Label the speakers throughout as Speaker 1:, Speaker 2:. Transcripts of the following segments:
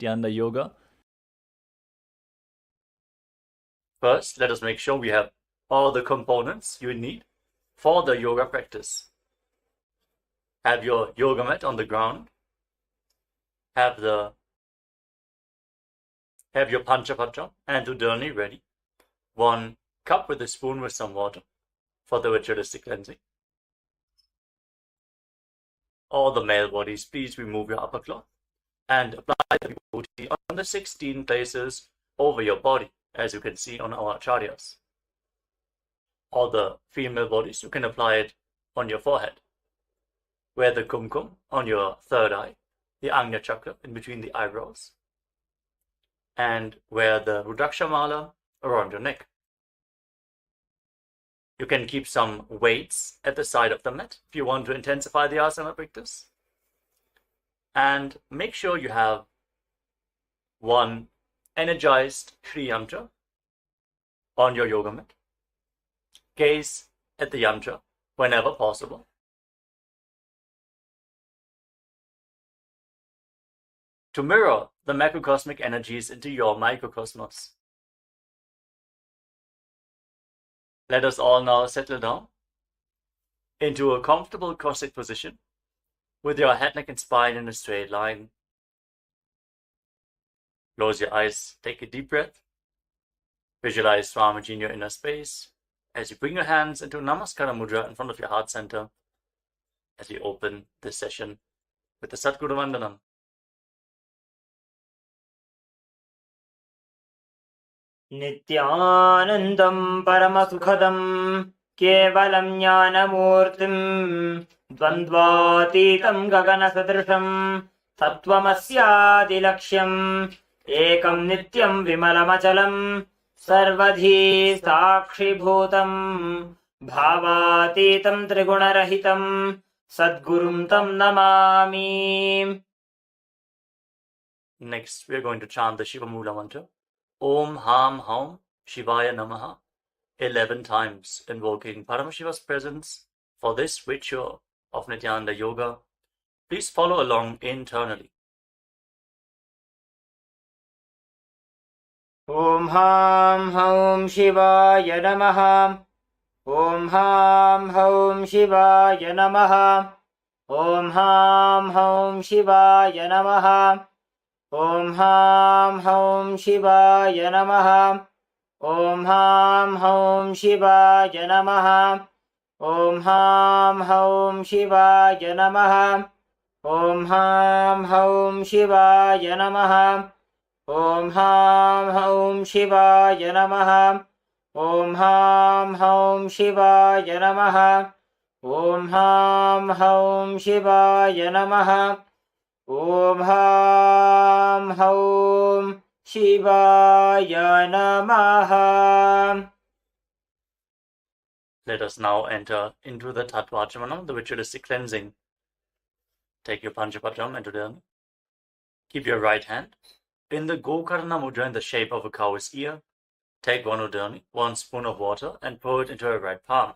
Speaker 1: Dhyana Yoga. First, let us make sure we have all the components you need for the yoga practice. Have your yoga mat on the ground. Have your Panchapatra and Udani ready. 1 cup with a spoon with some water for the ritualistic cleansing. All the male bodies, please remove your upper cloth and apply the vibhuti on the 16 places over your body, as you can see on our acharyas. All the female bodies, you can apply it on your forehead. Wear the kumkum on your third eye, the Ajna chakra in between the eyebrows, and wear the Rudraksha mala around your neck. You can keep some weights at the side of the mat if you want to intensify the asana practice. And make sure you have 1 energized Shri Yantra on your yoga mat. Gaze at the yantra whenever possible. To mirror the macrocosmic energies into your microcosmos. Let us all now settle down into a comfortable cross-legged position with your head, neck and spine in a straight line. Close your eyes, take a deep breath. Visualize Swamiji in your inner space as you bring your hands into Namaskara Mudra in front of your heart center as you open this session with the Satguru Vandanam.
Speaker 2: Nityanandam Paramasukhadam Kevalam Jnanamurtim Dvandvatitam Gagana Sadrisham Tattvamasyadilaksham Ekam Nityam Vimalamachalam Sarvadhi Sakshibhutam Bhavatitam Trigunarahitam Sadgurum Tam Namami.
Speaker 1: Next, we are going to chant the Shiva Mula mantra. Om Ham Haum Shivaya Namaha 11 times, invoking Paramashiva's presence for this ritual of Nityananda Yoga. Please follow along internally.
Speaker 2: Om Ham Haum Shivaya Namaha. Om Ham Haum Shivaya Namaha. Om Ham Haum Shivaya Namaha. Om Ham Haum Shivaya Namaha. Om Ham Haum Shivaya Namaha. Om Ham Haum Shivaya Namaha. Om Ham Haum Shivaya Namaha. Om Ham Haum Shivaya Namaha. Om Ham Haum Shivaya Namaha. Om Ham Haum Shivaya Namaha. Om Ham Haum Shivaya Namaha.
Speaker 1: Let us now enter into the Tattvachamana, the ritualistic cleansing. Take your Panchapatram and Udani. Keep your right hand in the Gokarna Mudra in the shape of a cow's ear. Take 1 Udani, 1 spoon of water, and pour it into your right palm.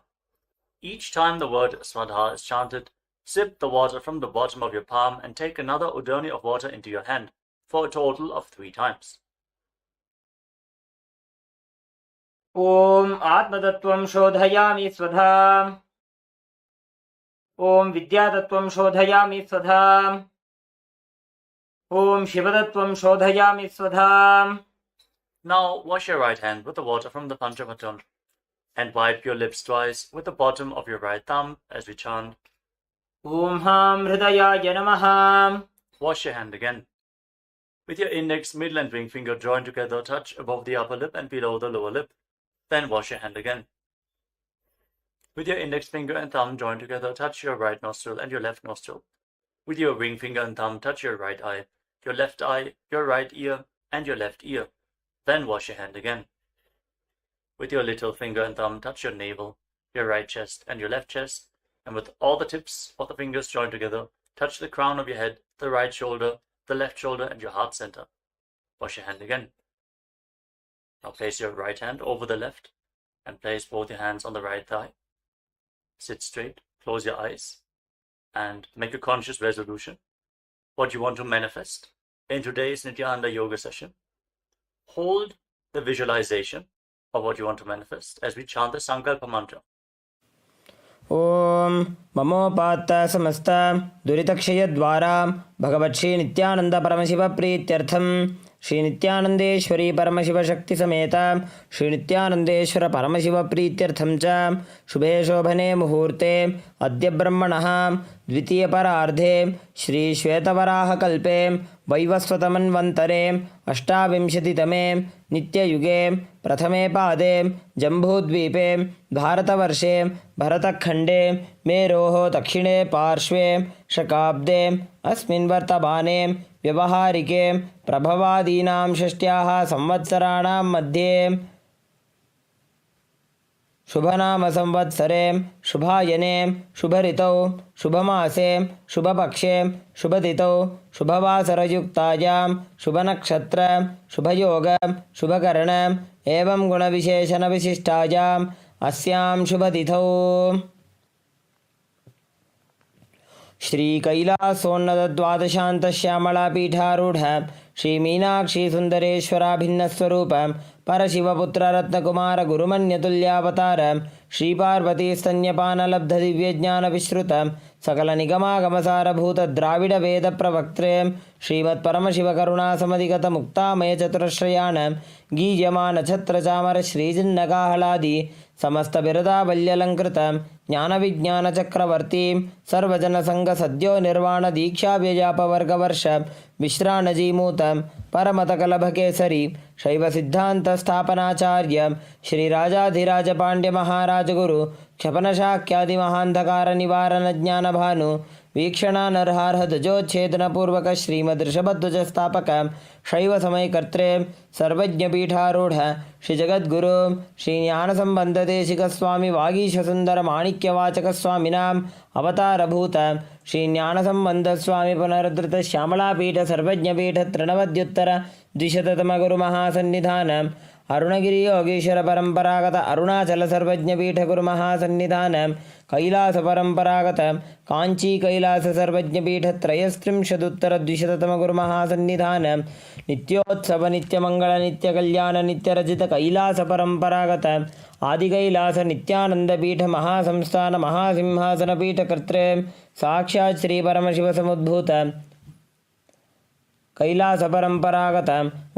Speaker 1: Each time the word Swadha is chanted, sip the water from the bottom of your palm and take another Udani of water into your hand for a total of 3 times.
Speaker 2: Om Atmatattvam Shodhayami Swadha. Om Vidyatattvam Shodhayami Swadha. Om Shivatattvam Shodhayami Swadha.
Speaker 1: Now wash your right hand with the water from the Panchapatram and wipe your lips twice with the bottom of your right thumb as we chant.
Speaker 2: Om Ham Hridayaya Namaha.
Speaker 1: Wash your hand again. With your index, middle and ring finger joined together, touch above the upper lip and below the lower lip. Then wash your hand again. With your index finger and thumb joined together, touch your right nostril and your left nostril. With your ring finger and thumb, touch your right eye, your left eye, your right ear, and your left ear. Then wash your hand again. With your little finger and thumb, touch your navel, your right chest, and your left chest. And with all the tips of the fingers joined together, touch the crown of your head, the right shoulder, the left shoulder, and your heart center. Wash your hand again. Now place your right hand over the left and place both your hands on the right thigh. Sit straight, close your eyes, and make a conscious resolution. What you want to manifest In today's Nityananda Yoga session, hold the visualization of what you want to manifest as we chant the Sankalpa mantra.
Speaker 2: ॐ ममोपात्त समस्त दुरितक्षयद्वारां भगवत्श्री नित्यानंद परमशिव प्रीत्यर्थं श्री नित्यानंदेश्वरी परमशिव शक्ति समेत श्री नित्यानंदेश्वर परमशिव प्रीत्यर्थं च शुभे शोभने मुहूर्ते अद्य ब्रह्मणः द्वितीय परार्धे श्री श्वेतवराहकल्पे वैवस्वतमन्वन्तरे अष्टाविंशतितमे नित्ययुगे प्रथमे पादे जम्बूद्वीपे भारतवर्षे भरतखण्डे मेरोः दक्षिणे पार्श्वे शकाब्दे अस्मिन् वर्तमाने व्यवहारिके प्रभवादीनां षष्ट्याः संवत्सराणां मध्ये शुभनाम संवत्सरे शुभायने शुभऋतौ शुभमासे शुभपक्षे शुभतिथौ शुभवासरयुक्तायां शुभनक्षत्र शुभयोग शुभकर्ण एवं गुणविशेषणविशिष्टायाम् अस्यां शुभतिथौ श्री कैलासोन्नतद्वादशान्तश्यामलापीठारूढ श्री मीनाक्षी सुन्दरेश्वराभिन्नस्वरूप परशिवपुत्ररत्नकुमार गुरुमन्यतुल्यावतार श्रीपार्वतीस्तन्यपानलब्धदिव्यज्ञानविश्रुत सकलनिगमागमसारभूत द्राविडवेदप्रवक्त्रे श्रीमत्परमशिवकरुणासमधिगतमुक्तामयचतुरश्रयान् गीयमानछत्रचामर श्रीजिन्नकाहलादि समस्तबिरदावल्यलङ्कृत ज्ञानविज्ञानचक्रवर्ती सर्वजनसङ्गसद्यो निर्वाणदीक्षाव्यजापवर्गवर्ष विश्राणजीमूत परमतकलभकेसरी शैवसिद्धान्तस्थापनाचार्य श्रीराजाधिराजपाण्ड्यमहाराजगुरु क्षपनशाक्यादिमहान्धकारनिवारणज्ञानभानु वीक्षणानर्हार्हध्वजोच्छेदनपूर्वक श्रीमदृषभध्वजस्थापक शैवसमयकर्त्रे सर्वज्ञपीठारूढ श्रीजगद्गुरु श्रीज्ञानसम्बन्धदेशिकस्वामी वागीशसुन्दरमाणिक्यवाचकस्वामिनाम् अवतारभूत श्रीज्ञानसम्बन्धस्वामी पुनरुद्धृत श्यामलापीठ सर्वज्ञपीठ तृणवद्युत्तर द्विशततमगुरुमहासन्निधान अरुणगिरि योगीश्वर परंपरागत अरुणाचल सर्वज्ञपीठ गुरुमहासन्निधान कैलास परंपरागत कांची कैलास सर्वज्ञपीठ त्रयस्त्रिंशदुत्तर द्विशततम गुरुमहासन्निधान नित्योत्सव नित्यमंगल नित्यकल्याण नित्यरजित कैलास परंपरागत आदि कैलास नित्यानंदपीठ महासंस्थान महासिंहासन पीठ कर्त्रे साक्षात् श्री परमशिव समुद्भूत कैलास परंपरागत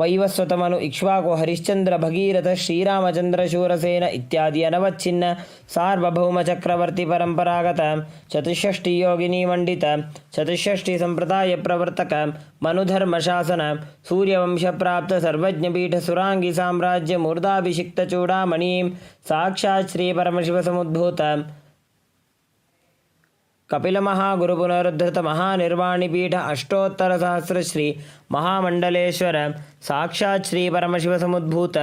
Speaker 2: वैवस्वतमनु इक्ष्वाकु हरिश्चंद्र भगीरथ श्रीरामचंद्र शूरसेन इत्यादि अनवच्छिन्न सार्वभौम चक्रवर्ती परंपरागत चतुष्षष्टि योगिनी मंडित चतुष्षष्टि संप्रदाय प्रवर्तक मनुधर्म शासन सूर्यवंश प्राप्त सर्वज्ञपीठ सुरांगी साम्राज्य मूर्धाभिषिक्त चूड़ामणि साक्षात् श्री परमशिव समुद्भूत कपिल महागुरु पुनरुद्धृत महानिर्वाणिपीठ अष्टोत्तर सहस्र श्री महामंडलेश्वर साक्षात् श्री परमशिव समुद्भूत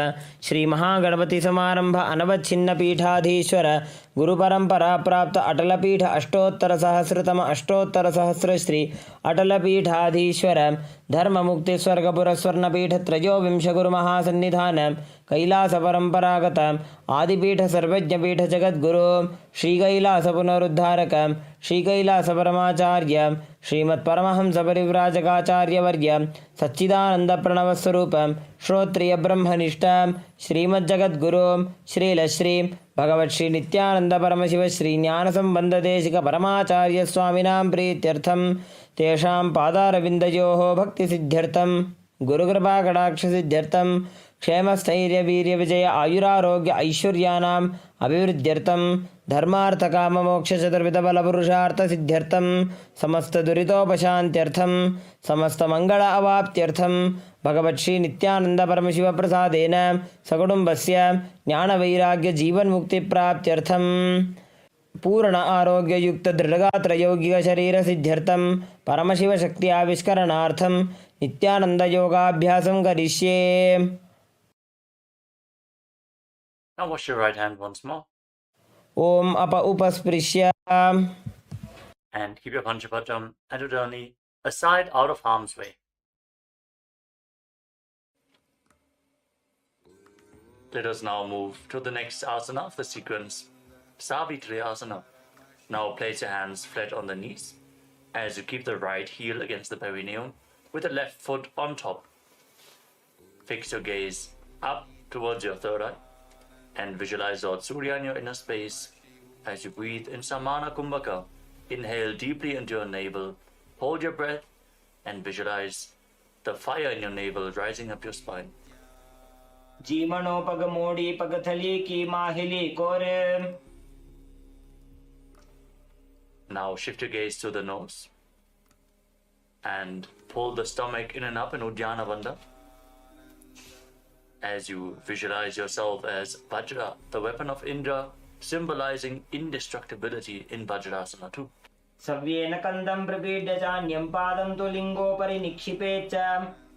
Speaker 2: श्री महागणपति समारंभ अनवच्छिन्न पीठाधीश्वर गुरु परंपरा प्राप्त अटलपीठ अष्टोत्तर सहस्रतम अष्टोत्तर सहस्र श्री अटलपीठाधीश्वर धर्म मुक्ति स्वर्गपुर स्वर्णपीठ त्रयोविंश गुरु महासन्निधान कैलास परंपरागत आदिपीठ सर्वज्ञपीठ जगद्गुरु श्री कैलास पुनरुद्धारक श्री कैलास परमाचार्य श्रीमत्परमहंस परिव्राजकाचार्य वर्य सच्चिदानंद प्रणव स्वरूप श्रोत्रिय ब्रह्मनिष्ठ श्रीमज्जगद्गुरु श्रीलश्री भगवत् श्री नित्यानंद परमशिव श्री ज्ञान संबंध देशिक परमाचार्य स्वामिनां प्रीत्यर्थं तेषां पादारविन्दयोः भक्ति सिद्ध्यर्थं गुरुकृपा कटाक्ष सिद्ध्यर्थं क्षेमस्थैर्य वीर्य विजय आयुरारोग्य ऐश्वर्यानाम् अभिवृद्ध्यर्थं धर्मार्थ काम मोक्ष चतुर्विध बल पुरुषार्थ सिद्ध्यर्थं समस्त दुरितोपशान्त्यर्थं समस्त मंगल अवाप्त्यर्थं भगवत् श्री नित्यानंद परमशिव प्रसादेन सकुटुम्बस्य ज्ञान वैराग्य जीवन मुक्ति प्राप्त्यर्थं पूर्ण आरोग्य युक्त दृढ़गात्र यौगिक शरीर सिद्ध्यर्थं परमशिव शक्ति आविष्करणार्थं नित्यानंद योगाभ्यासं करिष्ये.
Speaker 1: Now wash your right hand once more.
Speaker 2: Om apa upasprishya.
Speaker 1: And keep your Panchapatam and Udani aside out of harm's way. Let us now move to the next asana of the sequence, Savitri Asana. Now place your hands flat on the knees as you keep the right heel against the perineum with the left foot on top. Fix your gaze up towards your third eye and visualize Lord Surya in your inner space as you breathe in Samana Kumbhaka. Inhale deeply into your navel, hold your breath, and visualize the fire in your navel rising up your spine.
Speaker 2: जीमणो पगमोड़ी पगथली की माहिली कोरे.
Speaker 1: Now shift your gaze to the nose and pull the stomach in and up in Uddiyana Bandha as you visualize yourself as Vajra, the weapon of Indra, symbolizing indestructibility in Vajrasana too.
Speaker 2: सव्येन कन्दं प्रपीड्य चान्यं पादं तु लिङ्गोपरि निक्षिपे च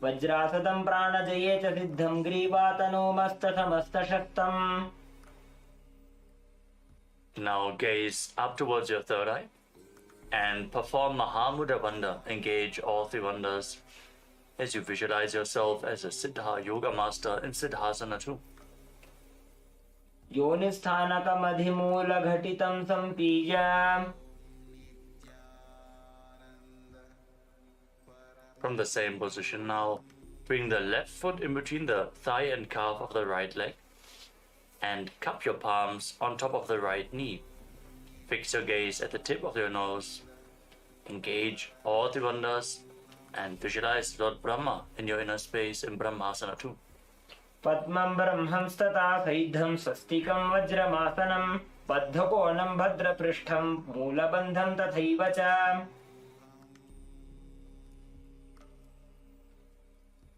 Speaker 2: वज्रासदं प्राणजये च सिद्धं ग्रीवातनो मस्तसमस्तशक्तम्.
Speaker 1: Now gaze up towards your third eye and perform Mahamudra Bandha. Engage all three bandhas as you visualize yourself as a Siddha Yoga Master in Siddhasana too.
Speaker 2: योनिस्थानकमधिमूलघटितं सम्पीय.
Speaker 1: From the same position now, bring the left foot in between the thigh and calf of the right leg and cup your palms on top of the right knee. Fix your gaze at the tip of your nose. Engage all the bandhas and visualize Lord Brahma in your inner space in Brahmasana too.
Speaker 2: पद्मं ब्रह्मंस्तथा सैद्धं स्वस्तिकं वज्रमासनं बद्धकोणं भद्रपृष्ठं मूलबन्धं तथैव च.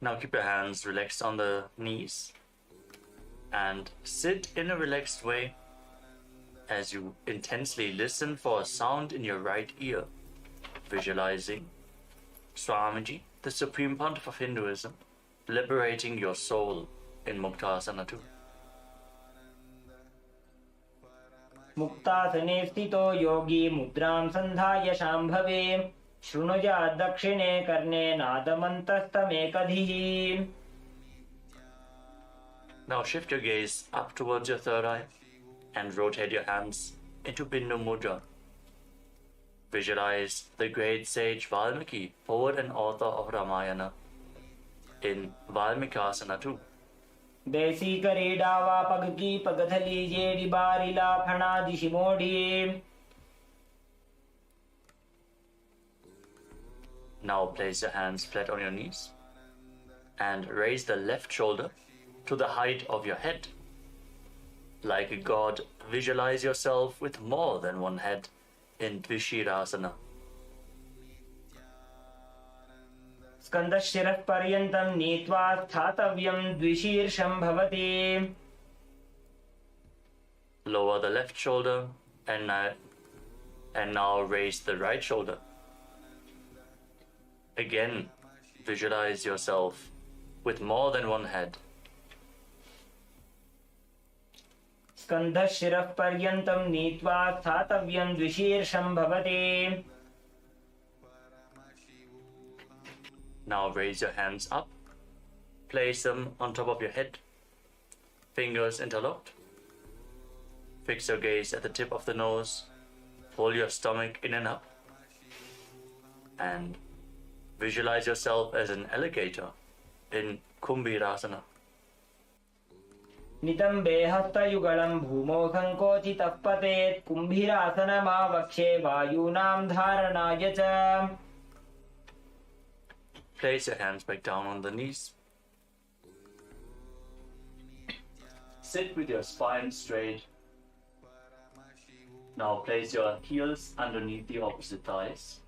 Speaker 1: Now keep your hands relaxed on the knees and sit in a relaxed way as you intensely listen for a sound in your right ear, visualizing Swamiji, the Supreme Pontiff of Hinduism, liberating your soul in Muktasana too.
Speaker 2: मुक्तासने स्थितो योगी मुद्रां सन्धाय शाम्भवे शृणुयात् दक्षिणे कर्णे नादमन्तस्तमेकधिः.
Speaker 1: Now shift your gaze up towards your third eye and rotate your hands into Bindu Mudra. Visualize the great sage Valmiki, poet and author of Ramayana, in Valmikasana too.
Speaker 2: देसी करीडावा पग की पगथली JD बारिला फणादिशि मोड़ी.
Speaker 1: Now place your hands flat on your knees and raise the left shoulder to the height of your head. Like a god, visualize yourself with more than one head in Dvishirasana.
Speaker 2: स्कन्दशिरः पर्यन्तं नीत्वा स्थातव्यं द्विशीर्षं भवति.
Speaker 1: Lower the left shoulder and now raise the right shoulder. Again, visualize yourself with more than one head.
Speaker 2: स्कन्दशिरः पर्यन्तं नीत्वा स्थातव्यं द्विशीर्षं भवति.
Speaker 1: Now raise your hands up, place them on top of your head, fingers interlocked. Fix your gaze at the tip of the nose, pull your stomach in and up, and visualize yourself as an alligator in Kumbhirasana.
Speaker 2: नितम्बे हस्तयुगलं भूमौ सङ्कोचितः पतेत् कुम्भीरासनमावक्षे वायूनां धारणाय च.
Speaker 1: Place your hands back down on the knees. Sit with your spine straight. Now place your heels underneath the opposite thighs.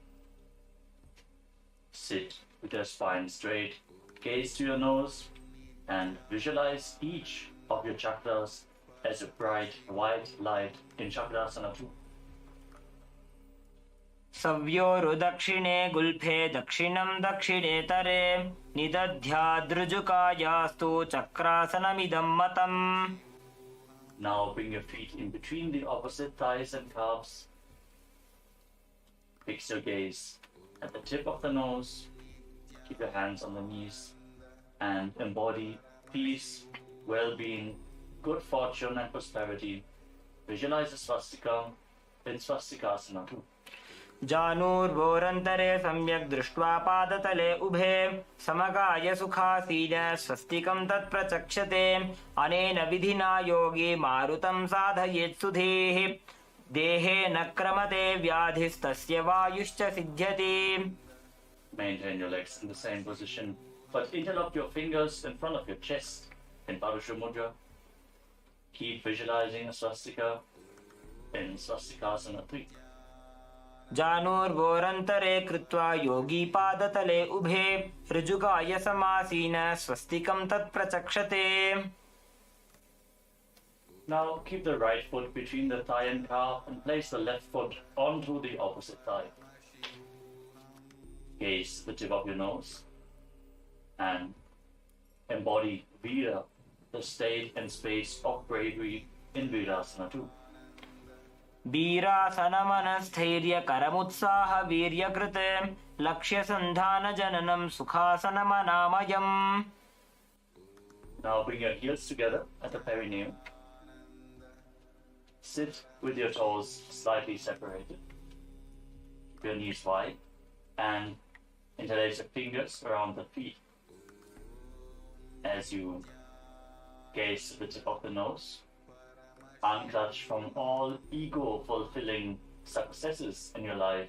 Speaker 1: Sit with your spine straight. Gaze to your nose and visualize each of your chakras as a bright white light in Chakrasana 2.
Speaker 2: सव्योरुदक्षिणे गुल्फे दक्षिणं दक्षिणेतरे निदध्यादृजुकायास्तु चक्रासनमिदं मतम्.
Speaker 1: Now bring your feet in between the opposite thighs and calves. Fix your gaze at the tip of the nose. Keep your hands on the knees and embody peace, well-being, good fortune and prosperity. Visualize a swastika in Swastikasana 2.
Speaker 2: जानुर्वोरन्तरे सम्यक् दृष्ट्वा पादतले उभे समगाय सुखासीन स्वस्तिकं तत्प्रचक्षते अनेन विधिना योगी मारुतं साधयेत् सुधीः देहे न क्रमते व्याधिस्तस्य वायुश्च सिद्ध्यति.
Speaker 1: Maintain your legs in the same position, but interlock your fingers in front of your chest in Parusha Mudra. Keep visualizing a swastika in Swastikasana 3.
Speaker 2: जानुर्वोरन्तरे कृत्वा योगी पादतले उभे ऋजुकाय समासीन स्वस्तिकं तत्प्रचक्षते.
Speaker 1: Now keep the right foot between the thigh and calf and place the left foot onto the opposite thigh. Gaze the tip of your nose and embody Vira, the state and space of bravery in Virasana 2.
Speaker 2: वीरासनमनस्थैर्य करमुत्साह वीर्यकृत लक्ष्यसन्धान जननं सुखासनमनामयम्.
Speaker 1: Now bring your heels together at the perineum. Sit with your toes slightly separated. Keep your knees wide and interlace your fingers around the feet. As you gaze to the tip of the nose, unclutch from all ego-fulfilling successes in your life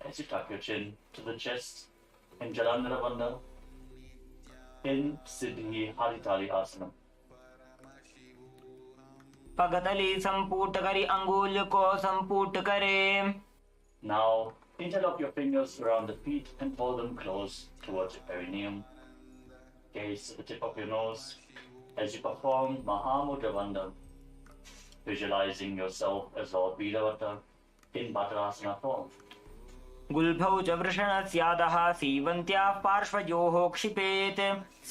Speaker 1: as you tuck your chin to the chest in Jalandhara Bandha in Siddhi Haritali Asana.
Speaker 2: पगतली संपूट करी अंगुल को संपूट करे.
Speaker 1: Now interlock your fingers around the feet and pull them close towards your perineum. Gaze to the tip of your nose as you perform Mahamudra Bandha, visualizing yourself as Lord Veeravata in Bhattarasana form.
Speaker 2: गुल्फौ च वृषणस्यादः सीवन्त्याः पार्श्वयोः क्षिपेत्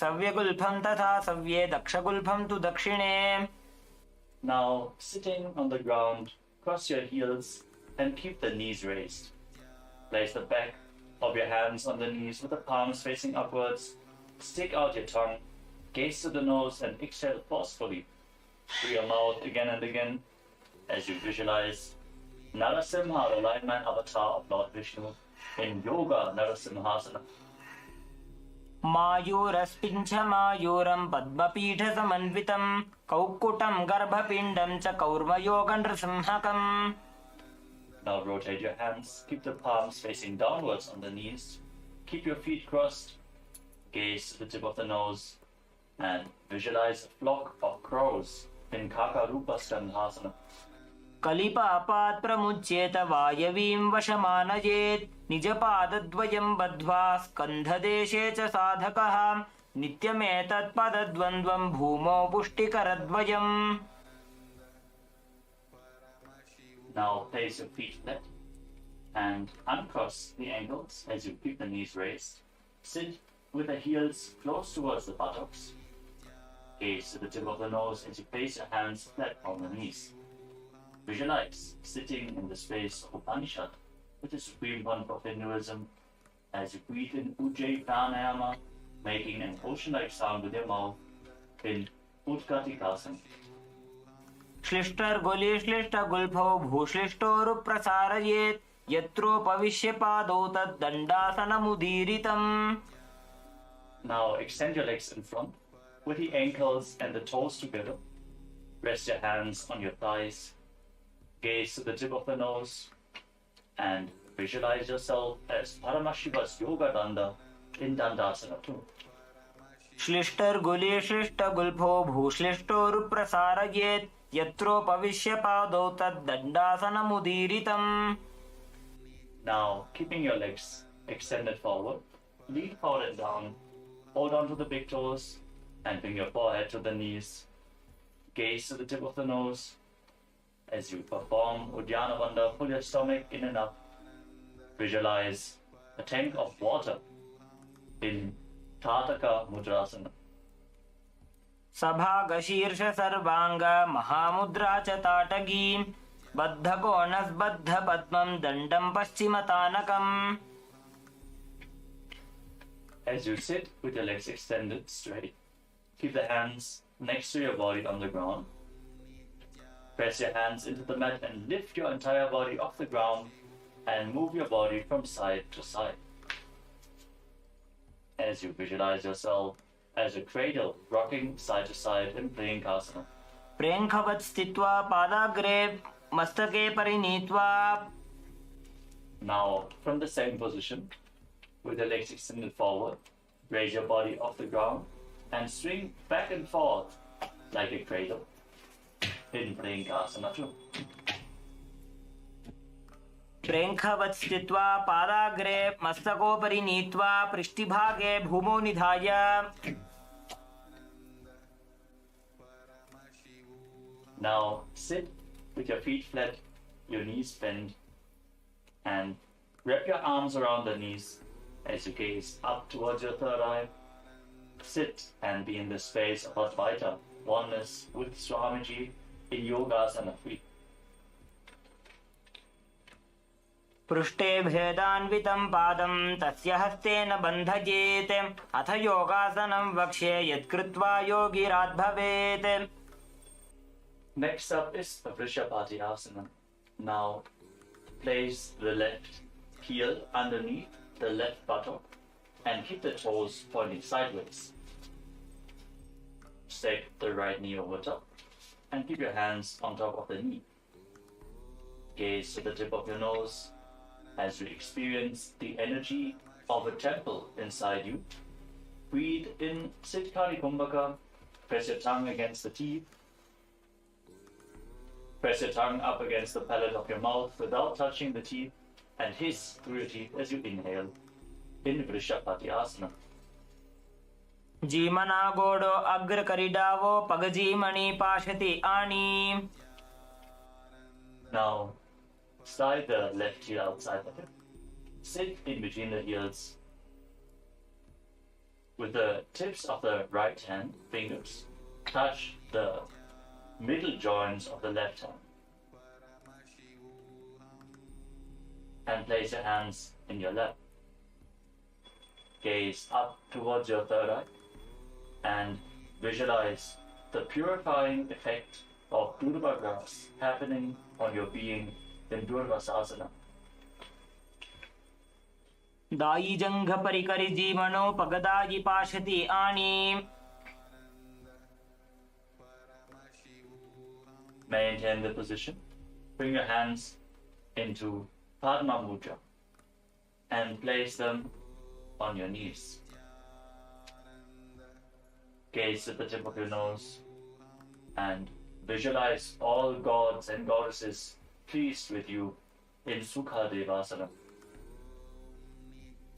Speaker 2: सव्यगुल्फं तथा सव्ये दक्षगुल्फं तु दक्षिणे.
Speaker 1: Now sitting on the ground, cross your heels and keep the knees raised. Place the back of your hands on the knees with the palms facing upwards. Stick out your tongue, gaze to the nose and exhale forcefully through your mouth again and again as you visualize Narasimha, the lion-man avatar of Lord Vishnu, in Yoga Narasimhasana.
Speaker 2: मायूरस्पिञ्छ मायूरं पद्मपीठसमन्वितं कौक्कुटं गर्भपिण्डं च कौर्मयोगनृसिंहकम्.
Speaker 1: Now rotate your hands, keep the palms facing downwards on the knees, keep your feet crossed, gaze to the tip of the nose, and visualize a flock of crows in Kakarupa Skandhasana.
Speaker 2: कलिपापात् प्रमुच्येत वायवीं वशमानयेत् निजपादद्वयं बद्ध्वा स्कन्धदेशे च साधकः नित्यमेतत्पदद्वन्द्वं भूमौ पुष्टिकरद्वयम्.
Speaker 1: Now place your feet flat and uncross the ankles as you keep the knees raised. Sit with the heels close towards the buttocks. Gaze to the tip of the nose as you place your hands flat on the knees. Visualize sitting in the space of Upanishad with the Supreme Pontiff of Hinduism as you breathe in Ujjayi Pranayama, making an ocean-like sound with your mouth in Utkatikasana.
Speaker 2: श्लिष्टर्गुलिश्लिष्टगुल्फौ भूश्लिष्टोरुप्रसारयेत् यत्रोपविश्य पादौ तद्दण्डासनमुदीरितम्.
Speaker 1: Now extend your legs in front with the ankles and the toes together. Rest your hands on your thighs. Gaze to the tip of the nose and visualize yourself as Paramashiva's Yoga Danda in Dandasana 2.
Speaker 2: श्लिष्टर्गुलिश्लिष्टगुल्फौ भूश्लिष्टोरुप्रसारयेत् यत्रोपविश्य पादौ तद्दण्डासनमुदीरितम्.
Speaker 1: Now, keeping your legs extended forward, lean forward and down, hold on to the big toes and bring your forehead to the knees. Gaze to the tip of the nose. As you perform Uddiyana Bandha, pull your stomach in and up. Visualize a tank of water in Tataka Mudrasana.
Speaker 2: सभागशीर्ष सर्वांग महामुद्रा च ताटगी बद्धकोणस्बद्ध पद्मं दण्डं पश्चिमतानकम्.
Speaker 1: As you sit with your legs extended straight, keep the hands next to your body on the ground. Press your hands into the mat and lift your entire body off the ground and move your body from side to side as you visualize yourself as a cradle rocking side to side in Priyankasana.
Speaker 2: प्रेङ्खवत् स्थित्वा पादाग्रे मस्तके परिनीत्वा.
Speaker 1: Now, from the same position, with your legs extended forward, raise your body off the ground and swing back and forth like a cradle in Priyankasana too.
Speaker 2: प्रेङ्खवत् स्थित्वा पादाग्रे मस्तकोपरि नीत्वा पृष्ठभागे भूमौ निधाय.
Speaker 1: Now sit with your feet flat, your knees bent, and wrap your arms around the knees as you gaze up towards your third eye. Sit and be in the space of Advaita, oneness with Swamiji in Yogasana 3.
Speaker 2: पृष्ठे भेदान्वितं पादं तस्य हस्तेन बन्धयेत्. अथ योगासनं वक्ष्ये यत्कृत्वा योगिरात् भवेत्.
Speaker 1: Next up is Vrishabhasana. Now place the left heel underneath the left buttock and keep the toes pointing sideways. Stake the right knee over top and keep your hands on top of the knee. Gaze to the tip of your nose as you experience the energy of a temple inside you. Breathe in Siddhkari Kumbhaka. Press your tongue against the teeth. Press your tongue up against the palate of your mouth without touching the teeth and hiss through your teeth as you inhale in Vrishabhasana.
Speaker 2: जीमना गोडो अग्र करिडावो पगजीमणि पाशति आनी.
Speaker 1: Now, slide the left heel outside the hip. Sit in between the heels with the tips of the right hand fingers. Touch the middle joints of the left hand. And place your hands in your lap. Gaze up towards your third eye and visualize the purifying effect of Durva grass happening on your being in Durvasasana.
Speaker 2: दायी जंघ परिकरि जीवनो पगदायि पाशति आनी.
Speaker 1: Maintain the position. Bring your hands into Padma Mudra and place them on your knees. Gaze at the tip of your nose and visualize all gods and goddesses pleased with you in Sukha Devasana.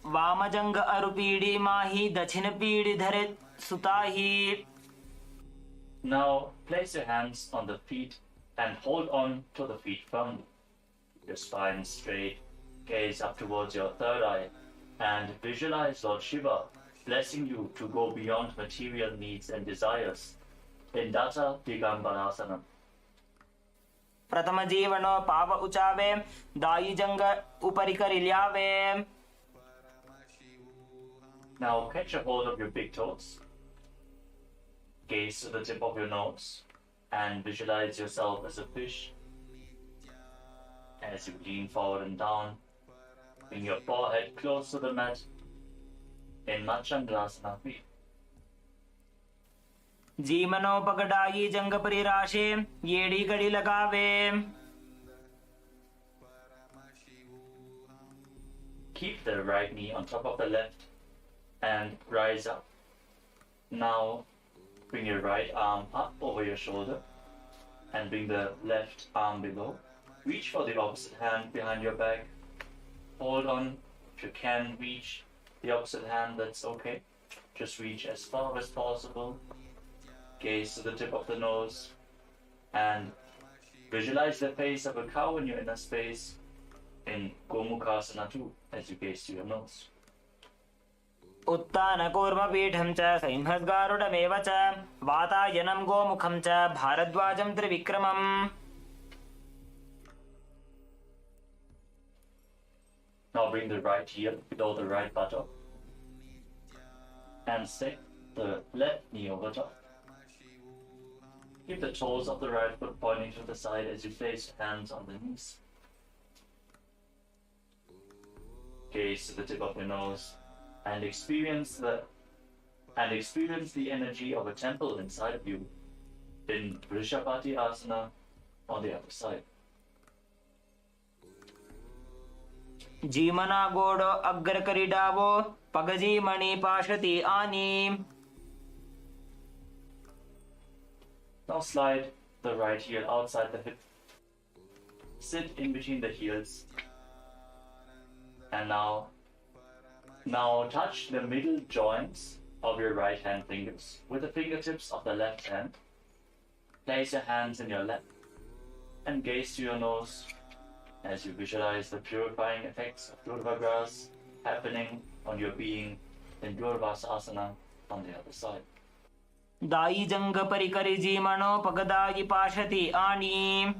Speaker 2: वामजंग अरुपीडी माही दक्षिण PD धरे सुताही.
Speaker 1: Now place your hands on the feet and hold on to the feet firmly. Your spine straight, gaze up towards your third eye and visualize Lord Shiva blessing you to go beyond material needs and desires in Datta Digambarasana.
Speaker 2: प्रथम जीवनो पाव उचावे दायी जंग उपरि करि ल्यावे.
Speaker 1: Now catch a hold of your big toes. Gaze to the tip of your nose and visualize yourself as a fish. As you lean forward and down, bring your forehead close to the mat in Machandrasana 3.
Speaker 2: जीमनो पगडायी जंग परिराशे येड़ी गड़ी लगावे.
Speaker 1: Keep the right knee on top of the left and rise up. Now bring your right arm up over your shoulder and bring the left arm below. Reach for the opposite hand behind your back. Hold on. If you can reach the opposite hand, that's okay. Just reach as far as possible. Gaze to the tip of the nose and visualize the face of a cow in your inner space in Gomukhasana 2 as you gaze to your nose.
Speaker 2: उत्तान कूर्म पीठं च सिंहस्गारुडमेव च वातायनं गोमुखं च भारद्वाजं त्रिविक्रमम्.
Speaker 1: Now bring the right heel below the right buttock and stick the left knee over top. Keep the toes of the right foot pointing to the side as you place your hands on the knees. Gaze to the tip of your nose and experience the energy of a temple inside of you in Vrishabhati Asana on the other side.
Speaker 2: जीमना गोडो अग्र करिडावो पगजी मणि पाशति आनी.
Speaker 1: Now slide the right heel outside the hip. Sit in between the heels. And now touch the middle joints of your right hand fingers with the fingertips of the left hand. Place your hands in your lap and gaze to your nose as you visualize the purifying effects of Durva grass happening on your being in Durvasasana on the other side.
Speaker 2: दाई जंग परिकरि जीमनो पगदायि पाशति आनी.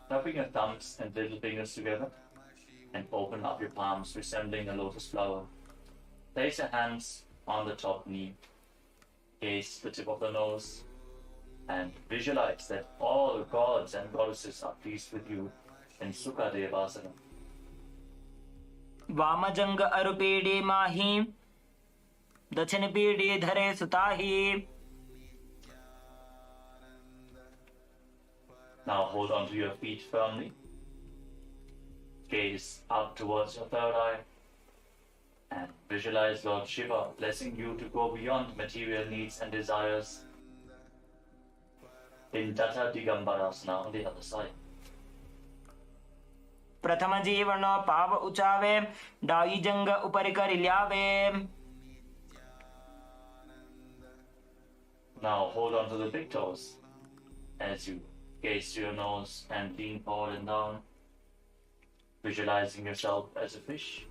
Speaker 1: Now bring your thumbs and little fingers together and open up your palms, resembling a lotus flower. Place your hands on the top knee. Gaze the tip of the nose and visualize that all gods and goddesses are pleased with you in Sukha Devasana.
Speaker 2: वामजंग अरुपीडे माही दक्षिण पीडे धरे सुताही.
Speaker 1: Now hold on to your feet firmly. Gaze up towards your third eye and visualize Lord Shiva blessing you to go beyond material needs and desires in Tata Digambarasana on the other side.
Speaker 2: प्रथम जीवनो पाव उचावे दाई जंग उपरि करि ल्यावे.
Speaker 1: Now hold on to the big toes as you gaze to your nose and lean forward and down, visualizing yourself as a fish.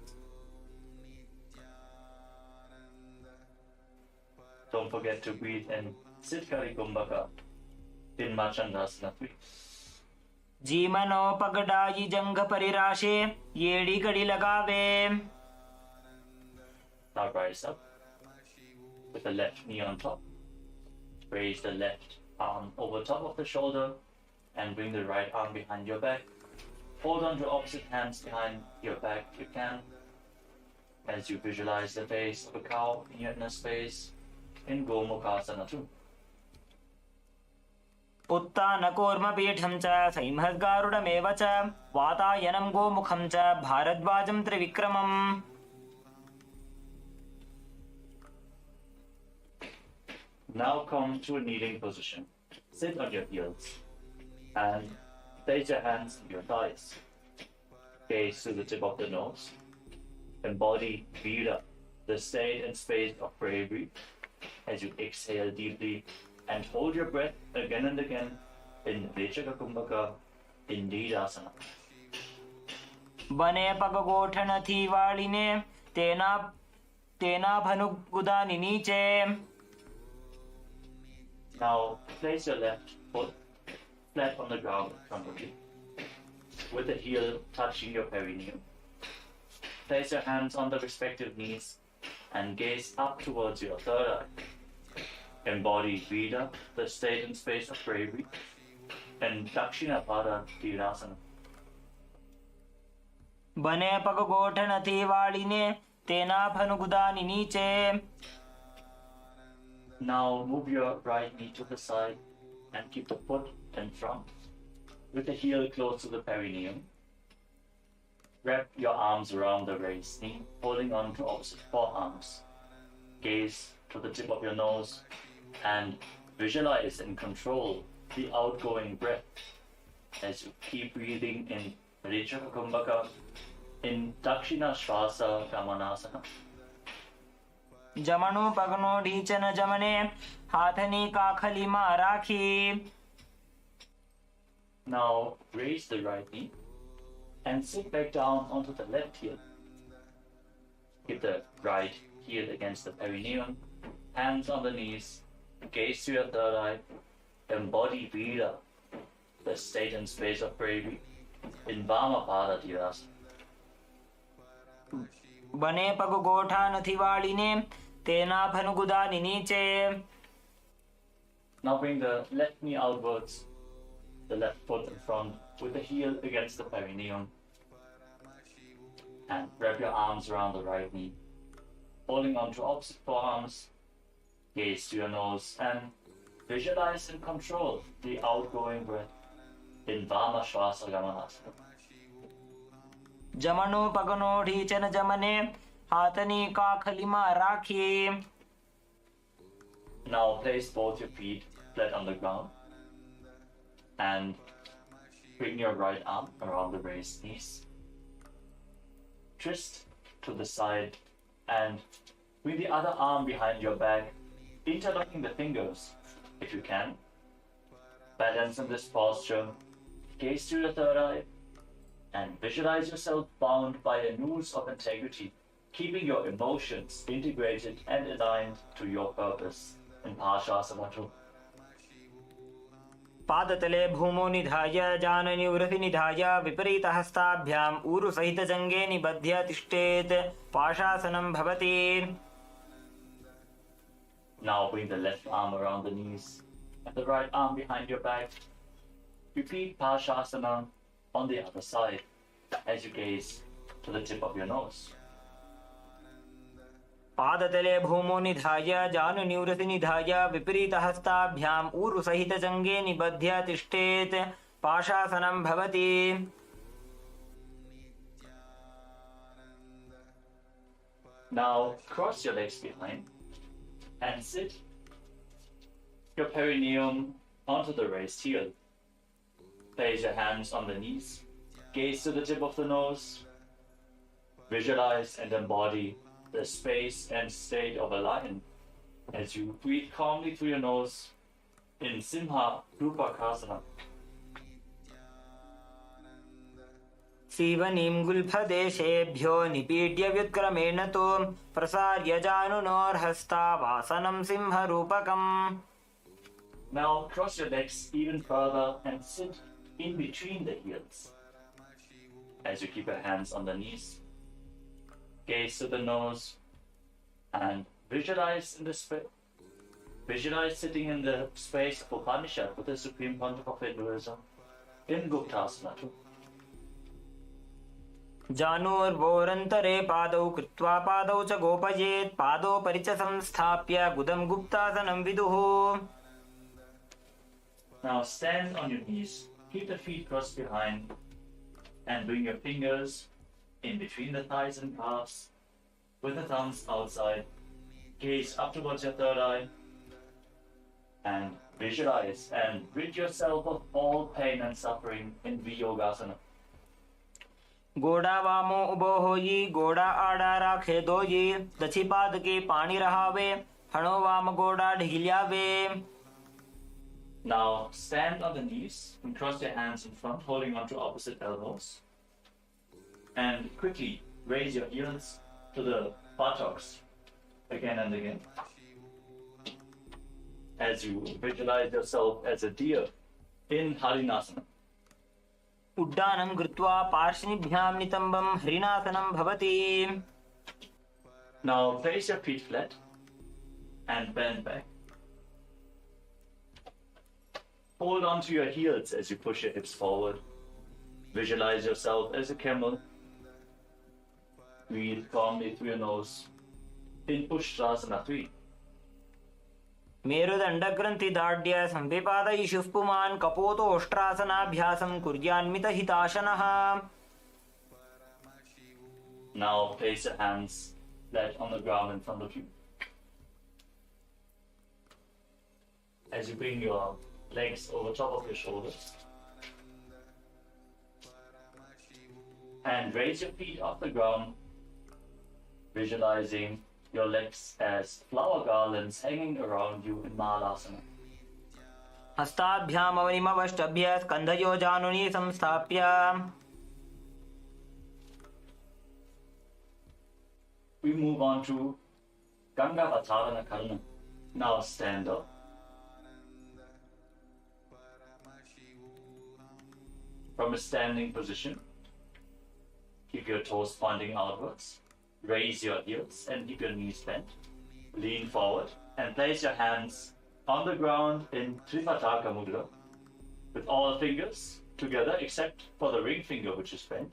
Speaker 1: Don't forget to breathe in Siddhkari Kumbhaka in Machandasana 3.
Speaker 2: जीमनो पगडाई जंग परिराशे येड़ी कड़ी लगावे.
Speaker 1: Now rise up with the left knee on top. Raise the left arm over top of the shoulder and bring the right arm behind your back. Hold on to opposite hands behind your back if you can, as you visualize the face of a cow in your inner space in Gomukhasana 2.
Speaker 2: उत्तानकूर्म पीठं च सैंहद्गारुडमेव च वातायनं गोमुखं च भारद्वाजं त्रिविक्रमम्.
Speaker 1: Now come to a kneeling position. Sit on your heels and place your hands on your thighs. Gaze to the tip of the nose. Embody Vira, the state and space of bravery, as you exhale deeply and hold your breath again and again in Vechaka Kumbhaka in Nidasana.
Speaker 2: बने पग गोठन थी वालिने तेना भनुगुदानि नीचे.
Speaker 1: Now place your left foot flat on the ground in front of you, with the heel touching your perineum. Place your hands on the respective knees and gaze up towards your third eye. Embody Vida, the state and space of bravery, and Dakshinapada Tirasana.
Speaker 2: बने पग गोठन थी वालिने तेना भनुगुदानि नीचे.
Speaker 1: Now move your right knee to the side and keep the foot in front, with the heel close to the perineum. Wrap your arms around the raised knee, holding on to opposite forearms. Gaze to the tip of your nose and visualize and control the outgoing breath as you keep breathing in Rechaka Kumbhaka in Dakshina Shvasa Gamanasana.
Speaker 2: जमनो पगनो ढीचन जमने हाथनी काखली मा राखी.
Speaker 1: Now raise the right knee and sit back down onto the left heel. Keep the right heel against the perineum, hands on the knees, gaze to your third eye, embody Vira, the state and space of bravery, in Vamapada Tirasana.
Speaker 2: बने पग गोठा नथी वालिने तेना भनुगुदानि नीचे.
Speaker 1: Now bring the left knee outwards, the left foot in front, with the heel against the perineum. And wrap your arms around the right knee, holding on to opposite forearms. Gaze to your nose and visualize and control the outgoing breath in Paramashivoham.
Speaker 2: जमनो पगनो ढीचन जमने हाथनी का खलिमा राखिए.
Speaker 1: Now place both your feet flat on the ground and bring your right arm around the raised knees. Twist to the side and bring the other arm behind your back, interlocking the fingers if you can. Balance in this posture, gaze to your third eye, and visualize yourself bound by a noose of integrity, keeping your emotions integrated and aligned to your purpose in Paramashivoham.
Speaker 2: पादतले भूमो निधाय जाननिवृति निधाय विपरीतहस्ताभ्याम् ऊरुसहितजङ्गे निबध्य तिष्ठेत्. पाशासनं भवति.
Speaker 1: Now bring the left arm around the knees and the right arm behind your back. Repeat Paramashivoham on the other side as you gaze to the tip of your nose.
Speaker 2: पादतले भूमो निधाय जानुनिवृति निधाय विपरीतहस्ताभ्याम् ऊरुसहितजङ्गे निबध्य तिष्ठेत्. पाशासनं भवति.
Speaker 1: Now cross your legs behind and sit your perineum onto the raised heel. Place your hands on the knees, gaze to the tip of the nose, visualize and embody the space and state of a lion as you breathe calmly through your nose in Simha Rupakasana.
Speaker 2: सीवनीं गुल्फदेशेभ्यो निपीड्य व्युत्क्रमेण तु प्रसार्य जानुनोर्हस्तावासनं सिंहरूपकम्.
Speaker 1: Now cross your legs even further and sit in between the heels as you keep your hands on the knees. Gaze to the nose and visualize sitting in the space of Upanishad with the Supreme Pontiff of Hinduism in Guptasana.
Speaker 2: जानूर्वोरन्तरे पादौ कृत्वा पादौ च गोपयेत्. पादोपरि च संस्थाप्य गुदं गुप्तासनं विदुः.
Speaker 1: Now stand on your knees, keep the feet crossed behind, and bring your fingers in between the thighs and calves, with the thumbs outside. Gaze up towards your third eye, and visualize and rid yourself of all pain and suffering in Viyogasana.
Speaker 2: गोड़ा वामो उबो होई गोड़ा आड़ा राखे दोई. दछि पाद के पानी रहावे फणो वाम गोड़ा ढील्यावे.
Speaker 1: Now stand on the knees and cross your hands in front, holding onto opposite elbows. And quickly raise your heels to the buttocks again and again. As you visualize yourself as a deer in Harinasana.
Speaker 2: उड्डानं कृत्वा पार्श्वनिभ्यां नितम्बं हरिणासनं भवति.
Speaker 1: Now place your feet flat and bend back. Hold on to your heels as you push your hips forward. Visualize yourself as a camel. Breathe calmly through your nose in Ushtrasana 3.
Speaker 2: मेरुदण्डग्रन्थिदाढ्य संविपादयिषुः पुमान् कपोतोष्ट्रासनाभ्यासं कुर्यान्मितहिताशनः.
Speaker 1: Now place your hands flat on the ground in front of you. As you bring your legs over top of your shoulders. And raise your feet off the ground, visualizing your legs as flower garlands hanging around you in Mahalasana.
Speaker 2: हस्ताभ्याम् अवनिमवष्टभ्य स्कन्धयो जानुनी संस्थाप्य.
Speaker 1: We move on to Ganga Vatarana Karna. Now stand up. From a standing position, keep your toes pointing outwards. Raise your heels and keep your knees bent. Lean forward and place your hands on the ground in Tripataka Mudra with all fingers together except for the ring finger which is bent.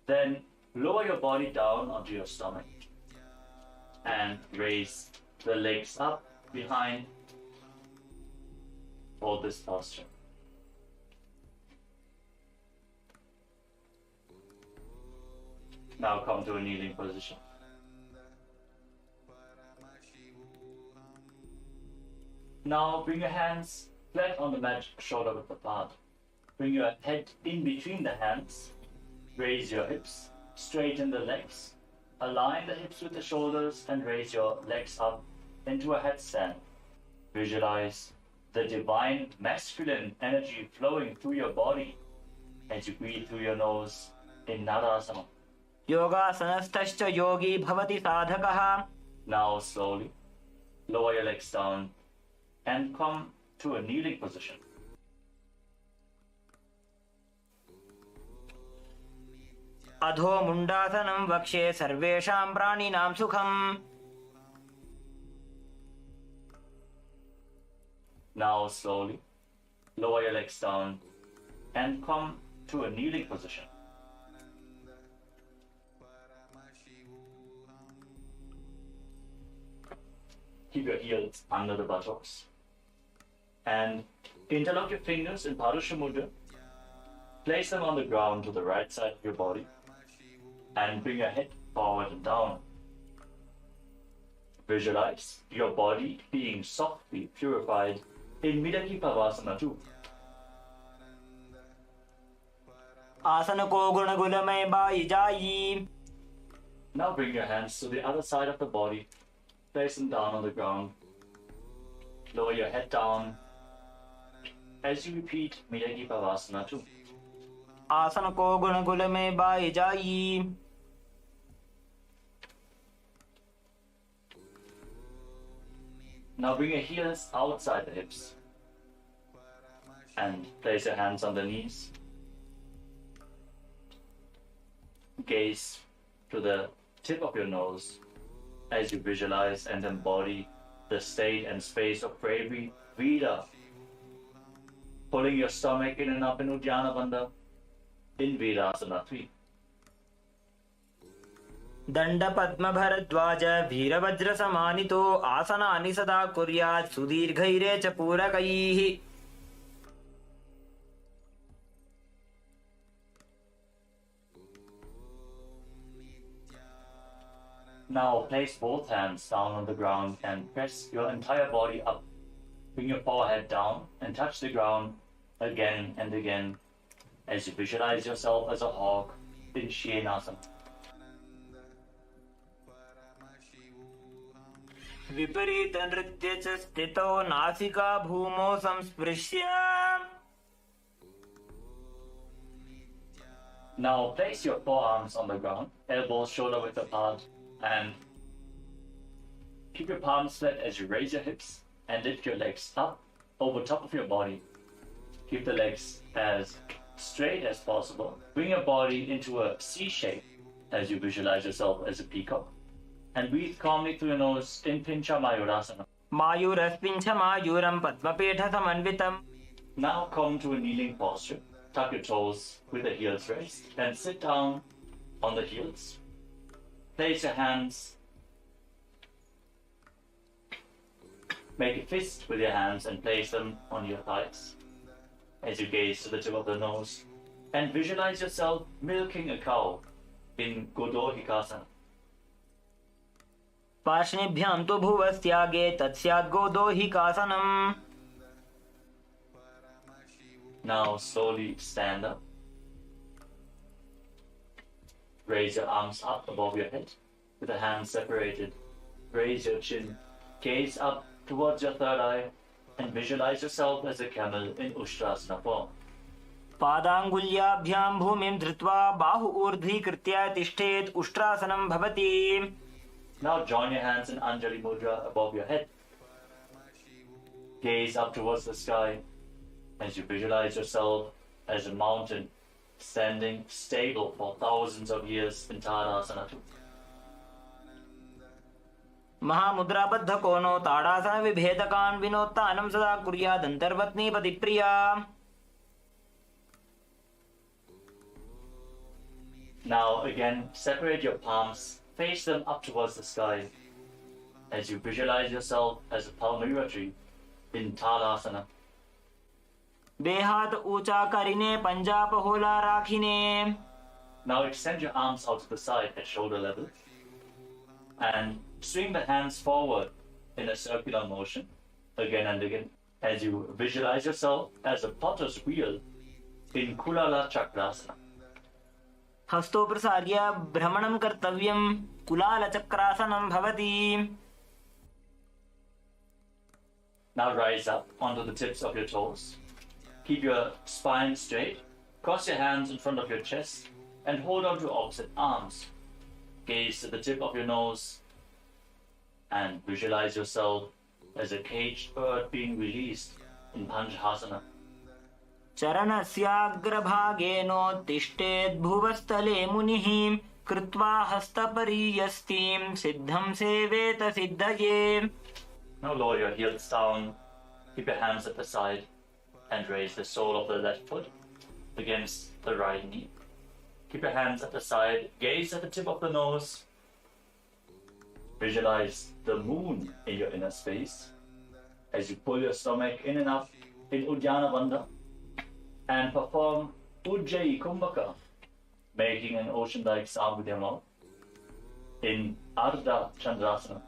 Speaker 1: Then Lower your body down onto your stomach and raise the legs up behind for this posture. Now come to a kneeling position. Now bring your hands flat on the mat, shoulder width apart. Bring your head in between the hands. Raise your hips, straighten the legs. Align the hips with the shoulders and raise your legs up into a headstand. Visualize the divine masculine energy flowing through your body as you breathe through your nose in Narasana.
Speaker 2: योगासनस्थश्च योगी भवति साधकः.
Speaker 1: Now slowly lower your legs down and come to a kneeling position.
Speaker 2: अधो मुण्डासनं वक्ष्ये सर्वेषां प्राणिनां सुखम्.
Speaker 1: Now slowly lower your legs down and come to a kneeling position. Keep your heels under the buttocks and interlock your fingers in Parusha Mudra. Place them on the ground to the right side of your body and bring your head forward and down. Visualize your body being softly purified in Midaki Pavasana 2.
Speaker 2: आसन को गुणगुलमय by जाई.
Speaker 1: Now bring your hands to the other side of the body. Place them down on the ground. Lower your head down as you repeat Midaki Pavasana 2.
Speaker 2: आसन को गुणगुलमय by जाई.
Speaker 1: Now bring your heels outside the hips and place your hands on the knees. Gaze to the tip of your nose as you visualize and embody the state and space of bravery, Vida. Pulling your stomach in and up in Uddiyana Bandha in Virasana 3.
Speaker 2: दंड पद्म भरद्वाज वीरवज्र समानितो आसनानि सदा कुर्यात् सुदीर्घैरे च पूरकैः.
Speaker 1: Now place both hands down on the ground and press your entire body up. Bring your forehead down and touch the ground again and again as you visualize yourself as a hawk in Shenasana.
Speaker 2: विपरीत नृत्य च स्थितो नासिका भूमौ संस्पृश्य.
Speaker 1: Now place your forearms on the ground, elbows shoulder width apart, and keep your palms flat as you raise your hips and lift your legs up over top of your body. Keep the legs as straight as possible. Bring your body into a C shape as you visualize yourself as a peacock. And breathe calmly through your nose in Pincha Mayurasana.
Speaker 2: मायूरस्पिञ्छ मायूरं पद्मपीठ समन्वितम्.
Speaker 1: Now come to a kneeling posture. Tuck your toes with the heels raised and sit down on the heels. Place your hands. Make a fist with your hands and place them on your thighs as you gaze to the tip of the nose and visualize yourself milking a cow in Godorhikasana.
Speaker 2: पार्ष्णिभ्यां तु भुवस्त्यागे तत्स्यात् गोदोहिकासनम्.
Speaker 1: Now slowly stand up. Raise your arms up above your head with the hands separated. Raise your chin. Gaze up towards your third eye and visualize yourself as a camel in Ushtrasana form.
Speaker 2: पादाङ्गुल्याभ्यां भूमिं धृत्वा बाहु ऊर्ध्वीकृत्य तिष्ठेत् उष्ट्रासनं भवति.
Speaker 1: Now join your hands in Anjali Mudra above your head. Gaze up towards the sky as you visualize yourself as a mountain standing stable for thousands of years in Tadasana 2.
Speaker 2: महामुद्राबद्ध कोनो ताड़ासन विभेदकान् विनोत्तानं सदा कुर्यात् अन्तर्पत्नी पतिप्रिया.
Speaker 1: Now again, separate your palms, face them up towards the sky as you visualize yourself as a palmyra tree in Talasana.
Speaker 2: બે હાથ ઊંચા કરીને પંજા પહોલા રાખીને
Speaker 1: Now extend your arms out to the side at shoulder level and swing the hands forward in a circular motion again and again as you visualize yourself as a potter's wheel in Kulala Chakrasana.
Speaker 2: हस्तो प्रसार्य भ्रमणं कर्तव्यं कुलालचक्रासनं भवति.
Speaker 1: Now rise up onto the tips of your toes. Keep your spine straight. Cross your hands in front of your chest and hold on to opposite arms. Gaze to the tip of your nose and visualize yourself as a caged bird being released in Panchasana.
Speaker 2: चरणस्याग्रभागेनोत्तिष्ठेत् भुवस्थले मुनिः कृत्वा हस्तपरीयस्तीं सिद्धं सेवेत सिद्धये.
Speaker 1: Now lower your heels down, keep your hands at the side and raise the sole of the left foot against the right knee. Keep your hands at the side, gaze at the tip of the nose. Visualize the moon in your inner space as you pull your stomach in and up in Uddiyana Bandha and perform Ujjayi Kumbhaka, making an ocean-like sound with your mouth in Ardha Chandrasana.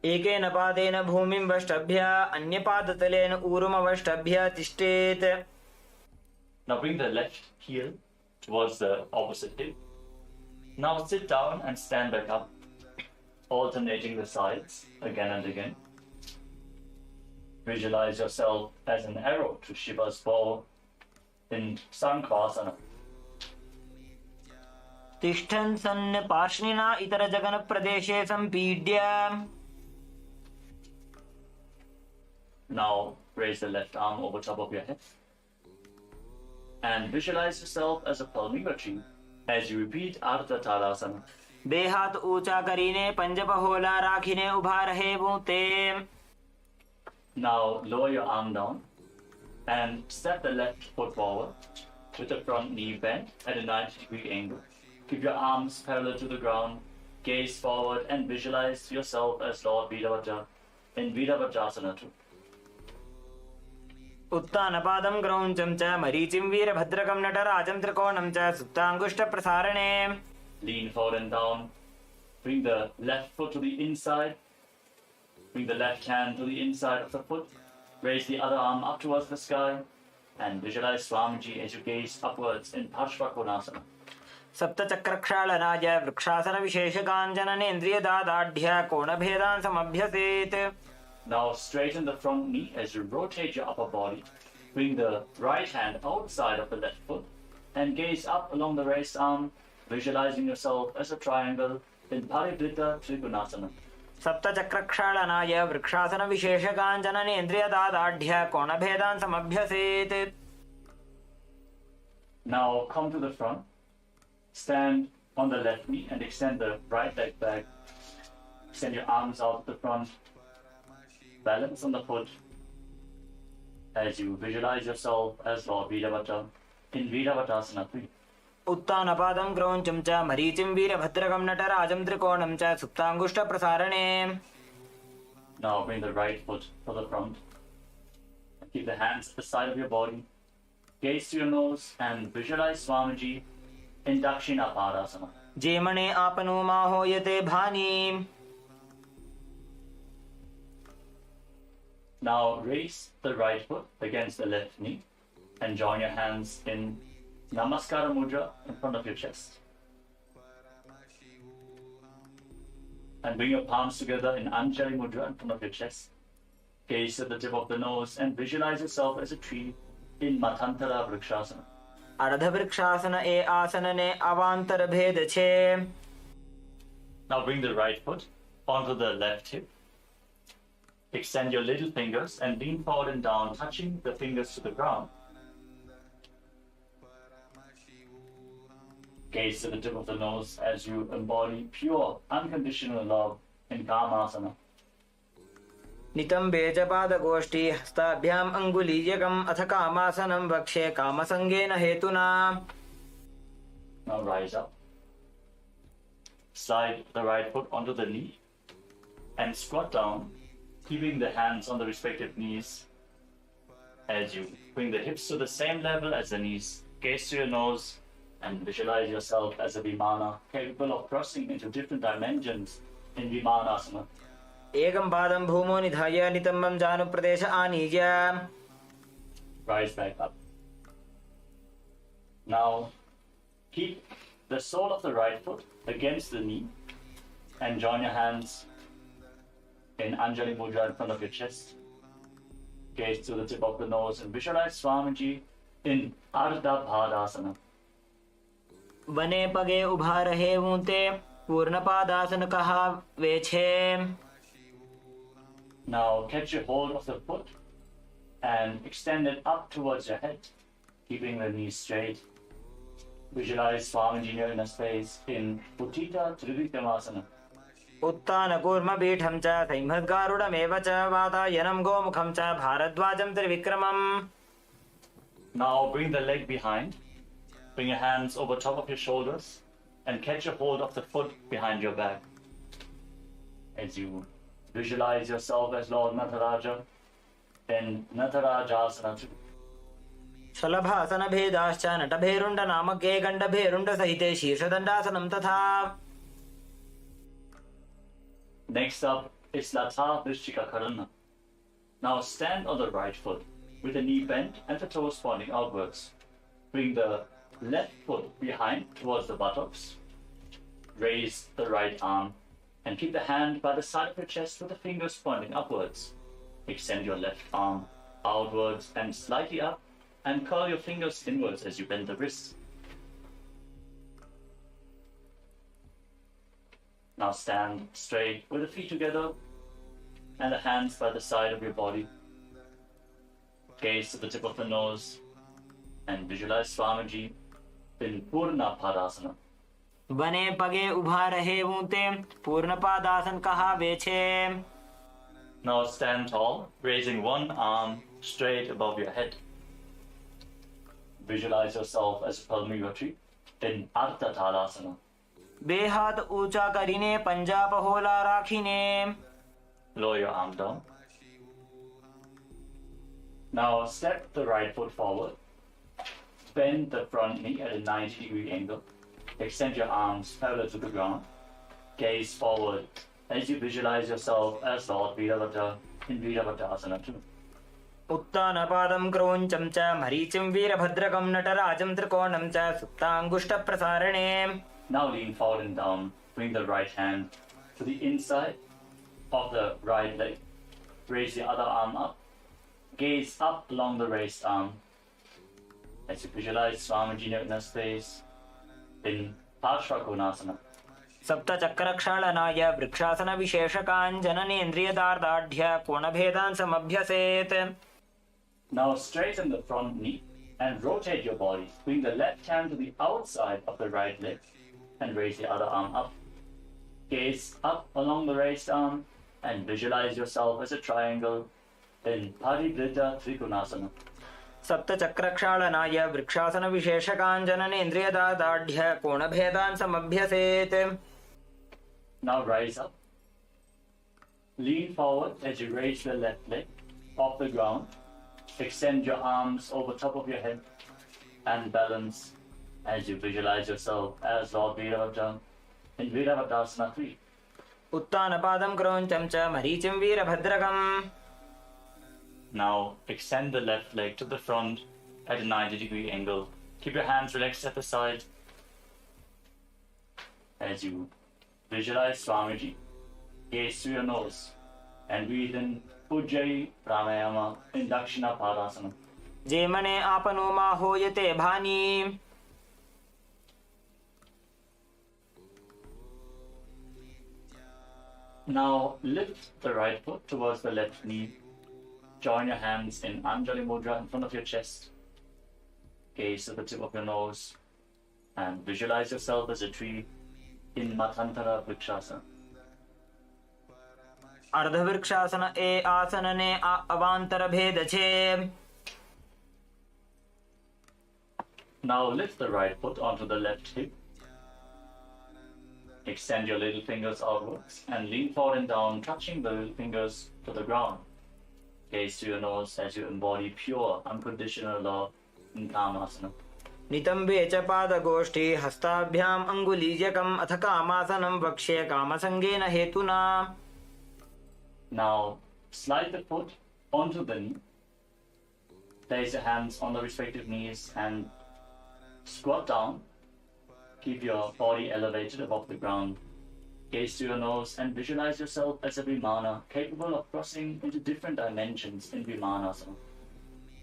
Speaker 2: एकेन पादेन भूमिं वष्टभ्य अन्यपादतलेन ऊरुमवष्टभ्य तिष्ठेत्.
Speaker 1: Now bring the left heel towards the opposite hip. Now sit down and stand back up, alternating the sides again and again. Visualize yourself as an arrow to Shiva's bow in Sankhasana.
Speaker 2: तिष्ठन् सन् पार्ष्णिना इतरजगनप्रदेशे सम्पीड्य.
Speaker 1: Now raise the left arm over top of your head and visualize yourself as a palmyra tree as you repeat Ardha Talasana.
Speaker 2: બે હાથ ઊંચા કરીને પંજ પહોલા રાખીને ઊભા રહેવું તે.
Speaker 1: Now lower your arm down and step the left foot forward with the front knee bent at a 90-degree angle. Keep your arms parallel to the ground, gaze forward and visualize yourself as Lord Virabhadra in Virabhadrasana too.
Speaker 2: उत्तानपादं क्रौञ्चं च मरीचिं वीरभद्रकं नटराजं त्रिकोणं च सुप्ताङ्गुष्ठप्रसारणे.
Speaker 1: Lean forward and down. Bring the left foot to the inside. Bring the left hand to the inside of the foot. Raise the other arm up towards the sky and visualize Swamiji as you gaze upwards in Parshvakonasana.
Speaker 2: सप्तचक्रक्षालनाय वृक्षासनविशेषकाञ्चननेन्द्रियदादाढ्य कोणभेदान् समभ्यसेत्.
Speaker 1: Now straighten the front knee as you rotate your upper body. Bring the right hand outside of the left foot and gaze up along the raised arm, visualizing yourself as a triangle in Parivrita Trigunasana.
Speaker 2: सप्तचक्रक्षालनाय वृक्षासनविशेषकाञ्चननेन्द्रियदादाढ्य कोणभेदान् समभ्यसेत्.
Speaker 1: Now come to the front. Stand on the left knee and extend the right leg back. Extend your arms out to the front. Balance on the foot as you visualize yourself as Lord Virabhadra in Virabhadrasana 3.
Speaker 2: उत्तानपादं क्रौञ्चं च मरीचिं वीरभद्रकं नटराजं त्रिकोणं च सुप्ताङ्गुष्ठप्रसारणे.
Speaker 1: Now bring the right foot to the front. Keep the hands at the side of your body. Gaze to your nose and visualize Swamiji in Dakshina Padasana.
Speaker 2: जेमणे आपनो माहोयते भानि.
Speaker 1: Now raise the right foot against the left knee and join your hands in Namaskara Mudra in front of your chest. And bring your palms together in Anjali Mudra in front of your chest. Gaze at the tip of the nose and visualize yourself as a tree in Matantara Vrikshasana.
Speaker 2: अर्धवृक्षासन ए आसनने अवान्तर भेद छे.
Speaker 1: Now bring the right foot onto the left hip. Extend your little fingers and lean forward and down, touching the fingers to the ground. Gaze to the tip of the nose as you embody pure, unconditional love in Kamasana.
Speaker 2: नितम्बे च पादगोष्ठी हस्ताभ्याम् अङ्गुलीयकम् अथ कामासनं वक्षे कामसङ्गेन हेतुना.
Speaker 1: Now rise up. Slide the right foot onto the knee and squat down, keeping the hands on the respective knees as you bring the hips to the same level as the knees. Gaze to your nose and visualize yourself as a Vimana, capable of crossing into different dimensions in Vimanasana.
Speaker 2: एकं पादं भूमौ निधाय नितम्बं जानुप्रदेश आनीय.
Speaker 1: Rise back up. Now keep the sole of the right foot against the knee and join your hands in Anjali Mudra in front of your chest. Gaze to the tip of the nose and visualize Swamiji in Ardha Bhadasana.
Speaker 2: बने पगे उभा रहे ऊंते पूर्ण पादासन कहा वेछे.
Speaker 1: Now catch a hold of the foot and extend it up towards your head, keeping the knees straight. Visualize Swamiji near in a space in Uttita Trivikramasana.
Speaker 2: उत्तानकूर्म पीठं च सैंहद्गारुडमेव च वातायनं गोमुखं च भारद्वाजं त्रिविक्रमम्.
Speaker 1: Now bring the leg behind. Bring your hands over top of your shoulders and catch a hold of the foot behind your back. As you visualize yourself as Lord Nataraja, then Natarajasana.
Speaker 2: शलभासन भेदाश्च नटभेरुण्ड नामके गण्डभेरुण्ड सहिते शीर्षदण्डासनं तथा.
Speaker 1: Next up is Latha Vrishchika Karana. Now stand on the right foot with the knee bent and the toes pointing outwards. Bring the left foot behind towards the buttocks. Raise the right arm and keep the hand by the side of your chest with the fingers pointing upwards. Extend your left arm outwards and slightly up and curl your fingers inwards as you bend the wrists. Now stand straight with the feet together and the hands by the side of your body. Gaze to the tip of the nose and visualize Swamiji in Purna Padasana.
Speaker 2: बने पगे उभा रहे ऊंते पूर्ण पादासन कहा वेछे.
Speaker 1: Now stand tall, raising one arm straight above your head. Visualize yourself as a Palmira tree in Ardha Thalasana.
Speaker 2: बे हाथ ऊंचा करीने पंजा पहोला राखीने.
Speaker 1: Lower your arm down. Now step the right foot forward. Bend the front knee at a 90-degree angle. Extend your arms parallel to the ground. Gaze forward as you visualize yourself as Lord Virabhadra in Virabhadrasana too.
Speaker 2: उत्तानपादं क्रौञ्चं च मरीचिं वीरभद्रकं नटराजं त्रिकोणं च सुप्ताङ्गुष्ठप्रसारणे.
Speaker 1: Now lean forward and down. Bring the right hand to the inside of the right leg. Raise the other arm up. Gaze up along the raised arm as you visualize Swamiji in a space in Parshvakonasana.
Speaker 2: सप्तचक्रक्षालनाय vrikshasana विशेषकाञ्जननेन्द्रियदार्ढ्य कोणभेदान् समभ्यसेत्.
Speaker 1: Now straighten the front knee and rotate your body. Bring the left hand to the outside of the right leg and raise the other arm up. Gaze up along the raised arm and visualize yourself as a triangle in Parivritta Trikonasana.
Speaker 2: सप्तचक्रक्षालनाय vrikshasana विशेषकाञ्जननेन्द्रियदार्ढ्य कोणभेदान् समभ्यसेत्.
Speaker 1: Now rise up. Lean forward as you raise the left leg off the ground. Extend your arms over top of your head and balance as you visualize yourself as Lord Virabhadra in Virabhadrasana 3.
Speaker 2: उत्तानपादं क्रौञ्चं च मरीचिं वीरभद्रकम्.
Speaker 1: Now extend the left leg to the front at a 90-degree angle. Keep your hands relaxed at the side as you visualize Swamiji. Gaze through your nose and breathe in Ujjayi Pranayama in Dakshina Padasana.
Speaker 2: जे मने आपनो मा होयते भानी.
Speaker 1: Now lift the right foot towards the left knee. Join your hands in Anjali Mudra in front of your chest. Gaze to the tip of your nose and visualize yourself as a tree in Matantara Vrikshasana.
Speaker 2: अर्धवृक्षासन ए आसनने अवांतर भेद छे.
Speaker 1: Now lift the right foot onto the left hip Extend your little fingers outwards and lean forward and down, touching the little fingers to the ground. Gaze to your nose as you embody pure, unconditional love in Kamasana.
Speaker 2: नितंबे च पादगोष्ठी हस्ताभ्याम अंगुलीजकम अथ कामासनं वक्ष्ये कामसंगेन हेतुना.
Speaker 1: Now slide the foot onto the knee. Place your hands on the respective knees and squat down. Keep your body elevated above the ground. Gaze to your nose and visualize yourself as a Vimana capable of crossing into different dimensions in Vimanasana.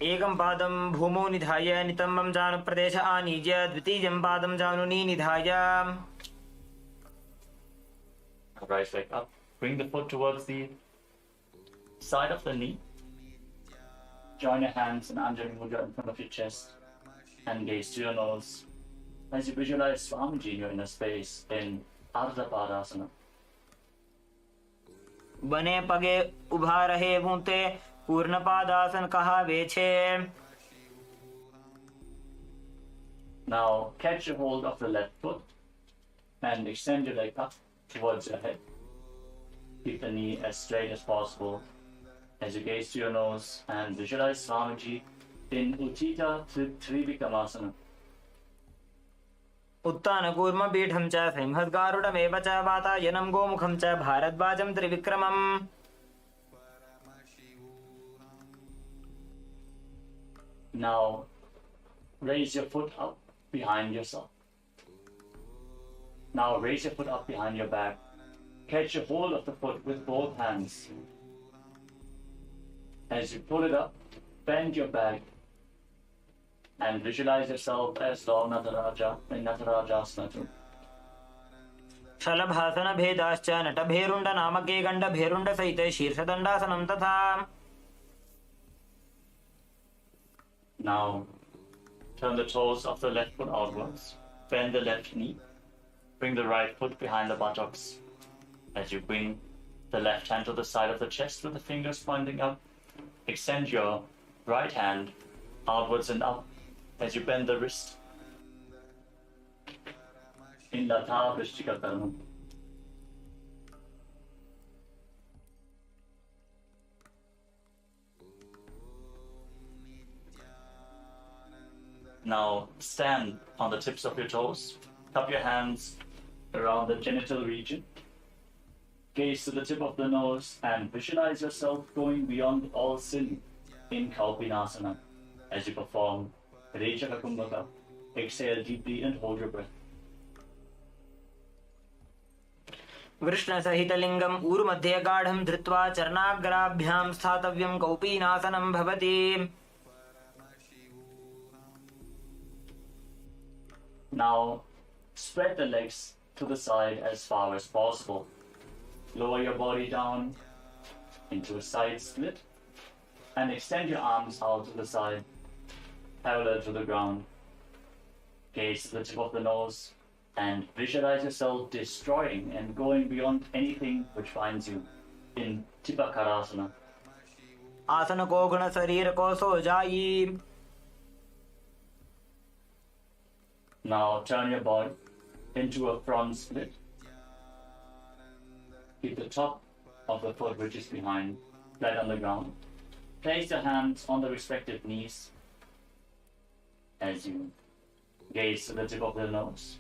Speaker 2: एकं पादं भूमौ निधाय नितंबं जानुप्रदेश आनीज्य द्वितीयं पादं जानुनी निधाय.
Speaker 1: Rise back up. Bring the foot towards the side of the knee. Join your hands in Anjali Mudra in front of your chest and gaze to your nose as you visualize Swamiji in your inner space in Ardha Padasana.
Speaker 2: बने पगे उभा रहे बूते पूर्ण पादासन कहावे छे.
Speaker 1: Now catch a hold of the left foot and extend your leg up towards your head. Keep the knee as straight as possible as you gaze to your nose and visualize Swamiji in Uttita Trivikramasana.
Speaker 2: उत्तान कूर्म पीठं च सिंहद्गारुडमेव च वातायनं गोमुखं च भारद्वाजं त्रिविक्रमम्.
Speaker 1: Now raise your foot up behind yourself. Now raise your foot up behind your back. Catch a hold of the foot with both hands. As you pull it up, bend your back and visualize yourself as Lord Nataraja in Natarajasana.
Speaker 2: शलभासन भेदाश्च नटभेरुण्ड नामके गण्ड भेरुण्ड सहित शीर्षदण्डासनं तथा.
Speaker 1: Now turn the toes of the left foot outwards. Bend the left knee. Bring the right foot behind the buttocks. As you bring the left hand to the side of the chest with the fingers pointing up, extend your right hand outwards and up as you bend the wrist in Latha Vrishtika Karma. Now stand on the tips of your toes, cup your hands around the genital region, gaze to the tip of the nose and visualize yourself going beyond all sin in Kalpinasana as you perform Rechaka Kumbhaka. Exhale deeply and hold your breath.
Speaker 2: वृष्णसहितलिङ्गम् ऊरुमध्ये गाढं धृत्वा चरणाग्राभ्यां स्थातव्यं कौपीनासनं भवति.
Speaker 1: Now spread the legs to the side as far as possible. Lower your body down into a side split and extend your arms out to the side, parallel to the ground. Gaze to the tip of the nose and visualize yourself destroying and going beyond anything which finds you in Tipakarasana.
Speaker 2: आसन को गुण शरीर को सो जाई.
Speaker 1: Now turn your body into a front split. Keep the top of the foot which is behind flat on the ground. Place your hands on the respective knees as you gaze to the tip of the nose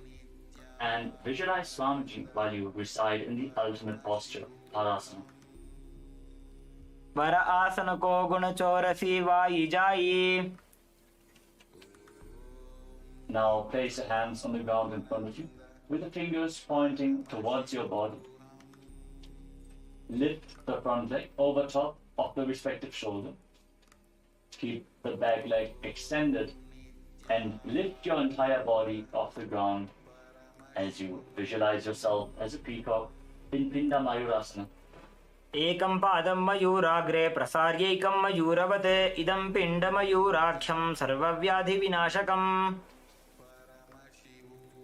Speaker 1: and visualize Swamiji while you reside in the ultimate posture, Parasana.
Speaker 2: वर आसन को गुण चौरसी Y जाई.
Speaker 1: Now place your hands on the ground in front of you with the fingers pointing towards your body. Lift the front leg over top of the respective shoulder. Keep the back leg extended and lift your entire body off the ground as you visualize yourself as a peacock in Pinda Mayurasana.
Speaker 2: एकं पादं मयूराग्रे प्रसार्यैकं मयूरवत् इदं पिण्डमयूराख्यं सर्वव्याधिविनाशकम्.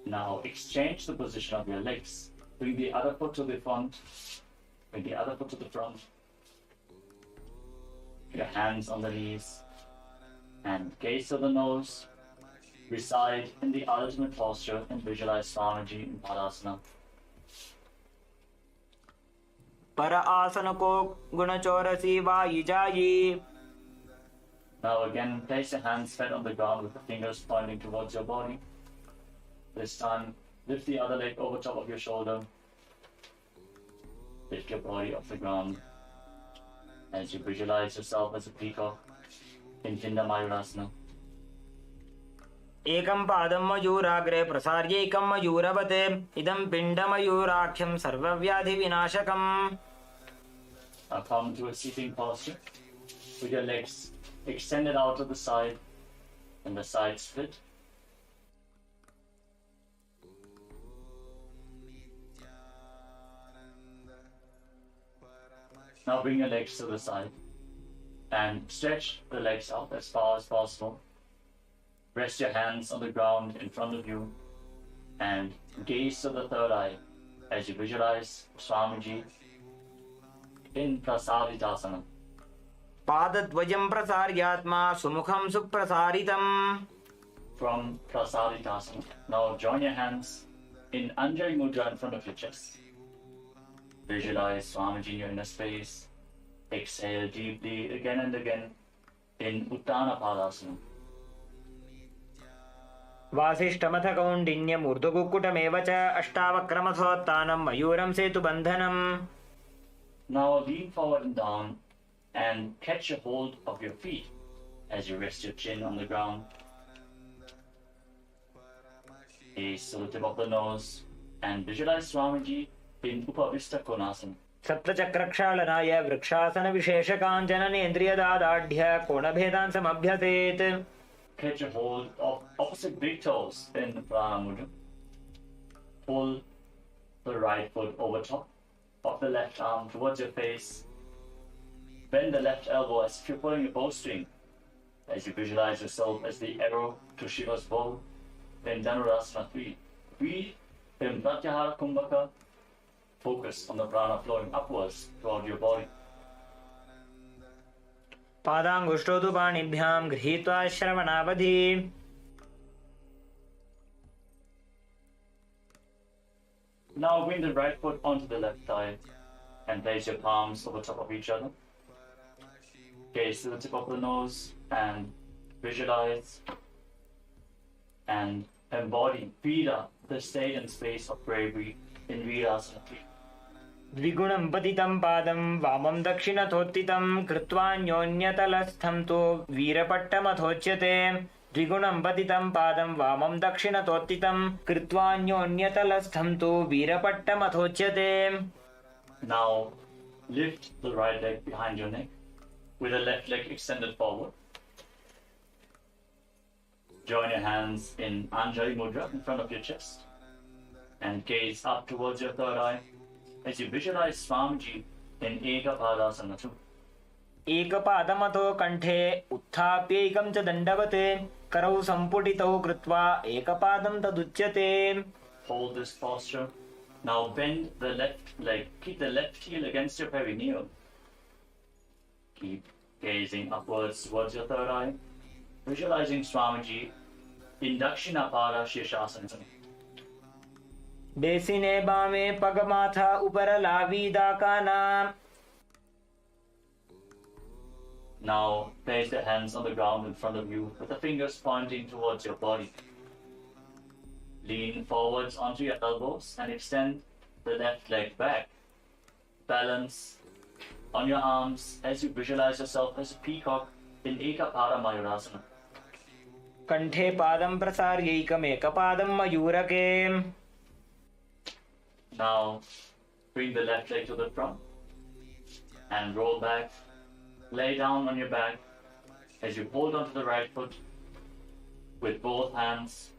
Speaker 1: Now exchange the position of your legs. Bring the other foot to the front. Bring the other foot to the front. Your hands on the knees and gaze to the nose. Reside in the ultimate posture and visualize Swamiji in Padasana.
Speaker 2: पर आसन को गुण चौरसी वायुजायी.
Speaker 1: Now again, place your hands flat on the ground with the fingers pointing towards your body. This time, lift the other leg over top of your shoulder. Lift your body off the ground as you visualize yourself as a peacock in Pinda Mayurasana.
Speaker 2: एकं पादं मयूराग्रे प्रसार्यैकं मयूरवते इदं पिण्डमयूराख्यं सर्वव्याधिविनाशकम्.
Speaker 1: Now come to a sitting posture with your legs extended out to the side and the side split. Now bring your legs to the side and stretch the legs out as far as possible. Rest your hands on the ground in front of you and gaze to the third eye as you visualize Swamiji in Prasaritasana.
Speaker 2: पादद्वयं प्रसार्यात्मा सुमुखं सुप्रसारितम्.
Speaker 1: From Prasaritasana, now join your hands in Anjali Mudra in front of your chest. Visualize Swamiji in your inner space. Exhale deeply again and again in Uttana Padasana.
Speaker 2: वासिष्ठमथ कौण्डिन्यमूर्ध्वकुक्कुटमेव च अष्टावक्रमथोत्थानं मयूरं सेतुबन्धनम्.
Speaker 1: Now lean forward and down and catch a hold of your feet as you rest your chin on the ground. Gaze to the tip of the nose and visualize Swamiji in Upavista Konasana.
Speaker 2: सप्तचक्रक्षालनाय वृक्षासनविशेषकाञ्चननेन्द्रियदादाढ्य कोणभेदान् समभ्यसेत्.
Speaker 1: Catch a hold of opposite big toes in Paramashivoham. Pull the right foot over top of the left arm towards your face. Bend the left elbow as if you're pulling a bowstring as you visualize yourself as the arrow to Shiva's bow. Then Dhanurasana 3. Breathe in Pratyahara Kumbhaka. Focus on the prana flowing upwards throughout your body.
Speaker 2: पादाङ्गुष्ठौ तु पाणिभ्यां गृहीत्वा श्रवणावधि.
Speaker 1: Now bring the right foot onto the left thigh and place your palms over top of each other. Gaze to the tip of the nose and visualize and embody Veera, the state and space of bravery in Virasana 3.
Speaker 2: द्विगुणं पतितं पादं वामं दक्षिणथोत्थितं कृत्वान्योन्यतलस्थं तु वीरपट्टमथोच्यते. द्विगुणं पतितं पादं वामं दक्षिणथोत्थितं कृत्वान्योन्यतलस्थं तु वीरपट्टमथोच्यते.
Speaker 1: Now lift the right leg behind your neck with the left leg extended forward. Join your hands in Anjali Mudra in front of your chest and gaze up towards your third eye as you visualize Swamiji in Ekapadasana 2.
Speaker 2: एकपादमथो कण्ठे उत्थाप्यैकं च दण्डवत् करौ सम्पुटितौ कृत्वा एकपादं तदुच्यते.
Speaker 1: Hold this posture. Now bend the left leg. Keep the left heel against your perineum. Keep gazing upwards towards your third eye, visualizing Swamiji in Dakshinapada Shirshasana.
Speaker 2: बेसिने बामे पगमाथा उपर लावीदाकाना.
Speaker 1: Now place the hands on the ground in front of you with the fingers pointing towards your body. Lean forwards onto your elbows and extend the left leg back. Balance on your arms as you visualize yourself as a peacock in Ekapada Mayurasana.
Speaker 2: कण्ठे पादं प्रसार्यैकमेकपादं मयूरके.
Speaker 1: Now bring the left leg to the front and roll back. Lay down on your back as you hold onto the right foot with both hands.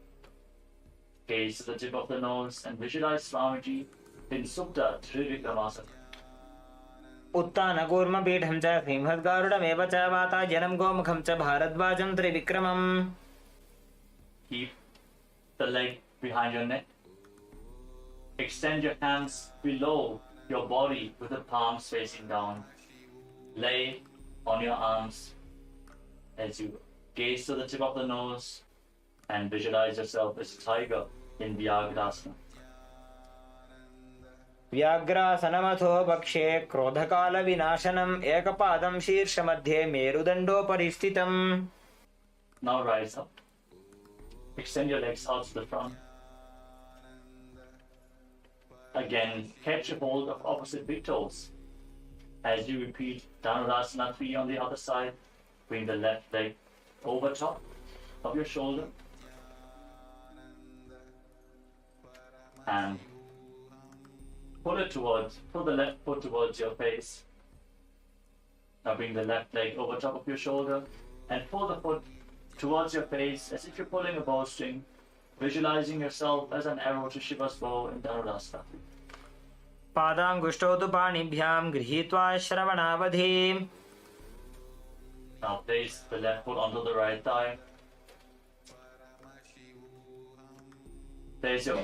Speaker 1: Gaze to the tip of the nose and visualize Swamiji in Supta Trivikramasana.
Speaker 2: उत्तानकूर्मपीठं च सिंहद्गारुडमेव च वाताजनं गोमुखं च भारद्वाजं त्रिविक्रमम्.
Speaker 1: Keep the leg behind your neck. Extend your hands below your body with the palms facing down. Lay on your arms as you gaze to the tip of the nose and visualize yourself as a tiger in Vyagrasana.
Speaker 2: व्याघ्रासनमथो वक्षे क्रोधकालविनाशनम् एकपादं शीर्षमध्ये मेरुदण्डोपरि स्थितम्.
Speaker 1: Now rise up. Extend your legs out to the front. Again, catch a hold of opposite big toes. As you repeat Dhanurasana 3 on the other side, bring the left leg over top of your shoulder and pull the left foot towards your face. Now bring the left leg over top of your shoulder and pull the foot towards your face as if you're pulling a bowstring, visualizing yourself as an arrow to Shiva's bow in Dhanurasana.
Speaker 2: पादाङ्गुष्ठौ तु पाणिभ्यां गृहीत्वा श्रवणावधि.
Speaker 1: Now place the left foot onto the right thigh. Place your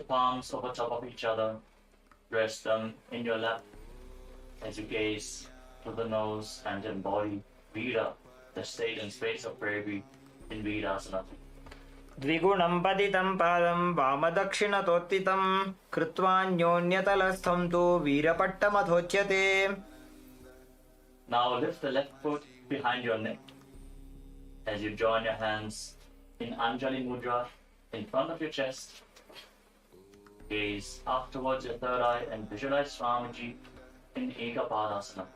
Speaker 1: palms over top of each other. Rest them in your lap as you gaze to the nose and embody Vira, the state and space of bravery in Virasana.
Speaker 2: द्विगुणं पतितं पादं वामदक्षिणतोत्थितं कृत्वान्योन्यतलस्थं तु वीरपट्टमथोच्यते.
Speaker 1: Now lift the left foot behind your neck as you join your hands in Anjali Mudra in front of your chest. Gaze up towards your third eye and visualize Swamiji in Ekapadasana.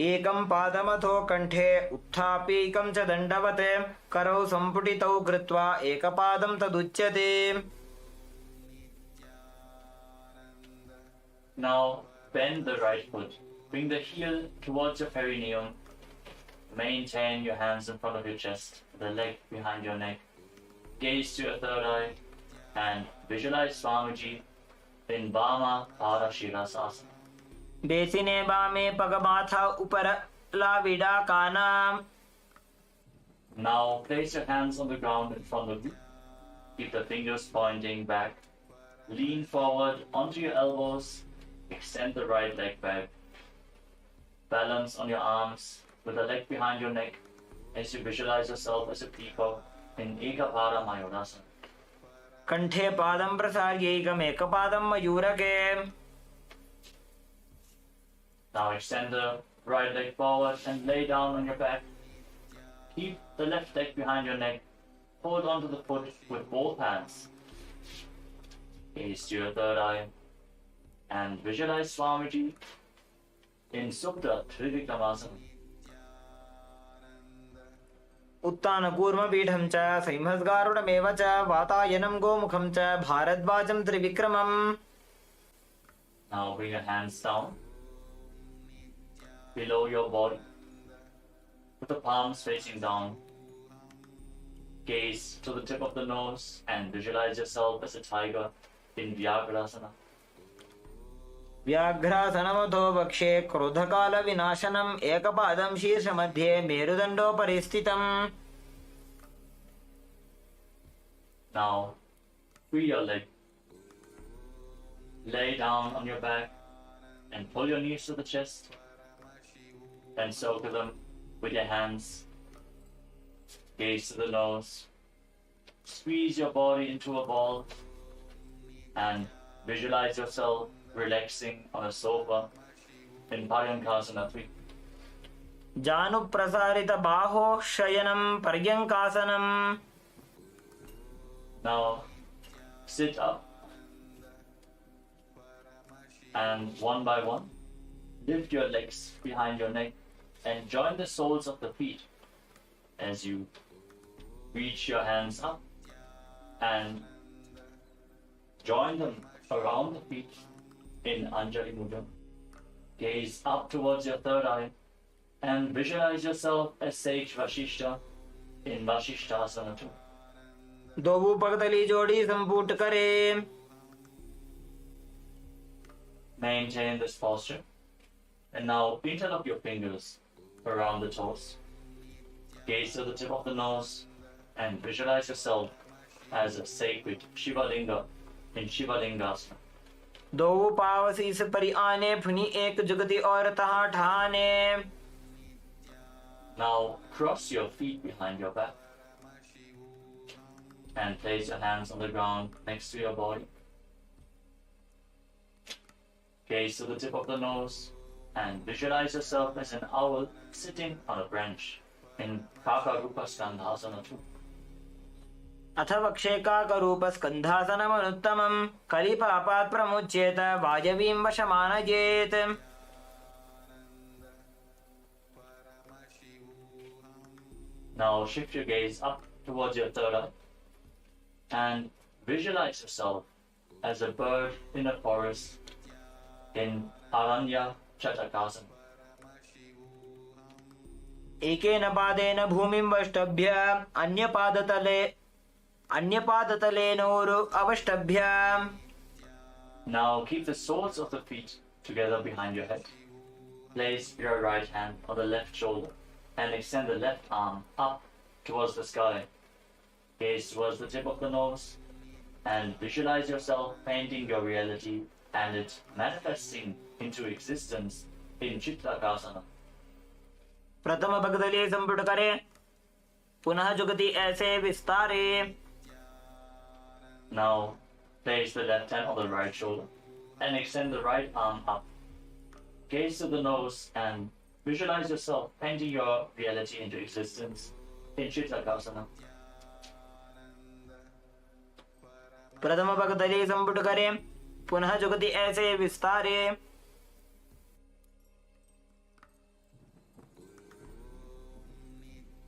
Speaker 2: एकं पादमथो कण्ठे उत्थापीकं च दण्डवत् करौ सम्पुटितौ कृत्वा एकपादं तदुच्यते.
Speaker 1: Now bend the right foot. Bring the heel towards your perineum. Maintain your hands in front of your chest, the leg behind your neck. Gaze to your third eye and visualize Swamiji in Vama Parashirasasana.
Speaker 2: बेसिने वामे पगमाथा उपर लाविडाकानां.
Speaker 1: Now place your hands on the ground in front of you. Keep the fingers pointing back. Lean forward onto your elbows. Extend the right leg back. Balance on your arms with the leg behind your neck as you visualize yourself as a peacock in Ekapada Mayurasana.
Speaker 2: कण्ठे पादं प्रसार्यैकम् एकपादं मयूरके.
Speaker 1: Now extend the right leg forward and lay down on your back. Keep the left leg behind your neck. Hold onto the foot with both hands. Gaze to your third eye and visualize Swamiji in Supta Trivikramasana.
Speaker 2: उत्तानकूर्मपीठं च संहस्गारुडमेव च वातायनं गोमुखं च भारद्वाजं त्रिविक्रमम्.
Speaker 1: Now bring your hands down below your body with the palms facing down. Gaze to the tip of the nose and visualize yourself as a tiger in Vyagrasana.
Speaker 2: व्याघ्रासनमथो वक्षे क्रोधकालविनाशनम् एकपादं शीर्षमध्ये मेरुदण्डोपरि स्थितम्.
Speaker 1: Now free your leg. Lay down on your back and pull your knees to the chest and circle them with your hands. Gaze to the nose. Squeeze your body into a ball and visualize yourself relaxing on a sofa in Paryankasana 3.
Speaker 2: जानुप्रसारितबाहोः शयनं पर्यङ्कासनम्.
Speaker 1: Now sit up and one by one lift your legs behind your neck and join the soles of the feet as you reach your hands up and join them around the feet in Anjali Mudra. Gaze up towards your third eye and visualize yourself as Sage Vashishta in Vashishtasana 2.
Speaker 2: दोवू पगतली जोड़ी संपूट करे.
Speaker 1: Maintain this posture and now interlock your fingers around the toes. Gaze to the tip of the nose and visualize yourself as a sacred Shivalinga in Shivalingasana.
Speaker 2: दोवू पाव शीस परि आने फुनी एक जुगती और तहा ठाने.
Speaker 1: Now cross your feet behind your back and place your hands on the ground next to your body. Gaze to the tip of the nose and visualize yourself as an owl sitting on a branch in Kakarupa Skandhasana 2.
Speaker 2: अथ वक्षे काकरूपस्कन्धासनमनुत्तमं कलिपापात् प्रमुच्येत वायवीं वशमानयेत्.
Speaker 1: Now shift your gaze up towards your third eye and visualize yourself as a bird in a forest in Aranya Chatakasana.
Speaker 2: एकेन पादेन भूमिं वष्टभ्य अन्यपादतलेनोरु अवष्टभ्य.
Speaker 1: Now keep the soles of the feet together behind your head. Place your right hand on the left shoulder and extend the left arm up towards the sky. Gaze towards the tip of the nose and visualize yourself painting your reality and it manifesting into existence in Chitrakasana.
Speaker 2: प्रथम भगदली संपुट करे पुनः जुगति ऐसे विस्तारे.
Speaker 1: Now place the left hand on the right shoulder and extend the right arm up. Gaze to the nose and visualize yourself painting your reality into existence in Chitrakasana.
Speaker 2: प्रथम भगदली संपुट करे पुनः जुगति ऐसे विस्तारे.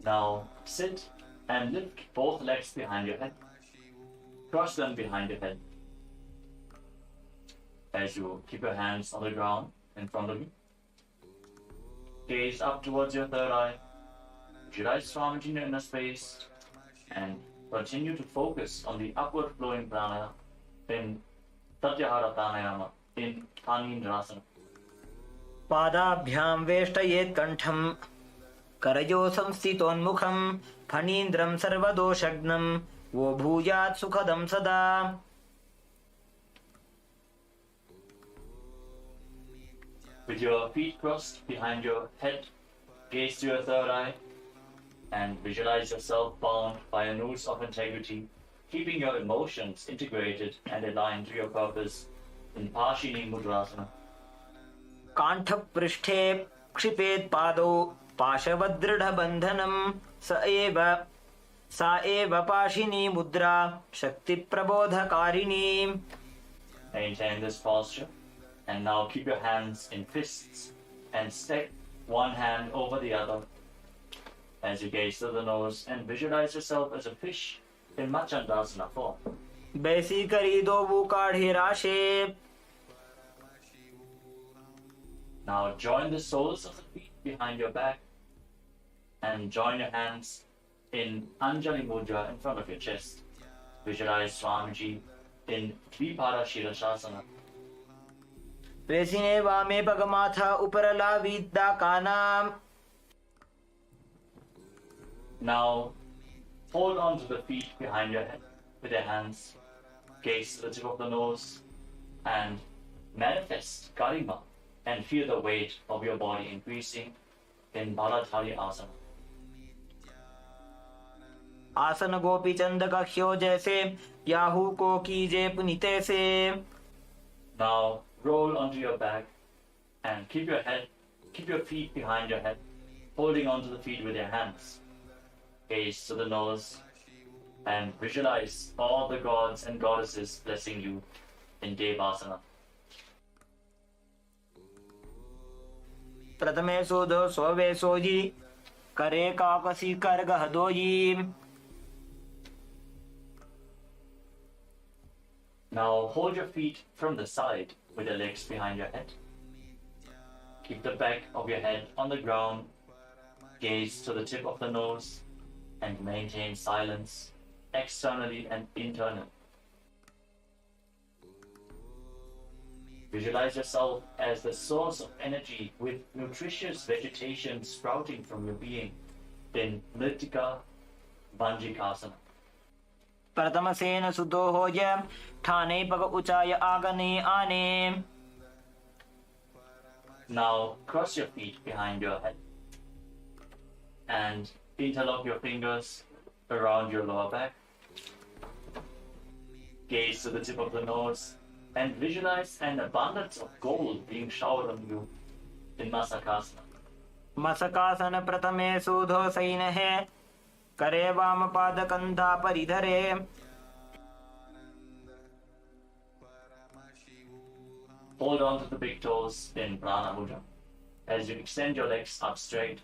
Speaker 1: Now sit and lift both legs behind your head. Cross them behind your head. As you keep your hands on the ground in front of you. Gaze up towards your third eye. Visualize Swamiji in your inner space and continue to focus on the upward flowing prana in Tatyahara Pranayama in Panindrasana.
Speaker 2: पादाभ्यां वेष्टयेत् कंठं करयो संस्थितोन्मुखं फणीन्द्रं सर्वदोषग्नं वो भूयात् सुखदं सदा.
Speaker 1: With your feet crossed behind your head, gaze to your third eye and visualize yourself bound by a noose of integrity, keeping your emotions integrated and aligned to your purpose in Pashini Mudrasana.
Speaker 2: काण्ठपृष्ठे क्षिपेत् पादौ पाशवदृढबन्धनं सा एव पाशिनी मुद्रा शक्तिप्रबोधकारिणी.
Speaker 1: Maintain this posture and now keep your hands in fists and stack one hand over the other as you gaze to the nose and visualize yourself as a fish in Machandasana form.
Speaker 2: बैसी करी दो वो काढ़े राशे.
Speaker 1: Now join the soles of the feet behind your back and join your hands in Anjali Mudra in front of your chest. Visualize Swamiji in Dvipada Shirashasana.
Speaker 2: प्रेसिने वामे पगमाथा उपरला विद्या कानाम.
Speaker 1: Now hold on to the feet behind your head with your hands. Gaze to the tip of the nose and manifest Garima and feel the weight of your body increasing in Baladhari Asana.
Speaker 2: आसन गोपी चंद कख्यो जैसे Yahoo को कीजे पुनिते से.
Speaker 1: Now roll onto your back and keep your feet behind your head, holding onto the feet with your hands. Gaze to the nose and visualize all the gods and goddesses blessing you in Devasana.
Speaker 2: प्रथमे सोदो सोवे सोजी करे काकसी कर गहदोजी.
Speaker 1: Now hold your feet from the side with your legs behind your head. Keep the back of your head on the ground. Gaze to the tip of the nose and maintain silence externally and internally. Visualize yourself as the source of energy with nutritious vegetation sprouting from your being in Mritika Vanjikasana.
Speaker 2: प्रथम सेन सुतो होय ठाने पग ऊंचाय आगने आने.
Speaker 1: Now cross your feet behind your head and interlock your fingers around your lower back. Gaze to the tip of the nose and visualize an abundance of gold being showered on you in Masakasana.
Speaker 2: मसकासन प्रथमे सूधोसैनहे करे वामपादकन्धा परिधरे
Speaker 1: Hold on to the big toes in Pranamudra as you extend your legs up straight.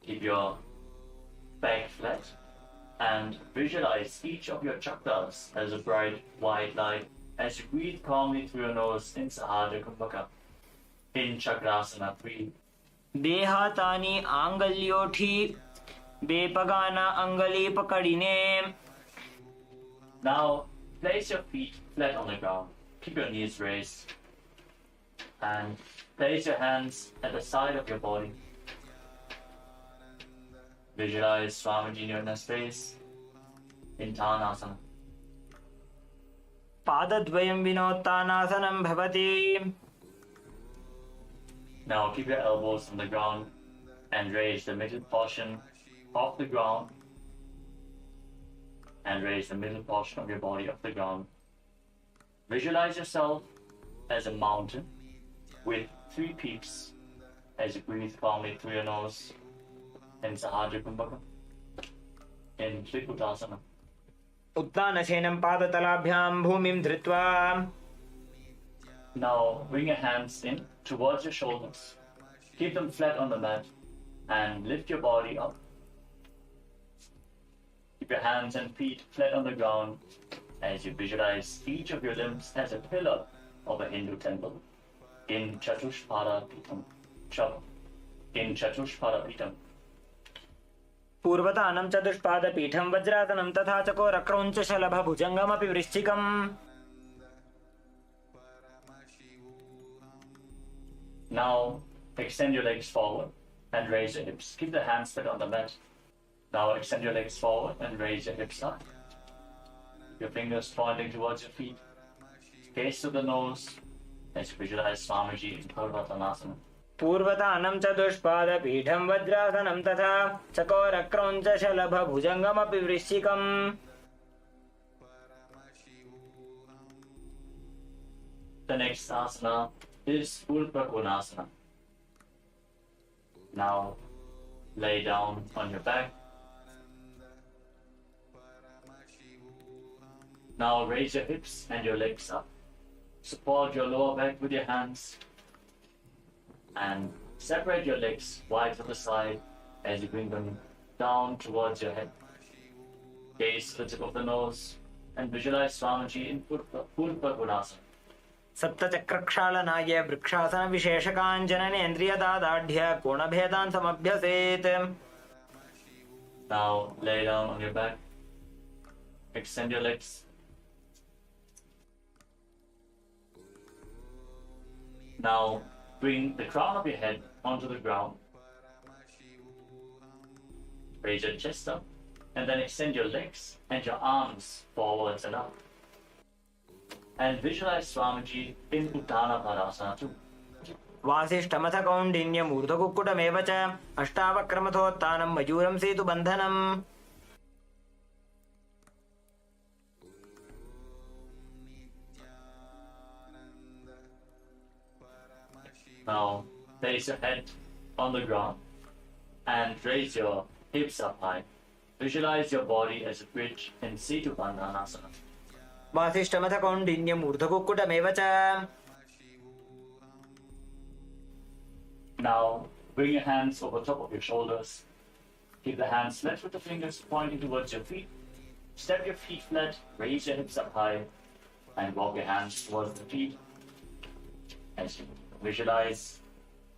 Speaker 1: Keep your back flat and visualize each of your chakras as a bright white light as you breathe calmly through your nose in Sahasrara Kumbhaka. In Chakrasana, breathe.
Speaker 2: देहातानि आंगल्योठी बेपगाना अंगली पकड़िने.
Speaker 1: Now place your feet flat on the ground. Keep your knees raised and place your hands at the side of your body. Visualize Swamiji in your inner space in Tanasana.
Speaker 2: पादद्वयं विनोत्तानासनं भवति.
Speaker 1: Now keep your elbows on the ground and raise the middle portion of the ground and raise the middle portion of your body off the ground. Visualize yourself as a mountain with 3 peaks as you breathe calmly through your nose in Sahasrara Kumbhaka. In Trikutasana.
Speaker 2: उत्तानशयनं पादतलाभ्यां भूमिं धृत्वा.
Speaker 1: Now bring your hands in towards your shoulders. Keep them flat on the mat and lift your body up. Keep your hands and feet flat on the ground as you visualize each of your limbs as a pillar of a Hindu temple. In Chatushpada Pitam. In Chatushpada Pitam.
Speaker 2: पूर्वतानं चतुष्पादपीठं वज्रासनं तथा चकोरक्रौञ्चशलभभुजङ्गमपि वृश्चिकम्.
Speaker 1: Now extend your legs forward and raise your hips. Keep the hands flat on the mat. Now extend your legs forward and raise your hips up. Your fingers pointing towards your feet. Gaze to the nose as you visualize Swamiji in Purvatanasana.
Speaker 2: पूर्वतानं चतुष्पादपीठं वज्रासनं तथा चकोरक्रौञ्चशलभभुजङ्गमपि वृश्चिकम्.
Speaker 1: The next asana is Ulpakonasana. Now lay down on your back. Now raise your hips and your legs up. Support your lower back with your hands and separate your legs wide to the side as you bring them down towards your head. Gaze to the tip of the nose and visualize Swamiji in Ulpakonasana.
Speaker 2: सप्तचक्रक्षालनाय vrikshasana विशेषकाञ्जननेन्द्रियदादाढ्य कोणभेदान् समभ्यसेत्.
Speaker 1: Now lay down on your back. Extend your legs. Now bring the crown of your head onto the ground. Raise your chest up and then extend your legs and your arms forwards and up. And visualize Swamiji in Uttana Padasana too.
Speaker 2: वासिष्ठमथ कौण्डिन्यमूर्धकुक्कुटमेव च अष्टावक्रमथोत्तानं मयूरं सेतुबन्धनम्.
Speaker 1: Now place your head on the ground and raise your hips up high. Visualize your body as a bridge in Setubandhanasana.
Speaker 2: वासिष्ठमथ कौण्डिन्यमूर्धकुक्कुटमेव च.
Speaker 1: Now bring your hands over top of your shoulders. Keep the hands flat with the fingers pointing towards your feet. Step your feet flat, raise your hips up high, and walk your hands towards the feet. As you visualize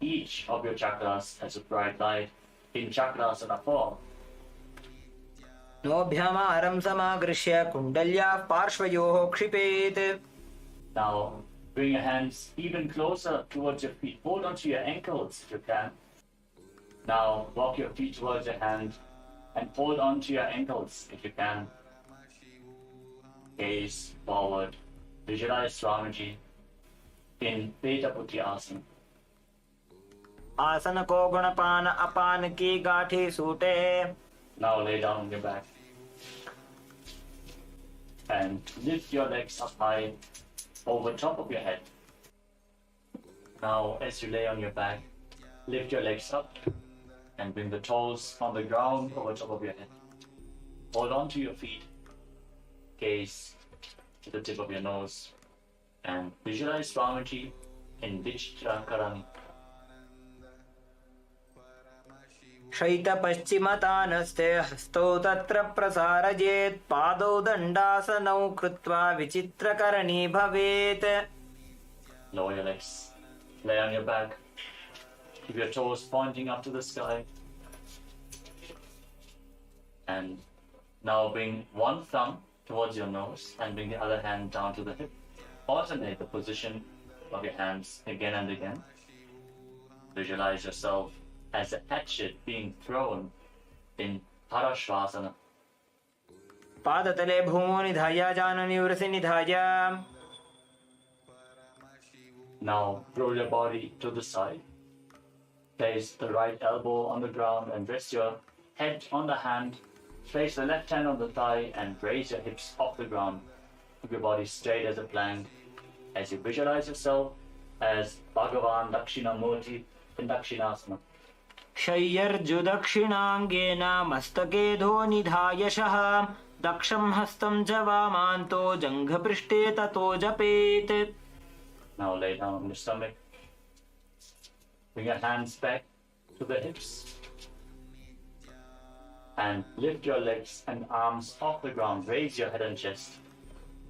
Speaker 1: each of your chakras as a bright light in Chakrasana form.
Speaker 2: नोभ्यामारं समागृह्य कुण्डल्याः पार्श्वयोः क्षिपेत्.
Speaker 1: Now bring your hands even closer towards your feet. Hold onto your ankles if you can. Now walk your feet towards your hand and hold onto your ankles if you can. Gaze forward. Visualize Swamiji in Beta Buddhi Asana.
Speaker 2: आसन को गुणपान अपान की गाठी सूटे.
Speaker 1: Now lay down on your back And lift your legs up high over top of your head. Now, as you lay on your back, lift your legs up and bring the toes on the ground over top of your head. Hold on to your feet, gaze to the tip of your nose, and visualize Swamiji in Vichtrakarani.
Speaker 2: शैतपश्चिमतानस्ते हस्तौ तत्र प्रसारयेत् पादौ दण्डासनौ कृत्वा विचित्रकरणी भवेत्.
Speaker 1: Lower your legs, lay on your back, keep your toes pointing up to the sky. And now bring one thumb towards your nose and bring the other hand down to the hip. Alternate the position of your hands again and again. Visualize yourself as a hatchet being thrown in Parashvasana.
Speaker 2: पादतले भूमौ निधाय जाननि उरसि निधाय.
Speaker 1: Now roll your body to the side. Place the right elbow on the ground and rest your head on the hand. Place the left hand on the thigh and raise your hips off the ground. Keep your body straight as a plank as you visualize yourself as Bhagavan Dakshinamurti in Dakshinasana.
Speaker 2: शय्यर्जुदक्षिणाङ्गेन मस्तके धो निधायशः दक्षं हस्तं च वामान्तो जङ्घपृष्ठे ततो जपेत्.
Speaker 1: Now lay down on your stomach. Bring your hands back to the hips. And lift your legs and arms off the ground. Raise your head and chest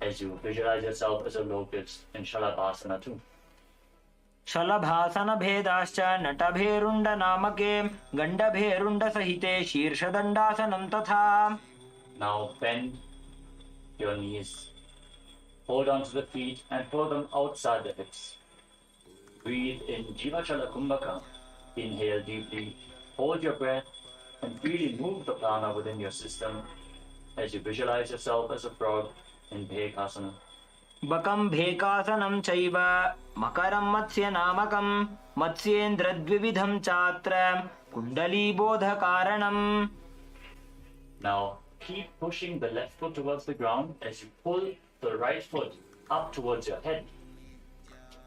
Speaker 1: as you visualize yourself as a locust in Shalabhasana too.
Speaker 2: शलभासन भेदाश्च नटभेरुण्ड नामके गण्डभेरुण्ड सहिते शीर्षदण्डासनं तथा.
Speaker 1: Now bend your knees. Hold on to the feet and pull them outside the hips. Breathe in Jivachala Kumbhaka. Inhale deeply. Hold your breath and freely move the prana within your system as you visualize yourself as a frog in Bhekasana.
Speaker 2: बकं भेकासनं चैव मकरं मत्स्य नामकं मत्स्येन्द्रद्विविधं चात्र कुण्डलीबोधकारणम्.
Speaker 1: Now keep pushing the left foot towards the ground as you pull the right foot up towards your head.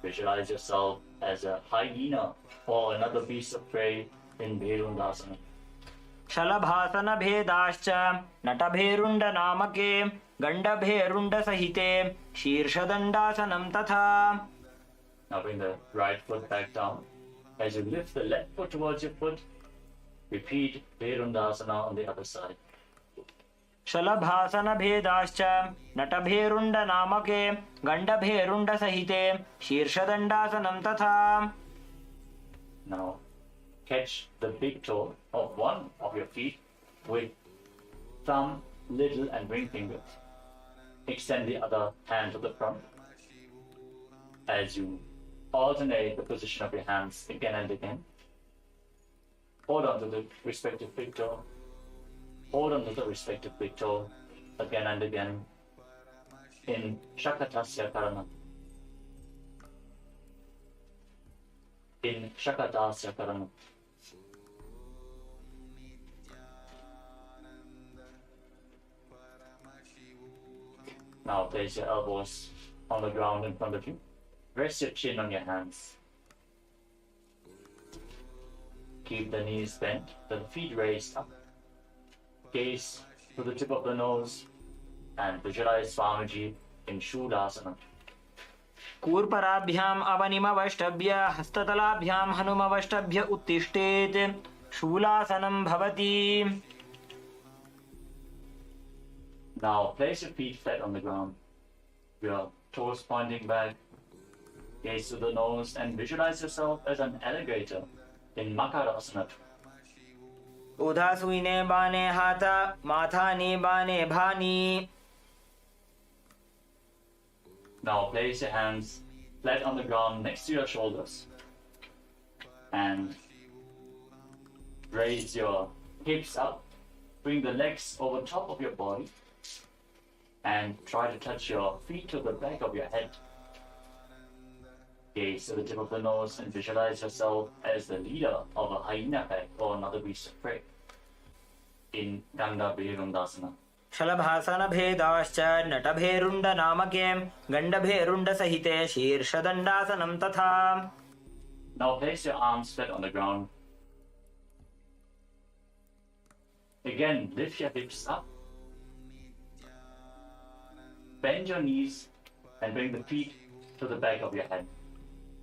Speaker 1: Visualize yourself as a hyena or another beast of prey in Bherundasana.
Speaker 2: शलभासन भेदाश्च नटभेरुण्ड नामके गण्डभेरुण्ड सहिते शीर्षदण्डासनं तथा.
Speaker 1: Now bring the right foot back down. As you lift the left foot towards your foot, repeat Bherundasana on the other side.
Speaker 2: शलभासन भेदाश्च नटभेरुण्ड नामके गण्डभेरुण्ड सहिते शीर्षदण्डासनं तथा.
Speaker 1: Now catch the big toe of one of your feet with thumb, little and ring finger. Extend the other hand to the front as you alternate the position of your hands again and again. Hold on to the respective big toe. Hold on to the respective big toe again and again in Shakatasya Karana. In Shakatasya Karana. Now place your elbows on the ground in front of you. Rest your chin on your hands. Keep the knees bent, the feet raised up. Gaze to the tip of the nose and visualize Swamiji in Shulasana.
Speaker 2: कूर्पराभ्याम् अवनिमवष्टभ्य हस्ततलाभ्यां हनुमवष्टभ्य उत्तिष्ठेत्. शूलासनं भवति.
Speaker 1: Now place your feet flat on the ground. Your toes pointing back. Gaze to the nose and visualize yourself as an alligator in Makarasana.
Speaker 2: उदासूने बाने हाथ माथानि बाने भानि.
Speaker 1: Now place your hands flat on the ground next to your shoulders and raise your hips up. Bring the legs over top of your body and try to touch your feet to the back of your head. Gaze to the tip of the nose and visualize yourself as the leader of a hyena pack or another beast of prey in Ganda Bherundasana.
Speaker 2: शलभासनभेदाश्च नटभेरुण्डनामके गण्डभेरुण्डसहिते शीर्षदण्डासनं तथा.
Speaker 1: Now place your arms flat on the ground. Again, lift your hips up. Bend your knees and bring the feet to the back of your head.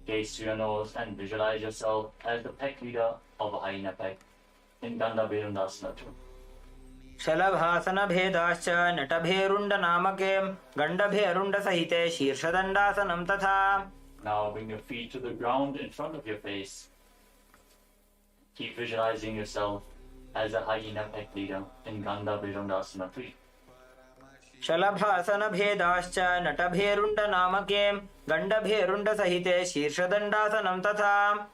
Speaker 1: Gaze to your nose and visualize yourself as the pack leader of a hyena pack in Gandhabherundasana 2.
Speaker 2: शलभासनभेदाश्च नटभेरुण्डनामके गण्डभेरुण्डसहिते शीर्षदण्डासनं तथा.
Speaker 1: Now bring your feet to the ground in front of your face. Keep visualizing yourself as a hyena pack leader in Gandhabherundasana 3.
Speaker 2: शलभासनभेदाश्च नटभेरुण्डनामके गण्डभेरुण्डसहिते शीर्षदण्डासनं तथा.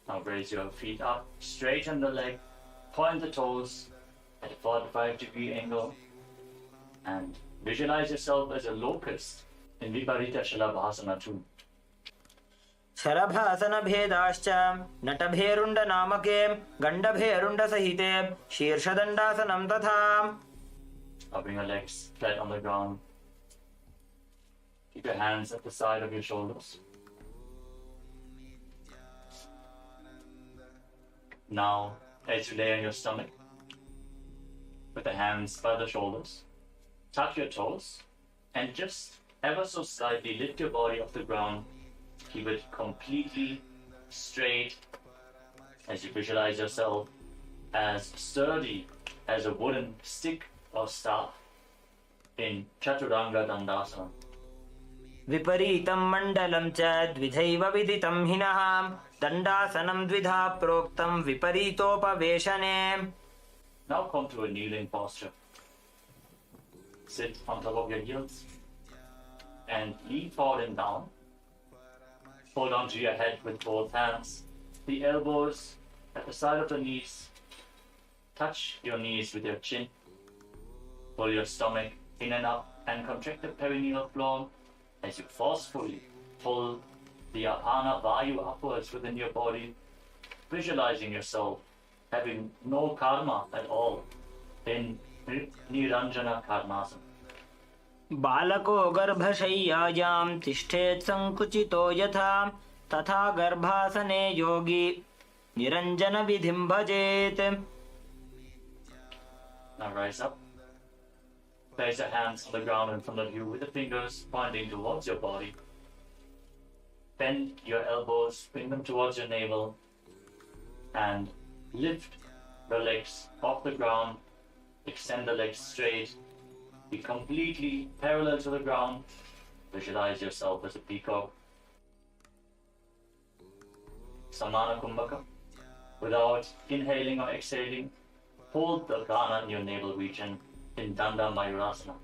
Speaker 1: Now raise your feet up, straighten the leg, point the toes at a 45-degree angle, and visualize yourself as a locust in Viparita Shalabhasana 2.
Speaker 2: शलभासनभेदाश्च नटभेरुण्डनामके गण्डभेरुण्डसहिते शीर्षदण्डासनं तथा.
Speaker 1: Now bring your legs flat on the ground. Keep your hands at the side of your shoulders. Now, as you lay on your stomach, with the hands by the shoulders, tuck your toes, and just ever so slightly lift your body off the ground. Keep it completely straight as you visualize yourself as sturdy as a wooden stick or staff in Chaturanga Dandasana.
Speaker 2: विपरीतं मण्डलं च द्विधैव विदितं हिनः दण्डासनं द्विधा प्रोक्तं विपरीतोपवेशने.
Speaker 1: Now come to a kneeling posture. Sit on top of your heels and lean forward and down. Hold on to your head with both hands. The elbows at the side of the knees. Touch your knees with your chin. Pull your stomach in and up and contract the perineal floor as you forcefully pull the apana vayu upwards within your body, visualizing yourself having no karma at all in Niranjana Karmasana.
Speaker 2: बालको गर्भशय्यायां तिष्ठेत् संकुचितो यथा तथा गर्भासने योगी निरञ्जनविधिं भजेत्.
Speaker 1: Now rise up. Place your hands on the ground in front of you with the fingers pointing towards your body. Bend your elbows, bring them towards your navel, and lift the legs off the ground. Extend the legs straight. Be completely parallel to the ground. Visualize yourself as a peacock. Samana Kumbhaka. Without inhaling or exhaling, hold the prana in your navel region in Danda Mayurasana.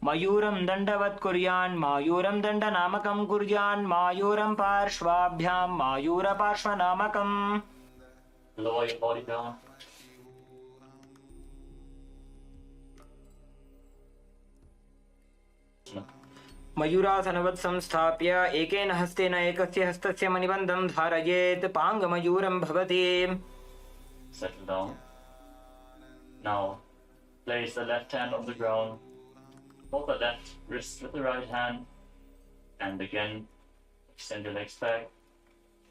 Speaker 2: मयूरं दण्डवत् कुर्यान् मायूरं दण्डनामकं कुर्यान् मायूरं पार्श्वाभ्यां मायूरपार्श्वनामकम्.
Speaker 1: Lower your body down.
Speaker 2: मयूरासनवत् संस्थाप्य एकेन हस्तेन एकस्य हस्तस्य मणिबन्धं धारयेत् पाङ्गमयूरं भवति.
Speaker 1: Settle down. Now, place the left hand on the ground. Hold the left wrist with the right hand. And again, extend your legs back.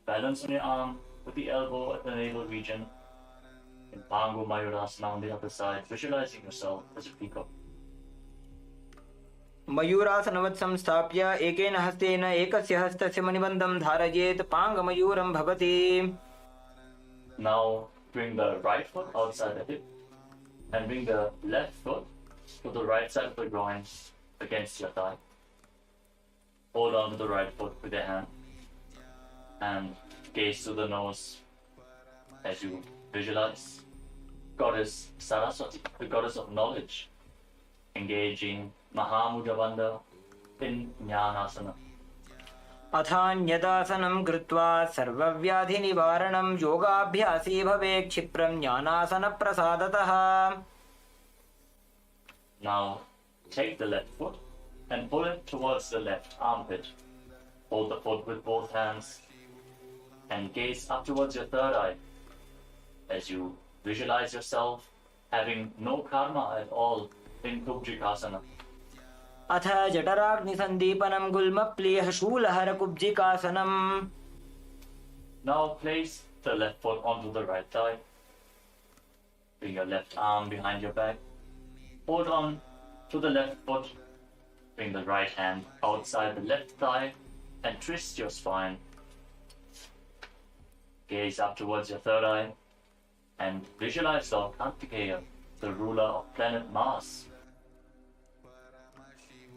Speaker 1: Balance on your arm with the elbow at the navel region. In Pangu Mayurasana on the other side, visualizing yourself as a peacock.
Speaker 2: मयूरासनवत् संस्थाप्य एकेन हस्तेन एकस्य हस्तस्य मणिबन्धं धारयेत् पाङ्गमयूरं भवति.
Speaker 1: Now, bring the right foot outside the hip and bring the left foot to the right side of the groin against your thigh. Hold on to the right foot with your hand and gaze to the nose as you visualize Goddess Saraswati, the goddess of knowledge, engaging Mahamudravanda in Jnanasana.
Speaker 2: अथान्यदासनं कृत्वा सर्वव्याधिनिवारणं योगाभ्यासी भवेत् क्षिप्रं ज्ञानासनप्रसादतः.
Speaker 1: Now take the left foot and pull it towards the left armpit. Hold the foot with both hands and gaze up towards your third eye as you visualize yourself having no karma at all in Kubjikasana.
Speaker 2: अथ जठराग्निसन्दीपनं गुल्मप्लीयः शूलहरकुब्जिकासनम्.
Speaker 1: Now place the left foot onto the right thigh. Bring your left arm behind your back. Hold on to the left foot. Bring the right hand outside the left thigh and twist your spine. Gaze up towards your third eye and visualize Lord Kartikeya, the ruler of planet Mars.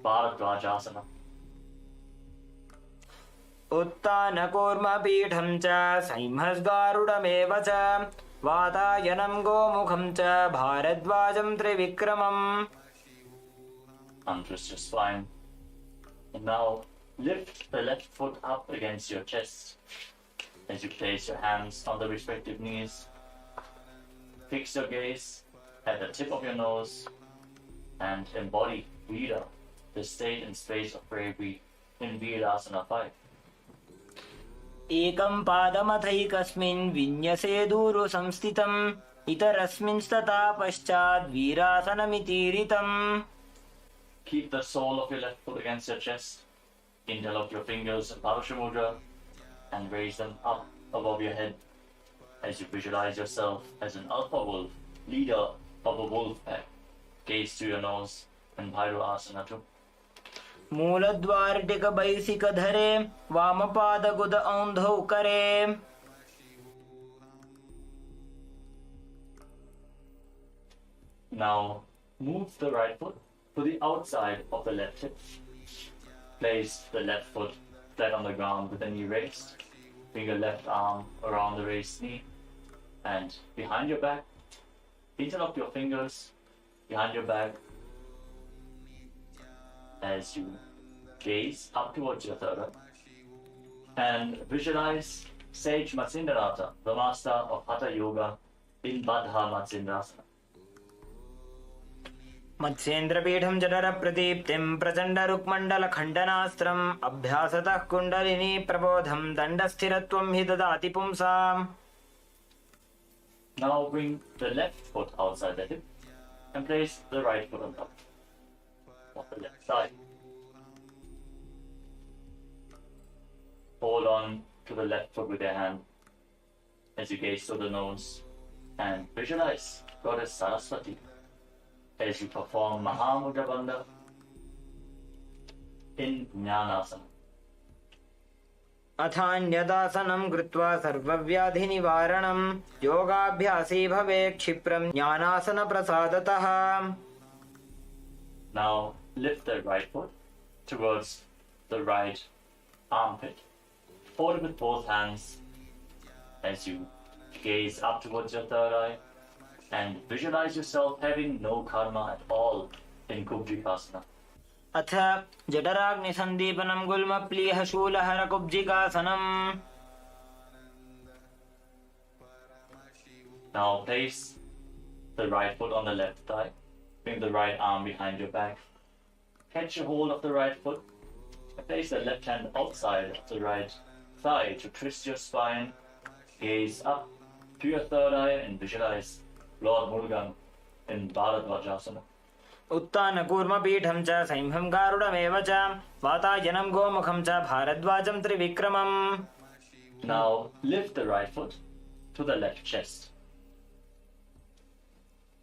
Speaker 1: Bharadwajasana.
Speaker 2: उत्तानकूर्मपीठं च संहस्गारुडमेव च वातायनं गोमुखं च भारद्वाजं त्रिविक्रमम्.
Speaker 1: Untwist your spine. And now lift the left foot up against your chest as you place your hands on the respective knees. Fix your gaze at the tip of your nose and embody Vida, the state and space of bravery in Virasana 5.
Speaker 2: एकं पादमथैकस्मिन् विन्यसेदूरु संस्थितम् इतरस्मिंस्तथा पश्चात् वीरासनमितीरितम्.
Speaker 1: Keep the sole of your left foot against your chest. Interlock your fingers in Paramashivoham and raise them up above your head as you visualize yourself as an alpha wolf, leader of a wolf pack. Gaze to your nose and Bhairasana 2.
Speaker 2: मूलद्वारटिकबैसिकधरे वामपादगुद औन्धौ करे.
Speaker 1: Now move the right foot to the outside of the left hip. Place the left foot flat on the ground with the knee raised. Bring your left arm around the raised knee and behind your back. Interlock your fingers behind your back as you gaze up towards your third eye and visualize Sage Matsindrata, the master of Hatha Yoga, in Baddha Matsindrasana.
Speaker 2: मत्स्येन्द्रपीठं जठरप्रदीप्तिं प्रचण्डरुक्मण्डलखण्डनास्त्रम् अभ्यासतः kundalini प्रबोधं दण्डस्थिरत्वं हि ददाति पुंसाम्.
Speaker 1: Now bring the left foot outside the hip and place the right foot on top of the left side. Hold on to the left foot with your hand as you gaze to the nose and visualize Goddess Saraswati as you perform Mahamudra Bandha in Jnanasana.
Speaker 2: अथान्यदासनं कृत्वा सर्वव्याधिनिवारणं योगाभ्यासी भवेत् क्षिप्रं ज्ञानासनप्रसादतः.
Speaker 1: Now lift the right foot towards the right armpit. Hold it with both hands as you gaze up towards your third eye and visualize yourself having no karma at all in Kubjikasana.
Speaker 2: अथ जठराग्निसन्दीपनं गुल्मप्लीयः शूलहरकुब्जिकासनम्.
Speaker 1: Now place the right foot on the left thigh. Bring the right arm behind your back. Catch a hold of the right foot. And place the left hand outside of the right thigh to twist your spine. Gaze up to your third eye and visualize Lord Murugan in Bharadwajasana.
Speaker 2: उत्तानकूर्मपीठं च संहं गारुडमेव च वातायनं गोमुखं च भारद्वाजं त्रिविक्रमम्.
Speaker 1: Now lift the right foot to the left chest.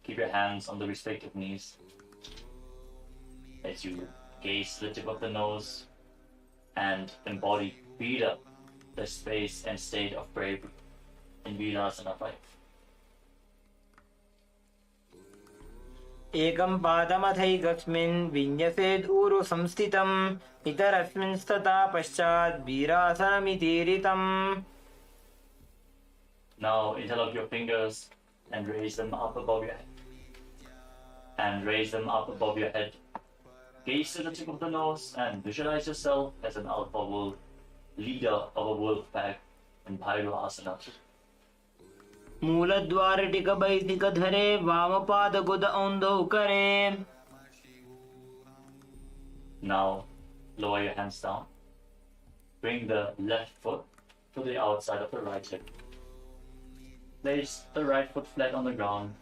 Speaker 1: Keep your hands on the respective knees as you gaze to the tip of the nose and embody Vida, the space and state of bravery in Virasana 5.
Speaker 2: एकं पादमथैकस्मिन् विन्यसेदूरु संस्थितम् इतरस्मिंस्तथा पश्चात् वीरासनमितीरितम्.
Speaker 1: Now interlock your fingers and raise them up above your head. Gaze to the tip of the nose and visualize yourself as an alpha wolf, leader of a wolf pack in Bhairasana.
Speaker 2: मूलद्वारटिकबैसिकधरे वामपादगुद औन्धौ करे.
Speaker 1: Now lower your hands down. Bring the left foot to the outside of the right hip. Place the right foot flat on the ground.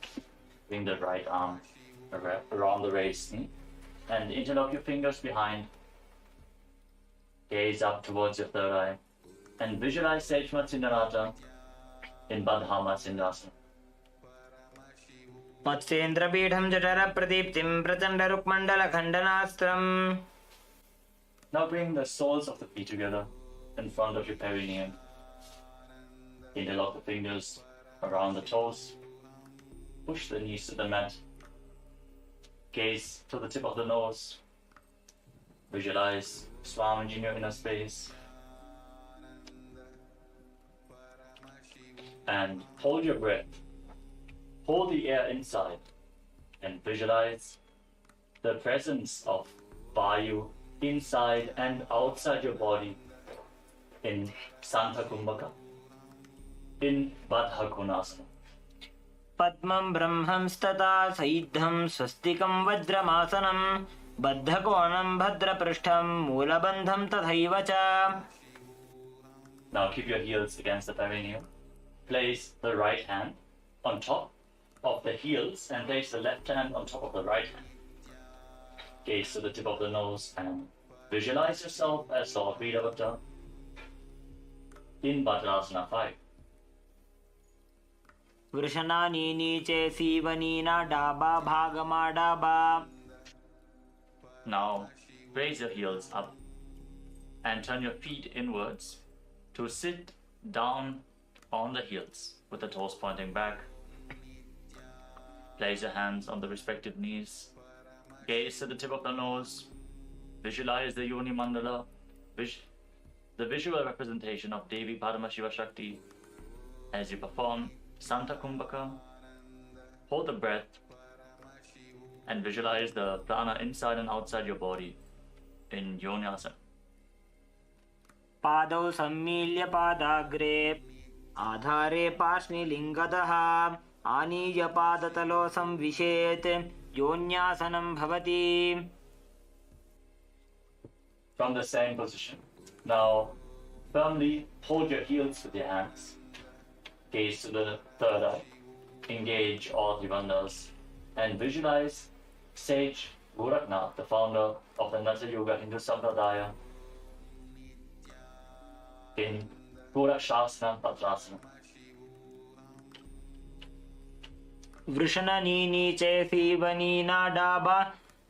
Speaker 1: Bring the right arm around the raised knee, and interlock your fingers behind. Gaze up towards your third eye, and visualize Sage Matsyendrata in Baddha-Matsyendasana.
Speaker 2: मत्स्येन्द्रपीठं जठरप्रदीप्तिं प्रचण्डरुक्मण्डलखण्डनास्त्रम्.
Speaker 1: Now bring the soles of the feet together in front of your perineum. Interlock the fingers around the toes. Push the knees to the mat. Gaze to the tip of the nose. Visualize Swamiji in your inner space. And hold your breath. Hold the air inside and visualize the presence of Vayu inside and outside your body in Santa Kumbhaka, in Baddha Konasana.
Speaker 2: पद्मं ब्रह्मंस्तथा सैद्धं स्वस्तिकं वज्रमासनं बद्धकोणं भद्रपृष्ठं मूलबन्धं तथैव च.
Speaker 1: Now keep your heels against the perineum. Place the right hand on top of the heels and place the left hand on top of the right hand. Gaze to the tip of the nose and visualize yourself as Lord Veeravatta in Vajrasana 5.
Speaker 2: वृषणानि नीचे सीवनीना डाबा भागमा डाबा.
Speaker 1: Now raise your heels up and turn your feet inwards to sit down on the heels with the toes pointing back. Place your hands on the respective knees. Gaze to the tip of the nose. Visualize the Yoni Mandala, the visual representation of Devi Paramashiva Shakti as you perform Santa Kumbhaka. Hold the breath and visualize the prana inside and outside your body in Yonyasana.
Speaker 2: पादौ सम्मील्य पादाग्रे आधारे पार्ष्णिलिङ्गतः आनीय पादतलो संविशेत् योन्यासनं भवति.
Speaker 1: From the same position, now firmly hold your heels with your hands. Gaze to the third eye. Engage all the bandhas and visualize Sage Gorakhnath, the founder of the Natha Yoga Hindu Sampradaya, in Gorakshasana Vajrasana.
Speaker 2: वृषणनी नीचे सीवनीना डाबा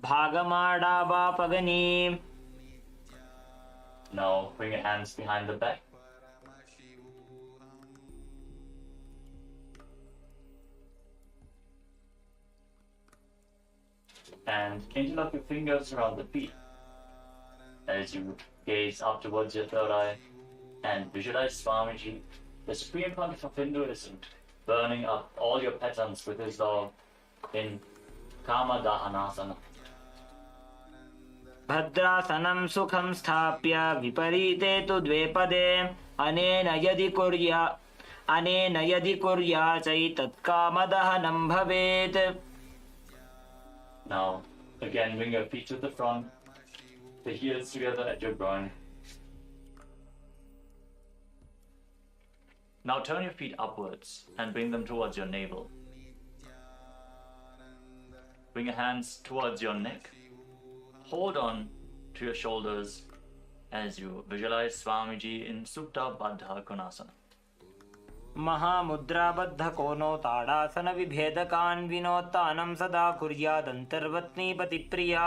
Speaker 2: भागमा डाबा पगनी.
Speaker 1: Now bring your hands behind the back. And interlock your fingers around the feet as you gaze up towards your third eye and visualize Swamiji, the Supreme Pontiff of Hinduism, burning up all your patterns with his love in Kama Dahanasana.
Speaker 2: भद्रासनं सुखं स्थाप्य विपरीते तु द्वे पदे अनेन यदि कुर्या चैतत्कामदहनं भवेत्.
Speaker 1: Now, again, bring your feet to the front, the heels together at your groin. Now turn your feet upwards and bring them towards your navel. Bring your hands towards your neck. Hold on to your shoulders as you visualize Swamiji in Supta Baddha Konasana.
Speaker 2: महामुद्राबद्धकोनो tadasana विभेदकान् विनोत्तानं सदा कुर्यादन्तर्वत्नीपतिप्रिया.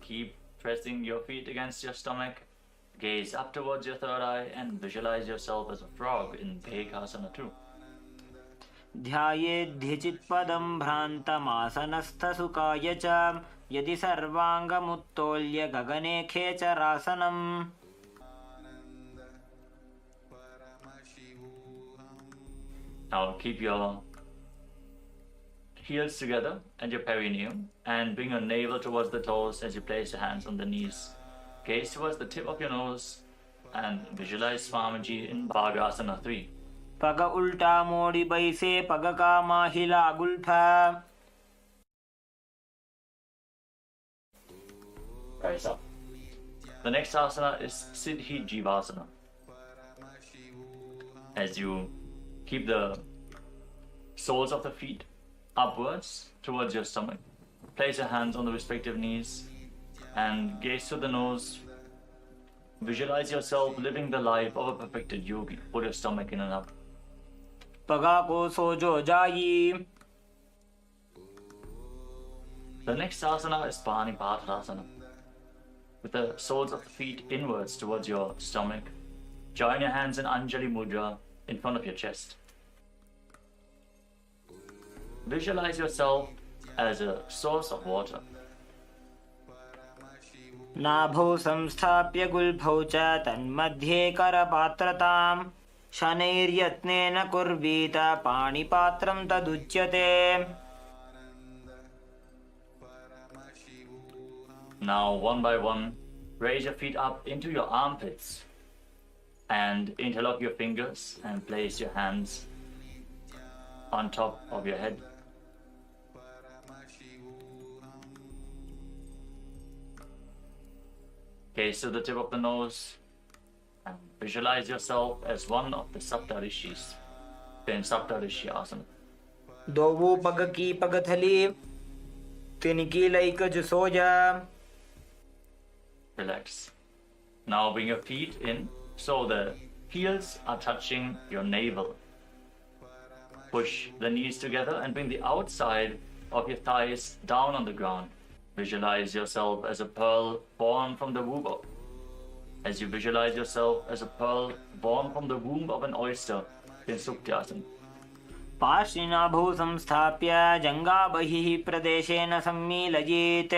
Speaker 1: Keep pressing your feet against your stomach. Gaze up towards your third eye and visualize yourself as a frog in Bhekasana 2.
Speaker 2: ध्यायेद्धिचित्पदं भ्रान्तमासनस्थसुखाय च यदि सर्वाङ्गमुत्तोल्य गगने खेचरासनम्.
Speaker 1: Now keep your heels together at your perineum and bring your navel towards the toes as you place your hands on the knees. Gaze towards the tip of your nose and visualize Swamiji in Bhagasana 3.
Speaker 2: पग उल्टा मोड़ी बैसे पग का माहिला गुल्फा.
Speaker 1: Rise up. The next asana is Siddhi Jivasana. As you keep the soles of the feet upwards towards your stomach. Place your hands on the respective knees and gaze through the nose. Visualize yourself living the life of a perfected yogi. Pull your stomach in and up.
Speaker 2: पगा को सोजो जाई.
Speaker 1: The next asana is Panipatasana. With the soles of the feet inwards towards your stomach, join your hands in Anjali Mudra in front of your chest. Visualize yourself as a source of water.
Speaker 2: नाभौ संस्थाप्य गुल्भौ च तन्मध्ये करपात्रताम् शनैर्यत्नेन कुर्वीत पाणिपात्रं तदुच्यते.
Speaker 1: Now, one by one, raise your feet up into your armpits and interlock your fingers and place your hands on top of your head. Gaze to the tip of the nose and visualize yourself as one of the Saptarishis in Saptarishi Asana.
Speaker 2: दोवो पग की पगथली तिनकी lack जुसोजा.
Speaker 1: Relax. Now bring your feet in so the heels are touching your navel. Push the knees together and bring the outside of your thighs down on the ground. Visualize yourself as a pearl born from the womb of. As you visualize yourself as a pearl born from the womb of an oyster in Sukhasana.
Speaker 2: पार्श्विनाभौ संस्थाप्य जङ्घाबहिः प्रदेशेन सम्मीलयेत्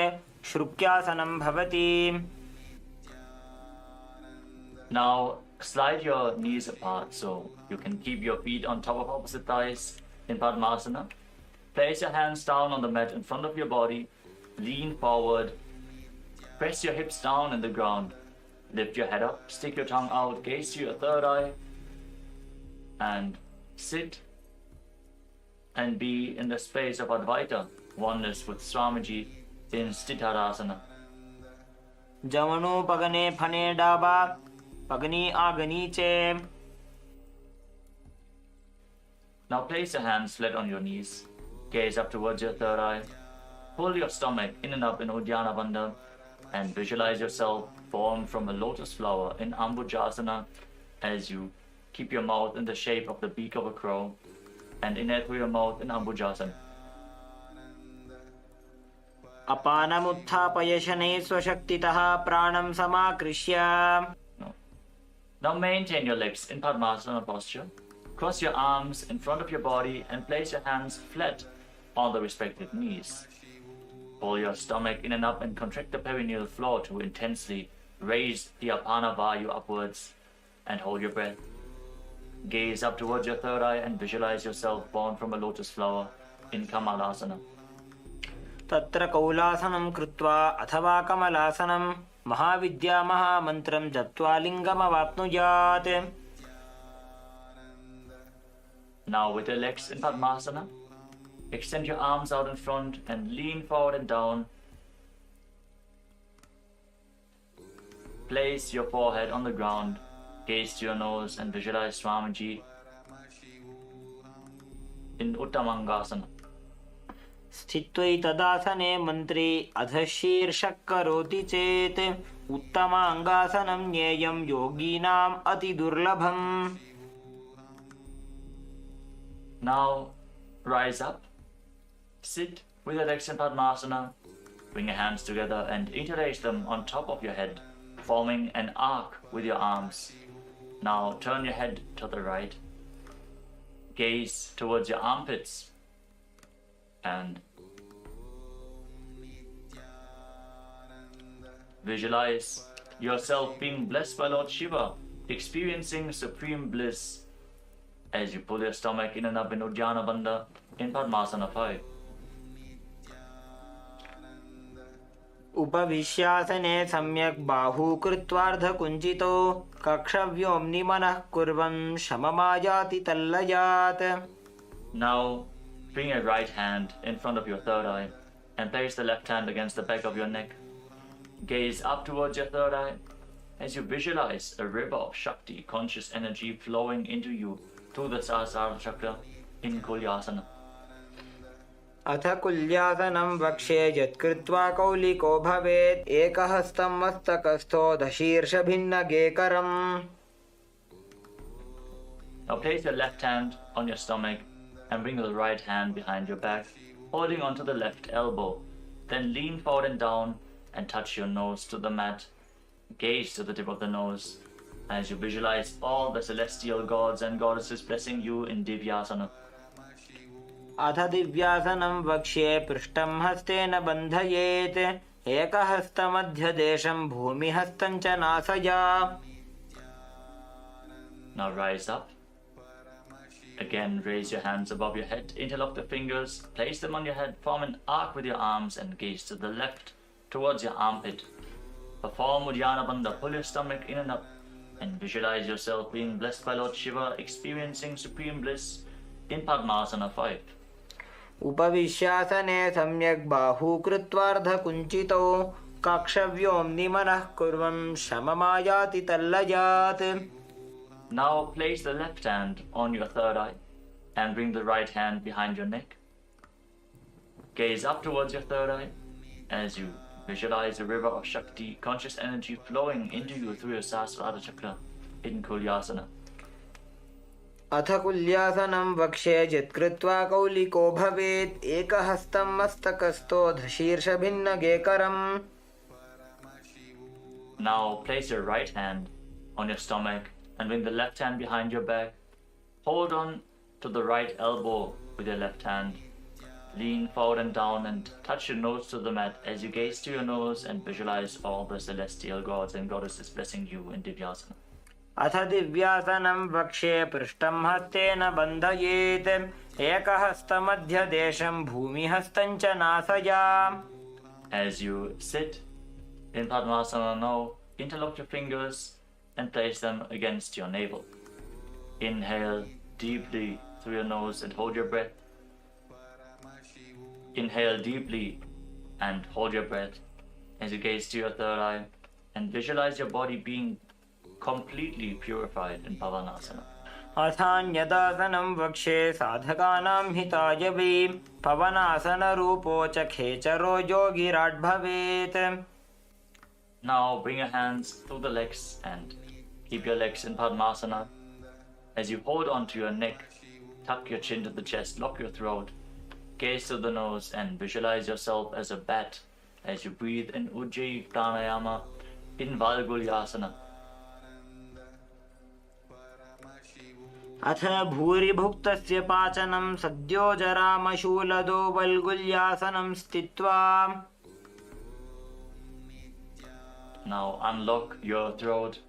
Speaker 2: श्रुक्यासनं भवति.
Speaker 1: Now slide your knees apart so you can keep your feet on top of opposite thighs in Padmasana. Place your hands down on the mat in front of your body. Lean forward. Press your hips down in the ground. Lift your head up. Stick your tongue out. Gaze to your third eye. And sit and be in the space of Advaita, oneness with Swamiji in Sthitarasana.
Speaker 2: जवनो पगने फने डाबा पगनी आगनी चे.
Speaker 1: Now place your hands flat on your knees. Gaze up towards your third eye. Pull your stomach in and up in Uddiyana Bandha and visualize yourself formed from a lotus flower in Ambujasana as you keep your mouth in the shape of the beak of a crow and inhale through your mouth in Ambujasana.
Speaker 2: अपानमुत्थापय शनैः स्वशक्तितः प्राणं समाकृष्य.
Speaker 1: Now maintain your legs in Padmasana posture. Cross your arms in front of your body and place your hands flat on the respective knees. Pull your stomach in and up and contract the perineal floor to intensely raise the Apana Vayu upwards and hold your breath. Gaze up towards your third eye and visualize yourself born from a lotus flower in Kamalasana.
Speaker 2: तत्र कौलासनं कृत्वा अथवा कमलासनं महाविद्या महामन्त्रं जप्त्वा लिङ्गमवाप्नुयात्.
Speaker 1: Now with your legs in Padmasana, extend your arms out in front and lean forward and down. Place your forehead on the ground, gaze to your nose and visualize Swamiji in Uttamangasana.
Speaker 2: स्थित्वैतदासने मन्त्रे अधशीर्षः करोति चेत् उत्तमाङ्गासनं ज्ञेयं योगीनाम् अतिदुर्लभम्.
Speaker 1: Now rise up, sit with your legs in Padmasana, bring your hands together and interlace them on top of your head, forming an arc with your arms. Now turn your head to the right, gaze towards your armpits and visualize yourself being blessed by Lord Shiva, experiencing supreme bliss as you pull your stomach in and up in Uddiyana Bandha in Padmasana 5.
Speaker 2: उपविश्यासने सम्यक् बाहू कृत्वार्धकुञ्चितो कक्षव्योम्नि मनः कुर्वन् शममायाति तल्लयात्.
Speaker 1: Now bring your right hand in front of your third eye and place the left hand against the back of your neck. Gaze up towards your third eye as you visualize a river of Shakti, conscious energy flowing into you through the Sahasrara chakra in Kulyasana. Now, bring your right hand in front of your third eye and place the left hand against the back of your neck. Gaze up towards your third eye as you visualize a river of Shakti, conscious energy flowing into you through the Sahasrara chakra in Kulyasana.
Speaker 2: अथ कुल्यासनं वक्ष्ये यत्कृत्वा कौलिको भवेत् एकहस्तं मस्तकस्थो दशीर्षभिन्नगेकरम्.
Speaker 1: Now place your left hand on your stomach and bring the right hand behind your back, holding onto the left elbow. Then lean forward and down and touch your nose to the mat. Gaze to the tip of the nose as you visualize all the celestial gods and goddesses blessing you in Divyasana.
Speaker 2: अथ दिव्यासनं वक्ष्ये पृष्ठं हस्तेन बन्धयेत् एकहस्तमध्यदेशं भूमिहस्तं च नासया.
Speaker 1: Now rise up. Again, raise your hands above your head, interlock the fingers, place them on your head, form an arc with your arms and gaze to the left towards your armpit. Perform Uddiyana Bandha, pull your stomach in and up and visualize yourself being blessed by Lord Shiva, experiencing supreme bliss in Padmasana 5.
Speaker 2: उपविश्यासने सम्यक् बाहू कृत्वार्धकुञ्चितौ कक्षव्योम्नि मनः कुर्वन् शममायाति तल्लयात्.
Speaker 1: Now place the left hand on your third eye and bring the right hand behind your neck. Gaze up towards your third eye as you visualize a river of Shakti, conscious energy flowing into you through your Sahasrara Chakra in Kulyasana.
Speaker 2: अथ कुल्यासनं वक्ष्ये यत्कृत्वा कौलिको भवेत् एकहस्तं मस्तकस्थो दशीर्षभिन्नगेकरम्.
Speaker 1: Now place your right hand on your stomach and bring the left hand behind your back. Hold on to the right elbow with your left hand. Lean forward and down and touch your nose to the mat as you gaze to your nose and visualize all the celestial gods and goddesses blessing you in Divyasana.
Speaker 2: अथ दिव्यासनं वक्ष्ये पृष्ठं हस्तेन बन्धयेत् एकहस्तमध्यदेशं भूमिहस्तं च नासया.
Speaker 1: As you sit in Padmasana now, interlock your fingers and place them against your navel. Inhale deeply through your nose and hold your breath. Inhale deeply and hold your breath as you gaze to your third eye and visualize your body being completely purified in Pavanasana.
Speaker 2: अथान्यदासनं वक्ष्ये साधकानां हिताय वै पवनासनरूपो च खेचरो योगिराट् भवेत्.
Speaker 1: Now bring your hands through the legs and keep your legs in Padmasana. As you hold onto your neck, tuck your chin to the chest, lock your throat, gaze to the nose and visualize yourself as a bat as you breathe in Ujjayi Pranayama in Valgulyasana.
Speaker 2: अथ भूरिभुक्तस्य पाचनं सद्यो जरामशूलदो वल्गुल्यासनं स्थित्वा.
Speaker 1: Now unlock your throat,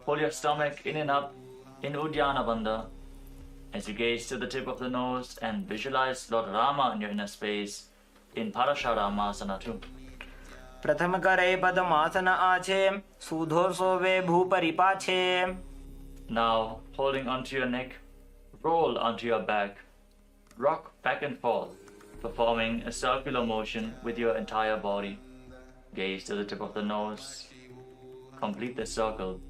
Speaker 1: pull your stomach in and up in Uddiyana Bandha as you gaze to the tip of the nose and visualize Lord Rama in your inner space in Parasharamasana 2.
Speaker 2: प्रथमकरे पद्मासन आचे सूधोसो वे भूपरिपाछे.
Speaker 1: Now holding onto your neck, roll onto your back, rock back and forth, performing a circular motion with your entire body. Gaze to the tip of the nose. Complete the circle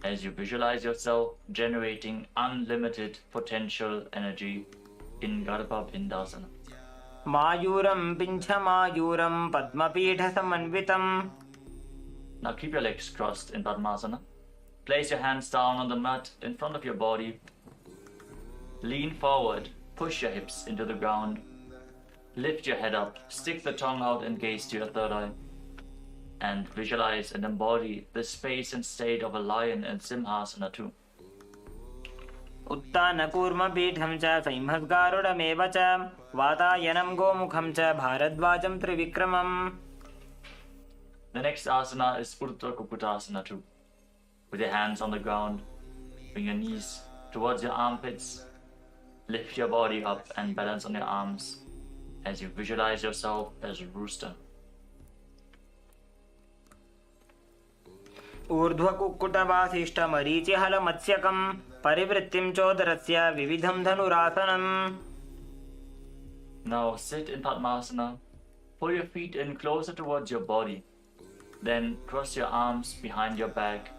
Speaker 1: as you visualize yourself generating unlimited potential energy in Garbha Bindasana.
Speaker 2: मायूरं पिञ्छमायूरं पद्मपीठसमन्वितम्.
Speaker 1: Now keep your legs crossed in Padmasana. Place your hands down on the mat in front of your body. Lean forward, push your hips into the ground. Lift your head up, stick the tongue out and gaze to your third eye. And visualize and embody the space and state of a lion in Simhasana 2.
Speaker 2: उत्तानकूर्मपीठं च संहद्गारुडमेव च वातायनं गोमुखं च भारद्वाजं त्रिविक्रमम्.
Speaker 1: The next asana is Urdhva Kukutasana 2. With your hands on the ground, bring your knees towards your armpits, lift your body up and balance on your arms as you visualize yourself as a rooster.
Speaker 2: ऊर्ध्वकुक्कुटवासिष्ठमरीचिहलमत्स्यकं परिवृत्तिं चोदरस्य विविधं धनुरासनम्.
Speaker 1: Now sit in Padmasana. Pull your feet in closer towards your body. Then cross your arms behind your back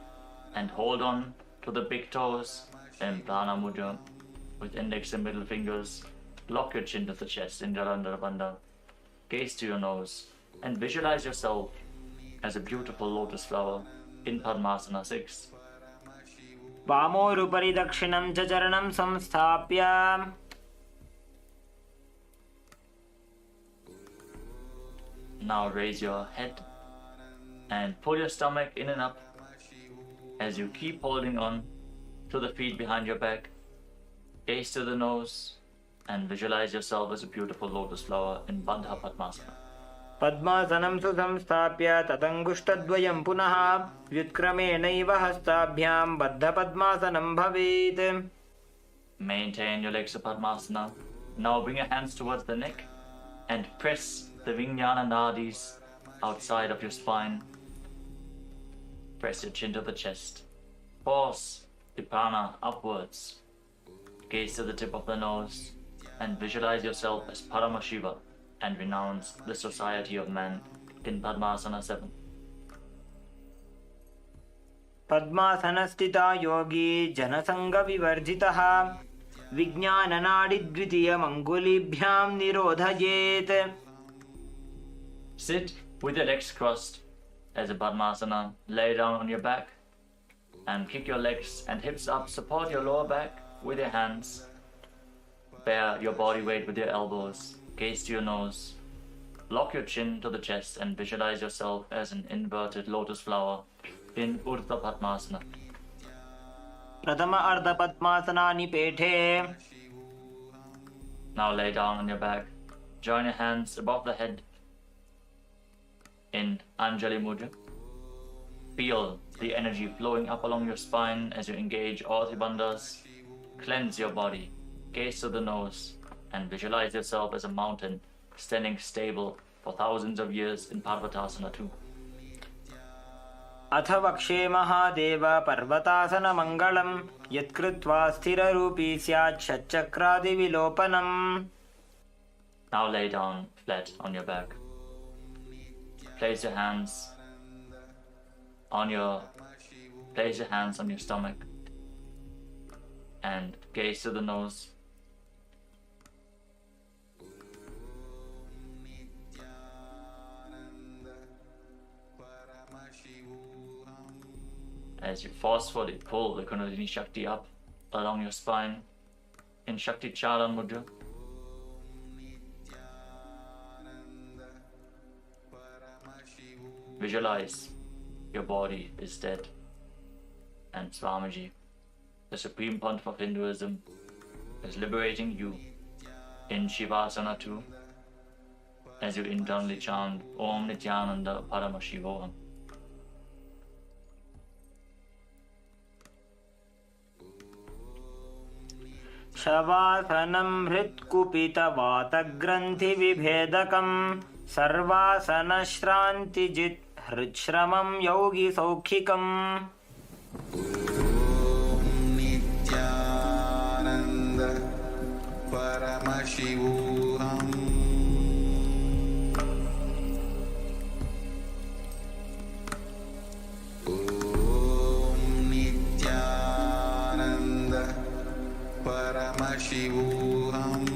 Speaker 1: and hold on to the big toes in Prana Mudra with index and middle fingers. Lock your chin to the chest in Jalandhara Bandha. Gaze to your nose and visualize yourself as a beautiful lotus flower in Padmasana 6.
Speaker 2: वामोरुपरि दक्षिणं च चरणं संस्थाप्य
Speaker 1: Now raise your head and pull your stomach in and up as you keep holding on to the feet behind your back. Gaze to the nose and visualize yourself as a beautiful lotus flower in Bandha Padmasana.
Speaker 2: पद्मासनं सुसंस्थाप्य तदङ्गुष्ठद्वयं पुनः व्युत्क्रमेणैव हस्ताभ्यां बद्धपद्मासनं भवेत्.
Speaker 1: Maintain your legs to Padmasana. Now bring your hands towards the neck and press the Vijnana Nadis outside of your spine. Press your chin to the chest. Force the prana upwards. Gaze to the tip of the nose and visualize yourself as Paramashiva and renounce the society of man in Padmasana 7.
Speaker 2: पद्मासनस्थिता Yogi जनसङ्गविवर्जितः विज्ञाननाडिद्वितीयमङ्गुलीभ्यां निरोधयेत्.
Speaker 1: Sit with your legs crossed as a Padmasana. Lay down on your back and kick your legs and hips up. Support your lower back with your hands. Bear your body weight with your elbows. Gaze to your nose. Lock your chin to the chest and visualize yourself as an inverted lotus flower in Urdhva Padmasana.
Speaker 2: प्रथम अर्धपद्मासनानि पेठे.
Speaker 1: Now lay down on your back. Join your hands above the head in Anjali Mudra. Feel the energy flowing up along your spine as you engage all three bandhas. Cleanse your body. Gaze to the nose and visualize yourself as a mountain standing stable for thousands of years in Parvatasana 2.
Speaker 2: अथ वक्षे महादेव पर्वतासनमङ्गलं यत्कृत्वा स्थिररूपी स्यात् षट्चक्रादिविलोपनम्.
Speaker 1: Now lay down flat on your back. Place your hands on your stomach and gaze to the nose. As you forcefully pull the Kundalini Shakti up along your spine in Shakti Charan Mudra. Visualize your body is dead and Swamiji, the Supreme Pontiff of Hinduism, is liberating you in Shivasana 2 as you internally chant Om Nityananda Paramashivoham.
Speaker 2: शवासनं हृत्कुपितवातग्रन्थिविभेदकं सर्वासनश्रान्तिजित् हृच्छ्रमं योगिसौखिकम्.
Speaker 3: Nityanand परमशिवोऽहम्. नित्यानन्द परमशिवोऽहम्.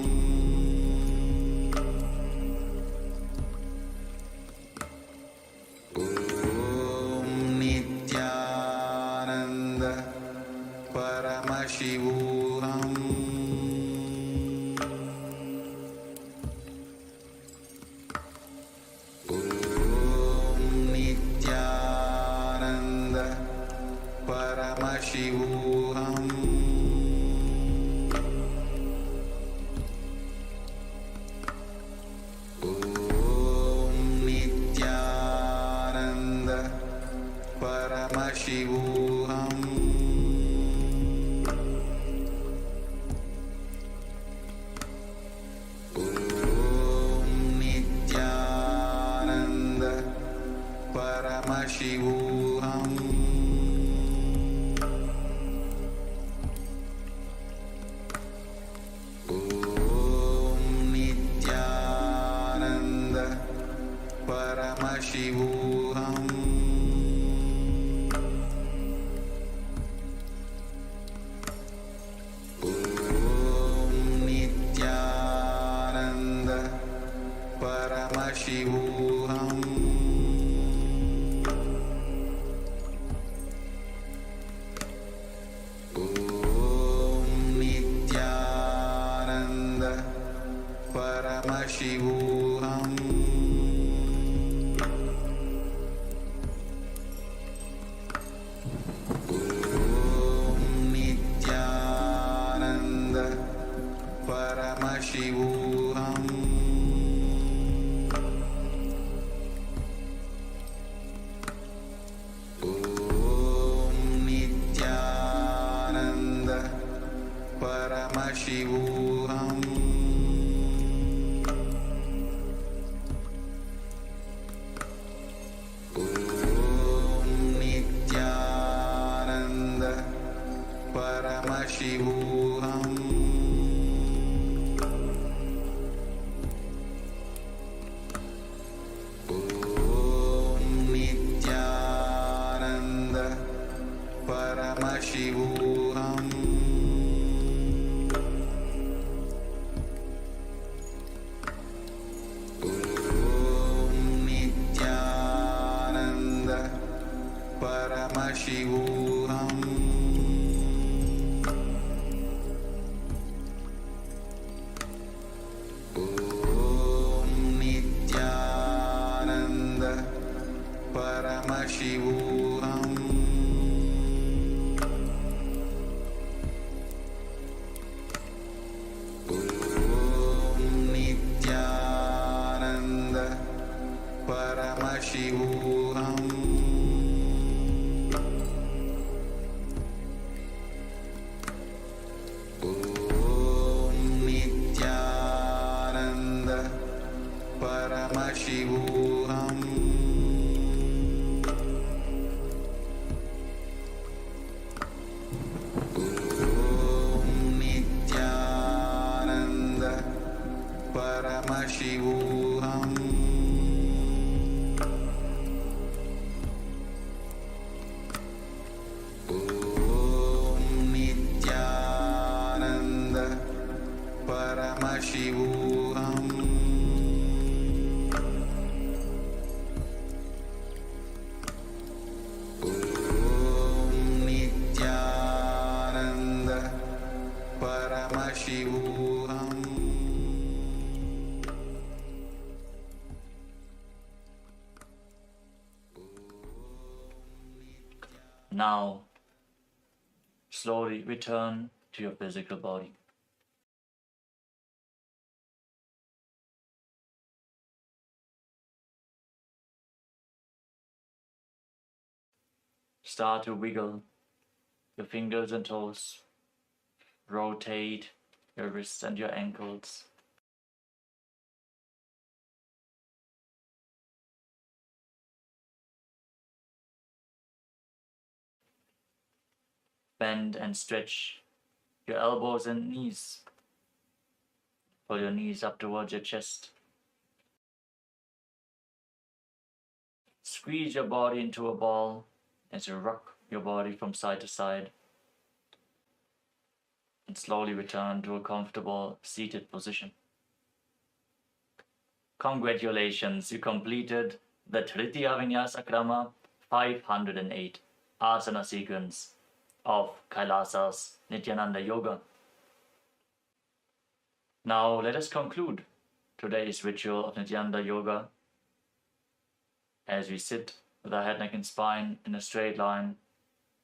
Speaker 3: नित्यानन्द परमशिवोऽहम्. नित्यानन्द परमशिवोऽहम्. नित्यानन्द परमशिवोऽहम्. नित्यानन्द परमशिवोऽहम्. नित्यानन्द परमशिवोऽहम्. Nityanand Paramashivoham. Om Nityananda Paramashivoham. Om Nityananda Paramashivoham. Om Nityananda Paramashivoham. Om Nityananda Paramashivoham. Om Nityananda Paramashivoham. Om Nityananda Paramashivoham. Om Nityananda Paramashivoham. Om Nityananda Paramashivoham. Om Nityananda Paramashivoham. Om Nityananda Paramashivoham. Om Nityananda Paramashivoham. Om Nityananda Paramashivoham.
Speaker 1: Now, slowly return to your physical body. Start to wiggle your fingers and toes. Rotate your wrists and your ankles. Bend and stretch your elbows and knees. Pull your knees up towards your chest. Squeeze your body into a ball as you rock your body from side to side. And slowly return to a comfortable seated position. Congratulations, you completed the Tritiya Vinyasa Krama 508 asana sequence of Kailasa's Nityananda Yoga. Now let us conclude today's ritual of Nityananda Yoga as we sit with our head, neck and spine in a straight line,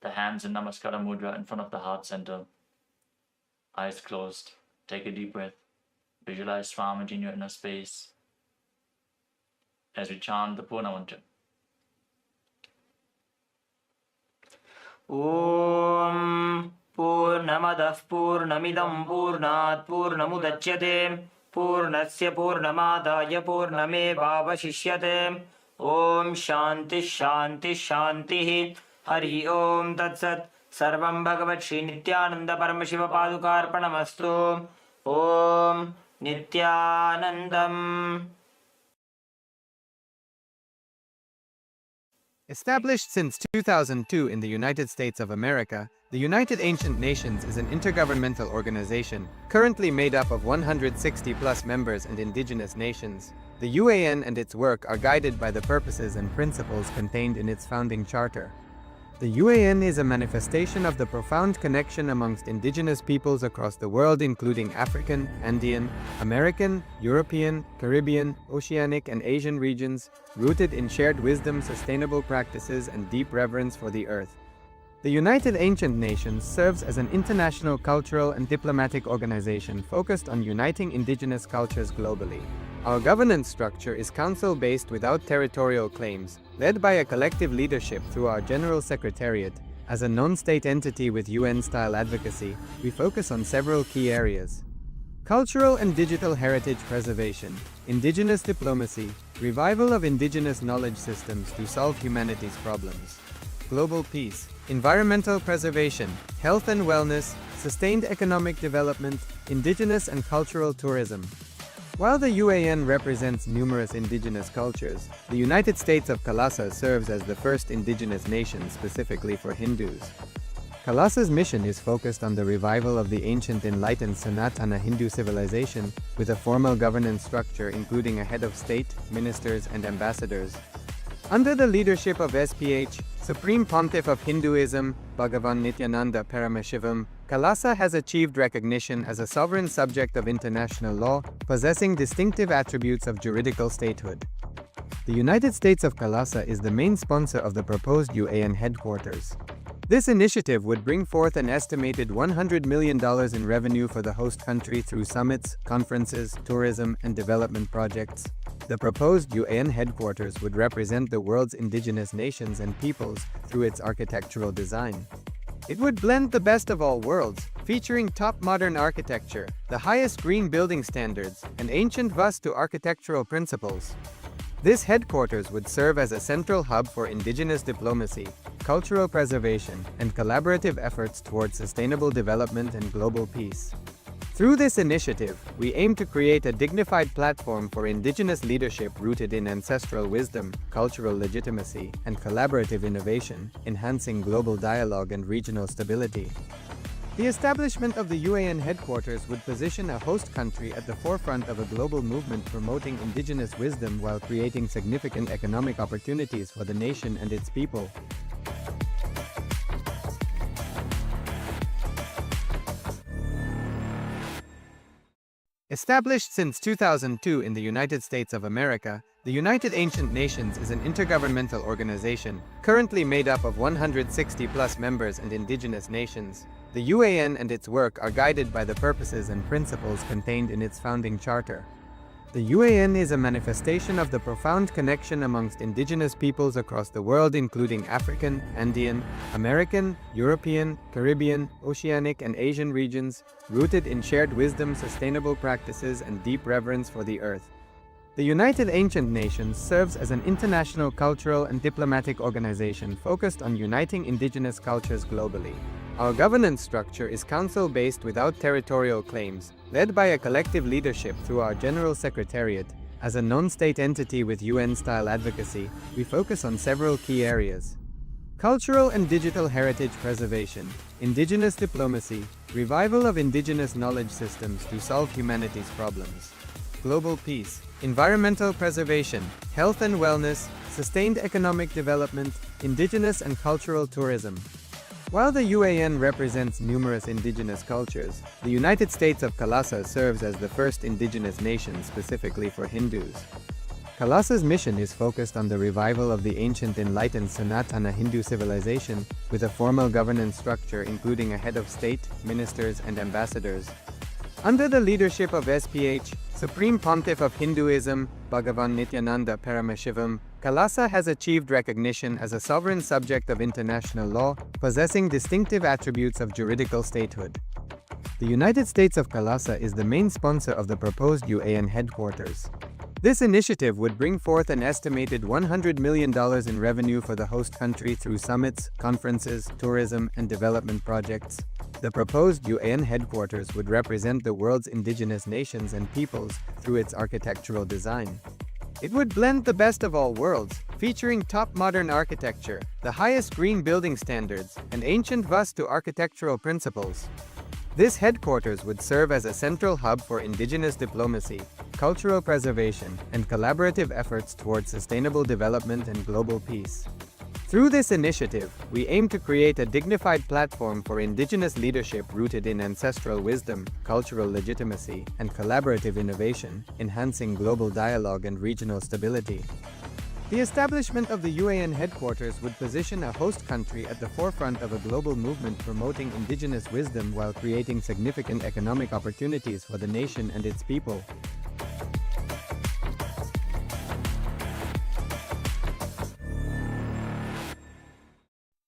Speaker 1: the hands in Namaskara Mudra in front of the heart center. Eyes closed. Take a deep breath. Visualize Swamiji in your inner space as we chant the Purna Mantra.
Speaker 2: Om Purnamadah Purnamidam Purnat Purnamudachyate Purnasya Purnamadaya Purnamevavashishyate Om Shanti Shanti Shanti Hari Om Tat Sat Sarvam Bhagavat Shri Nityananda Paramashiva Padukarpanamastu Om Nityanandam.
Speaker 4: Established since 2002 in the United States of America, the United Ancient Nations is an intergovernmental organization, currently made up of 160+ members and indigenous nations. The UAN and its work are guided by the purposes and principles contained in its founding charter. The UAN is a manifestation of the profound connection amongst indigenous peoples across the world, including African, Andean, American, European, Caribbean, Oceanic, and Asian regions, rooted in shared wisdom, sustainable practices, and deep reverence for the earth. The United Ancient Nations serves as an international cultural and diplomatic organization focused on uniting indigenous cultures globally. Our governance structure is council-based without territorial claims, led by a collective leadership through our General Secretariat. As a non-state entity with UN-style advocacy, we focus on several key areas: cultural and digital heritage preservation, indigenous diplomacy, revival of indigenous knowledge systems to solve humanity's problems, global peace, environmental preservation, health and wellness, sustained economic development, indigenous and cultural tourism. While the UAN represents numerous indigenous cultures, the United States of Kailasa serves as the first indigenous nation specifically for Hindus. Kailasa's mission is focused on the revival of the ancient enlightened Sanatana Hindu civilization, with a formal governance structure including a head of state, ministers, and ambassadors. Under the leadership of SPH, Supreme Pontiff of Hinduism, Bhagavan Nityananda Paramashivoham, Kailasa has achieved recognition as a sovereign subject of international law, possessing distinctive attributes of juridical statehood. The United States of Kailasa is the main sponsor of the proposed UAN headquarters. This initiative would bring forth an estimated $100 million in revenue for the host country through summits, conferences, tourism, and development projects. The proposed UAN headquarters would represent the world's indigenous nations and peoples through its architectural design. It would blend the best of all worlds, featuring top modern architecture, the highest green building standards, and ancient Vastu architectural principles. This headquarters would serve as a central hub for indigenous diplomacy, cultural preservation, and collaborative efforts towards sustainable development and global peace. Through this initiative, we aim to create a dignified platform for indigenous leadership rooted in ancestral wisdom, cultural legitimacy, and collaborative innovation, enhancing global dialogue and regional stability. The establishment of the UAN headquarters would position a host country at the forefront of a global movement promoting indigenous wisdom while creating significant economic opportunities for the nation and its people. Established since 2002 in the United States of America, the United Ancient Nations is an intergovernmental organization, currently made up of 160+ members and indigenous nations. The UAN and its work are guided by the purposes and principles contained in its founding charter. The UAN is a manifestation of the profound connection amongst indigenous peoples across the world, including African, Andean, American, European, Caribbean, Oceanic, and Asian regions, rooted in shared wisdom, sustainable practices, and deep reverence for the earth. The United Ancient Nations serves as an international cultural and diplomatic organization focused on uniting indigenous cultures globally. Our governance structure is council-based without territorial claims, led by a collective leadership through our General Secretariat. As a non-state entity with UN-style advocacy, we focus on several key areas: cultural and digital heritage preservation, indigenous diplomacy, revival of indigenous knowledge systems to solve humanity's problems, global peace, environmental preservation, health and wellness, sustained economic development, indigenous and cultural tourism. While the UAN represents numerous indigenous cultures, the United States of Kailasa serves as the first indigenous nation specifically for Hindus. Kailasa's mission is focused on the revival of the ancient enlightened Sanatana Hindu civilization, with a formal governance structure including a head of state, ministers, and ambassadors. Under the leadership of SPH, Supreme Pontiff of Hinduism, Bhagavan Nityananda Paramashivoham, Kailasa has achieved recognition as a sovereign subject of international law, possessing distinctive attributes of juridical statehood. The United States of Kailasa is the main sponsor of the proposed UAN headquarters. This initiative would bring forth an estimated $100 million in revenue for the host country through summits, conferences, tourism, and development projects. The proposed UAN headquarters would represent the world's indigenous nations and peoples through its architectural design. It would blend the best of all worlds, featuring top modern architecture, the highest green building standards, and ancient Vastu architectural principles. This headquarters would serve as a central hub for indigenous diplomacy, cultural preservation, and collaborative efforts towards sustainable development and global peace. Through this initiative, we aim to create a dignified platform for indigenous leadership rooted in ancestral wisdom, cultural legitimacy, and collaborative innovation, enhancing global dialogue and regional stability. The establishment of the UAN headquarters would position a host country at the forefront of a global movement promoting indigenous wisdom while creating significant economic opportunities for the nation and its people.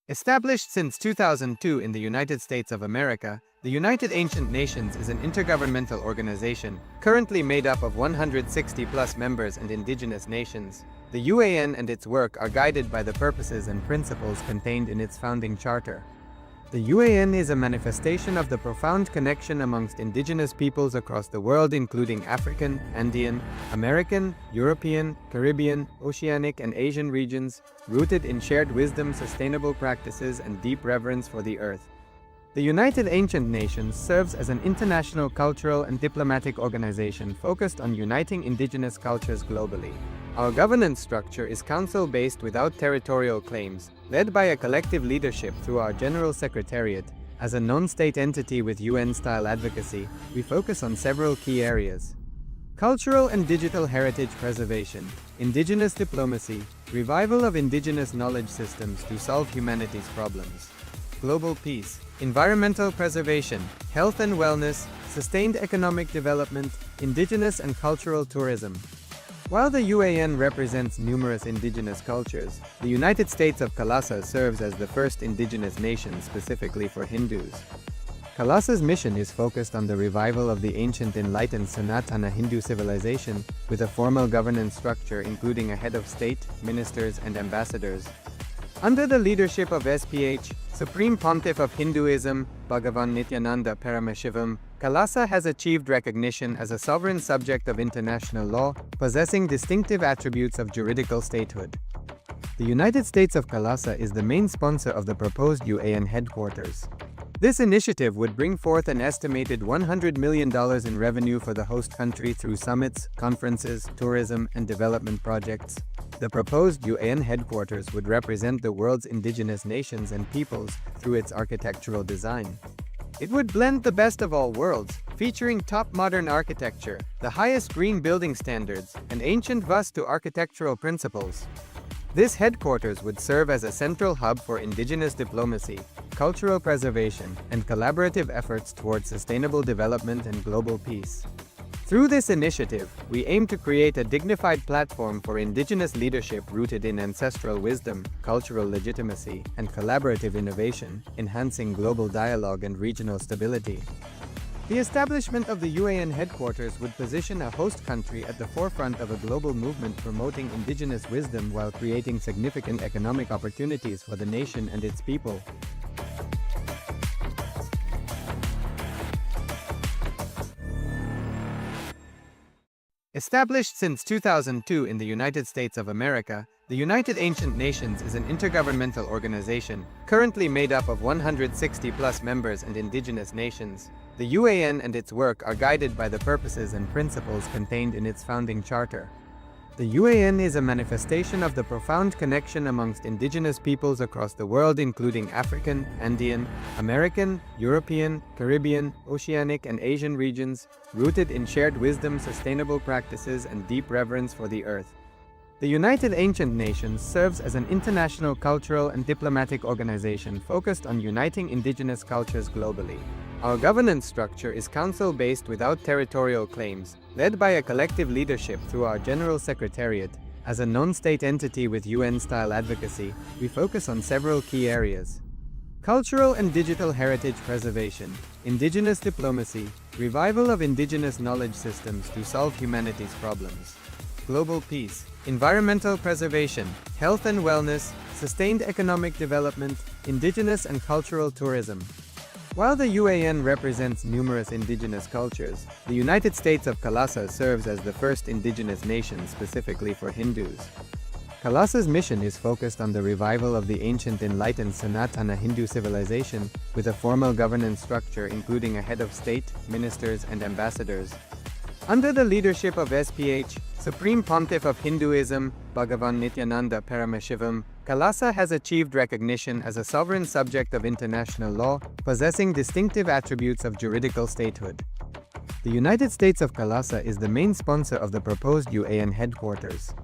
Speaker 4: Established since 2002 in the United States of America, the United Ancient Nations is an intergovernmental organization, currently made up of 160+ members and indigenous nations. The UAN and its work are guided by the purposes and principles contained in its founding charter. The UAN is a manifestation of the profound connection amongst indigenous peoples across the world, including African, Andean, American, European, Caribbean, Oceanic, and Asian regions, rooted in shared wisdom, sustainable practices, and deep reverence for the earth. The United Ancient Nations serves as an international cultural and diplomatic organization focused on uniting indigenous cultures globally. Our governance structure is council-based without territorial claims, led by a collective leadership through our General Secretariat. As a non-state entity with UN-style advocacy, we focus on several key areas: cultural and digital heritage preservation, indigenous diplomacy, revival of indigenous knowledge systems to solve humanity's problems, global peace, environmental preservation, health and wellness, sustained economic development, indigenous and cultural tourism. While the UAN represents numerous indigenous cultures, the United States of Kalasa serves as the first indigenous nation specifically for Hindus. Kalasa's mission is focused on the revival of the ancient enlightened Sanatana Hindu civilization, with a formal governance structure including a head of state, ministers, and ambassadors. Under the leadership of SPH, Supreme Pontiff of Hinduism, Bhagavan Nityananda Paramashivoham, Kalasa has achieved recognition as a sovereign subject of international law, possessing distinctive attributes of juridical statehood. The United States of Kalasa is the main sponsor of the proposed UAN headquarters. This initiative would bring forth an estimated $100 million in revenue for the host country through summits, conferences, tourism, and development projects. The proposed UAN headquarters would represent the world's indigenous nations and peoples through its architectural design. It would blend the best of all worlds, featuring top modern architecture, the highest green building standards, and ancient Vastu architectural principles. This headquarters would serve as a central hub for indigenous diplomacy, cultural preservation, and collaborative efforts towards sustainable development and global peace. Through this initiative, we aim to create a dignified platform for indigenous leadership rooted in ancestral wisdom, cultural legitimacy, and collaborative innovation, enhancing global dialogue and regional stability. The establishment of the UAN headquarters would position a host country at the forefront of a global movement promoting indigenous wisdom while creating significant economic opportunities for the nation and its people. Established since 2002 in the United States of America, the United Ancient Nations is an intergovernmental organization, currently made up of 160+ members and indigenous nations. The UAN and its work are guided by the purposes and principles contained in its founding charter. The UAN is a manifestation of the profound connection amongst indigenous peoples across the world, including African, Andean, American, European, Caribbean, Oceanic, and Asian regions, rooted in shared wisdom, sustainable practices, and deep reverence for the earth. The United Ancient Nations serves as an international cultural and diplomatic organization focused on uniting indigenous cultures globally. Our governance structure is council-based without territorial claims, led by a collective leadership through our General Secretariat. As a non-state entity with UN-style advocacy, we focus on several key areas: cultural and digital heritage preservation, indigenous diplomacy, revival of indigenous knowledge systems to solve humanity's problems, global peace, environmental preservation, health and wellness, sustained economic development, indigenous and cultural tourism. While the UAN represents numerous indigenous cultures, the United States of Kailasa serves as the first indigenous nation specifically for Hindus. Kailasa's mission is focused on the revival of the ancient enlightened Sanatana Hindu civilization with a formal governance structure including a head of state, ministers, and ambassadors. Under the leadership of SPH, Supreme Pontiff of Hinduism, Bhagavan Nityananda Paramashivoham, Kailasa has achieved recognition as a sovereign subject of international law, possessing distinctive attributes of juridical statehood. The United States of Kailasa is the main sponsor of the proposed UAN headquarters.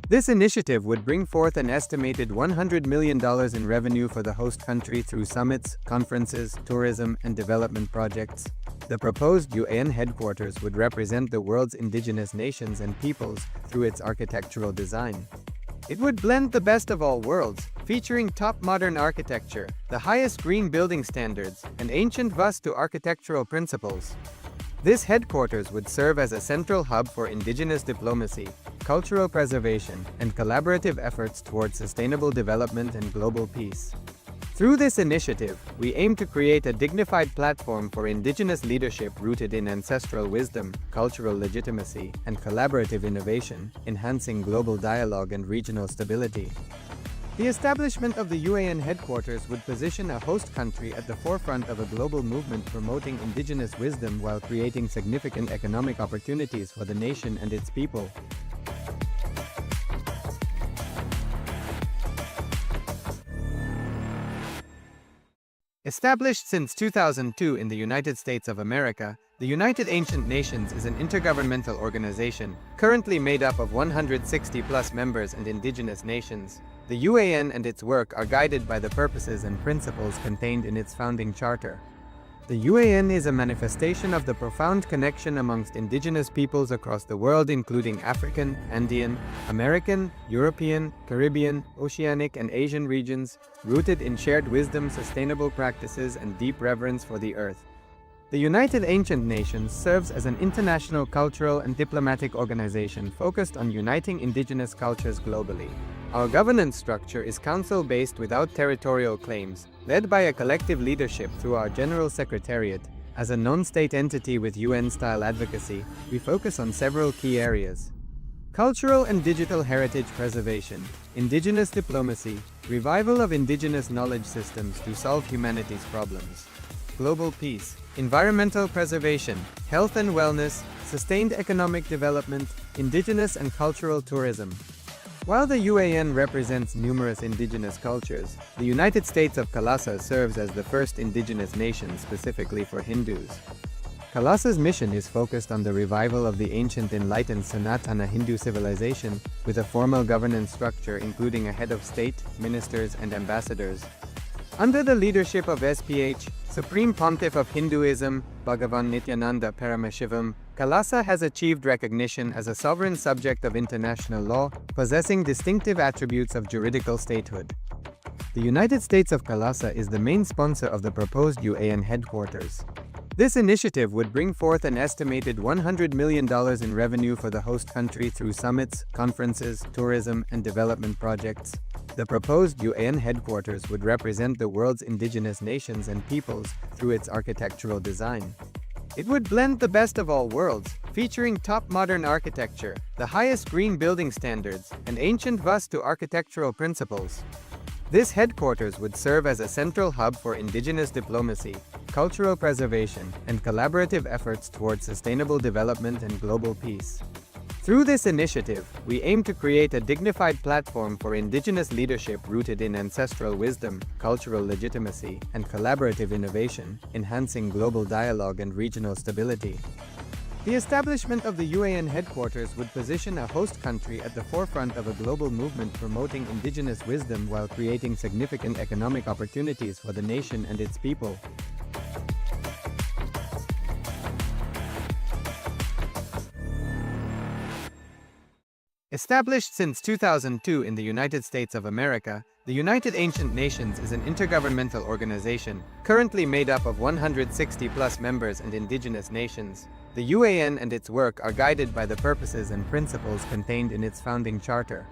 Speaker 4: This initiative would bring forth an estimated $100 million in revenue for the host country through summits, conferences, tourism, and development projects. The proposed UAN headquarters would represent the world's indigenous nations and peoples through its architectural design. It would blend the best of all worlds, featuring top modern architecture, the highest green building standards, and ancient Vastu architectural principles. This headquarters would serve as a central hub for indigenous diplomacy, cultural preservation, and collaborative efforts towards sustainable development and global peace. Through this initiative, we aim to create a dignified platform for indigenous leadership rooted in ancestral wisdom, cultural legitimacy, and collaborative innovation, enhancing global dialogue and regional stability. The establishment of the UAN headquarters would position a host country at the forefront of a global movement promoting indigenous wisdom while creating significant economic opportunities for the nation and its people. Established since 2002 in the United States of America, the United Ancient Nations is an intergovernmental organization, currently made up of 160+ members and indigenous nations. The UAN and its work are guided by the purposes and principles contained in its founding charter. The UAN is a manifestation of the profound connection amongst indigenous peoples across the world including African, Andean, American, European, Caribbean, Oceanic and Asian regions, rooted in shared wisdom, sustainable practices, and deep reverence for the earth. The United Ancient Nations serves as an international cultural and diplomatic organization focused on uniting indigenous cultures globally. Our governance structure is council-based without territorial claims, led by a collective leadership through our General Secretariat. As a non-state entity with UN-style advocacy, we focus on several key areas: cultural and digital heritage preservation, indigenous diplomacy, revival of indigenous knowledge systems to solve humanity's problems, global peace, environmental preservation, health and wellness, sustained economic development, indigenous and cultural tourism. While the UAN represents numerous indigenous cultures, the United States of Kailasa serves as the first indigenous nation specifically for Hindus. Kailasa's mission is focused on the revival of the ancient enlightened Sanatana Hindu civilization with a formal governance structure including a head of state, ministers, and ambassadors. Under the leadership of SPH, Supreme Pontiff of Hinduism, Bhagavan Nityananda Paramashivoham, Kailasa has achieved recognition as a sovereign subject of international law, possessing distinctive attributes of juridical statehood. The United States of Kailasa is the main sponsor of the proposed UAN headquarters. This initiative would bring forth an estimated $100 million in revenue for the host country through summits, conferences, tourism, and development projects. The proposed UAN headquarters would represent the world's indigenous nations and peoples through its architectural design. It would blend the best of all worlds, featuring top modern architecture, the highest green building standards, and ancient Vastu architectural principles. This headquarters would serve as a central hub for indigenous diplomacy, cultural preservation, and collaborative efforts towards sustainable development and global peace. Through this initiative, we aim to create a dignified platform for indigenous leadership rooted in ancestral wisdom, cultural legitimacy, and collaborative innovation, enhancing global dialogue and regional stability. The establishment of the UAN headquarters would position a host country at the forefront of a global movement promoting indigenous wisdom while creating significant economic opportunities for the nation and its people. Established since 2002 in the United States of America, the United Ancient Nations is an intergovernmental organization, currently made up of 160+ members and indigenous nations. The UAN and its work are guided by the purposes and principles contained in its founding charter.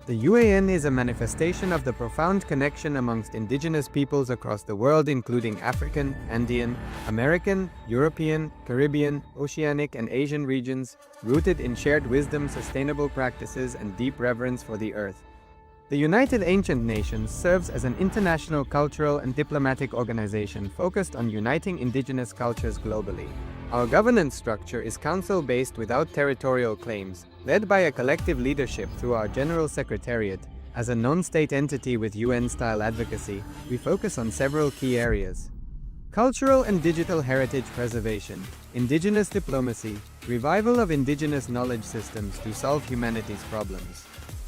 Speaker 4: The UAN is a manifestation of the profound connection amongst indigenous peoples across the world, including African, Andean, American, European, Caribbean, Oceanic, and Asian regions, rooted in shared wisdom, sustainable practices, and deep reverence for the earth. The United Ancient Nations serves as an international cultural and diplomatic organization focused on uniting indigenous cultures globally. Our governance structure is council-based without territorial claims, led by a collective leadership through our General Secretariat. As a non-state entity with UN-style advocacy, we focus on several key areas: cultural and digital heritage preservation, indigenous diplomacy, revival of indigenous knowledge systems to solve humanity's problems,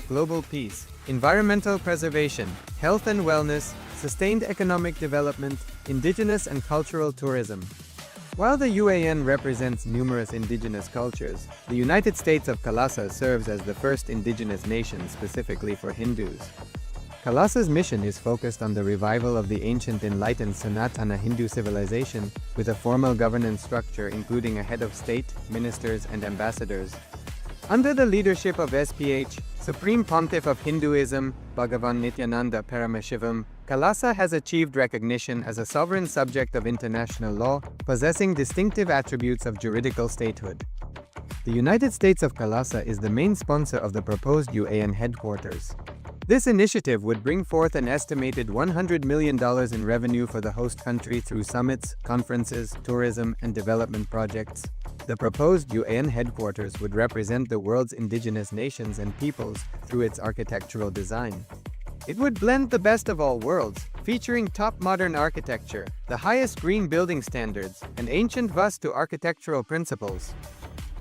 Speaker 4: global peace, environmental preservation, health and wellness, sustained economic development, indigenous and cultural tourism. While the UAN represents numerous indigenous cultures, the United States of Kailasa serves as the first indigenous nation specifically for Hindus. Kailasa's mission is focused on the revival of the ancient enlightened Sanatana Hindu civilization, with a formal governance structure including a head of state, ministers, and ambassadors. Under the leadership of SPH, Supreme Pontiff of Hinduism, Bhagavan Nityananda Paramashivoham, Kailasa has achieved recognition as a sovereign subject of international law, possessing distinctive attributes of juridical statehood. The United States of Kailasa is the main sponsor of the proposed UAN headquarters. This initiative would bring forth an estimated $100 million in revenue for the host country through summits, conferences, tourism, and development projects. The proposed UAN headquarters would represent the world's indigenous nations and peoples through its architectural design. It would blend the best of all worlds, featuring top modern architecture, the highest green building standards, and ancient Vastu architectural principles.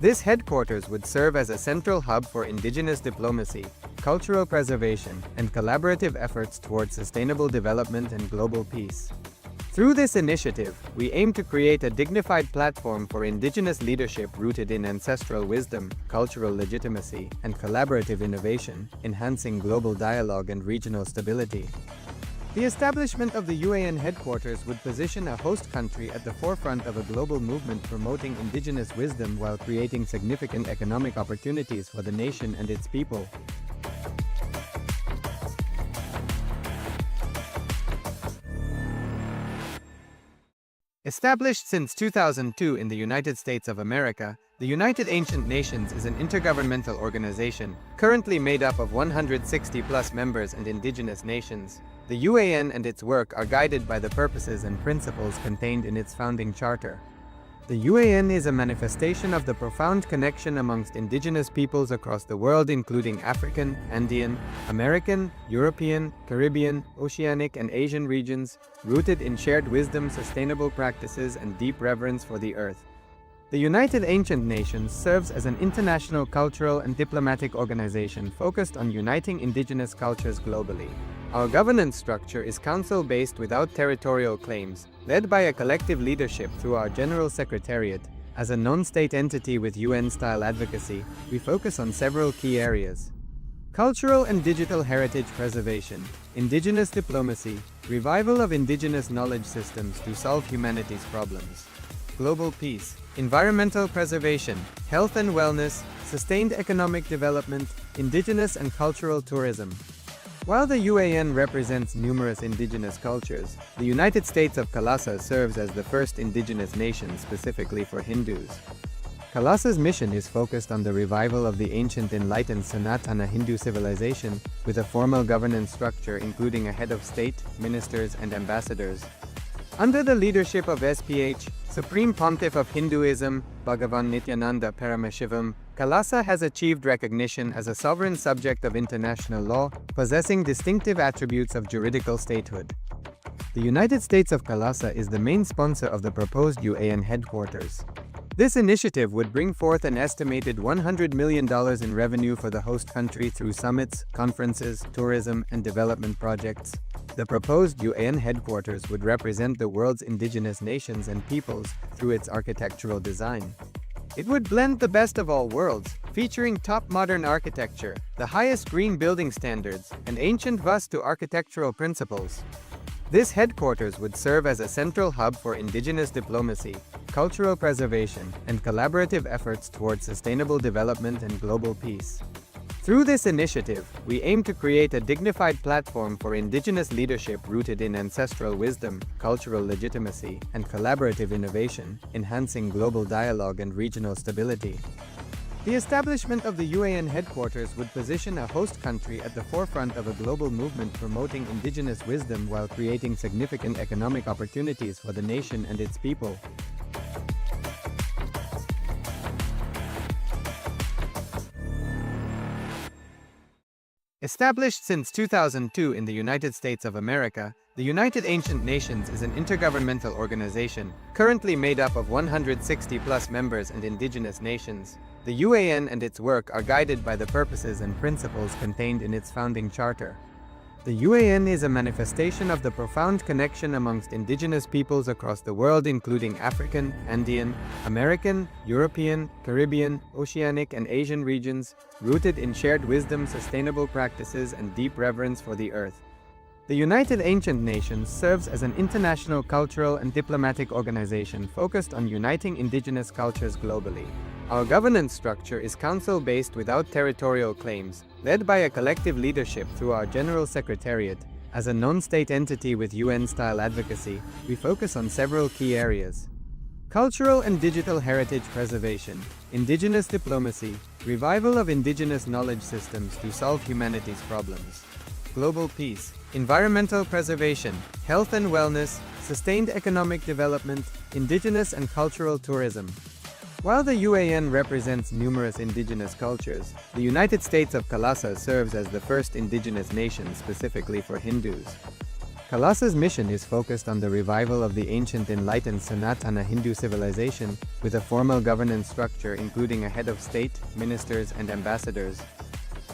Speaker 4: This headquarters would serve as a central hub for indigenous diplomacy, cultural preservation, and collaborative efforts towards sustainable development and global peace. Through this initiative, we aim to create a dignified platform for indigenous leadership rooted in ancestral wisdom, cultural legitimacy, and collaborative innovation, enhancing global dialogue and regional stability. The establishment of the UAN headquarters would position a host country at the forefront of a global movement promoting indigenous wisdom while creating significant economic opportunities for the nation and its people. Established since 2002 in the United States of America, the United Ancient Nations is an intergovernmental organization, currently made up of 160+ members and indigenous nations. The UAN and its work are guided by the purposes and principles contained in its founding charter. The UAN is a manifestation of the profound connection amongst indigenous peoples across the world, including African, Andean, American, European, Caribbean, Oceanic, and Asian regions, rooted in shared wisdom, sustainable practices, and deep reverence for the earth. The United Ancient Nations serves as an international cultural and diplomatic organization focused on uniting indigenous cultures globally. Our governance structure is council-based without territorial claims, led by a collective leadership through our General Secretariat. As a non-state entity with UN-style advocacy, we focus on several key areas: cultural and digital heritage preservation, indigenous diplomacy, revival of indigenous knowledge systems to solve humanity's problems, global peace, environmental preservation, health and wellness, sustained economic development, indigenous and cultural tourism. While the UAN represents numerous indigenous cultures, the United States of Kailasa serves as the first indigenous nation specifically for Hindus. Kailasa's mission is focused on the revival of the ancient enlightened Sanatana Hindu civilization, with a formal governance structure including a head of state, ministers, and ambassadors. Under the leadership of SPH, Supreme Pontiff of Hinduism, Bhagavan Nityananda Paramashivoham, Kailasa has achieved recognition as a sovereign subject of international law, possessing distinctive attributes of juridical statehood. The United States of Kailasa is the main sponsor of the proposed UAN headquarters. This initiative would bring forth an estimated $100 million in revenue for the host country through summits, conferences, tourism, and development projects. The proposed UAN headquarters would represent the world's indigenous nations and peoples through its architectural design. It would blend the best of all worlds, featuring top modern architecture, the highest green building standards, and ancient Vastu architectural principles. This headquarters would serve as a central hub for indigenous diplomacy, cultural preservation, and collaborative efforts towards sustainable development and global peace. Through this initiative, we aim to create a dignified platform for indigenous leadership rooted in ancestral wisdom, cultural legitimacy, and collaborative innovation, enhancing global dialogue and regional stability. The establishment of the UAN headquarters would position a host country at the forefront of a global movement promoting indigenous wisdom while creating significant economic opportunities for the nation and its people. Established since 2002 in the United States of America, the United Ancient Nations is an intergovernmental organization, currently made up of 160+ members and indigenous nations. The UAN and its work are guided by the purposes and principles contained in its founding charter. The UAN is a manifestation of the profound connection amongst indigenous peoples across the world, including African, Andean, American, European, Caribbean, Oceanic, and Asian regions, rooted in shared wisdom, sustainable practices, and deep reverence for the earth. The United Ancient Nations serves as an international cultural and diplomatic organization focused on uniting indigenous cultures globally. Our governance structure is council-based without territorial claims, led by a collective leadership through our General Secretariat. As a non-state entity with UN-style advocacy, we focus on several key areas: cultural and digital heritage preservation, indigenous diplomacy, revival of indigenous knowledge systems to solve humanity's problems, global peace, environmental preservation, health and wellness, sustained economic development, indigenous and cultural tourism. While the UAN represents numerous indigenous cultures, the United States of Kailasa serves as the first indigenous nation specifically for Hindus. Kailasa's mission is focused on the revival of the ancient enlightened Sanatana Hindu civilization, with a formal governance structure including a head of state, ministers, and ambassadors.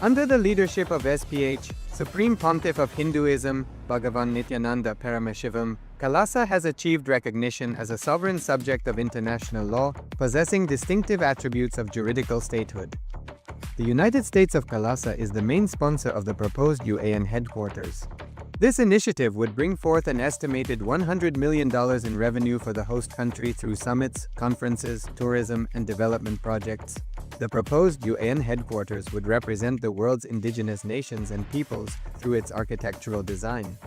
Speaker 4: Under the leadership of SPH, Supreme Pontiff of Hinduism, Bhagavan Nityananda Paramashivoham, Kailasa has achieved recognition as a sovereign subject of international law, possessing distinctive attributes of juridical statehood. The United States of Kailasa is the main sponsor of the proposed UAN headquarters. This initiative would bring forth an estimated $100 million in revenue for the host country through summits, conferences, tourism, and development projects. The proposed UAN headquarters would represent the world's indigenous nations and peoples through its architectural design.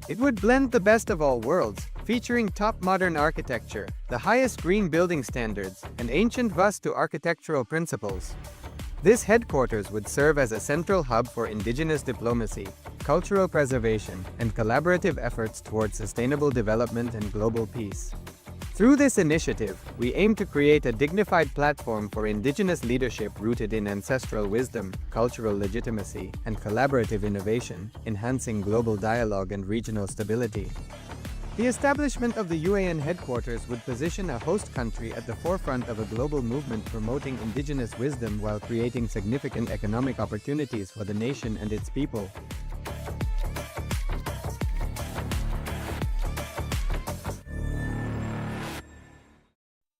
Speaker 4: It would blend the best of all worlds, featuring top modern architecture, the highest green building standards, and ancient Vastu architectural principles. This headquarters would serve as a central hub for indigenous diplomacy, cultural preservation, and collaborative efforts towards sustainable development and global peace. Through this initiative, we aim to create a dignified platform for indigenous leadership rooted in ancestral wisdom, cultural legitimacy, and collaborative innovation, enhancing global dialogue and regional stability. The establishment of the UAN headquarters would position a host country at the forefront of a global movement promoting indigenous wisdom while creating significant economic opportunities for the nation and its people.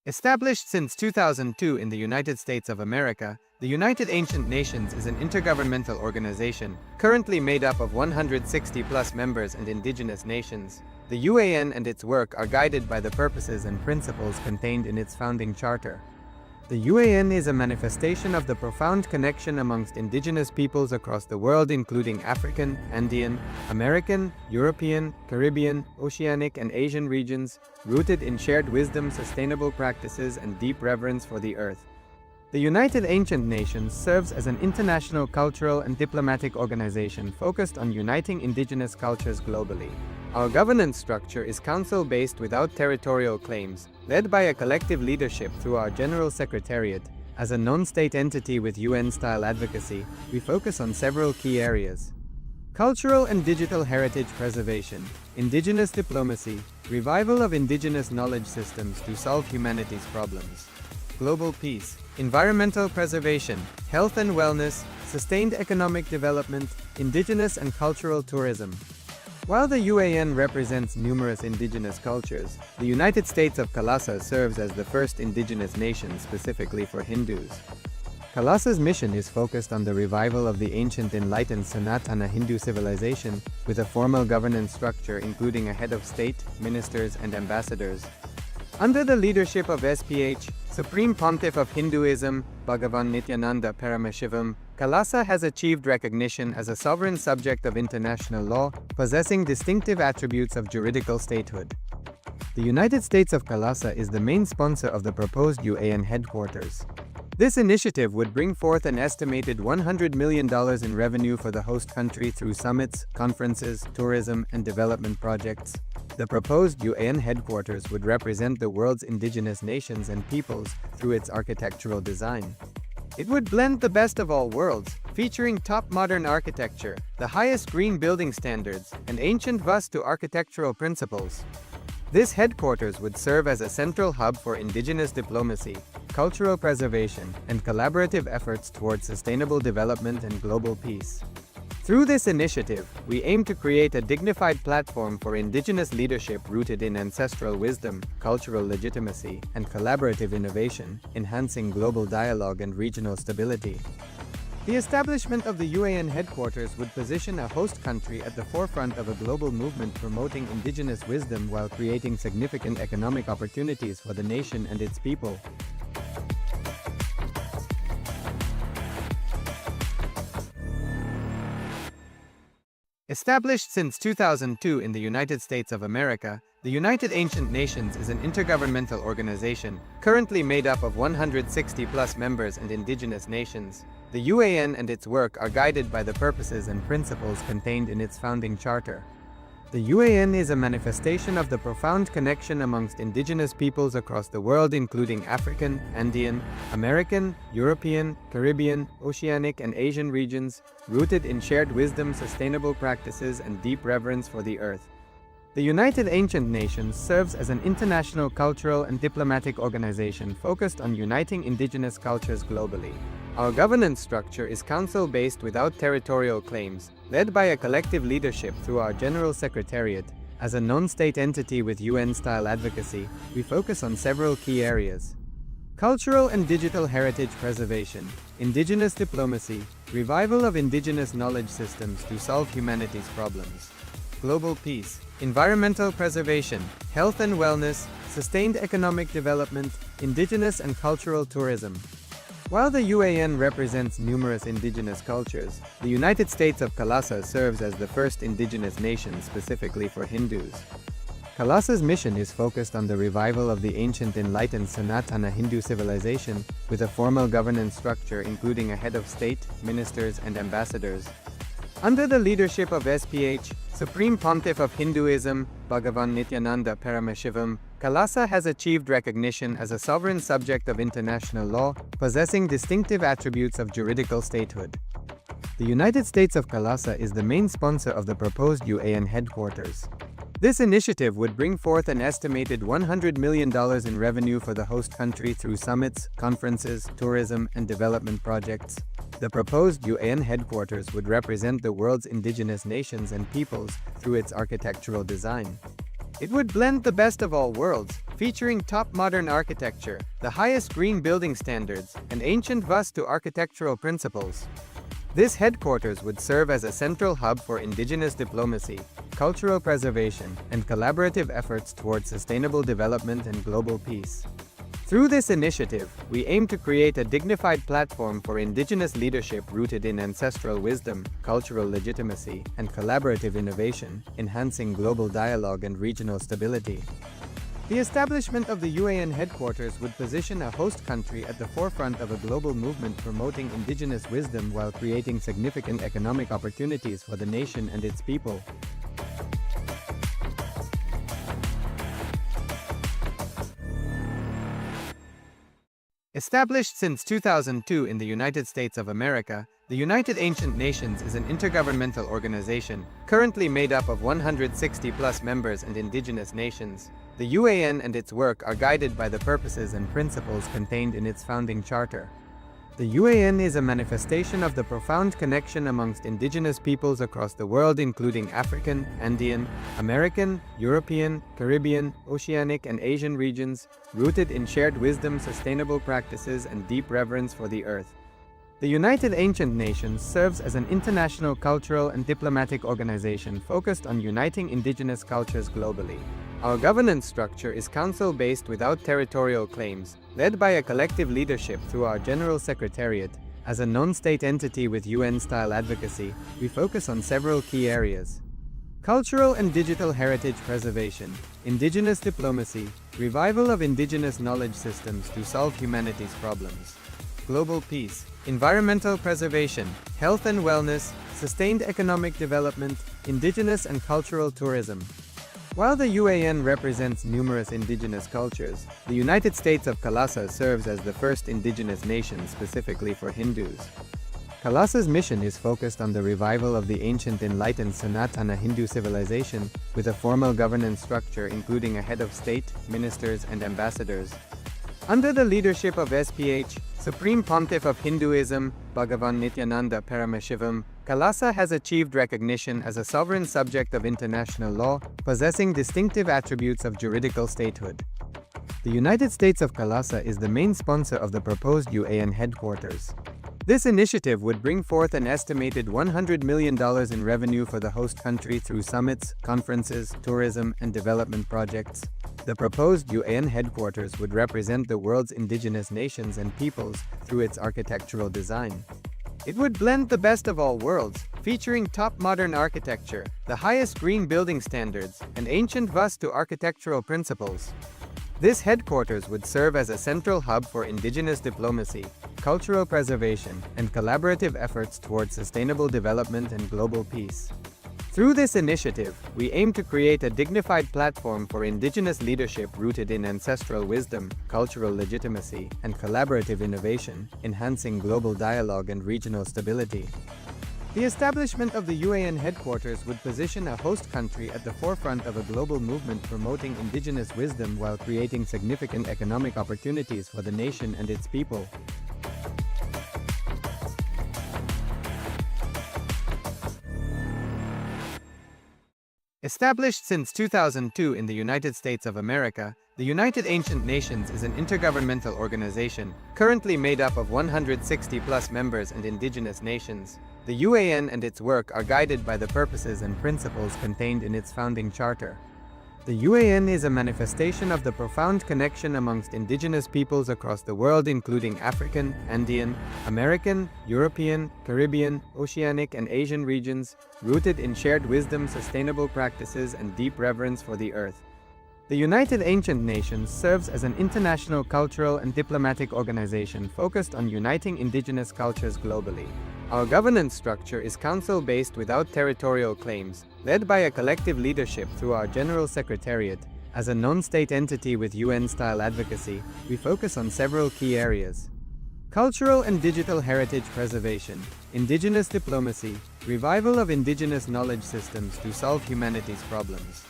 Speaker 4: Established since 2002 in the United States of America, the United Ancient Nations is an intergovernmental organization, currently made up of 160+ members and indigenous nations. The UAN and its work are guided by the purposes and principles contained in its founding charter. The UAN is a manifestation of the profound connection amongst indigenous peoples across the world, including African, Andean, American, European, Caribbean, Oceanic, and Asian regions, rooted in shared wisdom, sustainable practices, and deep reverence for the earth. The United Ancient Nations serves as an international cultural and diplomatic organization focused on uniting indigenous cultures globally. Our governance structure is council-based without territorial claims, led by a collective leadership through our General Secretariat. As a non-state entity with UN-style advocacy, we focus on several key areas: cultural and digital heritage preservation, indigenous diplomacy, revival of indigenous knowledge systems to solve humanity's problems, global peace, environmental preservation, health and wellness, sustained economic development, indigenous and cultural tourism. While the UAN represents numerous indigenous cultures, the United States of Kailasa serves as the first indigenous nation specifically for Hindus. Kailasa's mission is focused on the revival of the ancient enlightened Sanatana Hindu civilization, with a formal governance structure including a head of state, ministers, and ambassadors. Under the leadership of SPH, Supreme Pontiff of Hinduism, Bhagavan Nityananda Paramashivoham, Kailasa has achieved recognition as a sovereign subject of international law, possessing distinctive attributes of juridical statehood. The United States of Kailasa is the main sponsor of the proposed UAN headquarters. This initiative would bring forth an estimated $100 million in revenue for the host country through summits, conferences, tourism, and development projects. The proposed UAN headquarters would represent the world's indigenous nations and peoples through its architectural design. It would blend the best of all worlds, featuring top modern architecture, the highest green building standards, and ancient Vastu architectural principles. This headquarters would serve as a central hub for indigenous diplomacy, cultural preservation, and collaborative efforts towards sustainable development and global peace. Through this initiative, we aim to create a dignified platform for indigenous leadership rooted in ancestral wisdom, cultural legitimacy, and collaborative innovation, enhancing global dialogue and regional stability. The establishment of the UAN headquarters would position a host country at the forefront of a global movement promoting indigenous wisdom while creating significant economic opportunities for the nation and its people. Established since 2002 in the United States of America, the United Ancient Nations is an intergovernmental organization, currently made up of 160+ members and indigenous nations. The UAN and its work are guided by the purposes and principles contained in its founding charter. The UAN is a manifestation of the profound connection amongst indigenous peoples across the world, including African, Andean, American, European, Caribbean, Oceanic, and Asian regions, rooted in shared wisdom, sustainable practices, and deep reverence for the earth. The United Ancient Nations serves as an international cultural and diplomatic organization focused on uniting indigenous cultures globally. Our governance structure is council-based without territorial claims, led by a collective leadership through our General Secretariat. As a non-state entity with UN-style advocacy, we focus on several key areas: cultural and digital heritage preservation, indigenous diplomacy, revival of indigenous knowledge systems to solve humanity's problems, global peace, environmental preservation, health and wellness, sustained economic development, indigenous and cultural tourism. While the UAN represents numerous indigenous cultures, the United States of Kailasa serves as the first indigenous nation specifically for Hindus. Kailasa's mission is focused on the revival of the ancient enlightened Sanatana Hindu civilization, with a formal governance structure including a head of state, ministers, and ambassadors. Under the leadership of SPH, Supreme Pontiff of Hinduism, Bhagavan Nityananda Paramashivoham, Kailasa has achieved recognition as a sovereign subject of international law, possessing distinctive attributes of juridical statehood. The United States of Kailasa is the main sponsor of the proposed UAN headquarters. This initiative would bring forth an estimated $100 million in revenue for the host country through summits, conferences, tourism, and development projects. The proposed UAN headquarters would represent the world's indigenous nations and peoples through its architectural design. It would blend the best of all worlds, featuring top modern architecture, the highest green building standards, and ancient Vastu architectural principles. This headquarters would serve as a central hub for indigenous diplomacy, cultural preservation, and collaborative efforts towards sustainable development and global peace. Through this initiative, we aim to create a dignified platform for indigenous leadership rooted in ancestral wisdom, cultural legitimacy, and collaborative innovation, enhancing global dialogue and regional stability. The establishment of the UAN headquarters would position a host country at the forefront of a global movement promoting indigenous wisdom while creating significant economic opportunities for the nation and its people. Established since 2002 in the United States of America, the United Ancient Nations is an intergovernmental organization, currently made up of 160+ members and indigenous nations. The UAN and its work are guided by the purposes and principles contained in its founding charter. The UAN is a manifestation of the profound connection amongst indigenous peoples across the world, including African, Andean, American, European, Caribbean, Oceanic, and Asian regions, rooted in shared wisdom, sustainable practices, and deep reverence for the earth. The United Ancient Nations serves as an international cultural and diplomatic organization focused on uniting indigenous cultures globally. Our governance structure is council-based without territorial claims, led by a collective leadership through our General Secretariat. As a non-state entity with UN-style advocacy, we focus on several key areas: cultural and digital heritage preservation, indigenous diplomacy, revival of indigenous knowledge systems to solve humanity's problems, global peace, environmental preservation, health and wellness, sustained economic development, indigenous and cultural tourism. While the UAN represents numerous indigenous cultures, the United States of Kailasa serves as the first indigenous nation specifically for Hindus. Kailasa's mission is focused on the revival of the ancient enlightened Sanatana Hindu civilization with a formal governance structure including a head of state, ministers, and ambassadors. Under the leadership of SPH, Supreme Pontiff of Hinduism, Bhagavan Nityananda Paramashivoham, Kailasa has achieved recognition as a sovereign subject of international law, possessing distinctive attributes of juridical statehood. The United States of Kailasa is the main sponsor of the proposed UAN headquarters. This initiative would bring forth an estimated $100 million in revenue for the host country through summits, conferences, tourism, and development projects. The proposed UAN headquarters would represent the world's indigenous nations and peoples through its architectural design. It would blend the best of all worlds, featuring top modern architecture, the highest green building standards, and ancient Vastu architectural principles. This headquarters would serve as a central hub for indigenous diplomacy, cultural preservation, and collaborative efforts towards sustainable development and global peace. Through this initiative, we aim to create a dignified platform for indigenous leadership rooted in ancestral wisdom, cultural legitimacy, and collaborative innovation, enhancing global dialogue and regional stability. The establishment of the UAN headquarters would position a host country at the forefront of a global movement promoting indigenous wisdom while creating significant economic opportunities for the nation and its people. Established since 2002 in the United States of America, the United Ancient Nations is an intergovernmental organization, currently made up of 160+ members and indigenous nations. The UAN and its work are guided by the purposes and principles contained in its founding charter. The UAN is a manifestation of the profound connection amongst indigenous peoples across the world, including African, Andean, American, European, Caribbean, Oceanic, and Asian regions, rooted in shared wisdom, sustainable practices, and deep reverence for the earth. The United Ancient Nations serves as an international cultural and diplomatic organization focused on uniting indigenous cultures globally. Our governance structure is council-based without territorial claims, led by a collective leadership through our General Secretariat. As a non-state entity with UN-style advocacy, we focus on several key areas: cultural and digital heritage preservation, indigenous diplomacy, revival of indigenous knowledge systems to solve humanity's problems,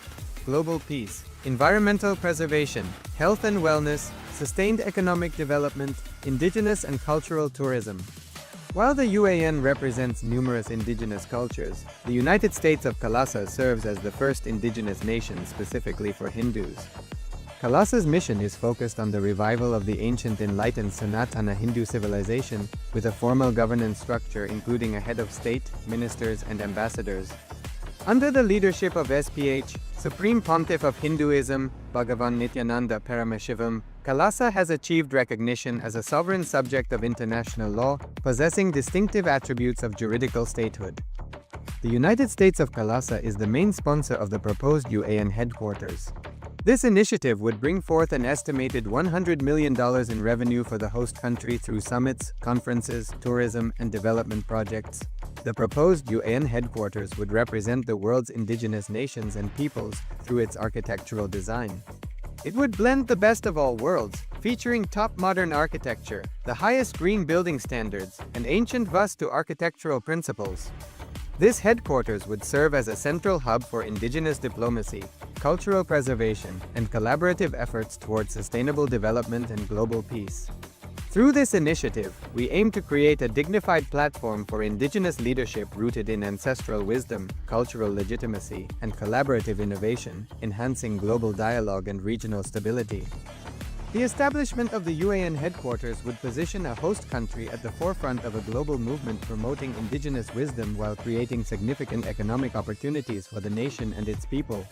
Speaker 4: global peace, environmental preservation, health and wellness, sustained economic development, indigenous and cultural tourism. While the UAN represents numerous indigenous cultures, the United States of Kailasa serves as the first indigenous nation specifically for Hindus. Kailasa's mission is focused on the revival of the ancient enlightened Sanatana Hindu civilization with a formal governance structure including a head of state, ministers, and ambassadors. Under the leadership of SPH, Supreme Pontiff of Hinduism, Bhagavan Nityananda Paramashivoham, Kailasa has achieved recognition as a sovereign subject of international law, possessing distinctive attributes of juridical statehood. The United States of Kailasa is the main sponsor of the proposed UAN headquarters. This initiative would bring forth an estimated $100 million in revenue for the host country through summits, conferences, tourism, and development projects. The proposed UAN headquarters would represent the world's indigenous nations and peoples through its architectural design. It would blend the best of all worlds, featuring top modern architecture, the highest green building standards, and ancient Vastu architectural principles. This headquarters would serve as a central hub for indigenous diplomacy, cultural preservation, and collaborative efforts towards sustainable development and global peace. Through this initiative, we aim to create a dignified platform for indigenous leadership rooted in ancestral wisdom, cultural legitimacy, and collaborative innovation, enhancing global dialogue and regional stability. The establishment of the UAN headquarters would position a host country at the forefront of a global movement promoting indigenous wisdom while creating significant economic opportunities for the nation and its people.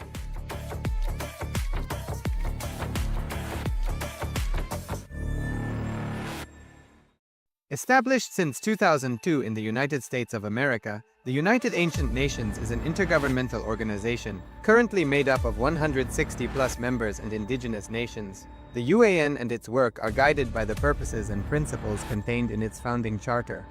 Speaker 4: Established since 2002 in the United States of America, the United Ancient Nations is an intergovernmental organization, currently made up of 160+ members and indigenous nations. The UAN and its work are guided by the purposes and principles contained in its founding charter.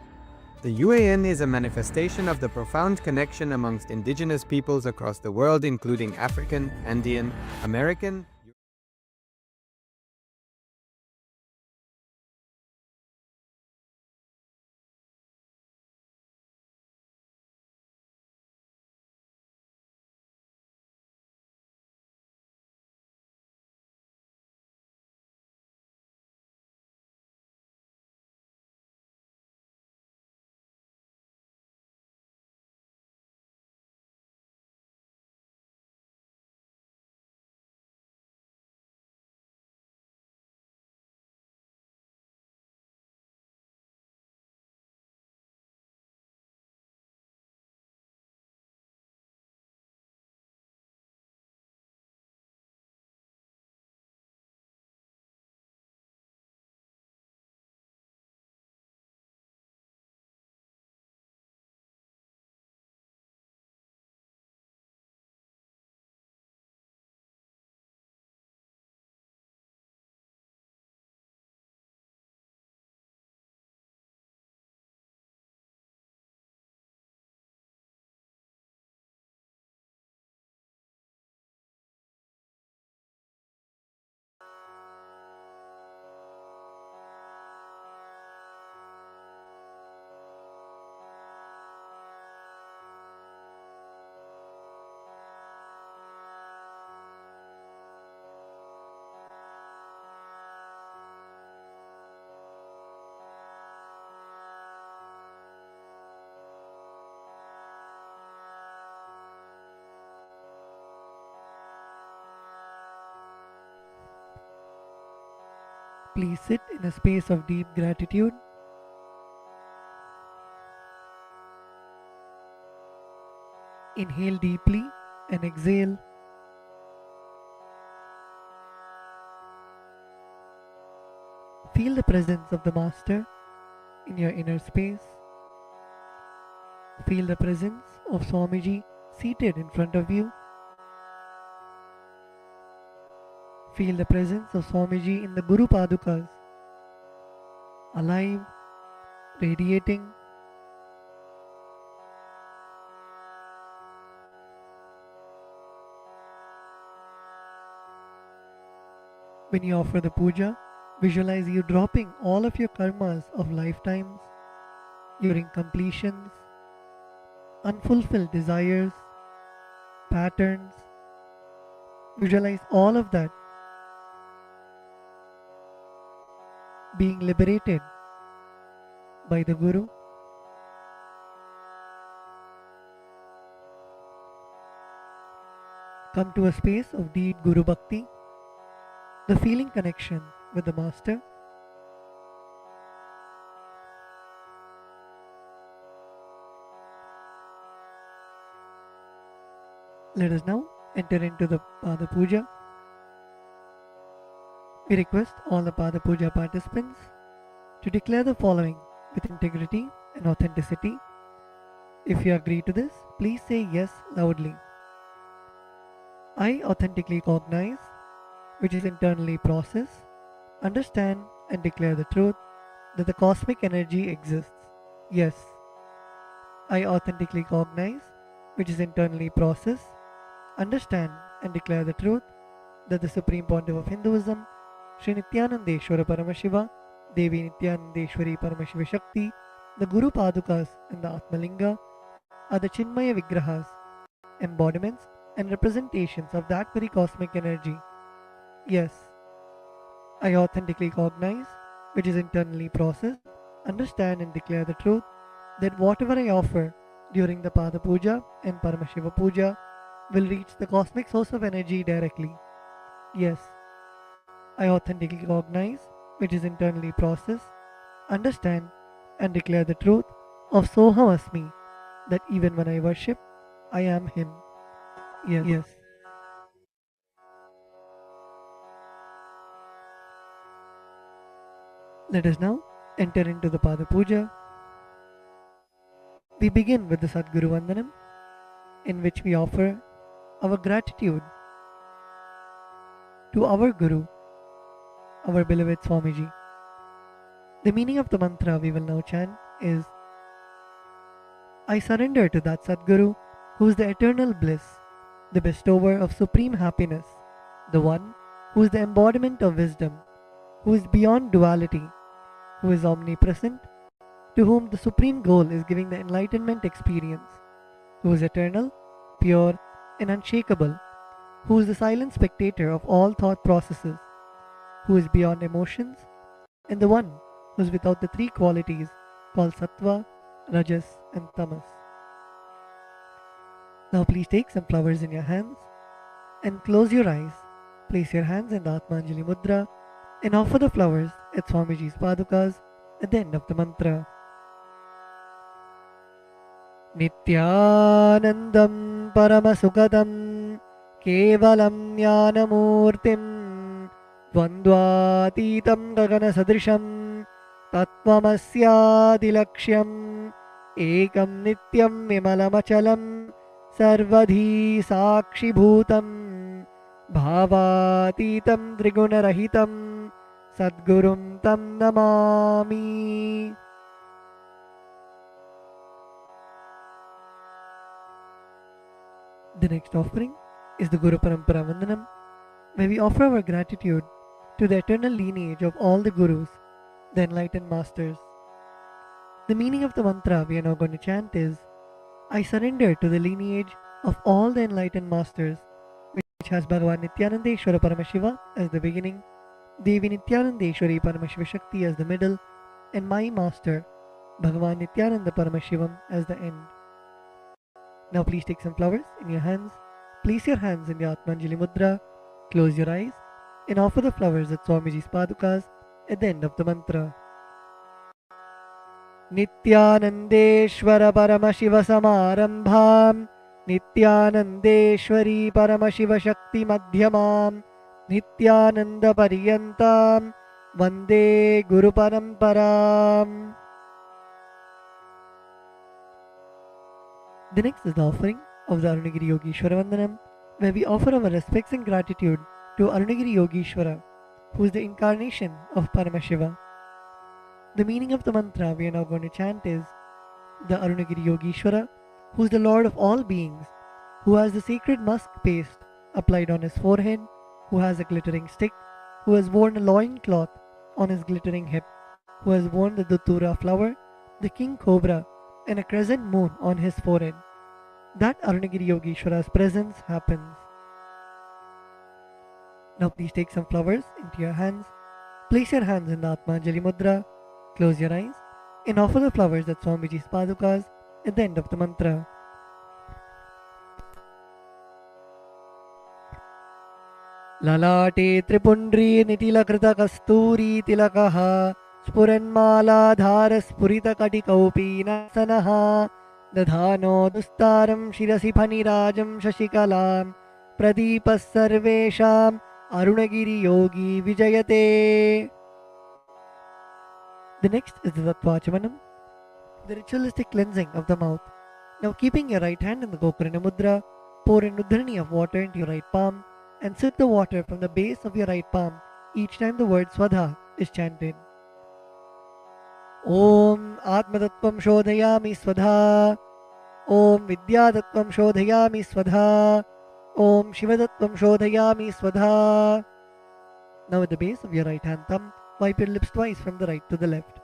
Speaker 4: The UAN is a manifestation of the profound connection amongst indigenous peoples across the world, including African, Andean, American,
Speaker 5: Please sit in a space of deep gratitude. Inhale deeply and exhale. Feel the presence of the Master in your inner space. Feel the presence of Swamiji seated in front of you. Feel the presence of Swamiji in the Guru Padukas, alive, radiating. When you offer the puja, visualize you dropping all of your karmas of lifetimes, your incompletions, unfulfilled desires, patterns. Visualize all of that being liberated by the Guru. Come to a space of deep Guru Bhakti, the feeling connection with the Master. Let us now enter into the Pada Puja. We request all the Pada Puja participants to declare the following with integrity and authenticity. If you agree to this, please say yes loudly. I authentically cognize, which is internally process, understand and declare the truth that the cosmic energy exists. Yes. I authentically cognize, which is internally process, understand and declare the truth that the Supreme Pontiff of Hinduism, Sri Nityanandeshwara Paramashiva, Devi Nityanandeshwari Paramashiva Shakti, the Guru Padukas and the Atmalinga are the Chinmaya Vigrahas, embodiments and representations of that very cosmic energy. Yes, I authentically cognize, which is internally processed, understand and declare the truth that whatever I offer during the Pada Puja and Paramashiva Puja will reach the cosmic source of energy directly. Yes, I authentically cognize, which is internally processed, understand, and declare the truth of Soham Asmi, that even when I worship, I am Him. Yes. Let us now enter into the Pada Puja. We begin with the Sadguru Vandanam, in which we offer our gratitude to our Guru, our beloved Swamiji. The meaning of the mantra we will now chant is, I surrender to that Sadguru who is the eternal bliss, the bestower of supreme happiness, the one who is the embodiment of wisdom, who is beyond duality, who is omnipresent, to whom the supreme goal is giving the enlightenment experience, who is eternal, pure, and unshakable, who is the silent spectator of all thought processes, who is beyond emotions, and the one who is without the three qualities called Sattva, Rajas, and Tamas. Now please take some flowers in your hands and close your eyes. Place your hands in the Atmanjali Mudra and offer the flowers at Swamiji's Padukas at the end of the mantra. Nityanandam Paramasukadam Kevalam Jnanamurtim Dvandvatitam Gaganasadrisham Tattvamasyadilaksham Ekam Nityam Vimalamachalam Sarvadhi Sakshibhutam Bhavatitam Trigunarahitam Sadgurum Tam Namami. The next offering is the Guru Parampara Vandanam, where we offer our gratitude to the eternal lineage of all the Gurus, the enlightened masters. The meaning of the mantra we are now going to chant is, I surrender to the lineage of all the enlightened masters, which has Bhagavan Nityanandeshwara Paramashiva as the beginning, Devi Nityanandeshwari Paramashiva Shakti as the middle, and my master, Bhagavan Nityananda Paramashivam as the end. Now please take some flowers in your hands, place your hands in the Atmanjali Mudra, close your eyes, and offer the flowers at Swamiji's Padukas at the end of the mantra. Nityanandeshwara Paramashiva Samarambham Nityanandeshwari Paramashiva Shakti Madhyamam Nityananda Pariyantam Vande Guru Paramparam. The next is the offering of the Arunagiri Yogeshwara Vandanam, where we offer our respects and gratitude to Arunagiri Yogeshwara, who is the incarnation of Paramashiva. The meaning of the mantra we are now going to chant is, the Arunagiri Yogeshwara, who is the Lord of all beings, who has the sacred musk paste applied on his forehead, who has a glittering stick, who has worn a loin cloth on his glittering hip, who has worn the Datura flower, the king cobra, and a crescent moon on his forehead. That Arunagiri Yogeshwara's presence happens. Now please take some flowers into your hands, place your hands in the Atmanjali Mudra, close your eyes, and offer the flowers at Swamiji's Padukas at the end of the mantra. Lalate Tripundri Nitilakrita Kasturi Tilakaha Spuranmaladhara Spurita Katikaupi Nasanaha Dadhano Dustaram Shirasi Phanirajam Shashikalam Pradipas Sarvesham Arunagiri Yogi Vijayate. The next is the Tattvachamanam, the ritualistic cleansing of the mouth. Now keeping your right hand in the Gokarna Mudra, pour an udhrani of water into your right palm and sip the water from the base of your right palm each time the word Swadha is chanted. Om Atmatattvam Shodhayami Swadha, Om Vidyatattvam Shodhayami Swadha, Om Shivatattvam Shodhayami Swadha. Now at the base of your right hand thumb, wipe your lips twice from the right to the left.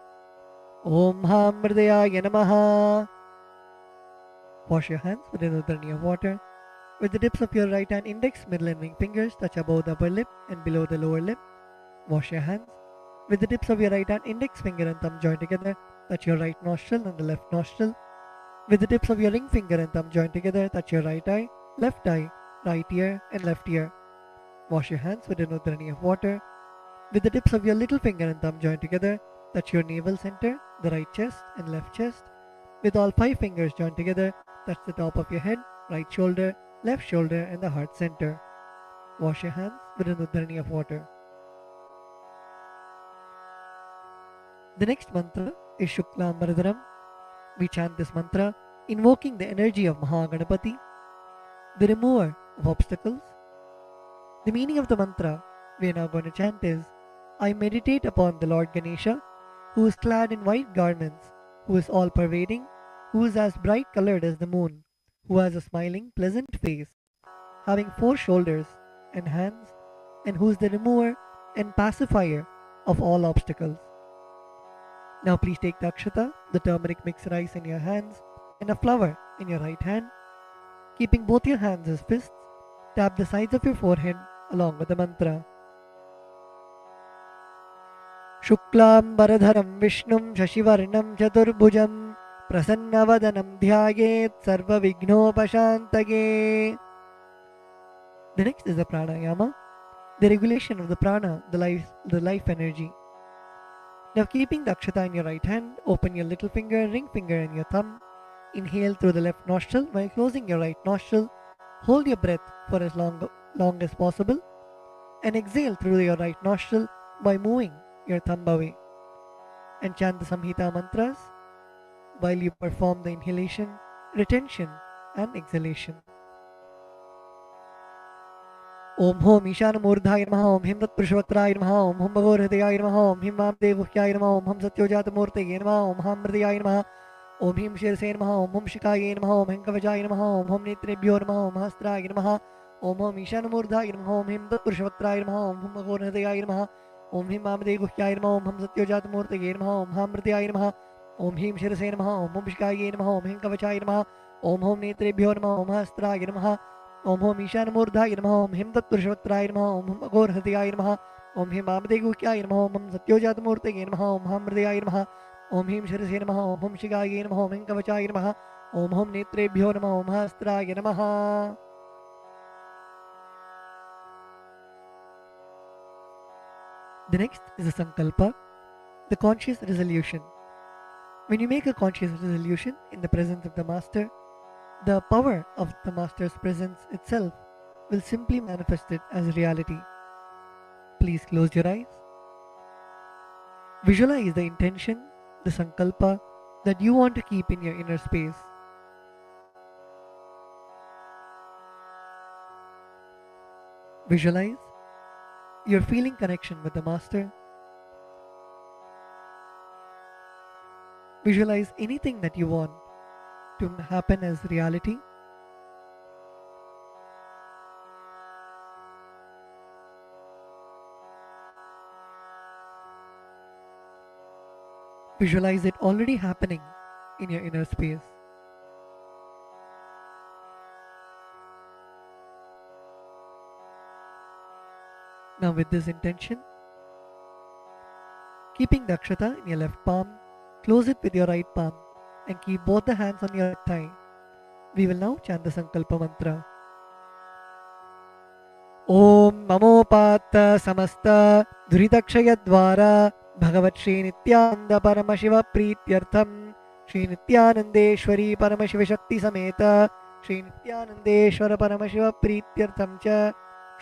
Speaker 5: Om Ham Mridayaya Namaha. Wash your hands with an udhrani of water. With the tips of your right hand index, middle and ring fingers touch above the upper lip and below the lower lip. Wash your hands. With the tips of your right hand index finger and thumb joined together, touch your right nostril and the left nostril. With the tips of your ring finger and thumb joined together, touch your right eye, right ear and left ear. Wash your hands with an udhrani of water. With the tips of your little finger and thumb joined together, touch your navel center, the right chest and left chest. With all 5 fingers joined together, touch the top of your head, right shoulder, left shoulder and the heart center. Wash your hands with an udharani of water. The next mantra is Shuklam Varadaram. We chant this mantra invoking the energy of Mahaganapati, the remover of obstacles. The meaning of the mantra we are now going to chant is, I meditate upon the Lord Ganesha, who is clad in white garments, who is all-pervading, who is as bright colored as the moon, who has a smiling, pleasant face, having 4 shoulders and hands, and who is the remover and pacifier of all obstacles. Now please take the akshata, the turmeric mixed rice in your hands, and a flower in your right hand. Keeping both your hands as fists, tap the sides of your forehead along with the mantra. Shuklam Varadharam Vishnum Shashivarnam Chaturbhujam Prasannavadanam Dhyayet Sarva Vignopashantage. The next is the pranayama, the regulation of the prana, the life energy. Now keeping the akshata in your right hand, open your little finger, ring finger and your thumb. Inhale through the left nostril while closing your right nostril. Hold your breath for as long as possible and exhale through your right nostril by moving your thumb away. And chant the Samhita mantras while you perform the inhalation, retention and exhalation. Om Hom Ishanamurdhaya Namaha, Om Him Tatpurushavakraya Namaha, Om Hum Bhagavadhaya Namaha, Om Him Vamdevuhyaya Namaha, Om Hum Satyojatmurteye Namaha, Om Ham Mridayaya Namaha, Om Him Shirase Namaha, Om Hum Shikaya Namaha, Om Him Kavachaya Namaha, Om Hum Netrebhyo Namaha, Om Hastraya Namaha, Om Hom Ishanamurdhaya Namaha, Om Him Tatpurushavakraya Namaha, Om Hum Bhagavadhaya Namaha, Om Him Vamdevuhyaya Namaha, Om Hum Satyojatmurteye Namaha, Om Ham Mridayaya Namaha, Om Him Shirase Namaha, Om Hum Shikaya Namaha, Om Him Kavachaya Namaha, Om Hum Netrebhyo Namaha, Om Hastraya Namaha, Om Hom Ishanamurdhaya Namaha, Om Him Tatpurushavakraya Namaha, Om Hum Bhagavadhaya Namaha, Om Him Vamdevuhyaya Namaha, Om Hum Satyojatmurteye Namaha, Om Ham Mridayaya Namaha, Om Him Shirase Namaha, Om Hum Shikaya Namaha, Om Him Kavachaya Namaha, Om Hum Netrebhyo Namaha, Om Hastraya Namaha. The next is a sankalpa, the conscious resolution. When you make a conscious resolution in the presence of the Master, the power of the Master's presence itself will simply manifest it as reality. Please close your eyes. Visualize the intention, the sankalpa that you want to keep in your inner space. Visualize your feeling connection with the Master. Visualize anything that you want to happen as reality. Visualize it already happening in your inner space. Now with this intention, keeping the akshata in your left palm, close it with your right palm and keep both the hands on your right thigh. We will now chant the Sankalpa mantra. Om Mamopata Samasta Duridakshayadvara Bhagavat Shri Nityananda Paramashiva Prityartham Shri Nityanandeshwari Paramashiva Shakti Sameta Shri Nityanandeshwara Paramashiva Prityartham Cha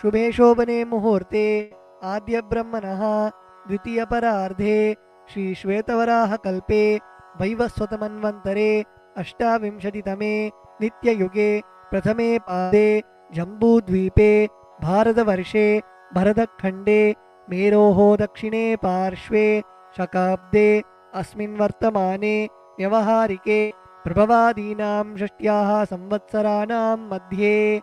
Speaker 5: Shubhe Shobhane Muhurte Adya Brahmanaha Dvitiya Parardhe Shri Shvetavaraha Kalpe Vaivaswatamanvantare Ashtavimshatitame Nitya Yuge Prathame Pade Jambu Dvipe Bharatavarshe Bharadakhande Meroho Dakshine Parshve Shakabde Asmin Vartamane Vyavaharike Prabhavadinam Shashtyaha Samvatsaranam Madhye.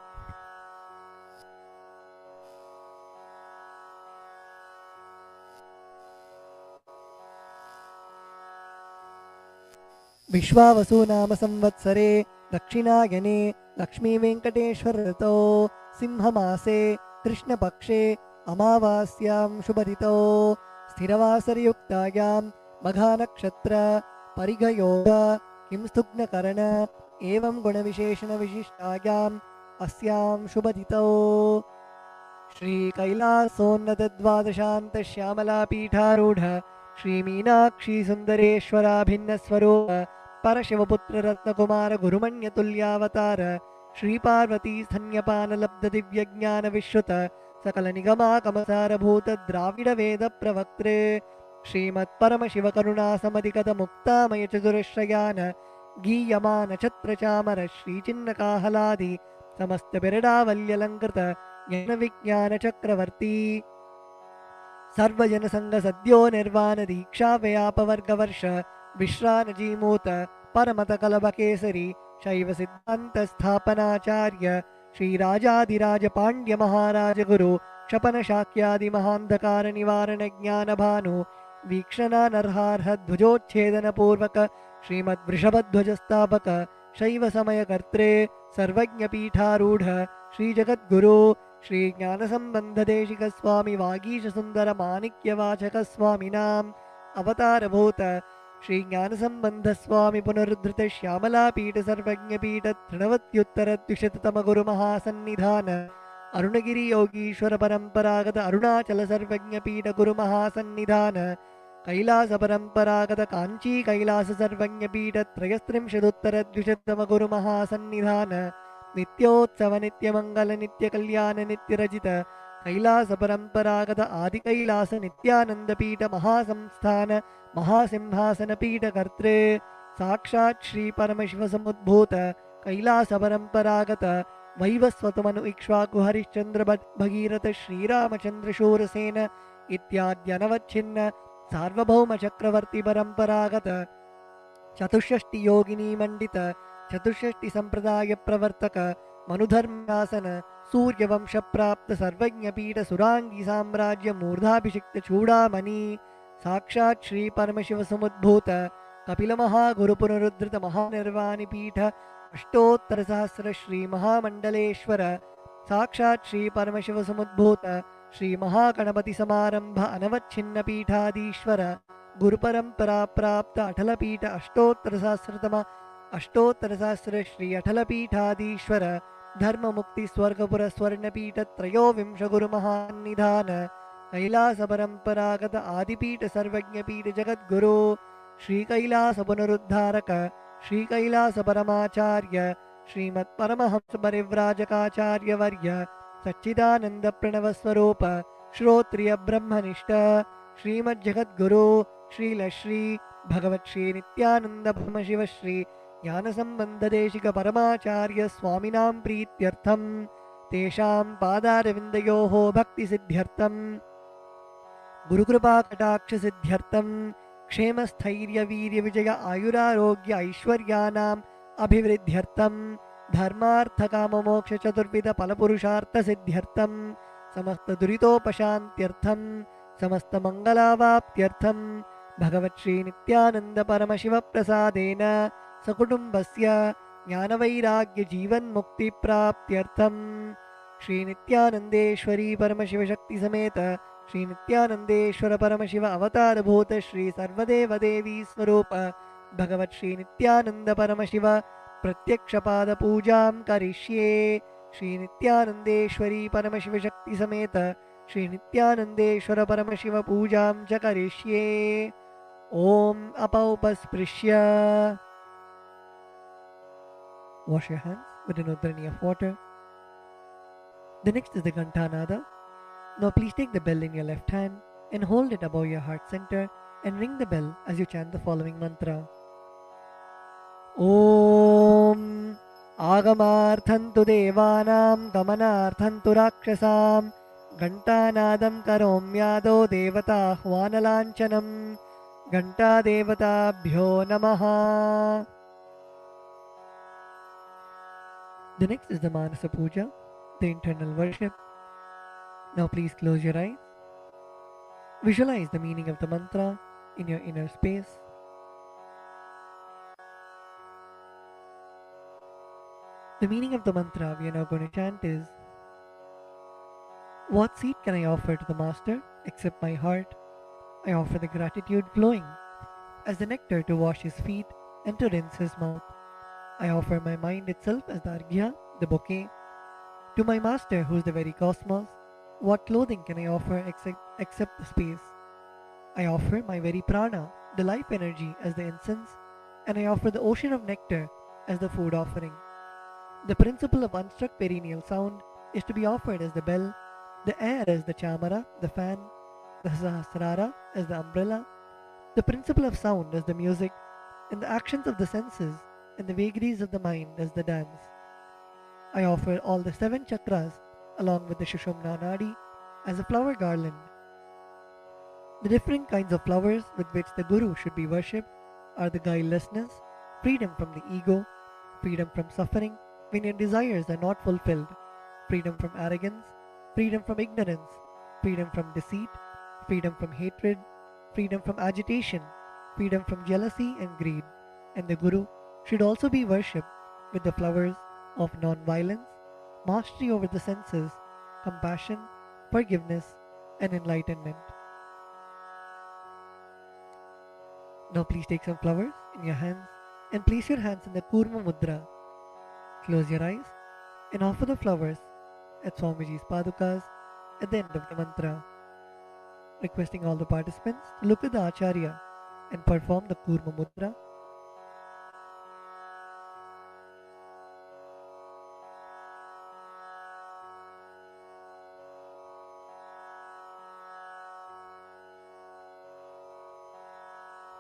Speaker 5: Vishwavasu Nama Samvatsare Dakshinayane Lakshmi Venkateshwar Rito Simhamase Krishna Pakshe Amavasyam Shubharito Sthiravasari Yuktayam Magha Parigayoga Kimstugna Karana Evam Guna Visheshana Vishishtayam Asyam Shubharito. श्रीकैलासोन्नतद्वादशान्तश्यामलापीठारूढ श्रीमीनाक्षी सुन्दरेश्वराभिन्नस्वरूप परशिवपुत्ररत्नकुमार गुरुमण्यतुल्यावतार Shri Parvati स्तन्यपानलब्धदिव्यज्ञानविश्रुत सकलनिगमाकमसारभूत द्राविडवेदप्रवक्त्रे श्रीमत्परमशिवकरुणासमधिगतमुक्तामयचतुरश्रयान् गीयमान छत्रचामर श्रीचिन्नकाहलादि समस्तबिरडावल्यलङ्कृत ज्ञानविज्ञानचक्रवर्ती सर्वजनसङ्गसद्यो निर्वाणदीक्षाव्यापवर्गवर्ष विश्रानजीमूत परमतकलभकेसरी शैवसिद्धान्तस्थापनाचार्य श्रीराजाधिराजपाण्ड्यमहाराजगुरु क्षपनशाक्यादिमहान्धकारनिवारणज्ञानभानु वीक्षणानर्हार्हध्वजोच्छेदनपूर्वक श्रीमद्वृषभध्वजस्थापक शैवसमयकर्त्रे सर्वज्ञपीठारूढ श्रीजगद्गुरो श्रीज्ञानसम्बन्धदेशिकस्वामि वागीशसुन्दरमाणिक्यवाचकस्वामिनाम् अवतारभूत श्रीज्ञानसम्बन्धस्वामि पुनरुद्धृत श्यामलापीठ सर्वज्ञपीठ तृणवत्युत्तरद्विशततमगुरुमहासन्निधान अरुणगिरियोगीश्वर परम्परागत अरुणाचल सर्वज्ञपीठ गुरुमहासन्निधान कैलास परम्परागत काञ्ची कैलास सर्वज्ञपीठ त्रयस्त्रिंशदुत्तरद्विशततमगुरुमहासन्निधान नित्योत्सव नित्यमङ्गल नित्यकल्याण नित्यरजित कैलास परम्परागत आदिकैलास नित्यानन्दपीठ महासंस्थान महासिंहासनपीठ कर्त्रे साक्षात् श्री परमशिवसमुद्भूत कैलास परम्परागत वैवस्वतमनु इक्ष्वाकु हरिश्चन्द्र भगीरथ श्रीरामचन्द्र शूरसेन इत्याद्यनवच्छिन्न सार्वभौम चक्रवर्ती परम्परागत चतुष्षष्टि योगिनी मंडित चतुष्षष्टि संप्रदाय प्रवर्तक मनुधर्मासन सूर्यवंश प्राप्त सर्वज्ञपीठ सुरांगी साम्राज्य मूर्धाभिषिक्त चूड़ामणि साक्षात् श्री परमशिव समुद्भूत कपिल महागुरु पुनरुद्धृत महानिर्वाणि पीठ अष्टोत्तर सहस्र श्री महामंडलेश्वर साक्षात् श्री परमशिव समुद्भूत श्री महागणपति समारंभ अनवच्छिन्न पीठाधीश्वर गुरुपरंपरा प्राप्त अटल पीठ अष्टोत्तर सहस्र श्री अटल पीठाधीश्वर धर्म मुक्ति स्वर्गपुर स्वर्णपीठ त्रयोविंश गुरुमहान्निधान कैलास परंपरागत आदिपीठ सर्वज्ञपीठ जगद्गुरु श्री कैलास पुनरुद्धारक श्री कैलास परमाचार्य श्रीमत् परमहंस परिव्राजकाचार्य वर्य सच्चिदानंद प्रणव स्वरूप श्रोत्रिय ब्रह्मनिष्ठ श्रीमज्जगद्गुरु श्रीलश्री भगवत् श्री नित्यानंद ब्रह्मशिव श्री ज्ञान संबंध देशिक परमाचार्य स्वामिनां प्रीत्यर्थं तेषां पादारविन्दयोः भक्ति सिद्ध्यर्थं गुरुकृपा कटाक्ष सिद्ध्यर्थं क्षेम स्थैर्य वीर्य विजय आयुरारोग्य ऐश्वर्यानाम् अभिवृद्ध्यर्थं धर्मार्थ काम मोक्ष चतुर्विध फलपुरुषार्थ सिद्ध्यर्थं समस्त दुरितोपशान्त्यर्थं समस्त मंगलावाप्त्यर्थं भगवत् श्री नित्यानंद परमशिव प्रसादेन सकुटुम्बस्य ज्ञानवैराग्य जीवन मुक्ति प्राप्त्यर्थं श्री नित्यानंदेश्वरी परमशिव शक्ति समेत श्री नित्यानंदेश्वर परमशिव अवतार भूत श्री सर्वदेव देवी स्वरूप भगवत् श्री नित्यानंद परमशिव प्रत्यक्ष पाद पूजां करिष्ये श्री नित्यानंदेश्वरी परमशिव शक्ति समेत श्री नित्यानंदेश्वर परमशिव पूजां च करिष्ये ओम अपौपस्पृश्य wash your hands with an udrani of water. The next is the Ghantanada. Now please take the bell in your left hand and hold it above your heart center and ring the bell as you chant the following mantra. Om Agamarthantu Devanam Gamanarthantu Rakshasam Ghantanadam Karomyado Devata Hvanalanchanam Ghanta Devatabhyo Namaha. The next is the Manasa Puja, the internal worship. Now please close your eyes. Visualize the meaning of the mantra in your inner space. The meaning of the mantra we are now going to chant is: what seed can I offer to the Master except my heart? I offer the gratitude flowing as the nectar to wash his feet and to rinse his mouth. I offer my mind itself as the arghya, the bouquet, to my Master who is the very cosmos, What clothing can I offer except the space? I offer my very prana, the life energy, as the incense, and I offer the ocean of nectar as the food offering. The principle of unstruck perennial sound is to be offered as the bell, the air as the chamara, the fan, the sahasrara as the umbrella, the principle of sound as the music, and the actions of the senses and the vagaries of the mind as the dance. I offer all the 7 chakras along with the Shushumna Nadi as a flower garland. The different kinds of flowers with which the Guru should be worshipped are the guilelessness, freedom from the ego, freedom from suffering when your desires are not fulfilled, freedom from arrogance, freedom from ignorance, freedom from deceit, freedom from hatred, freedom from agitation, freedom from jealousy and greed. And the Guru should also be worshipped with the flowers of non-violence, mastery over the senses, compassion, forgiveness, and enlightenment. Now please take some flowers in your hands and place your hands in the Kurma Mudra. Close your eyes and offer the flowers at Swamiji's Padukas at the end of the mantra. Requesting all the participants to look at the Acharya and perform the Kurma Mudra.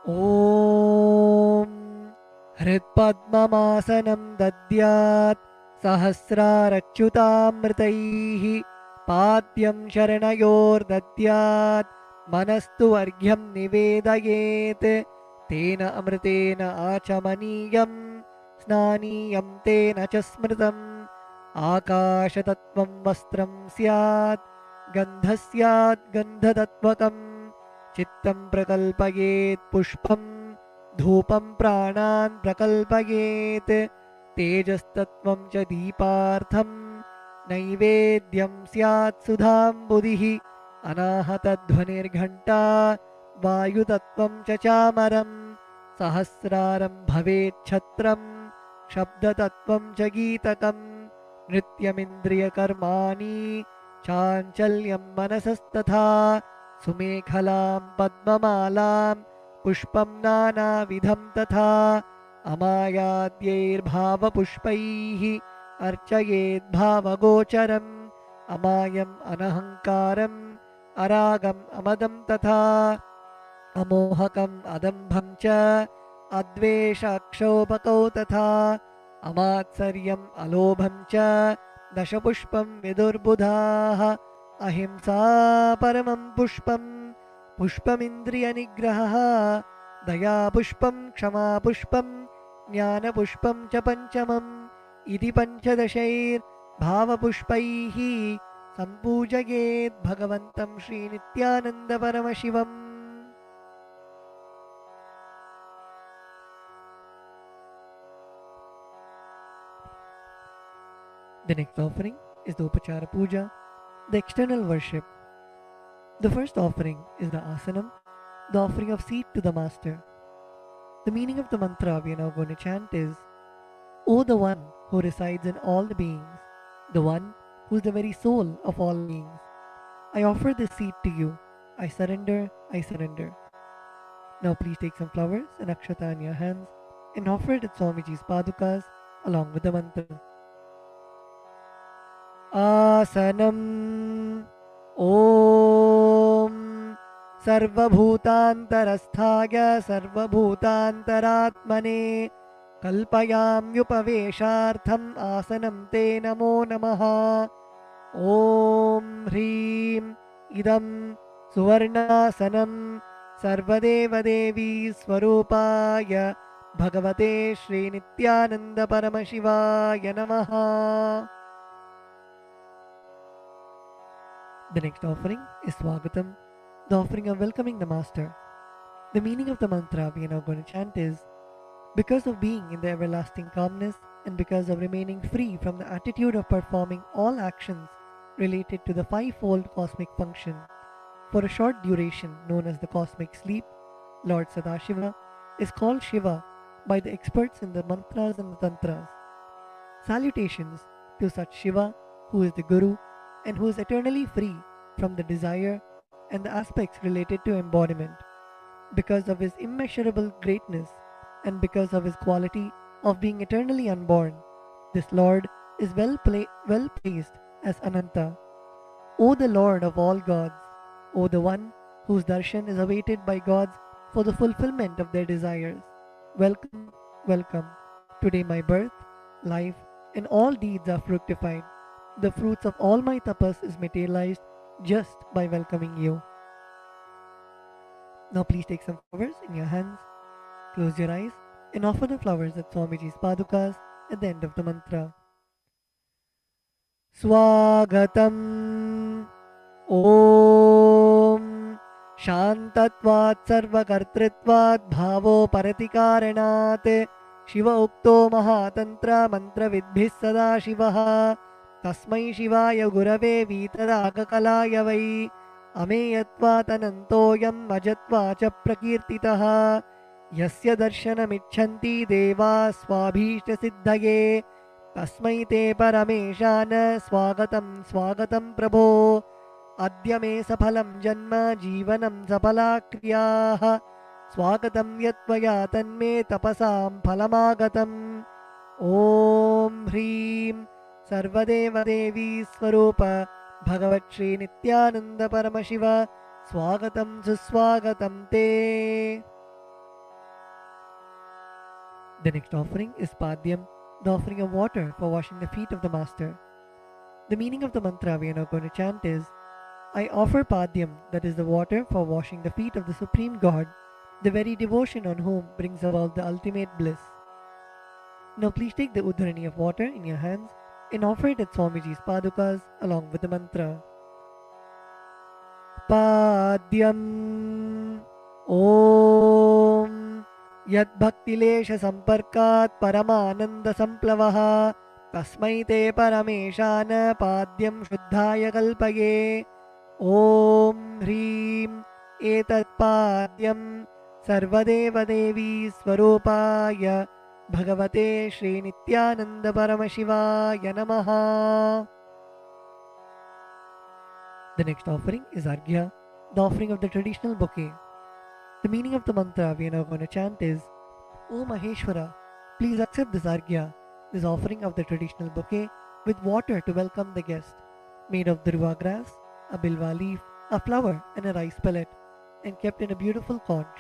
Speaker 5: ॐ हृत्पद्ममासनं दद्यात् सहस्रारच्युतामृतैः पाद्यं शरणयोर्दद्यात् मनस्तु अर्घ्यं निवेदयेत् तेन अमृतेन आचमनीयं स्नानीयं तेन च स्मृतम् आकाशतत्त्वं वस्त्रं स्यात् गन्धः स्यात् गन्धतत्त्वकम् चित्तं प्रकल्पयेत् पुष्पं धूपं प्राणान् प्रकल्पयेत् तेजस्तत्त्वं च दीपार्थं नैवेद्यं स्यात् सुधाम्बुधिः अनाहतध्वनिर्घण्टा वायुतत्त्वं च चामरं सहस्रारं भवेच्छत्रं शब्दतत्त्वं च गीतकं नृत्यमिन्द्रियकर्माणि चाञ्चल्यं मनसस्तथा सुमेखलां पद्ममालां पुष्पं नानाविधं तथा अमायाद्यैर्भावपुष्पैः अर्चयेद्भावगोचरम् अमायम् अनहङ्कारम् अरागम् अमदं तथा अमोहकम् अदम्भं च अद्वेषाक्षोभकौ तथा अमात्सर्यम् अलोभं च दशपुष्पं विदुर्बुधाः अहिंसा परमं पुष्पं पुष्पमिन्द्रियनिग्रहः दयापुष्पं क्षमापुष्पं ज्ञानपुष्पं च पञ्चमम् इति पञ्चदशैर्भावपुष्पैः सम्पूजयेत् भगवन्तं श्रीनित्यानन्दपरमशिवम्. The next offering is the Upachara Puja, the external worship. The first offering is the asanam, the offering of seat to the master. The meaning of the mantra we are now going to chant is, O the one who resides in all the beings, the one who is the very soul of all beings, I offer this seat to you. I surrender, I surrender. Now please take some flowers and akshata in your hands and offer it at Swamiji's Padukas along with the mantra. Asanam Om Sarvabhutantarasthaya Sarvabhutantaratmane Kalpayamyupaveshartham Asanam Te Namo Namaha. Om Hrim Idam Suvarnasanam Sarvadeva Devi Swarupaya Bhagavate Shri Nityananda Paramashivaya Namaha. The next offering is Swagatam, the offering of welcoming the Master. The meaning of the mantra we are now going to chant is, because of being in the everlasting calmness and because of remaining free from the attitude of performing all actions related to the fivefold cosmic function, for a short duration known as the cosmic sleep, Lord Sadashiva is called Shiva by the experts in the mantras and the tantras. Salutations to such Shiva who is the Guru and who is eternally free from the desire and the aspects related to embodiment. Because of his immeasurable greatness and because of his quality of being eternally unborn, this Lord is well placed as Ananta. O the Lord of all gods, O the one whose darshan is awaited by gods for the fulfillment of their desires, welcome, welcome. Today my birth, life, and all deeds are fructified. The fruits of all my tapas is materialized just by welcoming you. Now please take some flowers in your hands, close your eyes, and offer the flowers at Swamiji's padukas at the end of the mantra. Swagatam Om Shantatvat Sarvakartritvat Bhavo Paratikaranat Shiva Ukto Mahatantra Mantra Vidbhis Sada Shivaha Tasmai Shivaya Gurave Vitarakalaya Vai Ameyatvat Anantoyam Ajatva Cha Prakirtitaha Yasya Darshanamichanti Deva Swabhishta Siddhaye तस्मै ते परमेशान स्वागतं स्वागतं प्रभो अद्य मे सफलं जन्म जीवनं सफला क्रियाः स्वागतं यत्त्वया तन्मे तपसां फलमागतम् ॐ ह्रीं सर्वदेवदेवी स्वरूप भगवत् श्री नित्यानंद परमशिव स्वागतं सुस्वागतं ते. The next offering is Padyam, the offering of water for washing the feet of the Master. The meaning of the mantra we are now going to chant is, I offer Padyam, that is the water for washing the feet of the Supreme God, the very devotion on whom brings about the ultimate bliss. Now please take the udharani of water in your hands and offer it at Swamiji's padukas along with the mantra. Padyam Om यद्भक्तिलेश संपर्कात् परमानंद संप्लवः तस्मै ते परमेशान पाद्यं शुद्धाय कल्पये. ॐ ह्रीं एतत्पाद्यं सर्वदेवदेवी स्वरूपाय भगवते श्रीनित्यानंद परमशिवाय नमः. The next offering is Arghya, the offering of the traditional bouquet. The meaning of the mantra we are now going to chant is, O Maheshwara, please accept this Arghya, this offering of the traditional bouquet with water to welcome the guest, made of durva grass, a bilva leaf, a flower and a rice pellet, and kept in a beautiful conch.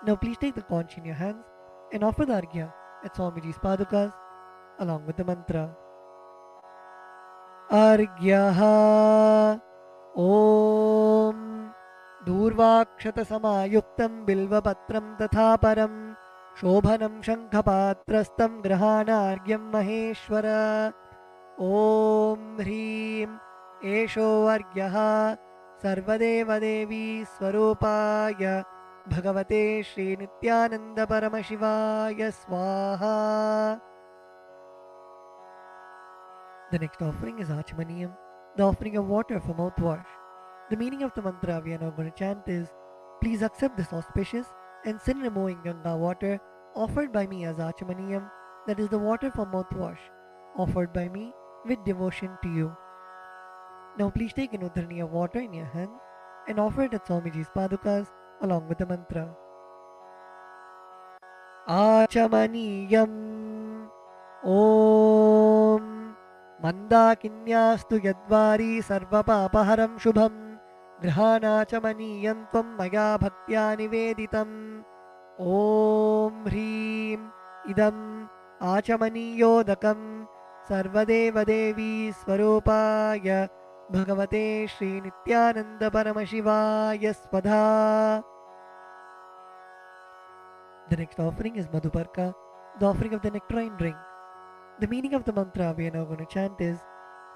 Speaker 5: Now please take the conch in your hands and offer the Arghya at Swamiji's padukas along with the mantra. Arghyaha Om दूर्वाक्षतसमायुक्तं बिल्वपत्रं तथा परं शोभनं शङ्खपात्रस्तं गृहाणार्घ्यं महेश्वर. ॐ ह्रीं एषो अर्घ्यः सर्वदेवदेवी स्वरूपाय भगवते श्रीनित्यानंद परमशिवाय स्वाहा. The next offering is Achamaniyam, the offering of water for mouthwash. The meaning of the mantra we are now going to chant is, please accept this auspicious and sin-removing Ganga water offered by me as Achamaniyam, that is the water for mouthwash, offered by me with devotion to you. Now please take an udharani of water in your hand and offer it at Swamiji's padukas along with the mantra. Achamaniyam Om Mandakinyastu Yadvari Sarvapapaharam Shubham गृहाणाचमनीयं त्वं मया भक्त्या निवेदितम्. ॐ ह्रीं इदम् आचमनीयोदकं सर्वदेवदेवी स्वरूपाय भगवते श्रीनित्यानंद परमशिवाय स्वधा. The next offering is Madhuparka, the offering of the nectarine drink. The meaning of the mantra we are now going to chant is,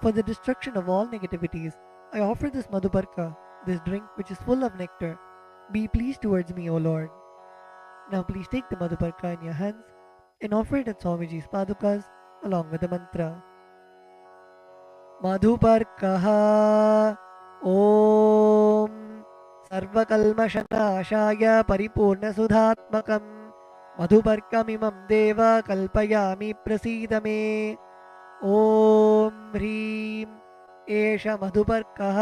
Speaker 5: for the destruction of all negativities, I offer this Madhuparka, this drink which is full of nectar. Be pleased towards me, O Lord. Now please take the Madhuparka in your hands and offer it at Swamiji's padukas along with the mantra. Madhuparkaha Om Sarvakalmashanashaya Paripurna Sudhatmakam Madhuparkamimam Deva Kalpayami Prasidame. Om Hrim एष मधुपर्कः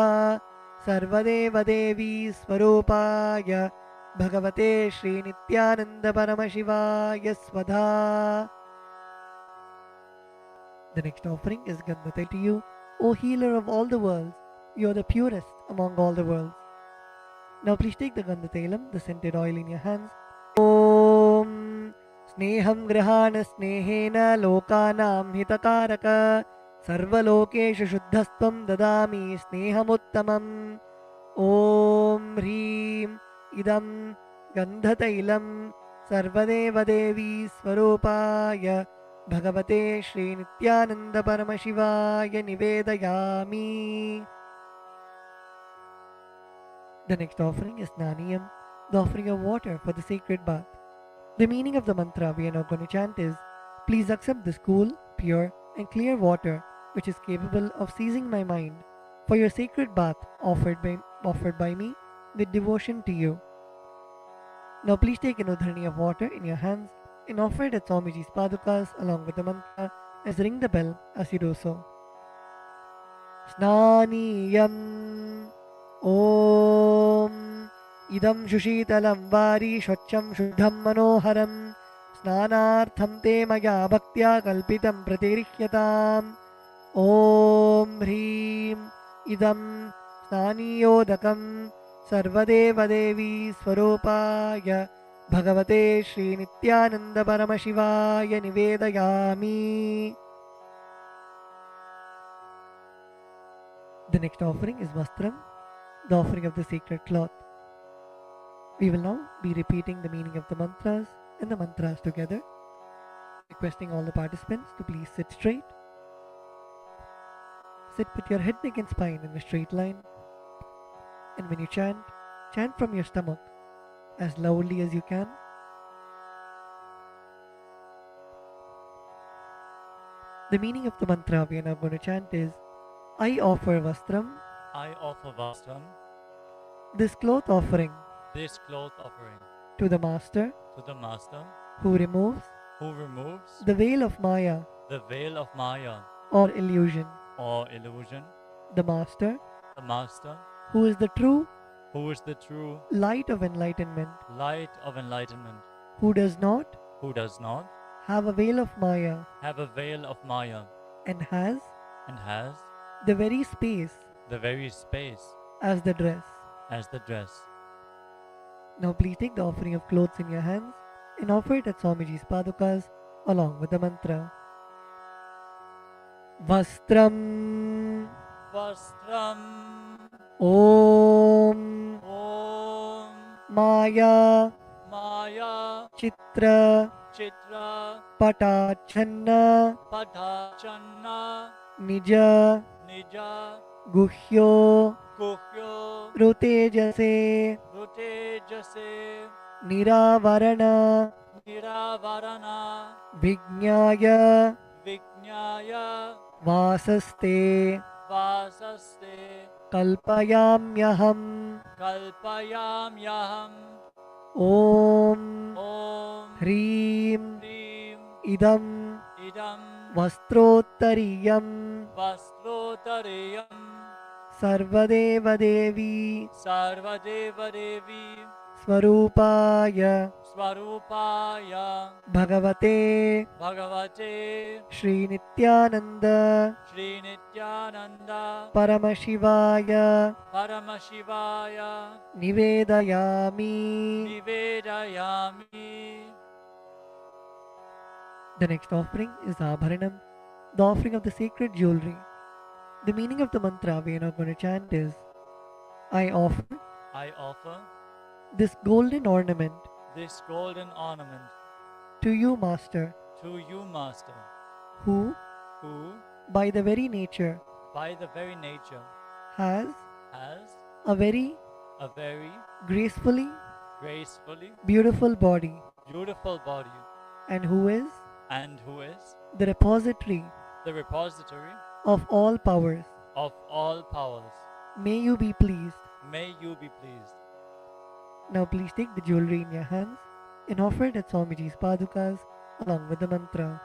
Speaker 5: सर्वदेवदेवी स्वरूपाय भगवते श्रीनित्यानन्दपरमशिवाय स्वधा. The next offering is Gandhatai to you, O healer of all the worlds. You are the purest among all the worlds. Now please take the Gandhatailam, the scented oil, in your hands. Om Sneham Grihana Snehena Lokanam Hitakaraka Sarvalokeshu Shuddhastvam Dadami Snehamuttamam. Om Hreem Idam Gandhatailam Sarvadeva Devi Swarupaya Bhagavate Shri Nityananda Paramashivaya Nivedayami. The next offering is Naniyam, the offering of water for the sacred bath. The meaning of the mantra we are now going to chant is, please accept this cool, pure and clear water which is capable of seizing my mind for your sacred bath offered by me with devotion to you. Now please take an udharni of water in your hands and offer it at Swamiji's padukas along with the mantra, as ring the bell as you do so. Snaniyam Om Idam Shushitalam Vari Shvacham Shuddham Manoharam Snanartham Te Maya Bhaktya Kalpitam Pratirihyatam. Om Hreem Idam Snaniyodakam Sarvadeva Devi Swarupaya Bhagavate Shri Nityananda Paramashivaya Nivedayami. The next offering is Vastram, the offering of the sacred cloth. We will now be repeating the meaning of the mantras and the mantras together, requesting all the participants to please sit straight. Sit with your head, neck and spine in a straight line. And when you chant, chant from your stomach as loudly as you can. The meaning of the mantra we are now going to chant is, I offer Vastram,
Speaker 1: I offer Vastram,
Speaker 5: this cloth offering,
Speaker 1: this cloth offering,
Speaker 5: to the Master
Speaker 1: to the Master
Speaker 5: who removes
Speaker 1: who removes
Speaker 5: the veil of Maya
Speaker 1: the veil of Maya
Speaker 5: or illusion.
Speaker 1: or illusion,
Speaker 5: The Master
Speaker 1: the Master
Speaker 5: who is the true
Speaker 1: who is the true
Speaker 5: light of enlightenment,
Speaker 1: light of enlightenment,
Speaker 5: who does not
Speaker 1: have
Speaker 5: a veil of Maya
Speaker 1: a veil of Maya
Speaker 5: and has
Speaker 1: and has
Speaker 5: the very space
Speaker 1: the very space
Speaker 5: as the dress.
Speaker 1: as the dress.
Speaker 5: Now please take the offering of clothes in your hands and offer it at Swamiji's padukas along with the mantra. Vastram
Speaker 1: Vastram
Speaker 5: Om
Speaker 1: Om
Speaker 5: Maya
Speaker 1: Maya
Speaker 5: Chitra
Speaker 1: Chitra
Speaker 5: Patachanna
Speaker 1: Padachanna
Speaker 5: Nija
Speaker 1: Nija
Speaker 5: Guhyo
Speaker 1: Kuhyo
Speaker 5: Rutejase
Speaker 1: Rutejase
Speaker 5: Niravarana
Speaker 1: Niravarana
Speaker 5: Vijnaya
Speaker 1: Vijnaya
Speaker 5: Vasaste
Speaker 1: Vasaste
Speaker 5: Kalpayamyaham
Speaker 1: Kalpayamyaham
Speaker 5: Om
Speaker 1: Om
Speaker 5: Hreem
Speaker 1: Hreem
Speaker 5: Idam
Speaker 1: Idam
Speaker 5: Vastrottariyam
Speaker 1: Vastrotarayam
Speaker 5: Sarvadeva Devi
Speaker 1: Sarvadeva Devi
Speaker 5: Swarupaya
Speaker 1: Swarupaya
Speaker 5: Bhagavate
Speaker 1: Bhagavate
Speaker 5: Shri Nityananda
Speaker 1: Shri Nityananda
Speaker 5: Paramashivaya
Speaker 1: Paramashivaya
Speaker 5: Nivedayami.
Speaker 1: Nivedayami.
Speaker 5: The next offering is Abharanam, the offering of the sacred jewelry. The meaning of the mantra we are now going to chant is, I offer
Speaker 1: I offer
Speaker 5: this golden ornament
Speaker 1: this golden ornament
Speaker 5: to you, Master,
Speaker 1: to you, Master,
Speaker 5: who,
Speaker 1: who
Speaker 5: by the very nature,
Speaker 1: by the very nature
Speaker 5: has
Speaker 1: has
Speaker 5: a very
Speaker 1: a very
Speaker 5: gracefully
Speaker 1: gracefully
Speaker 5: beautiful body,
Speaker 1: beautiful body,
Speaker 5: and who is
Speaker 1: and who is
Speaker 5: the repository
Speaker 1: the repository
Speaker 5: of all powers.
Speaker 1: of all powers.
Speaker 5: May you be pleased.
Speaker 1: May you be pleased.
Speaker 5: Now please take the jewelry in your hands and offer it at Swamiji's padukas along with the mantra.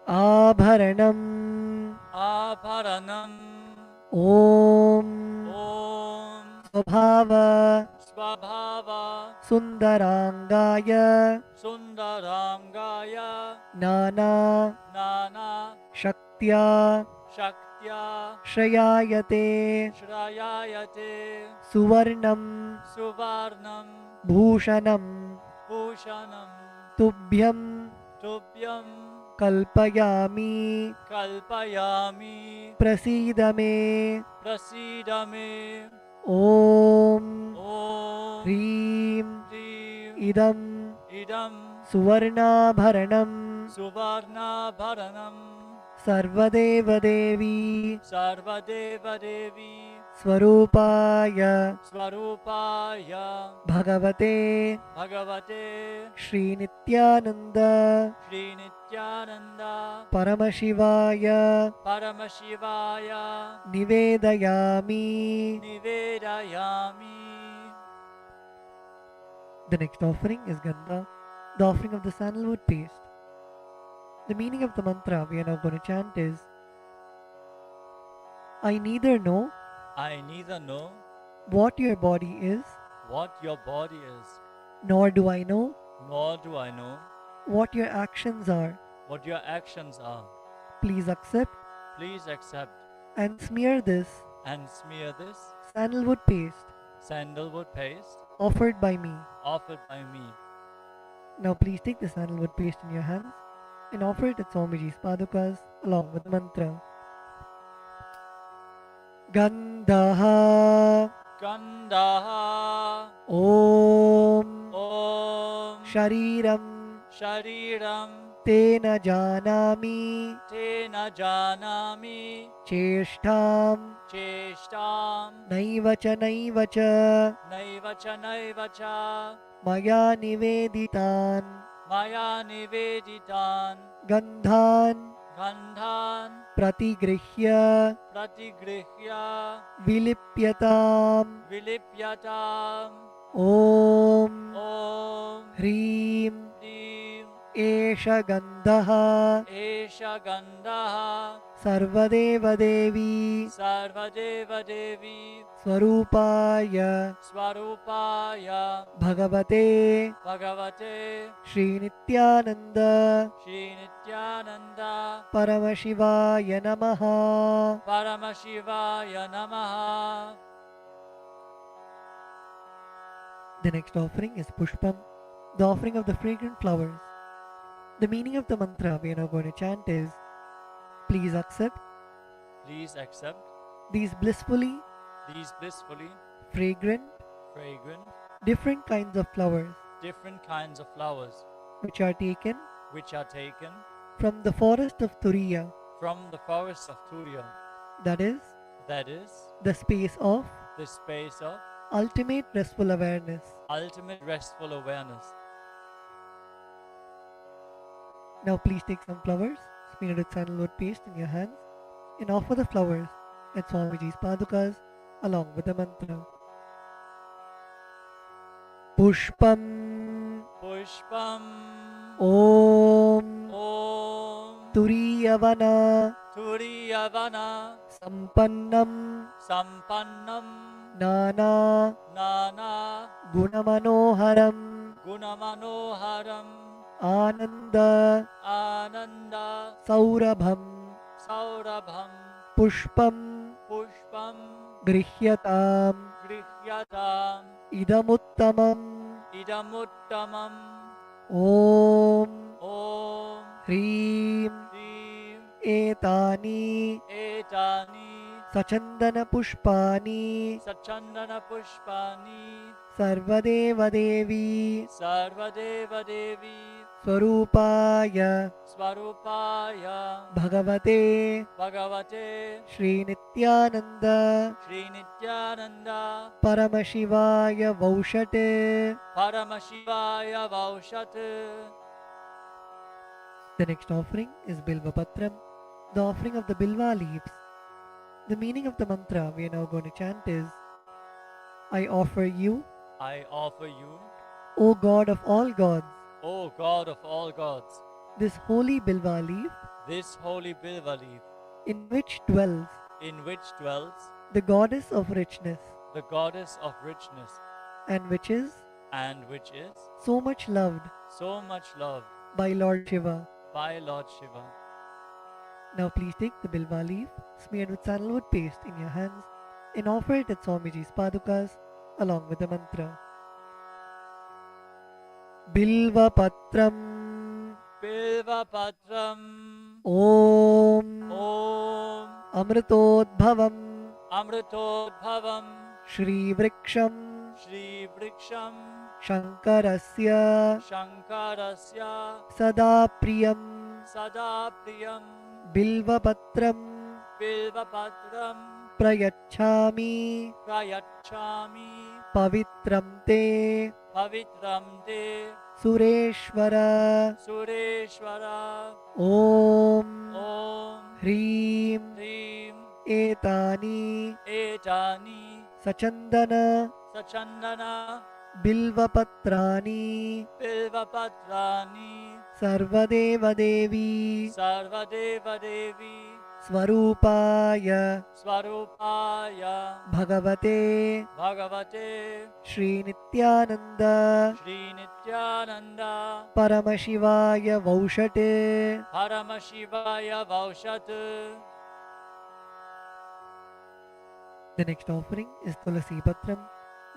Speaker 5: Abharanam
Speaker 1: Svabharanam.
Speaker 5: Om
Speaker 1: Om
Speaker 5: Swabhava
Speaker 1: Svabhava
Speaker 5: Sundarangaya
Speaker 1: Sundarangaya
Speaker 5: Nana
Speaker 1: Nana
Speaker 5: Shaktya
Speaker 1: Shaktya
Speaker 5: Shrayayate
Speaker 1: Shrayayate
Speaker 5: Suvarnam
Speaker 1: Suvarnam
Speaker 5: Bhushanam
Speaker 1: Bhushanam
Speaker 5: Tubhyam
Speaker 1: Tubhyam
Speaker 5: Kalpayami
Speaker 1: Kalpayami
Speaker 5: Prasidame
Speaker 1: Prasidame
Speaker 5: Om
Speaker 1: Om
Speaker 5: Hrim
Speaker 1: Hrim
Speaker 5: Idam
Speaker 1: Idam
Speaker 5: Suvarnabharanam
Speaker 1: Suvarna Bharanam
Speaker 5: Sarvadeva Devi
Speaker 1: Sarvadeva Devi
Speaker 5: Swarupaya
Speaker 1: Swarupaya
Speaker 5: Bhagavate
Speaker 1: Bhagavate
Speaker 5: Shri Nityananda
Speaker 1: Shri Nityananda
Speaker 5: Paramashivaya
Speaker 1: Paramashivaya
Speaker 5: Nivedayami.
Speaker 1: Nivedayami.
Speaker 5: The next offering is Gandha, the offering of the sandalwood paste. The meaning of the mantra we are now going to chant is I neither know
Speaker 1: I neither know
Speaker 5: what your body is,
Speaker 1: what your body is,
Speaker 5: nor do I know
Speaker 1: nor do I know
Speaker 5: what your actions are.
Speaker 1: what your actions are.
Speaker 5: Please accept
Speaker 1: Please accept
Speaker 5: and smear this
Speaker 1: and smear this
Speaker 5: sandalwood paste
Speaker 1: sandalwood paste
Speaker 5: offered by me.
Speaker 1: offered by me.
Speaker 5: Now please take the sandalwood paste in your hands and offer it at Swamiji's padukas along with the mantra. Gandhaha
Speaker 1: Gandaha
Speaker 5: Om
Speaker 1: Om
Speaker 5: Shariram
Speaker 1: Shariram
Speaker 5: Tena Janami
Speaker 1: Tena Janami
Speaker 5: Cheshtam
Speaker 1: Cheshtam
Speaker 5: Naivacha Naivacha
Speaker 1: Naivacha Naivacha
Speaker 5: Maya Niveditan
Speaker 1: Maya Niveditan
Speaker 5: Gandhan
Speaker 1: Gandhan
Speaker 5: Pratigrihya
Speaker 1: Pratigrihya
Speaker 5: Vilipyatam
Speaker 1: Vilipyatam
Speaker 5: Om
Speaker 1: Om
Speaker 5: Hrim
Speaker 1: Hrim
Speaker 5: Esha Gandhaha
Speaker 1: Esha Gandaha
Speaker 5: Sarvadeva Devi
Speaker 1: Sarvadeva Devi
Speaker 5: Swarupaya
Speaker 1: Swarupaya
Speaker 5: Bhagavate
Speaker 1: Bhagavate
Speaker 5: Shri Nityananda
Speaker 1: Shri Nityananda
Speaker 5: Paramashivaya Namaha.
Speaker 1: Paramashivaya Namaha.
Speaker 5: The next offering is Pushpam, the offering of the fragrant flowers. The meaning of the mantra we are now going to chant is please accept
Speaker 1: Please accept
Speaker 5: these blissfully
Speaker 1: these blissfully
Speaker 5: fragrant
Speaker 1: fragrant
Speaker 5: different kinds of flowers
Speaker 1: different kinds of flowers
Speaker 5: which are taken
Speaker 1: which are taken
Speaker 5: from the forest of Turiya,
Speaker 1: from the forest of Turiya,
Speaker 5: that is, the space of
Speaker 1: the space of
Speaker 5: ultimate restful awareness.
Speaker 1: ultimate restful awareness.
Speaker 5: Now please take some flowers, smeared with sandalwood paste in your hands, and offer the flowers at Swamiji's padukas along with the mantra. Pushpam
Speaker 1: Pushpam
Speaker 5: Om
Speaker 1: Om
Speaker 5: Turiyavana
Speaker 1: Turiyavana
Speaker 5: Sampannam
Speaker 1: Sampannam
Speaker 5: Nana
Speaker 1: Nana
Speaker 5: Gunamanoharam
Speaker 1: Gunamanoharam
Speaker 5: Ananda
Speaker 1: Ananda
Speaker 5: Saurabham
Speaker 1: Saurabham
Speaker 5: Pushpam
Speaker 1: Pushpam
Speaker 5: Grihyatam
Speaker 1: Grihyatam
Speaker 5: Idamuttamam
Speaker 1: Idamuttamam
Speaker 5: Om
Speaker 1: Om
Speaker 5: Hrim
Speaker 1: Hrim
Speaker 5: Etani
Speaker 1: Etani
Speaker 5: Sachandana Pushpani
Speaker 1: Sachandana Pushpani
Speaker 5: Sarvadeva Devi
Speaker 1: Sarvadeva Devi
Speaker 5: Swarupaya
Speaker 1: Swarupaya
Speaker 5: Bhagavate
Speaker 1: Bhagavate
Speaker 5: Shri Nityananda
Speaker 1: Shri Nityananda
Speaker 5: Paramashivaya Vaushate.
Speaker 1: Paramashivaya Vaushat.
Speaker 5: The next offering is Bilva Patram, the offering of the Bilva leaves. The meaning of the mantra we are now going to chant is I offer you,
Speaker 1: I offer you,
Speaker 5: O God of all gods,
Speaker 1: O God of all gods,
Speaker 5: this holy Bilva leaf
Speaker 1: this holy bilva leaf
Speaker 5: in which dwells
Speaker 1: the goddess of richness,
Speaker 5: and which is
Speaker 1: and which is
Speaker 5: so much loved
Speaker 1: so much loved
Speaker 5: by Lord Shiva.
Speaker 1: by Lord Shiva.
Speaker 5: Now please take the bilva leaf smeared with sandalwood paste in your hands and offer it at Swamiji's padukas along with the mantra. Bilva patram
Speaker 1: Bilvapatram
Speaker 5: Om
Speaker 1: Om
Speaker 5: Amritodbhavam
Speaker 1: Amritodbhavam
Speaker 5: Shri Vriksham
Speaker 1: Shri Vriksham
Speaker 5: Shankarasya
Speaker 1: Shankarasya
Speaker 5: Sada Priyam
Speaker 1: Sada Priyam
Speaker 5: Bilva patram
Speaker 1: Bilvapatram
Speaker 5: Prayachami
Speaker 1: Prayachami
Speaker 5: Pavitram Te
Speaker 1: Pavitram Te
Speaker 5: Sureshwara
Speaker 1: Sureshwara
Speaker 5: Om
Speaker 1: Om
Speaker 5: Hrim
Speaker 1: Hrim
Speaker 5: Etani
Speaker 1: Etani
Speaker 5: Sachandana
Speaker 1: Sachandana
Speaker 5: Bilvapatrani
Speaker 1: Bilvapatrani
Speaker 5: Sarvadeva Devi
Speaker 1: Sarvadeva Devi
Speaker 5: Swarupaya
Speaker 1: Swarupaya
Speaker 5: Bhagavate
Speaker 1: Bhagavate
Speaker 5: Shri Nityananda
Speaker 1: Shri Nityananda
Speaker 5: Paramashivaya Vaushate.
Speaker 1: Paramashivaya Vaushat.
Speaker 5: The next offering is Tulasi Patram,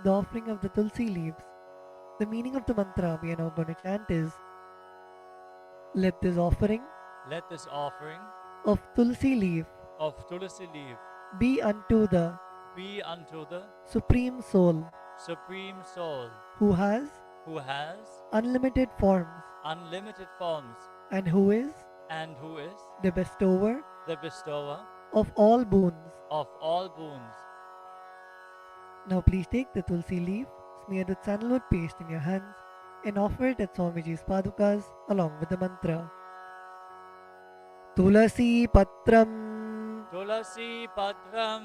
Speaker 5: the offering of the Tulsi leaves. The meaning of the mantra we are now going to chant is: let this offering
Speaker 1: Let this offering
Speaker 5: of Tulsi leaf
Speaker 1: of Tulasi leaf
Speaker 5: be unto the
Speaker 1: be unto the
Speaker 5: Supreme Soul
Speaker 1: Supreme Soul
Speaker 5: who has
Speaker 1: who has
Speaker 5: unlimited forms
Speaker 1: unlimited forms
Speaker 5: and who is
Speaker 1: and who is
Speaker 5: the bestower
Speaker 1: the bestower
Speaker 5: of all boons.
Speaker 1: of all boons.
Speaker 5: Now please take the Tulsi leaf smeared with sandalwood paste in your hands and offer it at Swamiji's padukas along with the mantra. Tulasi Patram
Speaker 1: Tulasi Patram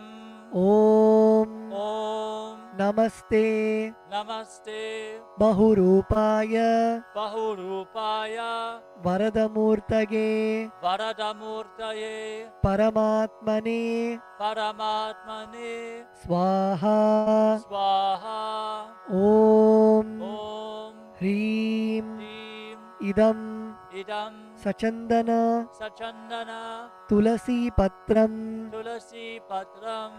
Speaker 5: Om
Speaker 1: Om
Speaker 5: Namaste
Speaker 1: Namaste
Speaker 5: Bahurupaya
Speaker 1: Bahurupaya
Speaker 5: Varadamurtage
Speaker 1: Varadamurtaye
Speaker 5: Paramatmane
Speaker 1: Paramatmane
Speaker 5: Swaha
Speaker 1: Swaha
Speaker 5: Om
Speaker 1: Om
Speaker 5: Hrim
Speaker 1: Hrim
Speaker 5: Idam
Speaker 1: Idam
Speaker 5: Sachandana
Speaker 1: Sachandana
Speaker 5: Tulasi Patram
Speaker 1: Tulasi Patram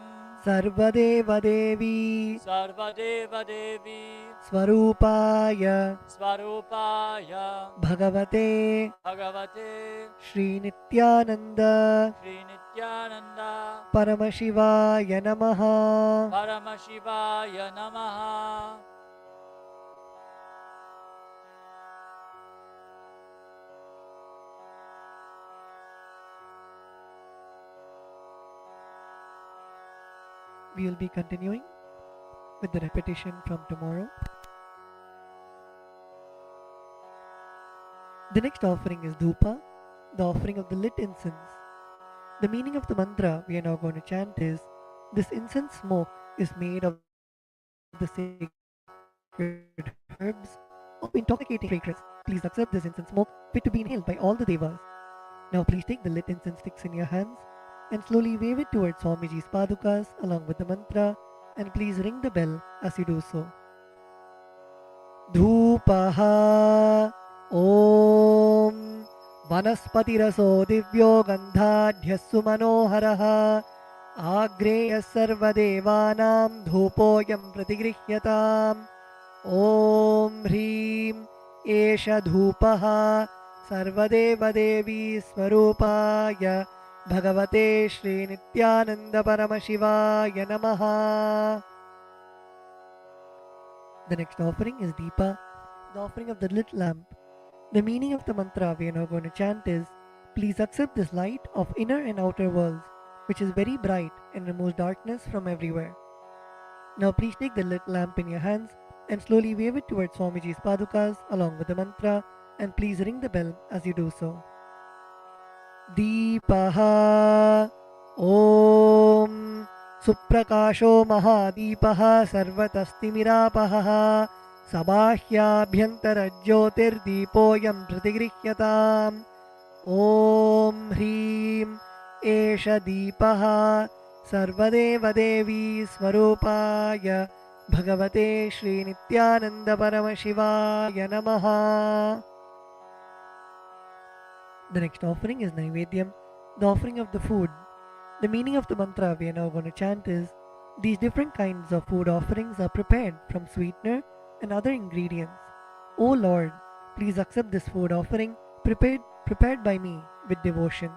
Speaker 5: Sarvadeva Devi
Speaker 1: Sarvadeva Devi
Speaker 5: Swarupaya
Speaker 1: Swarupaya
Speaker 5: Bhagavate
Speaker 1: Bhagavate
Speaker 5: Shri Nityananda
Speaker 1: Shri Nityananda
Speaker 5: Paramashivaya Namaha.
Speaker 1: Paramashivaya Namaha.
Speaker 5: We will be continuing with the repetition from tomorrow. The next offering is Dhupa, the offering of the lit incense. The meaning of the mantra we are now going to chant is: this incense smoke is made of the sacred herbs of intoxicating fragrance. Please accept this incense smoke fit to be inhaled by all the devas. Now please take the lit incense sticks in your hands and slowly wave it towards Swamiji's padukas along with the mantra, and please ring the bell as you do so. Dhupaha Om Vanaspatiraso Divyo Gandhadhyassu Manoharaha Agreya Sarvadevanam Dhupoyam Pratigrihyatam Om Hrim Esha Dhupaha Sarvadeva Devi Swarupaya Bhagavate Shri Nityananda Paramashivaya Namaha. The next offering is Deepa, the offering of the lit lamp. The meaning of the mantra we are now going to chant is: please accept this light of inner and outer worlds, which is very bright and removes darkness from everywhere. Now please take the lit lamp in your hands and slowly wave it towards Swamiji's padukas along with the mantra, and please ring the bell as you do so. Deepaha Om Suprakasho Mahadeepaha Sarvatastimiراpaha Sabāhyābhyantara Jyotirdeepoyam Pratigrihyatam Om Hrim एष दीपः सर्वदेवदेवी स्वरूपाय भगवते श्रीनित्यानन्दपरमशिवाय नमः. The next offering is Naivedyam, the offering of the food. The meaning of the mantra we are now going to chant is, these different kinds of food offerings are prepared from sweetener and other ingredients. O Lord, please accept this food offering prepared by me with devotion.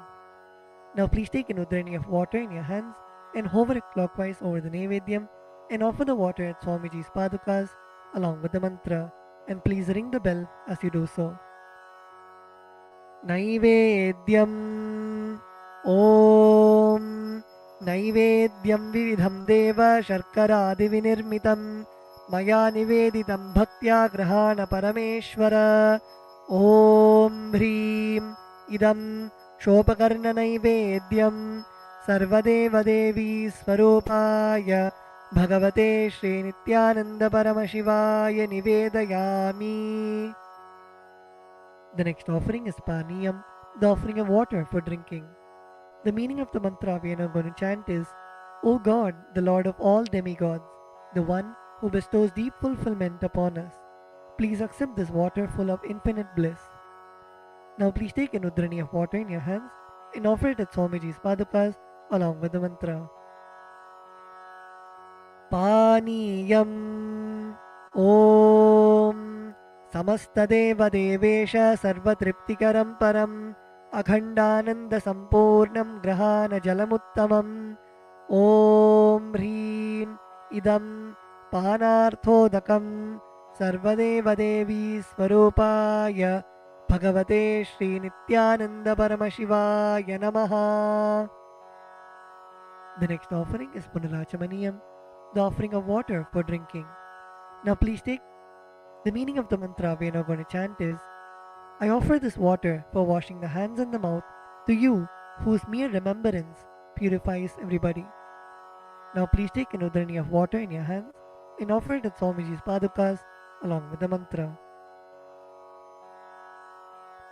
Speaker 5: Now please take an udrani of water in your hands and hover it clockwise over the Naivedyam and offer the water at Swamiji's padukas along with the mantra, and please ring the bell as you do so. Naivedyam Om Naivedyam Vividham Deva Sharkaradivinirmitam Maya Niveditam Bhaktya Grahana Parameshwara. Om Hrim Idam Shopakarna Naivedyam Sarvadeva Devi Swarupaya Bhagavate Shri Nityananda Paramashivaya Nivedayami. The next offering is Paniyam, the offering of water for drinking. The meaning of the mantra we are now going to chant is, O God, the Lord of all demigods, the one who bestows deep fulfillment upon us, please accept this water full of infinite bliss. Now please take an udrani of water in your hands and offer it at Swamiji's padukas along with the mantra. Paniyam Om Samastadeva Devesha Sarvatriptikaram Param Akhandananda Sampurnam Grahana Jalamuttamam. Om Hrim Idam Panarthodakam Sarvadeva Devi Swarupaya Bhagavate Shri Nityananda Paramashivaya Namaha. The next offering is Punarachamaniyam, the offering of water for drinking. Now please take the meaning of the mantra we are now going to chant is, I offer this water for washing the hands and the mouth to you, whose mere remembrance purifies everybody. Now please take an udrani of water in your hands and offer it at Swamiji's padukas along with the mantra.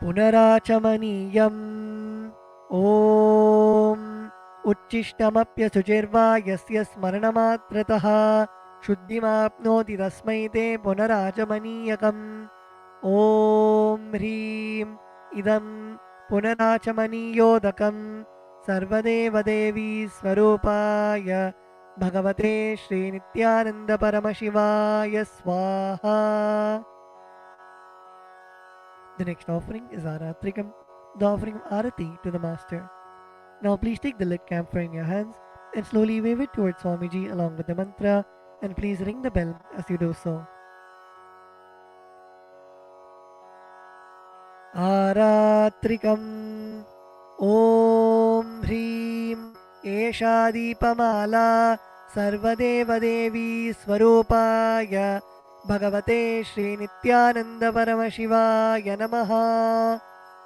Speaker 5: Punarachamaniyam Om Uchishtamapya Sujirva Yasya Smaranamatratah Shuddhimapnoti Tasmai Te Punarachamaniyakam. Om Hrim Idam Punarachamaniyodakam Sarvadeva Devi Swarupaya Bhagavate Shri Nityananda Paramashivaya Swaha. The next offering is Aratrikam, the offering of Arati to the Master. Now please take the lit camphor in your hands and slowly wave it towards Swamiji along with the mantra, and please ring the bell as you do so. Aratrikam Om Hrim Esha Deepamala Sarvadeva Devi Swarupaya Bhagavate Shri Nityananda Paramashivaya Namaha.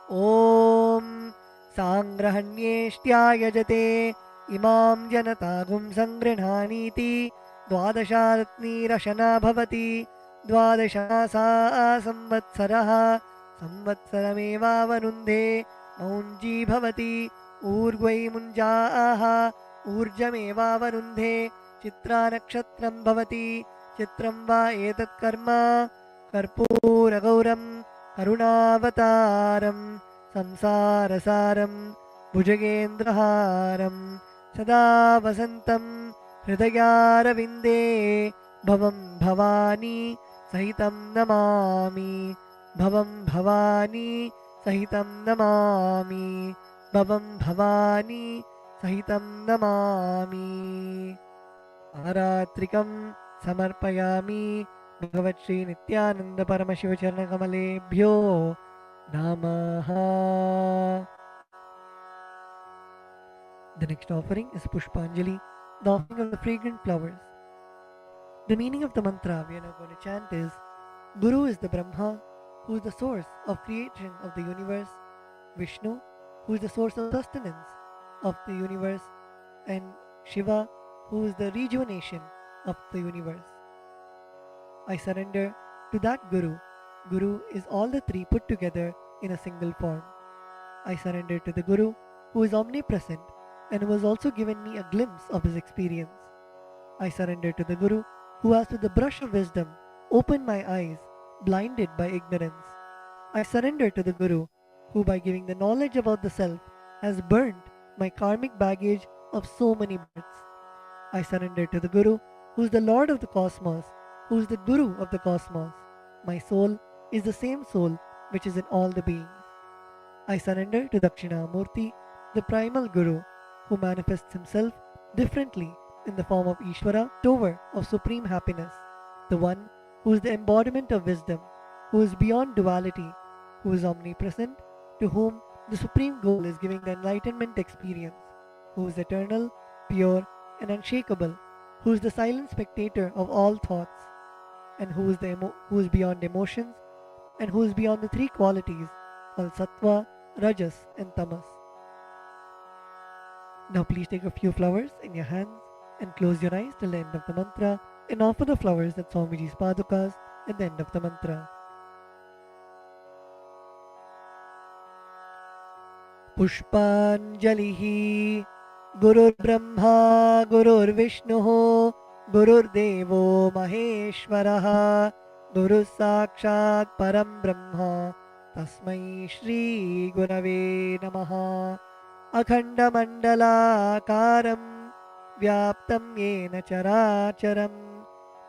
Speaker 5: Om Sangrahanyeshtya Yajate Imam Janatagum Sangrinhaniti Dwadasharatni Rashana Bhavati Dwadashasa Samvatsaraha Samvatsarameva Vanunde Maunji Bhavati Urgvai Munjaaha Urjameva Vanunde Chitra Nakshatram Bhavati Chitram Va Etat Karma Karpura Gauram Karunavataram Samsarasaram Bhujagendraharam Sada Vasantam Hridayaravinде Bhavam Bhavani Sahitam Namami Bhavam Bhavani Sahitam Namami Bhavam Bhavani Sahitam Namami. Aratrikam Samarpayami Bhagavat Shri Nityananda Paramashiva Charana Kamalebhyo Namaha. The next offering is Pushpanjali, the offering of the fragrant flowers. The meaning of the mantra we are now going to chant is, Guru is the Brahma, who is the source of creation of the universe, Vishnu, who is the source of sustenance of the universe, and Shiva, who is the rejuvenation of the universe. I surrender to that Guru. Guru is all the three put together in a single form. I surrender to the Guru, who is omnipresent and who has also given me a glimpse of his experience. I surrender to the Guru, who has with the brush of wisdom opened my eyes, blinded by ignorance. I surrender to the Guru, who by giving the knowledge about the self has burnt my karmic baggage of so many births. I surrender to the Guru, who is the Lord of the cosmos, who is the Guru of the cosmos. My soul is the same soul which is in all the beings. I surrender to Dakshinamurti, the primal Guru, who manifests himself differently in the form of Ishvara, Tower of supreme happiness, the one who is the embodiment of wisdom, who is beyond duality, who is omnipresent, to whom the supreme goal is giving the enlightenment experience, who is eternal, pure, and unshakable, who is the silent spectator of all thoughts, and who is beyond emotions, and who is beyond the three qualities called Sattva, Rajas, and Tamas. Now please take a few flowers in your hands and close your eyes till the end of the mantra and offer the flowers at Swamiji's padukas at the end of the mantra. Pushpanjalihi Gurur Brahma Gurur Vishnu Gurur Devo Maheshwaraha Guru Sakshat Param Brahma Tasmai Shri Gurave Namaha Akhandamandalakaram Vyaptam Yena Characharam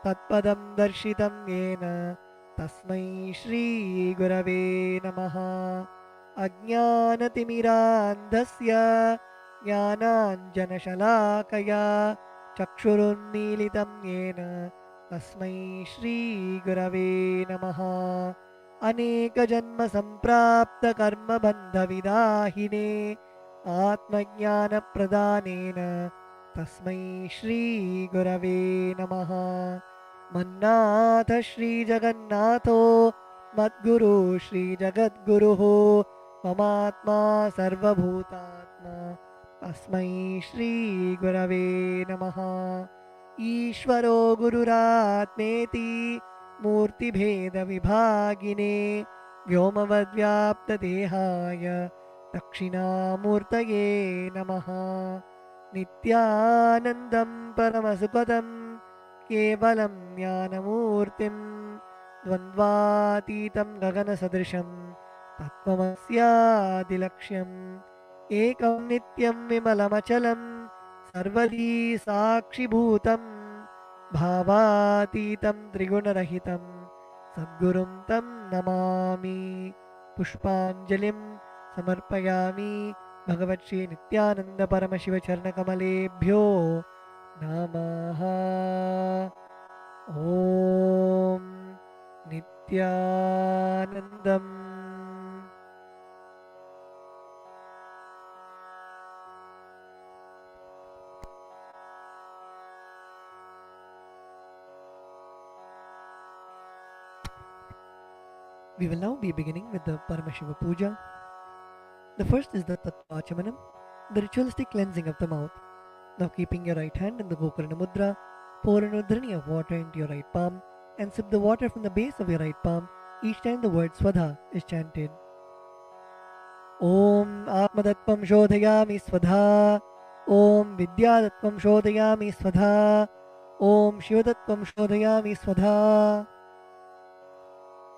Speaker 5: Tatpadam Darshitam Yena Tasmai Shri Gurave Namaha Ajnanatimirandhasya Jnananjanashalakaya Chakshurunmilitam Yena Tasmai Shri Gurave Namaha Aneka Janma Samprapta Karma Bandha Vidahine Atmajnana Pradhanena Tasmai Shri Gurave Namaha Mannatha Shri Jagannatho Madguru Shri Jagadguruho Mamatma Sarvabhutatma Tasmai Shri Gurave Namaha Ishvaro Gururatmeti Murti Bheda Vibhagine Vyomavadvyapta Dehaya Dakshinamurtaye Namaha Nityanandam Paramasukadam Kevalam Jnanamurtim Dvandvatitam Gaganasadrisham Tattvamasyadilaksham Ekam Nityam Vimalamachalam Sarvadi Sakshibhutam Bhavatitam Trigunarahitam Sadgurum Tam Namami Pushpanjalim Samarpayami Bhagavat Shri Nityananda Paramashiva Charnakamalebhyo Namaha Om Nityanandam. We will now be beginning with the Paramashiva Puja. The first is the Tattvachamanam, the ritualistic cleansing of the mouth. Now keeping your right hand in the Gokarna Mudra, pour an udhrani of water into your right palm and sip the water from the base of your right palm each time the word Swadha is chanted. Om Atmadattvam Shodhayami Swadha, Om Vidyadattvam Shodhayami Swadha, Om Shivadattvam Shodhayami Swadha.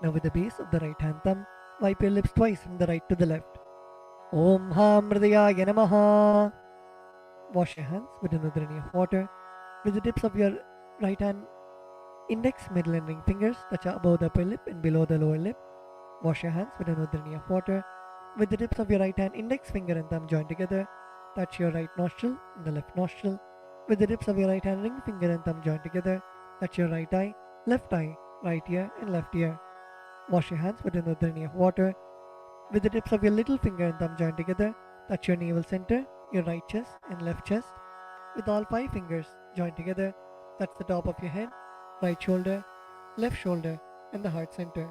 Speaker 5: Now with the base of the right hand thumb, wipe your lips twice from the right to the left. Om Ham Hridayaya Namaha. Wash your hands with an udhrani of water. With the tips of your right hand index, middle and ring fingers touch above the upper lip and below the lower lip. Wash your hands with an udhrani of water. With the tips of your right hand index finger and thumb joined together, touch your right nostril and the left nostril. With the tips of your right hand ring finger and thumb joined together, touch your right eye, right ear and left ear. Wash your hands with an udhrani of water. With the tips of your little finger and thumb joined together, touch your navel center, your right chest and left chest. With all 5 fingers joined together, touch the top of your head, right shoulder, left shoulder and the heart center.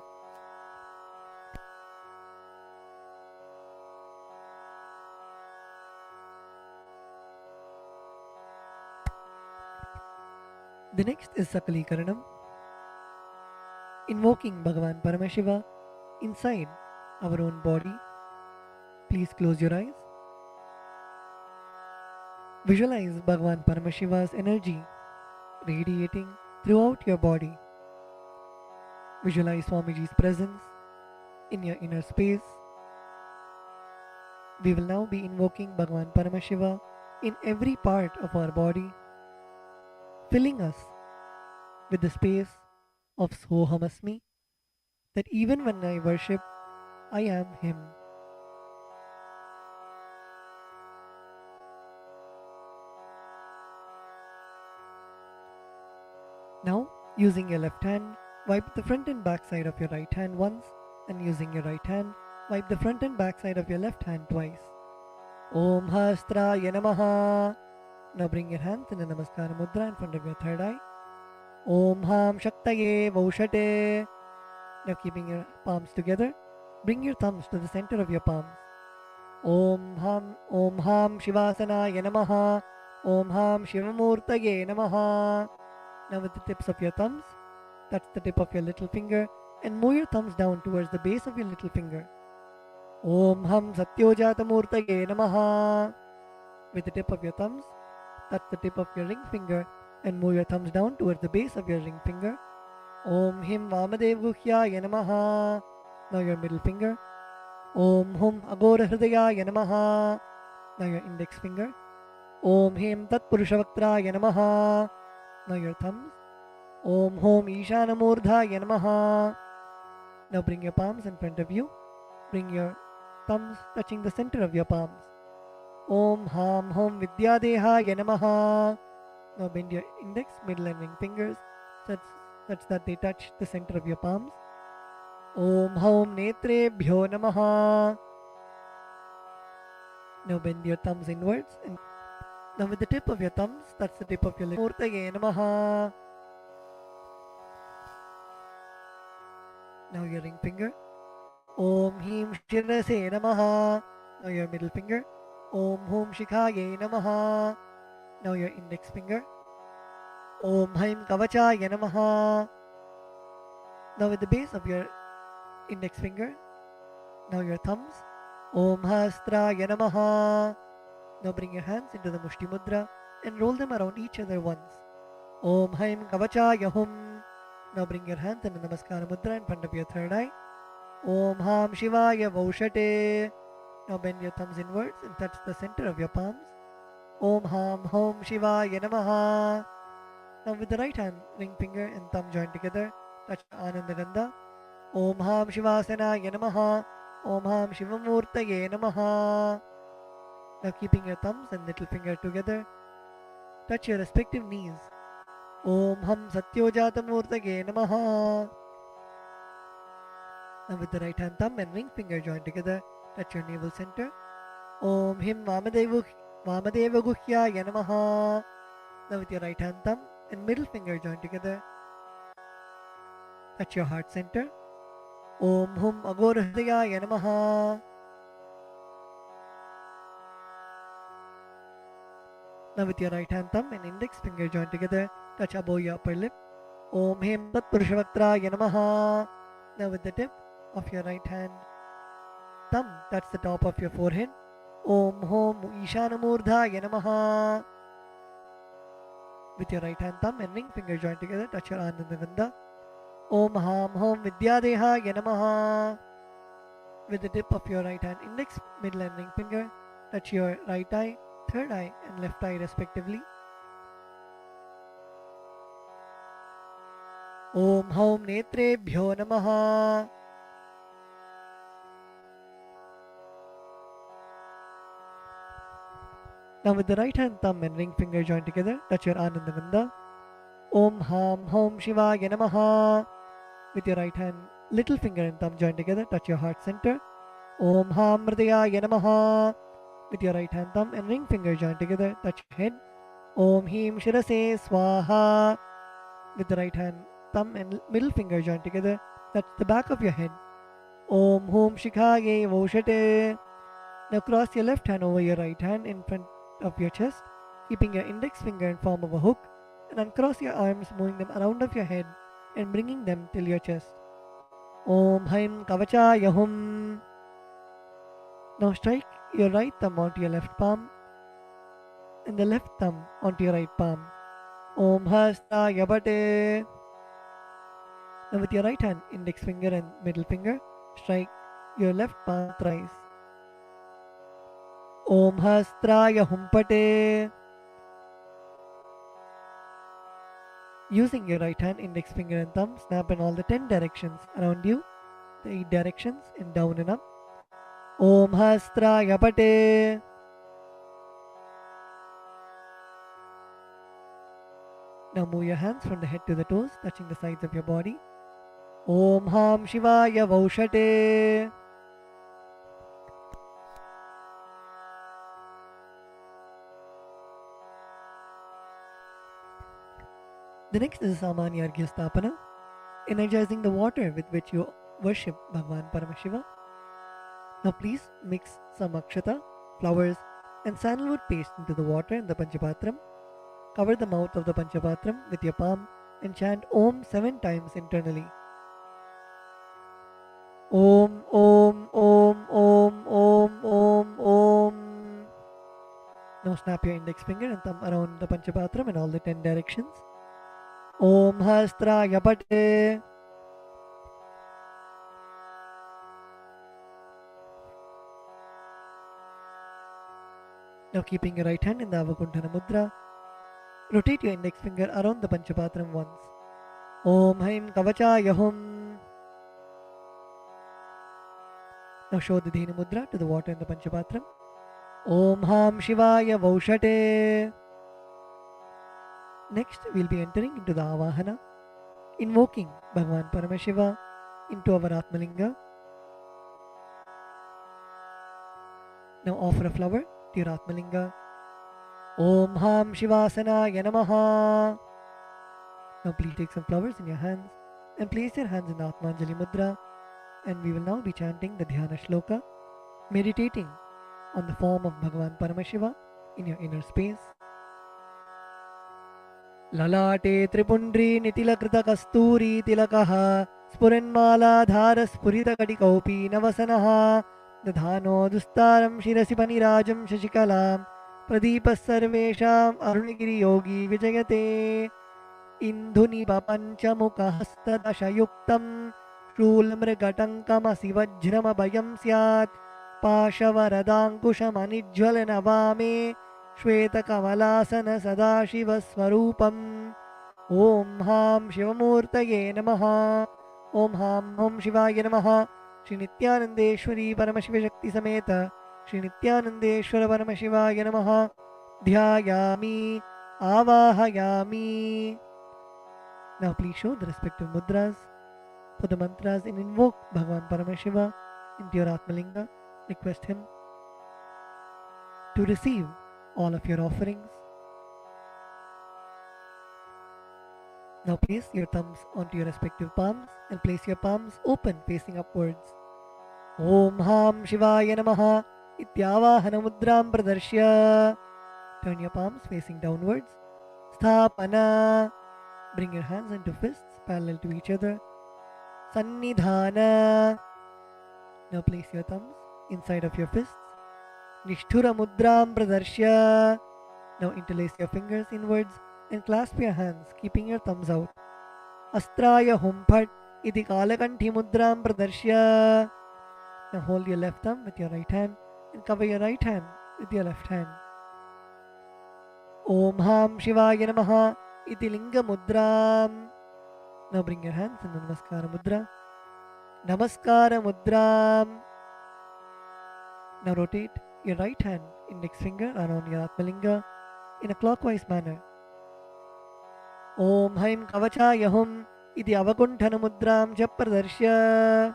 Speaker 5: The next is Sakalikaranam, invoking Bhagavan Paramashiva inside our own body. Please close your eyes. Visualize Bhagavan Paramashiva's energy radiating throughout your body. Visualize Swamiji's presence in your inner space. We will now be invoking Bhagavan Paramashiva in every part of our body, filling us with the space of Sohamasmi, that even when I worship, I am Him. Now, using your left hand, wipe the front and back side of your right hand once, and using your right hand, wipe the front and back side of your left hand twice. Om Hastraya Namaha. Now bring your hands in a Namaskara Mudra in front of your third eye. Om Ham Shaktaye Vaushate. Now keeping your palms together, bring your thumbs to the center of your palms. Om Ham Shivasanaya Namaha. Om Ham Shivamurtaye Namaha. Now with the tips of your thumbs, touch the tip of your little finger and move your thumbs down towards the base of your little finger. Om Ham Satyojatamurtaye Namaha. With the tip of your thumbs, touch the tip of your ring finger and move your thumbs down towards the base of your ring finger. Om Him Vamadevuhyaya Namaha. Now your middle finger. Om Hum Agora Hridayaya Namaha. Now your index finger. Om Him Tat Purushavakraya Namaha. Now your thumbs. Om Hom Ishanamurdhaya Namaha. Now bring your palms in front of you. Bring your thumbs touching the center of your palms. Om Ham Hom Vidyadehaya Namaha. Now bend your index, middle and ring fingers such that they touch the center of your palms. Om Hom Netrebhyo Namaha. Now bend your thumbs inwards and now with the tip of your thumbs, that's the tip of your lip. Murtaye Namaha. Now your ring finger. Om Him Shirase Namaha. Now your middle finger. Om Hum Shikhaye Namaha. Now your index finger. Om Haim Kavachaya Namaha. Now with the base of your index finger. Now your thumbs. Om Hastraya Namaha. Now bring your hands into the Mushti Mudra and roll them around each other once. Om Haim Kavachaya Hum. Now bring your hands in the Namaskara Mudra in front of your third eye. Om Ham Shivaya Vaushate. Now bend your thumbs inwards and touch the center of your palms. Om Ham Hom Shivaya Namaha. Now with the right hand, ring finger and thumb joined together, touch Ananda Gandha. Om Ham Shivasanaya Namaha. Om Ham Shivamurtaye Namaha. Now keeping your thumbs and little finger together, touch your respective knees. Om Ham Satyojatamurtaye Namaha. Now with the right hand thumb and ring finger joined together, touch your navel center. Om Him Vamadevaguhyaya Namaha. Now with your right hand thumb and middle finger joined together, touch your heart center. Om Hum Agora Hridayaya Namaha. Now with your right hand thumb and index finger joined together, touch above your upper lip. Om Him Tat Purushavakraya Namaha. Now with the tip of your right hand thumb, touch the top of your forehead. Om Hom Ishanamurdhaya Namaha. With your right hand thumb and ring finger joined together, touch your Ananda Gandha. Om Ham Hom Vidyadehaya Namaha. With the tip of your right hand index, middle and ring finger, touch your right eye, third eye and left eye respectively. Om Hom Netrebhyo Namaha. Now with the right hand thumb and ring finger joined together, touch your Ananda Gandha. Om Ham Hom Shivaya Namaha. With your right hand, little finger and thumb joined together, touch your heart center. Om Ham Hridayaya Namaha. With your right hand thumb and ring finger joined together, touch your head. Om Him Shirase Swaha. With the right hand thumb and middle finger joined together, touch the back of your head. Om Hum Shikhaye Vaushate. Now cross your left hand over your right hand in front of your chest, keeping your index finger in form of a hook, and uncross your arms, moving them around of your head and bringing them till your chest. Om Haim Kavachaya Hum. Now strike your right thumb onto your left palm and the left thumb onto your right palm. Om Hastaya Bate. Now with your right hand, index finger and middle finger, strike your left palm thrice. Om Hastraya Humpate. Using your right hand, index finger and thumb, snap in all the 10 directions around you, the 8 directions and down and up. Om Hastraya Pate. Now move your hands from the head to the toes, touching the sides of your body. Om Ham Shivaya Vaushate. The next is Samanya Arghya Stapana, energizing the water with which you worship Bhagwan Paramashiva. Now please mix some akshata, flowers and sandalwood paste into the water in the Panchapatram. Cover the mouth of the Panchapatram with your palm and chant Om 7 times internally. Om Om Om Om Om Om Om. Now snap your index finger and thumb around the Panchapatram in all the 10 directions. Om Hastraya Pate. Now keeping your right hand in the Avakunthana Mudra, rotate your index finger around the Panchapatram once. Om Haim Kavachaya Hum. Now show the Dhenu Mudra to the water in the Panchapatram. Om Ham Shivaya Vaushate. Next, we'll be entering into the Avahana, invoking Bhagwan Paramashiva into our Atmalinga. Now offer a flower to your Atmalinga. Om Ham Shivasanaya Namaha. Now please take some flowers in your hands and place your hands in the Atmanjali Mudra, and we will now be chanting the Dhyana Shloka, meditating on the form of Bhagwan Paramashiva in your inner space. Lalate Tripundri Nitilakೃತ Kasturi Tilakaha Spuranmala Spurita Kadikopi Navasanaha Dadhano Dustaram Shirasi Panirajam Shashikalam Pradeepas Sarvesham Arunigiri Yogi Vijayate Indhuni Papanchamuka Hastadashayuktam Shulamrigatankama Vajrama Bayam Syat Pashavaradangkushamanijwalanavame Shvetakamalasana Sadashiva Swarupam. Om Ham Shivamurtaye Namaha. Om Ham Om Shivaya Namaha. Shri Nityanandeshwari Paramashiva Shakti Sameta Shri Nityanandeshwara Paramashivaya Namaha. Dhyayami Avahayami. Now please show the respective mudras for the mantras and invoke Bhagwan Paramashiva into your Atmalinga. Request him to receive all of your offerings. Now place your thumbs onto your respective palms and place your palms open facing upwards. Om Ham Shivaya Namaha Ityavahana Mudram Pradarshya. Turn your palms facing downwards. Sthapana. Bring your hands into fists parallel to each other. Sannidhana. Now place your thumbs inside of your fists. Nishthura Mudram Pradarshya. Now interlace your fingers inwards and clasp your hands, keeping your thumbs out. Astraya Humphat Iti Kalakanthi Mudram Pradarshya. Now hold your left thumb with your right hand and cover your right hand with your left hand. Om Ham Shivaya Namaha Iti Linga Mudram. Now bring your hands in the Namaskara Mudra. Namaskara Mudram. Now rotate your right hand index finger around your Atmalinga in a clockwise manner. Om Haim Kavachaya Hum Iti Avakunthana Mudram Chapradarshya.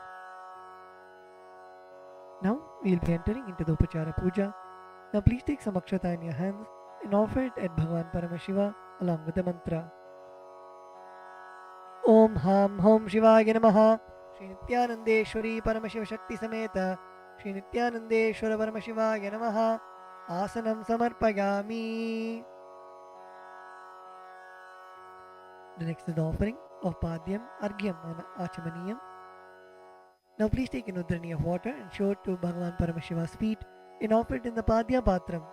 Speaker 5: Now we will be entering into the Upachara Puja. Now please take some akshata in your hands and offer it at Bhagwan Paramashiva along with the mantra. Om Ham Hom Shivaya Namaha. Shri Nityanandeshwari Paramashiva Shakti Sameta Shri Nityanandeshwara Paramashivaya Namaha. Asanam Samarpayami. The next is the offering of Padyam, Argyam and Achamaniyam. Now please take an udrani of water and show it to Bhagwan Paramashiva's feet and offer it in the Padya Patram.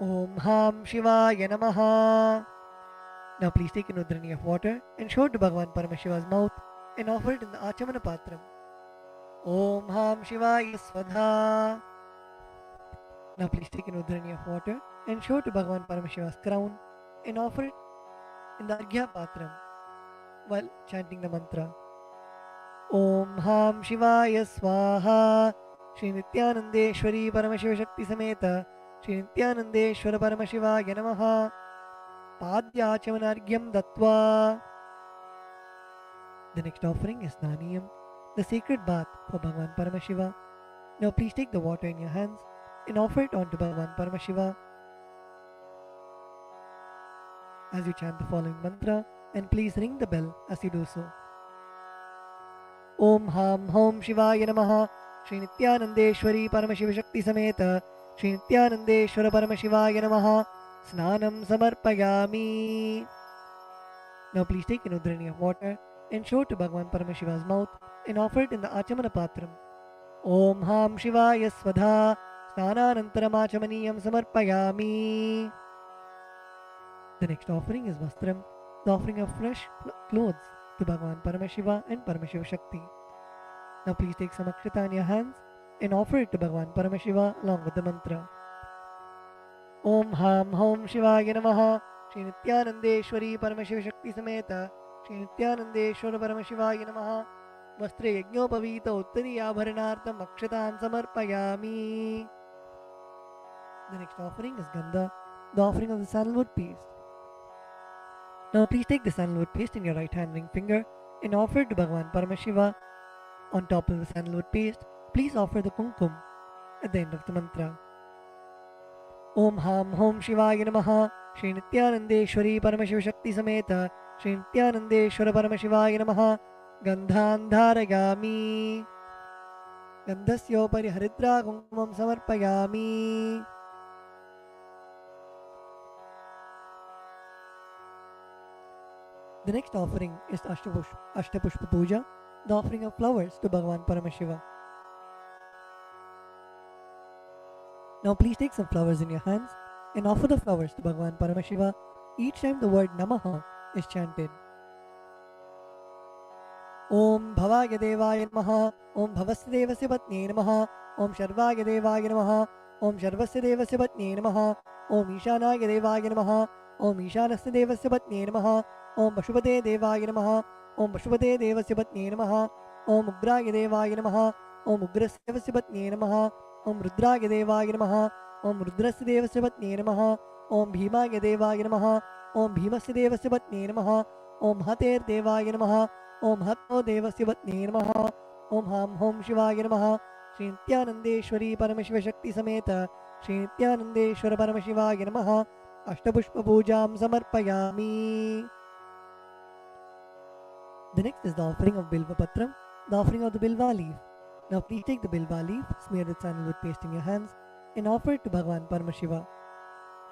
Speaker 5: Om Ham Shivaya Namaha. Now please take an udrani of water and show it to Bhagavan Paramashiva's mouth and offer it in the Achamana Patram. Om Ham Shivaya Svadha. Now please take an udrani of water and show it to Bhagavan Paramashiva's crown and offer it in the Arghya Patram while chanting the mantra. Om Ham Shivaya Swaha. Shri Nityanandeshwari Paramashiva Shakti Sameta Shri Nityanandeshwara Paramashivaya Namaha. Padyachamanargyam Dattva. The next offering is Naniyam, the sacred bath for Bhagavan Paramashiva. Now please take the water in your hands and offer it onto Bhagavan Paramashiva as you chant the following mantra, and please ring the bell as you do so. Om Ham Hom Shivaya Namaha. Shri Nityanandeshwari Paramashiva Shakti Sameta Shri Nityanandeshwara Paramashivaya Namaha. Snanam Samarpayami. Now please take an udrani of water and show it to Bhagavan Paramashiva's mouth and offer it in the Achamana Patram. Om Ham Shivaya Svadha. Snananantaram Achamaniyam Samarpayami. The next offering is Vastram, the offering of fresh clothes to Bhagavan Paramashiva and Paramashiva Shakti. Now please take some akshata in your hands and offer it to Bhagavan Paramashiva along with the mantra. Om Ham Hom Shivaya Namaha. Shri Nityanandeshwari Paramashiva Shakti Sameta Shri Nityanandeshwara Paramashivaya Namaha. Vastre Yajnopavita Uttari Abharanartham Akshatan Samarpayami. The next offering is Gandha, the offering of the sandalwood paste. Now please take the sandalwood paste in your right hand ring finger and offer it to Bhagavan Paramashiva. On top of the sandalwood paste, please offer the kumkum at the end of the mantra. Om Ham Hom Shivaya Namaha. Shri Nityanandeshwari Paramashiva Shakti Sameta Shri Nityanandeshwara Paramashivaya Namaha. Gandhan Dharayami. Gandhasyopari Haridra Kumkumam Samarpayami. The next offering is Ashtapushpa Puja, the offering of flowers to Bhagavan Paramashiva. Now please take some flowers in your hands and offer the flowers to Bhagavan Paramashiva each time the word Namaha is chanted. Om Bhavaya Devaya Namaha. Om Bhavasya Devasya Patne Namaha. Om Sharvaya Devaya Namaha. Om Sharvasya Devasya Patne Namaha. Om Ishanaya Devaya Namaha. Om Ishanasya Devasya Patne Namaha. Om Pashupate Devaya Namaha. Om Pashupate Devasya Patne Namaha. Om Ugraya Devaya Namaha. Om Ugrasya Devasya Patne Namaha. Om Rudraya Devaya Namaha. Om Rudrasya Devasya Patne Namaha. Om Bhimaya Devaya Namaha. Om Bhimasya Devasya Patne Namaha. Om Hater Devaya Namaha. Om Hatto Devasya Patne Namaha. Om Ham Hom Shivaya Namaha. Shri Nityanandeshwari Paramashiva Shakti Sameta Shri Nityanandeshwara Paramashivaya Namaha. Ashtapushpa Pujam Samarpayami. The next is the offering of Bilva Patram, the offering of the Bilva leaf. Now please take the Bilva leaf, smeared with sandalwood paste in your hands, and offer it to Bhagavan Paramashiva.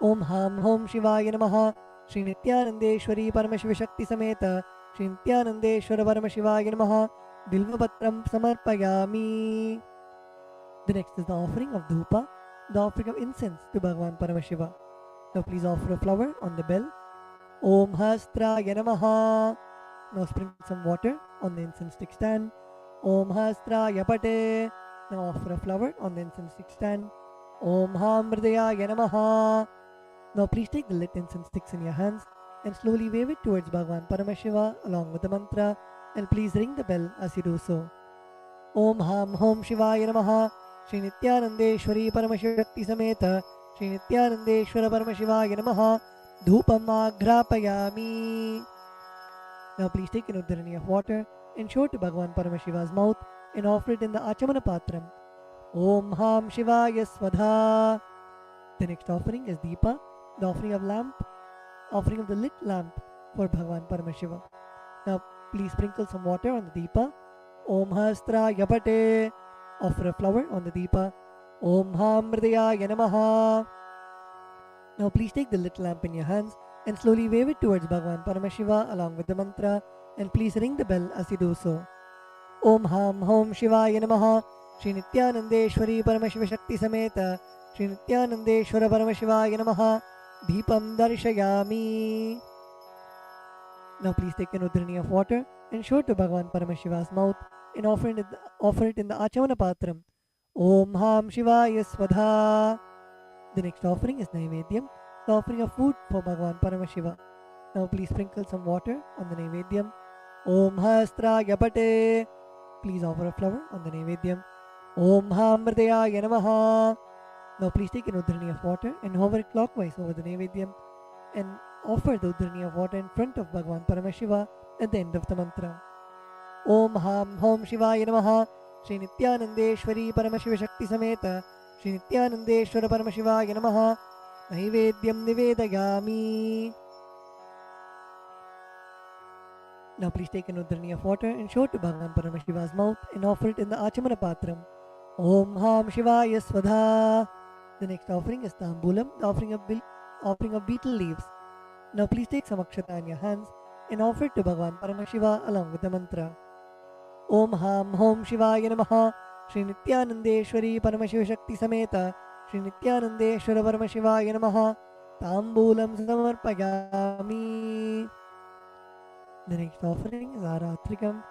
Speaker 5: Om Ham Hom Shivaya Namaha. Shri Nityanandeshwari Paramashiva Shakti Sameta Shri Nityanandeshwara Paramashivaya Namaha. Bilva Patram Samarpayami. The next is the offering of Dhupa, the offering of incense to Bhagavan Paramashiva. Now please offer a flower on the bell. Om Hastraya Namaha. Now sprinkle some water on the incense stick stand. Om Hastraya Pate. Now offer a flower on the incense stick stand. Om Hamridaya Namaha. Now please take the lit incense sticks in your hands and slowly wave it towards Bhagavan Paramashiva along with the mantra, and please ring the bell as you do so. Om Ham Hom Shivaya Namaha. Shri Nityanandeshwari Paramashiva Shakti Sameta Shri Nityanandeshwara Paramashivaya Namaha. Dhupam Agrapayami. Now please take an uddharani of water and show it to Bhagavan Paramashiva's mouth and offer it in the Achamana Patram. Om Ham Shivaya Svadha. The next offering is Deepa, the offering of the lit lamp for Bhagavan Paramashiva. Now please sprinkle some water on the Deepa. Om Hastraya Pate. Offer a flower on the Deepa. Om Hamridaya Namaha. Now please take the lit lamp in your hands and slowly wave it towards Bhagavan Paramashiva along with the mantra, and please ring the bell as you do so. Om Ham Hom Shivaya Namaha. Shri नित्यानंदेश्वरी Paramshiva शक्ति समेत श्री नित्यानंदेश्वर परमशिवाय नमः दीपम दर्शयामि. Now please take an udhrani of water and show it to Bhagavan Paramashiva's mouth and offer it in the Achamana Patram. Om Ham Shivaya Swadha. The next offering is Naivedyam, the offering of food for Bhagavan Paramashiva. Now please sprinkle some water on the Naivedyam. Om Hastraya Pate. Please offer a flower on the Naivedyam. Om Ham Hridayaya Namaha. Now please take an udhrani of water and hover it clockwise over the Naivedyam and offer the udhrani of water in front of Bhagavan Paramashiva at the end of the mantra. Om Ham Hom Shivaya Namaha. Shri Nityanandeshwari Paramashiva Shakti Sameta Shri Nityanandeshwara Paramashivaya Namaha Naivedyam Nivedayami. Now please take an udhrani of water and show it to Bhagavan Paramashiva's mouth and offer it in the Achamana Patram. Om Ham Shivaya Swadha. The next offering is Tambulam, the offering of beetle leaves. Now please take some akshata in your hands and offer it to Bhagavan Paramashiva along with the mantra. Om Ham Hom Shivaya Namaha. Shri Nityanandeshwari Paramashiva Shakti Sameta Shri Nityanandeshwara Paramashivaya Namaha Tambulam Samarpayami. The next offering is Aratrikam,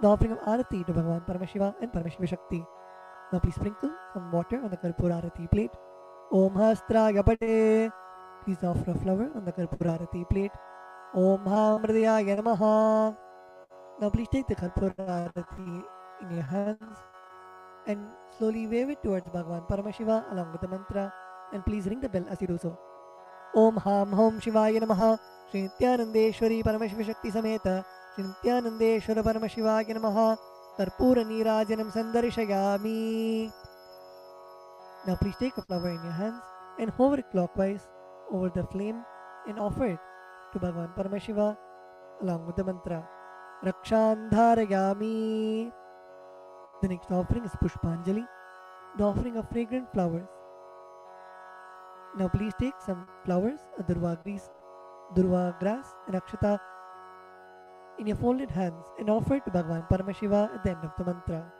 Speaker 5: the offering of Arati to Bhagavan Paramashiva and Paramashiva Shakti. Now please sprinkle some water on the Karpura Arati plate. Om Hastraya Pate. Please offer a flower on the Karpura Arati plate. Om Ham Hridayaya Namaha. Now please take the Karpura Arati in your hands and slowly wave it towards Bhagavan Paramashiva along with the mantra, and please ring the bell as you do so. Om Ham Hom Shivaya Namaha. Shri Nityanandeshwari Paramashiva Shakti Sameta Shri Nityanandeshwara Paramashivaya Namaha Karpura Nirajanam Sandarshayami. Now please take a flower in your hands and hover it clockwise over the flame and offer it to Bhagavan Paramashiva along with the mantra Rakshandharayami. The next offering is Pushpanjali, the offering of fragrant flowers. Now please take some flowers, a durva grass and akshata in your folded hands and offer it to Bhagavan Paramashiva at the end of the mantra.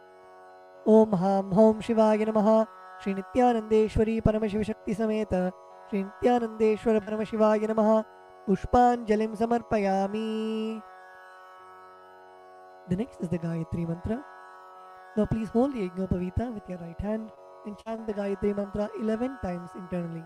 Speaker 5: Om Ham Hom Shivaya Namaha. Shri Nityanandeshwari Paramashiva Shakti Sameta Shri Nityanandeshwara Paramashivaya Namaha Pushpanjalim Samarpayami. The next is the Gayatri Mantra. Now please hold the Yajnopavita with your right hand and chant the Gayatri Mantra 11 times internally.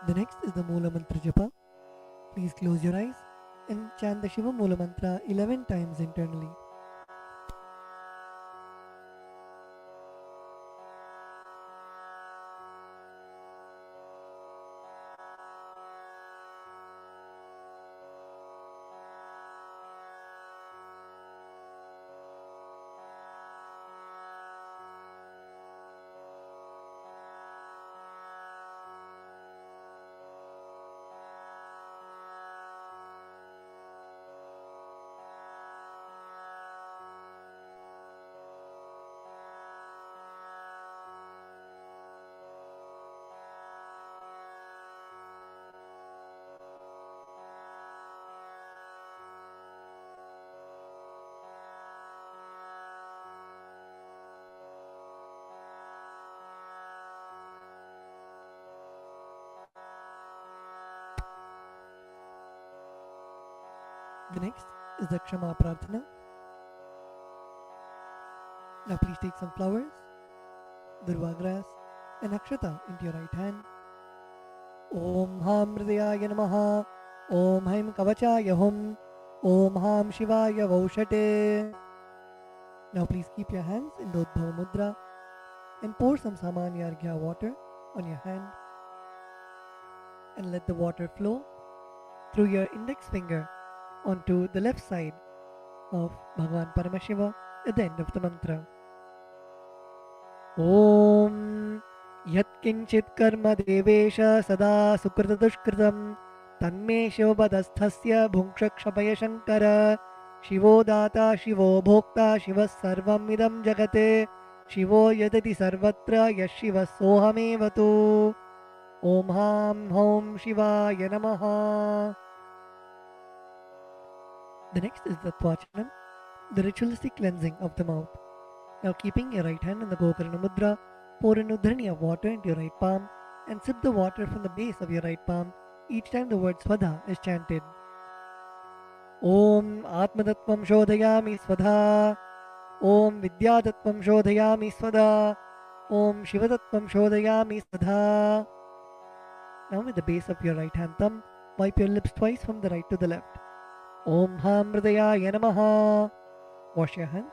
Speaker 5: The next is the Mula Mantra Japa. Please close your eyes and chant the Shiva Mula Mantra 11 times internally. The next is the Kshama Prarthana. Now please take some flowers, durva grass and akshata into your right hand. Om Ham Hridayaya Namaha. Om Haim Kavachaya Hum. Om Ham Shivaya Vaushate. Now please keep your hands in Dodbhava Mudra and pour some Samanya Arghya water on your hand and let the water flow through your index finger onto the left side of Bhagavan Paramashiva at the end of the mantra. Om Yat Kinchit Karma Devesha Sada Sukrita Dushkritam Tanme Shivabadasthasya Bhunkshakshabaya Shankara Shivo Data Shivo Bhokta Shiva Sarvam Idam Jagate Shivo Yadati Sarvatra Yashiva Sohamevatu. Om Ham Hom Shivaya Namaha. The next is the Tvachanam, the ritualistic cleansing of the mouth. Now keeping your right hand in the Gokarna Mudra, pour an udhrani of water into your right palm and sip the water from the base of your right palm each time the word Swadha is chanted. Om Atmadattvam Shodhayami Swadha. Om Vidyadattvam Shodhayami Swadha. Om Shivadattvam Shodhayami Swadha. Now with the base of your right hand thumb, wipe your lips twice from the right to the left. Om Ham Hridayaya Namaha. Wash your hands.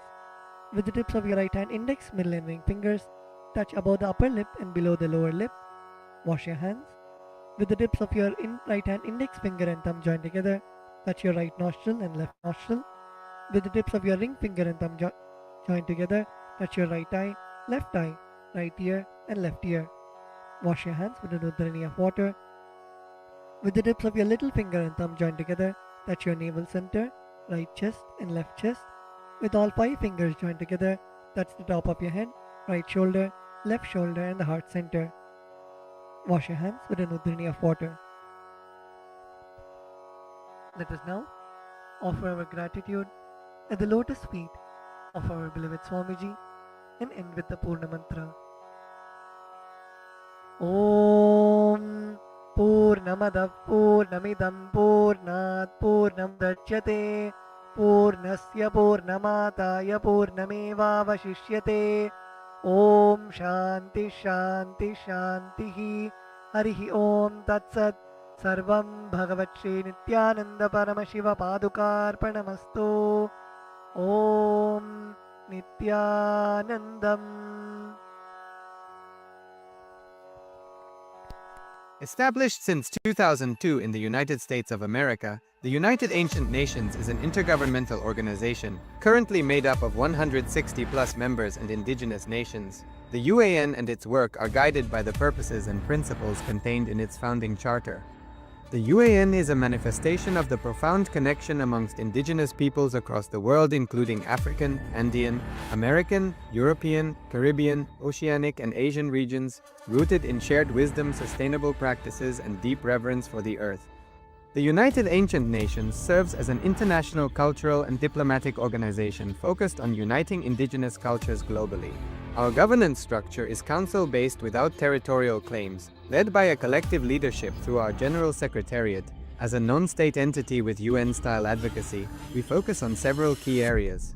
Speaker 5: With the tips of your right hand index, middle and ring fingers, touch above the upper lip and below the lower lip. Wash your hands. With the tips of your right hand index finger and thumb joined together, touch your right nostril and left nostril. With the tips of your ring finger and thumb joined together, touch your right eye, right ear and left ear. Wash your hands with an udhrani of water. With the tips of your little finger and thumb joined together, touch your navel center, right chest and left chest. With all 5 fingers joined together, touch the top of your head, right shoulder, left shoulder and the heart center. Wash your hands with an udhrani of water. Let us now offer our gratitude at the lotus feet of our beloved Swamiji and end with the Purna Mantra. Om Purnamadav Purnamidam Purnat Purnam Dachyate Purnasya Purnamataya Purnamevavashishyate. Om Shanti Shanti Shantihi. Harihi Om Tatsat. Sarvam Bhagavat Shri Nityananda Paramashiva Padukarpanamastu. Om Nityanandam.
Speaker 4: Established since 2002 in the United States of America, the United Ancient Nations is an intergovernmental organization currently made up of 160+ members and indigenous nations. The UAN and its work are guided by the purposes and principles contained in its founding charter. The UAN is a manifestation of the profound connection amongst indigenous peoples across the world, including African, Andean, American, European, Caribbean, Oceanic, and Asian regions, rooted in shared wisdom, sustainable practices, and deep reverence for the earth. The United Ancient Nations serves as an international cultural and diplomatic organization focused on uniting indigenous cultures globally. Our governance structure is council-based without territorial claims, led by a collective leadership through our General Secretariat. As a non-state entity with UN-style advocacy, we focus on several key areas: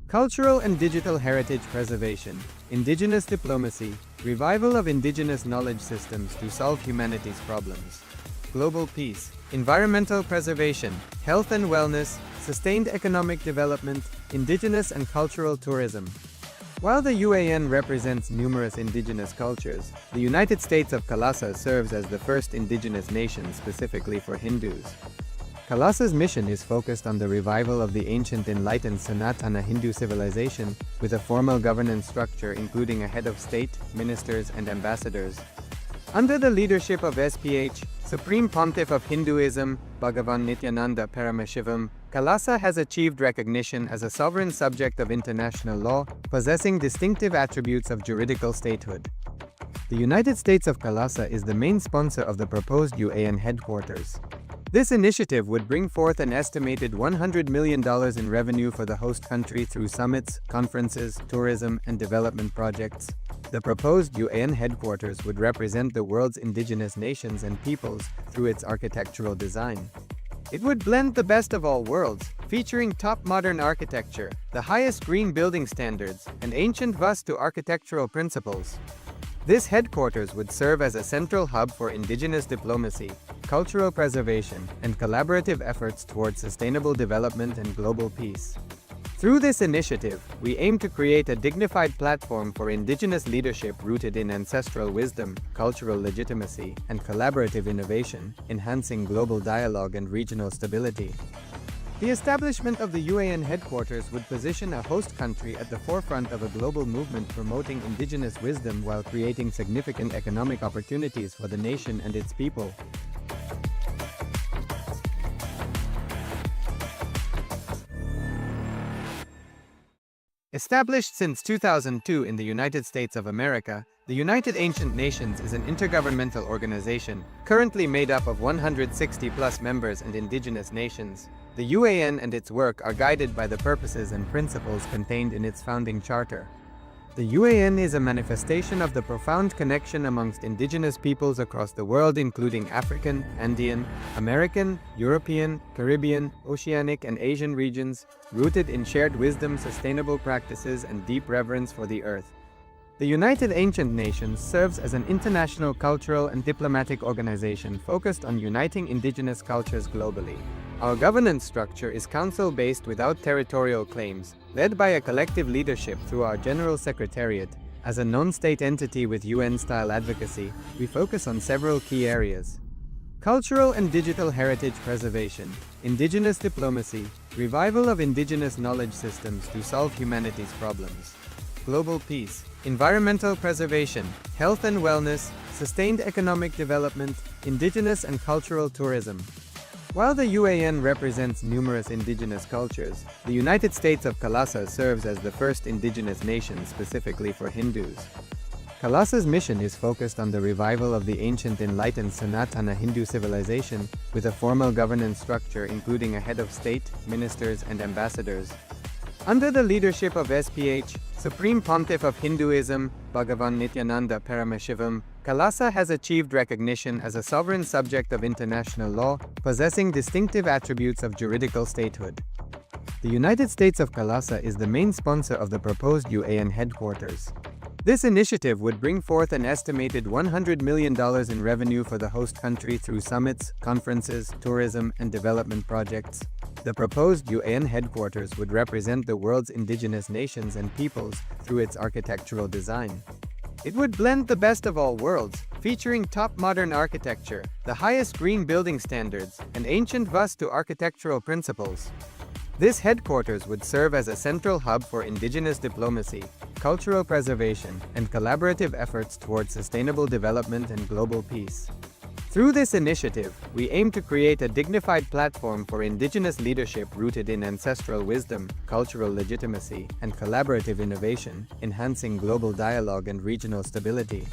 Speaker 4: cultural and digital heritage preservation, indigenous diplomacy, revival of indigenous knowledge systems to solve humanity's problems, global peace, environmental preservation, health and wellness, sustained economic development, indigenous and cultural tourism. While the UAN represents numerous indigenous cultures, the United States of Kalasa serves as the first indigenous nation specifically for Hindus. Kalasa's mission is focused on the revival of the ancient enlightened Sanatana Hindu civilization with a formal governance structure including a head of state, ministers, and ambassadors. Under the leadership of SPH, Supreme Pontiff of Hinduism, Bhagavan Nityananda Paramashivoham, Kalasa has achieved recognition as a sovereign subject of international law, possessing distinctive attributes of juridical statehood. The United States of Kalasa is the main sponsor of the proposed UAN headquarters. This initiative would bring forth an estimated $100 million in revenue for the host country through summits, conferences, tourism, and development projects. The proposed UAN headquarters would represent the world's indigenous nations and peoples through its architectural design. It would blend the best of all worlds, featuring top modern architecture, the highest green building standards, and ancient Vastu architectural principles. This headquarters would serve as a central hub for indigenous diplomacy, cultural preservation, and collaborative efforts towards sustainable development and global peace. Through this initiative, we aim to create a dignified platform for indigenous leadership rooted in ancestral wisdom, cultural legitimacy, and collaborative innovation, enhancing global dialogue and regional stability. The establishment of the UAN headquarters would position a host country at the forefront of a global movement promoting indigenous wisdom while creating significant economic opportunities for the nation and its people. Established since 2002 in the United States of America, the United Ancient Nations is an intergovernmental organization, currently made up of 160+ members and indigenous nations. The UAN and its work are guided by the purposes and principles contained in its founding charter. The UAN is a manifestation of the profound connection amongst indigenous peoples across the world, including African, Andean, American, European, Caribbean, Oceanic, and Asian regions, rooted in shared wisdom, sustainable practices, and deep reverence for the earth. The United Ancient Nations serves as an international cultural and diplomatic organization focused on uniting indigenous cultures globally. Our governance structure is council-based without territorial claims, led by a collective leadership through our General Secretariat. As a non-state entity with UN-style advocacy, we focus on several key areas: cultural and digital heritage preservation, indigenous diplomacy, revival of indigenous knowledge systems to solve humanity's problems, global peace, environmental preservation, health and wellness, sustained economic development, indigenous and cultural tourism. While the UAN represents numerous indigenous cultures, the United States of Kalasa serves as the first indigenous nation specifically for Hindus. Kalasa's mission is focused on the revival of the ancient enlightened Sanatana Hindu civilization, with a formal governance structure including a head of state, ministers, and ambassadors. Under the leadership of SPH, Supreme Pontiff of Hinduism, Bhagavan Nityananda Paramashivoham, Kalasa has achieved recognition as a sovereign subject of international law, possessing distinctive attributes of juridical statehood. The United States of Kalasa is the main sponsor of the proposed UAN headquarters. This initiative would bring forth an estimated $100 million in revenue for the host country through summits, conferences, tourism, and development projects. The proposed UAN headquarters would represent the world's indigenous nations and peoples through its architectural design. It would blend the best of all worlds, featuring top modern architecture, the highest green building standards, and ancient Vastu architectural principles. This headquarters would serve as a central hub for indigenous diplomacy, cultural preservation, and collaborative efforts towards sustainable development and global peace. Through this initiative, we aim to create a dignified platform for indigenous leadership rooted in ancestral wisdom, cultural legitimacy, and collaborative innovation, enhancing global dialogue and regional stability.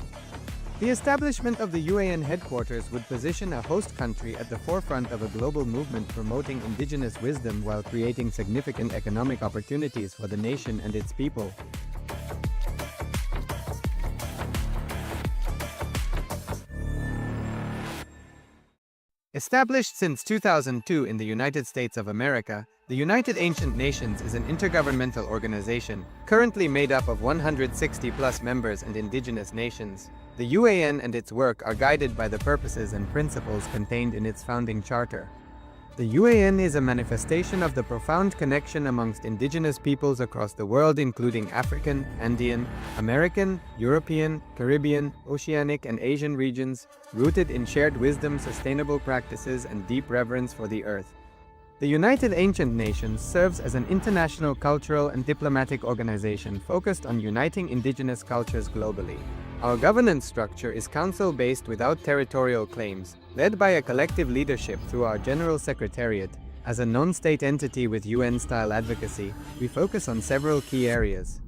Speaker 4: The establishment of the UAN headquarters would position a host country at the forefront of a global movement promoting indigenous wisdom while creating significant economic opportunities for the nation and its people. Established since 2002 in the United States of America, the United Ancient Nations is an intergovernmental organization, currently made up of 160+ members and indigenous nations. The UAN and its work are guided by the purposes and principles contained in its founding charter. The UAN is a manifestation of the profound connection amongst indigenous peoples across the world, including African, Andean, American, European, Caribbean, Oceanic, and Asian regions, rooted in shared wisdom, sustainable practices, and deep reverence for the earth. The United Ancient Nations serves as an international cultural and diplomatic organization focused on uniting indigenous cultures globally. Our governance structure is council-based without territorial claims, led by a collective leadership through our General Secretariat. As a non-state entity with UN-style advocacy, we focus on several key areas: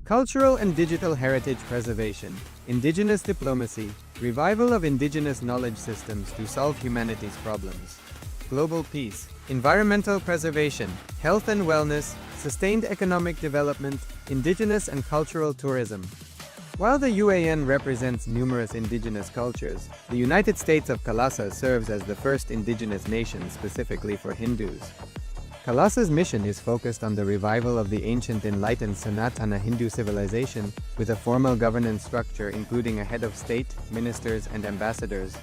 Speaker 4: cultural and digital heritage preservation, indigenous diplomacy, revival of indigenous knowledge systems to solve humanity's problems, global peace, environmental preservation, health and wellness, sustained economic development, indigenous and cultural tourism. While the UAN represents numerous indigenous cultures, the United States of Kalasa serves as the first indigenous nation specifically for Hindus. Kalasa's mission is focused on the revival of the ancient enlightened Sanatana Hindu civilization with a formal governance structure including a head of state, ministers, and ambassadors.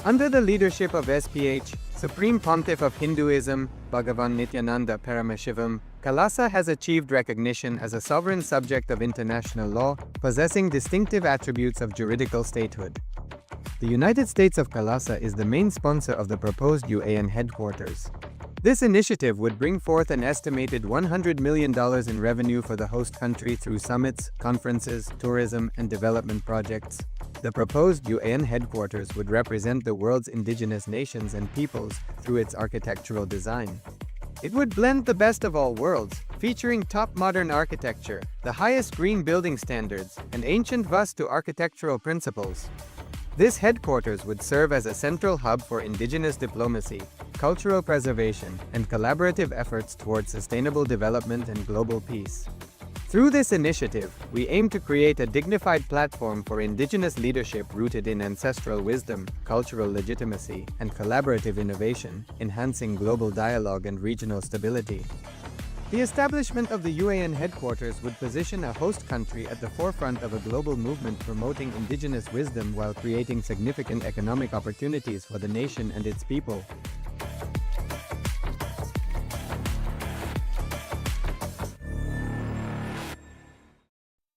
Speaker 4: Under the leadership of SPH, Supreme Pontiff of Hinduism, Bhagavan Nityananda Paramashivoham, Kalasa has achieved recognition as a sovereign subject of international law, possessing distinctive attributes of juridical statehood. The United States of Kalasa is the main sponsor of the proposed UAN headquarters. This initiative would bring forth an estimated $100 million in revenue for the host country through summits, conferences, tourism, and development projects. The proposed UAN headquarters would represent the world's indigenous nations and peoples through its architectural design. It would blend the best of all worlds, featuring top modern architecture, the highest green building standards, and ancient Vastu architectural principles. This headquarters would serve as a central hub for indigenous diplomacy, cultural preservation, and collaborative efforts towards sustainable development and global peace. Through this initiative, we aim to create a dignified platform for indigenous leadership rooted in ancestral wisdom, cultural legitimacy, and collaborative innovation, enhancing global dialogue and regional stability. The establishment of the UAN headquarters would position a host country at the forefront of a global movement promoting indigenous wisdom while creating significant economic opportunities for the nation and its people.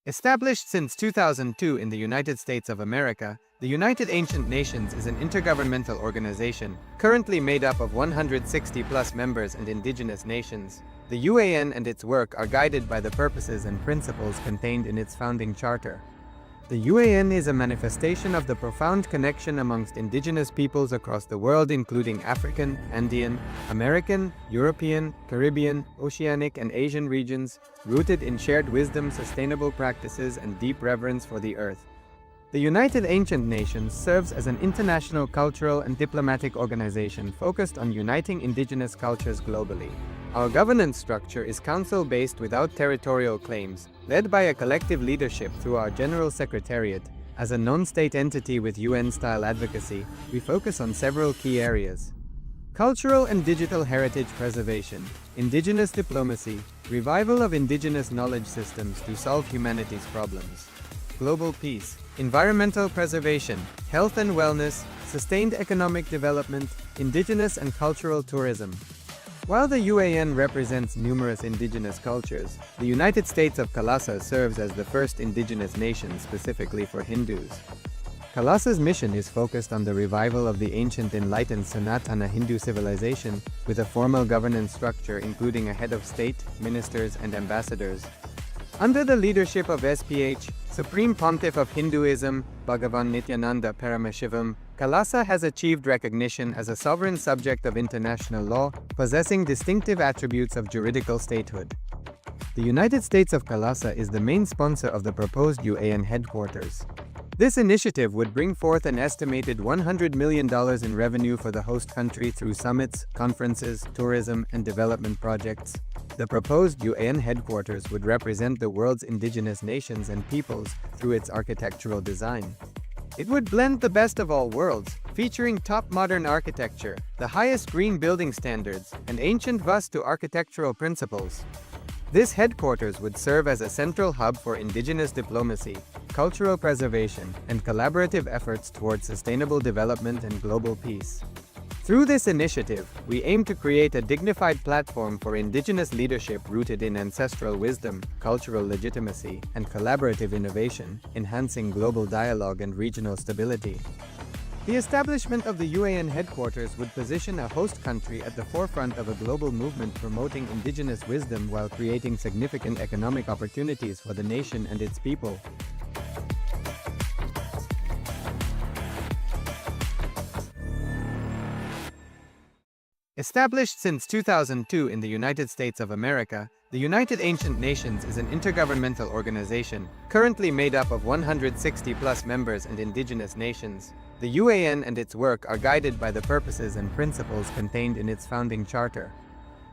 Speaker 4: Established since 2002 in the United States of America, the United Ancient Nations is an intergovernmental organization, currently made up of 160+ members and indigenous nations. The UAN and its work are guided by the purposes and principles contained in its founding charter. The UAN is a manifestation of the profound connection amongst indigenous peoples across the world, including African, Andean, American, European, Caribbean, Oceanic, and Asian regions, rooted in shared wisdom, sustainable practices, and deep reverence for the earth. The United Ancient Nations serves as an international cultural and diplomatic organization focused on uniting indigenous cultures globally. Our governance structure is council-based without territorial claims, led by a collective leadership through our General Secretariat. As a non-state entity with UN-style advocacy, we focus on several key areas: cultural and digital heritage preservation, indigenous diplomacy, revival of indigenous knowledge systems to solve humanity's problems, global peace, environmental preservation, health and wellness, sustained economic development, indigenous and cultural tourism. While the UAN represents numerous indigenous cultures, the United States of Kalasa serves as the first indigenous nation specifically for Hindus. Kalasa's mission is focused on the revival of the ancient enlightened Sanatana Hindu civilization with a formal governance structure including a head of state, ministers, and ambassadors. Under the leadership of SPH, Supreme Pontiff of Hinduism, Bhagavan Nityananda Paramashivoham, Kalasa has achieved recognition as a sovereign subject of international law, possessing distinctive attributes of juridical statehood. The United States of Kalasa is the main sponsor of the proposed UAN headquarters. This initiative would bring forth an estimated $100 million in revenue for the host country through summits, conferences, tourism, and development projects. The proposed UAN headquarters would represent the world's indigenous nations and peoples through its architectural design. It would blend the best of all worlds, featuring top modern architecture, the highest green building standards, and ancient Vastu architectural principles. This headquarters would serve as a central hub for indigenous diplomacy, cultural preservation, and collaborative efforts towards sustainable development and global peace. Through this initiative, we aim to create a dignified platform for indigenous leadership rooted in ancestral wisdom, cultural legitimacy, and collaborative innovation, enhancing global dialogue and regional stability. The establishment of the UAN headquarters would position a host country at the forefront of a global movement promoting indigenous wisdom while creating significant economic opportunities for the nation and its people. Established since 2002 in the United States of America, the United Ancient Nations is an intergovernmental organization, currently made up of 160+ members and indigenous nations. The UAN and its work are guided by the purposes and principles contained in its founding charter.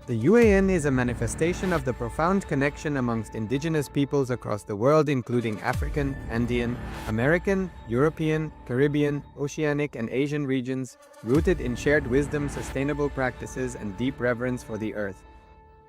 Speaker 4: The UAN is a manifestation of the profound connection amongst indigenous peoples across the world, including African, Andean, American, European, Caribbean, Oceanic, and Asian regions, rooted in shared wisdom, sustainable practices, and deep reverence for the earth.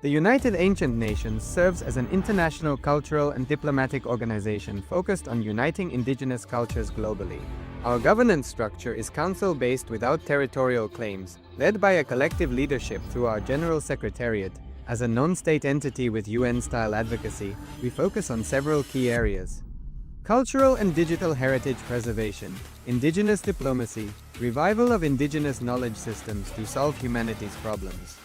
Speaker 4: The United Ancient Nations serves as an international cultural and diplomatic organization focused on uniting indigenous cultures globally. Our governance structure is council-based without territorial claims, led by a collective leadership through our General Secretariat. As a non-state entity with UN-style advocacy, we focus on several key areas: cultural and digital heritage preservation, indigenous diplomacy, revival of indigenous knowledge systems to solve humanity's problems,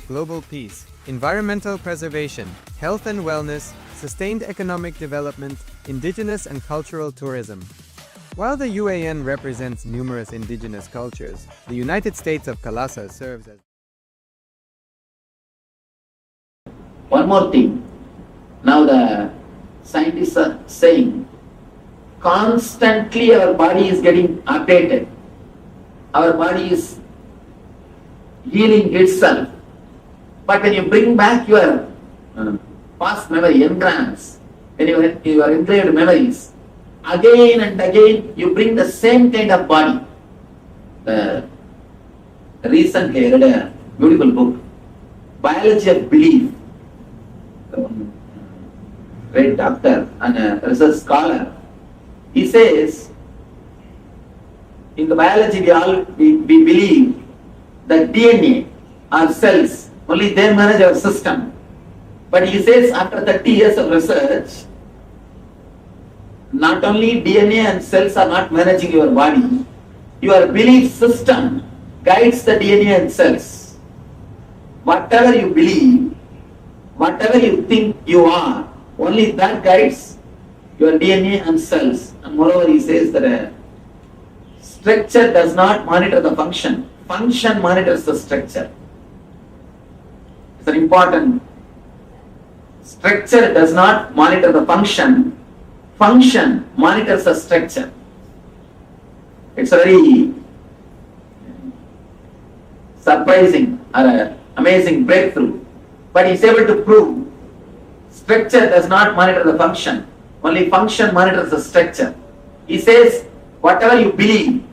Speaker 4: global peace, environmental preservation, health and wellness, sustained economic development, indigenous and cultural tourism. While the UAN represents numerous indigenous cultures, the United States of Kalasa serves as...
Speaker 6: One more thing. Now the scientists are saying constantly our body is getting updated. Our body is healing itself. But when you bring back your past memory, engrams, when you are engraved memories, again and again you bring the same kind of body. Recently I read a beautiful book, Biology of Belief. Great doctor and a research scholar. He says, in the biology we believe that DNA, our cells, only they manage our system. But he says after 30 years of research, not only DNA and cells are not managing your body, your belief system guides the DNA and cells. Whatever you believe, whatever you think you are, only that guides your DNA and cells. And moreover, he says that structure does not monitor the function. Function monitors the structure. It's an important. Structure does not monitor the function. Function monitors the structure. It's a very surprising or amazing breakthrough. But he's able to prove structure does not monitor the function. Only function monitors the structure. He says whatever you believe,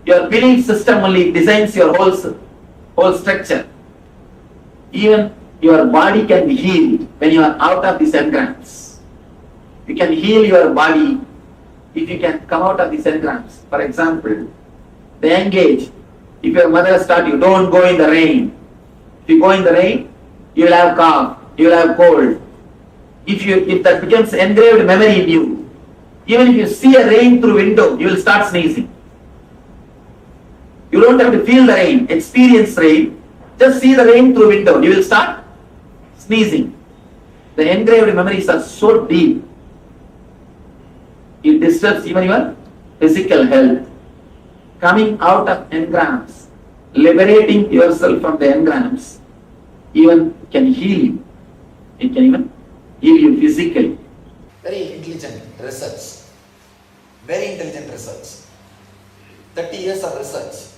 Speaker 6: your belief system only designs your whole structure. Even your body can be healed when you are out of these engrams. You can heal your body if you can come out of these engrams. For example, the young age, if your mother has taught you, don't go in the rain. If you go in the rain, you will have cough, you will have cold. If that becomes engraved memory in you, even if you see a rain through window, you will start sneezing. You don't have to feel the rain, experience rain. Just see the rain through window, you will start sneezing. The engraved memories are so deep. It disturbs even your physical health. Coming out of engrams, liberating yourself from the engrams, even can heal you. It can even heal you physically. Very intelligent research. Very intelligent research. 30 years of research.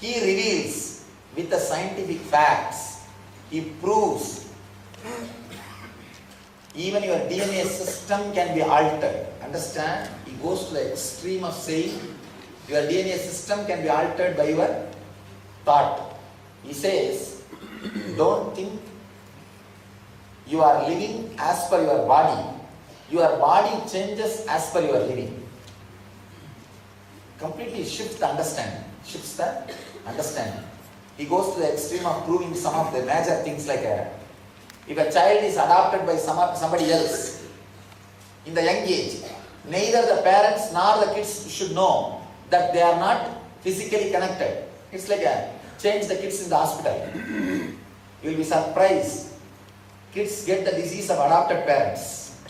Speaker 6: He reveals with the scientific facts, he proves even your DNA system can be altered. Understand? He goes to the extreme of saying your DNA system can be altered by your thought. He says, don't think you are living as per your body. Your body changes as per your living. Completely shifts the understanding. Shifts the understanding. He goes to the extreme of proving some of the major things like if a child is adopted by somebody else in the young age, neither the parents nor the kids should know that they are not physically connected. It's like change the kids in the hospital. You will be surprised. Kids get the disease of adopted parents.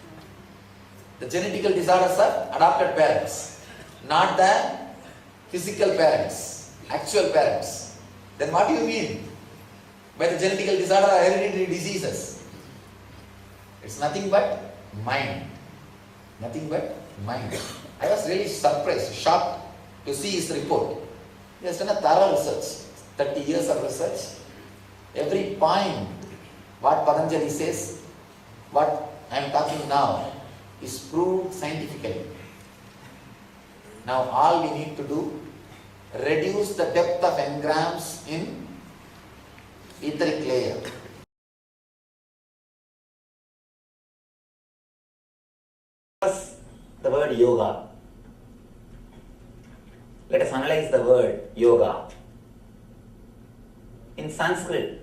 Speaker 6: The genetical disorders are adopted parents, not the physical parents, actual parents. Then what do you mean by the genetical disorder or hereditary diseases? It's nothing but mind. Nothing but mind. I was really surprised, shocked to see his report. He has done a thorough research, 30 years of research. Every point What Patanjali says, what I am talking now, is proved scientifically. Now all we need to do, reduce the depth of engrams in etheric layer. First, the word yoga. Let us analyze the word yoga. In Sanskrit,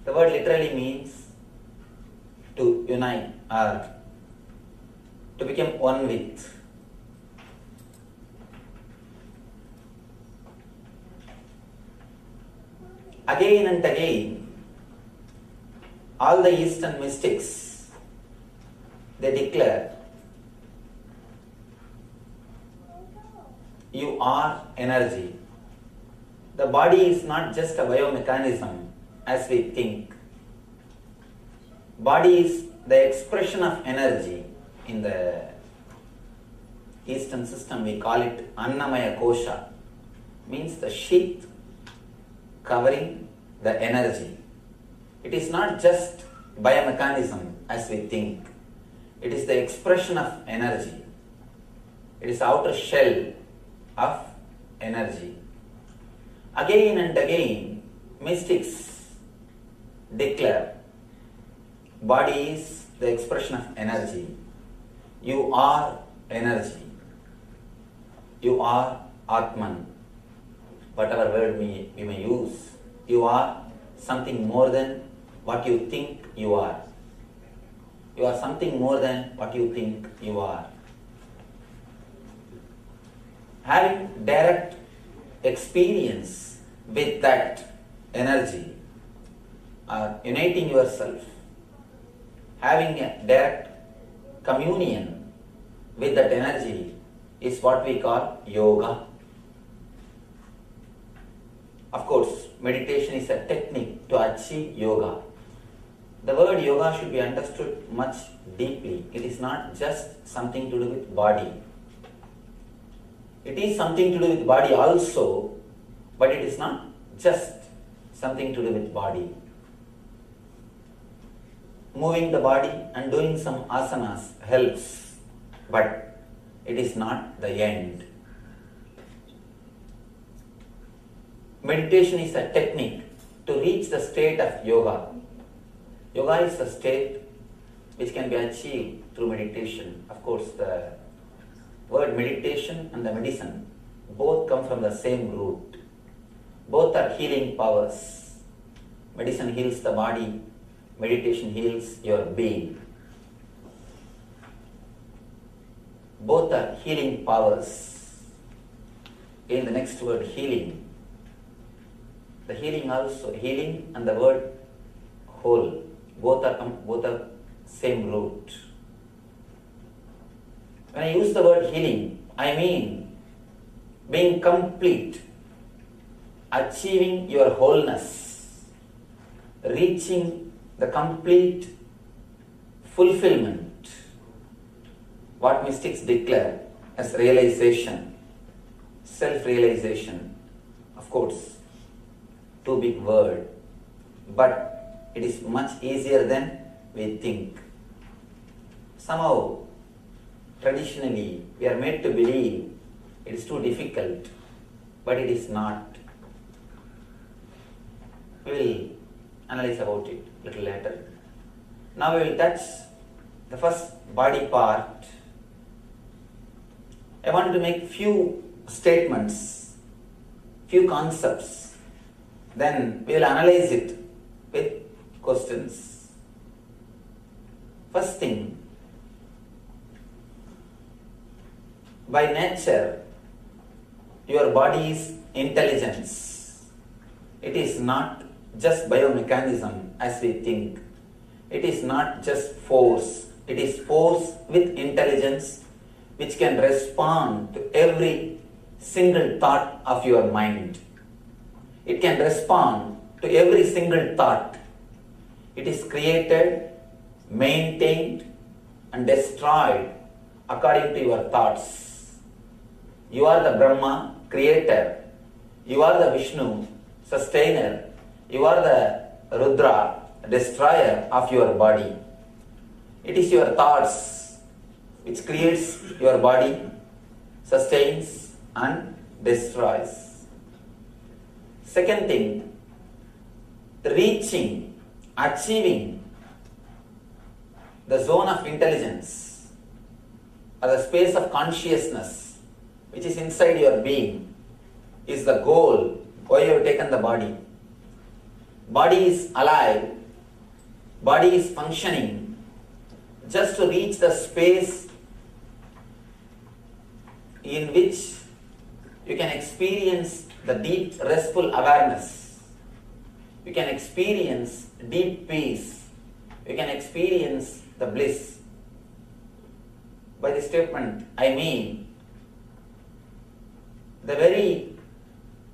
Speaker 6: the word literally means to unite or to become one with. Again and again, all the Eastern mystics, they declare, you are energy. The body is not just a biomechanism as we think. Body is the expression of energy. In the Eastern system we call it Annamaya Kosha, means the sheath covering the energy. It is not just biomechanism as we think. It is the expression of energy. It is the outer shell of energy. Again and again, mystics declare, body is the expression of energy. You are energy. You are Atman. Whatever word we may use, you are something more than what you think you are. You are something more than what you think you are. Having direct experience with that energy, or uniting yourself, having a direct communion with that energy is what we call yoga. Of course, meditation is a technique to achieve yoga. The word yoga should be understood much deeply. It is not just something to do with body. It is something to do with body also, but it is not just something to do with body. Moving the body and doing some asanas helps, but it is not the end. Meditation is a technique to reach the state of yoga. Yoga is a state which can be achieved through meditation. Of course, the word meditation and the medicine both come from the same root. Both are healing powers. Medicine heals the body, meditation heals your being. Both are healing powers. In the next word, healing. The healing also, healing and the word whole, both are same root. When I use the word healing, I mean being complete, achieving your wholeness, reaching the complete fulfillment, what mystics declare as realization, self-realization. Of course, too big word, but it is much easier than we think. Somehow, traditionally, we are made to believe it is too difficult, but it is not. We will analyze about it a little later. Now we will touch the first body part. I want to make few statements, few concepts. Then we will analyze it with questions. First thing, by nature, your body is intelligence. It is not just biomechanism as we think. It is not just force. It is force with intelligence which can respond to every single thought of your mind. It can respond to every single thought. It is created, maintained and destroyed according to your thoughts. You are the Brahma, creator. You are the Vishnu, sustainer. You are the Rudra, destroyer of your body. It is your thoughts which creates your body, sustains and destroys. Second thing, reaching, achieving the zone of intelligence or the space of consciousness which is inside your being is the goal why you have taken the body. Body is alive, body is functioning just to reach the space in which you can experience the deep restful awareness. You can experience deep peace. You can experience the bliss. By this statement, I mean the very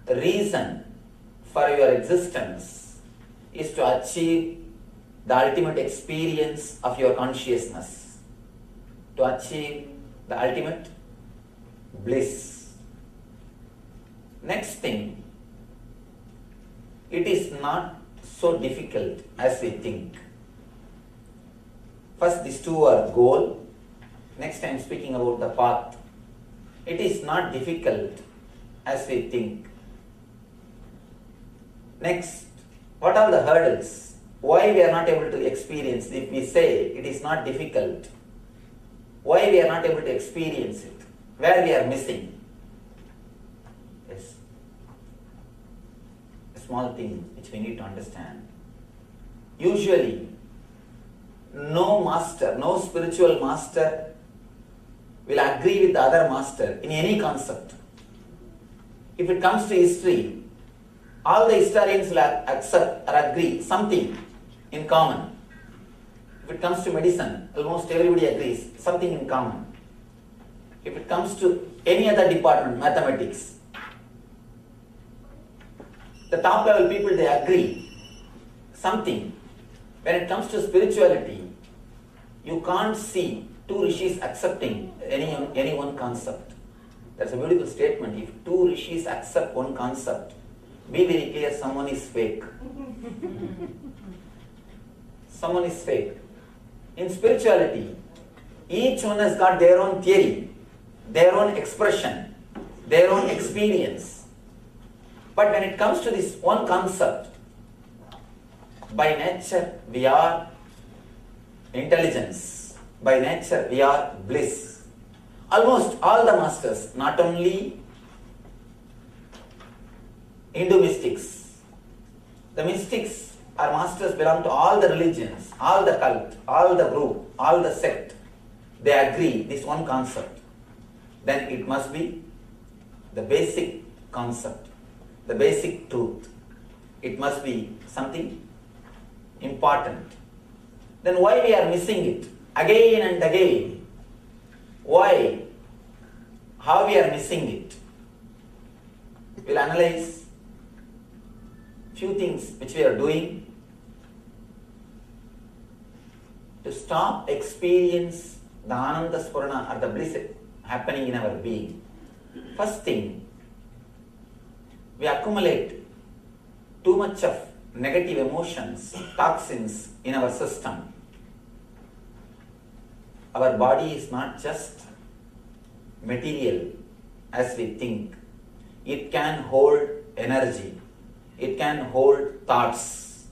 Speaker 6: reason for your existence is to achieve the ultimate experience of your consciousness, to achieve the ultimate bliss. Next thing, it is not so difficult as we think. First, these two are goal. Next, I am speaking about the path. It is not difficult as we think. Next, what are the hurdles? Why we are not able to experience? If we say it is not difficult, why we are not able to experience it? Where we are missing? Yes. A small thing which we need to understand. Usually, no master, no spiritual master will agree with the other master in any concept. If it comes to history, all the historians will accept or agree something in common. If it comes to medicine, almost everybody agrees something in common. If it comes to any other department, mathematics, the top level people, they agree something. When it comes to spirituality, you can't see two rishis accepting any one concept. That's a beautiful statement. If two rishis accept one concept, be very clear, someone is fake. Someone is fake. In spirituality, each one has got their own theory, their own expression, their own experience. But when it comes to this one concept, by nature we are intelligence, by nature we are bliss. Almost all the masters, not only Hindu mystics, the mystics or masters belong to all the religions, all the cult, all the group, all the sect. They agree this one concept. Then it must be the basic concept, the basic truth. It must be something important. Then why we are missing it again and again? Why? How we are missing it? We'll analyze few things which we are doing to stop experience the Ananda Spurana or the bliss happening in our being. First thing, we accumulate too much of negative emotions, toxins in our system. Our body is not just material as we think. It can hold energy. It can hold thoughts.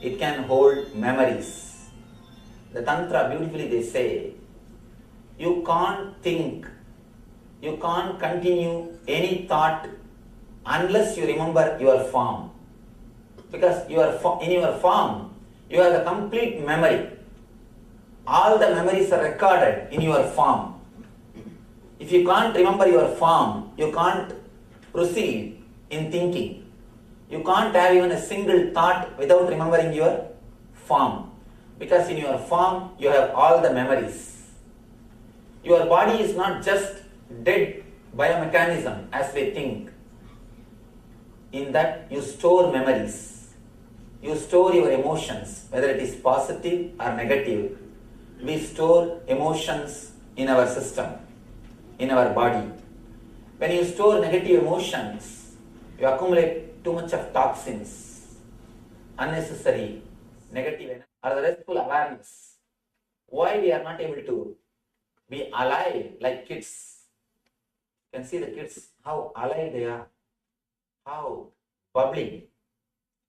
Speaker 6: It can hold memories. The Tantra, beautifully they say, you can't think, you can't continue any thought unless you remember your form. Because in your form, you have a complete memory. All the memories are recorded in your form. If you can't remember your form, you can't proceed in thinking. You can't have even a single thought without remembering your form. Because in your form, you have all the memories. Your body is not just dead biomechanism as we think. In that you store memories. You store your emotions, whether it is positive or negative. We store emotions in our system, in our body. When you store negative emotions, you accumulate too much of toxins, unnecessary negative energy or the restful awareness. Why we are not able to be alive like kids? You can see the kids, how alive they are, how bubbling.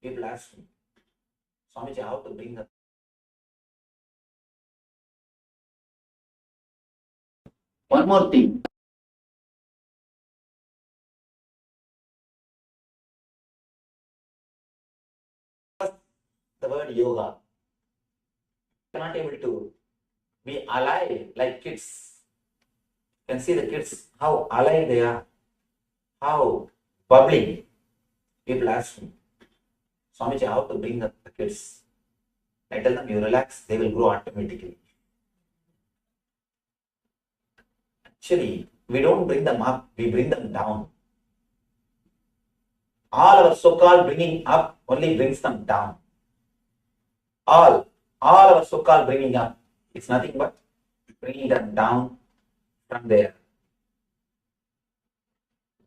Speaker 6: People ask me, Swamiji, how to bring them? One more thing. The word yoga. You are not able to be alive like kids. You can see the kids, how alive they are, how bubbling. People ask me, Swamiji, how to bring up the kids? I tell them, you relax, they will grow automatically. Actually, we don't bring them up, we bring them down. All our so-called bringing up only brings them down. All our so-called bringing up, it's nothing but bringing them down from their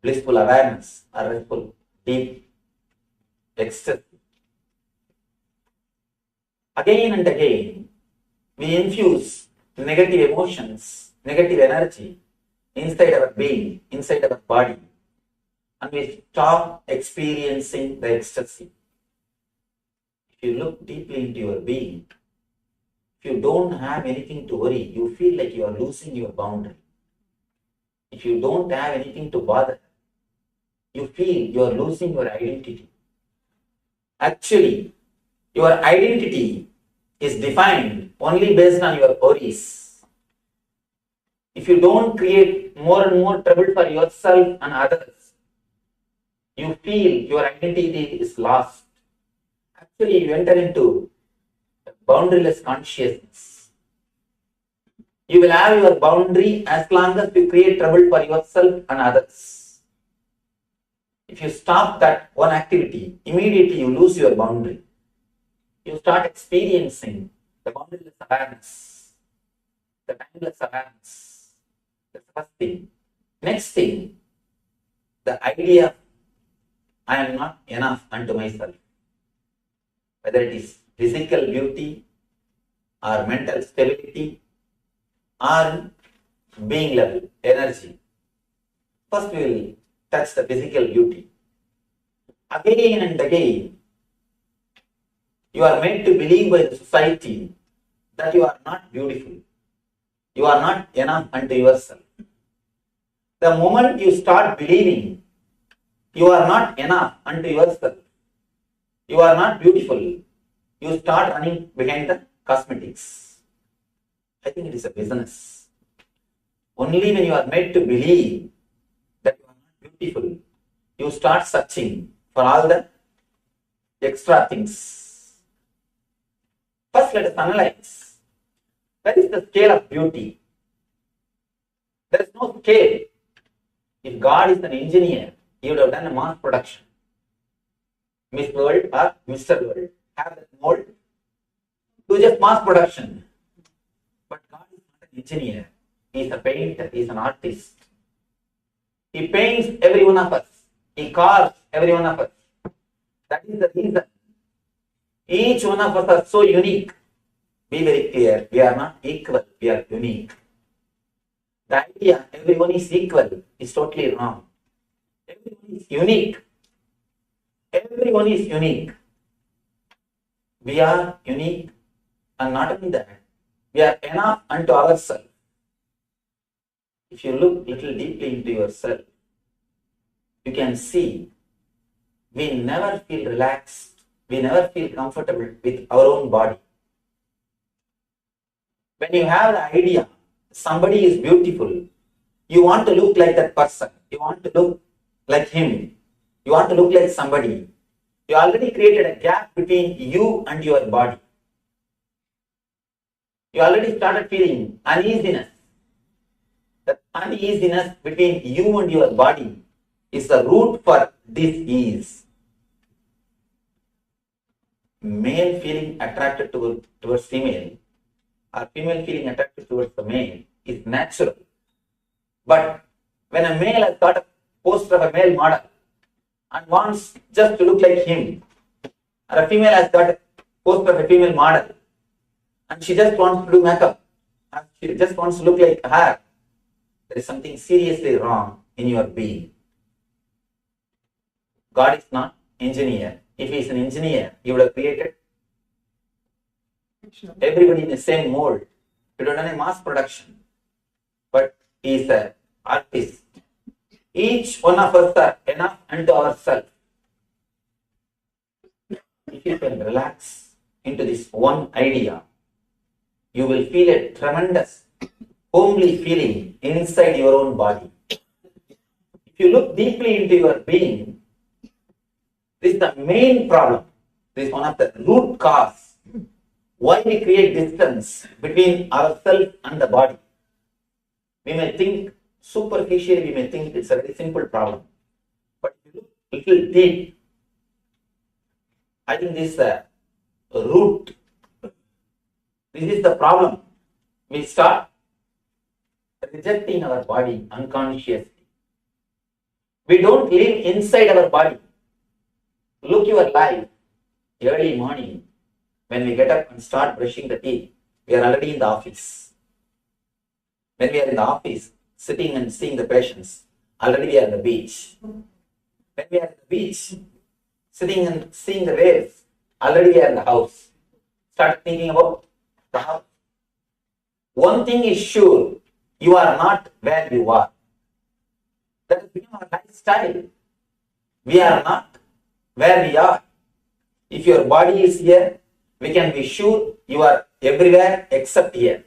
Speaker 6: blissful awareness or restful deep ecstasy. Again and again, we infuse negative emotions, negative energy inside our being, inside our body, and we stop experiencing the ecstasy. If you look deeply into your being, if you don't have anything to worry, you feel like you are losing your boundary. If you don't have anything to bother, you feel you are losing your identity. Actually, your identity is defined only based on your worries. If you don't create more and more trouble for yourself and others, you feel your identity is lost. Actually, you enter into boundaryless consciousness. You will have your boundary as long as you create trouble for yourself and others. If you stop that one activity, immediately you lose your boundary. You start experiencing the boundaryless awareness, the timeless awareness. That's the first thing. Next thing, the idea I am not enough unto myself. Whether it is physical beauty or mental stability or being level, energy. First we will touch the physical beauty. Again and again, you are made to believe by the society that you are not beautiful. You are not enough unto yourself. The moment you start believing you are not enough unto yourself, you are not beautiful, you start running behind the cosmetics. I think it is a business. Only when you are made to believe that you are not beautiful, you start searching for all the extra things. First, let us analyze. Where is the scale of beauty? There is no scale. If God is an engineer, he would have done a mass production. Miss World or Mr. World have that mold. Do just mass production. But God is not an engineer. He is a painter. He is an artist. He paints every one of us. He carves every one of us. That is the reason. Each one of us are so unique. Be very clear. We are not equal. We are unique. The idea everyone is equal is totally wrong. Everyone is unique. Everyone is unique. We are unique, and not only that, we are enough unto ourselves. If you look little deeply into yourself, you can see we never feel relaxed, we never feel comfortable with our own body. When you have the idea somebody is beautiful, you want to look like that person, you want to look like him, you want to look like somebody. You already created a gap between you and your body. You already started feeling uneasiness. The uneasiness between you and your body is the root for dis-ease. Male feeling attracted towards female or female feeling attracted towards the male is natural. But when a male has got a poster of a male model and wants just to look like him, or a female has got a poster of a female model and she just wants to do makeup and she just wants to look like her, there is something seriously wrong in your being. God is not engineer. If he is an engineer, he would have created everybody in the same mold. He would have done a mass production. But he is an artist. Each one of us are enough unto ourselves. If you can relax into this one idea, you will feel a tremendous homely feeling inside your own body. If you look deeply into your being, this is the main problem. This is one of the root cause why we create distance between ourselves and the body. We may think superficially, we may think it's a very simple problem. But if you look a little deep, I think this is the root. This is the problem. We start rejecting our body unconsciously. We don't live inside our body. Look your life, early morning, when we get up and start brushing the teeth, we are already in the office. When we are in the office, sitting and seeing the patients, already we are on the beach. When we are at the beach, sitting and seeing the waves, already we are in the house. Start thinking about the house. One thing is sure, you are not where you are. That has become our lifestyle. We are not where we are. If your body is here, we can be sure you are everywhere except here.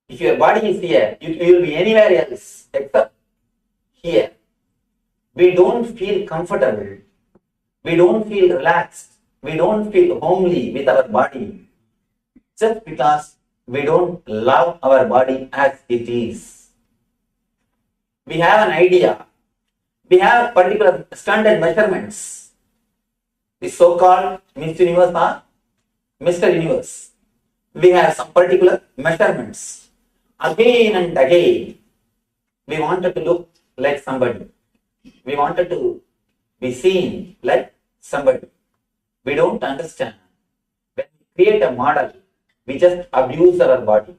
Speaker 6: If your body is here, you will be anywhere else except here. We don't feel comfortable. We don't feel relaxed. We don't feel homely with our body just because we don't love our body as it is. We have an idea. We have particular standard measurements. The so-called Miss Universe or Mr. Universe. We have some particular measurements. Again and again, we wanted to look like somebody. We wanted to be seen like somebody. We don't understand. When we create a model, we just abuse our body.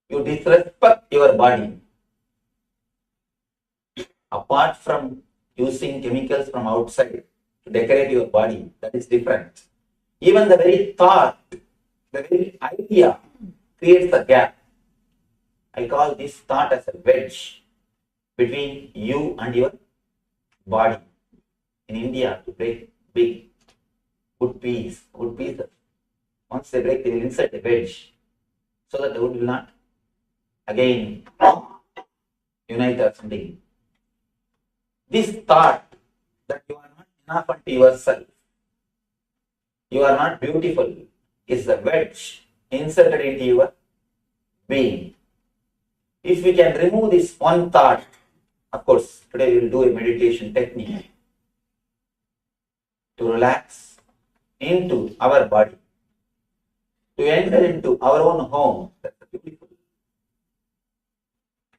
Speaker 6: You disrespect your body. Apart from using chemicals from outside to decorate your body, that is different. Even the very thought, the very idea creates a gap. I call this thought as a wedge between you and your body. In India, to break big wood pieces, once they break, they will insert a wedge so that the wood will not again unite or something. This thought that you are not enough unto yourself, you are not beautiful, is the wedge inserted into your being. If we can remove this one thought, of course, today we will do a meditation technique to relax into our body, to enter into our own home. That's a beautiful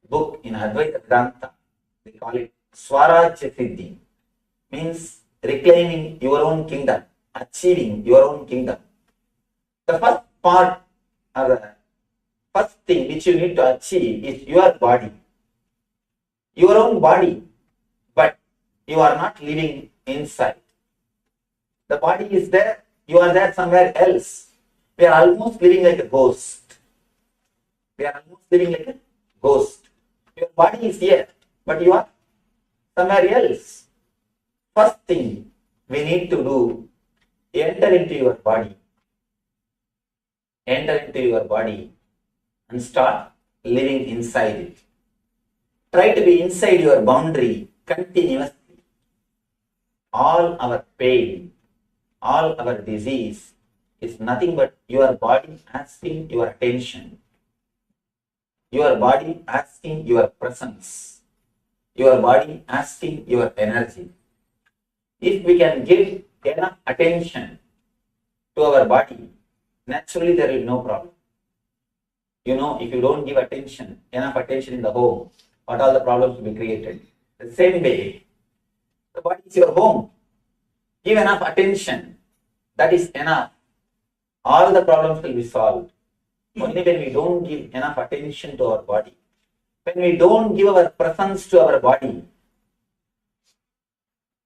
Speaker 6: book in Advaita Grantha. They call it Swarajya Siddhi, means reclaiming your own kingdom, achieving your own kingdom. The first part or the first thing which you need to achieve is your body, your own body, but you are not living inside. The body is there, you are there somewhere else. We are almost living like a ghost. Your body is here, but you are somewhere else. First thing we need to do, enter into your body. Enter into your body and start living inside it. Try to be inside your boundary continuously. All our pain, all our disease is nothing but your body asking your attention. Your body asking your presence. Your body asking your energy. If we can give enough attention to our body, naturally there will be no problem. You know, if you don't give enough attention in the home, what all the problems will be created. The same way, the body is your home. Give enough attention. That is enough. All the problems will be solved. Only when we don't give enough attention to our body, when we don't give our presence to our body,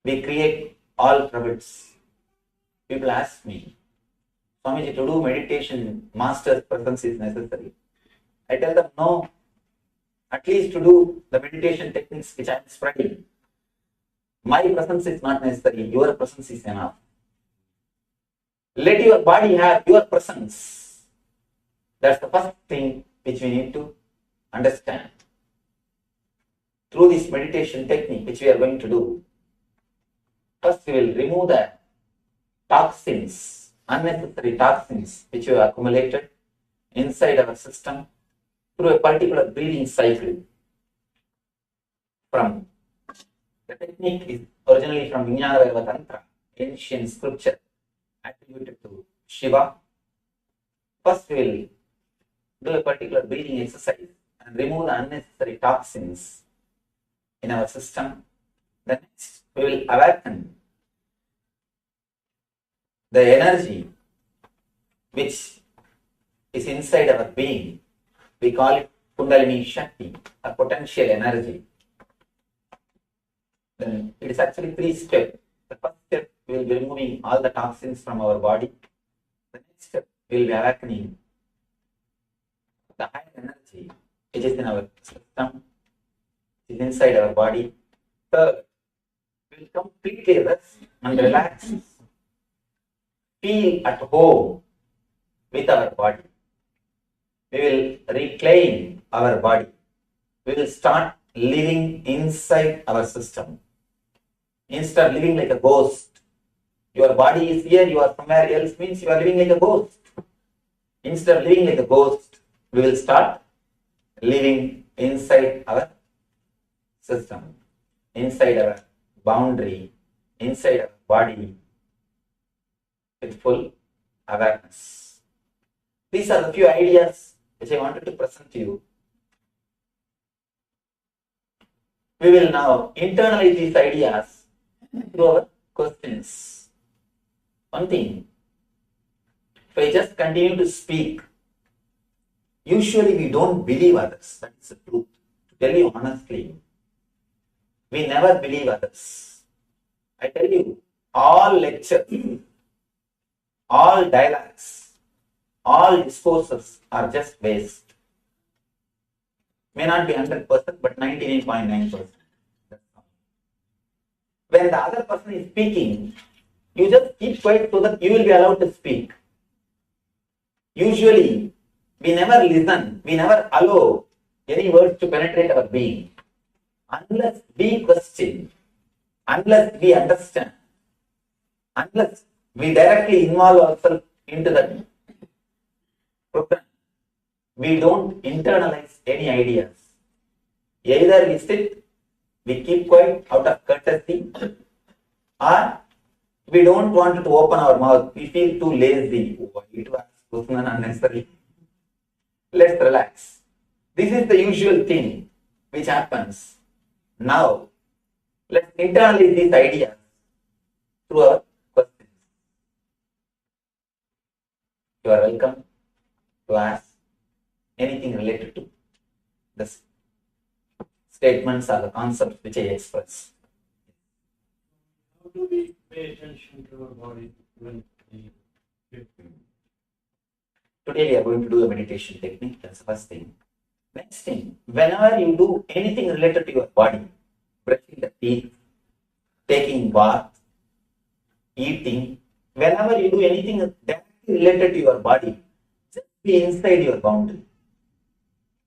Speaker 6: we create all troubles. People ask me, Swamiji, to do meditation, master's presence is necessary. I tell them, no. At least to do the meditation techniques which I am spreading, my presence is not necessary. Your presence is enough. Let your body have your presence. That's the first thing which we need to understand. Through this meditation technique which we are going to do, first we will remove the toxins, unnecessary toxins which we have accumulated inside our system through a particular breathing cycle. The technique is originally from Vijnana Tantra, ancient scripture attributed to Shiva. First we will do a particular breathing exercise and remove the unnecessary toxins in our system. Then next we will awaken the energy which is inside our being. We call it Kundalini Shakti, a potential energy. Then it is actually 3 steps. The first step, we will be removing all the toxins from our body. The next step, we will be awakening the higher energy which is in our system, which is inside our body. Third, we will completely rest and relax. Feel at home with our body. We will reclaim our body. We will start living inside our system. Instead of living like a ghost, your body is here, you are somewhere else, means you are living like a ghost. Instead of living like a ghost, we will start living inside our system, inside our boundary, inside our body, with full awareness. These are the few ideas which I wanted to present to you. We will now internalize these ideas through our questions. One thing, if I just continue to speak, usually we don't believe others. That is the truth. To tell you honestly, we never believe others. I tell you, all lectures, all dialogues, all discourses are just waste. May not be 100%, but 99.9%. When the other person is speaking, you just keep quiet so that you will be allowed to speak. Usually, we never listen, we never allow any words to penetrate our being. Unless we question, unless we understand, unless we directly involve ourselves into that program, we don't internalize any ideas. Either we sit, we keep quiet out of courtesy, or we don't want to open our mouth. We feel too lazy. It was question unnecessary. Let's relax. This is the usual thing which happens. Now, let's internalize these ideas through our questions. You are welcome to ask anything related to this statements or the concepts which I express.
Speaker 7: How do we pay attention to our body when we
Speaker 6: Today we are going to do the meditation technique. That's the first thing. Next thing, whenever you do anything related to your body, brushing the teeth, taking bath, eating, whenever you do anything directly related to your body, just be inside your boundary.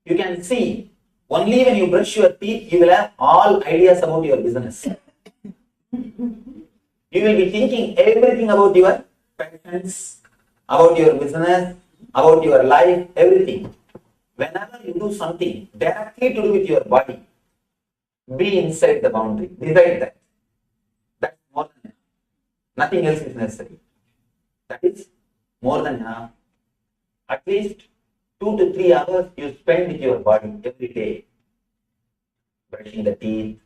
Speaker 6: You can see, only when you brush your teeth, you will have all ideas about your business. You will be thinking everything about your passions, about your business, about your life, everything. Whenever you do something directly to do with your body, be inside the boundary. Decide that. That's more than enough. Nothing else is necessary. That is more than enough. At least 2 to 3 hours you spend with your body every day. Brushing the teeth,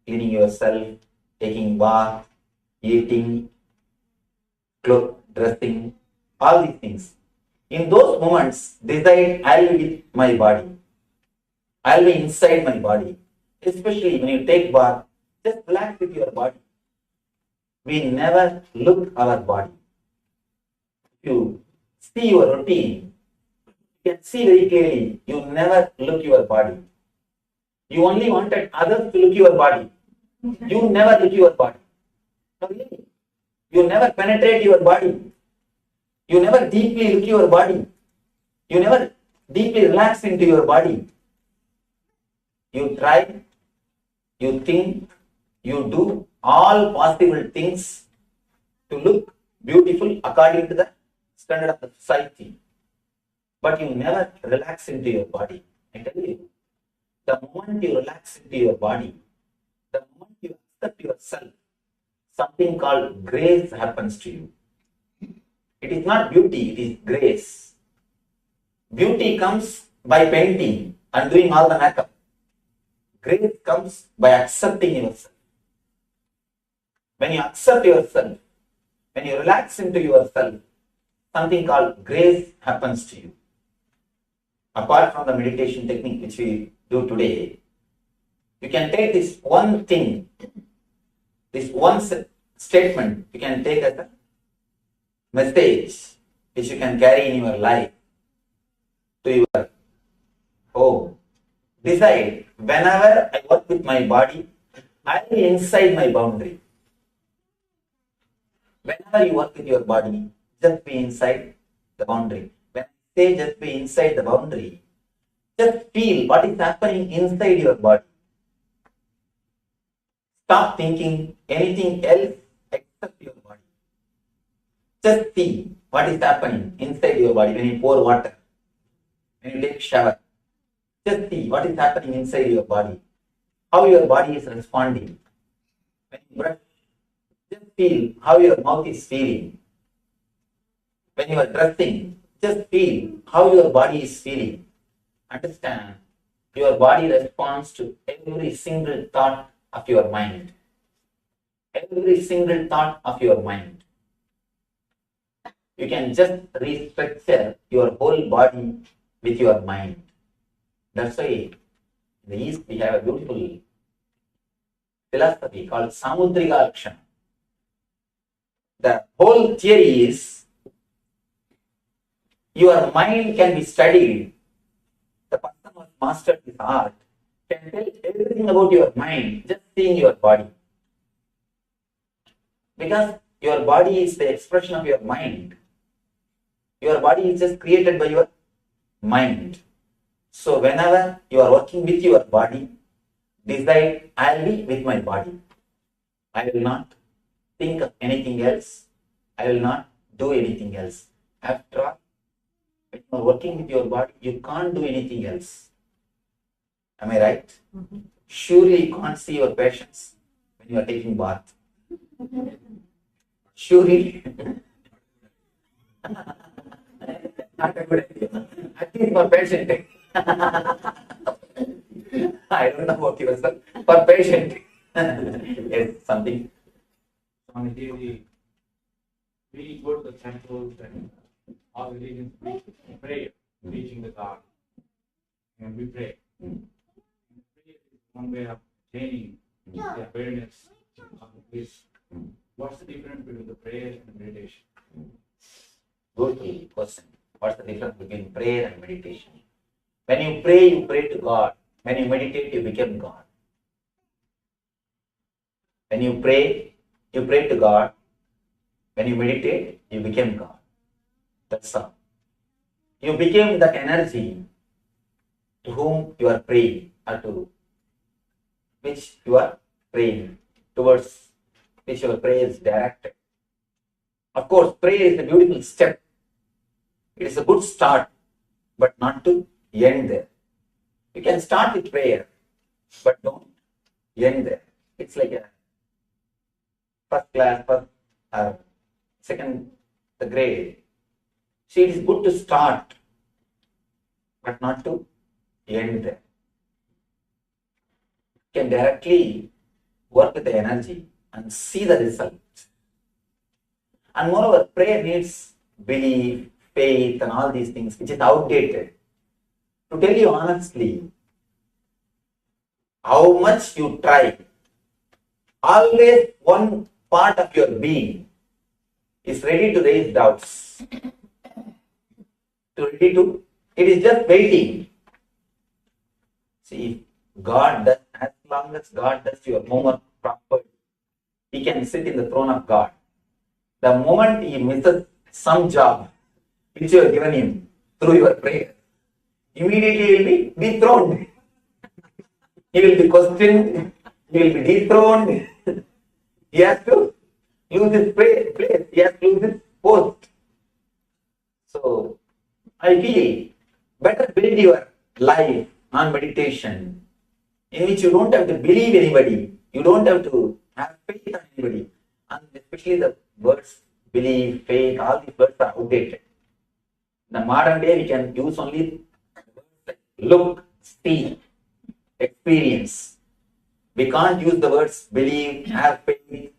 Speaker 6: cleaning yourself, taking bath, eating, dressing, all these things. In those moments, decide I'll be with my body. I'll be inside my body. Especially when you take bath, just relax with your body. We never look our body. If you see your routine, you can see very clearly, you never look your body. You only wanted others to look your body. You never look your body. No, really. You never penetrate your body. You never deeply look your body. You never deeply relax into your body. You try, you think, you do all possible things to look beautiful according to the standard of the society. But you never relax into your body. I tell you, the moment you relax into your body, the moment you accept yourself, something called grace happens to you. It is not beauty, it is grace. Beauty comes by painting and doing all the makeup. Grace comes by accepting yourself. When you accept yourself, when you relax into yourself, something called grace happens to you. Apart from the meditation technique which we do today, you can take this one thing, this one statement, you can take as a message which you can carry in your life to your home. Decide, whenever I work with my body, I will be inside my boundary. Whenever you work with your body, just be inside the boundary. When I say just be inside the boundary, just feel what is happening inside your body. Stop thinking anything else except your body. Just see what is happening inside your body when you pour water, when you take shower. Just see what is happening inside your body, how your body is responding. When you brush, just feel how your mouth is feeling. When you are dressing, just feel how your body is feeling. Understand, your body responds to every single thought of your mind. Every single thought of your mind. You can just restructure your whole body with your mind. That's why in the East we have a beautiful philosophy called Samudrika Akshana. The whole theory is your mind can be studied. The person who has mastered this art can tell everything about your mind just seeing your body. Because your body is the expression of your mind. Your body is just created by your mind. So whenever you are working with your body, decide, I will be with my body. I will not think of anything else. I will not do anything else. After all, when you are working with your body, you can't do anything else. Am I right? Mm-hmm. Surely you can't see your patients when you are taking bath. Surely. Not a good idea. At least for patient. I don't know about yourself. For patient. Yes, something.
Speaker 7: Swamiji, we go to the temples and all religions we pray, reaching the God. And we pray. Prayer is one way of attaining the awareness of this. What's the difference between the prayer and meditation?
Speaker 6: Good question. What's the difference between prayer and meditation? When you pray to God. When you meditate, you become God. When you pray to God. When you meditate, you become God. That's all. You became that energy to whom you are praying, or to which you are praying, towards which your prayer is directed. Of course, prayer is a beautiful step. It is a good start, but not to end there. You can start with prayer, but don't end there. It's like a first class, second grade. See, it is good to start, but not to end there. You can directly work with the energy and see the result. And moreover, prayer needs belief, faith, and all these things, which is outdated. To tell you honestly, how much you try, always one part of your being is ready to raise doubts. It is just waiting. See, God does, as long as God does your homework properly, He can sit in the throne of God. The moment He misses some job which you have given Him through your prayer, immediately He will be dethroned. He will be questioned. He will be dethroned. He has to lose his place. He has to lose his post. So, I feel better build your life on meditation, in which you don't have to believe anybody, you don't have to have faith on anybody, and especially the words believe, faith, all these words are outdated. In the modern day, we can use only words like look, see, experience. We can't use the words believe, have faith,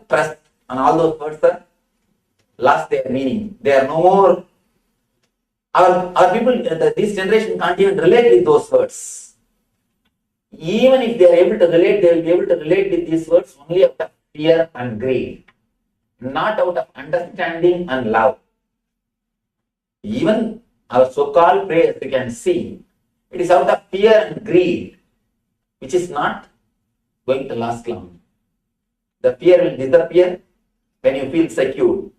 Speaker 6: trust, and all those words are lost their meaning. They are no more. Our people, this generation can't even relate with those words. Even if they are able to relate, they will be able to relate with these words only out of fear and greed, not out of understanding and love. Even our so-called prayers, you can see, it is out of fear and greed, which is not going to last long. The fear will disappear when you feel secure.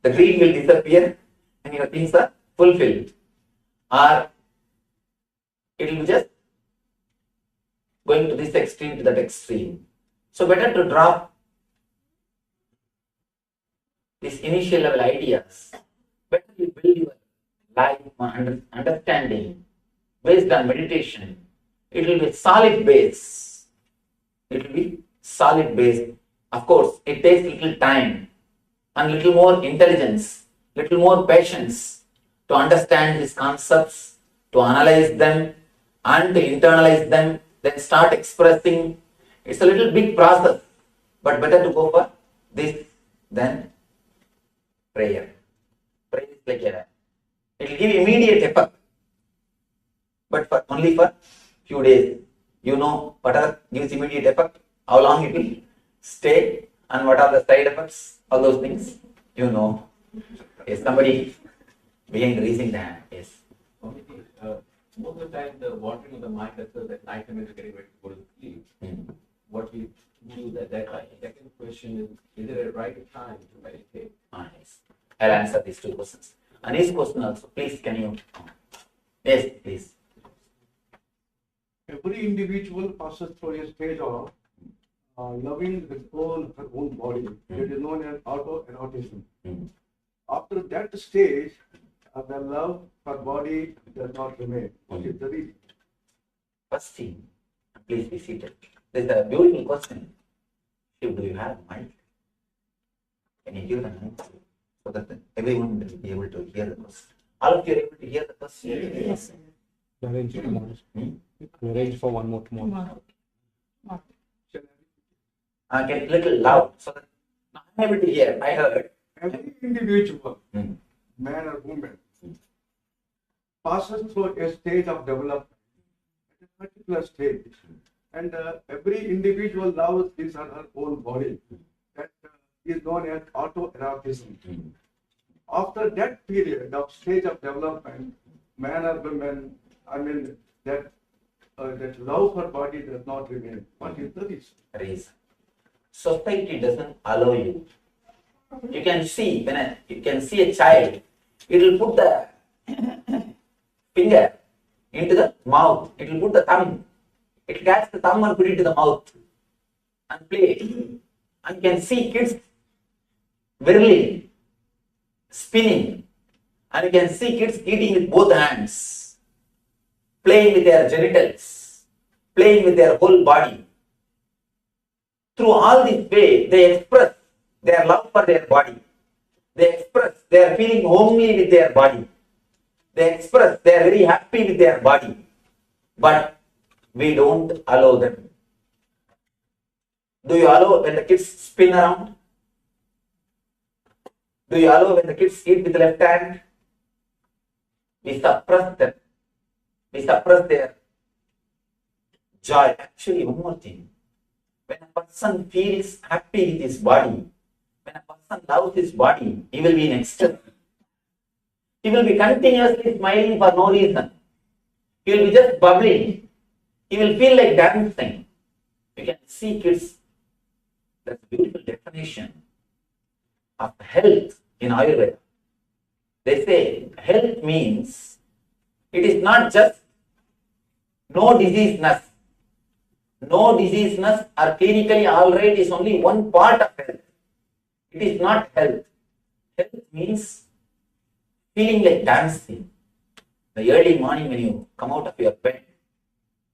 Speaker 6: The greed will disappear when your things are fulfilled. Or it will be just going to this extreme to that extreme. So better to drop these initial level ideas. Better you build your life on understanding based on meditation. It will be solid base. It will be solid base. Of course, it takes little time and little more intelligence, little more patience to understand these concepts, to analyze them and to internalize them, then start expressing. It's a little big process, but better to go for this than prayer. Prayer is like it will give immediate effect, but only for few days. You know what gives immediate effect, how long it will stay, and what are the side effects, all those things, you know. Is somebody behind raising the hand? Yes.
Speaker 7: Most of the time, the watering of the mind, that's at night time is getting ready to go to sleep. What we do at that time. Second question is there a right time to meditate?
Speaker 6: Yes. I'll answer these two questions. And this question also, please, can you? Yes, please.
Speaker 8: Every individual passes through a stage of loving her own body. It is known as autoerotism. After that stage, the love for body does not remain. What is the reason?
Speaker 6: First thing, please be seated. This is a beautiful question. Do you have mic? Can you give an answer so that everyone will be able to hear the question? All of you are able to hear the question? Yes.
Speaker 9: Arrange tomorrow. Arrange for one more tomorrow.
Speaker 6: Get a little loud so that I'm able to hear. I heard.
Speaker 8: Every individual, man or woman, passes through a stage of development, at a particular stage, and every individual loves his or her own body. That is known as autoerotism. After that period of stage of development, man or woman, that love for body does not remain. What is the reason?
Speaker 6: Society doesn't allow you. You can see you can see a child, it will put the finger into the mouth, it will put the thumb, it will catch the thumb and put it to the mouth and play. And you can see kids whirling, spinning, and you can see kids eating with both hands, playing with their genitals, playing with their whole body. Through all this way, they express their love for their body. They express they are feeling homely with their body. They express they are very happy with their body. But we don't allow them. Do you allow when the kids spin around? Do you allow when the kids eat with the left hand? We suppress them. We suppress their joy. Actually, one more thing. When a person feels happy with his body, when a person loves his body, he will be in ecstasy. He will be continuously smiling for no reason. He will be just bubbling. He will feel like dancing. You can see kids. That's a beautiful definition of health in Ayurveda. They say health means it is not just no diseaseness. No diseaseness or clinically all right is only one part of health. It is not health. Health means feeling like dancing. The early morning when you come out of your bed,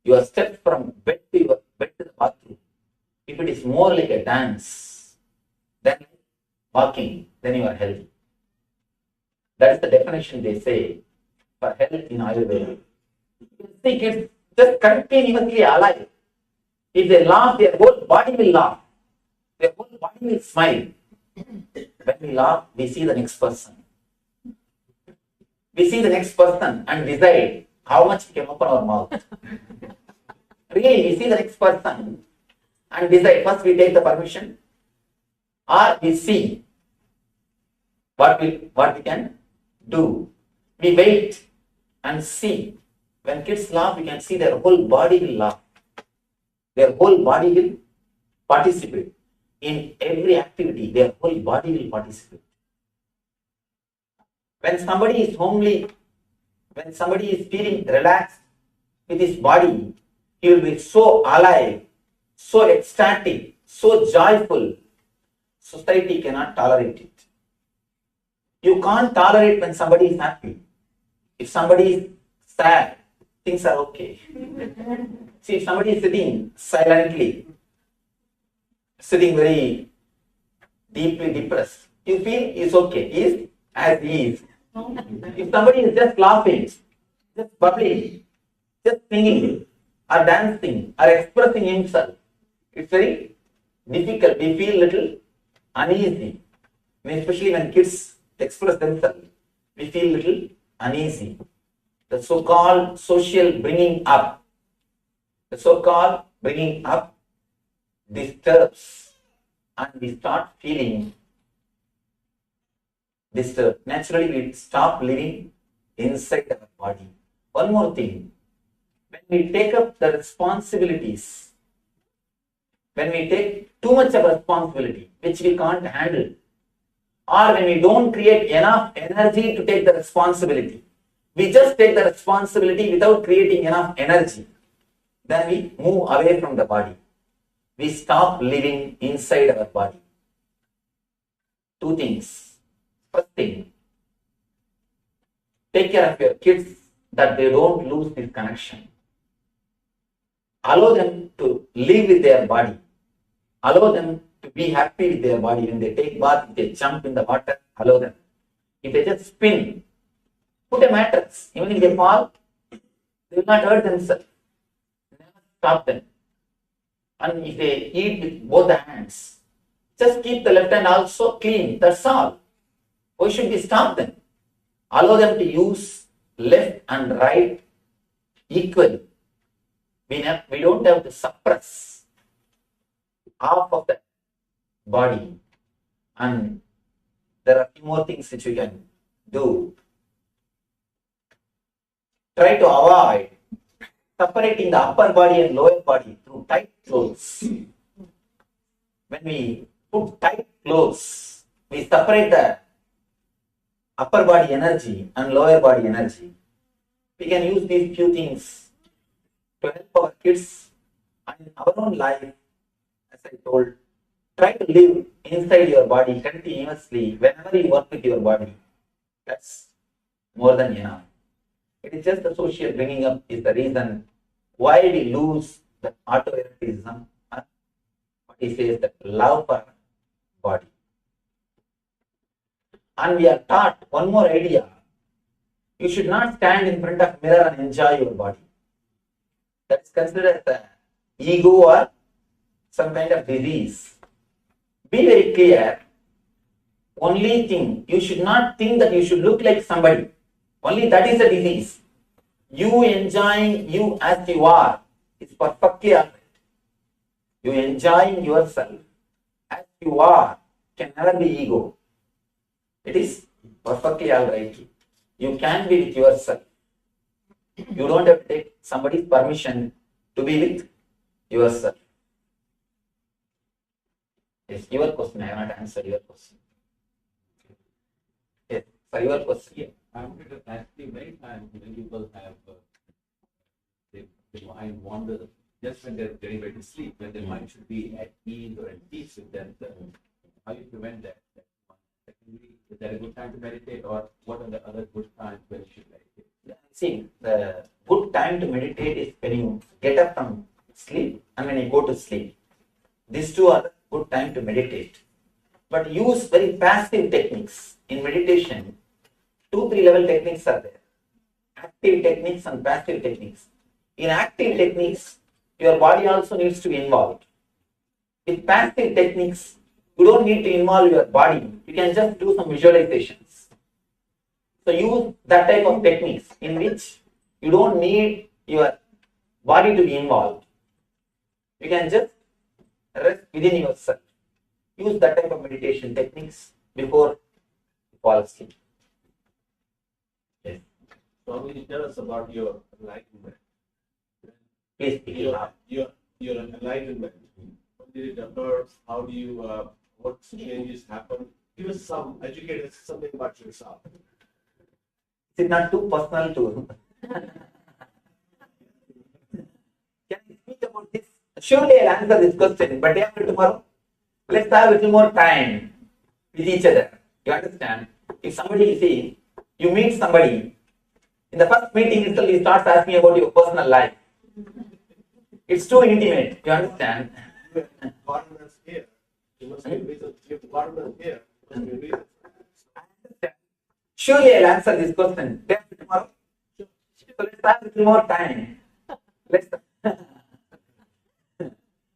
Speaker 6: your steps from bed to the bathroom. If it is more like a dance than walking, then you are healthy. That is the definition they say for health in Ayurveda. You see kids just continuously alive. If they laugh, their whole body will laugh. Their whole body will smile. When we laugh, we see the next person. We see the next person and decide how much we can open our mouth. Really, we see the next person and decide. First, we take the permission, or we see what we can do. We wait and see. When kids laugh, we can see their whole body will laugh. Their whole body will participate in every activity. Their whole body will participate. When somebody is homely, when somebody is feeling relaxed with his body, he will be so alive, so ecstatic, so joyful. Society cannot tolerate it. You can't tolerate when somebody is happy. If somebody is sad, things are okay. See, if somebody is sitting silently, sitting very deeply depressed, you feel it's okay. He is as he is. If somebody is just laughing, just bubbling, just singing, or dancing, or expressing himself, it's very difficult. We feel little uneasy. Especially when kids express themselves, we feel little uneasy. The so-called social bringing up, disturbs, and we start feeling disturbed. Naturally, we stop living inside our body. One more thing, when we take up the responsibilities, when we take too much of responsibility, which we can't handle, or when we don't create enough energy to take the responsibility, we just take the responsibility without creating enough energy, then we move away from the body. We stop living inside our body. Two things. First thing, take care of your kids that they don't lose this connection. Allow them to live with their body. Allow them to be happy with their body. When they take bath, if they jump in the water, allow them. If they just spin, put a mattress. Even if they fall, they will not hurt themselves. Never stop them. And if they eat with both the hands, just keep the left hand also clean. That's all. Why should we stop them? Allow them to use left and right equally. We don't have to suppress half of the body. And there are few more things which we can do. Try to avoid separating the upper body and lower body through tight clothes. When we put tight clothes, we separate the upper body energy and lower body energy. We can use these few things to help our kids and in our own life. As I told, try to live inside your body continuously whenever you work with your body. That's more than enough. It is just the social bringing up is the reason why we lose the autoerotism. What he says, that love for body. And we are taught one more idea. You should not stand in front of mirror and enjoy your body. That is considered as an ego or some kind of disease. Be very clear. Only thing, you should not think that you should look like somebody. Only that is a disease. You enjoying you as you are is perfectly alright. You enjoying yourself as you are can never be ego. It is perfectly alright. You can be with yourself. You don't have to take somebody's permission to be with yourself. Yes, your question. I have not answered your question. Yes, for your question.
Speaker 7: Yeah, I'm actually many times when people have the mind wander just when they're getting ready to sleep, when their mind should be at ease or at peace with themselves. How do you prevent that? Secondly, is that a good time to meditate, or what are the other good times when you should meditate?
Speaker 6: See, the good time to meditate is when you get up from sleep and when you go to sleep. These two are the good time to meditate. But use very passive techniques. In meditation, 2-3 level techniques are there. Active techniques and passive techniques. In active techniques, your body also needs to be involved. With passive techniques, you don't need to involve your body. You can just do some visualizations. So use that type of techniques in which you don't need your body to be involved. You can just rest within yourself. Use that type of meditation techniques before you fall asleep. Yes.
Speaker 7: Swami, tell us about your enlightenment.
Speaker 6: Please speak it up.
Speaker 7: Your enlightenment. When did it occur? How do you, what changes happen? Give us some, educate us something about yourself.
Speaker 6: Is it not too personal to? Can I speak about this? Surely I'll answer this question, but day after tomorrow, let's have a little more time with each other. You understand? If somebody, see, you meet somebody, in the first meeting itself, he starts asking about your personal life. It's too intimate. You understand?
Speaker 7: Partners here. You must be reason. If partners here, you must be reason.
Speaker 6: Surely I'll answer this question day after tomorrow. So let's have a little more time. Let's.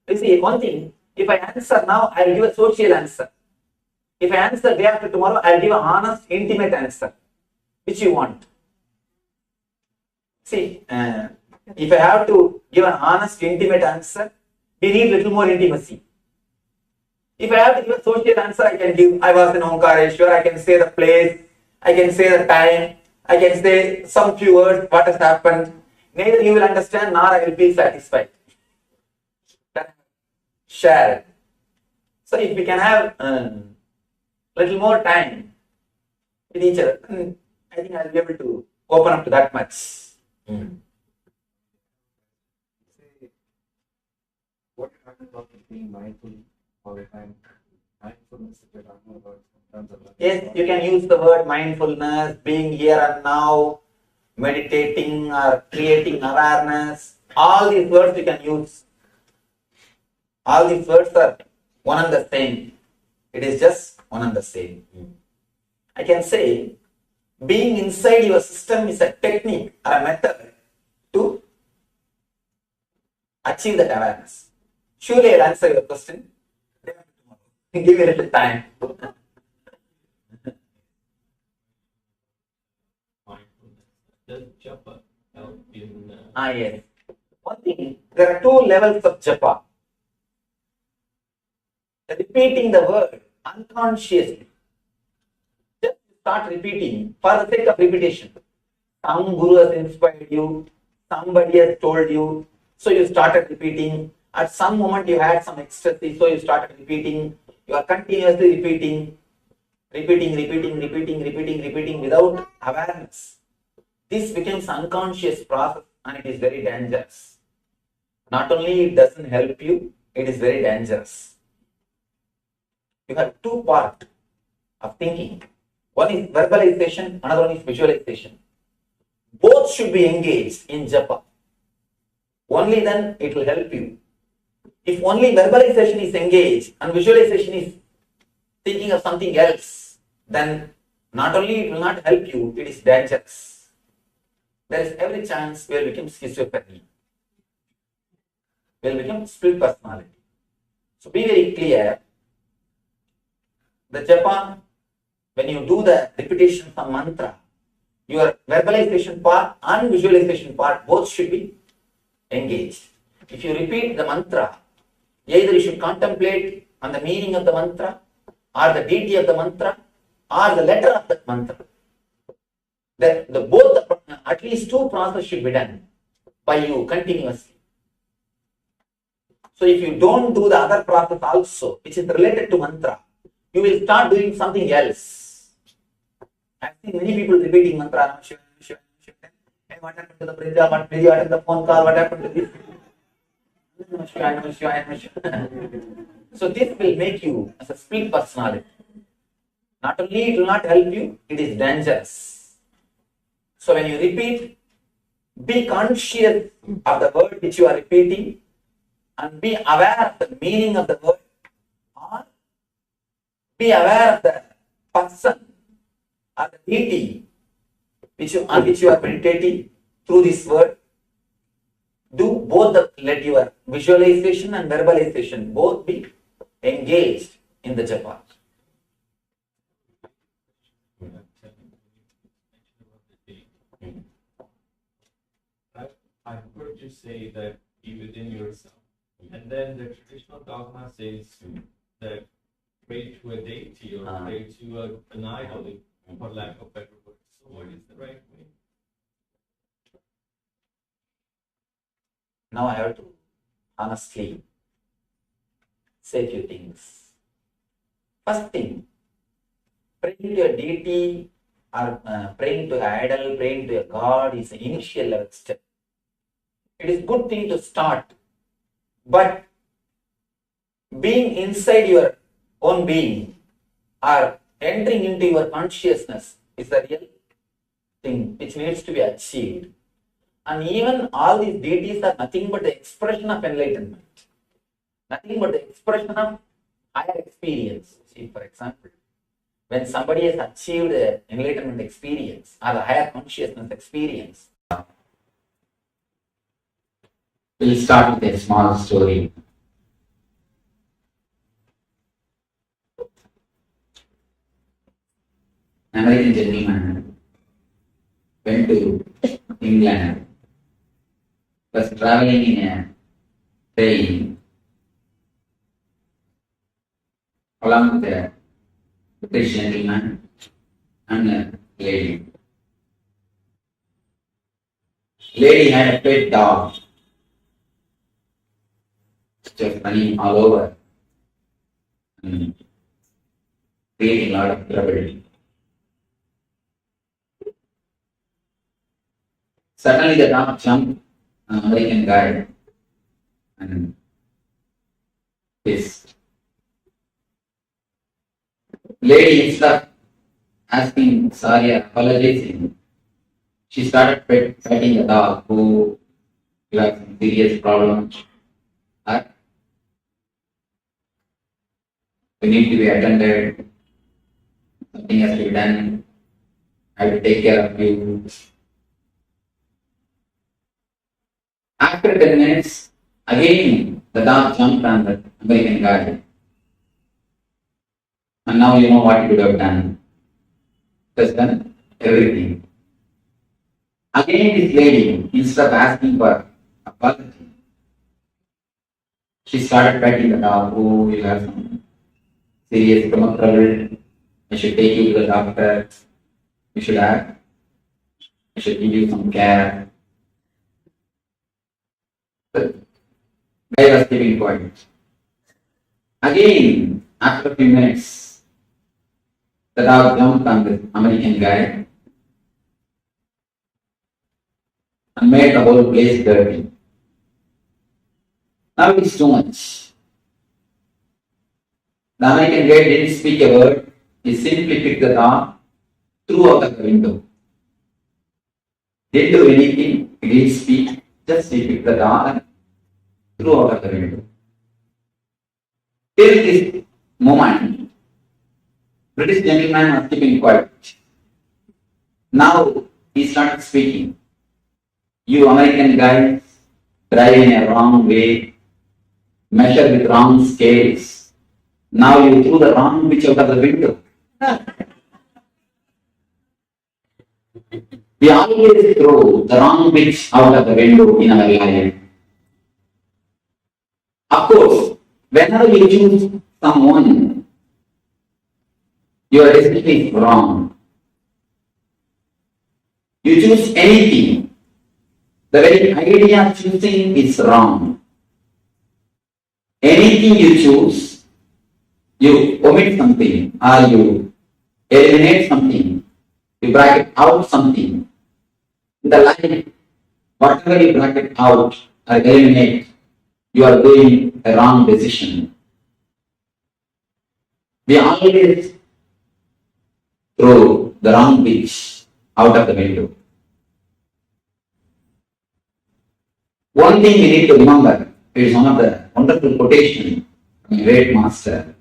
Speaker 6: You see, one thing, if I answer now, I'll give a social answer. If I answer day after tomorrow, I'll give an honest, intimate answer. Which you want? See, if I have to give an honest, intimate answer, we need little more intimacy. If I have to give a social answer, I can give, I was in Omkareshwar, I can say the place, I can say the time, I can say some few words, what has happened. Neither you will understand, nor I will feel satisfied. Share. So if we can have little more time with each other, I think I'll be able to open up to that much.
Speaker 7: What you talking about being mindful all the time? Mindfulness that you're talking about in terms of
Speaker 6: Yes, you can use the word mindfulness, being here and now, meditating or creating awareness. All these words you can use. All these words are one and the same. It is just one and the same. I can say being inside your system is a technique or a method to achieve that awareness. Surely I'll answer your question. Give me a little time.
Speaker 7: Does japa help in
Speaker 6: Yes. One thing, there are 2 levels of japa. Repeating the word unconsciously. Just start repeating for the sake of repetition. Some guru has inspired you, somebody has told you, so you started repeating. At some moment you had some ecstasy, so you started repeating. You are continuously repeating without awareness. This becomes unconscious process and it is very dangerous. Not only it doesn't help you, it is very dangerous. You have 2 parts of thinking. One is verbalization, another one is visualization. Both should be engaged in japa. Only then it will help you. If only verbalization is engaged and visualization is thinking of something else, then not only it will not help you, it is dangerous. There is every chance we will become schizophrenia. We will become split personality. So be very clear. The japa when you do the repetition of mantra, your verbalization part and visualization part both should be engaged. If you repeat the mantra, either you should contemplate on the meaning of the mantra, or the deity of the mantra, or the letter of that mantra. At least two processes should be done by you continuously. So if you don't do the other process also, which is related to mantra, you will start doing something else. I've seen many people repeating mantra. Hey, what happened to the bridge? What happened to the phone call? What happened to this? So this will make you as a split personality. Not only it will not help you, it is dangerous. So when you repeat, be conscious of the word which you are repeating and be aware of the meaning of the word, or be aware of the person or the deity on which you are meditating through this word. Do both let your visualization and verbalization both be engaged in the japa.
Speaker 7: I heard you say that be within yourself. And then the traditional dogma says that pray to a deity or pray to an idol, for lack of better words. So what is the right way?
Speaker 6: Now I have to honestly say a few things. First thing, praying to a deity or praying to an idol, praying to a god is an initial level step. It is a good thing to start, but being inside your own being or entering into your consciousness is the real thing which needs to be achieved. And even all these deities are nothing but the expression of enlightenment, nothing but the expression of higher experience. See, for example, when somebody has achieved the enlightenment experience or the higher consciousness experience, we'll start with a small story. An American gentleman went to England, was traveling in a train along with a British gentleman and a lady. Lady had a pet dog, just running all over and creating a lot of trouble. Suddenly the dog jumped on an American guy and his lady, instead of asking sorry or apologizing, she started petting the dog who had some serious problems. We need to be attended, something has to be done, I have to take care of you. After 10 minutes, again the dog jumped on the American guy. And now you know what you could have done. Just done everything. Again this lady, instead of asking for apology, she started petting the dog. Oh, you have some serious stomach trouble. I should take you to the doctor. I should give you some care. The guy was keeping quiet. Again, after a few minutes, the dog jumped on the American guy and made the whole place dirty. Now it is too much. The American guy didn't speak a word. He simply picked the dog, threw out of the window. Didn't do anything. He didn't speak. Just he picked the dog and threw out of the window. Till this moment, British gentleman was keeping quiet. Now he started speaking. You American guys drive in a wrong way, measure with wrong scales. Now you threw the wrong pitch out of the window. We always throw the wrong bits out of the window in our life. Of course, whenever you choose someone, your destiny is wrong. You choose anything, the very idea of choosing is wrong. Anything you choose, you omit something or you eliminate something, you bracket out something. In the life, whatever you bracket out or eliminate, you are doing a wrong decision. We always throw the wrong bits out of the window. One thing we need to remember is one of the wonderful quotations from a great master.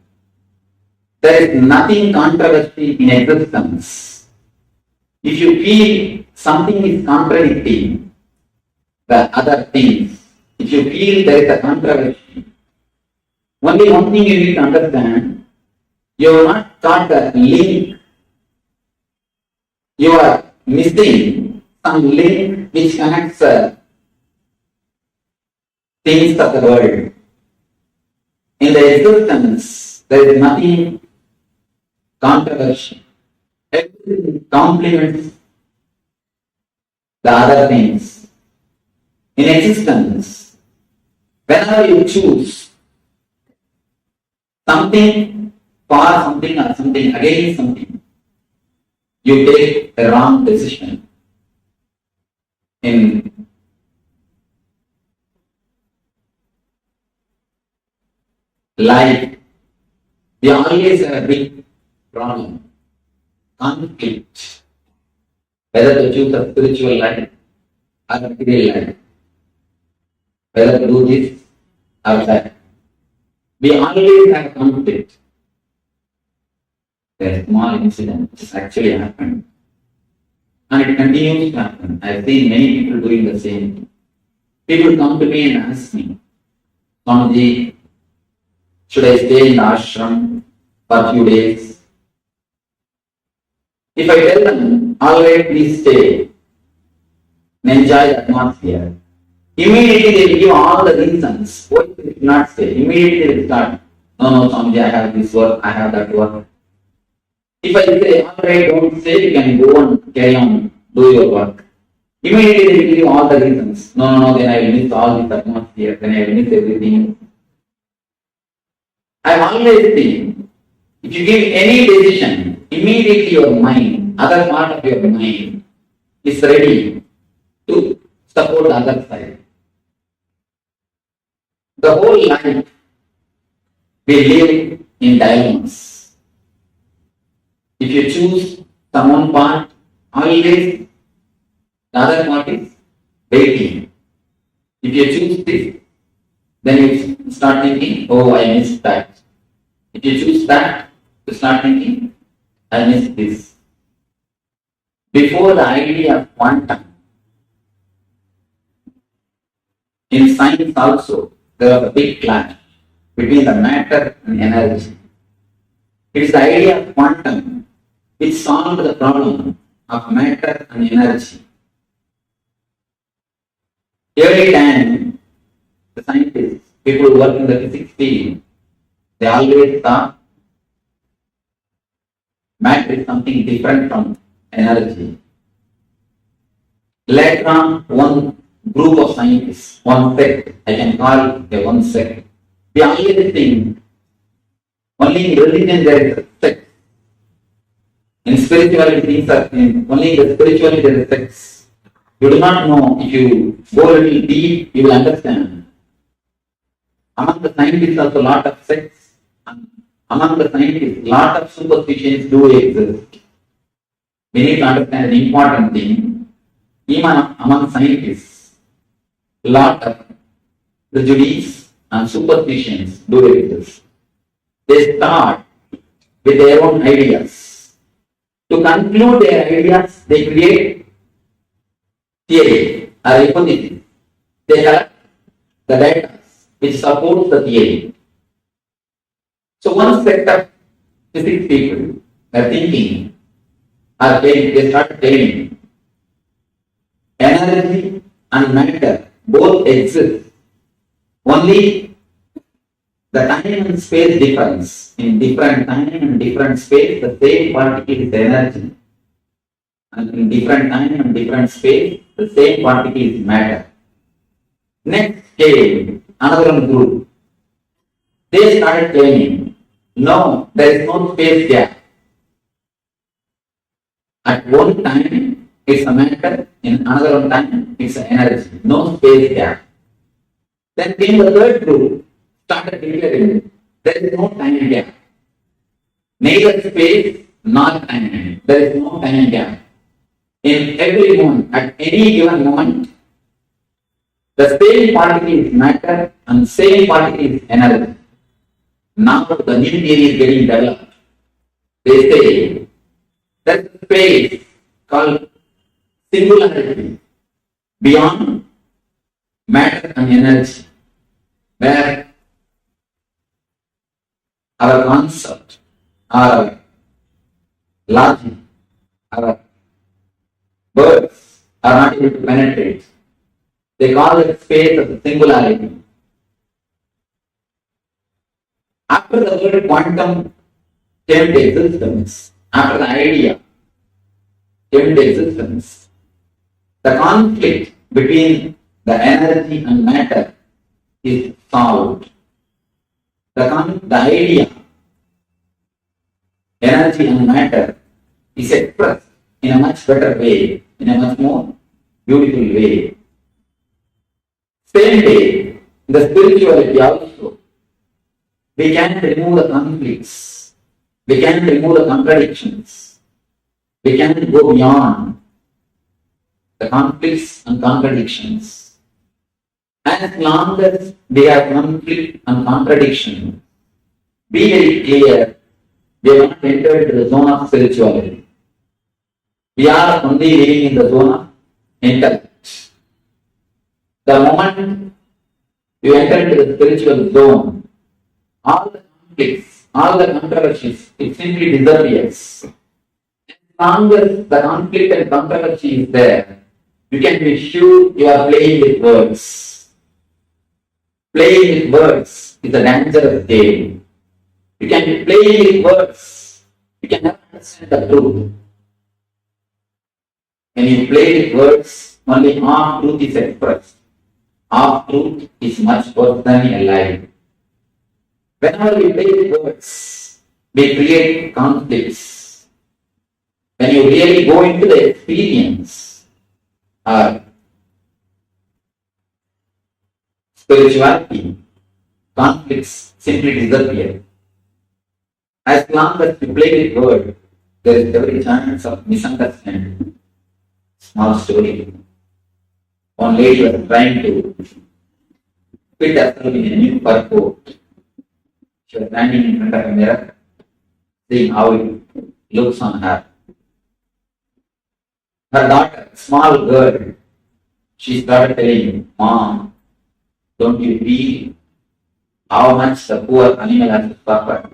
Speaker 6: There is nothing controversial in existence. If you feel something is contradicting the other things, if you feel there is a controversy, only one thing you need to understand, you have not got the link. You are missing some link which connects things of the world. In the existence, there is nothing controversial. Everything complements the other things. In existence, whenever you choose something for something or something against something, you take a wrong decision. In life, we always have a big problem, conflict, whether to choose a spiritual life or a material life, whether to do this or that. We always have conflict. There is a small incident which has actually happened. And it continues to happen. I've seen many people doing the same. People come to me and ask me, Swamiji, should I stay in the ashram for a few days? If I tell them, all right, please stay and enjoy the atmosphere, immediately they will give all the reasons why they should not stay. Immediately they will start, no, Swamiji, I have this work, I have that work. If I say, all right, don't stay, you can go and carry on, do your work. Immediately they will give you all the reasons. No, then I will miss all this atmosphere, then I will miss everything. I always think, if you give any decision, immediately your mind, other part of your mind, is ready to support the other side. The whole life, we live in dilemmas. If you choose some one part, always the other part is waiting. If you choose this, then you start thinking, oh, I missed that. If you choose that, you start thinking, I missed this. Before the idea of quantum, in science also, there was a big clash between the matter and energy. It is the idea of quantum which solved the problem of matter and energy. Every time the scientists, people who work in the physics field, they always thought matter is something different from energy. Later on, one group of scientists, one sect, I can call it a one sect, we always think only in religion there is a sect. In spirituality, things are only in the spirituality there is sects. You do not know. If you go a little deep, you will understand. Among the scientists, also a lot of sects. Among the scientists, lot of superstitions do exist. We need to understand an important thing. Even among scientists, lot of prejudice and superstitions do exist. They start with their own ideas. To conclude their ideas, they create theory or hypothesis. They collect the data which supports the theory. So one set of physics people are thinking, or they start telling, energy and matter both exist. Only the time and space difference. In different time and different space, the same particle is energy. And in different time and different space, the same particle is matter. Next came another one group. They started claiming, no, there is no space gap. At one time, it's a matter, in another one time, it's an energy. No space gap. Then came the third group, started declaring, there is no time gap. Neither space nor time. There is no time gap. In every moment, at any given moment, the same particle is matter and same particle is energy. Now the new theory is getting developed. They say that space called singularity beyond matter and energy, where our concept, our logic, our words are not able to penetrate. They call it space of singularity. After the word quantum came to existence, after the idea came to existence, the conflict between the energy and matter is solved. The idea, energy and matter, is expressed in a much better way, in a much more beautiful way. Same way, in the spirituality also, we can remove the conflicts, we can remove the contradictions, we can go beyond the conflicts and contradictions. As long as we have conflict and contradiction, be very clear, we have not entered into the zone of spirituality. We are only living in the zone of intellect. The moment you enter into the spiritual zone, all the conflicts, all the controversies, it simply disappears. As long as the conflict and controversy is there, you can be sure you are playing with words. Playing with words is a dangerous game. You can be playing with words. You can never understand the truth. When you play with words, only half truth is expressed. Half truth is much worse than a lie. Whenever we play with words, we create conflicts. When you really go into the experience of spirituality, conflicts simply disappear. As long as you play with words, there is every chance of misunderstanding. Small story. One lady was trying to fit herself in a new fur coat. She was standing in front of a mirror, seeing how it looks on her. Her daughter, small girl, she started telling, Mom, don't you feel how much the poor animal has to suffer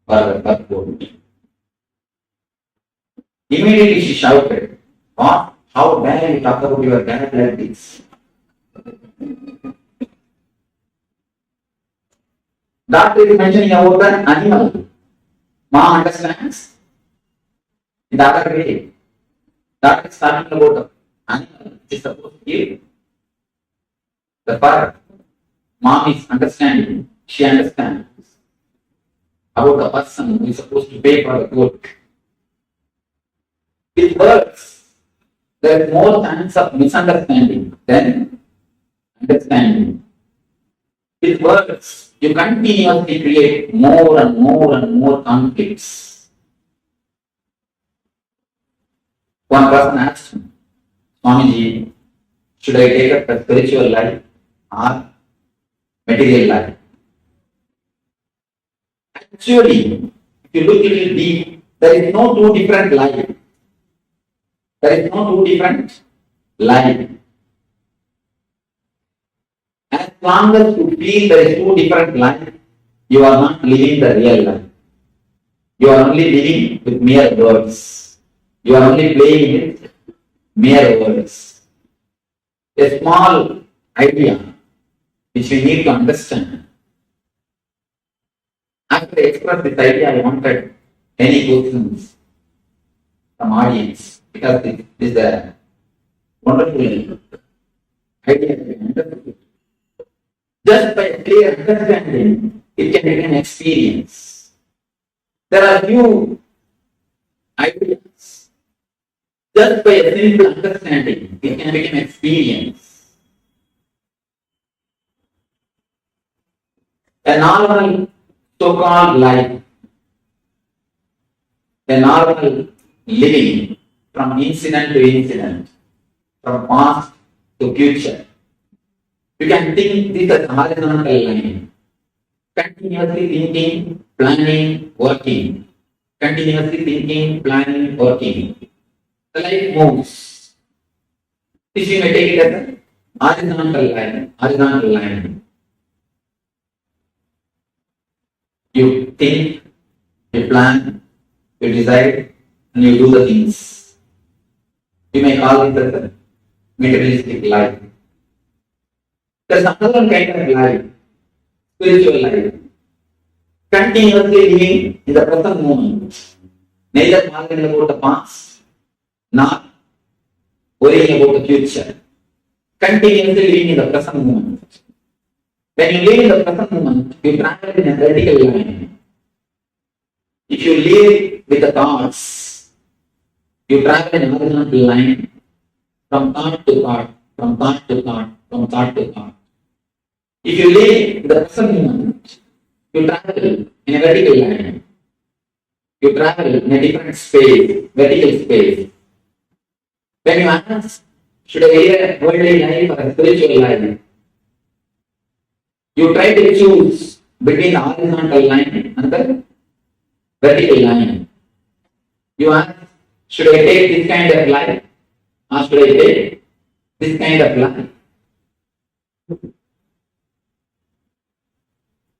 Speaker 6: for the fur coat? Immediately she shouted, What? How dare you talk about your dad like this? Doctor is mentioning about an animal. Mom understands. In the other way, doctor is talking about the animal which is supposed to give the fur. Mom is understanding. She understands about the person who is supposed to pay for the coat. With words, there is more chance of misunderstanding than understanding. With words, you continuously create more and more and more conflicts. One person asked Swamiji, should I take up a spiritual life or material life? Actually, if you look a little deep, there is no two different life. There is no two different life. As long as you feel there is two different life, you are not living the real life. You are only living with mere words. You are only playing with mere words. a small idea which we need to understand. After I expressed this idea, I wanted any questions from audience because this is a wonderful idea to be understood. Just by clear understanding, it can become experience. There are few ideas. Just by a simple understanding, it can become experience. A normal so-called life, a normal living from incident to incident, from past to future. You can think this as horizontal line. Continuously thinking, planning, working. Continuously thinking, planning, working. The life moves. This you may take it as a horizontal line. Horizontal line. You think, you plan, you decide, and you do the things. You may call it as a materialistic life. There's another kind of life, spiritual life. Continuously living in the present moment. Neither worrying about the past, nor worrying about the future. Continuously living in the present moment. When you live in the present moment, you travel in a vertical line. If you live with the thoughts, you travel in a horizontal line from thought to thought, from thought to thought, from thought to thought. If you live in the present moment, you travel in a vertical line. You travel in a different space, vertical space. When you ask, should I live a worldly life or a spiritual life? You try to choose between the horizontal line and the vertical line. You ask, should I take this kind of life or should I take this kind of life?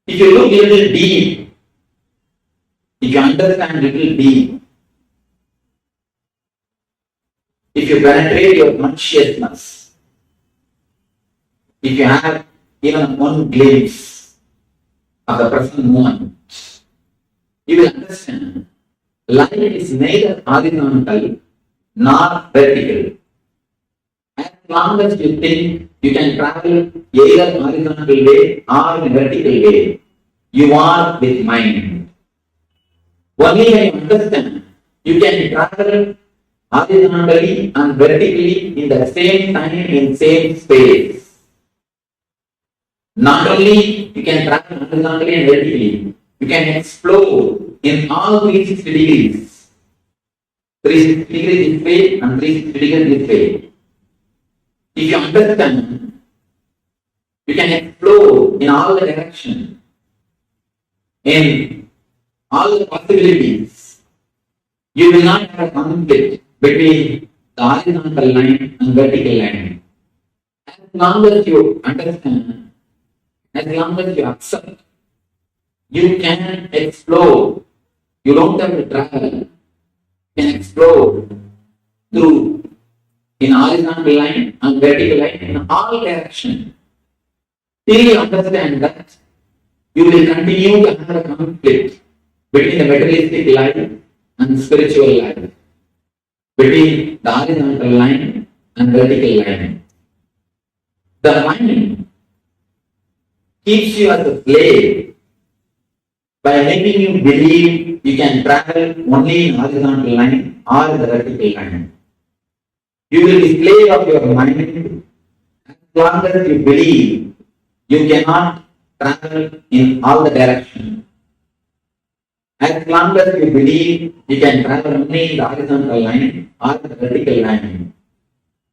Speaker 6: If you look a little deep, if you understand a little deep, if you penetrate your consciousness, if you have even one glimpse of the present moment, you will understand life is neither horizontal nor vertical. As long as you think you can travel either horizontal way or in a vertical way, you are with mind. Only when you understand you can travel horizontally and vertically in the same time in same space. Not only you can travel horizontally and vertically, you can explore in all 360 degrees. 360 degrees this way and 360 degrees this way. If you understand, you can explore in all the directions, in all the possibilities. You will not have a conflict between the horizontal line and vertical line. As long as you understand, as long as you accept, you can explore. You don't have to travel. You can explore through in horizontal line and vertical line in all directions. Till you understand that, you will continue to have a conflict between the materialistic life and spiritual life, between the horizontal line and vertical line. The mind keeps you as a slave by making you believe you can travel only in horizontal line or the vertical line. You will be slave of your mind as long as you believe you cannot travel in all the directions. As long as you believe you can travel only in the horizontal line or the vertical line,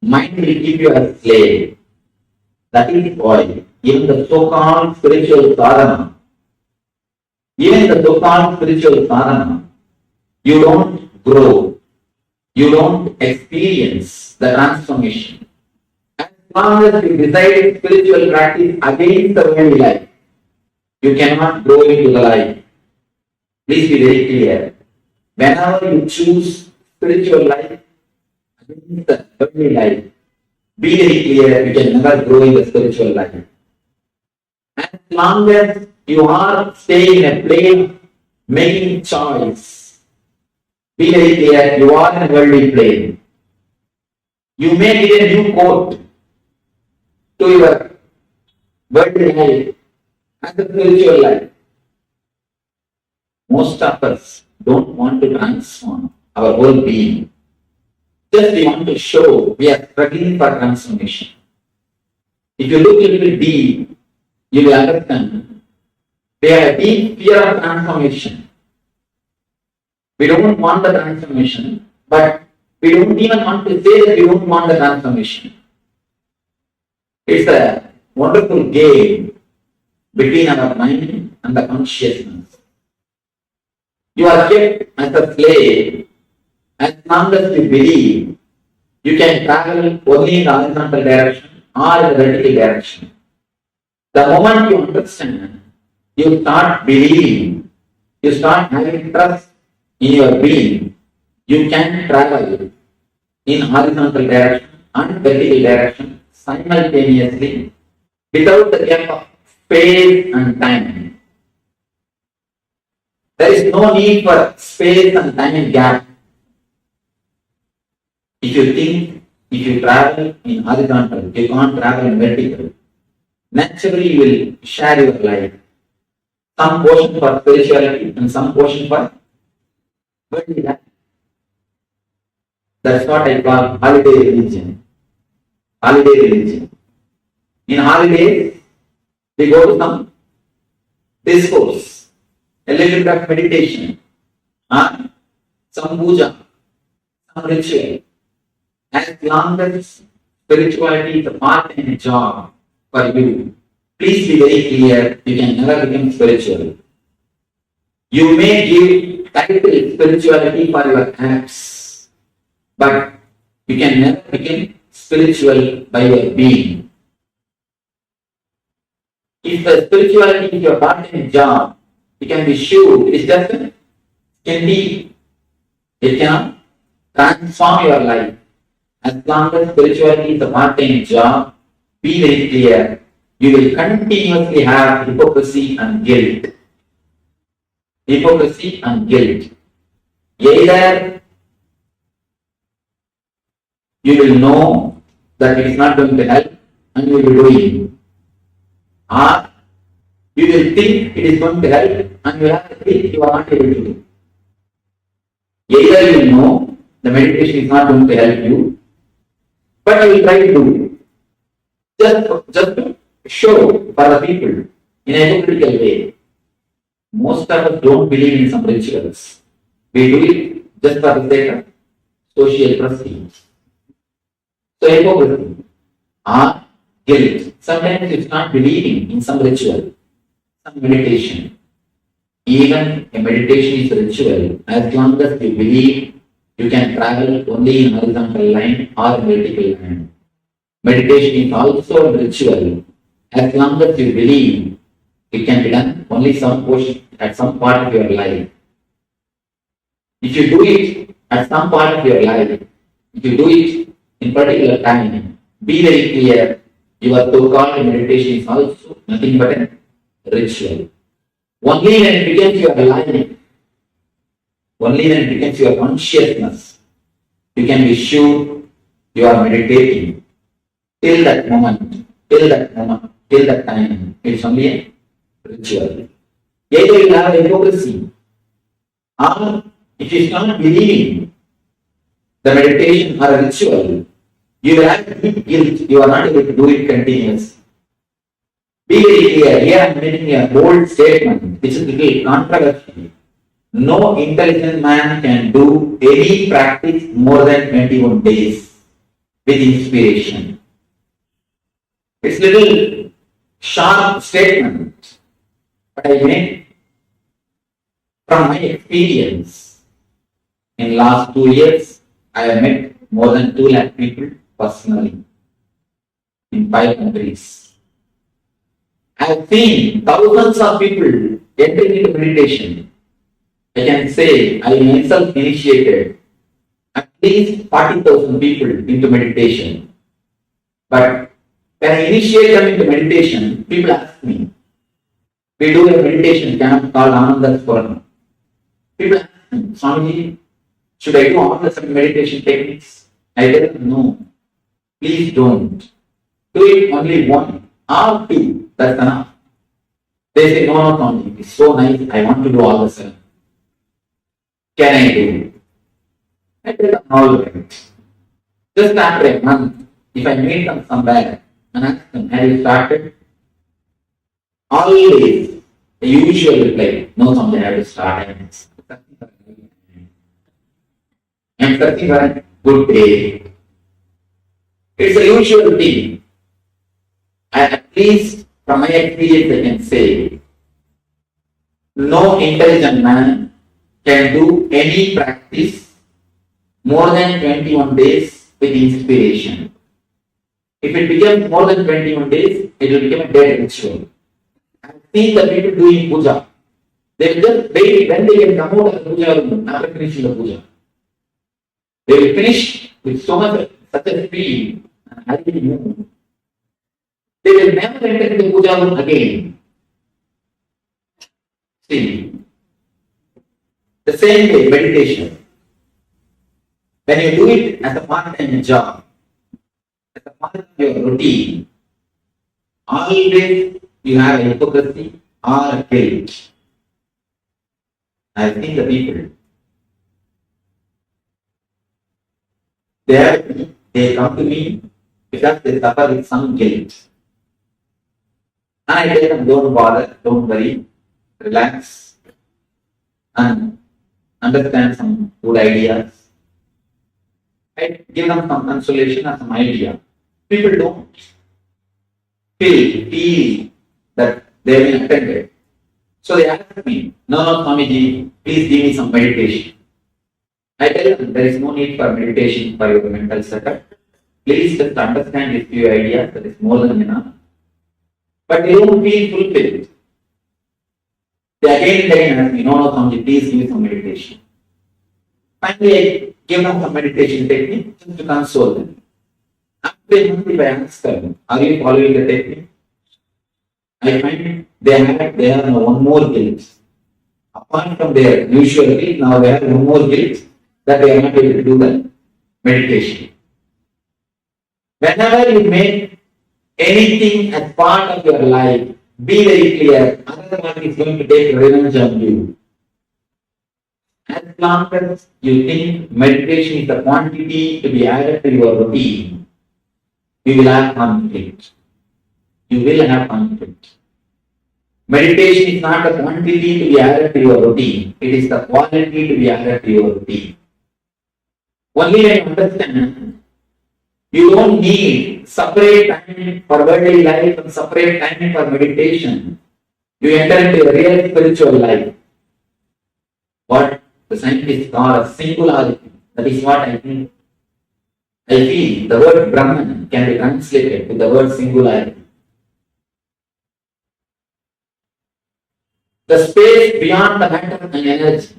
Speaker 6: mind will keep you as slave. That is why even the so-called spiritual sadhana, you don't grow, you don't experience the transformation. As long as you decide spiritual practice against the worldly life, you cannot grow into the life. Please be very clear. Whenever you choose spiritual life against the worldly life, Be very clear, you can never grow in the spiritual life. As long as you are staying in a plane, making choice, be very clear, you are in a worldly plane. You may need a new coat to your worldly life and the spiritual life. Most of us don't want to transform our whole being. Just we want to show we are struggling for transformation. If you look a little deep, you will understand we have a deep fear of transformation. We don't want the transformation, but we don't even want to say that we don't want the transformation. It's a wonderful game between our mind and the consciousness. You are kept as a slave as long as you believe you can travel only in the horizontal direction or in the vertical direction. The moment you understand, you start believing, you start having trust in your being, you can travel in horizontal direction and vertical direction simultaneously without the gap of space and time. There is no need for space and time gap. If you think, if you travel in horizontal, you can't travel in vertical. Naturally, you will share your life. Some portion for spirituality and some portion for worldly life. That's what I call holiday religion. Holiday religion. In holidays, we go to some discourse, a little bit of meditation, some puja, some ritual. As long as spirituality is a part-time job for you, please be very clear, you can never become spiritual. You may give title spirituality for your acts, but you can never become spiritual by your being. If the spirituality is your part-time job, you can be sure it doesn't can be, it cannot transform your life. As long as spirituality is a part-time job, be very clear, you will continuously have hypocrisy and guilt. Hypocrisy and guilt. Either you will know that it is not going to help and you will be doing, or you will think it is going to help and you have to think you are not able to do. Either you will know the meditation is not going to help you, but you will try to do it. Just to show for the people in a hypocritical way. Most of us don't believe in some rituals. We do it just for the sake of social prestige. So hypocrisy or guilt. Sometimes it's not believing in some ritual, some meditation. Even a meditation is a ritual. As long as you believe you can travel only in horizontal line or vertical line. Meditation is also a ritual. As long as you believe it can be done only some portion at some part of your life. If you do it at some part of your life, if you do it in particular time, be very clear, your so-called meditation is also nothing but a ritual. Only when it becomes your life, only when it becomes your consciousness, you can be sure you are meditating. Till that moment, till that time, it's only a ritual. Either you have hypocrisy, or if you start believing the meditation or a ritual, you will have deep guilt, you are not able to do it continuously. Be very clear, here I am making a bold statement, which is a little controversial. No intelligent man can do any practice more than 21 days with inspiration. It's a little sharp statement, but I make from my experience. In last 2 years, I have met more than 2 lakh people personally in 5 countries. I have seen thousands of people entering into meditation. I can say I myself initiated at least 40,000 people into meditation. But when I initiate them into meditation, people ask me, we do a meditation camp called Ananda Swaram. People ask me, Swamiji, should I do all the seven meditation techniques? I tell them, no, please don't. Do it only one or two, that's enough. They say, no, Swamiji, it's so nice, I want to do all the seven. Can I do it? I tell them, all right. Just after a month, if I meet them somewhere and ask them, have you started? Always the usual reply, no, Swamiji, I have to start. I'm searching for a good day. It's a usual thing. At least from my experience, I can say, no intelligent man can do any practice more than 21 days with inspiration. If it becomes more than 21 days, it will become a dead ritual. I've seen the people doing puja. They will just wait when they can come out of the puja room after finishing the puja. They will finish with so much such a speed and happy mood. They will never enter the puja room again. See, the same way meditation. When you do it as a part-time job, as a part of your routine, always you have a hypocrisy or a guilt. I've seen the people. They come to me because they suffer with some guilt. And I tell them, don't bother, don't worry, relax, and understand some good ideas. I give them some consolation or some idea. People don't feel that they have been attended. So they ask me, no, Swamiji, please give me some meditation. I tell them, there is no need for meditation for your mental setup. Please just understand these few ideas, that is more than enough. But they don't feel fulfilled. They again and again ask me, no, Swamiji, please give me some meditation. Finally, I give them some meditation technique just to console them. After a month, if I ask them, are you following the technique? I find they have now one more guilt. Apart from their usual guilt, now they have one more guilt that they are not able to do the meditation. Whenever you make anything as part of your life, be very clear, another one is going to take revenge on you. As long as you think meditation is the quantity to be added to your routine, you will have conflict. You will have conflict. Meditation is not the quantity to be added to your routine, it is the quality to be added to your routine. Only when you understand, you don't need separate time for worldly life and separate time for meditation. You enter into a real spiritual life. What the scientists call a singularity. That is what I think. I feel the word Brahman can be translated with the word singularity. The space beyond the matter and energy.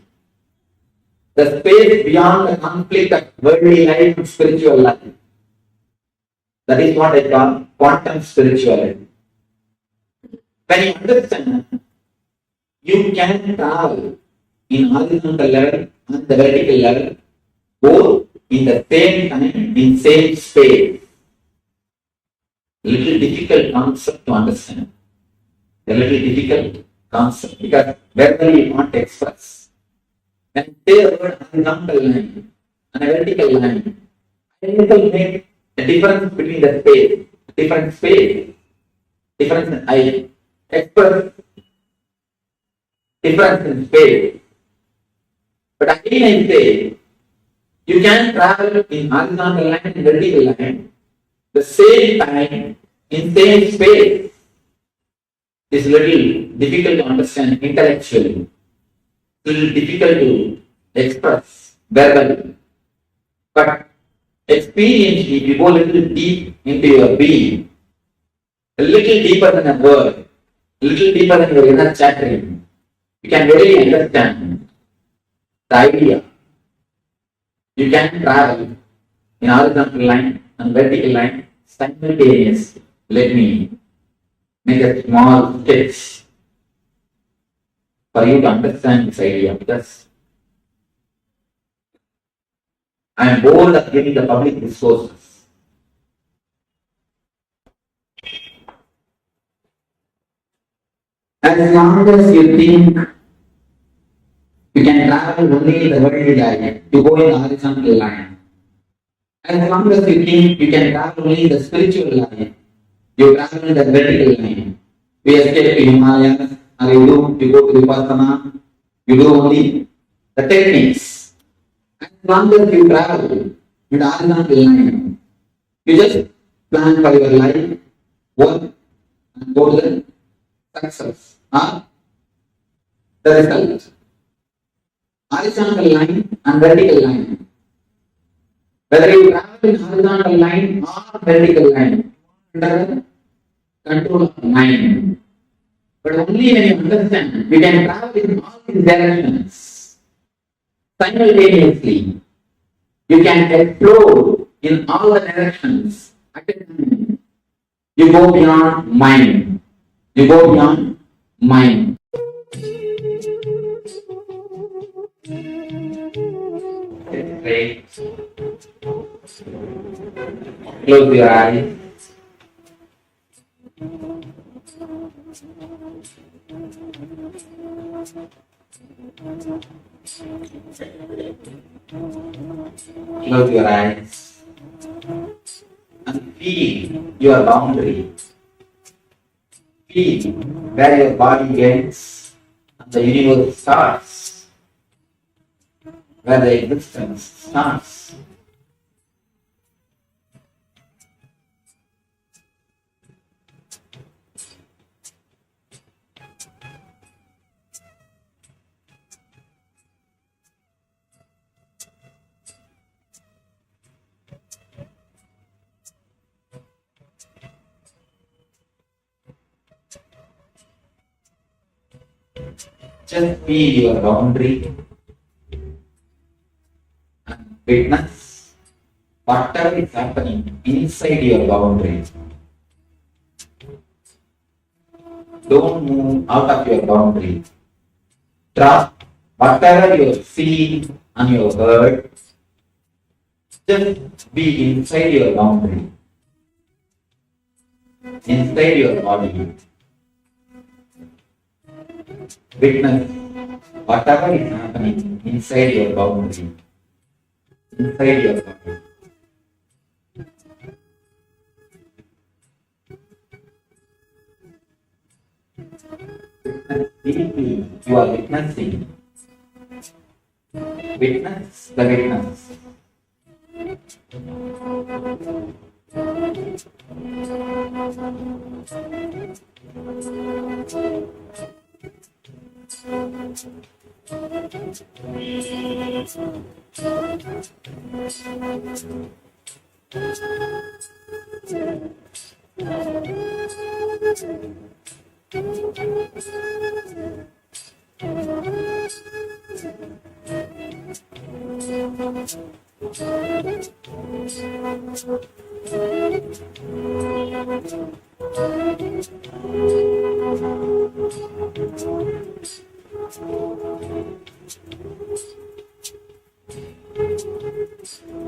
Speaker 6: The space beyond the conflict of worldly life and spiritual life. That is what I call quantum spirituality. When you understand, you can travel in horizontal level and the vertical level, both in the same time, in same space. Little difficult concept to understand. A little difficult concept because verbally you can't express. When you say the word horizontal line and a vertical line, it will make a difference between the space, different space, difference I express difference in space. But again I say, you can travel in horizontal line and vertical line the same time in same space. It's little difficult to understand intellectually, little difficult to express verbally. But experientially, if you go a little deep into your being, a little deeper than a word, a little deeper than your inner chattering, you can really understand the idea. You can travel in horizontal line and vertical line simultaneously. Let me make a small sketch for you to understand this idea, because I am bold of giving the public discourses. As long as you think you can travel only in the vertical line, you go in the horizontal line. As long as you think you can travel only in the spiritual line, you travel in the vertical line. We escape to Himalayas, or you go to Vipassana, you do only the techniques. As long as you travel in the horizontal line, you just plan for your life, work, and go to the success. The result. Horizontal line and vertical line. Whether you travel in horizontal line or vertical line, under control of mind. But only when you understand, you can travel in all these directions simultaneously. You can explore in all the directions at a time. You go beyond mind. You go beyond mind. Great. Close your eyes. Close your eyes and feel your boundary. Feel where your body ends and the universe starts. Where the existence starts. Just feel your boundary and witness whatever is happening inside your boundary. Don't move out of your boundary. Trust whatever you see and you heard. Just be inside your boundary, inside your body. Witness whatever is happening inside your boundary, inside your body. Deeply, you are witnessing. Witness the witness.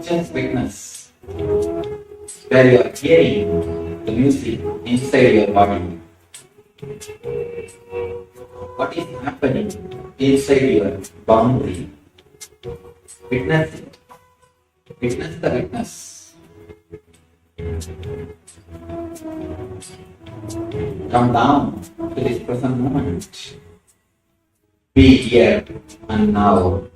Speaker 6: Just witness where you are hearing the music inside your body. What is happening inside your boundary? Witness it. Witness the witness. Come down to this present moment. Be here and now.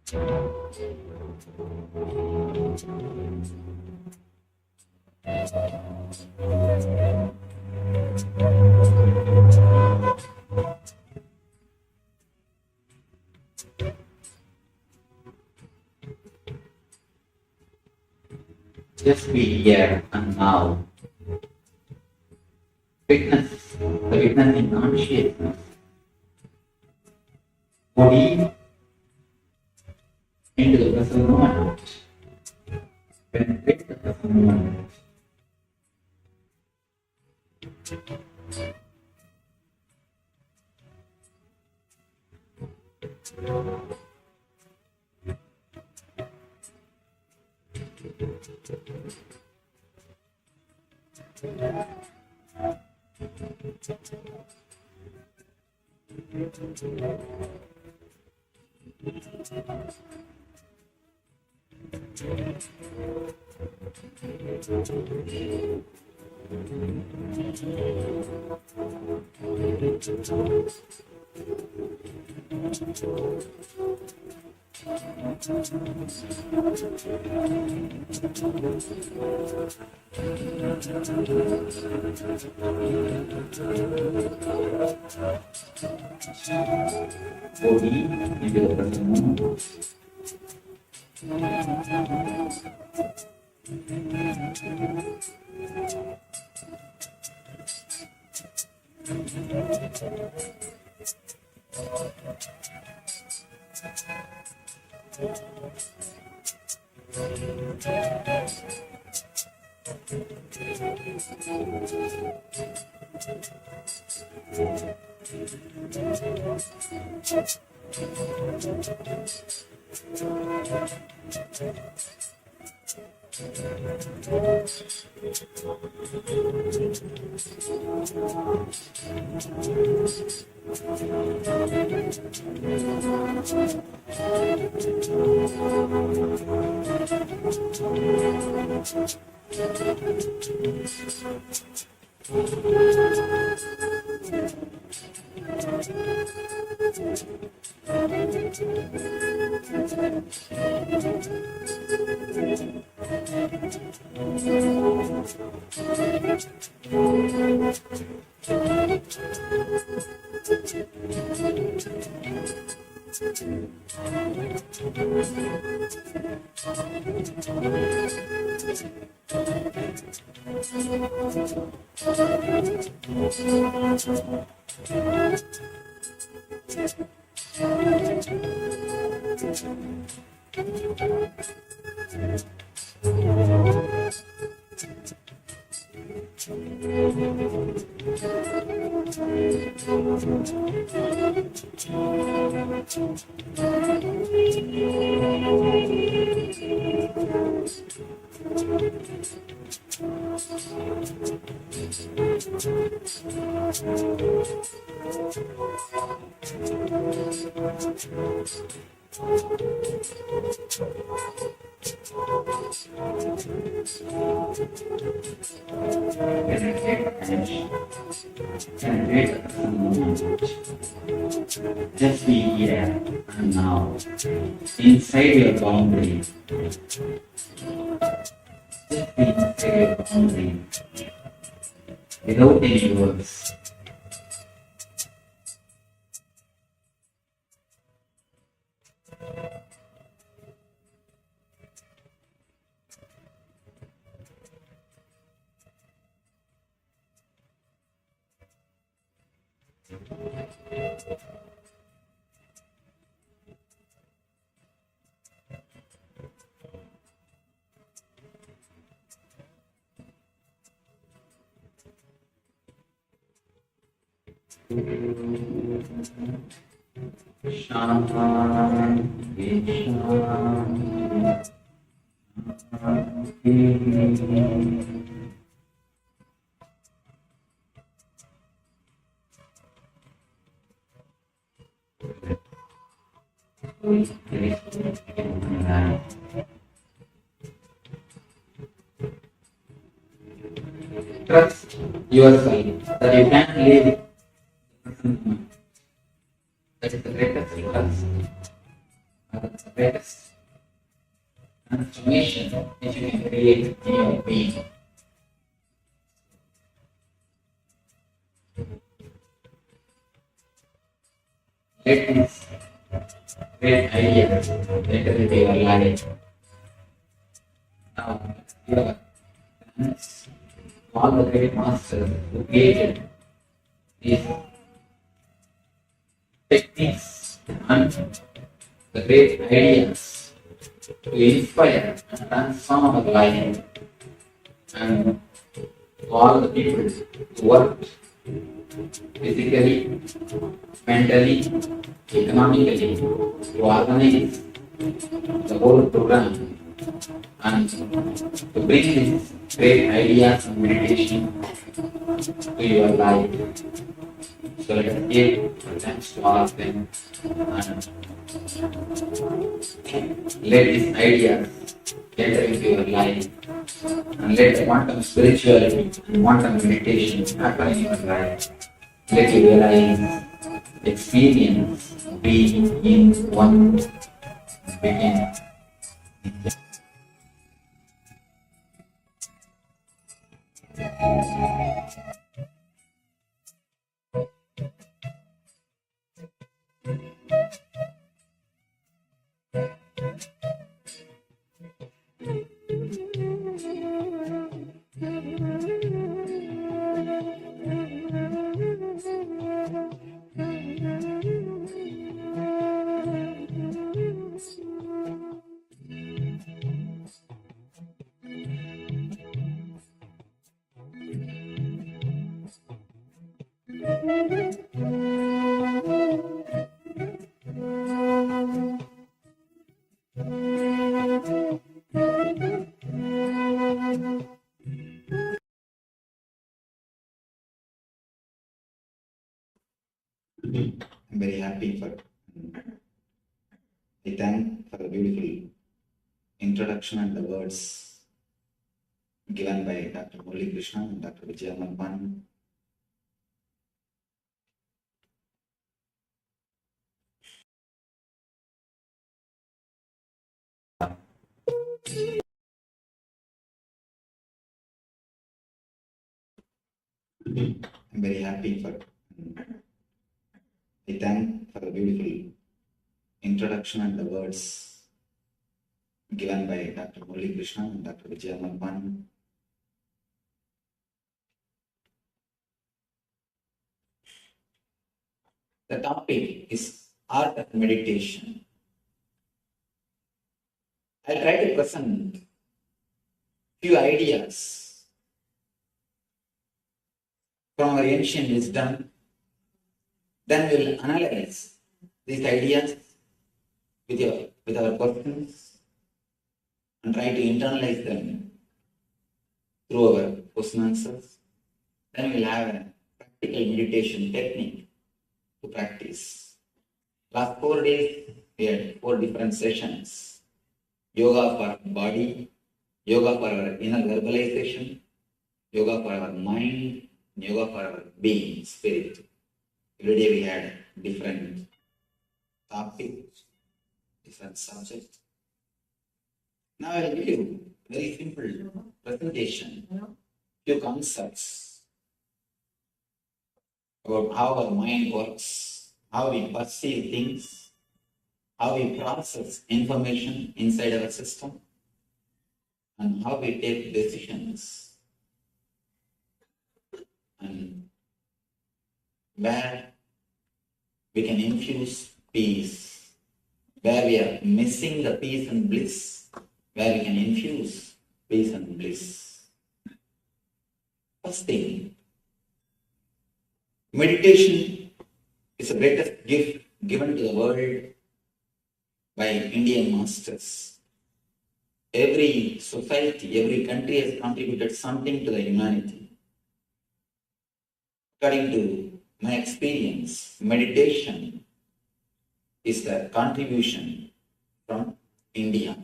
Speaker 6: Just be here and now. Witness the witnessing consciousness. Body into the present moment. Penetrate the present moment. Body into the present moment. Just be here and now, inside your boundary. Just be inside your boundary, without any words. Trust yourself that you can live the present moment. That is the greatest trust. the greatest transformation which you can create in your being. Let this great idea enter into your life. Now, your thanks to all the great masters who created these techniques and the great ideas to inspire and transform our life, and to all the people who worked physically, mentally, economically to organize the whole program and to bring these great ideas of meditation to your life. So let us give thanks to all of them and let these ideas enter into your life, and let the quantum spirituality and quantum meditation happen in your life. Let you realize, experience, be in one, begin. I'm very happy for. I thank for the beautiful introduction and the words given by Dr. Murali Krishna and Dr. Vijaya Malpan. I'm very happy for. I thank for the beautiful introduction and the words given by Dr. Murali Krishna and Dr. Vijaya Malpan. The topic is art of meditation. I'll try to present few ideas from our ancient wisdom. Then we'll analyze these ideas with our questions and try to internalize them through our question answers. Then we'll have a practical meditation technique to practice. Last 4 days, we had 4 different sessions. Yoga for body, yoga for our inner verbalization, yoga for our mind, yoga for our being, spirit. Every day we had different topics, different subjects. Now I will give you a very simple presentation, few concepts about how our mind works, how we perceive things, how we process information inside our system, and how we take decisions, and where we can infuse peace, where we are missing the peace and bliss, where we can infuse peace and bliss. First thing, meditation is the greatest gift given to the world by Indian masters. Every society, every country has contributed something to the humanity. According to my experience, meditation is the contribution from India.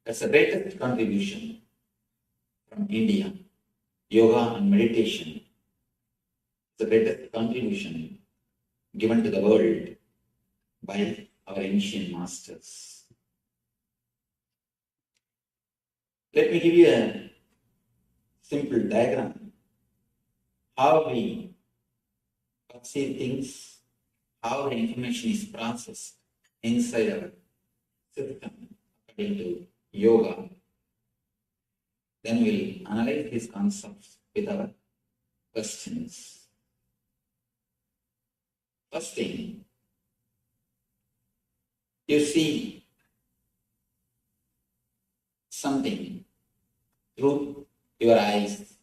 Speaker 6: That's the greatest contribution from India. Yoga and meditation is the greatest contribution given to the world by our ancient masters. Let me give you a simple diagram. How we perceive things, how the information is processed inside our system according to yoga. Then we'll analyze these concepts with our questions. First thing, you see something through your eyes.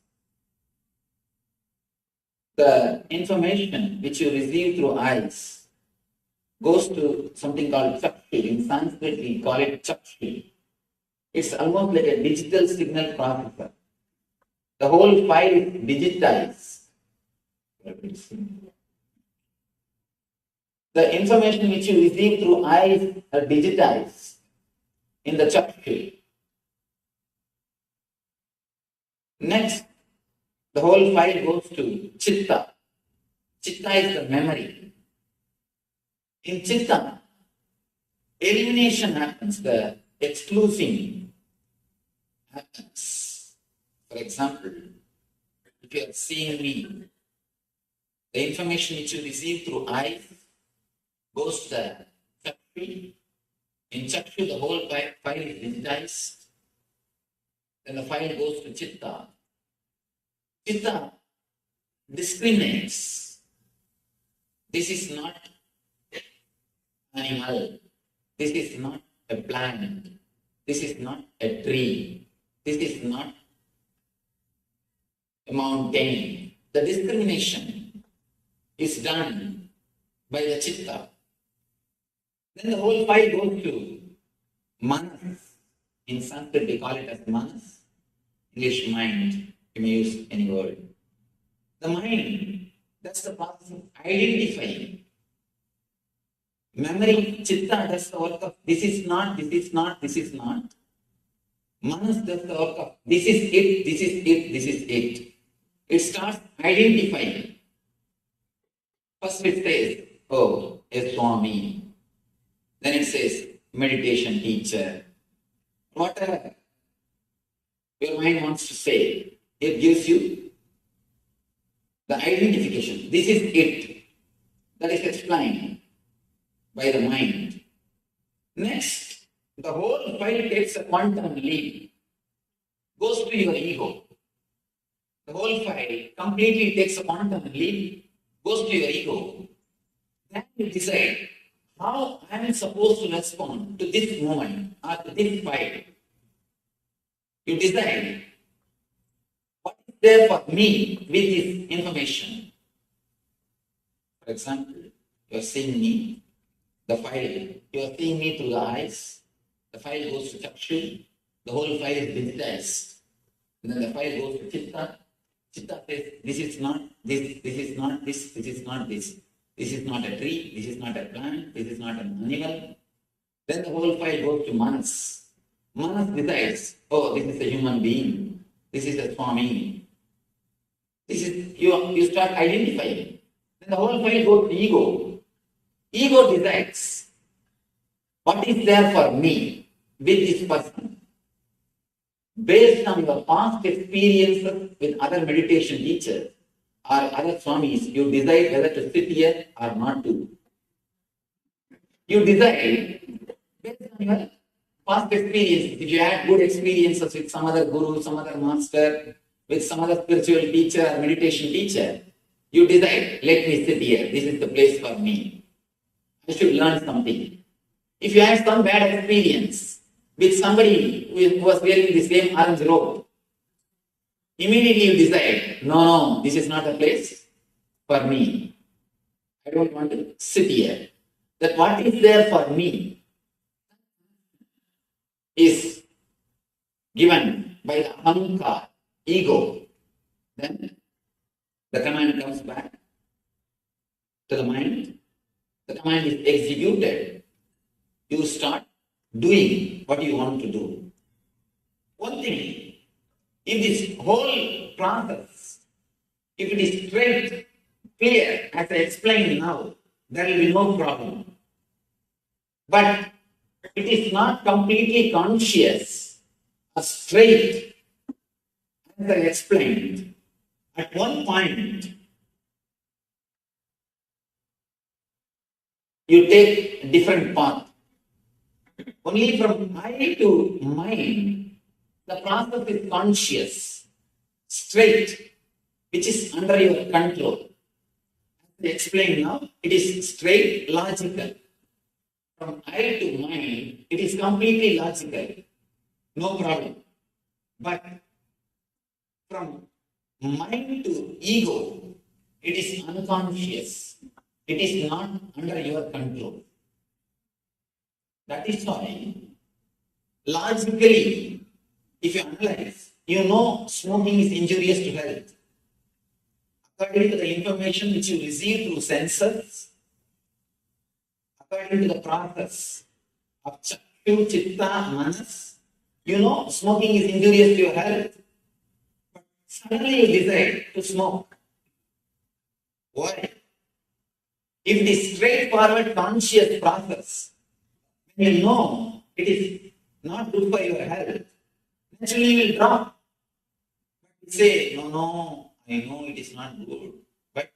Speaker 6: The information which you receive through eyes goes to something called chakshu. In Sanskrit, we call it chakshu. It's almost like a digital signal processor. The whole file is digitized. The information which you receive through eyes are digitized in the chakshu. Next, the whole file goes to chitta. Chitta is the memory. In chitta, elimination happens, the excluding happens. For example, if you are seeing me, the information which you receive through eyes goes to the chakshu. In chakshu, the whole file is digitized. Then the file goes to chitta. Chitta discriminates. This is not animal. This is not a plant. This is not a tree. This is not a mountain. The discrimination is done by the chitta. Then the whole file goes to manas. In Sanskrit, we call it as manas. English, mind. You may use any word. The mind, that's the process of identifying. Memory, chitta, that's the work of this is not, this is not, this is not. Manas, that's the work of this is it, this is it, this is it. It starts identifying. First it says, oh, a Swami. Then it says, meditation teacher. Whatever your mind wants to say, it gives you the identification. This is it. That is explained by the mind. Next, the whole file takes a quantum leap, goes to your ego. The whole file completely takes a quantum leap, goes to your ego. Then you decide how I am supposed to respond to this moment or to this file. You decide what is there for me with this information. For example, you are seeing me, the file, you are seeing me through the eyes, the file goes to chakshu, the whole file is digitized. And then the file goes to chitta. Chitta says, this is not this, this is not this, this is not this. This is not a tree, this is not a plant, this is not an animal. Then the whole file goes to manas. Manas decides, oh, this is a human being, this is a Swami. This is, you start identifying. Then the whole file goes to ego. Ego decides, what is there for me with this person? Based on your past experiences with other meditation teachers or other Swamis, you decide whether to sit here or not to. You decide based on your past experiences. If you had good experiences with some other guru, some other master, with some other spiritual teacher or meditation teacher, you decide, let me sit here. This is the place for me. I should learn something. If you had some bad experience with somebody who was wearing the same orange robe, immediately you decide, no, this is not a place for me. I don't want to sit here. That what is there for me is given by the ahankar, ego. Then the command comes back to the mind. The command is executed. You start doing what you want to do. One thing, if this whole process, if it is straight, clear, as I explained now, there will be no problem. But it is not completely conscious are straight, as I explained, at one point you take a different path. Only from I to mind, the process is conscious, straight, which is under your control. As I explained now, it is straight, logical. From I to mind, it is completely logical, no problem. But from mind to ego, it is unconscious. It is not under your control. That is why, logically, if you analyze, you know smoking is injurious to health. According to the information which you receive through senses, according to the process of Chakyu, Chitta, Manas, you know smoking is injurious to your health. But suddenly you decide to smoke. Why? If it is straightforward conscious process, when you know it is not good for your health, naturally you will drop. But you say, no, I know it is not good. But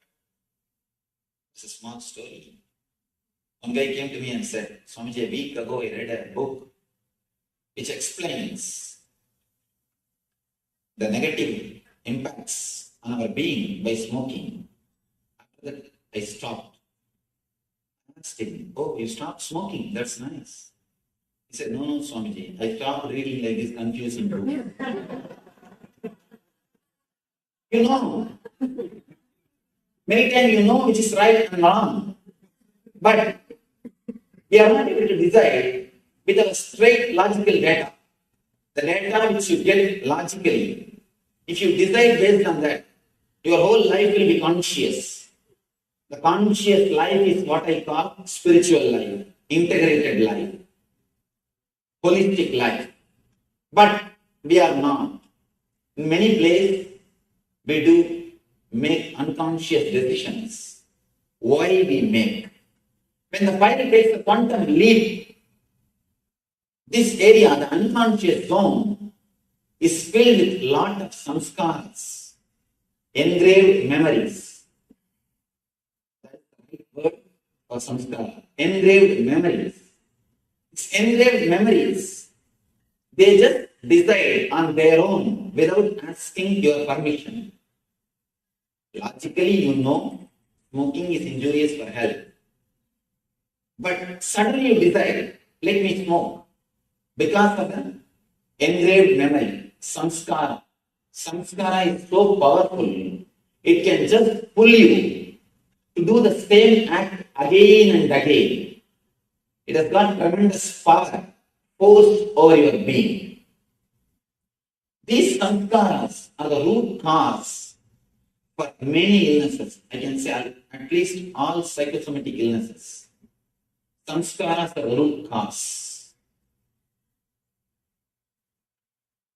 Speaker 6: it's a small story. One guy came to me and said, Swamiji, a week ago I read a book which explains the negative impacts on our being by smoking. After that, I stopped. I asked him, oh, you stopped smoking, that's nice. He said, no, Swamiji, I stopped reading like this confusing book. You know, many times you know which is right and wrong, but we are not able to decide with our straight logical data. The data which you get logically, if you decide based on that, your whole life will be conscious. The conscious life is what I call spiritual life, integrated life, holistic life. But we are not. In many places, we do make unconscious decisions. Why we make? When the file takes a quantum leap, this area, the unconscious zone, is filled with lot of samskaras, engraved memories. That's the right word for samskara. Engraved memories. These engraved memories, they just decide on their own without asking your permission. Logically, you know smoking is injurious for health. But suddenly you decide, let me smoke. Because of the engraved memory, samskara. Samskara is so powerful, it can just pull you to do the same act again and again. It has got tremendous power, force over your being. These samskaras are the root cause for many illnesses. I can say at least all psychosomatic illnesses. Samskaras are the root cause.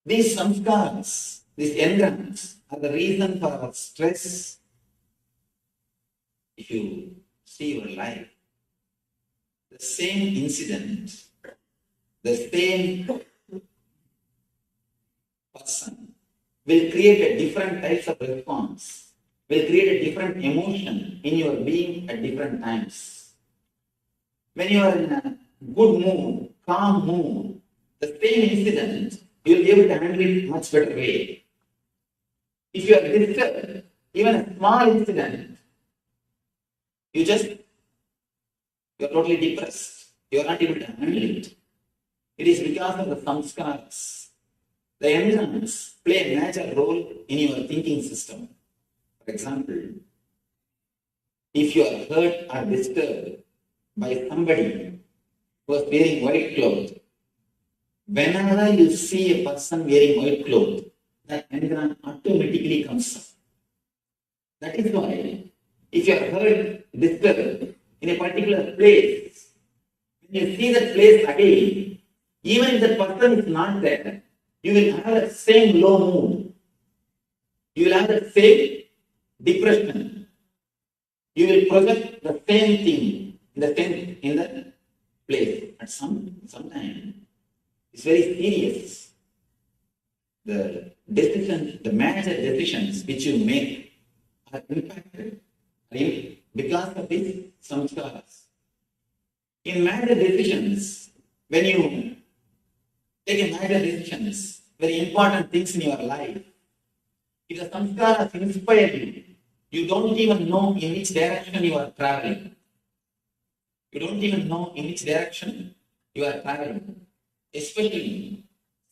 Speaker 6: These samskaras, these engrams, are the reason for our stress. If you see your life, the same incident, the same person will create a different types of response, will create a different emotion in your being at different times. When you are in a good mood, calm mood, the same incident, you will be able to handle it much better way. If you are disturbed, even a small incident, you are totally depressed. You are not able to handle it. It is because of the samskaras. The engrams play a major role in your thinking system. For example, if you are hurt or disturbed by somebody who is wearing white clothes, whenever you see a person wearing white clothes, that engram automatically comes up. That is why, if you are hurt, disturbed in a particular place, when you see that place again, even if the person is not there, you will have the same low mood. You will have the same depression. You will project the same thing in the place. At some time, it's very serious. the decisions, the major decisions which you make are impacted because of these samskaras. In major decisions, when you take a major decisions, very important things in your life, if the samskaras inspire you, you don't even know in which direction you are traveling. You don't even know in which direction you are traveling. Especially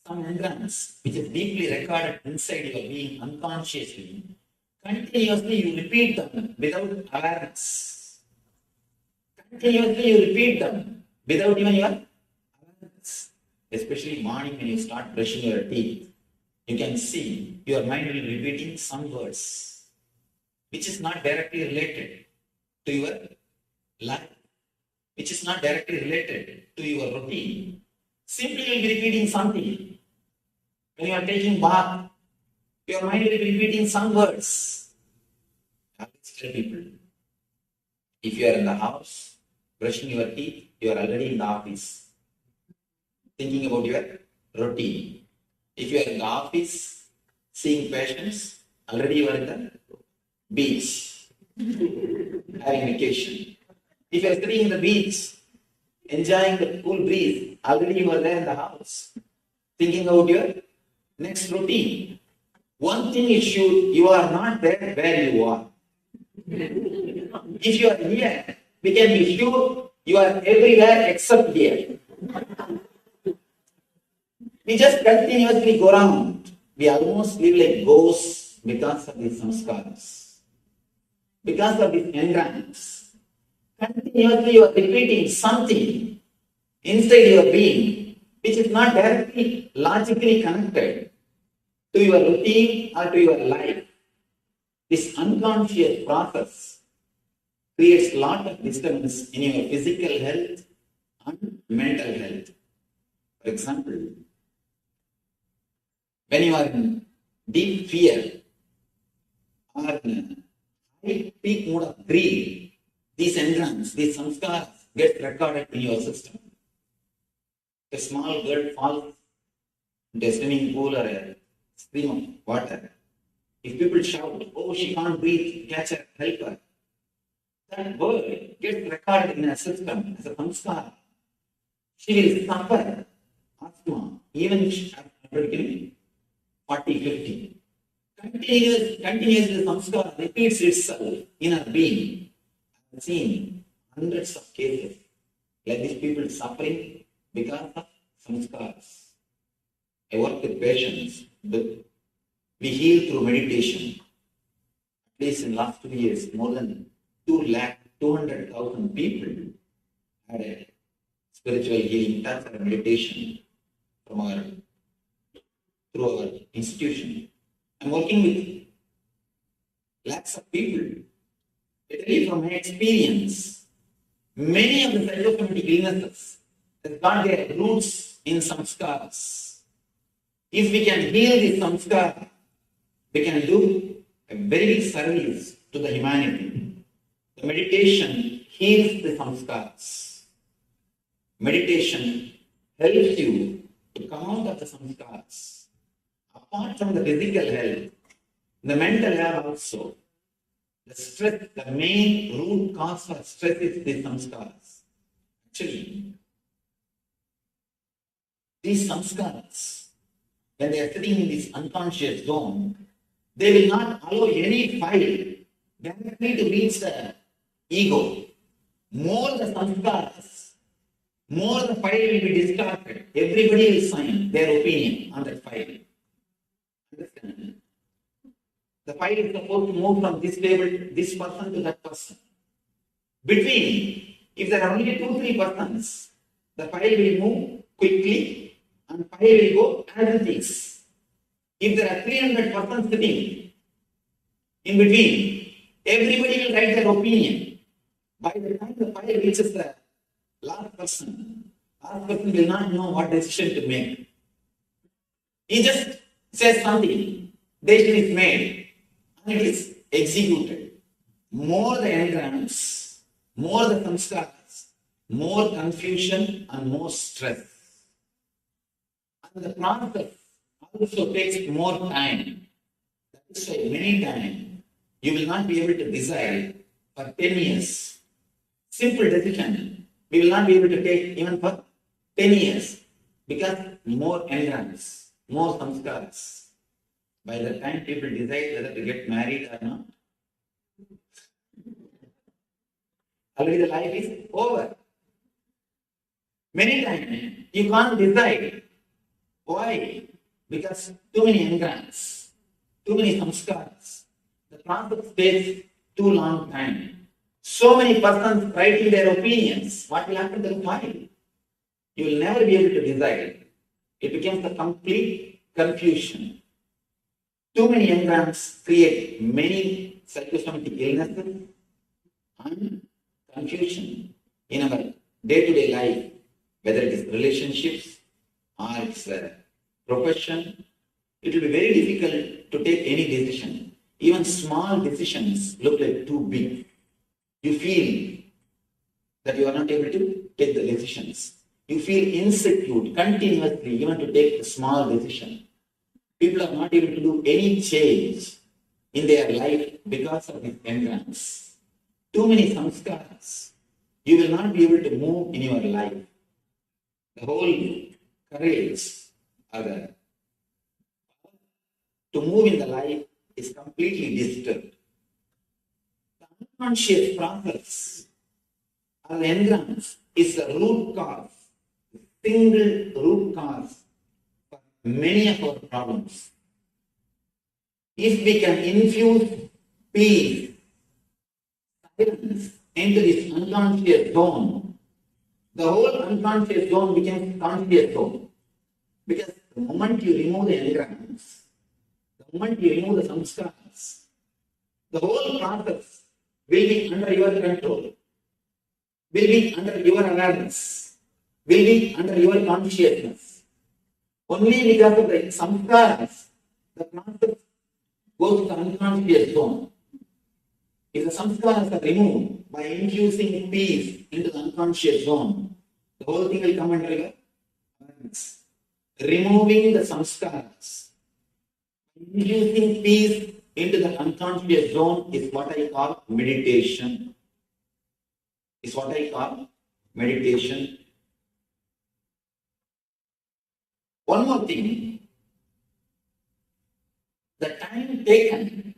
Speaker 6: some engrams which is deeply recorded inside your being unconsciously. Continuously you repeat them without awareness. Continuously you repeat them without even your awareness. Especially morning when you start brushing your teeth, you can see your mind will be repeating some words which is not directly related to your life, which is not directly related to your routine. Simply you will be repeating something. When you are taking bath, your mind will be repeating some words. I always tell people, if you are in the house, brushing your teeth, you are already in the office, thinking about your routine. If you are in the office, seeing patients, already you are in the beach, having vacation. If you are sitting in the beach, enjoying the cool breeze, already you are there in the house, thinking about your next routine. One thing is sure, you are not there where you are. If you are here, we can be sure you are everywhere except here. We just continuously go around. We almost live like ghosts because of these samskaras, because of these engrams. Continuously you are repeating something inside your being which is not directly logically connected to your routine or to your life. This unconscious process creates a lot of disturbance in your physical health and mental health. For example, when you are in deep fear or in a high peak mode of grief, these engrams, these samskaras get recorded in your system. A small girl falls into a swimming pool or a stream of water. If people shout, oh, she can't breathe, catch her, help her, that word gets recorded in a system as a samskara. She will suffer asthma, even after becoming 40, 50. Continuously the samskara repeats itself in her being. I have seen hundreds of cases like these people suffering because of samskaras. I work with patients. We heal through meditation. At least in the last 2 years, more than 200,000 people had a spiritual healing touch or meditation through our institution. I'm working with lakhs of people. I tell you from my experience, many of the psychosomatic illnesses have got their roots in samskaras. If we can heal this samskara, we can do a very big service to the humanity. The meditation heals the samskaras. Meditation helps you to come out of the samskaras. Apart from the physical health, the mental health also. The stress, the main root cause for stress is the samskaras. Actually, these samskaras, when they are sitting in this unconscious zone, they will not allow any file directly to reach the ego. More the samskaras, more the file will be discarded. Everybody will sign their opinion on that file. Understand? The file is supposed to move from this table, this person to that person. Between, if there are only 2-3 persons, the file will move quickly and file will go as it is. If there are 300 persons sitting in between, everybody will write their opinion. By the time the file reaches the last person will not know what decision to make. He just says something, decision is made, and it is executed. More the engrams, more the samskaras, more confusion and more stress. And the process of also takes more time. That is why many times you will not be able to decide for 10 years. Simple decision. We will not be able to take even for 10 years because more engrams, more samskaras. By the time people decide whether to get married or not, already the life is over. Many times you can't decide. Why? Because too many engrams, too many samskaras. The process takes too long time. So many persons writing their opinions. What will happen to the file? You will never be able to decide. It becomes a complete confusion. Too many engrams create many psychosomatic illnesses and confusion in our day-to-day life, whether it is relationships or it's a profession. It will be very difficult to take any decision. Even small decisions look like too big. You feel that you are not able to take the decisions. You feel insecure continuously even to take a small decision. People are not able to do any change in their life because of these engrams. Too many samskaras. You will not be able to move in your life. The whole courage or the to move in the life is completely disturbed. The unconscious process or the engrams is the root cause, single root cause for many of our problems. If we can infuse peace, silence into this unconscious zone, the whole unconscious zone becomes conscious zone. Because the moment you remove the engrams, the moment you remove the samskaras, the whole process will be under your control, will be under your awareness, will be under your consciousness. Only because of the samskaras, the process goes to the unconscious zone. If the samskaras are removed by infusing peace into the unconscious zone, the whole thing will come under your awareness. Removing the samskaras, infusing peace into the unconscious zone is what I call meditation. Is what I call meditation. One more thing, the time taken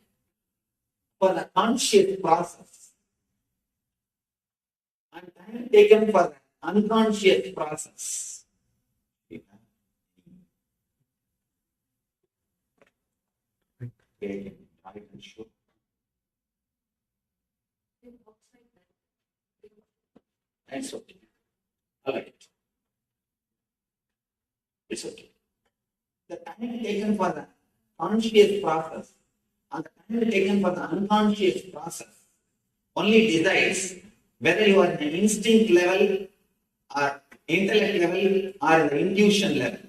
Speaker 6: for the conscious process and time taken for the unconscious process. Okay, I can show. It's okay. I like it. It's okay. The time taken for the conscious process and the time taken for the unconscious process only decides whether you are in an instinct level or intellect level or in the intuition level.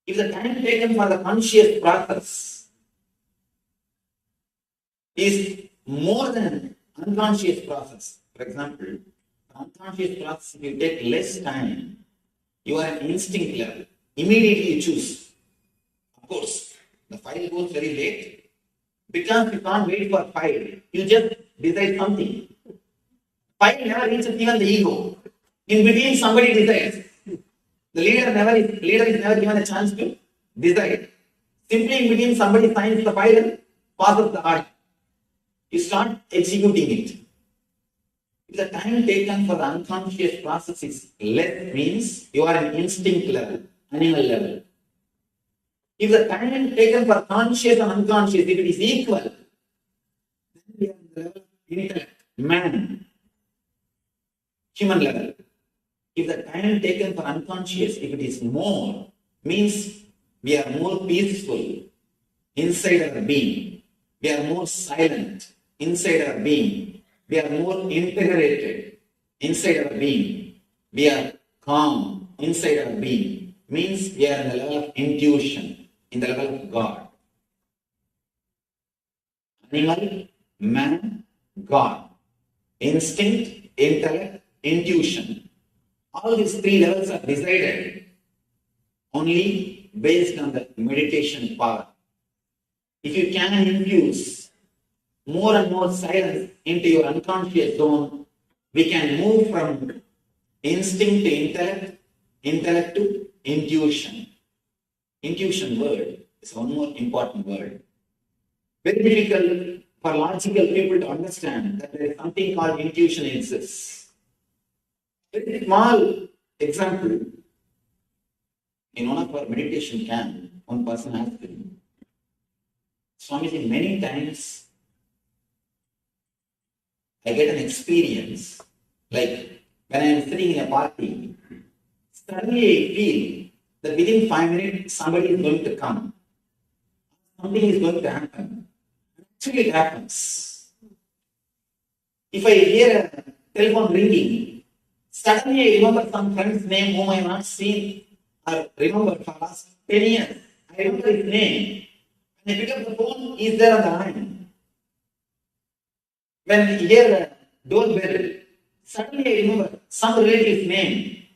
Speaker 6: If the time taken for the conscious process is more than unconscious process, for example, the unconscious process, if you take less time, you are at instinct level. Immediately you choose. Of course, the file goes very late. Because you can't wait for file, you just decide something. File never reaches even the ego. In between, somebody decides. The leader is never given a chance to decide. Simply in between, somebody signs the file and passes the order. You start executing it. If the time taken for the unconscious process is less, means you are in instinct level, animal level. If the time taken for conscious and unconscious, if it is equal, then we are in the level of intellect, man, human level. If the time taken for unconscious, if it is more, means we are more peaceful inside our being. We are more silent inside our being. We are more integrated inside our being. We are calm inside our being. Means we are in the level of intuition, in the level of God. Animal, man, God. Instinct, intellect, intuition. All these three levels are decided only based on the meditation power. If you can infuse more and more silence into your unconscious zone, we can move from instinct to intellect, intellect to intuition. Intuition word is one more important word. Very difficult for logical people to understand that there is something called intuition exists. Very small example. In one of our meditation camp, one person asked me, Swamiji, many times I get an experience, like when I am sitting in a party, suddenly I feel that within 5 minutes somebody is going to come. Something is going to happen. Actually, it happens. If I hear a telephone ringing, suddenly I remember some friend's name whom I have not seen or remembered for the last 10 years. I remember his name. When I pick up the phone, he is there on the line. When I hear a doorbell, suddenly I remember some relative's name.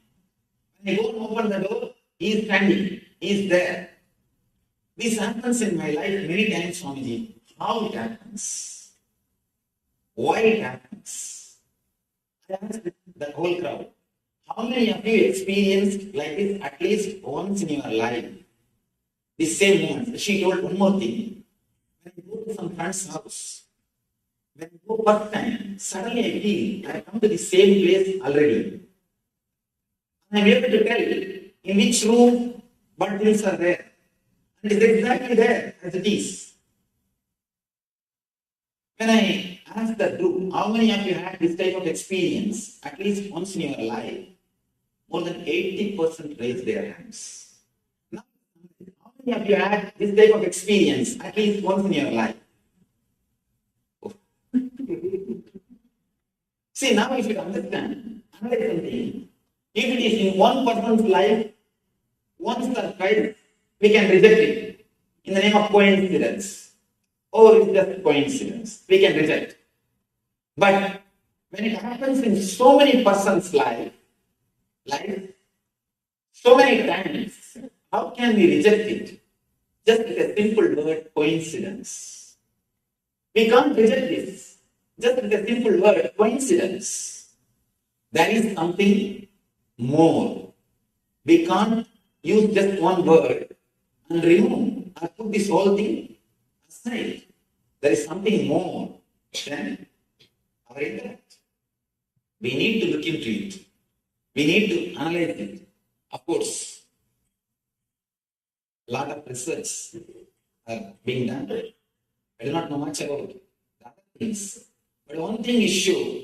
Speaker 6: When I go and open the door, he is standing, he is there. This happens in my life many times, Swamiji. How it happens? Why it happens? I asked the whole crowd, how many of you experienced like this at least once in your life? The same moment. She told one more thing. When I go to some friend's house, when I go first time, suddenly I feel I have come to the same place already. I am able to tell in which room what things are there. And it is exactly there as it is. When I asked the group, how many of you had this type of experience at least once in your life? More than 80% raised their hands. Now, how many of you had this type of experience at least once in your life? See, now if you understand, analyze something. If it is in one person's life, once or twice, we can reject it in the name of coincidence. Or it's just coincidence. We can reject. But when it happens in so many persons' life, so many times, how can we reject it? Just with a simple word, coincidence. We can't reject this. Just with a simple word, coincidence. There is something more. We can't use just one word and remove or put this whole thing aside. There is something more than our intellect. We need to look into it. We need to analyze it. Of course, a lot of research are being done. I do not know much about the other things. But one thing is sure.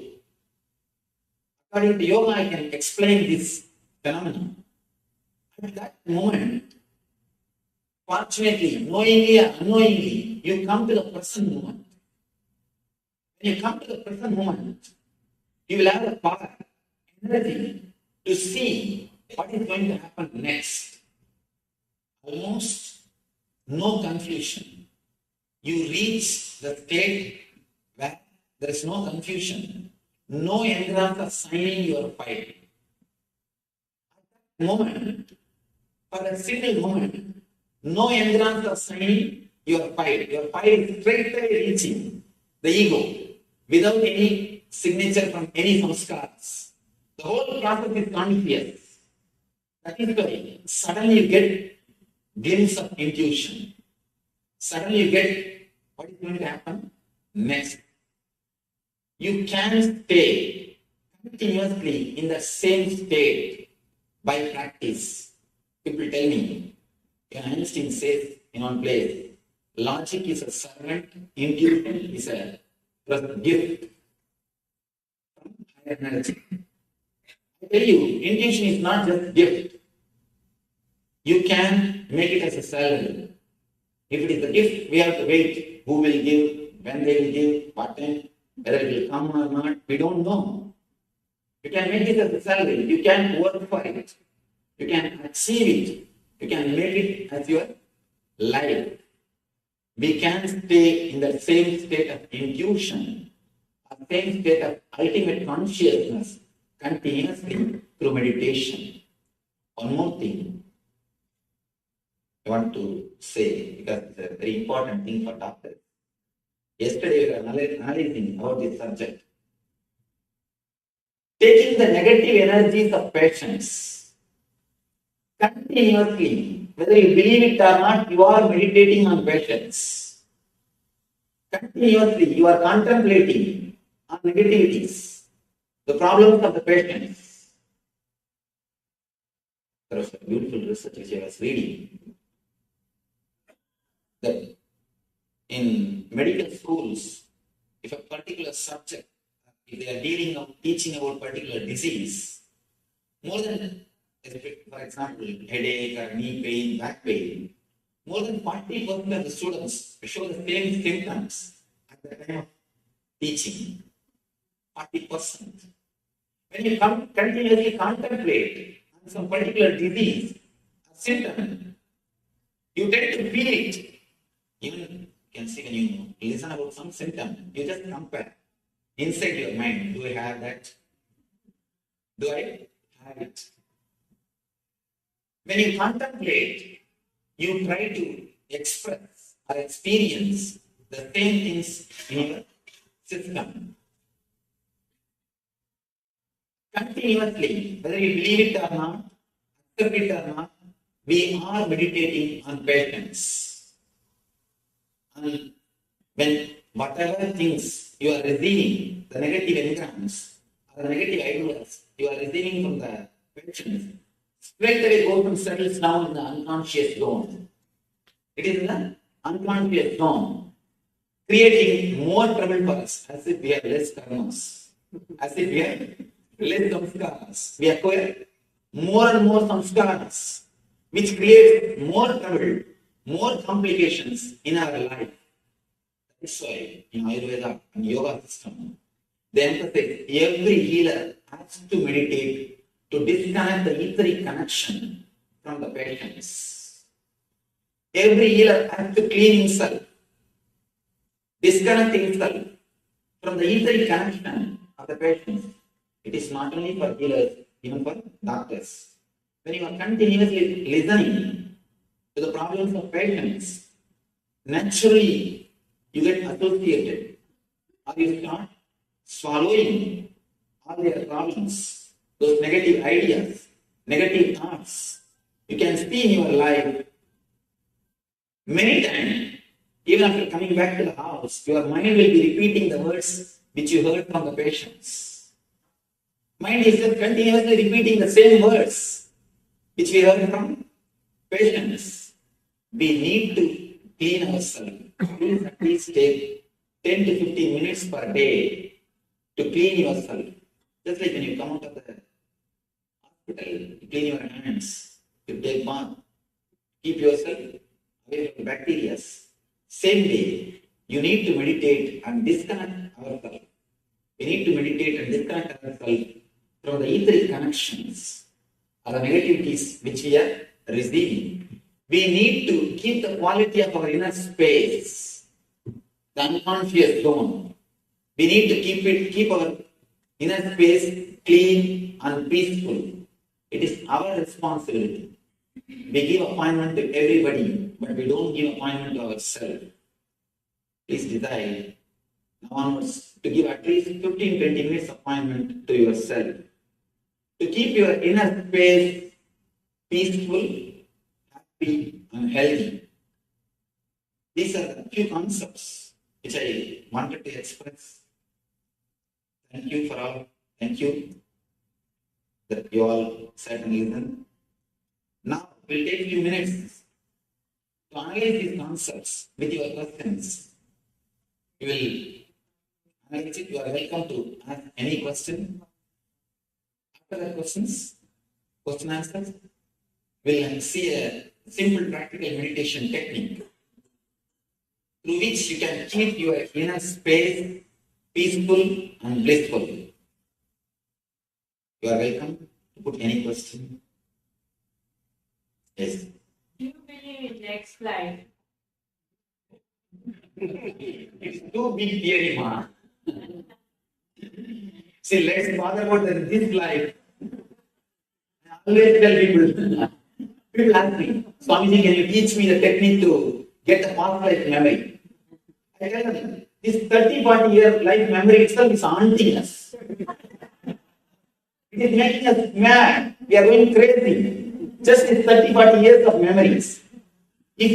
Speaker 6: According to yoga, I can explain this phenomenon. At that moment, fortunately, knowingly or unknowingly, you come to the present moment. When you come to the present moment, you will have the power, energy to see what is going to happen next. Almost no confusion. You reach the state where there is no confusion, no engrams of signing your file. At that moment, for a single moment, no engrams of signing your file. Your file is straightaway reaching the ego without any signature from any samskaras. The whole process is conscious. That is why suddenly you get glimpse of intuition. Suddenly you get what is going to happen next. You can stay continuously in the same state by practice. People tell me, Einstein says in one place, logic is a servant, intuition is a gift from higher energy. I tell you, intuition is not just gift. You can make it as a salary. If it is a gift, we have to wait. Who will give, when they will give, what time, whether it will come or not, we don't know. You can make it as a salary. You can work for it. You can achieve it. You can make it as your life. We can stay in the same state of intuition, the same state of ultimate consciousness continuously through meditation. One more thing. I want to say because it's a very important thing for doctors. Yesterday we were analyzing about this subject. Taking the negative energies of patients continuously, whether you believe it or not, you are meditating on patients. Continuously, you are contemplating on negativities, the problems of the patients. There was a beautiful research which I was reading that in medical schools, if a particular subject, if they are teaching about particular disease, more than, for example, headache or knee pain, back pain, more than 40% of the students show the same symptoms at the time of teaching. 40%. When you continuously contemplate on some particular disease, a symptom, you tend to feel it. Even you can see when you listen about some symptom, you just compare inside your mind. Do I have that? Do I have it? When you contemplate, you try to express or experience the same things in your system. Continuously, whether you believe it or not, accept it or not, we are meditating on patience. And when whatever things you are receiving, the negative engrams or the negative ideas you are receiving from the patients, straight away goes and settles down in the unconscious zone. It is in the unconscious zone, creating more trouble for us, as if we have less karmas, as if we have less samskaras. We acquire more and more samskaras, which creates more trouble, more complications in our life. That's why in Ayurveda and Yoga system, they emphasize every healer has to meditate to disconnect the etheric connection from the patients. Every healer has to clean himself, disconnect himself from the etheric connection of the patients. It is not only for healers, even for doctors. When you are continuously listening to the problems of patients, naturally you get associated or you start swallowing all their problems, those negative ideas, negative thoughts. You can see in your life many times, even after coming back to the house, your mind will be repeating the words which you heard from the patients. Mind is just continuously repeating the same words which we heard from patients. We need to clean ourselves. Please at least take 10 to 15 minutes per day to clean yourself. Just like when you come out of the hospital, you clean your hands, you take bath, keep yourself away from bacteria. Same way, you need to meditate and disconnect ourselves. We need to meditate and disconnect ourselves from the etheric connections or the negativities which we are receiving. We need to keep the quality of our inner space, the unconscious zone. We need to keep our inner space clean and peaceful. It is our responsibility. We give appointment to everybody, but we don't give appointment to ourselves. Please decide now onwards to give at least 15-20 minutes appointment to yourself. To keep your inner space peaceful, happy, and healthy. These are the few concepts which I wanted to express. Thank you for all. Thank you that you all sat and listened. Now we'll take a few minutes to analyze these concepts with your questions. You will analyze it. You are welcome to ask any question. After the question answers, we'll see a simple practical meditation technique through which you can keep your inner space peaceful and blissful. You are welcome to put any question. Yes.
Speaker 10: Do you believe in next life?
Speaker 6: It's too big theory, ma. See, let's bother about this life. I always tell people, People ask me, Swamiji, can you teach me the technique to get the past life memory? I tell them, this 30-40 year life memory itself is haunting us. It is making us mad. We are going crazy. Just these 30-40 years of memories. If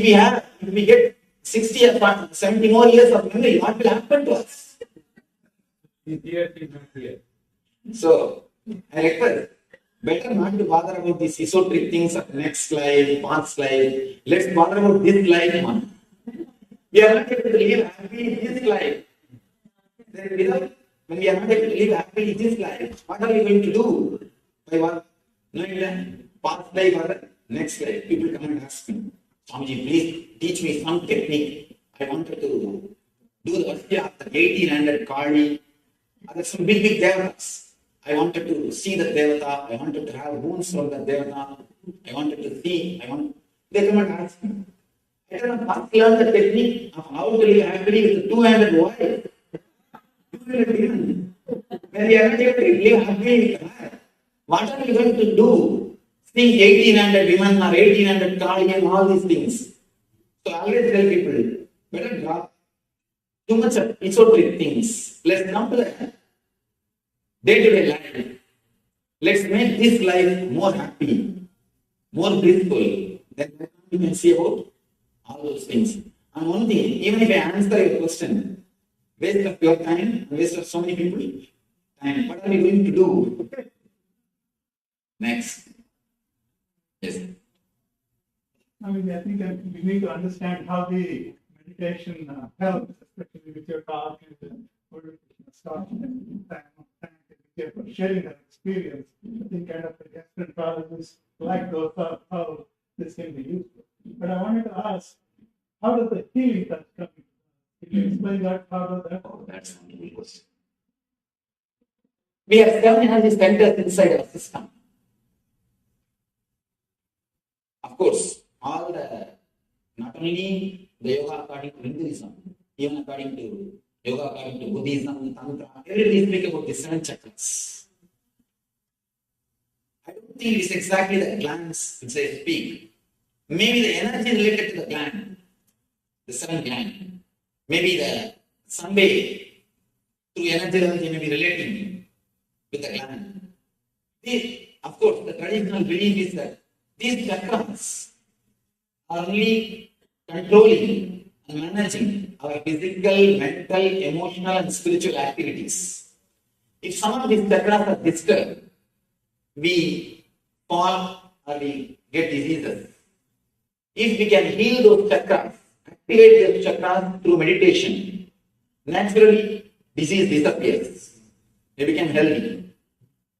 Speaker 6: we get 60 or 70 more years of memory, what will happen to us? So, I request, better not to bother about these esoteric things of next life, past life. Let's bother about this life, man. We are not able to live happily in this life. Then when we are not able to live happily in this life, what are we going to do? By what? Knowing that past life or next life, people come and ask me, Swamiji, please teach me some technique. I wanted to do the worship of the 1800 Kali. There's some big devatas. I wanted to see the devata. I wanted to have wounds from the devata. I wanted to see. They come and ask me. I don't know, first learn the technique of how to live happily with the 200 wives. When we are not able to live happily with her, what are we going to do? Think 1800 women or 1800 Kali and all these things. So I always tell people, better drop too much of esoteric things. Let's come to the day-to-day life. Let's make this life more happy, more blissful. Then we can see about all those things. And one thing, even if I answer your question, waste of your time, waste of so many people, time, what are we going to do? Next. Yes.
Speaker 11: I think we need to understand how the meditation helps, especially with your talk and stuff and sharing that experience. I think kind of the gastroenterologists like those how this can be useful. But I wanted to ask, how does the healing touch come? Can you explain that? How does that?
Speaker 6: Oh, that's a wonderful question. We have 7 energy centers inside our system. Of course, not only the yoga according to Hinduism, even according to yoga according to Buddhism, Tantra, everybody speak about the 7 chakras. I don't think it's exactly the glands which they speak. Maybe the energy related to the gland, the 7 gland. Maybe the sunbathe through energy may be relating with the gland. Of course, the traditional belief is that these chakras are only controlling and managing our physical, mental, emotional, and spiritual activities. If some of these chakras are disturbed, we fall or we get diseases. If we can heal those chakras, activate those chakras through meditation, naturally disease disappears. They become healthy.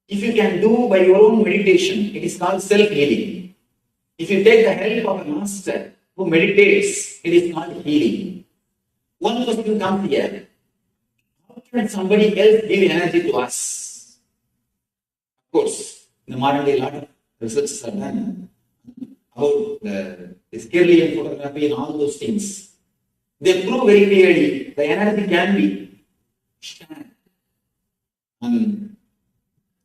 Speaker 6: If you can do by your own meditation, it is called self-healing. If you take the help of a master who meditates, it is called healing. One question comes here. How can somebody else give energy to us? Of course, in the modern day, a lot of researches are done about the Kirlian photography and all those things. They prove very clearly the energy can be shared. And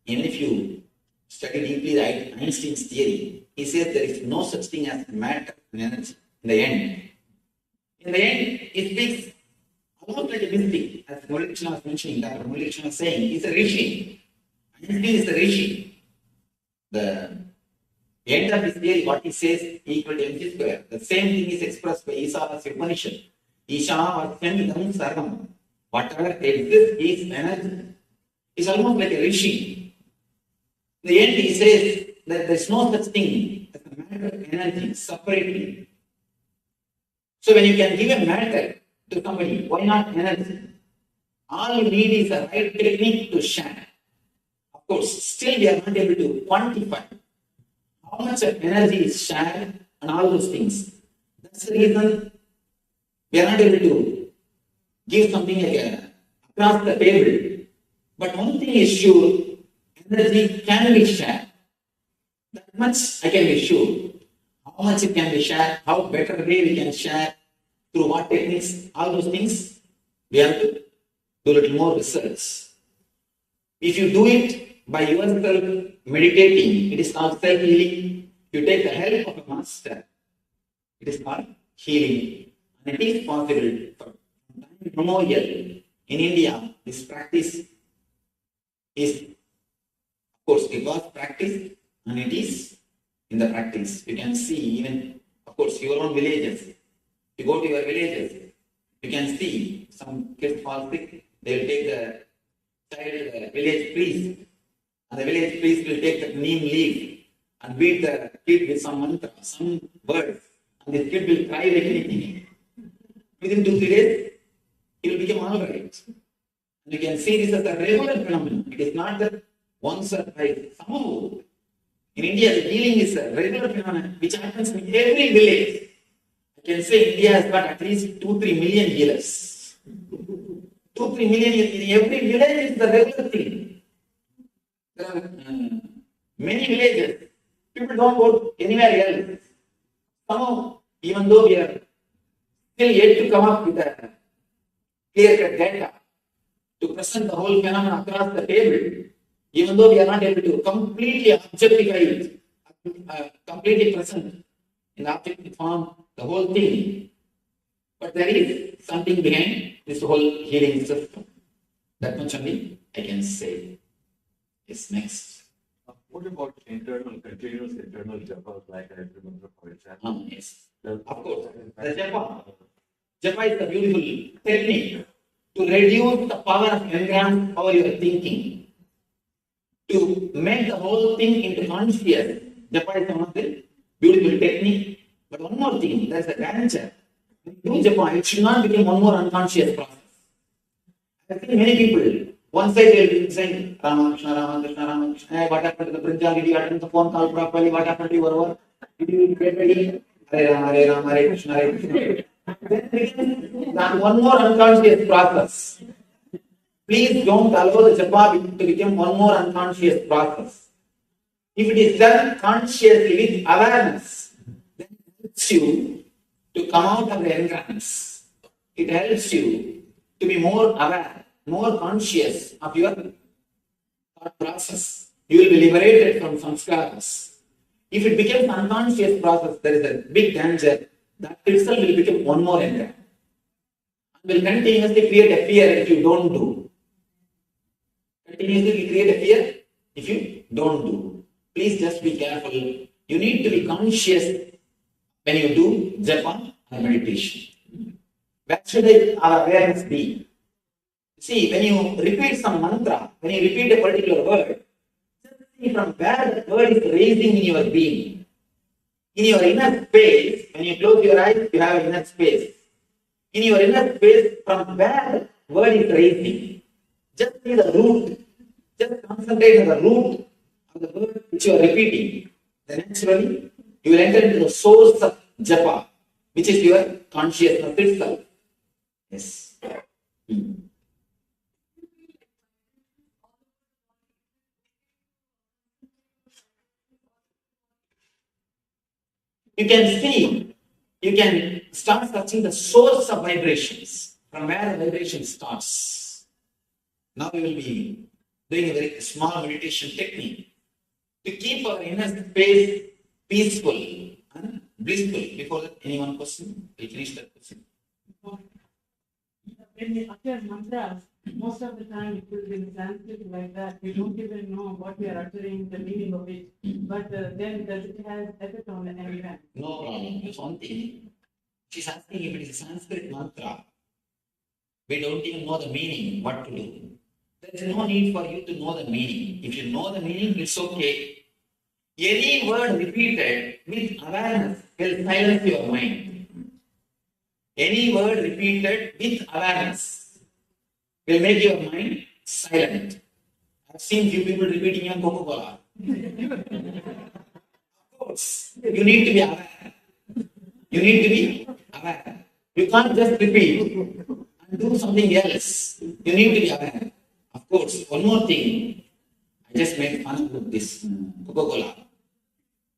Speaker 6: even if you study deeply Einstein's theory, he says there is no such thing as matter and energy in the end. In the end, it speaks almost like a mystic, as Murali Krishna was mentioning, Dr. Murali Krishna was saying, he's a rishi. Einstein is the rishi. The end of his theory, what he says, equal to mc square. The same thing is expressed by Isava's Upanishad. Isha Vasyam Idam Sarvam. Whatever exists is energy. It's almost like a rishi. In the end, he says that there is no such thing as a matter of energy separately. So when you can give a matter to somebody, why not energy? All you need is a right technique to share. Of course, still we are not able to quantify how much of energy is shared and all those things. That's the reason we are not able to give something like across the table. But one thing is sure, energy can be shared. That much I can be sure. How much it can be shared, how better way we can share, through what techniques, all those things, we have to do a little more research. If you do it by yourself meditating, it is called self-healing. you take the help of a master, it is called healing. And it is possible from time immemorial in India. This practice is, of course, it was practiced and it is in the practice. You can see even, of course, your own villages. You go to your villages, you can see some kids fall sick, they will take the child to the village priest, and the village priest will take the neem leaf and beat the kid with some mantra, some words, and the kid will cry like anything. Within 2-3 days, he will become all right. And you can see this as a regular phenomenon. It is not that once or twice. Somehow, in India, the healing is a regular phenomenon which happens in every village. I can say India has got at least 2-3 million healers. 2-3 million in every village is the regular thing. There are many villages. People don't go anywhere else. Somehow, even though we are still yet to come up with a clear-cut data to present the whole phenomenon across the table, even though we are not able to completely objectify it, completely present in objective form the whole thing, but there is something behind this whole healing system. That much only I can say. Yes, next.
Speaker 1: What about continuous internal japas, like I remember, for example?
Speaker 6: Yes, of course. The japa is a beautiful technique to reduce the power of engram over your thinking, to make the whole thing into conscious. Japa is one of the beautiful technique. But one more thing, there is a danger. When you do japa, it should not become one more unconscious process. I think many people, one side they will be saying, Rama Krishna, Rama Krishna, Rama Krishna. Hey, what happened to the Brinjal? Did you attend the phone call properly? What happened to your work? Did you get ready? Hare Rama, Hare Rama, Hare Krishna, Hare Krishna. Then begins that one more unconscious process. Please don't allow the japa to become one more unconscious process. If it is done consciously with awareness, then it helps you to come out of the engrams. It helps you to be more aware, more conscious of your thought process. You will be liberated from samskaras. If it becomes unconscious process, there is a big danger that itself will become one more engram. And will continuously create a fear if you don't do. Continuously create a fear if you don't do. Please just be careful. You need to be conscious when you do japa or meditation. Where should our awareness be? See, when you repeat some mantra, when you repeat a particular word, just see from where that word is raising in your being. In your inner space, when you close your eyes, you have inner space. In your inner space, from where the word is raising, just see the root. Just concentrate on the root of the word which you are repeating. Then naturally, you will enter into the source of japa, which is your consciousness itself. Yes. You can see, you can start searching the source of vibrations, from where the vibration starts. Now we will be doing a very small meditation technique to keep our inner space peaceful and blissful. Before that, any one question? We finish that question.
Speaker 10: When we utter mantras, most of the time it will be in Sanskrit like that. We don't even know what we are uttering, the meaning of it. But then does it have effect on the engram?
Speaker 6: No problem. That's one thing. She's asking if it is a Sanskrit mantra. We don't even know the meaning, what to do. There is no need for you to know the meaning. If you know the meaning, it's okay. Any word repeated with awareness will silence your mind. Any word repeated with awareness will make your mind silent. I've seen few people repeating on Coca-Cola. Of course, you need to be aware. You need to be aware. You can't just repeat and do something else. You need to be aware. Of course, one more thing. I just made fun of this Coca-Cola.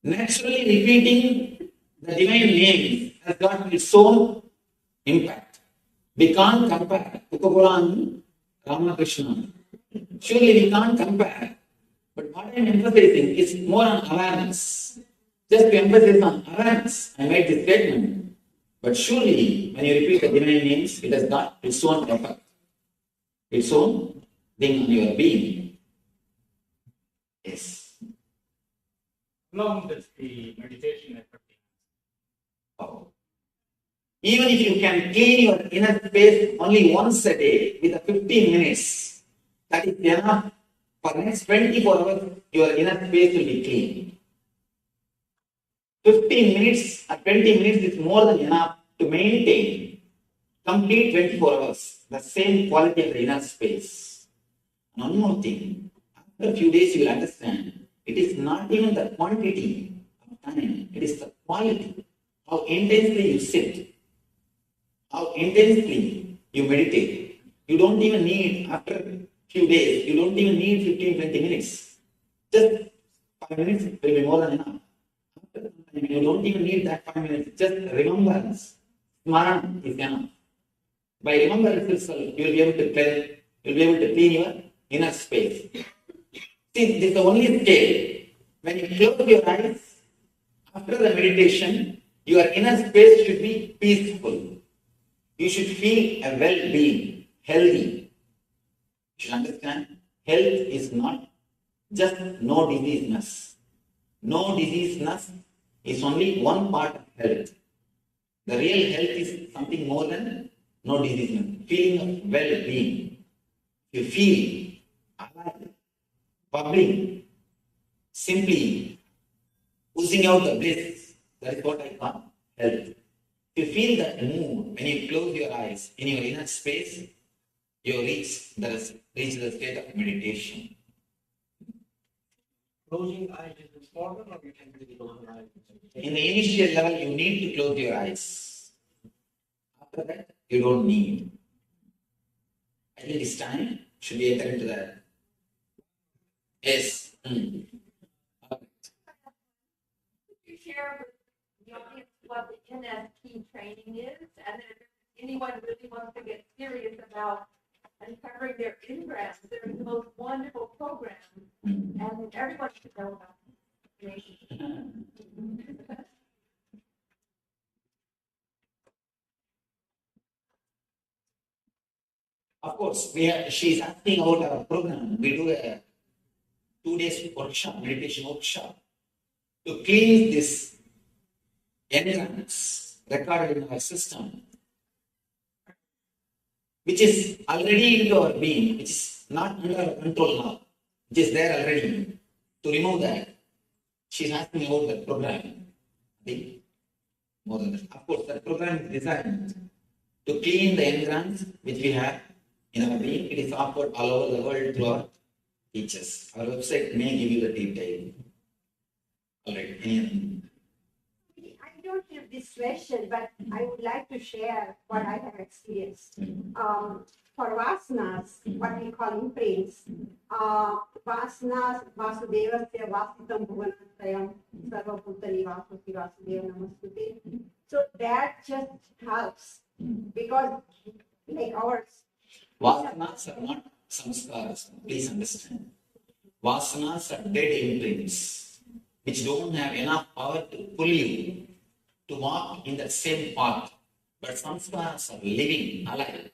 Speaker 6: Naturally repeating the divine names has got its own impact. We can't compare Coca-Cola and Ramakrishna. Surely we can't compare. But what I am emphasizing is more on awareness. Just to emphasize on awareness, I made this statement. But surely, when you repeat the divine names, it has got its own effect, its own thing on your being. Yes.
Speaker 7: How long does the meditation effect?
Speaker 6: Oh. Even if you can clean your inner space only once a day with a 15 minutes, that is enough. For next 24 hours, your inner space will be clean. 15 minutes or 20 minutes is more than enough to maintain complete 24 hours, the same quality of the inner space. One more thing, after a few days you will understand, it is not even the quantity of time, it is the quality, how intensely you sit, how intensely you meditate. You don't even need, after a few days, you don't even need 15-20 minutes. Just 5 minutes will be more than enough. You don't even need that 5 minutes. Just remembrance. Smarana is enough. By remembrance itself, you will be able to clean your inner space. See, this is the only scale. When you close your eyes, after the meditation, your inner space should be peaceful. You should feel a well-being, healthy. You should understand, health is not just no diseaseness. No diseaseness is only one part of health. The real health is something more than no diseaseness. Feeling of well-being. You feel alive, bubbling, simply oozing out the bliss. That is what I call health. If you feel that mood when you close your eyes in your inner space, you reach the state of meditation.
Speaker 7: Closing eyes is important, or you can really close your eyes?
Speaker 6: In the initial level, you need to close your eyes. After that, you don't need. I think this time should be enter into that. Yes.
Speaker 12: Could you share with the audience what the NSP training is, and then if anyone really wants to get serious about uncovering their ingrams, there's the most wonderful program, and everyone should know about it.
Speaker 6: Of course, she is asking about our program. We do a 2 days workshop, meditation workshop, to clean this engrams recorded in our system, which is already into our being, which is not under our control now, which is there already. To remove that, she is asking about the program. More than that. Of course, that program is designed to clean the engrams which we have in our being. It is offered all over the world through our teachers. Our website may give you the detail. All right.
Speaker 13: I don't have this question, but I would like to share what I have experienced. For vasanas, what we call imprints, vasanas, Vasudevasya Vasitam Bhuvanatayam Sarvabhutani Vasuti Vasudeva Namastuti. So that just helps because like ours.
Speaker 6: Vasanas are not samskaras. Please understand. Vasanas are dead imprints which don't have enough power to pull you to walk in that same path. But samskaras are living, alive.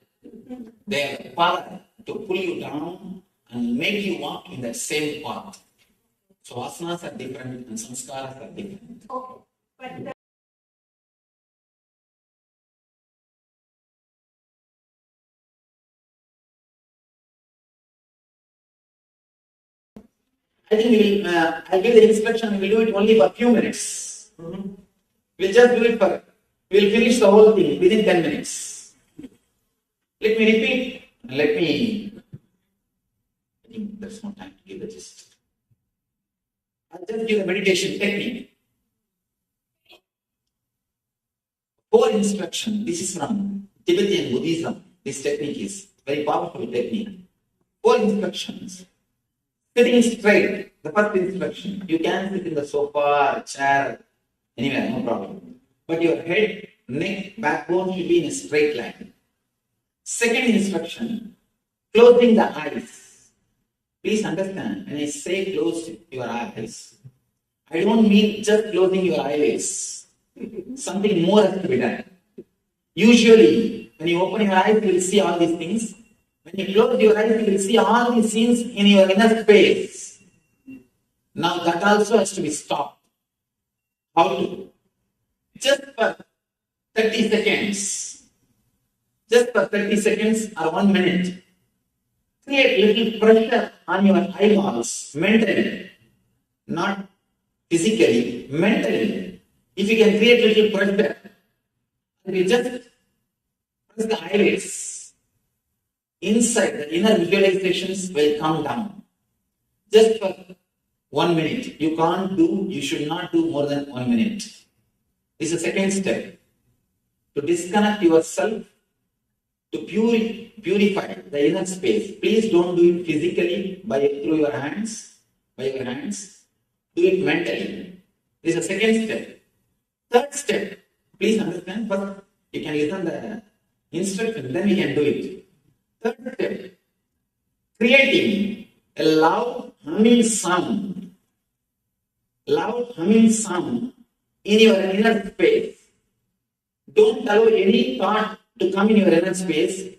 Speaker 6: They have the power to pull you down and make you walk in that same path. So vasanas are different and samskaras are different.
Speaker 13: Okay, but
Speaker 6: I think I'll give the instruction, we'll do it only for a few minutes. We'll just do it we'll finish the whole thing within 10 minutes. Let me repeat, I think there's no time to give the gist. I'll just give the meditation technique. 4 instructions, this is from Tibetan Buddhism. This technique is very powerful technique. 4 instructions. Sitting straight, the first instruction. You can sit in the sofa, chair, anywhere, no problem. But your head, neck, backbone should be in a straight line. Second instruction, closing the eyes. Please understand, when I say close your eyes, I don't mean just closing your eyelids. Something more has to be done. Usually, when you open your eyes, you will see all these things. When you close your eyes, you will see all these scenes in your inner space. Now that also has to be stopped. How to? Just for 30 seconds. Just for 30 seconds or 1 minute. Create little pressure on your eyeballs mentally. Not physically, mentally. If you can create little pressure, and you just press the eyelids, inside the inner visualizations will come down. Just for 1 minute. You should not do more than 1 minute. This is the second step. To disconnect yourself, to purify the inner space. Please don't do it physically through your hands, by your hands. Do it mentally. This is the second step. Third step, please understand, but you can listen the instruction, then we can do it. Third step, creating a loud humming sound. Loud humming sound in your inner space. Don't allow any thought to come in your inner space.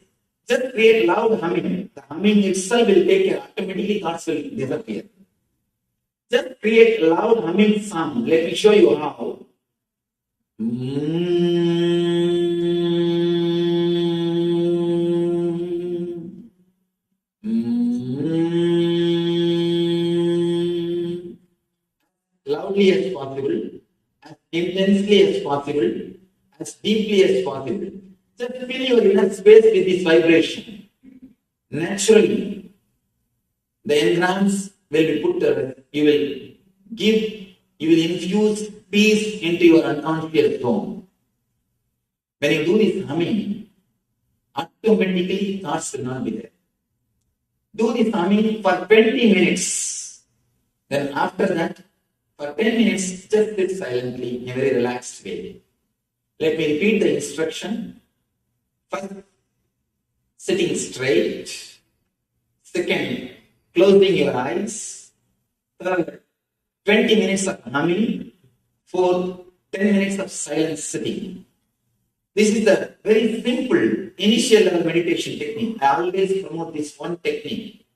Speaker 6: Just create loud humming. The humming itself will take care. Automatically thoughts will disappear. Just create loud humming sound. Let me show you how. Loudly as possible, as intensely as possible, as deeply as possible. Just fill your inner space with this vibration. Naturally, the engrams will be put to rest. You will infuse peace into your unconscious zone. When you do this humming, automatically thoughts will not be there. Do this humming for 20 minutes. Then after that, for 10 minutes, just sit silently in a very relaxed way. Let me repeat the instruction. First, sitting straight. Second, closing your eyes. Third, 20 minutes of humming. Fourth, 10 minutes of silent sitting. This is the very simple initial level meditation technique. I always promote this one technique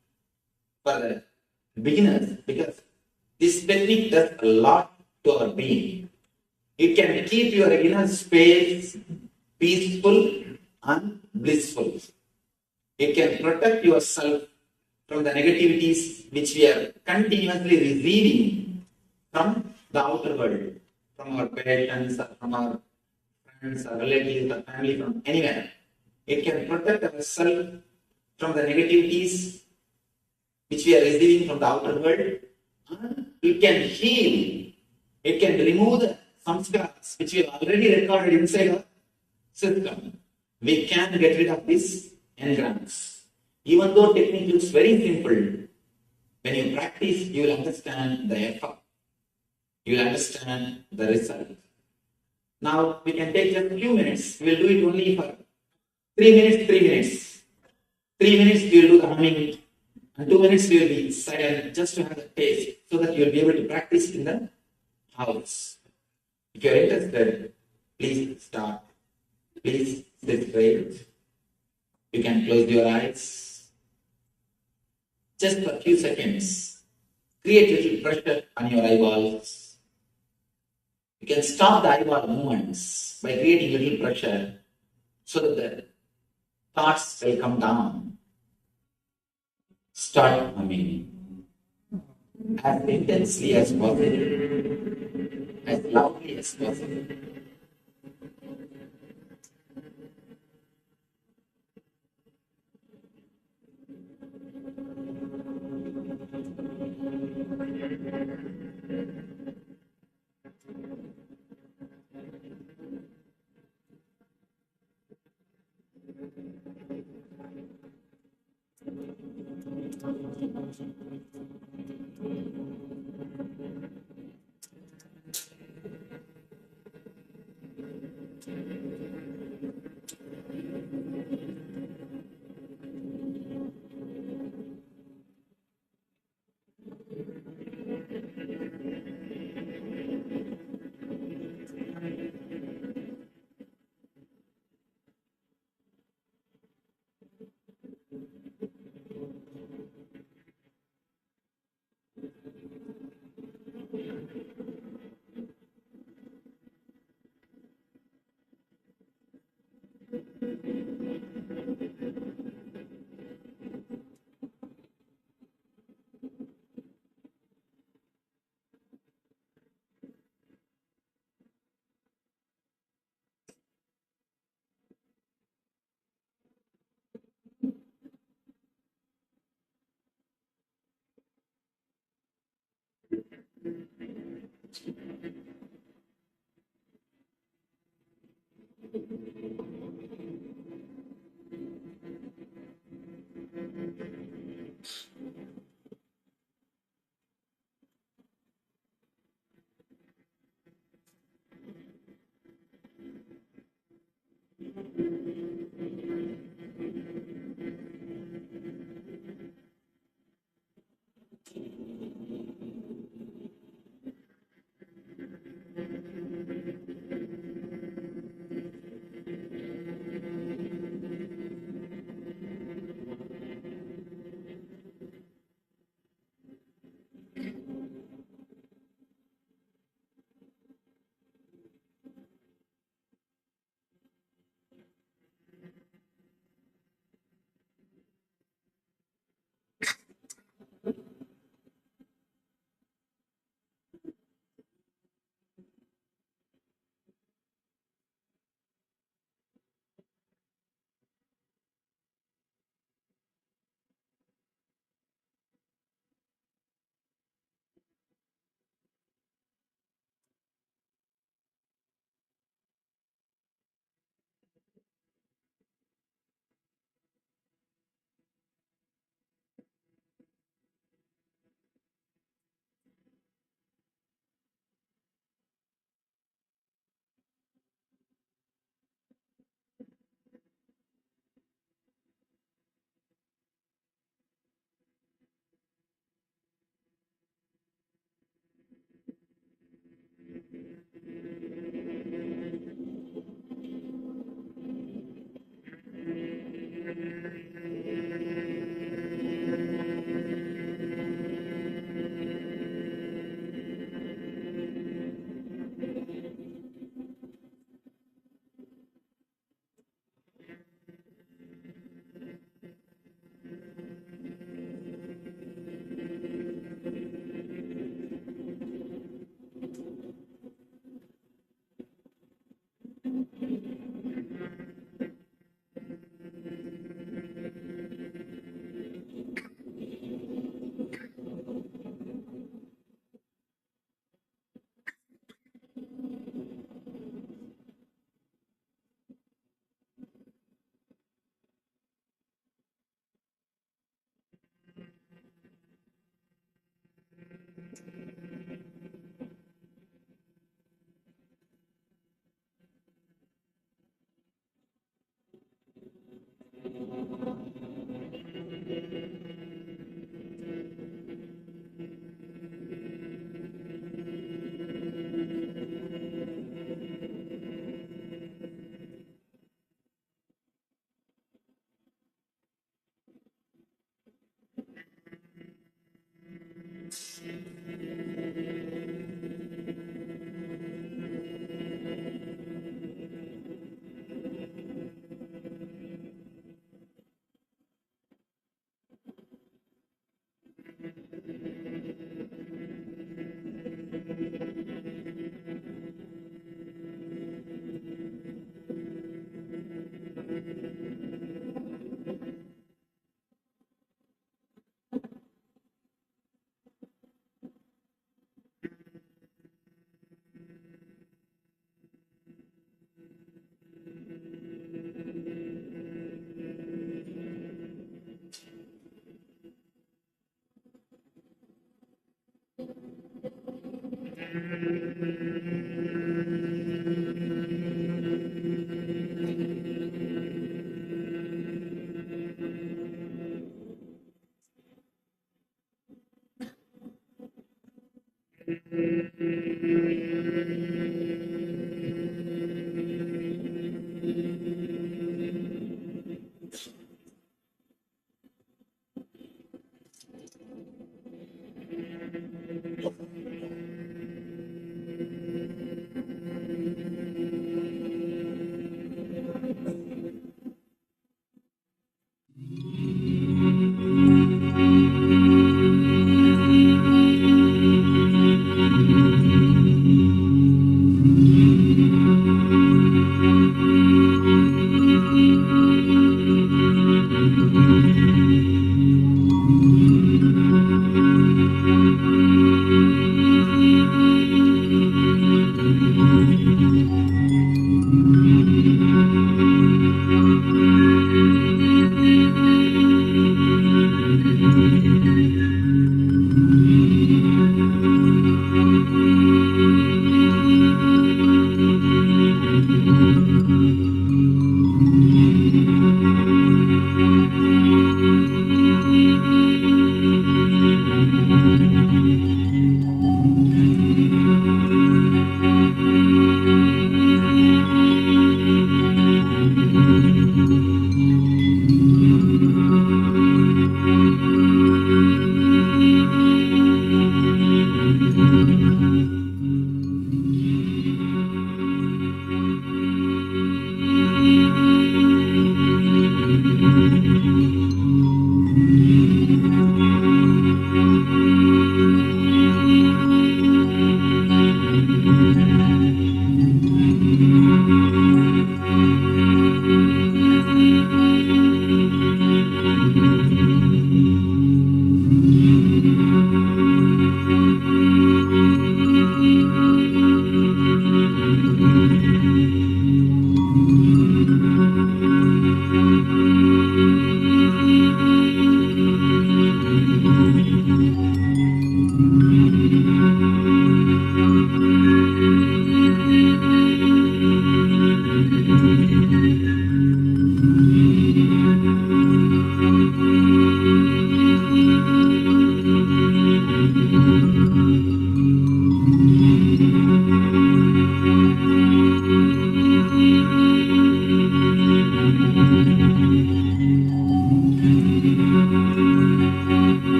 Speaker 6: for the beginners because this technique does a lot to our being. It can keep your inner space peaceful and blissful. It can protect yourself from the negativities which we are continuously receiving from the outer world, from our parents, or from our friends, or relatives, or family, from anywhere. It can protect ourselves from the negativities which we are receiving from the outer world. It can heal. It can remove the samskaras which we have already recorded inside our system. We can get rid of these engrams. Even though technique looks very simple, when you practice, you will understand the effort. You will understand the result. Now we can take just a few minutes. We will do it only for 3 minutes, 3 minutes. 3 minutes we will do the humming. And 2 minutes we will be silent just to have the taste so that you will be able to practice in the house. If you are interested, please start. Please sit straight. You can close your eyes. Just for a few seconds. Create a little pressure on your eyeballs. You can stop the eyeball movements by creating a little pressure so that the thoughts will come down. Start humming as intensely as possible, as loudly as possible.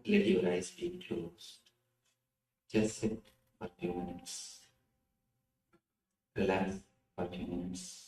Speaker 14: let your eyes be closed. Just sit for a few minutes. Relax for a few minutes.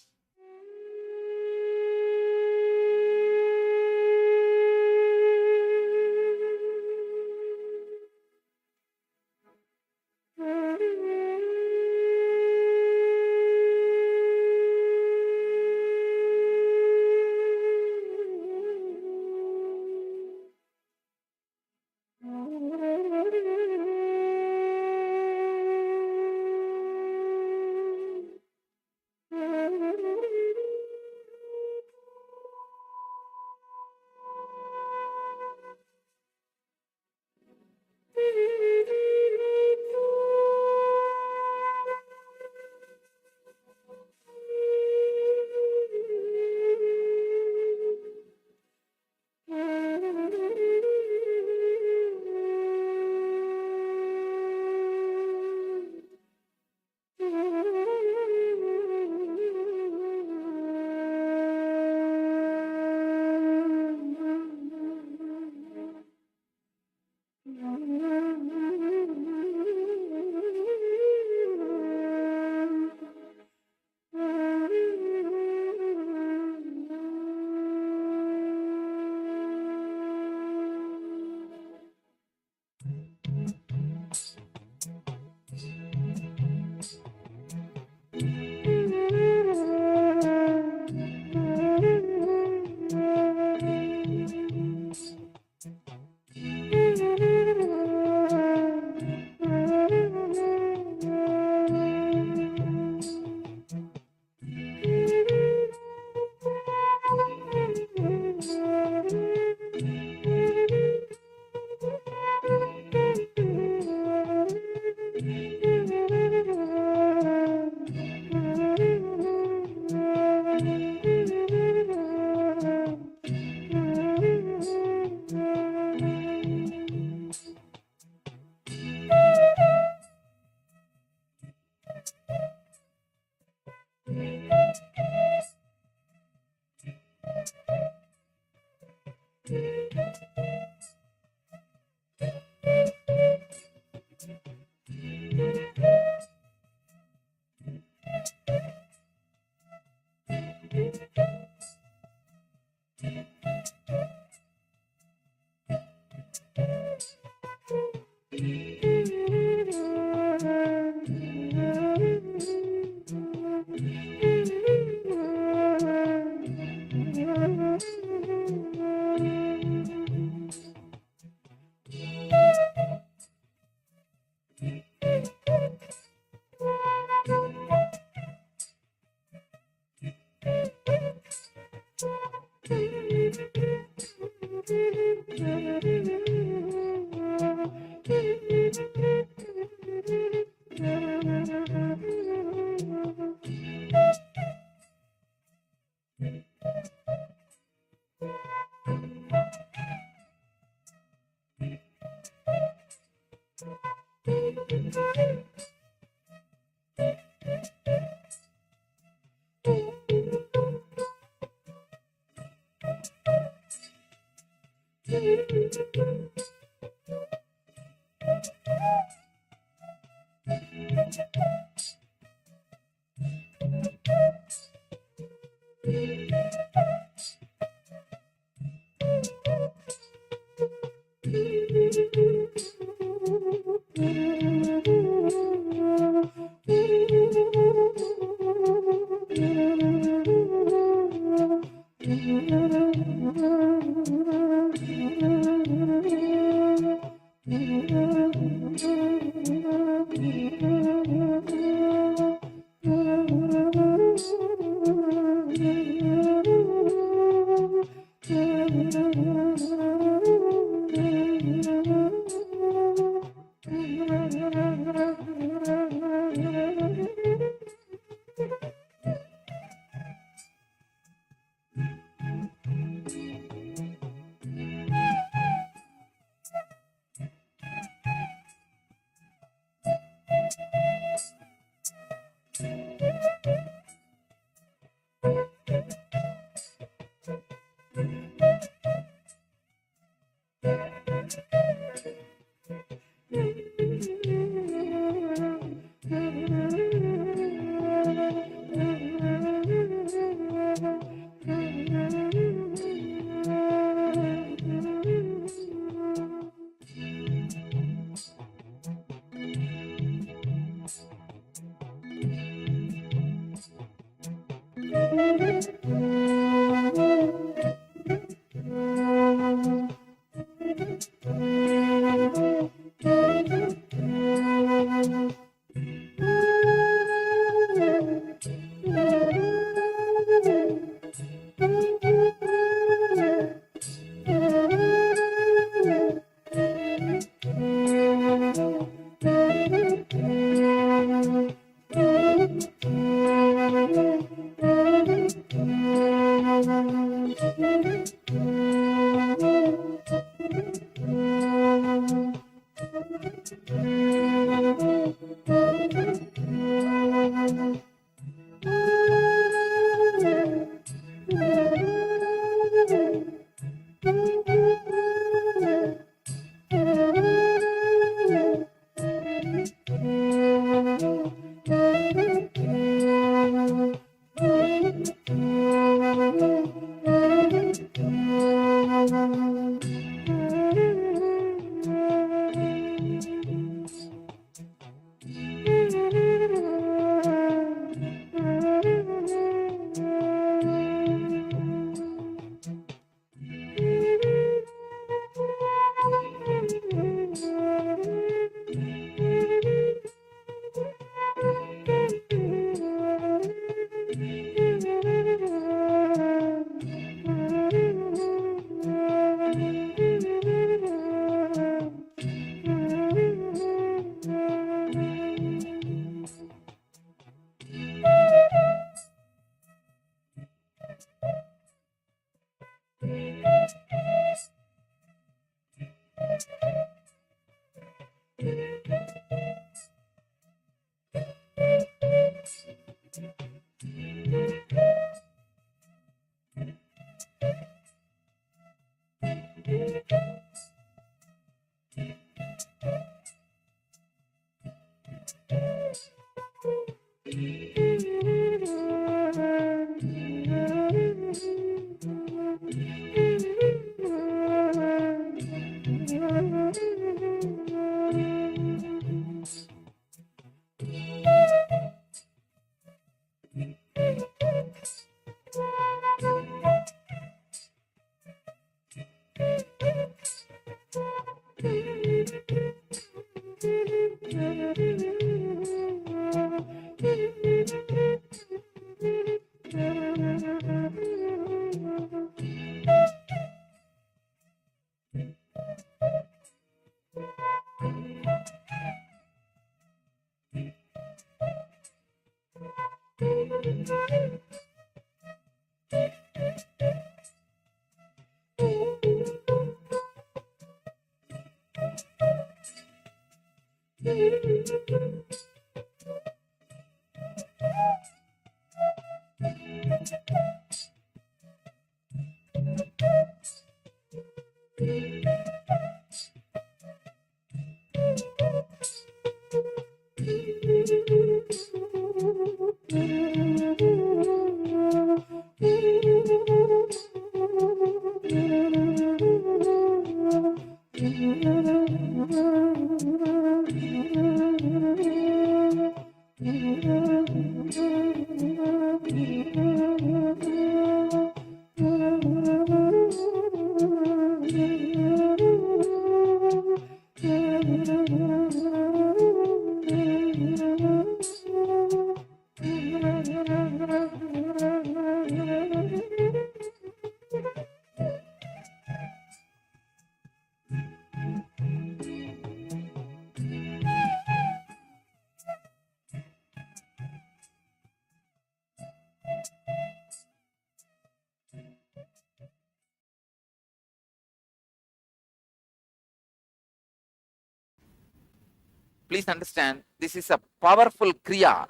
Speaker 6: Please understand, this is a powerful kriya,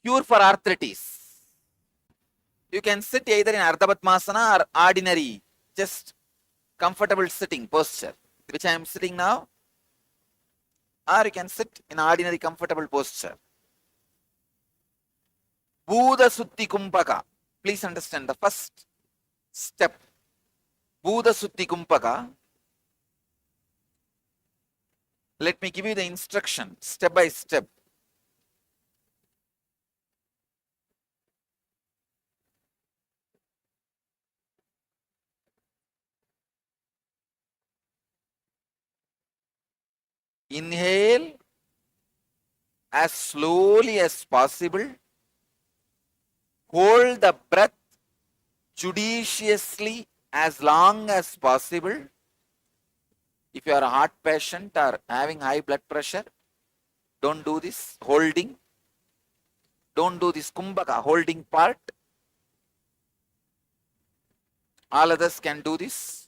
Speaker 6: cure for arthritis. You can sit either in Ardha Padmasana or ordinary, just comfortable sitting posture, which I am sitting now, or you can sit in ordinary comfortable posture. Bhuda Sutti Kumpaka. Please understand the first step. Bhuda Sutti Kumpaka. Let me give you the instruction step by step. Inhale as slowly as possible. Hold the breath judiciously as long as possible. If you are a heart patient or having high blood pressure, don't do this holding. Don't do this kumbhaka holding part. All others can do this.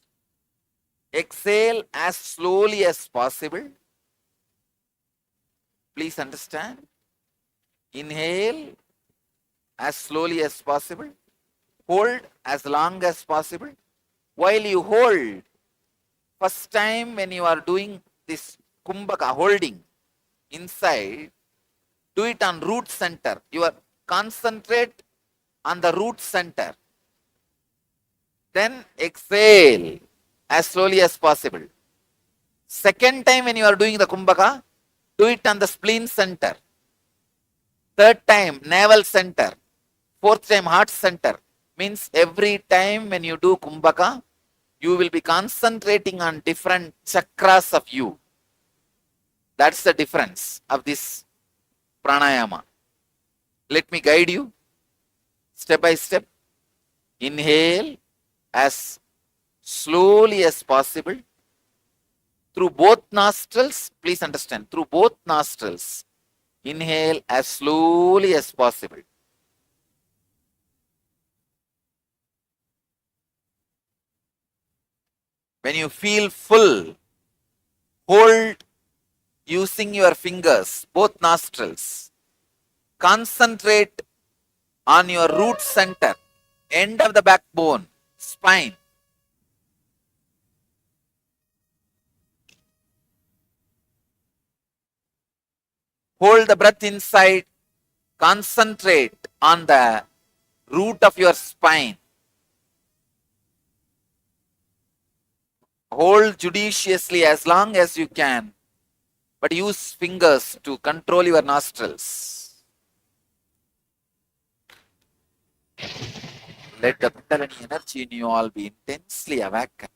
Speaker 6: Exhale as slowly as possible. Please understand. Inhale as slowly as possible. Hold as long as possible. While you hold, first time when you are doing this kumbhaka holding inside, do it on root center. You are concentrate on the root center. Then exhale as slowly as possible. Second time when you are doing the kumbhaka, do it on the spleen center. Third time, navel center. Fourth time, heart center. Means every time when you do kumbhaka, you will be concentrating on different chakras of you. That's the difference of this pranayama. Let me guide you step by step. Inhale as slowly as possible. Through both nostrils, please understand, through both nostrils, inhale as slowly as possible. When you feel full, hold using your fingers, both nostrils. Concentrate on your root center, end of the backbone, spine. Hold the breath inside. Concentrate on the root of your spine. Hold judiciously as long as you can, but use fingers to control your nostrils. Let the Kundalini energy in you all be intensely awakened.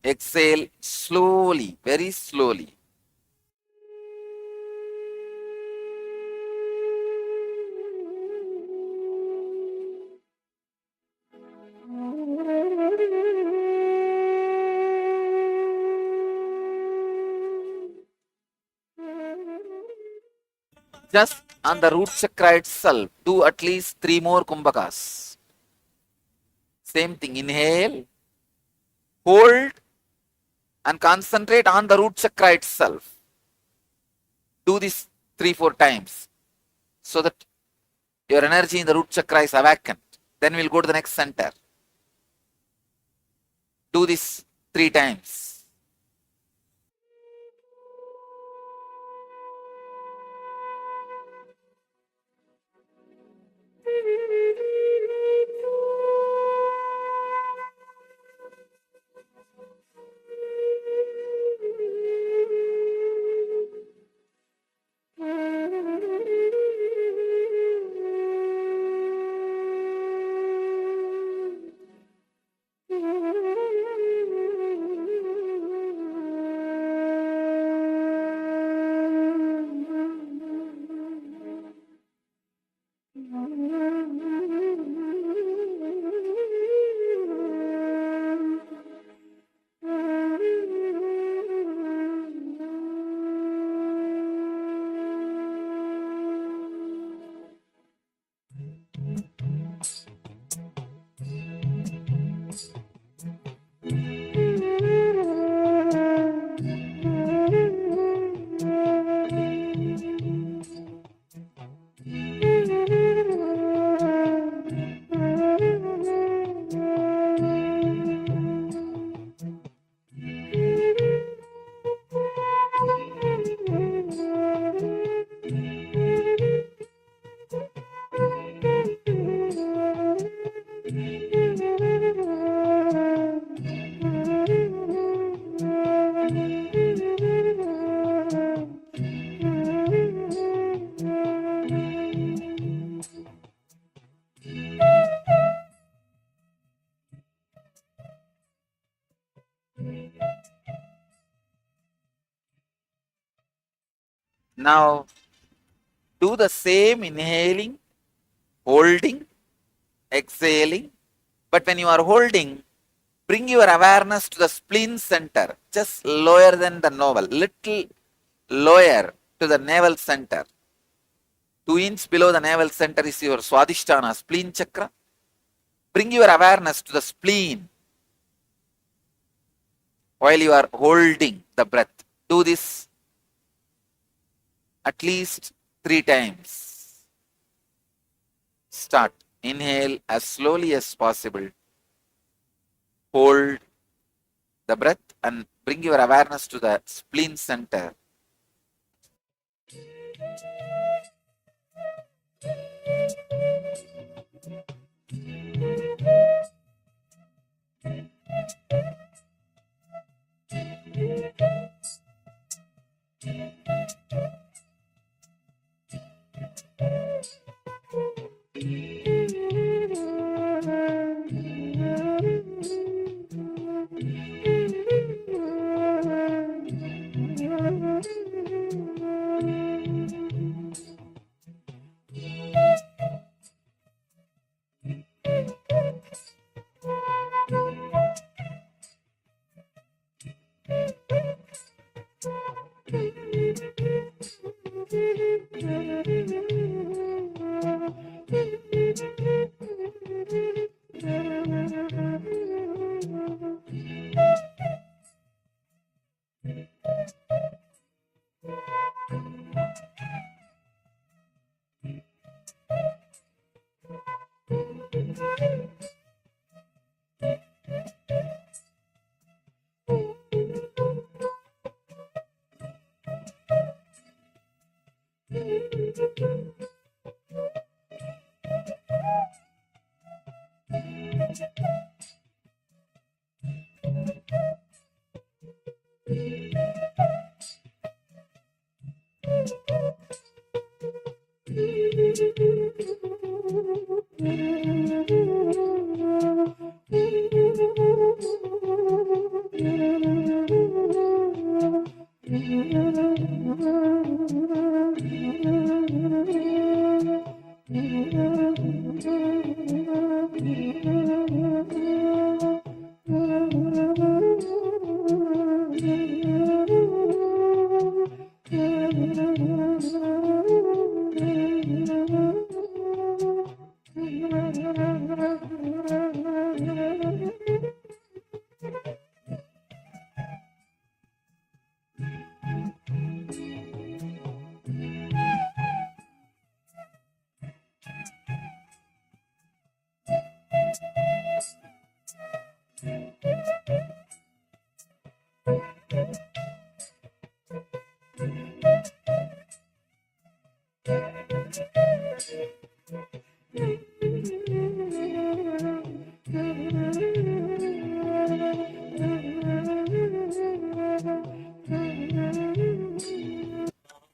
Speaker 6: Exhale slowly, very slowly. Just on the root chakra itself, do at least 3 more kumbhakas. Same thing, inhale, hold, and concentrate on the root chakra itself. Do this 3-4 times so that your energy in the root chakra is awakened. Then we'll go to the next center. Do this 3 times. Now do the same inhaling, holding, exhaling, but when you are holding, bring your awareness to the spleen center, just lower than the navel, little lower to the navel center. 2 inches below the navel center is your Swadhisthana, spleen chakra. Bring your awareness to the spleen while you are holding the breath. Do this at least 3 times. Start. Inhale as slowly as possible. Hold the breath and bring your awareness to the spleen center.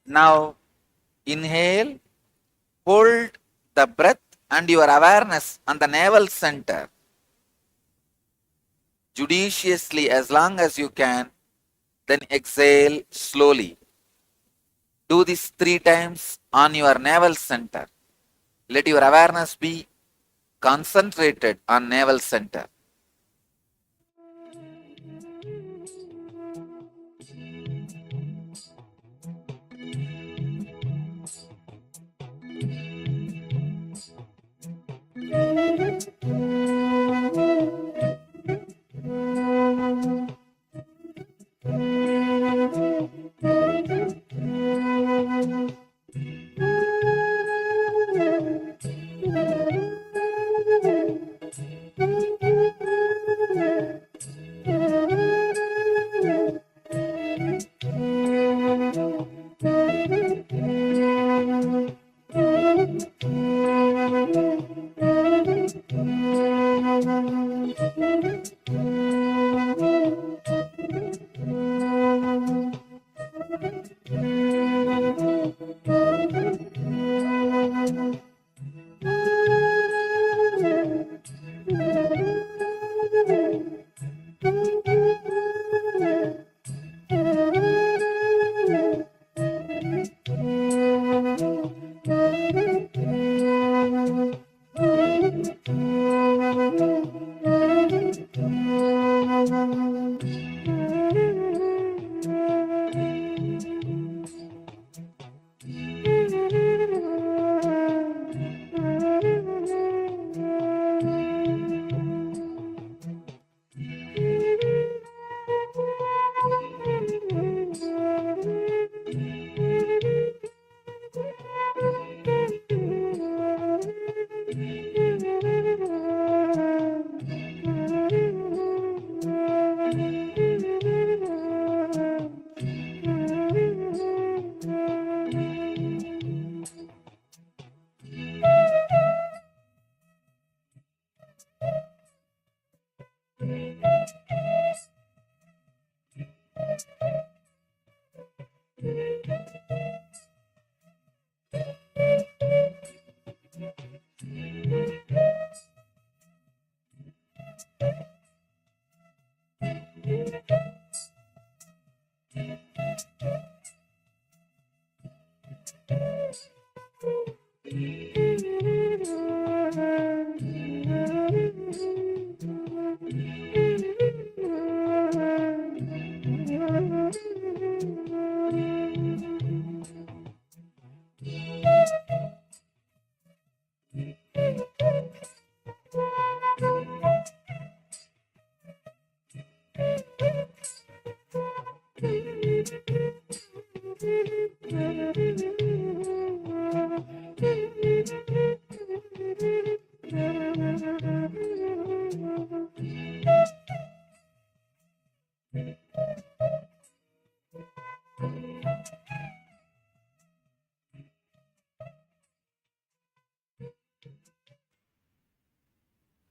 Speaker 6: Now inhale, hold the breath and your awareness on the navel center. Judiciously as long as you can, then exhale slowly. Do this 3 times on your navel center. Let your awareness be concentrated on navel center.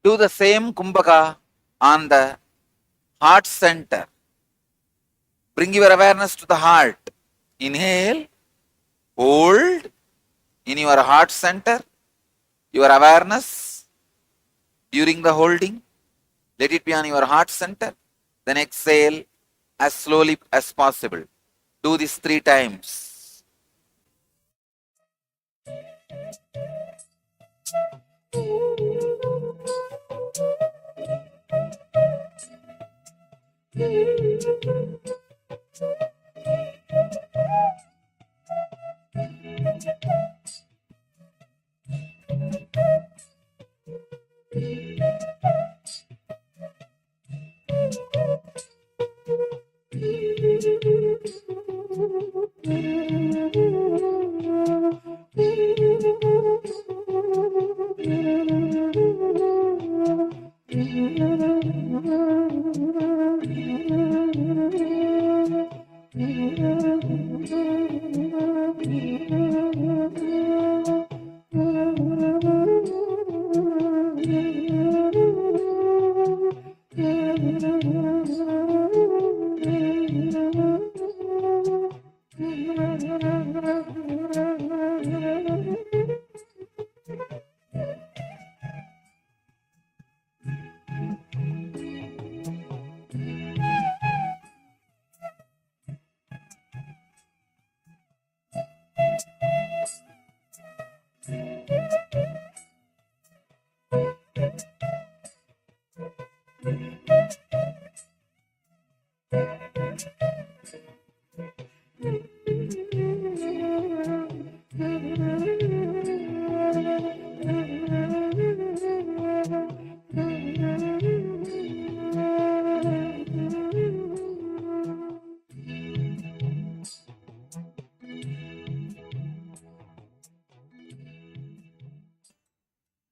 Speaker 6: Do the same kumbhaka on the heart center. Bring your awareness to the heart. Inhale, hold in your heart center, your awareness during the holding. Let it be on your heart center. Then exhale as slowly as possible. Do this 3 times.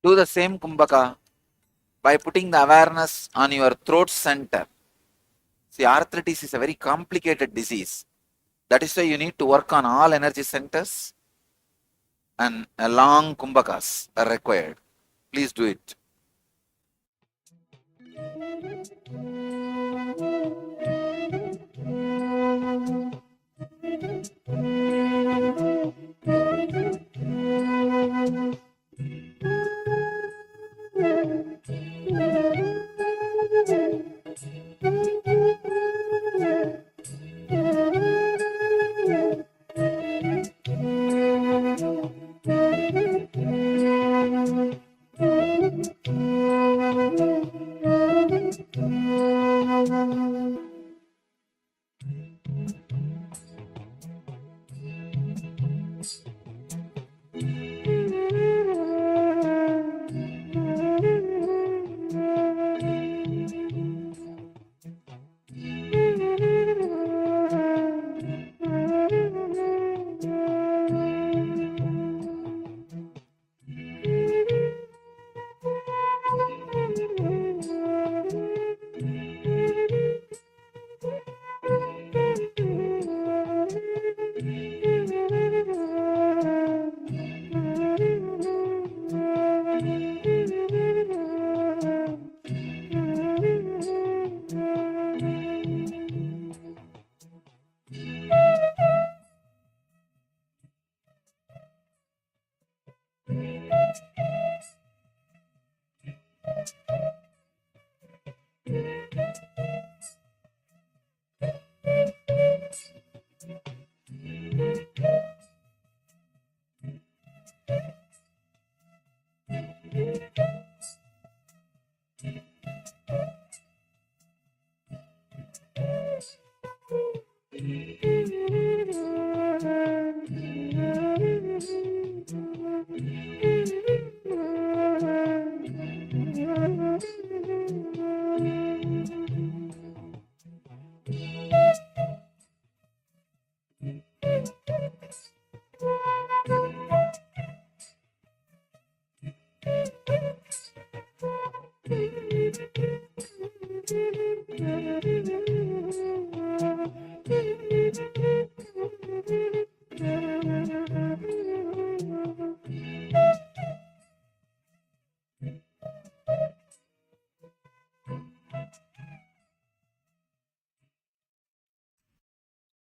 Speaker 6: Do the same kumbhaka by putting the awareness on your throat center. See, arthritis is a very complicated disease. That is why you need to work on all energy centers, and long kumbhakas are required. Please do it.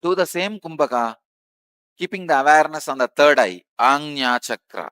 Speaker 6: Do the same Kumbhaka, keeping the awareness on the third eye, Anya Chakra.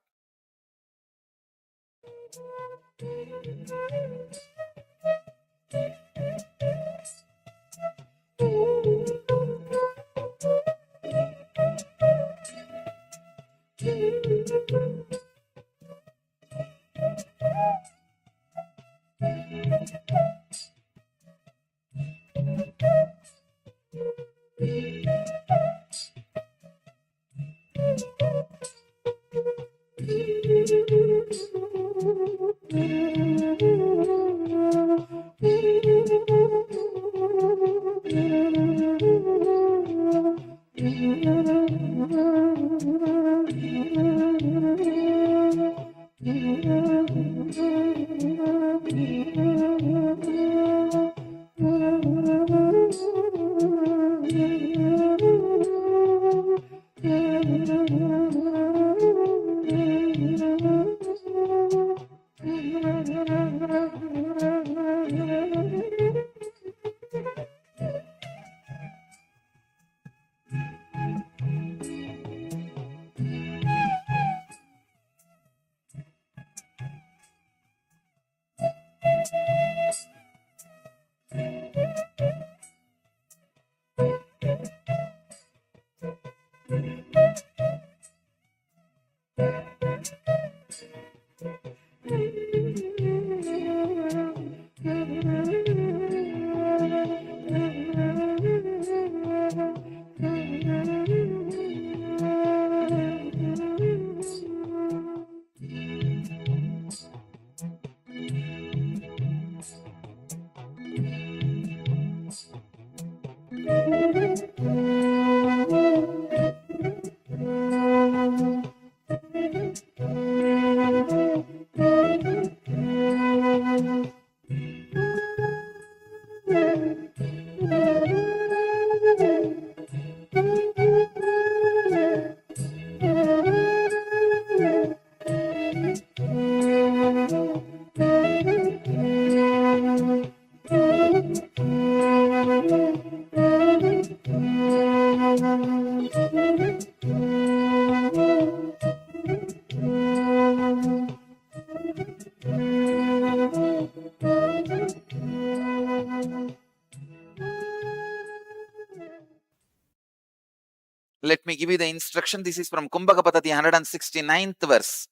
Speaker 6: Let me give you the instruction. This is from Kumbhaka Patati, 169th verse.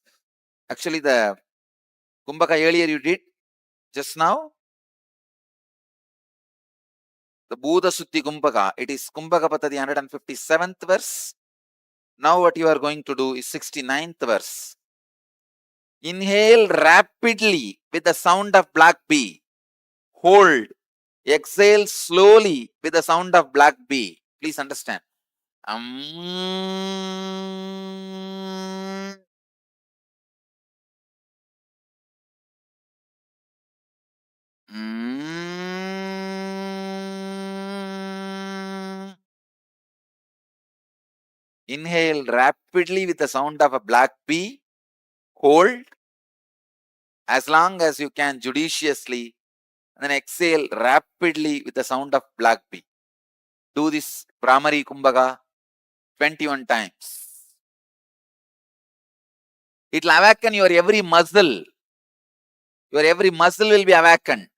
Speaker 6: Actually, the Kumbhaka earlier you did just now, the Buddha Sutti Kumbhaka, it is Kumbhaka Patati, 157th verse. Now what you are going to do is 69th verse. Inhale rapidly with the sound of black bee. Hold. Exhale slowly with the sound of black bee. Please understand. Inhale rapidly with the sound of a black bee. Hold as long as you can judiciously, and then exhale rapidly with the sound of black bee. Do this Brahmari Kumbhaka 21 times. It will awaken your every muscle. Your every muscle will be awakened.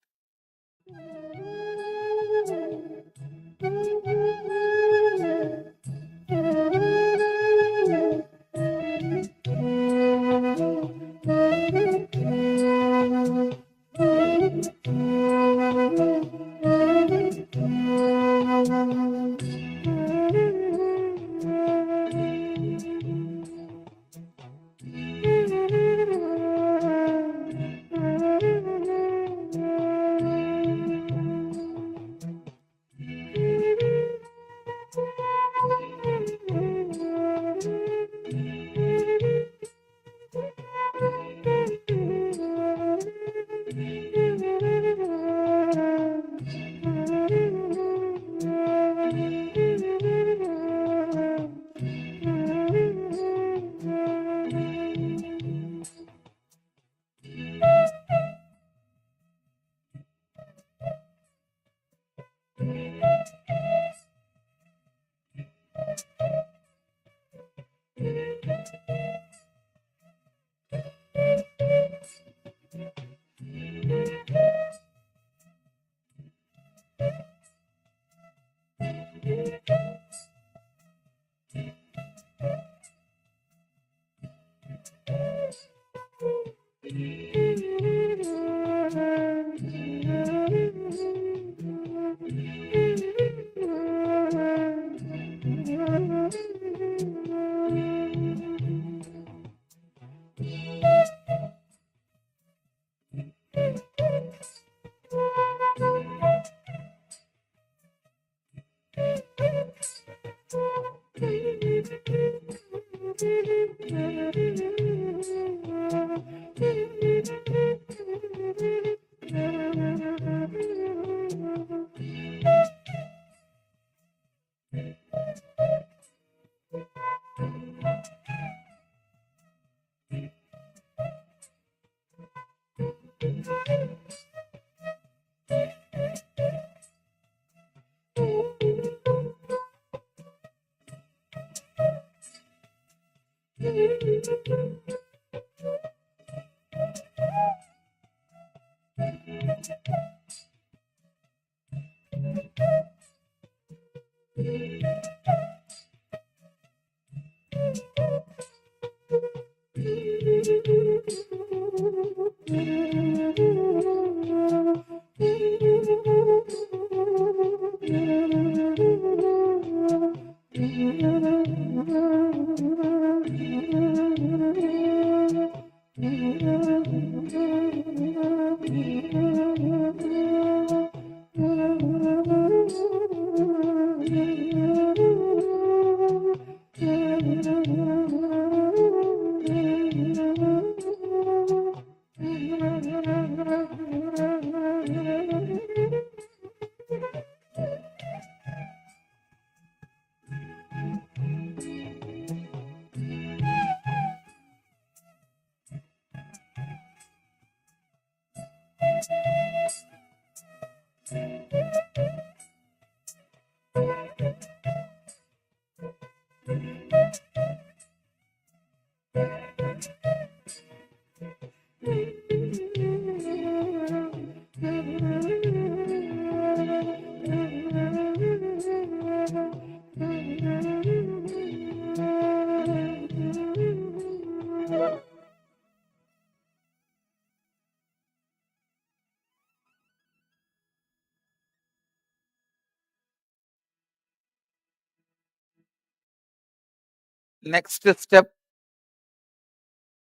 Speaker 6: Next step,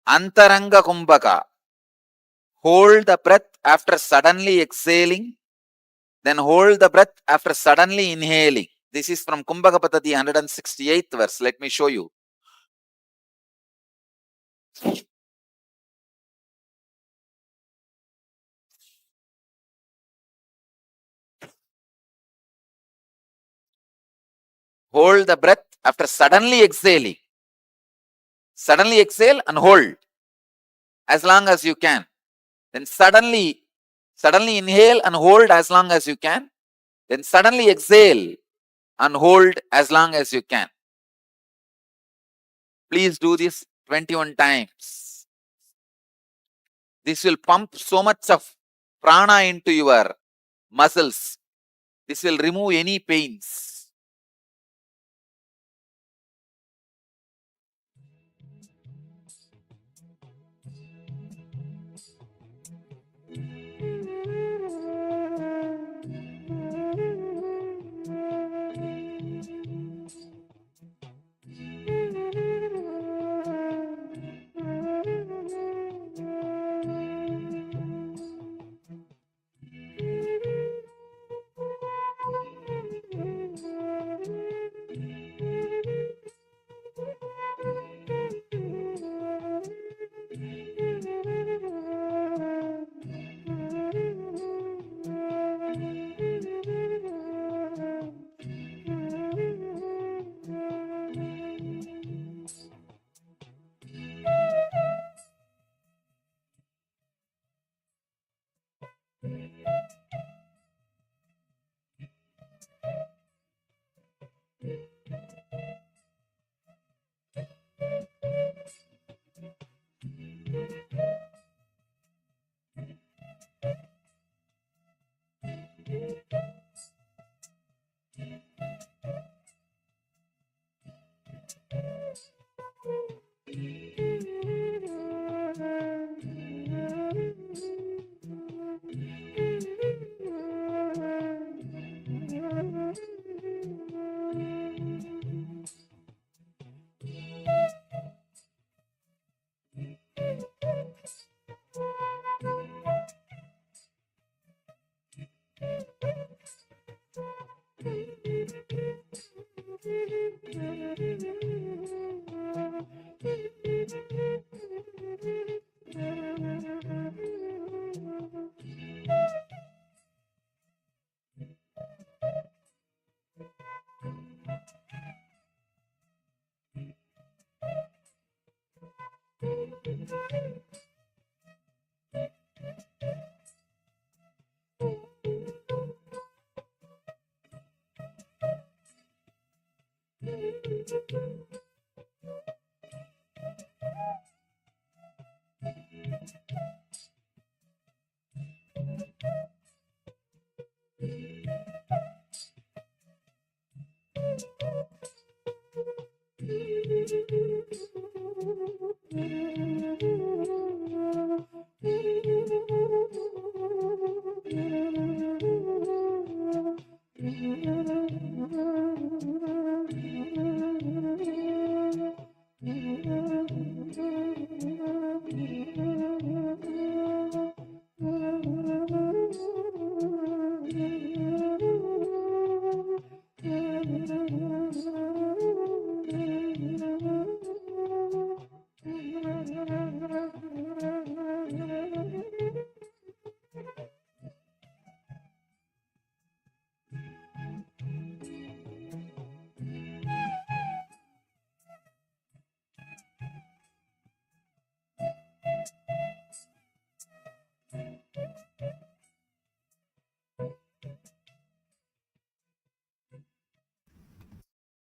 Speaker 6: Antaranga Kumbhaka. Hold the breath after suddenly exhaling, then hold the breath after suddenly inhaling. This is from Kumbhaka Paddhati 168th verse. Let me show you. Hold the breath after suddenly exhaling. Suddenly exhale and hold as long as you can. Then suddenly inhale and hold as long as you can. Then suddenly exhale and hold as long as you can. Please do this 21 times. This will pump so much of prana into your muscles. This will remove any pains.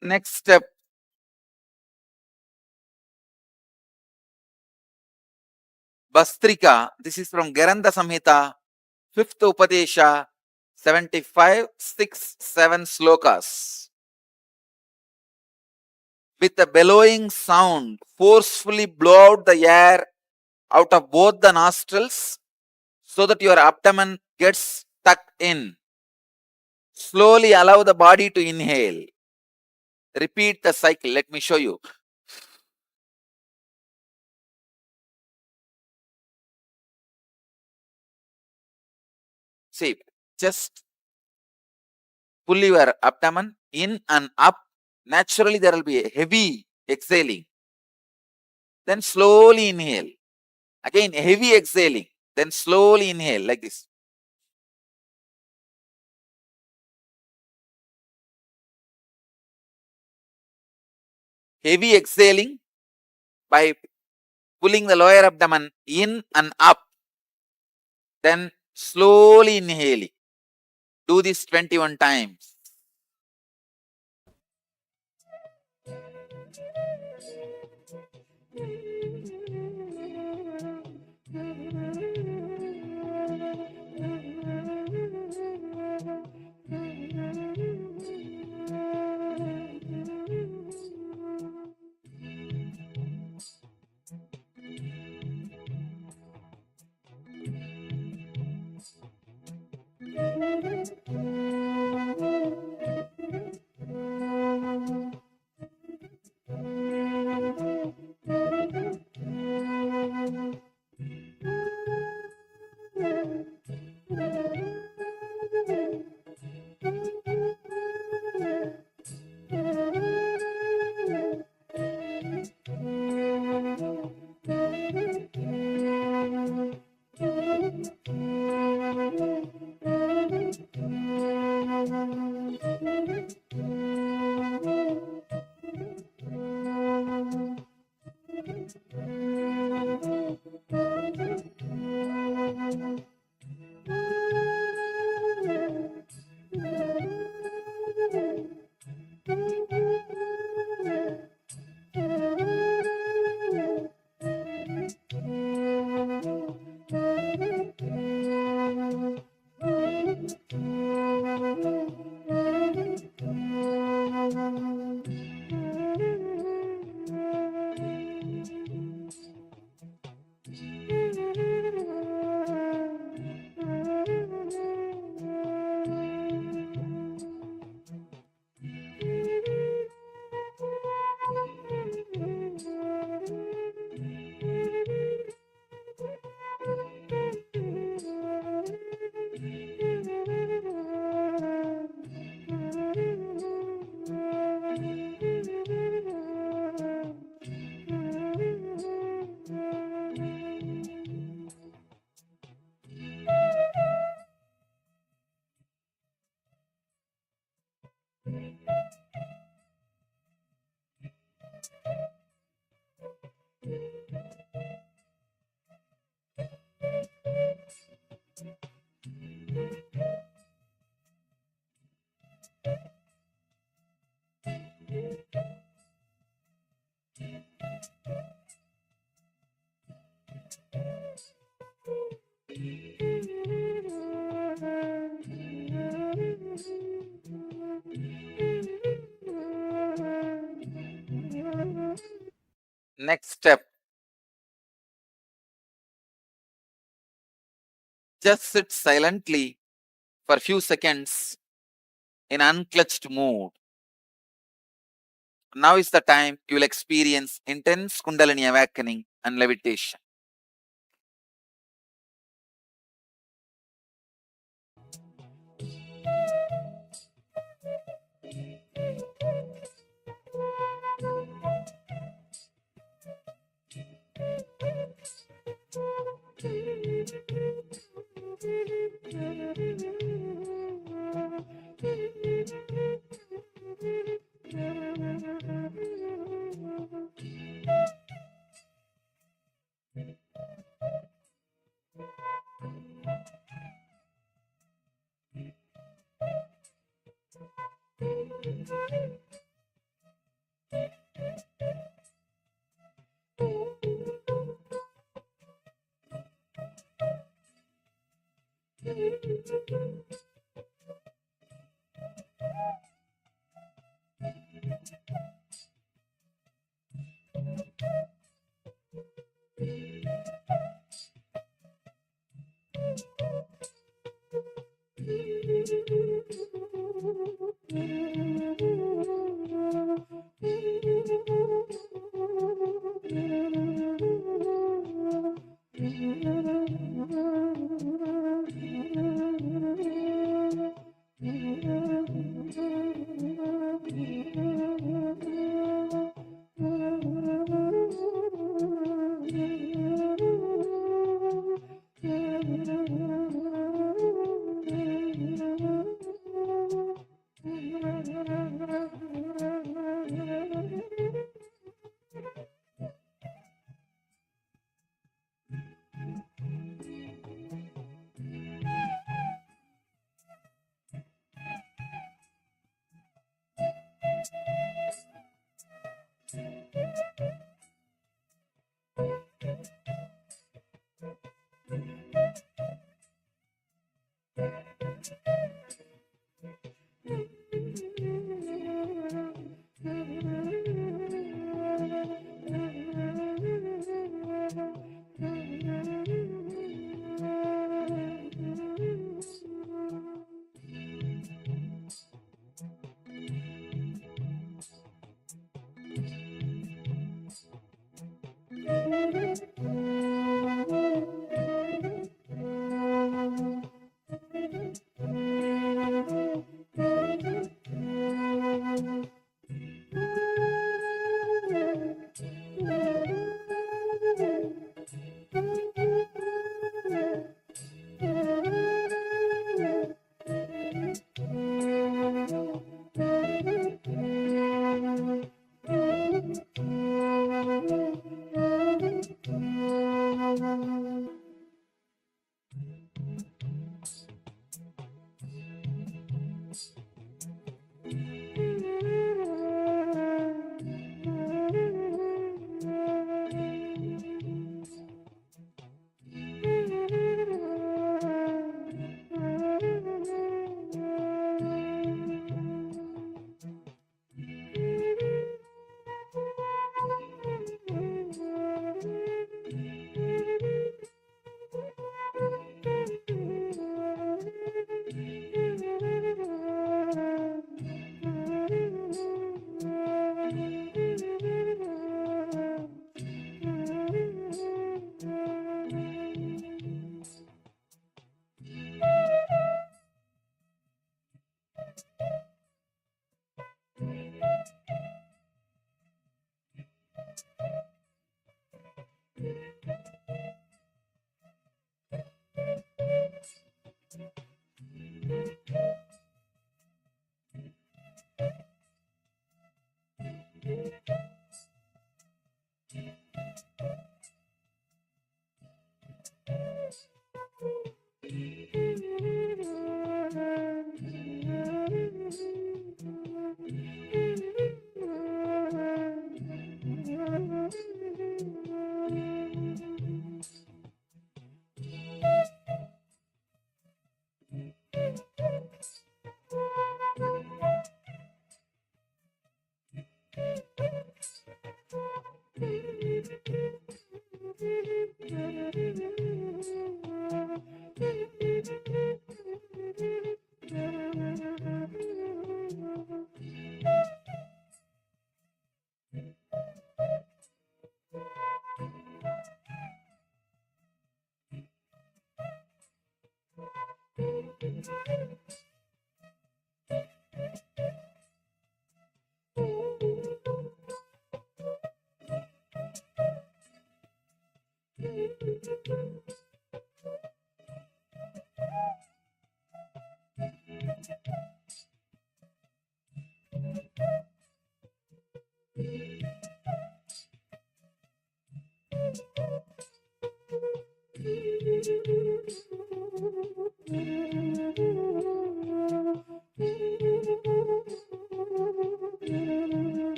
Speaker 6: Next step, Bastrika. This is from Garanda Samhita, 5th Upadesha, 75, 6, 7 slokas. With a bellowing sound, forcefully blow out the air out of both the nostrils so that your abdomen gets tucked in. Slowly allow the body to inhale. Repeat the cycle. Let me show you. See, just pull your abdomen in and up. Naturally, there will be a heavy exhaling. Then slowly inhale. Again, heavy exhaling. Then slowly inhale like this. Heavy exhaling by pulling the lower abdomen in and up. Then slowly inhaling. Do this 21 times. Next step. Just sit silently for a few seconds in unclutched mood. Now is the time you will experience intense Kundalini awakening and levitation.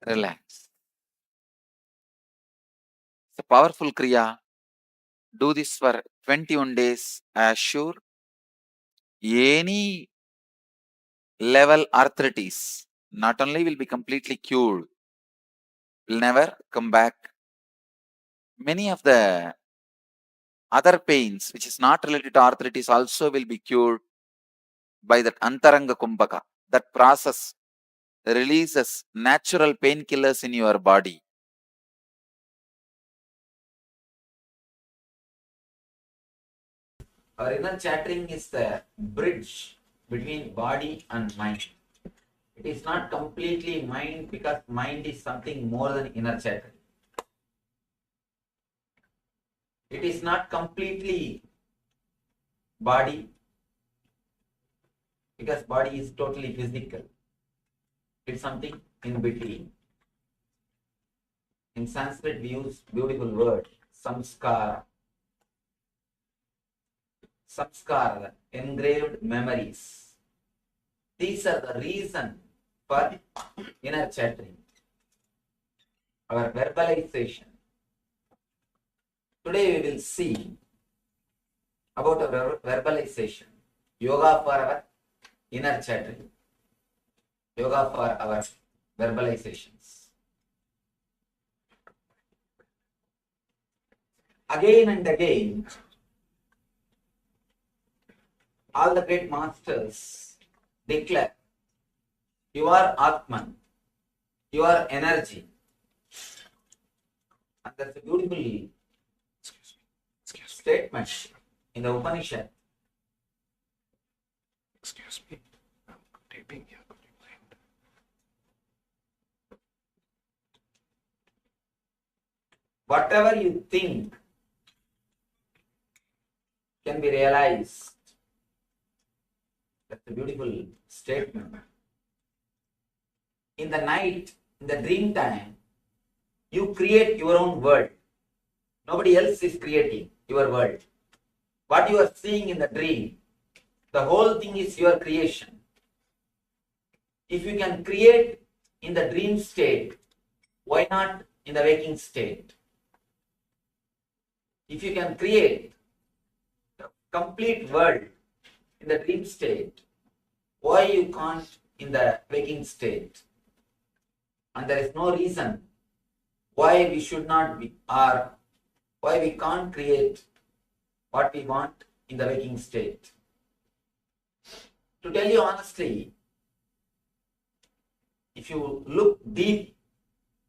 Speaker 6: Relax. It's a powerful Kriya. Do this for 21 days. Assure any level arthritis not only will be completely cured, will never come back. Many of the other pains which is not related to arthritis also will be cured by that Antaranga Kumbhaka. That process releases natural painkillers in your body. Our inner chattering is the bridge between body and mind. It is not completely mind because mind is something more than inner chattering. It is not completely body because body is totally physical. It's something in between. In Sanskrit we use beautiful word, samskara. Samskara, engraved memories. These are the reason for inner chattering. Our verbalization. Today we will see about our verbalization. Yoga for our inner chattering. Yoga for our verbalizations. Again and again, all the great masters declare, you are Atman, you are energy. And that's a beautiful statement in the Upanishad.
Speaker 9: Excuse me, I'm taping here. Could you mind?
Speaker 6: Whatever you think can be realized. That's a beautiful statement. In the night, in the dream time, you create your own world. Nobody else is creating your world. What you are seeing in the dream, the whole thing is your creation. If you can create in the dream state, why not in the waking state? If you can create the complete world in the dream state, why you can't in the waking state? And there is no reason why we should not be, or why we can't create what we want in the waking state. To tell you honestly, if you look deep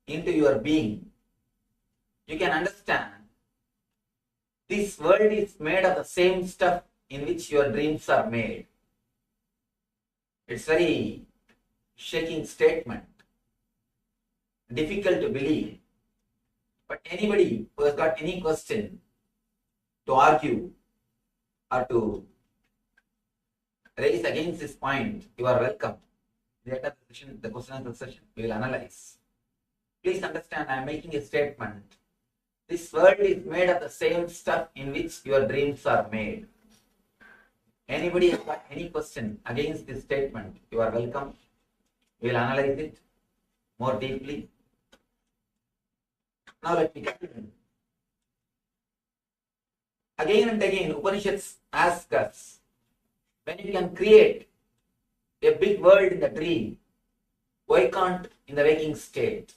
Speaker 6: into your being, you can understand this world is made of the same stuff in which your dreams are made. It's very shaking statement, difficult to believe. But anybody who has got any question to argue or to raise against this point, you are welcome. Later the session, the question and answer session, we will analyze. Please understand, I am making a statement. This world is made of the same stuff in which your dreams are made. Anybody has got any question against this statement, you are welcome. We will analyze it more deeply. Now let me continue. Again and again, Upanishads ask us, when you can create a big world in the dream, why can't in the waking state?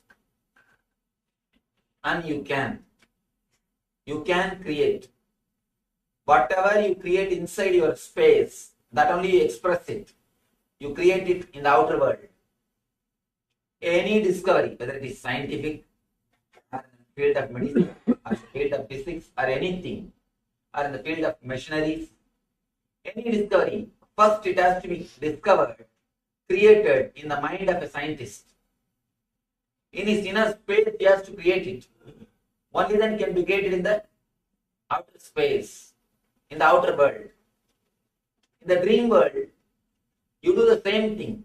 Speaker 6: And you can. You can create. Whatever you create inside your space, that only you express it. You create it in the outer world. Any discovery, whether it is scientific, or in the field of medicine, or in the field of physics, or anything, or in the field of machineries, any discovery, first it has to be discovered, created in the mind of a scientist. In his inner space, he has to create it. Only then it can be created in the outer space, in the outer world. In the dream world, you do the same thing.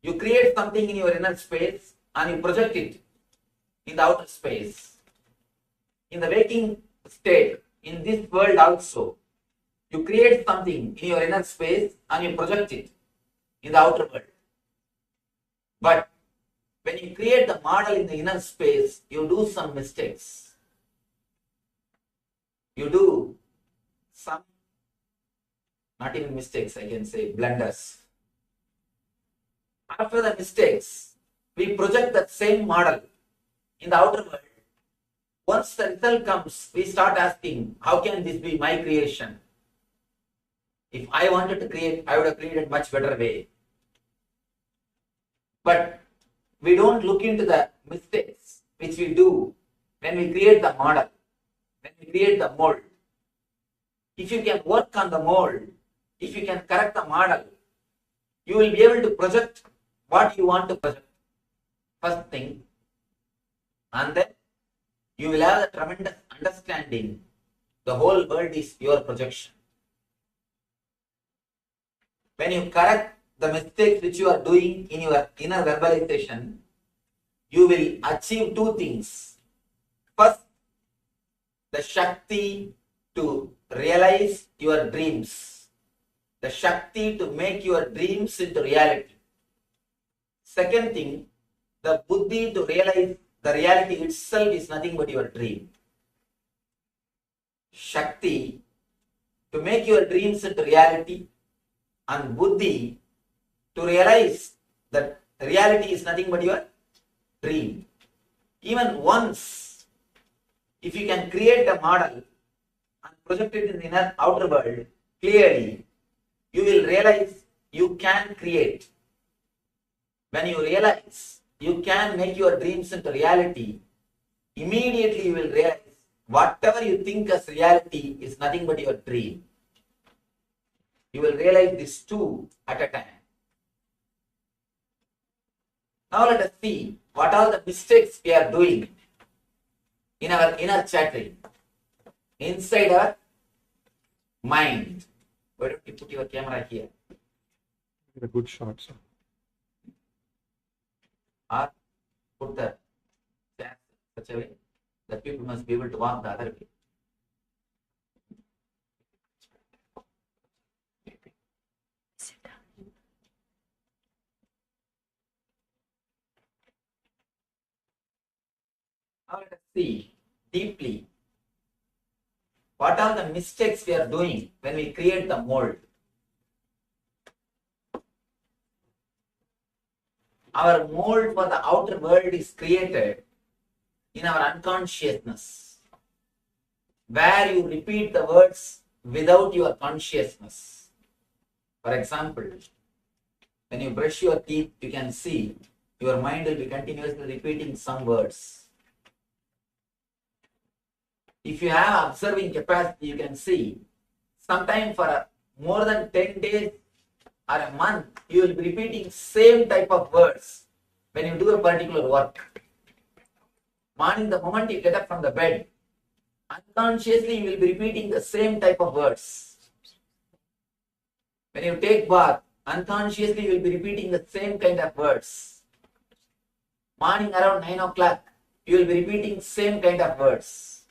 Speaker 6: You create something in your inner space and you project it in the outer space. In the waking state, in this world also, you create something in your inner space and you project it in the outer world. But when you create the model in the inner space, you do some mistakes. You do some, not even mistakes, I can say blunders. After the mistakes, we project that same model in the outer world. Once the result comes, we start asking, how can this be my creation? If I wanted to create, I would have created much better way. But we don't look into the mistakes which we do when we create the model, when we create the mold. If you can work on the mold, if you can correct the model, you will be able to project what you want to project. First thing, and then you will have a tremendous understanding. The whole world is your projection. When you correct the mistakes which you are doing in your inner verbalization, you will achieve two things. First, the Shakti to realize your dreams, the Shakti to make your dreams into reality. Second thing, the Buddhi to realize the reality itself is nothing but your dream. Shakti to make your dreams into reality, and Buddhi to realize that reality is nothing but your dream. Even once, if you can create a model and project it in the inner outer world clearly, you will realize you can create. When you realize you can make your dreams into reality, immediately you will realize whatever you think as reality is nothing but your dream. You will realize these two at a time. Now let us see what are the mistakes we are doing in our inner chattering, inside our mind. Why don't you put your camera here?
Speaker 9: A good shot, sir.
Speaker 6: Or put the chairs such a way that people must be able to walk the other way. Now let us see deeply what are the mistakes we are doing when we create the mold. Our mold for the outer world is created in our unconsciousness, where you repeat the words without your consciousness. For example, when you brush your teeth, you can see your mind will be continuously repeating some words. If you have observing capacity, you can see sometime for more than 10 days or a month, you will be repeating same type of words when you do a particular work. Morning, the moment you get up from the bed, unconsciously you will be repeating the same type of words. When you take bath, unconsciously you will be repeating the same kind of words. Morning around 9 o'clock, you will be repeating same kind of words.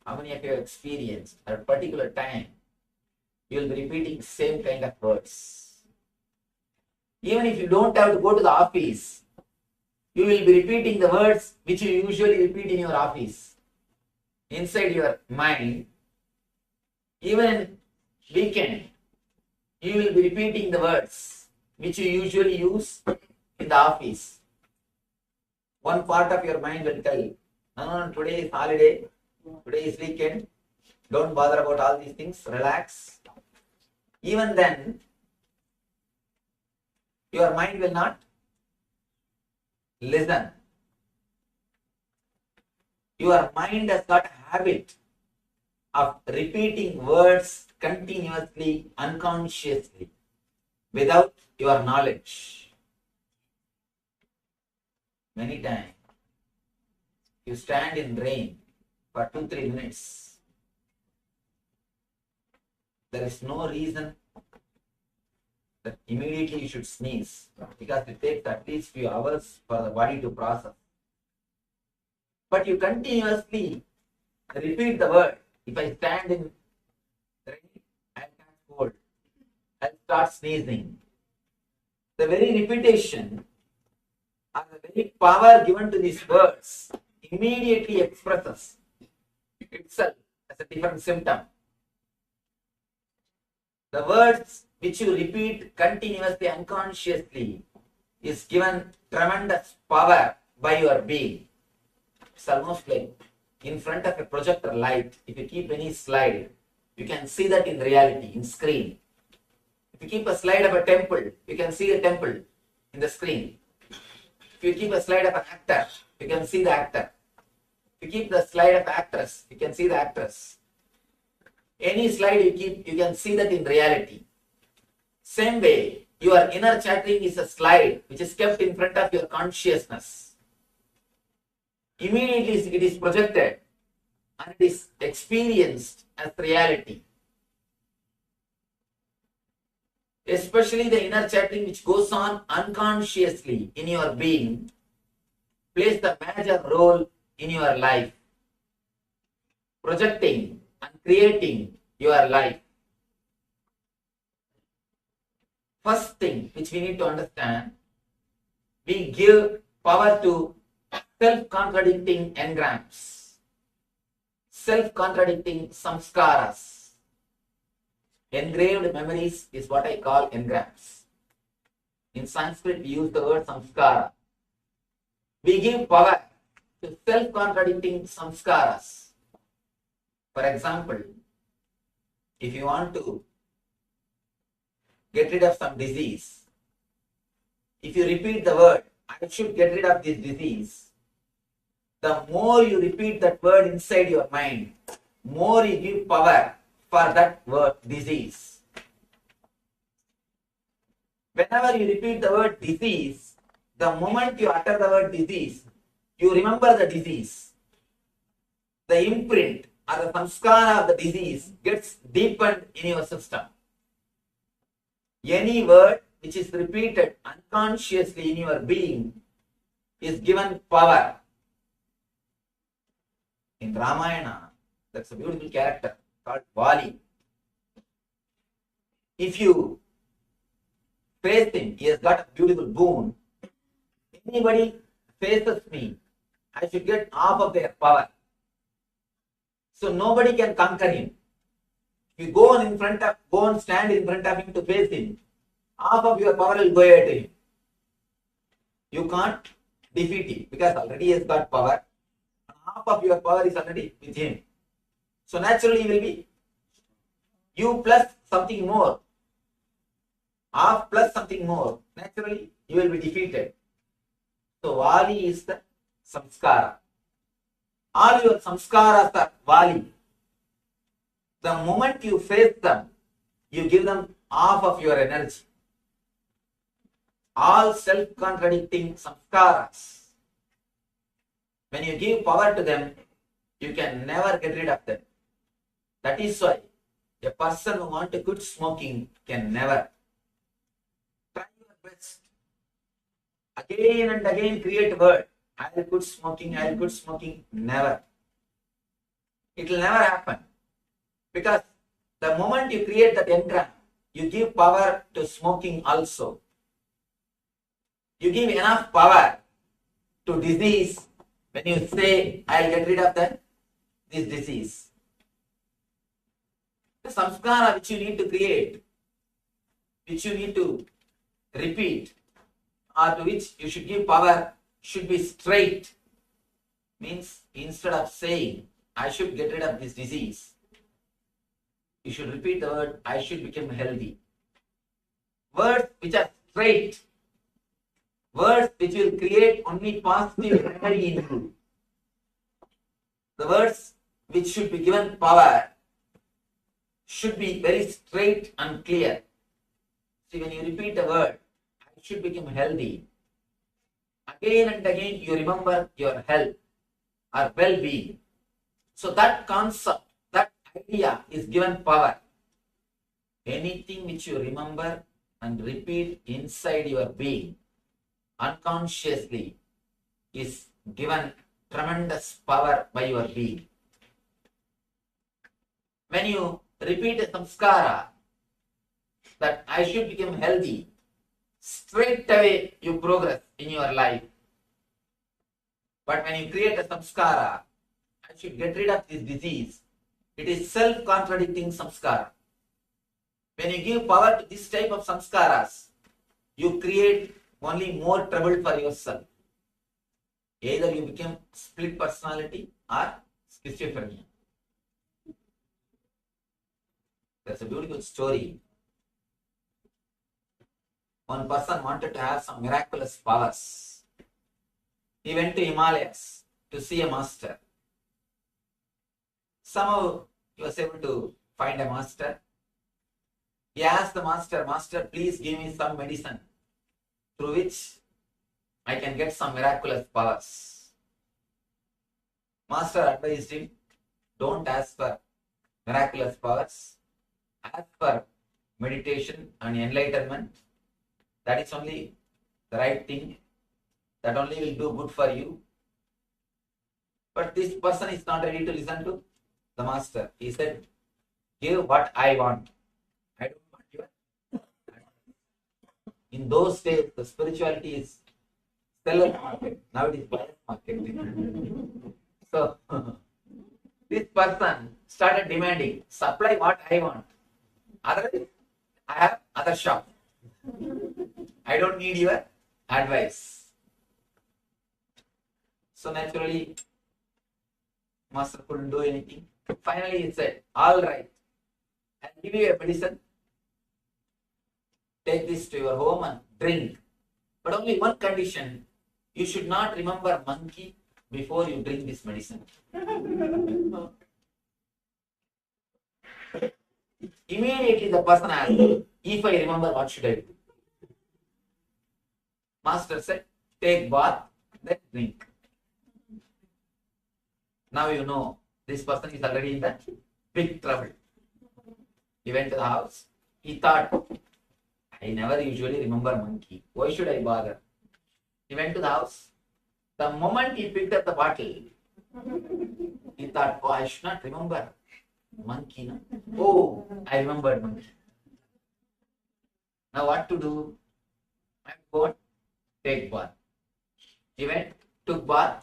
Speaker 6: How many of you have experienced at a particular time, you will be repeating same kind of words? Even if you don't have to go to the office, you will be repeating the words which you usually repeat in your office, inside your mind. Even in weekend, you will be repeating the words which you usually use in the office. One part of your mind will tell, no, today is holiday, today is weekend, don't bother about all these things, relax. Even then, your mind will not listen. Your mind has got a habit of repeating words continuously, unconsciously, without your knowledge. Many times, you stand in rain for 2-3 minutes. There is no reason that immediately you should sneeze, because it takes at least few hours for the body to process. But you continuously repeat the word. If I stand in rain, I'll catch cold, I'll start sneezing. The very repetition or the very power given to these words immediately expresses itself as a different symptom. The words which you repeat continuously unconsciously is given tremendous power by your being. It's almost like in front of a projector light. If you keep any slide, you can see that in reality, in screen. If you keep a slide of a temple, you can see the temple in the screen. If you keep a slide of an actor, you can see the actor. If you keep the slide of actress, you can see the actress. Any slide you keep, you can see that in reality. Same way, your inner chattering is a slide which is kept in front of your consciousness. Immediately it is projected and it is experienced as reality. Especially the inner chattering which goes on unconsciously in your being plays the major role in your life, projecting and creating your life. First thing which we need to understand, we give power to self-contradicting engrams, self-contradicting samskaras. Engraved memories is what I call engrams. In Sanskrit, we use the word samskara. We give power to self-contradicting samskaras. For example, if you want to get rid of some disease, if you repeat the word, I should get rid of this disease, the more you repeat that word inside your mind, more you give power for that word disease. Whenever you repeat the word disease, the moment you utter the word disease, you remember the disease. The imprint or the samskara of the disease gets deepened in your system. Any word which is repeated unconsciously in your being is given power. In Ramayana, that's a beautiful character called Vali. If you face him, he has got a beautiful boon. Anybody faces me, I should get half of their power. So nobody can conquer him. If you go and stand in front of him to face him, half of your power will go away to him. You can't defeat him because already he has got power. Half of your power is already with him. So naturally, he will be you plus something more. Half plus something more. Naturally, you will be defeated. So Vali is the samskara. All your samskaras are Vali. The moment you face them, you give them half of your energy. All self-contradicting samskaras. When you give power to them, you can never get rid of them. That is why a person who wants to quit smoking can never. Try your best. Again and again create a word. I will quit smoking, I will quit smoking. Never. It will never happen. Because the moment you create that engram, you give power to smoking also. You give enough power to disease when you say, I will get rid of this disease. The samskara which you need to create, which you need to repeat, or to which you should give power, should be straight. Means instead of saying, I should get rid of this disease, you should repeat the word, I should become healthy. Words which are straight, words which will create only positive energy in you. The words which should be given power should be very straight and clear. See, when you repeat a word, I should become healthy, again and again you remember your health or well-being. So that concept, that idea is given power. Anything which you remember and repeat inside your being, unconsciously, is given tremendous power by your being. When you repeat a samskara that I should become healthy, straight away you progress in your life. But when you create a samskara, I should get rid of this disease. It is self-contradicting samskara. When you give power to this type of samskaras, you create only more trouble for yourself. Either you become split personality or schizophrenia. That's a beautiful story. One person wanted to have some miraculous powers. He went to Himalayas to see a master. Somehow he was able to find a master. He asked the master, "Master, please give me some medicine through which I can get some miraculous powers." Master advised him, "Don't ask for miraculous powers. Ask for meditation and enlightenment. That is only the right thing. That only will do good for you." But this person is not ready to listen to the master. He said, "Give what I want. I don't want your." In those days, the spirituality is seller's market. Now it is buyer's market. So, this person started demanding, "Supply what I want. Otherwise, I have other shop. I don't need your advice." So naturally, master couldn't do anything. Finally, he said, "All right, I'll give you a medicine. Take this to your home and drink. But only one condition, you should not remember monkey before you drink this medicine." Immediately the person asked, "If I remember, what should I do?" Master said, "Take bath, then drink." Now you know this person is already in the big trouble. He went to the house. He thought, "I never usually remember monkey. Why should I bother?" He went to the house. The moment he picked up the bottle, he thought, "Oh, I should not remember monkey. No? Oh, I remembered monkey. Now what to do? I'm going to take bath." He went, took bath,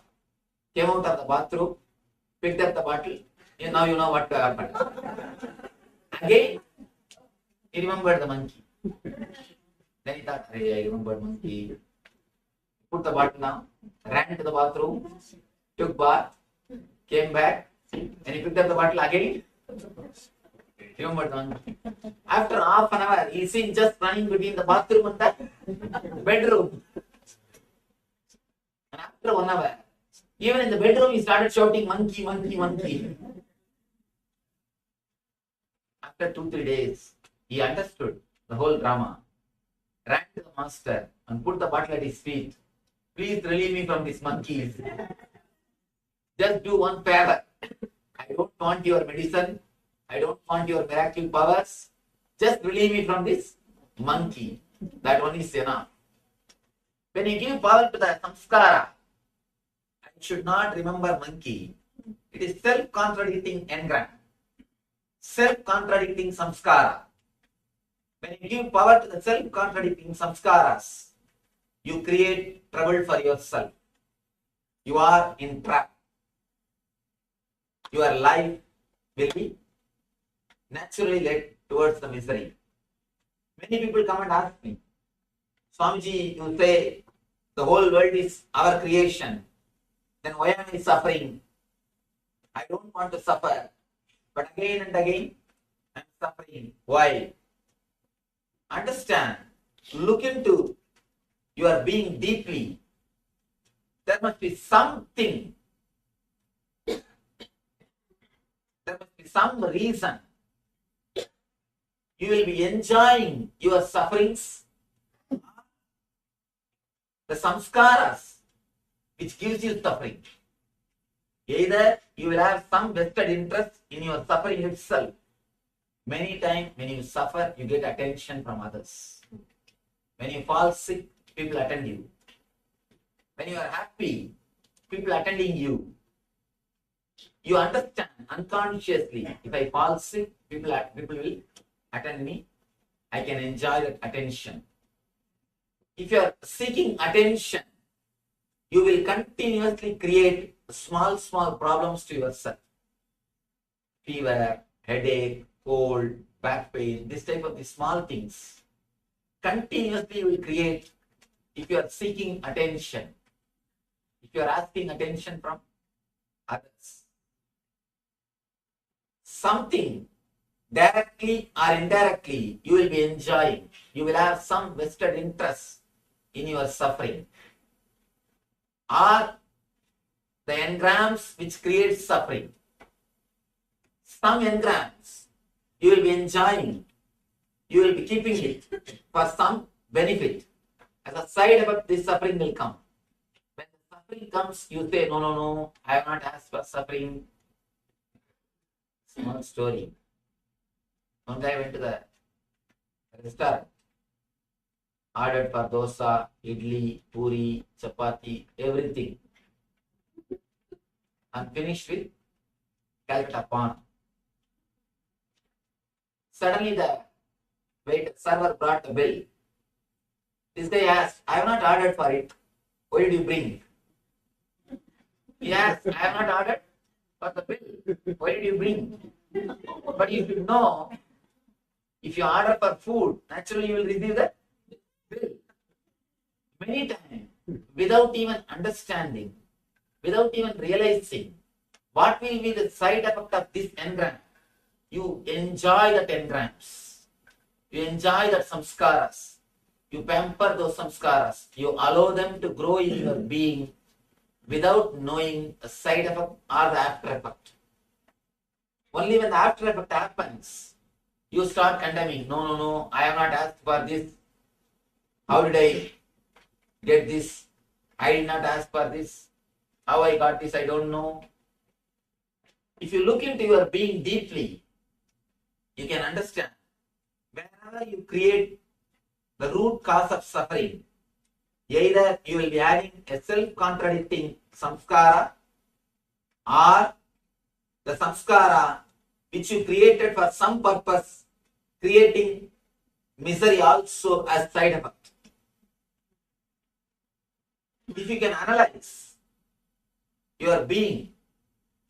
Speaker 6: came out of the bathroom, picked up the bottle. Now you know what happened. Again, he remembered the monkey. Then he thought, "Hey, I remembered monkey." Put the bottle down, ran to the bathroom, took bath, came back, and he picked up the bottle again. Remembered the monkey. After half an hour, he seen just running between the bathroom and the bedroom. And after 1 hour, even in the bedroom, he started shouting, "Monkey, monkey, monkey." After 2-3 days, he understood the whole drama, ran to the master and put the bottle at his feet. "Please relieve me from these monkeys. Just do one favor. I don't want your medicine. I don't want your miracle powers. Just relieve me from this monkey. That one is enough." When you give power to the samskara, I should not remember monkey. It is self-contradicting engram. Self-contradicting samskara. When you give power to the self-contradicting samskaras, you create trouble for yourself. You are in trap. Your life will be naturally led towards the misery. Many people come and ask me, "Swamiji, you say the whole world is our creation. Then why am I suffering? I don't want to suffer. But again and again, I am suffering. Why?" Understand. Look into your being deeply. There must be something. There must be some reason. You will be enjoying your sufferings. The samskaras which gives you suffering. Either you will have some vested interest in your suffering itself. Many times when you suffer, you get attention from others. When you fall sick, people attend you. When you are happy, people attending you. You understand unconsciously, if I fall sick, people will attend me. I can enjoy that attention. If you are seeking attention, you will continuously create small problems to yourself. Fever, headache, cold, back pain, this type of the small things. Continuously you will create if you are seeking attention, if you are asking attention from others. Something directly or indirectly you will be enjoying. You will have some vested interest in your suffering. Or the engrams which create suffering. Some engrams you will be enjoying. You will be keeping it for some benefit. As a side effect, this suffering will come. When the suffering comes, you say, no, no, no, I have not asked for suffering. Small story. One guy went to the restaurant, ordered for dosa, idli, puri, chapati, everything, and finished with Calcutta pan. Suddenly the server brought the bill. This guy asked, I have not ordered for it. Why did you bring? He asked, I have not ordered for the bill. Why did you bring? But you should know, if you order for food, naturally you will receive the bill. Many times, without even understanding, without even realizing what will be the side effect of this engram, you enjoy that engrams. You enjoy that samskaras. You pamper those samskaras. You allow them to grow in your being without knowing the side effect or the after effect. Only when the after effect happens, you start condemning. No, no, no, I have not asked for this. How did I get this? I did not ask for this. How I got this, I don't know. If you look into your being deeply, you can understand. Whenever you create the root cause of suffering, either you will be adding a self-contradicting samskara or the samskara which you created for some purpose, creating misery also as side effect. If you can analyze your being,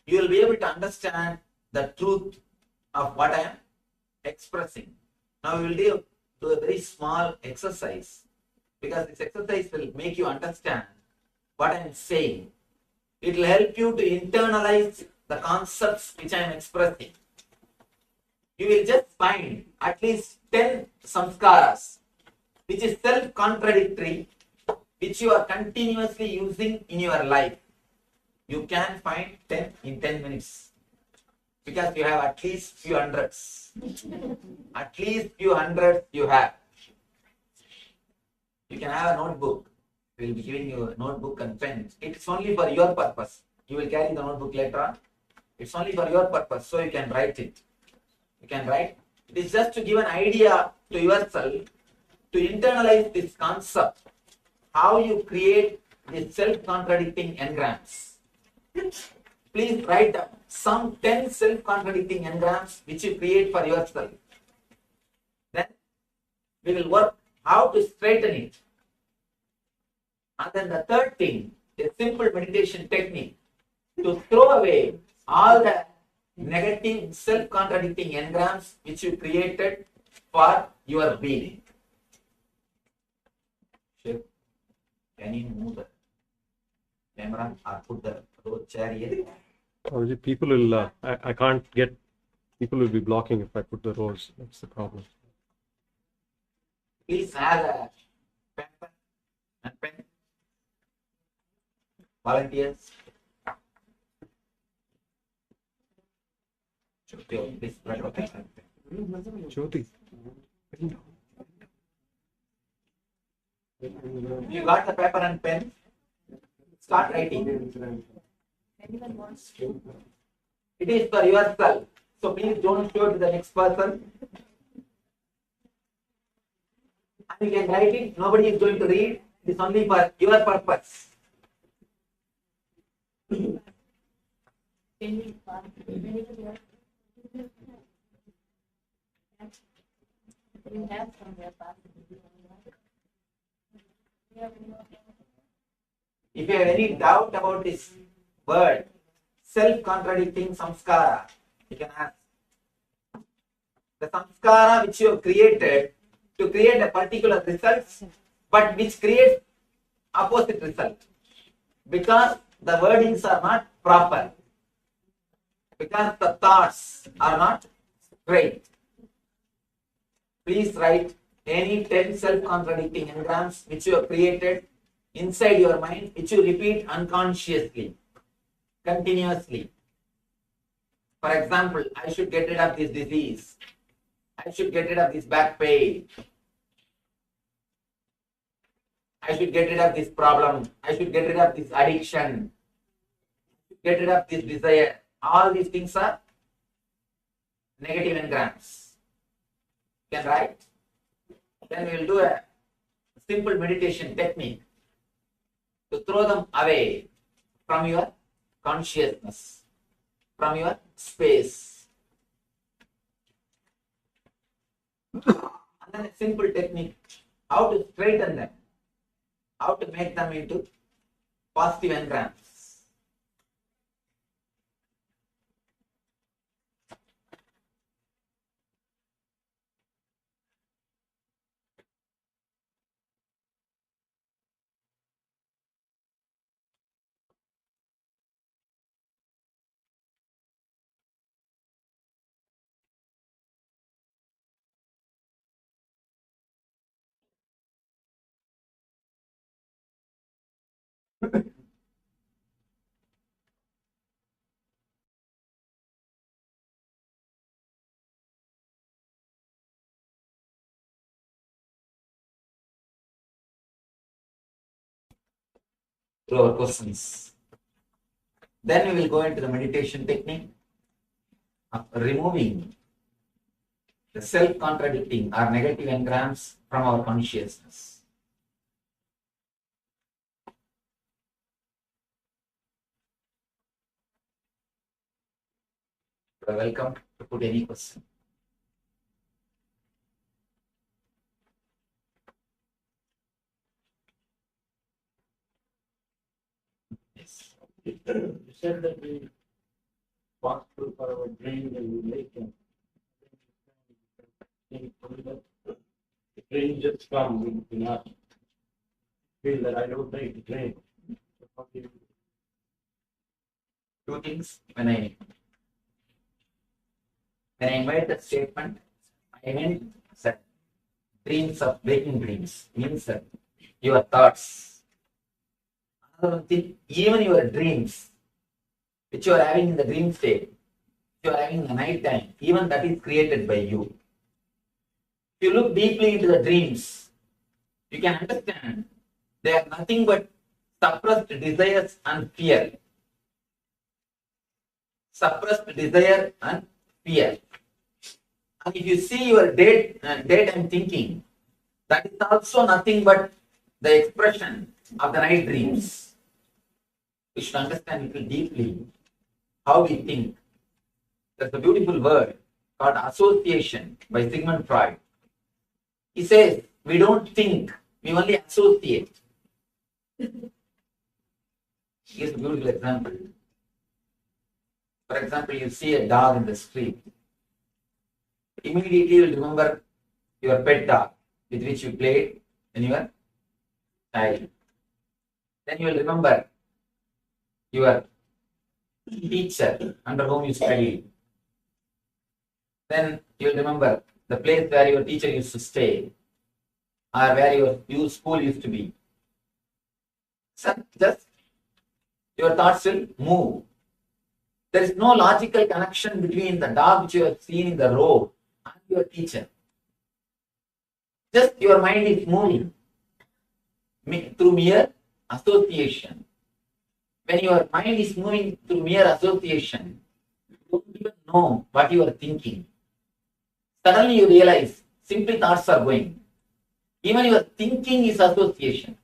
Speaker 6: you will be able to understand the truth of what I am expressing. Now we will do a very small exercise, because this exercise will make you understand what I am saying. It will help you to internalize the concepts which I am expressing. You will just find at least 10 samskaras which is self-contradictory, which you are continuously using in your life. You can find 10 in 10 minutes, because you have at least few hundreds. At least few hundreds you have. You can have a notebook. We will be giving you a notebook and pen. It's only for your purpose. You will carry the notebook later on. It's only for your purpose, so you can write it. You can write. It is just to give an idea to yourself, to internalize this concept, how you create these self-contradicting engrams. Please write down some 10 self-contradicting engrams which you create for yourself. Then we will work how to straighten it. And then the third thing, a simple meditation technique to throw away all the negative self-contradicting engrams which you created for your being. Shiv, can you move the camera or put the chair here?
Speaker 9: People will, I can't get, people will be blocking if I put the rows. That's the problem.
Speaker 6: Please have a paper and pen. Volunteers. Please write a pen.
Speaker 9: Jyoti.
Speaker 6: You got the paper and pen? Start writing. It is for yourself. So please don't show it to the next person. And you can write it. Nobody is going to read. It is only for your purpose. If you have any doubt about this word, self-contradicting samskara, you can ask. The samskara which you have created to create a particular result, but which creates opposite result. Because the wordings are not proper. Because the thoughts are not straight. Please write any 10 self-contradicting engrams which you have created inside your mind, which you repeat unconsciously, continuously. For example, I should get rid of this disease. I should get rid of this back pain. I should get rid of this problem. I should get rid of this addiction. Get rid of this desire. All these things are negative engrams. You can write. Then we will do a simple meditation technique to throw them away from your consciousness, from your space. And then a simple technique, how to straighten them, how to make them into positive engrams. To our questions. Then we will go into the meditation technique of removing the self-contradicting or negative engrams from our consciousness. You are welcome to put any question. Yes.
Speaker 7: You said that we walk through for our dreams and we make them. The dream just comes, we do not feel that I don't make the dream. So how do you
Speaker 6: Two things. When I made that statement, I meant that dreams of waking dreams means that your thoughts. Another one thing, even your dreams, which you are having in the dream state, you are having in the night time, even that is created by you. If you look deeply into the dreams, you can understand they are nothing but suppressed desires and fear. Suppressed desire and fear. And if you see your daytime thinking, that is also nothing but the expression of the night dreams. We should understand little deeply how we think. There's a beautiful word called association by Sigmund Freud. He says, we don't think, we only associate. Here's a beautiful example. For example, you see a dog in the street. Immediately you will remember your pet dog with which you played when you were child. Then you will remember your teacher under whom you studied. Then you will remember the place where your teacher used to stay or where your school used to be. So just your thoughts will move. There is no logical connection between the dog which you have seen in the road and your teacher. Just your mind is moving through mere association. When your mind is moving through mere association, you don't even know what you are thinking. Suddenly you realize simply thoughts are going. Even your thinking is association.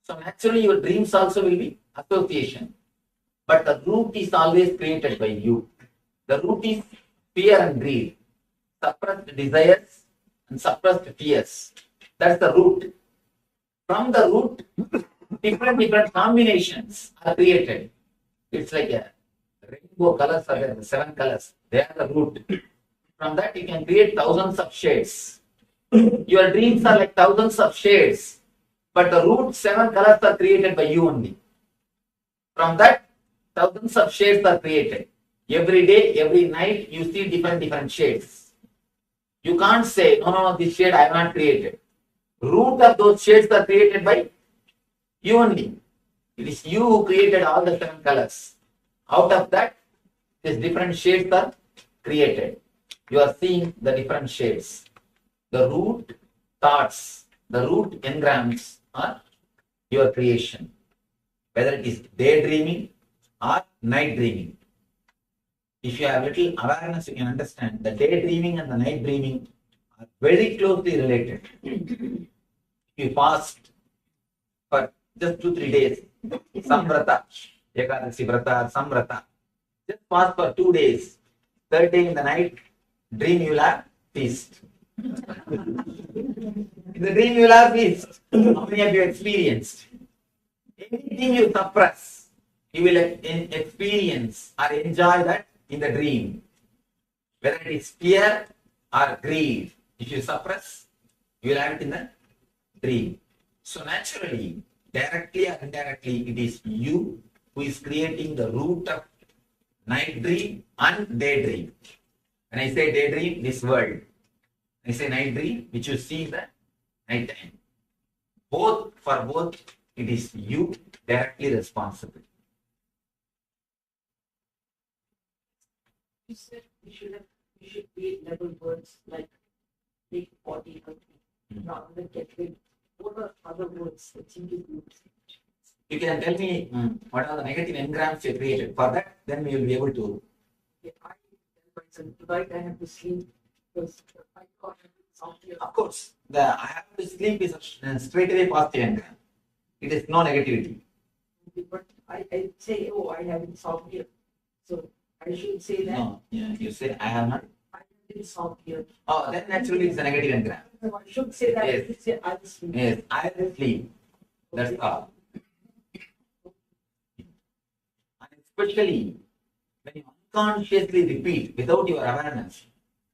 Speaker 6: So naturally your dreams also will be association. But the root is always created by you. The root is fear and greed, suppressed desires and suppressed fears. That's the root. From the root, different combinations are created. It's like a rainbow colors are there, the 7 colors. They are the root. From that you can create thousands of shades. Your dreams are like thousands of shades, but the root 7 colors are created by you only. From that, thousands of shades are created. Every day, every night, you see different shades. You can't say, no, this shade I have not created. Root of those shades are created by you only. It is you who created all the 7 colors. Out of that, these different shades are created. You are seeing the different shades. The root thoughts, the root engrams are your creation. Whether it is daydreaming or night dreaming. If you have little awareness, you can understand the daydreaming and the night dreaming are very closely related. If you fast for just 2-3 days, samvrata, ekadasi vrata, samvrata, just fast for 2 days. Third day in the night, dream you will have feast. In the dream you will have feast. How many of you experienced? Anything you suppress, you will experience or enjoy that in the dream. Whether it is fear or greed, if you suppress, you will have it in the dream. So naturally, directly or indirectly, it is you who is creating the root of night dream and daydream. When I say daydream, this world. When I say night dream, which you see in the night time. For both, it is you directly responsible.
Speaker 10: You said we should create level words like big, body, rather than get rid. What are other words that you can use?
Speaker 6: You can tell me what are the negative engrams you created. For that, then we will be able to.
Speaker 10: I tell myself tonight I have to sleep because I can't have something.
Speaker 6: Of course, the I have to sleep is straight away positive engram. It is no negativity.
Speaker 10: But I say, oh, I have insomnia. So I should say that.
Speaker 6: No, yeah, you say I have not.
Speaker 10: I have insomnia.
Speaker 6: Oh, then naturally it's a negative engram.
Speaker 10: So I should say that.
Speaker 6: Yes.
Speaker 10: Say, I will sleep.
Speaker 6: Yes, I will sleep. That's all. And especially when you unconsciously repeat without your awareness,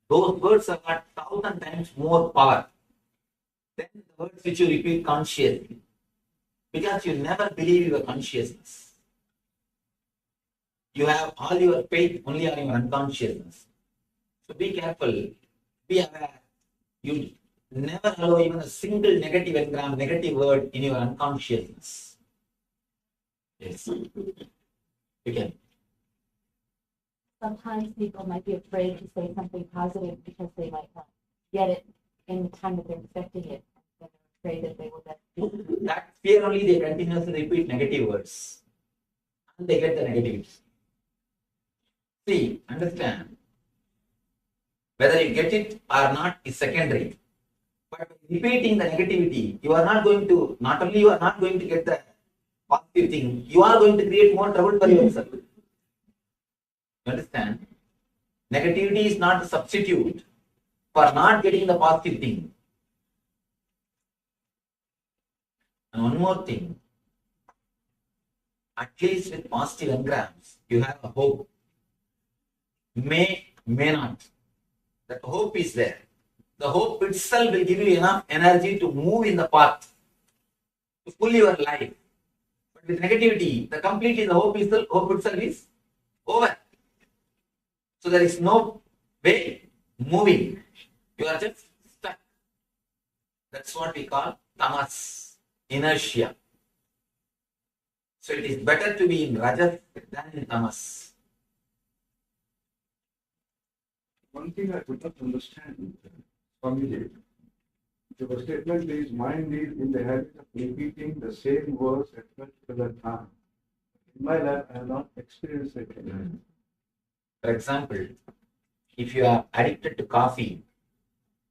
Speaker 6: those words have got 1,000 times more power than the words which you repeat consciously. Because you never believe your consciousness. You have all your faith only on your unconsciousness. So be careful, be aware. You never allow even a single negative engram, negative word in your unconsciousness. Yes. You can.
Speaker 15: Sometimes people might be afraid to say something positive because they might not get it in the time that they're expecting it. They're afraid that they will get it.
Speaker 6: That fear only they continuously repeat negative words. And they get the negatives. See, understand. Whether you get it or not is secondary. But by repeating the negativity, you are not going to, not only you are not going to get the positive thing, you are going to create more trouble for yourself. You understand? Negativity is not the substitute for not getting the positive thing. And one more thing, at least with positive engrams, you have a hope. May not. That hope is there. The hope itself will give you enough energy to move in the path, to pull your life. But with negativity, the hope itself is over. So there is no way moving. You are just stuck. That's what we call tamas, inertia. So it is better to be in rajas than in tamas.
Speaker 8: One thing I could not understand, Swamiji, your statement is mind is in the habit of repeating the same words at particular time. In my life, I have not experienced it.
Speaker 6: For example, if you are addicted to coffee,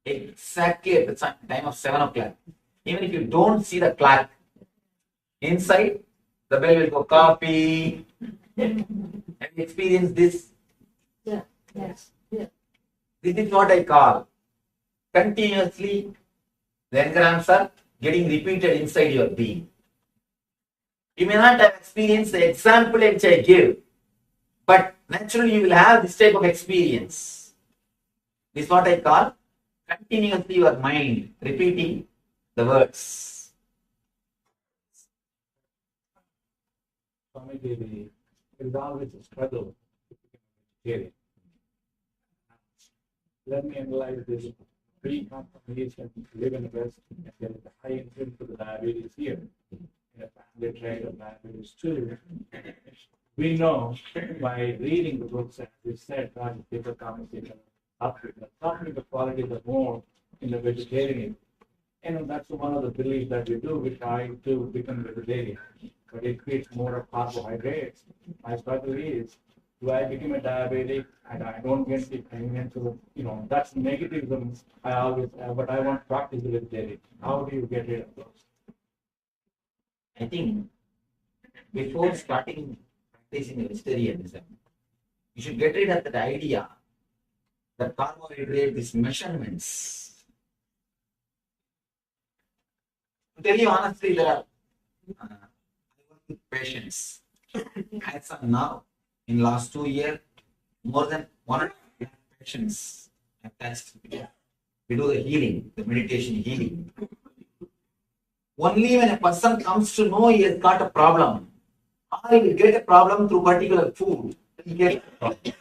Speaker 6: exactly at the time of 7 o'clock, even if you don't see the clock, inside the bell will go coffee. Have you experienced this?
Speaker 10: Yeah. Yes. Yeah.
Speaker 6: This is what I call continuously the engrams are getting repeated inside your being. You may not have experienced the example which I give, but naturally you will have this type of experience. This is what I call continuously your mind repeating the words.
Speaker 7: Swamiji, there is always a struggle to become a vegetarian. Let me analyze this pre-confirmation to live in the West, and there is a high incidence of the diabetes here. In a family trait of diabetes too. We know by reading the books, as we said, God is paper conversation, softening the qualities of more in the vegetarian. And that's one of the beliefs that we do. We try to become vegetarian, but it creates more of carbohydrates. My struggle is, do I become a diabetic and I don't get it? That's negativism I always have, but I want to practice the vegetarian. How do you get rid of those?
Speaker 6: I think before starting practicing vegetarianism, you should get rid of that idea that carbohydrate is measurements. To tell you honestly, there are I work with patients. As of now, in last 2 years, more than 100 patients have touched. We do the healing, the meditation healing. Only when a person comes to know he has got a problem, or he will get a problem through particular food, he gets a problem.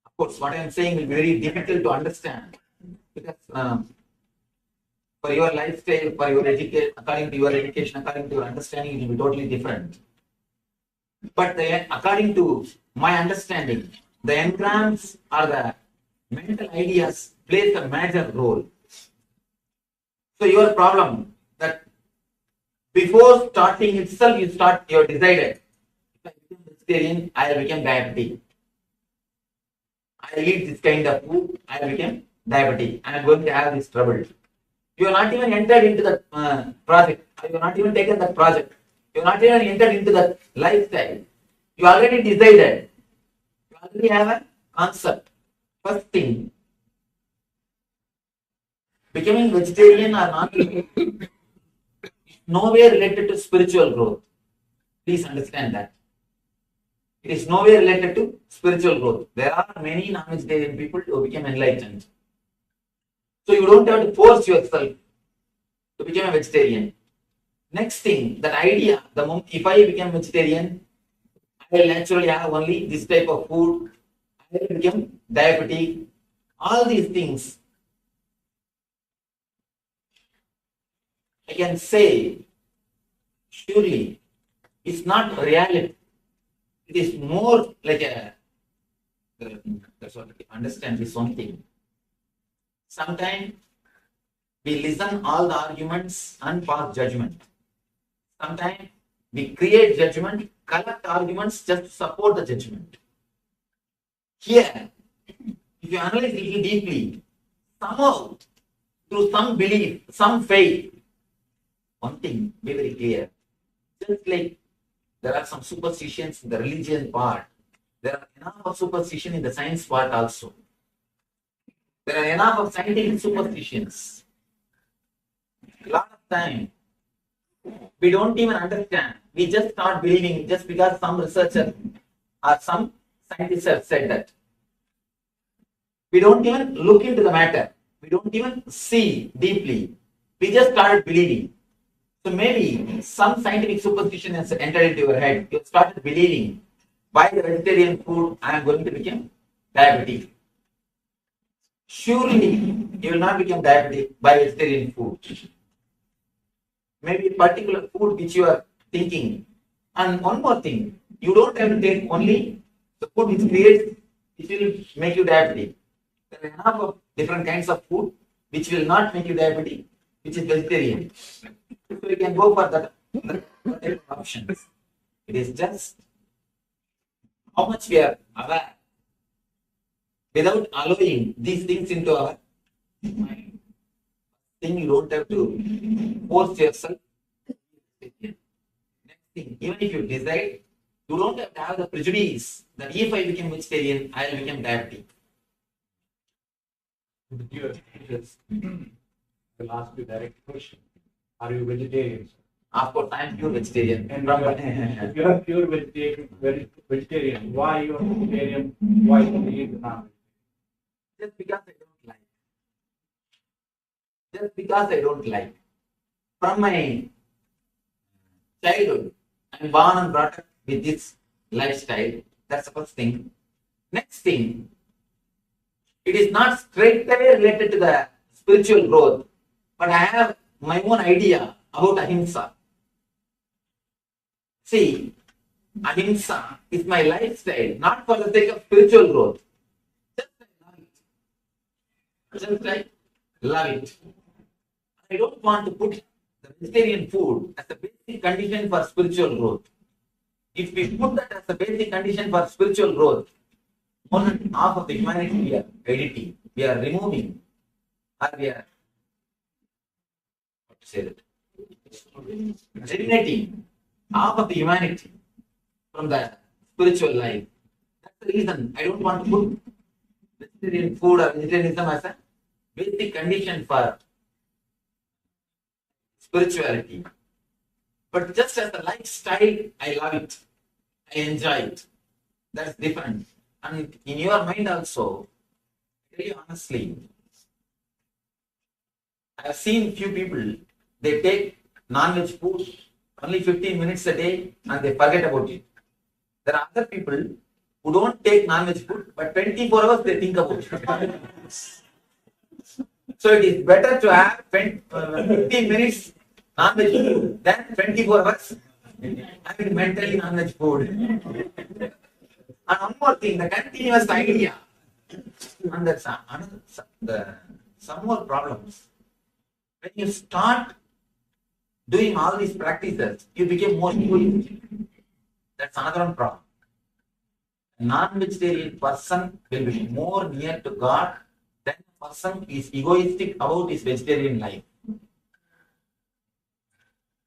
Speaker 6: Of course, what I am saying will be very difficult to understand, because for your lifestyle, for your education, according to your education, according to your understanding, it will be totally different. But according to my understanding, the engrams or the mental ideas plays a major role. So your problem that before starting itself, you're decided, if I become vegetarian, I will become diabetic. I eat this kind of food, I will become diabetic. I am going to have this trouble. You are not even entered into the project. You are not even taken that project. You are not even entered into that lifestyle. You already decided. You already have a concept. First thing, becoming vegetarian or not nowhere related to spiritual growth. Please understand that. It is nowhere related to spiritual growth. There are many non-vegetarian people who become enlightened. So you don't have to force yourself to become a vegetarian. Next thing, that idea, the moment if I become vegetarian, I will naturally have only this type of food. I will become diabetic. All these things, I can say, surely, it's not reality. It is more like a, that's what I understand this one thing. Sometimes we listen all the arguments and pass judgment. Sometimes we create judgment, collect arguments just to support the judgment. Here, if you analyze it deeply, somehow, through some belief, some faith, one thing, be very clear. Just like there are some superstitions in the religion part, there are enough of superstition in the science part also. There are enough of scientific superstitions. A lot of time, we don't even understand. We just start believing just because some researcher or some scientists have said that. We don't even look into the matter. We don't even see deeply. We just started believing. So maybe some scientific superstition has entered into your head. You started believing, by the vegetarian food, I am going to become diabetic. Surely, you will not become diabetic by vegetarian food. Maybe a particular food which you are thinking. And one more thing, you don't have to take only the food which creates, which will make you diabetic. There are enough of different kinds of food which will not make you diabetic, which is vegetarian. So you can go for that options. It is just how much we are aware without allowing these things into our mind. Thing you don't have to force yourself. Next thing, even if you decide, you don't have to have the prejudice that if I become vegetarian, I will become diabetic.
Speaker 7: With your teachers, I'll ask you a direct question. Are you vegetarian?
Speaker 6: Of course, I am pure vegetarian.
Speaker 7: And if you are pure vegetarian, why you are vegetarian? Why you eat non?
Speaker 6: Just because I don't like. Just because I don't like. From my childhood, I am born and brought up with this lifestyle. That's the first thing. Next thing, it is not straightaway related to the spiritual growth, but I have my own idea about ahimsa. See, ahimsa is my lifestyle, not for the sake of spiritual growth. Just like love it. I don't want to put the vegetarian food as a basic condition for spiritual growth. If we put that as a basic condition for spiritual growth, more than half of the humanity we are editing, we are removing, or we are, what to say that, eliminating half of the humanity from the spiritual life. That's the reason I don't want to put vegetarian food or vegetarianism as a basic condition for spirituality. But just as a lifestyle, I love it. I enjoy it. That's different. And in your mind also, very honestly, I have seen few people, they take non-veg food only 15 minutes a day and they forget about it. There are other people who don't take non-veg food, but 24 hours they think about it. So it is better to have 15 minutes non-veg food than 24 hours having mentally non-veg food. And one more thing, the continuous idea. And that's some more problems. When you start doing all these practices, you become more egoistic. That's another one problem. A non-vegetarian person will be more near to God than a person who is egoistic about his vegetarian life.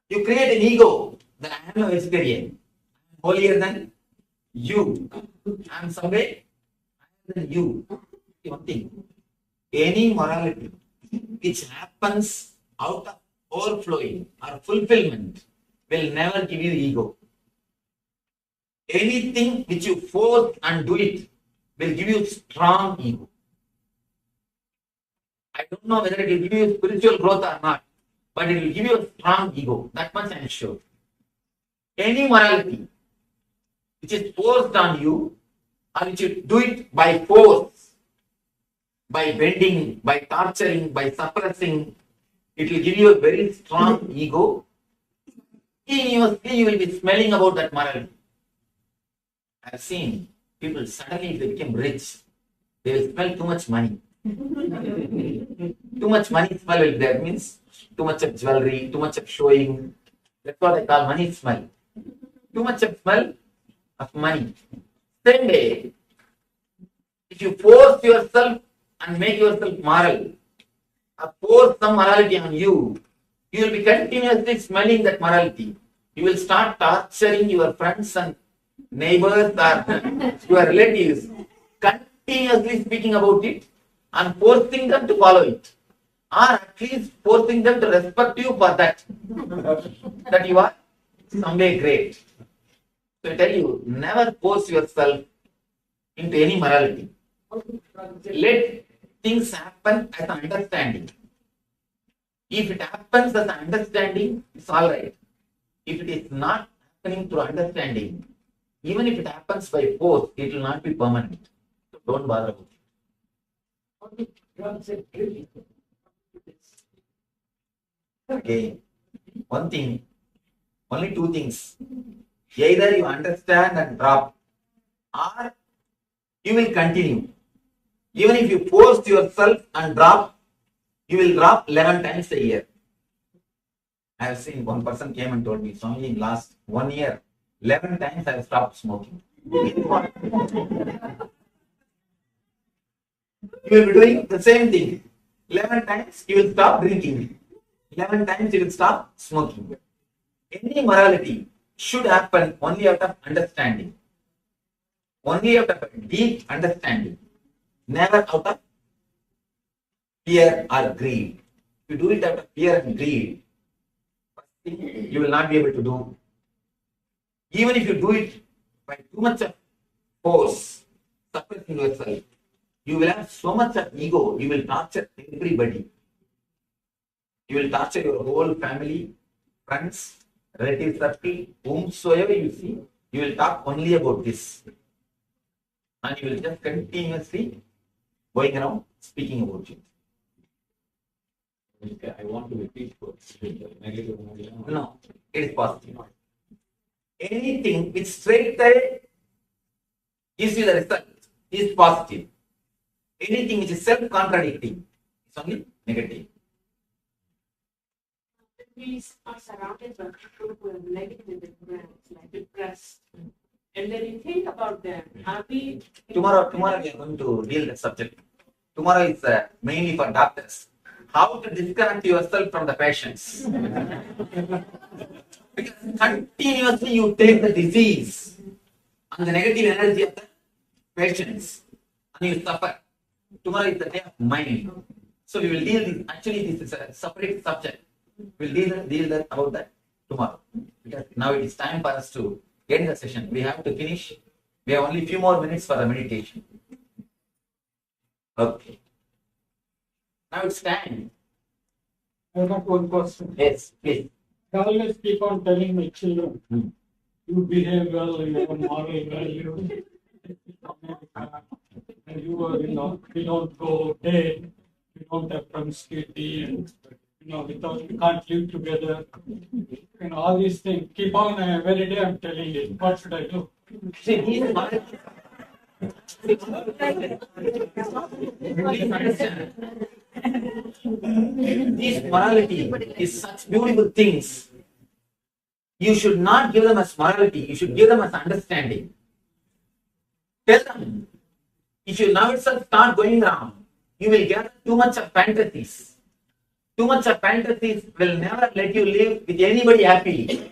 Speaker 6: You create an ego that I am a vegetarian, holier than you. I am some way higher than you. One thing, any morality which happens out of overflowing or fulfillment will never give you ego. Anything which you force and do it will give you strong ego. I don't know whether it will give you spiritual growth or not, but it will give you a strong ego. That much I am sure. Any morality which is forced on you, or which you do it by force, by bending, by torturing, by suppressing, it will give you a very strong ego. Continuously you will be smelling about that morality. I have seen people suddenly, if they become rich, they will smell too much money. Too much money smell will be there, means too much of jewelry, too much of showing. That's what I call money smell. Too much of smell of money. Same way, if you force yourself and make yourself moral, or force some morality on you, you will be continuously smelling that morality. You will start torturing your friends and neighbors or your relatives, continuously speaking about it and forcing them to follow it, or at least forcing them to respect you for that, that you are some way great. So I tell you, never force yourself into any morality. Let things happen as an understanding. If it happens as an understanding, it's all right. If it is not happening through understanding, even if it happens by force, it will not be permanent. So don't bother about it. Again, one thing, only two things. Either you understand and drop, or you will continue. Even if you force yourself and drop, you will drop 11 times a year. I have seen one person came and told me, Swami, in last 1 year, 11 times I have stopped smoking. You will be doing the same thing. 11 times you will stop drinking. 11 times you will stop smoking. Any morality should happen only out of understanding. Only out of deep understanding. Never out of fear or greed. If you do it out of fear and greed, you will not be able to do. Even if you do it by too much of force, suppressing yourself, you will have so much of ego, you will torture everybody. You will torture your whole family, friends, relative circle, whomsoever you see, you will talk only about this. And you will just continuously going around speaking about it.
Speaker 7: I want to be peaceful. Negative.
Speaker 6: No, it is positive. Anything which straight away gives you the result is positive. Anything which is self-contradicting is only negative.
Speaker 10: We are surrounded by people who have negative influence, like depressed. And when you think about them, are we...
Speaker 6: Tomorrow we are going to deal that subject. Tomorrow is mainly for doctors. How to disconnect yourself from the patients. Because continuously you take the disease and the negative energy of the patients and you suffer. Tomorrow is the day of mind. So we will deal this. Actually, this is a separate subject. We'll deal about that tomorrow. Because now it is time for us to end the session. We have to finish. We have only a few more minutes for the meditation. Okay. Now it's time.
Speaker 11: I have one question.
Speaker 6: Yes, please.
Speaker 11: I always keep on telling my children, you behave well, you have moral values, and you are, we don't go dead, we don't have promiscuity, and without we can't live together. All these things. Keep on every day I'm telling it. What should I do?
Speaker 6: See, please understand. This morality is such beautiful things. You should not give them as morality, you should give them as understanding. Tell them, if you now itself start going wrong, you will get too much of fantasies. Too much of fantasies will never let you live with anybody happily.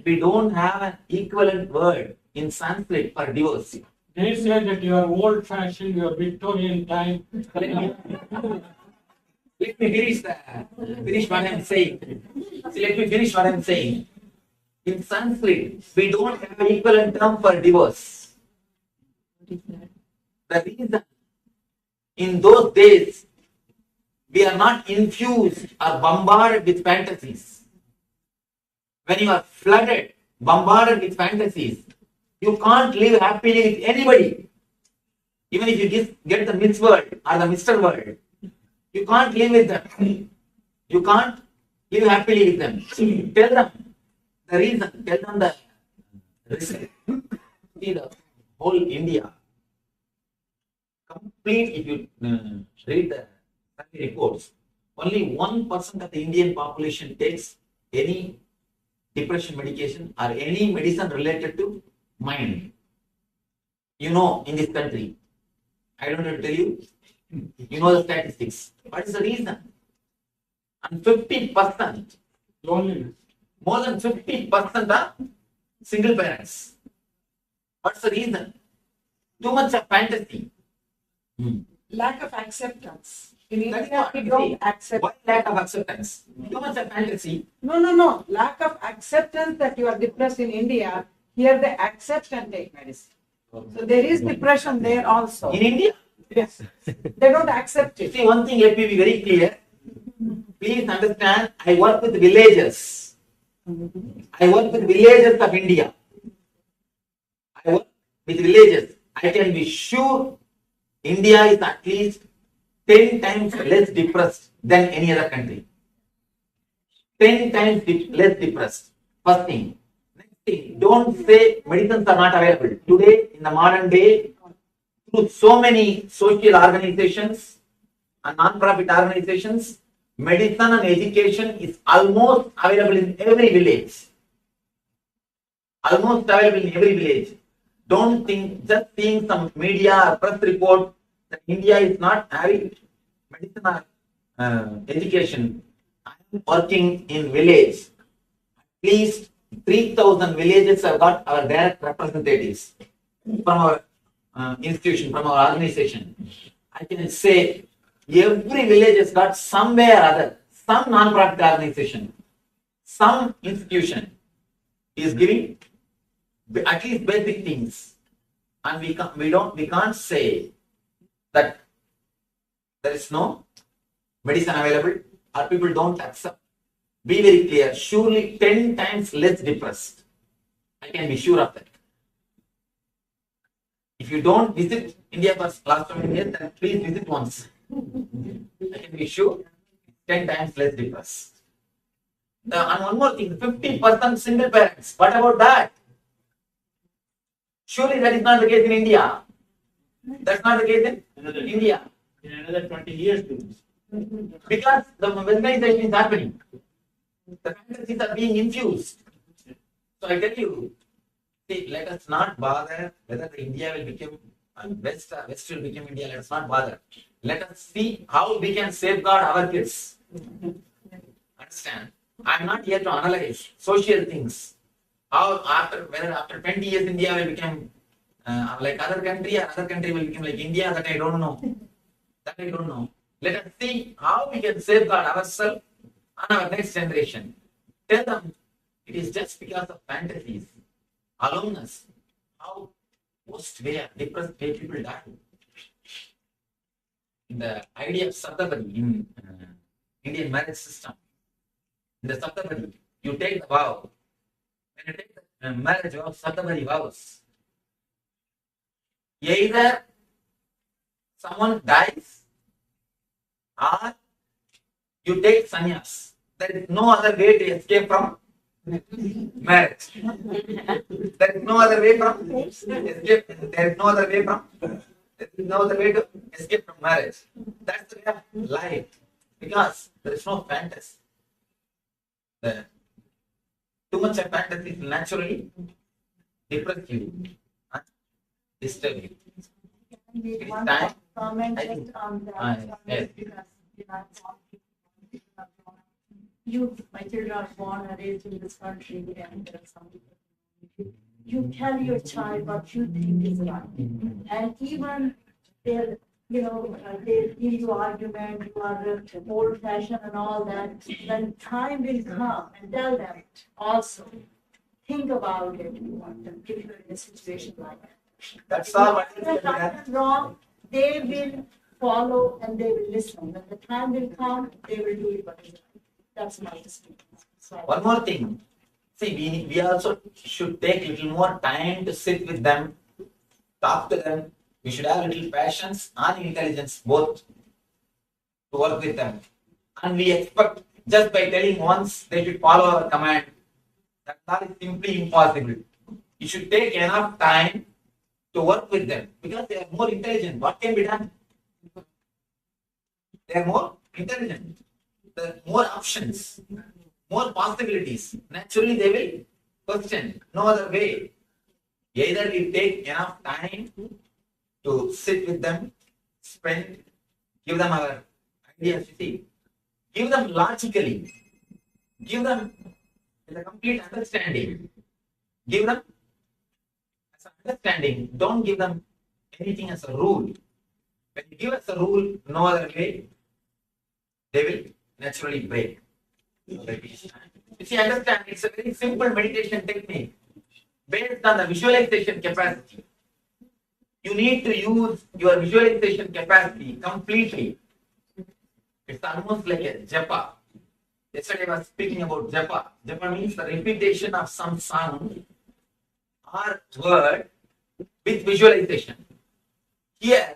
Speaker 6: We don't have an equivalent word in Sanskrit for divorce.
Speaker 11: They say that you are old-fashioned, you are Victorian time.
Speaker 6: Let me finish what I am saying. See, let me finish what I am saying. In Sanskrit, we don't have an equivalent term for divorce. The reason, in those days, we are not infused or bombarded with fantasies. When you are flooded, bombarded with fantasies, you can't live happily with anybody. Even if you get the Miss World or the Mr. World, you can't live with them. You can't live happily with them. Tell them the reason, tell them the reason. See, the whole India, complete, if you read the reports, only 1% of the Indian population takes any depression medication or any medicine related to mind. In this country, I don't have to tell you, you know the statistics. What is the reason? And 50%
Speaker 11: loneliness.
Speaker 6: More than 50% are single parents. What's the reason? Too much of fantasy.
Speaker 10: Lack of acceptance. In
Speaker 6: That's
Speaker 10: India,
Speaker 6: what
Speaker 10: we
Speaker 6: you
Speaker 10: don't
Speaker 6: see.
Speaker 10: accept.
Speaker 6: Why lack of acceptance? Too much of fantasy.
Speaker 10: No. Lack of acceptance that you are depressed in India. Here they accept and take medicine. So there is depression there also.
Speaker 6: In India?
Speaker 10: Yes. They don't accept it.
Speaker 6: See, one thing, let me be very clear. Please understand, I work with villagers. I work with villagers of India. I work with villagers. I can be sure India is at least 10 times less depressed than any other country. 10 times less depressed. First thing. Next thing, don't say medicines are not available. Today, in the modern day, through so many social organizations and non-profit organizations, medicine and education is almost available in every village. Almost available in every village. Don't think, just seeing some media or press report that India is not having medicine or education. I am working in village. At least 3,000 villages have got our direct representatives from our institution, from our organization. I can say every village has got some way or other some non-profit organization, some institution is giving at least basic things, and we can't say that there is no medicine available or people don't accept. Be very clear, surely 10 times less depressed. I can be sure of that. If you don't visit India for last 20 years, then please visit once. I can be sure 10 times less depressed. And one more thing, 50% single parents. What about that? Surely that is not the case in India. That's not the case in India.
Speaker 7: In another 20 years,
Speaker 6: because the westernization is happening. The fantasies are being infused. So I tell you, see, let us not bother whether the India will become West will become India. Let us not bother. Let us see how we can safeguard our kids. Understand? I am not here to analyze social things. How whether after 20 years India will become like other country or other country will become like India, that I don't know. That I don't know. Let us see how we can safeguard ourselves and our next generation. Tell them it is just because of fantasies, aloneness, how most way depressed way people die. In the idea of Saptabadi in Indian marriage system, in the Saptabadi, you take the vow. When you take the marriage vow, Saptabadi vows, either someone dies or you take sannyas. There is no other way to escape from marriage. There is no other way from escape. There is no other way from. There is no other way to escape from marriage. That's the way of life, because there is no fantasy. Too much of fantasy will naturally depress you and disturb you. It is time.
Speaker 16: Comment
Speaker 6: I
Speaker 16: just
Speaker 6: think.
Speaker 16: on that.
Speaker 6: Yes.
Speaker 16: Because my children are born and raised in this country, and there are some people. You tell your child what you think is right, and even they give you argument, you are old-fashioned and all that. When time will come, and tell them also, think about it. You want them if you're in a situation like that.
Speaker 6: That's all.
Speaker 16: If you are right and wrong, they will follow and they will listen. When the time will come, they will do it what is right. That's my experience. So,
Speaker 6: one more thing. See, we also should take a little more time to sit with them, talk to them. We should have little patience and intelligence both to work with them. And we expect just by telling once they should follow our command. That is simply impossible. You should take enough time to work with them because they are more intelligent. What can be done? They are more intelligent. There are more options, more possibilities. Naturally, they will question. No other way. Either we take enough time to sit with them, give them our ideas, give them logically, give them with a complete understanding, give them as an understanding. Don't give them anything as a rule. When you give us a rule, no other way, they will naturally break. You see, understand, it's a very simple meditation technique based on the visualization capacity. You need to use your visualization capacity completely. It's almost like a japa. Yesterday I was speaking about japa. Japa means the repetition of some sound or word with visualization. Here,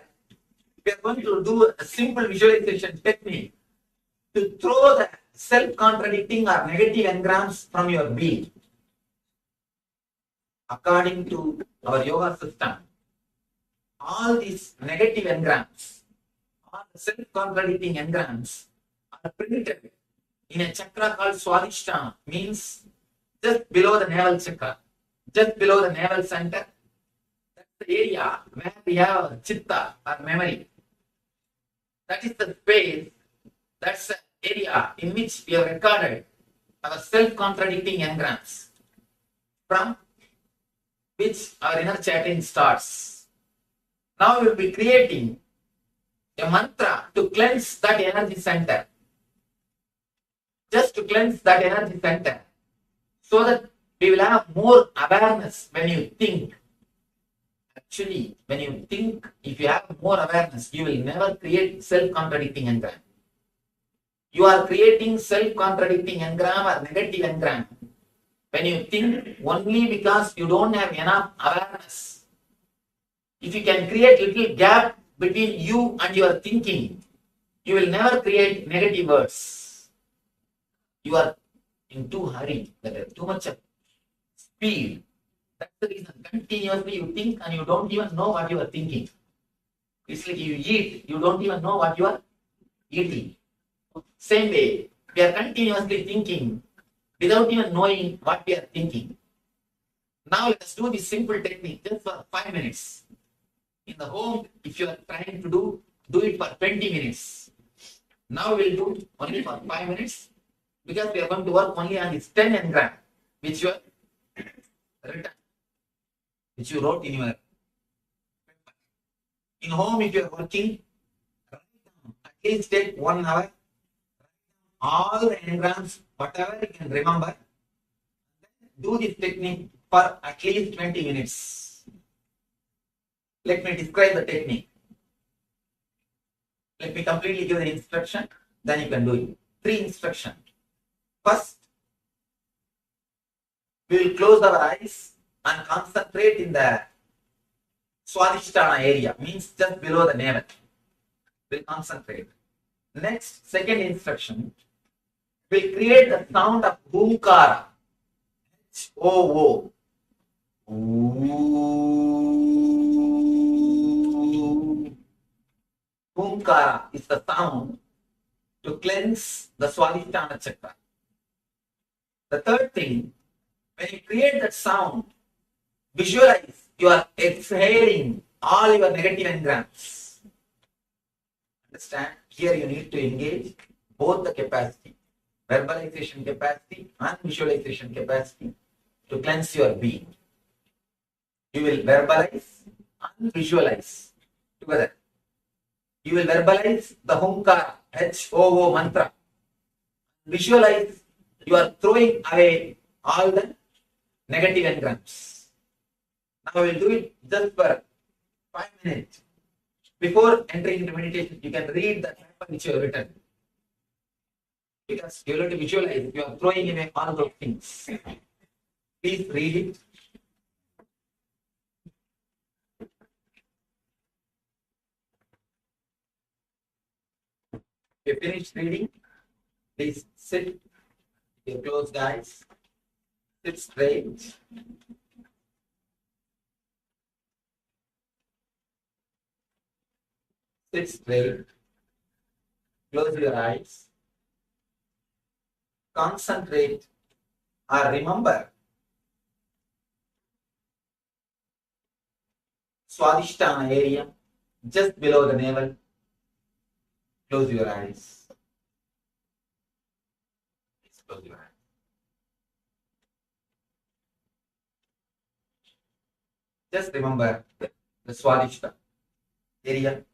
Speaker 6: we are going to do a simple visualization technique to throw the self-contradicting or negative engrams from your being. According to our yoga system, all these negative engrams, all the self-contradicting engrams are printed in a chakra called Swadhisthana, means just below the navel chakra, just below the navel center. That's the area where we have chitta or memory. That is the space, that's the area in which we have recorded our self-contradicting engrams, from which our inner chanting starts. Now we will be creating a mantra to cleanse that energy center. to cleanse that energy center so that we will have more awareness when you think. Actually, when you think, if you have more awareness, you will never create self-contradicting engram. You are creating self-contradicting engram or negative engram when you think only because you don't have enough awareness. If you can create little gap between you and your thinking, you will never create negative words. You are in too hurry, too much of speed. That's the reason. Continuously you think and you don't even know what you are thinking. It's like you eat, you don't even know what you are eating. Same way, we are continuously thinking without even knowing what we are thinking. Now let us do this simple technique just for 5 minutes. In the home, if you are trying to do it for 20 minutes. Now we will do only for 5 minutes because we are going to work only on this 10 engram which you have written, which you wrote in your paper. In home, if you are working, at least take 1 hour, all the engrams, whatever you can remember, do this technique for at least 20 minutes. Let me describe the technique. Let me completely give the instruction, then you can do it. 3 instructions. First, we will close our eyes and concentrate in the Swadhisthana area, means just below the navel. We'll concentrate. Next, second instruction, we'll create the sound of Bhumkara. H-O-O. Bhumkara is the sound to cleanse the Swadhisthana chakra. The third thing, when you create that sound, visualize you are exhaling all your negative engrams. Understand? Here you need to engage both the capacity, verbalization capacity and visualization capacity to cleanse your being. You will verbalize and visualize together. You will verbalize the Humkara, H-O-O mantra. Visualize you are throwing away all the negative engrams. Now we will do it just for 5 minutes. Before entering into meditation, you can read the paper which you have written. Because you have to visualize, you are throwing away all those things. Please read it. If you finish reading, please sit, your closed eyes, sit straight. Sit straight, close your eyes, concentrate or remember Swadhisthana area just below the navel. Close your eyes. Close your eyes. Just remember the Swadhisthana area.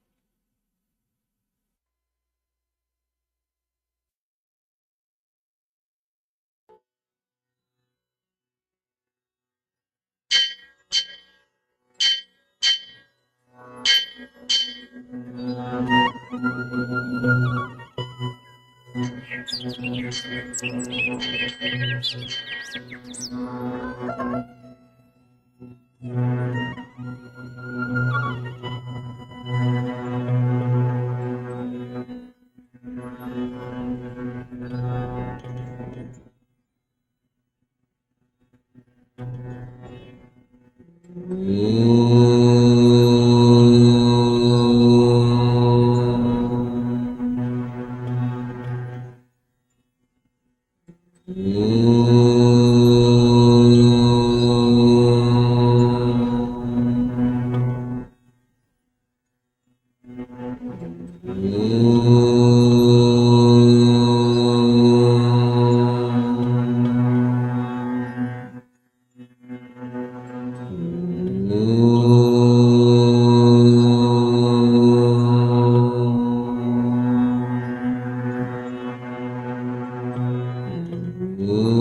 Speaker 17: Om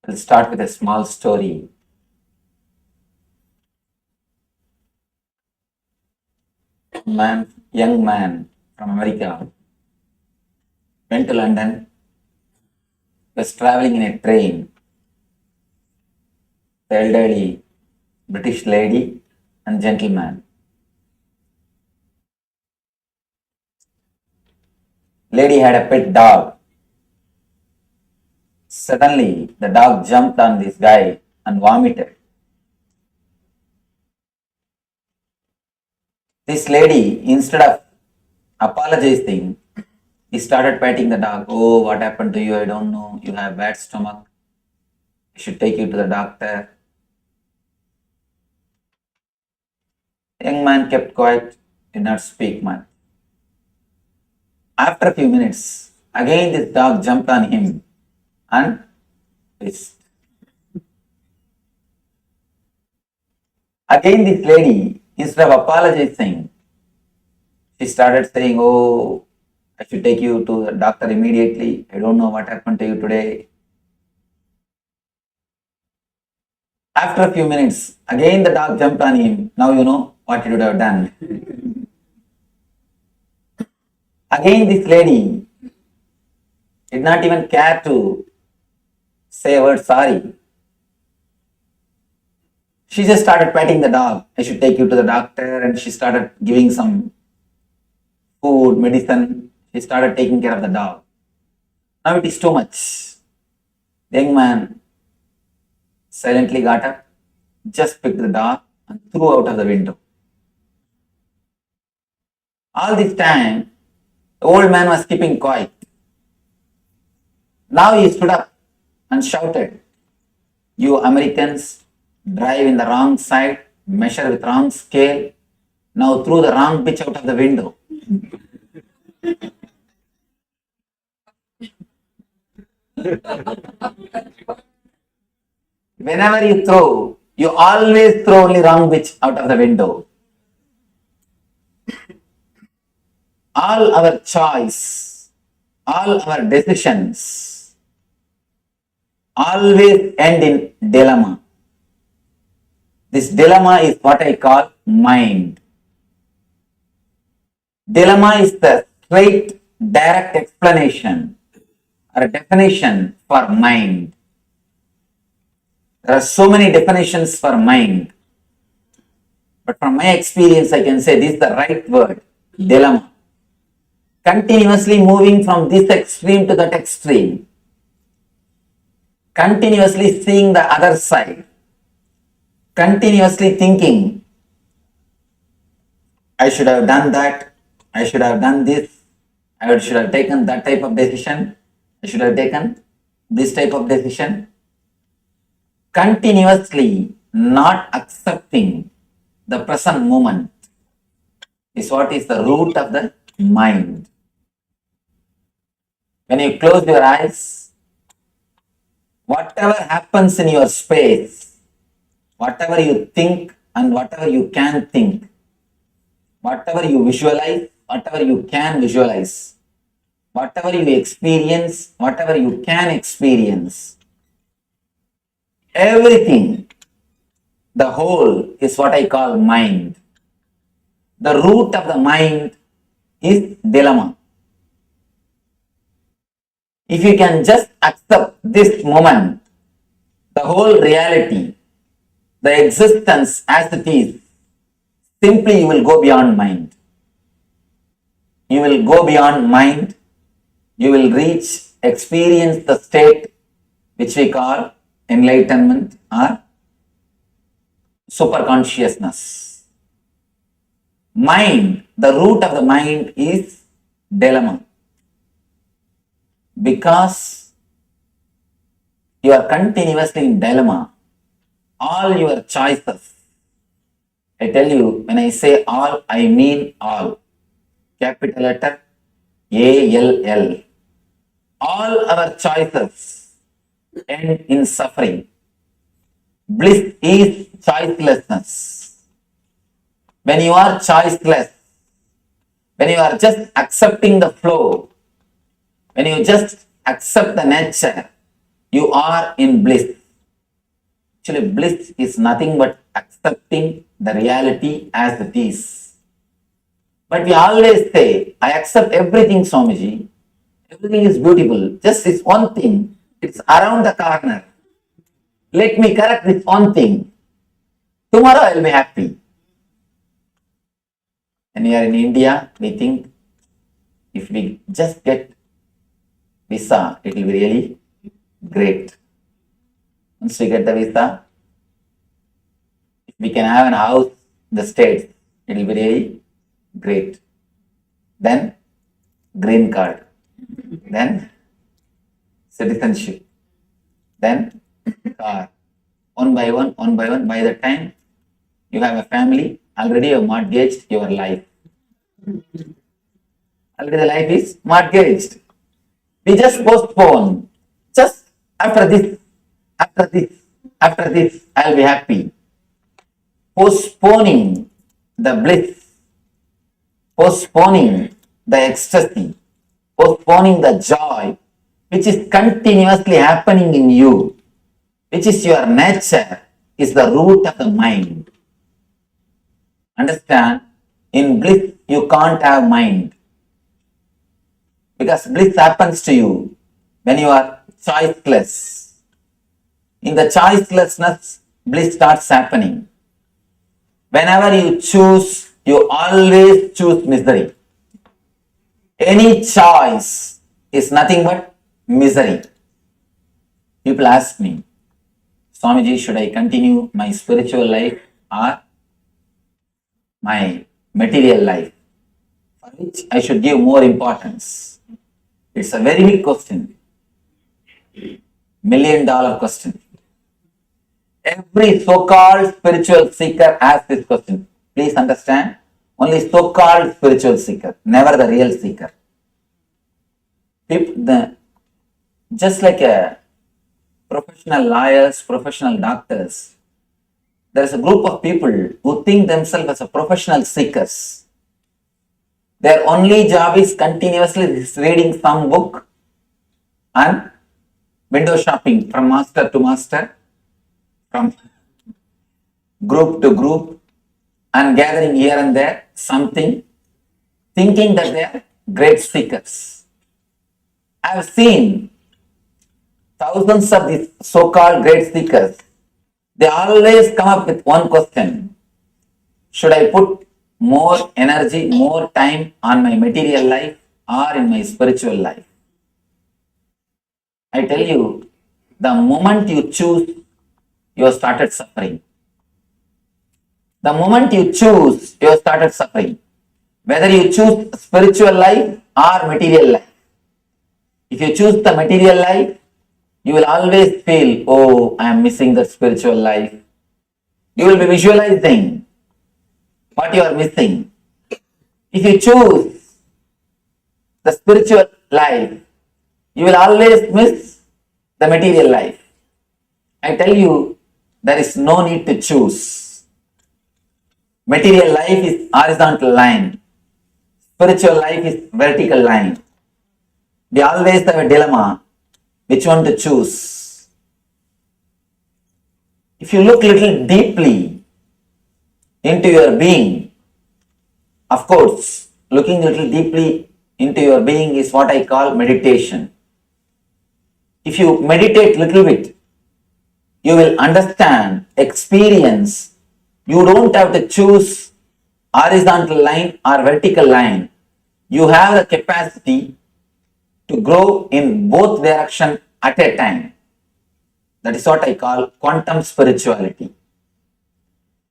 Speaker 6: I'll start with a small story. Young man from America went to London, was traveling in a train. The elderly British lady and gentleman. Lady had a pet dog. Suddenly, the dog jumped on this guy and vomited. This lady, instead of apologizing, he started patting the dog. Oh, what happened to you? I don't know. You have bad stomach. I should take you to the doctor. The young man kept quiet, did not speak much. After a few minutes, again this dog jumped on him and pissed. Again this lady, instead of apologizing, she started saying, oh, I should take you to the doctor immediately. I don't know what happened to you today. After a few minutes, again the dog jumped on him. Now you know what you would have done. Again this lady did not even care to say a word sorry. She just started patting the dog. I should take you to the doctor, and she started giving some food, medicine. She started taking care of the dog. Now it is too much. The young man silently got up, just picked the dog and threw out of the window. All this time, the old man was keeping quiet. Now he stood up and shouted, you Americans drive in the wrong side, measure with wrong scale, now threw the wrong bitch out of the window. Whenever you throw, you always throw only wrong bitch out of the window. All our choice, all our decisions always end in dilemma. This dilemma is what I call mind. Dilemma is the straight, direct explanation or definition for mind. There are so many definitions for mind, but from my experience, I can say this is the right word, dilemma. Continuously moving from this extreme to that extreme, continuously seeing the other side, continuously thinking, I should have done that, I should have done this, I should have taken that type of decision, I should have taken this type of decision. Continuously not accepting the present moment is what is the root of the mind. When you close your eyes, whatever happens in your space, whatever you think and whatever you can think, whatever you visualize, whatever you can visualize, whatever you experience, whatever you can experience, everything, the whole is what I call mind. The root of the mind is dilemma. If you can just accept this moment, the whole reality, the existence as it is, simply you will go beyond mind. You will go beyond mind. You will experience the state which we call enlightenment or superconsciousness. Mind, the root of the mind is dilemma. Because you are continuously in dilemma, all your choices, I tell you, when I say all, I mean all. Capital letter ALL. All our choices end in suffering. Bliss is choicelessness. When you are choiceless, when you are just accepting the flow, when you just accept the nature, you are in bliss. Actually, bliss is nothing but accepting the reality as it is. But we always say, I accept everything, Swamiji. Everything is beautiful. Just this one thing, it's around the corner. Let me correct this one thing. Tomorrow I will be happy. When we are in India, we think if we just get visa, it will be really great. Once we get the visa, if we can have a house in the States, it will be really great. Then green card, then citizenship, then car. One by one, by the time you have a family, already you have mortgaged your life. Already the life is mortgaged. We just postpone. Just after this, I'll be happy. Postponing the bliss, postponing the ecstasy, postponing the joy, which is continuously happening in you, which is your nature, is the root of the mind. Understand? In bliss, you can't have mind. Because bliss happens to you when you are choiceless. In the choicelessness, bliss starts happening. Whenever you choose, you always choose misery. Any choice is nothing but misery. People ask me, Swamiji, should I continue my spiritual life or my material life? For which I should give more importance? It's a very big question. $1 million question. Every so-called spiritual seeker asks this question. Please understand, only so-called spiritual seeker, never the real seeker. Just like a professional lawyers, professional doctors, there is a group of people who think themselves as a professional seekers. Their only job is continuously reading some book and window shopping from master to master, from group to group, and gathering here and there something, thinking that they are great seekers. I have seen thousands of these so-called great seekers. They always come up with one question: should I put more energy, more time on my material life or in my spiritual life? I tell you, the moment you choose, you have started suffering. The moment you choose, you have started suffering. Whether you choose spiritual life or material life. If you choose the material life, you will always feel, oh, I am missing the spiritual life. You will be visualizing what you are missing. If you choose the spiritual life, you will always miss the material life. I tell you, there is no need to choose. Material life is horizontal line. Spiritual life is vertical line. We always have a dilemma, which one to choose. If you look little deeply into your being, of course, looking little deeply into your being is what I call meditation. If you meditate little bit, you will understand, experience. You don't have to choose horizontal line or vertical line. You have the capacity to grow in both directions at a time. That is what I call quantum spirituality.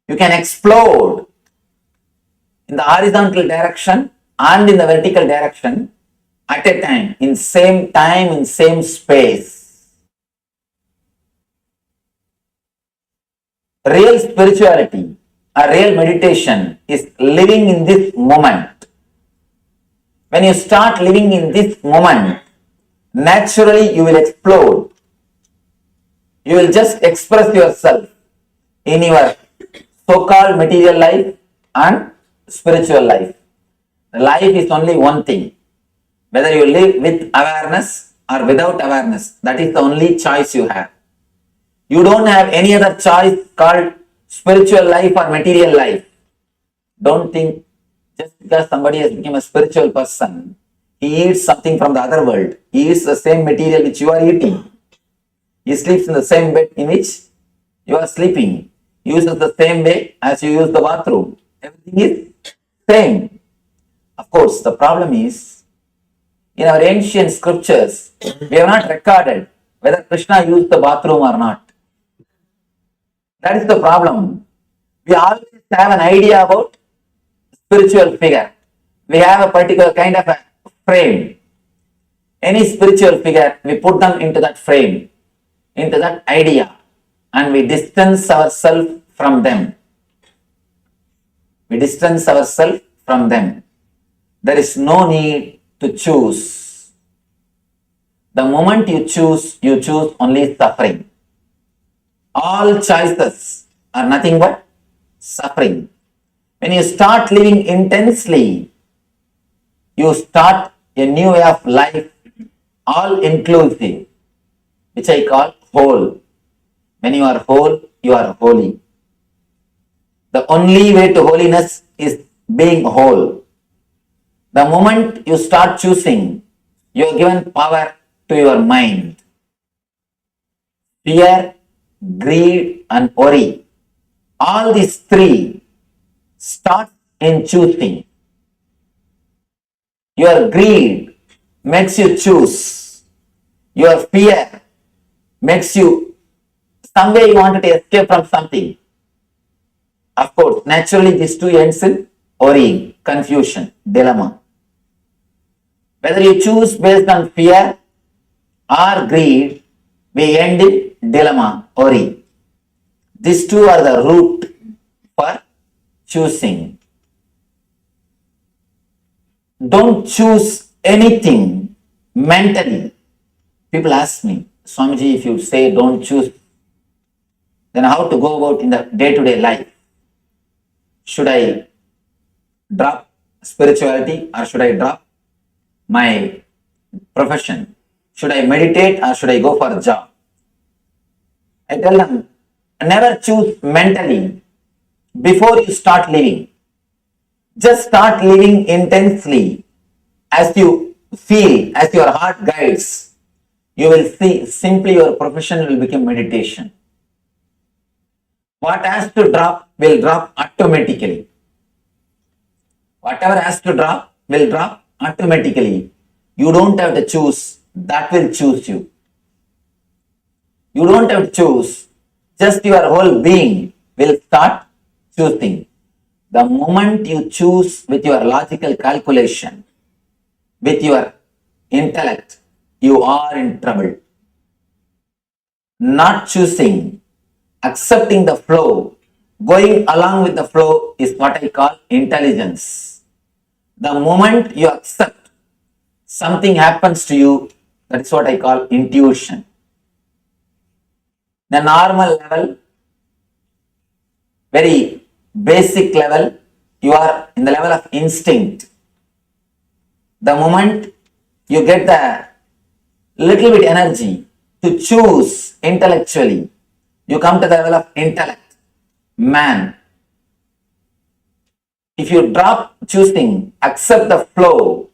Speaker 6: You can explode in the horizontal direction and in the vertical direction at a time, in same space. Real spirituality, a real meditation is living in this moment. When you start living in this moment, naturally you will explode. You will just express yourself in your so-called material life and spiritual life. Life is only one thing. Whether you live with awareness or without awareness, that is the only choice you have. You don't have any other choice called spiritual life or material life. Don't think just because somebody has become a spiritual person, he eats something from the other world. He eats the same material which you are eating. He sleeps in the same bed in which you are sleeping. He uses the same way as you use the bathroom. Everything is same. Of course, the problem is, in our ancient scriptures, we have not recorded whether Krishna used the bathroom or not. That is the problem. We always have an idea about spiritual figure. We have a particular kind of a frame. Any spiritual figure, we put them into that frame, into that idea, and we distance ourselves from them. We distance ourselves from them. There is no need to choose. The moment you choose only suffering. All choices are nothing but suffering. When you start living intensely, you start a new way of life, all inclusive, which I call whole. When you are whole, you are holy. The only way to holiness is being whole. The moment you start choosing, you are given power to your mind. Fear, greed, and worry. All these three start in choosing. Your greed makes you choose. Your fear makes you, some way you wanted to escape from something. Of course, naturally these two ends in worrying, confusion, dilemma. Whether you choose based on fear or greed, we end in dilemma, worry. These two are the root for choosing. Don't choose anything mentally. People ask me, Swamiji, if you say don't choose, then how to go about in the day-to-day life? Should I drop spirituality or should I drop my profession? Should I meditate or should I go for a job? I tell them, never choose mentally before you start living. Just start living intensely. As you feel, as your heart guides, you will see simply your profession will become meditation. What has to drop will drop automatically. Whatever has to drop will drop automatically. You don't have to choose, that will choose you. You don't have to choose, just your whole being will start choosing. The moment you choose with your logical calculation, with your intellect, you are in trouble. Not choosing, accepting the flow, going along with the flow is what I call intelligence. The moment you accept, something happens to you, That is what I call intuition. The normal level, very basic level, you are in the level of instinct. The moment you get the little bit energy to choose intellectually, you come to the level of intellect, man. If you drop choosing, accept the flow,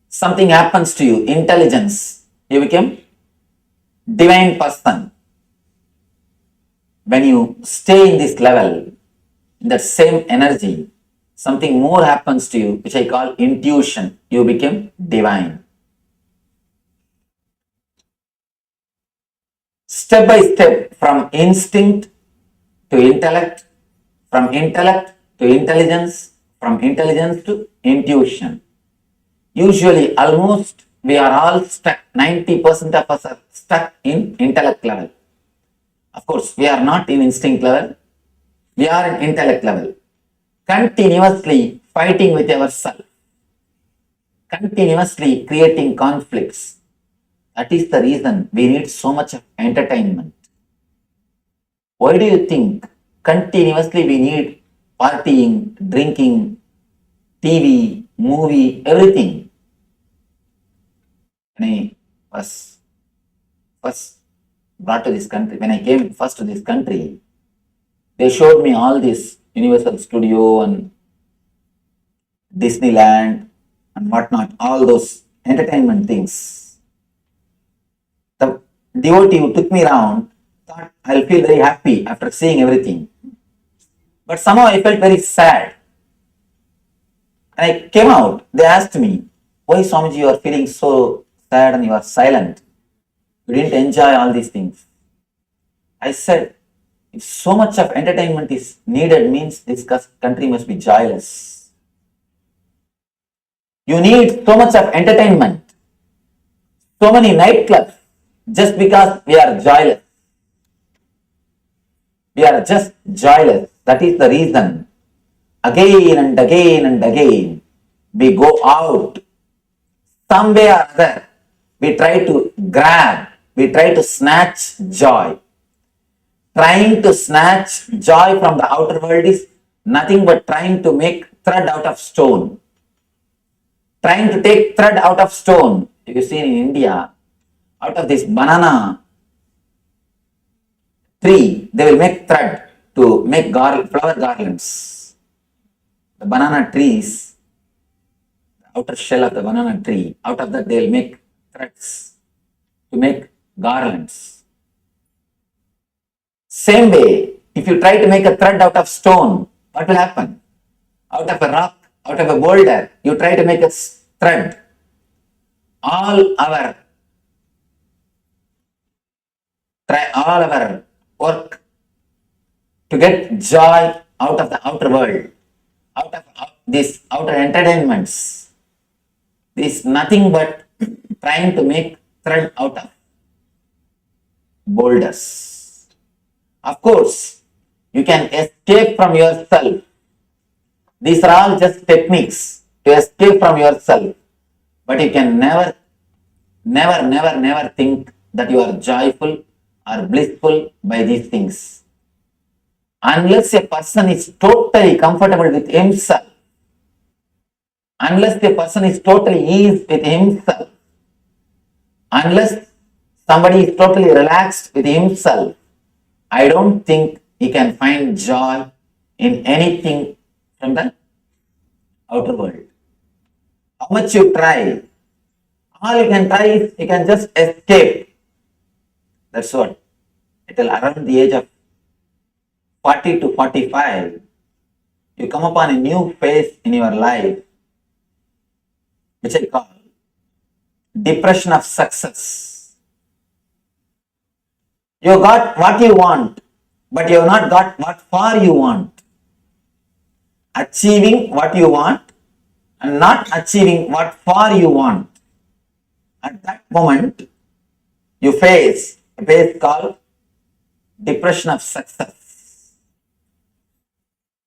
Speaker 6: something happens to you, intelligence, you become divine person. When you stay in this level, in that same energy, something more happens to you, which I call intuition. You become divine. Step by step, from instinct to intellect, from intellect to intelligence, from intelligence to intuition. Usually, almost we are all stuck, 90% of us are stuck in intellect level. Of course, we are not in instinct level, we are in intellect level. Continuously fighting with yourself, continuously creating conflicts. That is the reason we need so much of entertainment. Why do you think continuously we need partying, drinking, TV, movie, everything? When I was first brought to this country, when I came first to this country, they showed me all this Universal Studio and Disneyland and whatnot, all those entertainment things. The devotee who took me around thought I'll feel very happy after seeing everything. But somehow I felt very sad. And I came out, they asked me, why Swamiji you are feeling so sad and you are silent? You didn't enjoy all these things. I said, if so much of entertainment is needed, means this country must be joyless. You need so much of entertainment, so many nightclubs, just because we are joyless. We are just joyless. That is the reason. Again and again and again, we go out. Some way or other, we try to grab, we try to snatch joy. Trying to snatch joy from the outer world is nothing but trying to make thread out of stone. Trying to take thread out of stone. If you see in India, out of this banana tree, they will make thread to make flower garlands. The banana trees, the outer shell of the banana tree, out of that they will make threads to make garlands. Same way, if you try to make a thread out of stone, what will happen? Out of a rock, out of a boulder, you try to make a thread. All our work to get joy out of the outer world, out of these outer entertainments, is nothing but trying to make thread out of boulders. Of course, you can escape from yourself. These are all just techniques to escape from yourself. But you can never think that you are joyful or blissful by these things. Unless a person is totally comfortable with himself, unless a person is totally ease with himself, unless somebody is totally relaxed with himself, I don't think he can find joy in anything from the outer world. How much you try, all you can try is you can just escape. That's what. Until around the age of 40 to 45, you come upon a new phase in your life, which I call depression of success. You got what you want, but you have not got what for you want. Achieving what you want and not achieving what for you want. At that moment, you face a phase called depression of success.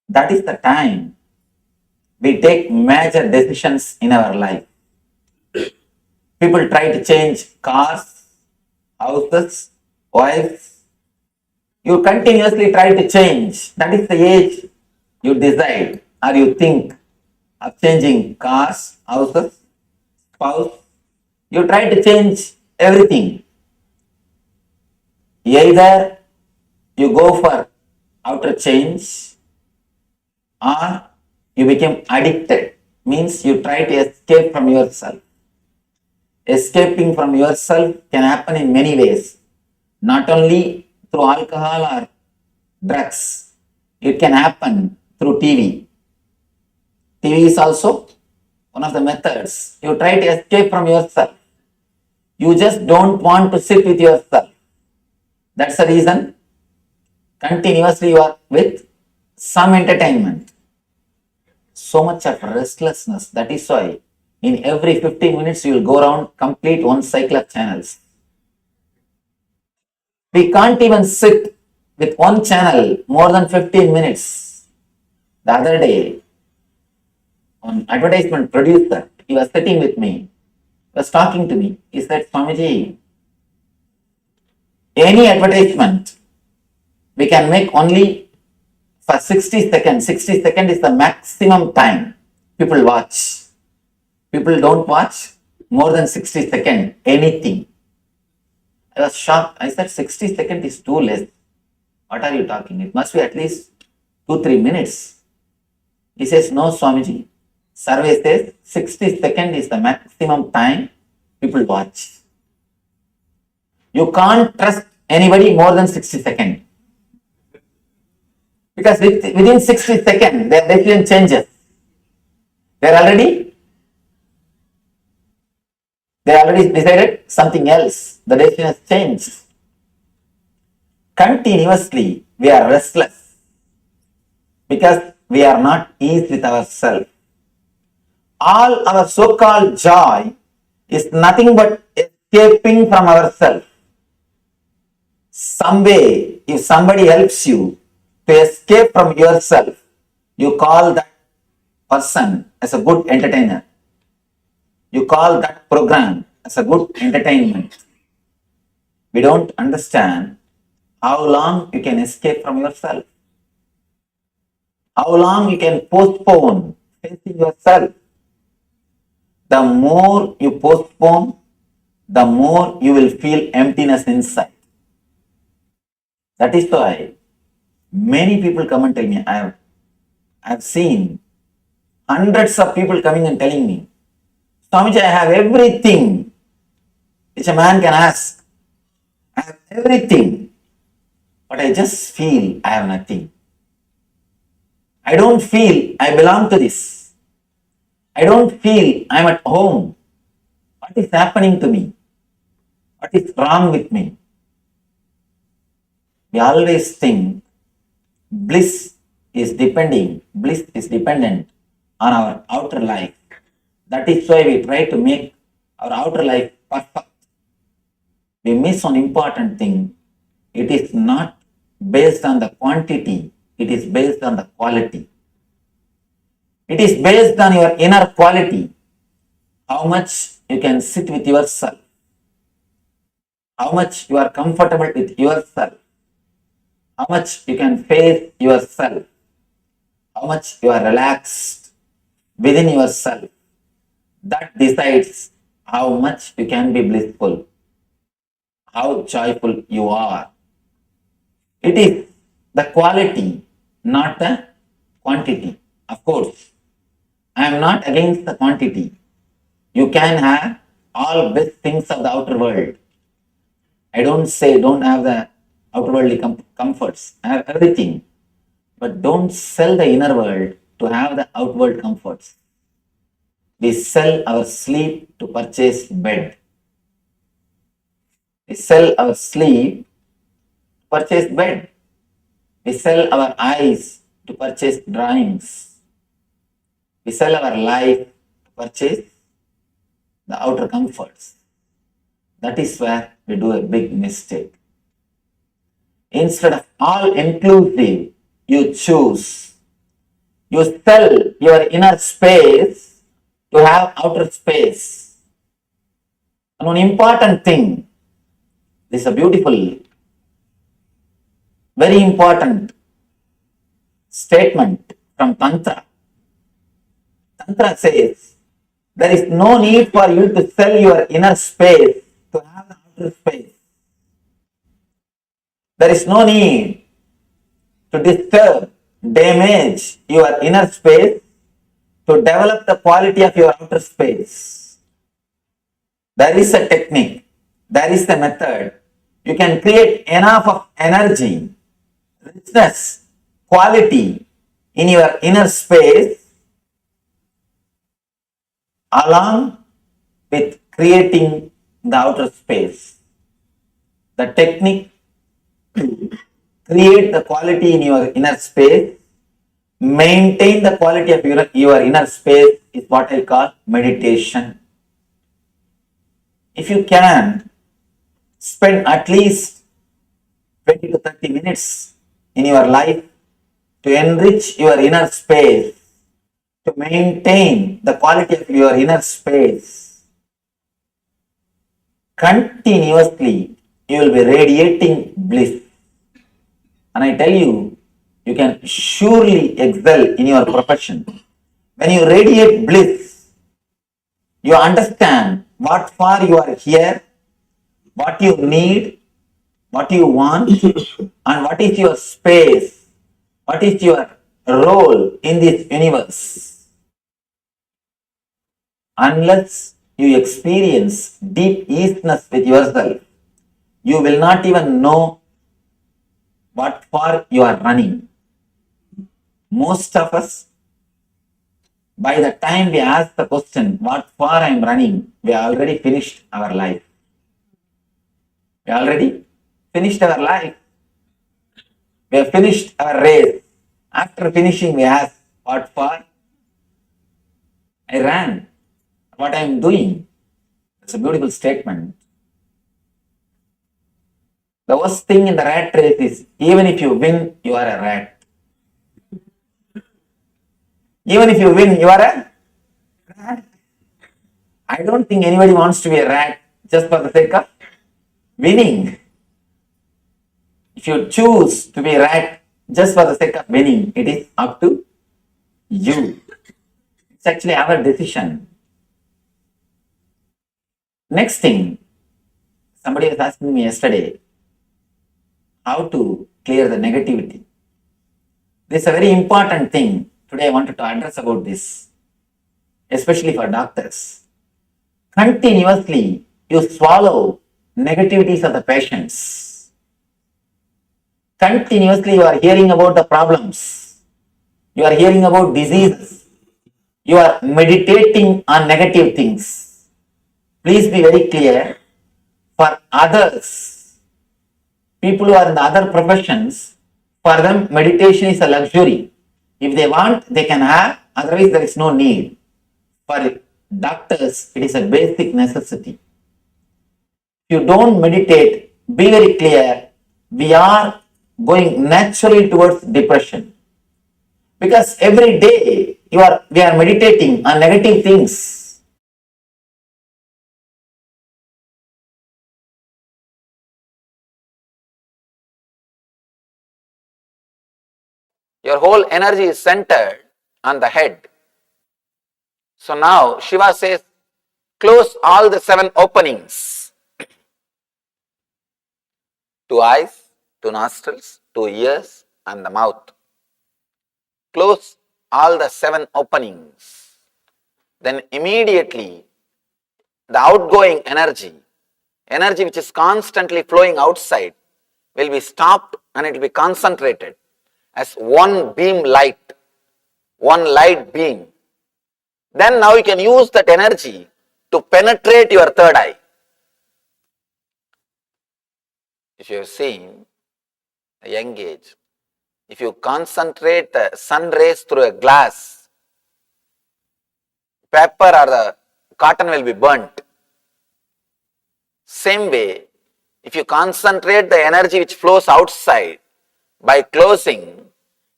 Speaker 6: That is the time we take major decisions in our life. People try to change cars, houses, wives. You continuously try to change. That is the age you decide or you think of changing cars, houses, spouse. You try to change everything. Either you go for outer change or you become addicted. Means you try to escape from yourself. Escaping from yourself can happen in many ways. Not only through alcohol or drugs. It can happen through TV. TV is also one of the methods. You try to escape from yourself. You just don't want to sit with yourself. That's the reason continuously you are with some entertainment. So much of restlessness. That is why in every 15 minutes you will go around, complete one cycle of channels. We can't even sit with one channel more than 15 minutes. The other day, an advertisement producer, he was sitting with me, was talking to me. He said, Swamiji, any advertisement we can make only for 60 seconds. 60 seconds is the maximum time people watch. People don't watch more than 60 seconds, anything. I was shocked. I said, 60 seconds is too less. What are you talking? It must be at least 2-3 minutes. He says, no, Swamiji. Survey says 60 seconds is the maximum time people watch. You can't trust anybody more than 60 seconds. Because within 60 seconds, their decision changes. They already decided something else. The decision has changed. Continuously, we are restless because we are not eased with ourselves. All our so-called joy is nothing but escaping from ourselves. Some way, if somebody helps you to escape from yourself, you call that person as a good entertainer. You call that program as a good entertainment. We don't understand how long you can escape from yourself. How long you can postpone facing yourself. The more you postpone, the more you will feel emptiness inside. That is why many people come and tell me, I have seen hundreds of people coming and telling me, Swamiji, I have everything which a man can ask. I have everything, but I just feel I have nothing. I don't feel I belong to this. I don't feel I'm at home. What is happening to me? What is wrong with me? We always think bliss is dependent on our outer life. That is why we try to make our outer life perfect. We miss one important thing. It is not based on the quantity, it is based on the quality. It is based on your inner quality. How much you can sit with yourself. How much you are comfortable with yourself. How much you can face yourself. How much you are relaxed within yourself. That decides how much you can be blissful. How joyful you are. It is the quality, not the quantity. Of course, I am not against the quantity. You can have all best things of the outer world. I don't say don't have the outer worldly comforts. Have everything. But don't sell the inner world to have the outward comforts. We sell our sleep to purchase bed. We sell our sleep to purchase bed. We sell our eyes to purchase drawings. We sell our life to purchase the outer comforts. That is where we do a big mistake. Instead of all inclusive, you choose. You sell your inner space to have outer space. And one important thing, this is a beautiful, very important statement from Tantra. Tantra says, there is no need for you to sell your inner space to have the outer space. There is no need to disturb, damage your inner space to develop the quality of your outer space. There is a technique, there is a method. You can create enough of energy, richness, quality in your inner space along with creating the outer space. The technique to create the quality in your inner space, maintain the quality of your inner space is what I call meditation. If you can spend at least 20 to 30 minutes in your life to enrich your inner space, to maintain the quality of your inner space, continuously you will be radiating bliss. And I tell you, you can surely excel in your profession. When you radiate bliss, you understand what for you are here, what you need, what you want, and what is your space, what is your role in this universe. Unless you experience deep easiness with yourself, you will not even know what for you are running. Most of us, by the time we ask the question, what for I am running, we already finished our life. We already finished our life. We have finished our race. After finishing, we ask, what for? I ran. What I am doing? It's a beautiful statement. The worst thing in the rat race is, even if you win, you are a rat. Even if you win, you are a rat. I don't think anybody wants to be a rat just for the sake of winning. If you choose to be a rat just for the sake of winning, it is up to you. It's actually our decision. Next thing, somebody was asking me yesterday how to clear the negativity. This is a very important thing. Today I wanted to address about this, especially for doctors. Continuously, you swallow negativities of the patients. Continuously, you are hearing about the problems. You are hearing about diseases. You are meditating on negative things. Please be very clear. For others, people who are in the other professions, for them, meditation is a luxury. If they want, they can have, otherwise there is no need. For doctors, it is a basic necessity. If you don't meditate, be very clear, we are going naturally towards depression. Because every day we are meditating on negative things. Your whole energy is centered on the head. So now Shiva says, close all the 7 openings. 2 eyes, 2 nostrils, 2 ears, and the mouth. Close all the 7 openings. Then immediately the outgoing energy which is constantly flowing outside, will be stopped and it will be concentrated as one beam light, one light beam. Then now you can use that energy to penetrate your third eye. If you have seen a young age, if you concentrate the sun rays through a glass, paper or the cotton will be burnt. Same way, if you concentrate the energy which flows outside by closing,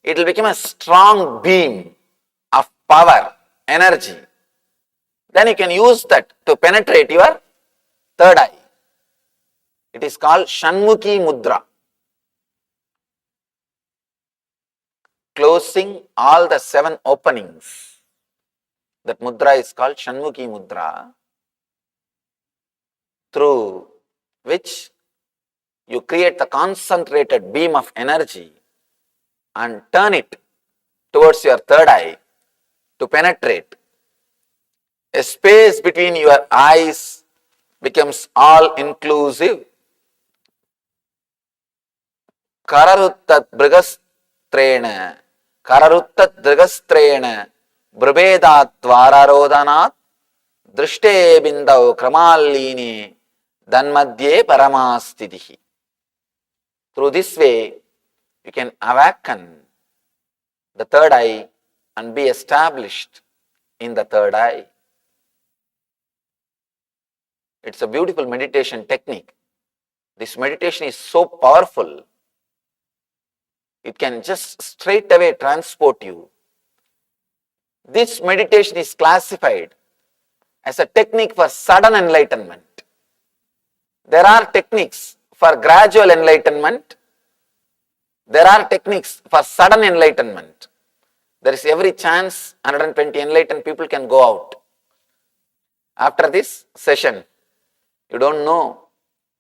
Speaker 6: it will become a strong beam of power, energy. Then you can use that to penetrate your third eye. It is called Shanmukhi Mudra. Closing all the 7 openings. That mudra is called Shanmukhi Mudra, through which you create the concentrated beam of energy and turn it towards your third eye to penetrate. A space between your eyes becomes all inclusive. Kararuttat brigastrena, Kararuttat brigastrena, Brbedat Vararodanat, Drishte Bindau Kramalini, Danmadye Paramastitihi. Through this way, you can awaken the third eye and be established in the third eye. It's a beautiful meditation technique. This meditation is so powerful, it can just straight away transport you. This meditation is classified as a technique for sudden enlightenment. There are techniques for gradual enlightenment. There are techniques for sudden enlightenment. There is every chance 120 enlightened people can go out. After this session, you don't know,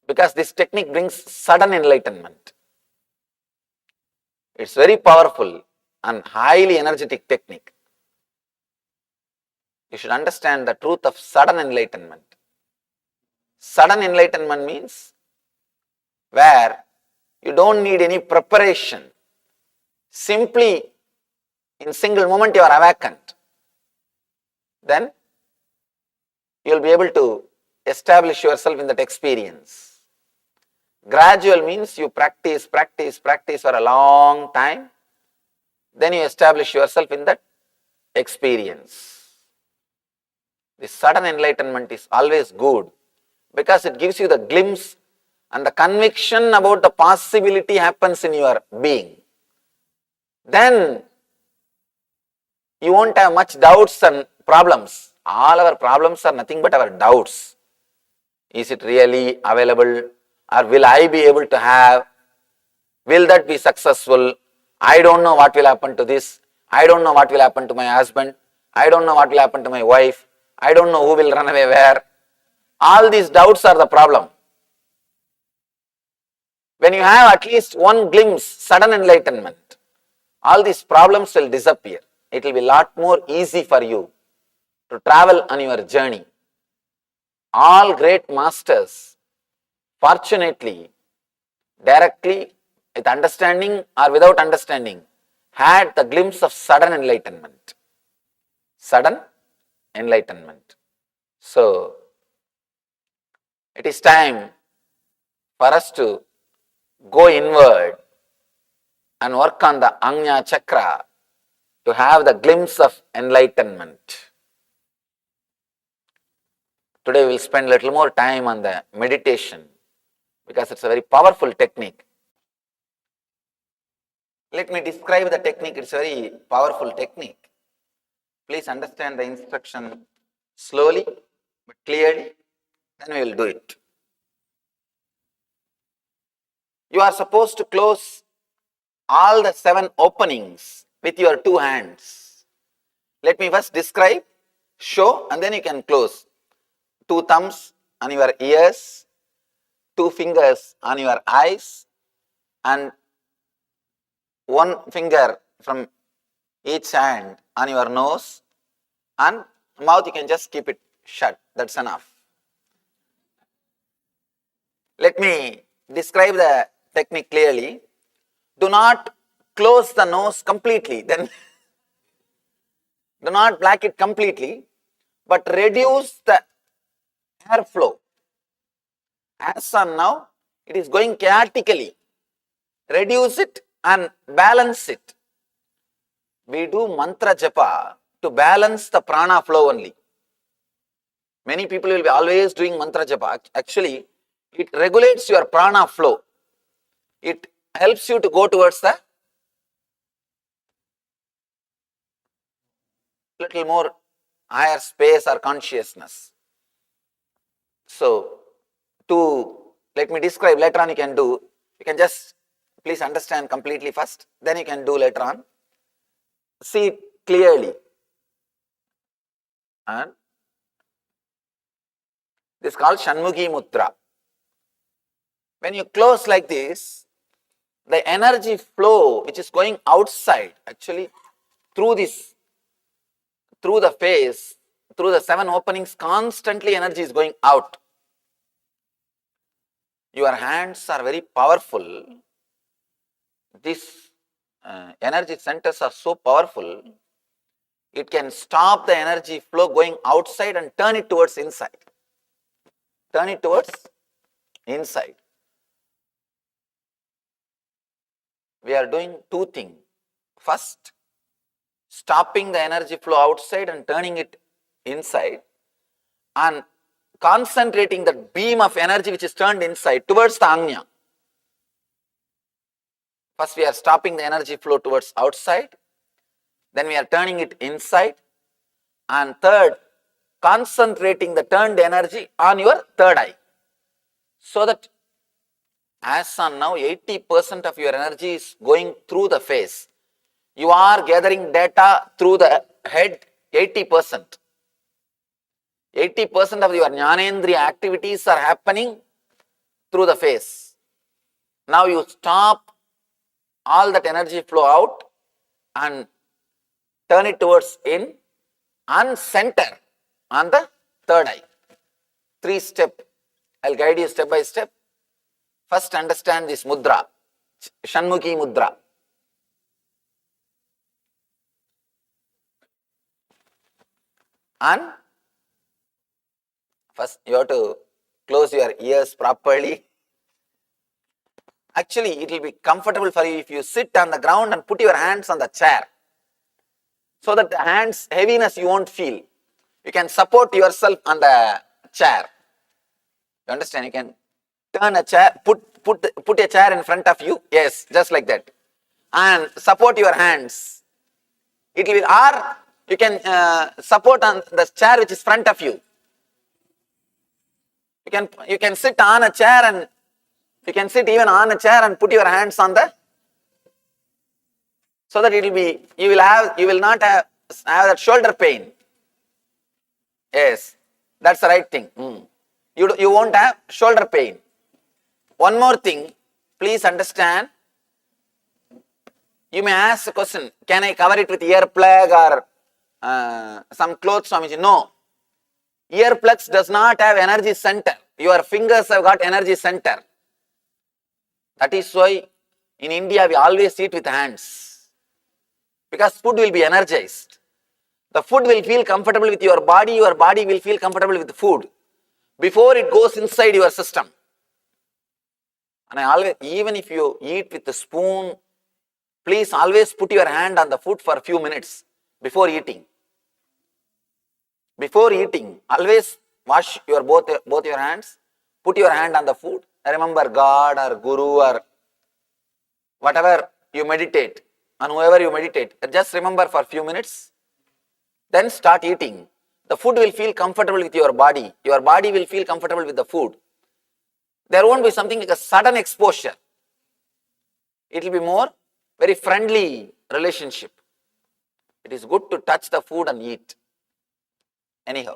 Speaker 6: because this technique brings sudden enlightenment. It's very powerful and highly energetic technique. You should understand the truth of sudden enlightenment. Sudden enlightenment means where you don't need any preparation. Simply in single moment you are awakened. Then you will be able to establish yourself in that experience. Gradual means you practice for a long time. Then you establish yourself in that experience. The sudden enlightenment is always good because it gives you the glimpse and the conviction about the possibility happens in your being. Then you won't have much doubts and problems. All our problems are nothing but our doubts. Is it really available? Or will I be able to have? Will that be successful? I don't know what will happen to this. I don't know what will happen to my husband. I don't know what will happen to my wife. I don't know who will run away where. All these doubts are the problem. When you have at least one glimpse, sudden enlightenment, all these problems will disappear. It will be a lot more easy for you to travel on your journey. All great masters, fortunately, directly, with understanding or without understanding, had the glimpse of sudden enlightenment. Sudden enlightenment. So, it is time for us to go inward and work on the Ajna Chakra to have the glimpse of enlightenment. Today we will spend a little more time on the meditation because it's a very powerful technique. Let me describe the technique. It's a very powerful technique. Please understand the instruction slowly but clearly, then we will do it. You are supposed to close all the 7 openings with your 2 hands. Let me first describe, show, and then you can close. 2 thumbs on your ears, 2 fingers on your eyes, and 1 finger from each hand on your nose, and mouth you can just keep it shut. That's enough. Let me describe the technique clearly. Do not close the nose completely, then do not block it completely, but reduce the airflow. As on now, it is going chaotically. Reduce it and balance it. We do mantra japa to balance the prana flow only. Many people will be always doing mantra japa. Actually, it regulates your prana flow. It helps you to go towards the little more higher space or consciousness. So, let me describe, later on you can do, you can just please understand completely first, then you can do later on. See it clearly. And this is called Shanmukhi Mudra. When you close like this, the energy flow which is going outside, actually through the face, through the 7 openings, constantly energy is going out. Your hands are very powerful. These energy centers are so powerful, it can stop the energy flow going outside and turn it towards inside. Turn it towards inside. We are doing 2 things. First, stopping the energy flow outside and turning it inside, and concentrating the beam of energy which is turned inside towards the Anya. First we are stopping the energy flow towards outside, then we are turning it inside, and third, concentrating the turned energy on your third eye. So that as on now 80% of your energy is going through the face. You are gathering data through the head 80%. 80% of your Jnanendriya activities are happening through the face. Now you stop all that energy flow out and turn it towards in and center on the third eye. 3 steps. I'll guide you step by step. First understand this mudra, Shanmukhi Mudra. And first you have to close your ears properly. Actually, it will be comfortable for you if you sit on the ground and put your hands on the chair, so that the hands heaviness you won't feel. You can support yourself on the chair. You understand? You can turn a chair, put a chair in front of you. Yes, just like that, and support your hands. It will, or you can support on the chair which is front of you. You can sit on a chair, and you can sit even on a chair and put your hands on the, so that it will be, you will not have that shoulder pain. Yes, that's the right thing. You won't have shoulder pain. One more thing, please understand. You may ask a question, can I cover it with earplug or some clothes, Swamiji? No. Earplugs does not have energy center. Your fingers have got energy center. That is why in India we always eat with hands, because food will be energized. The food will feel comfortable with your body will feel comfortable with the food before it goes inside your system. And I always, even if you eat with a spoon, please always put your hand on the food for a few minutes before eating. Before eating, always wash your both your hands, put your hand on the food. Remember God or Guru or whatever you meditate, on whoever you meditate. Just remember for a few minutes, then start eating. The food will feel comfortable with your body will feel comfortable with the food. There won't be something like a sudden exposure. It will be more very friendly relationship. It is good to touch the food and eat. Anyhow,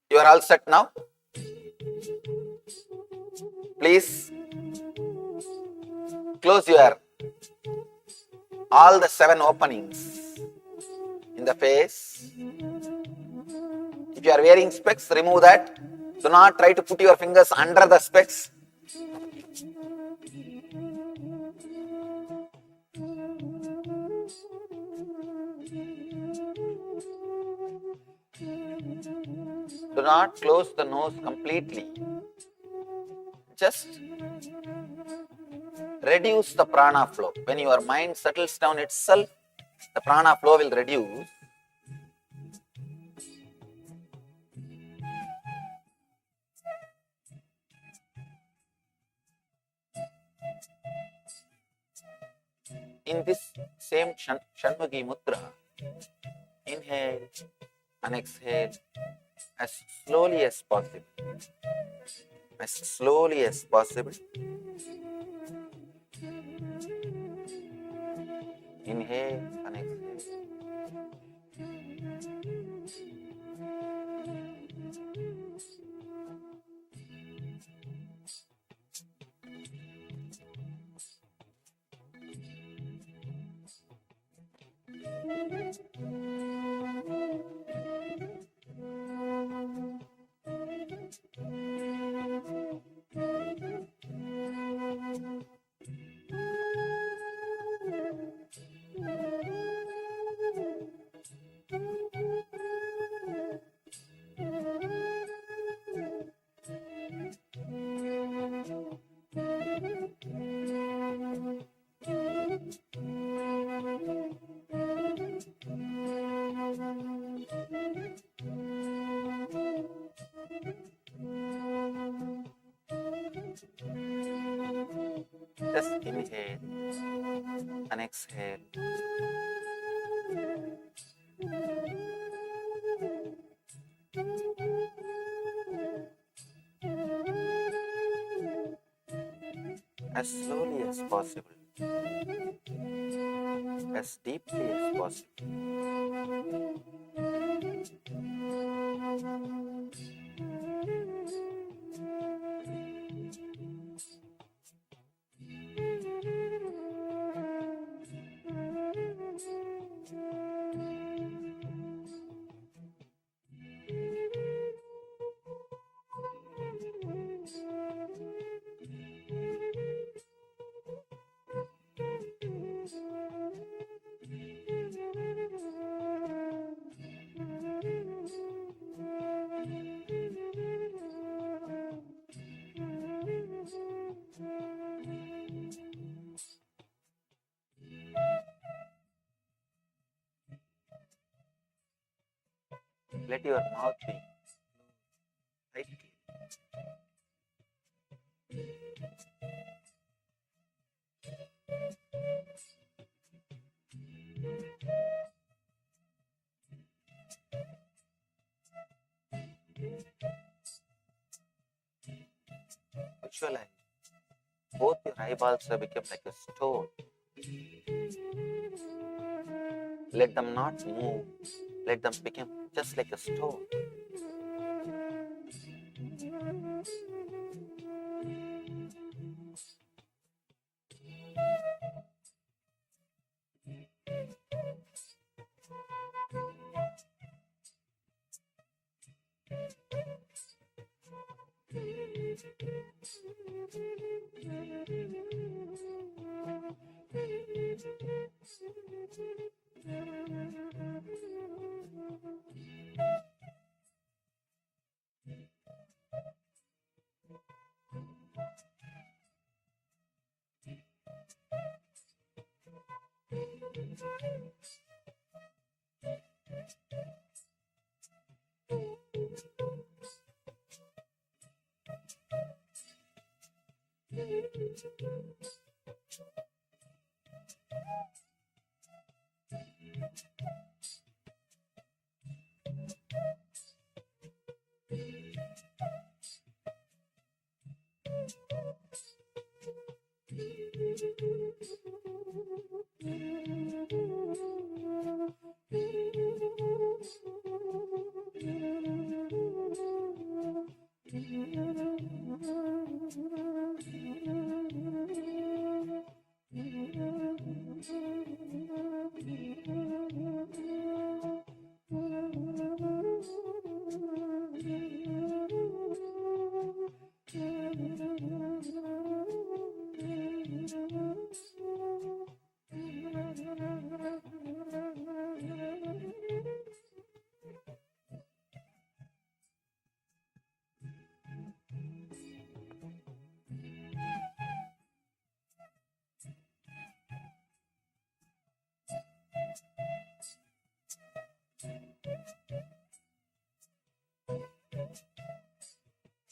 Speaker 6: you are all set now? Please close your all the 7 openings in the face. If you are wearing specs, remove that. Do not try to put your fingers under the specs. Do not close the nose completely. Just reduce the prana flow. When your mind settles down itself, the prana flow will reduce. In this same Shanmukhi Mudra, inhale and exhale as slowly as possible. As slowly as possible. Inhale and exhale. Just inhale and exhale. As slowly as possible. As deeply as possible. Let your mouth be tightly. Visualize both your eyeballs have become like a stone. Let them not move. Let them become just like a stone.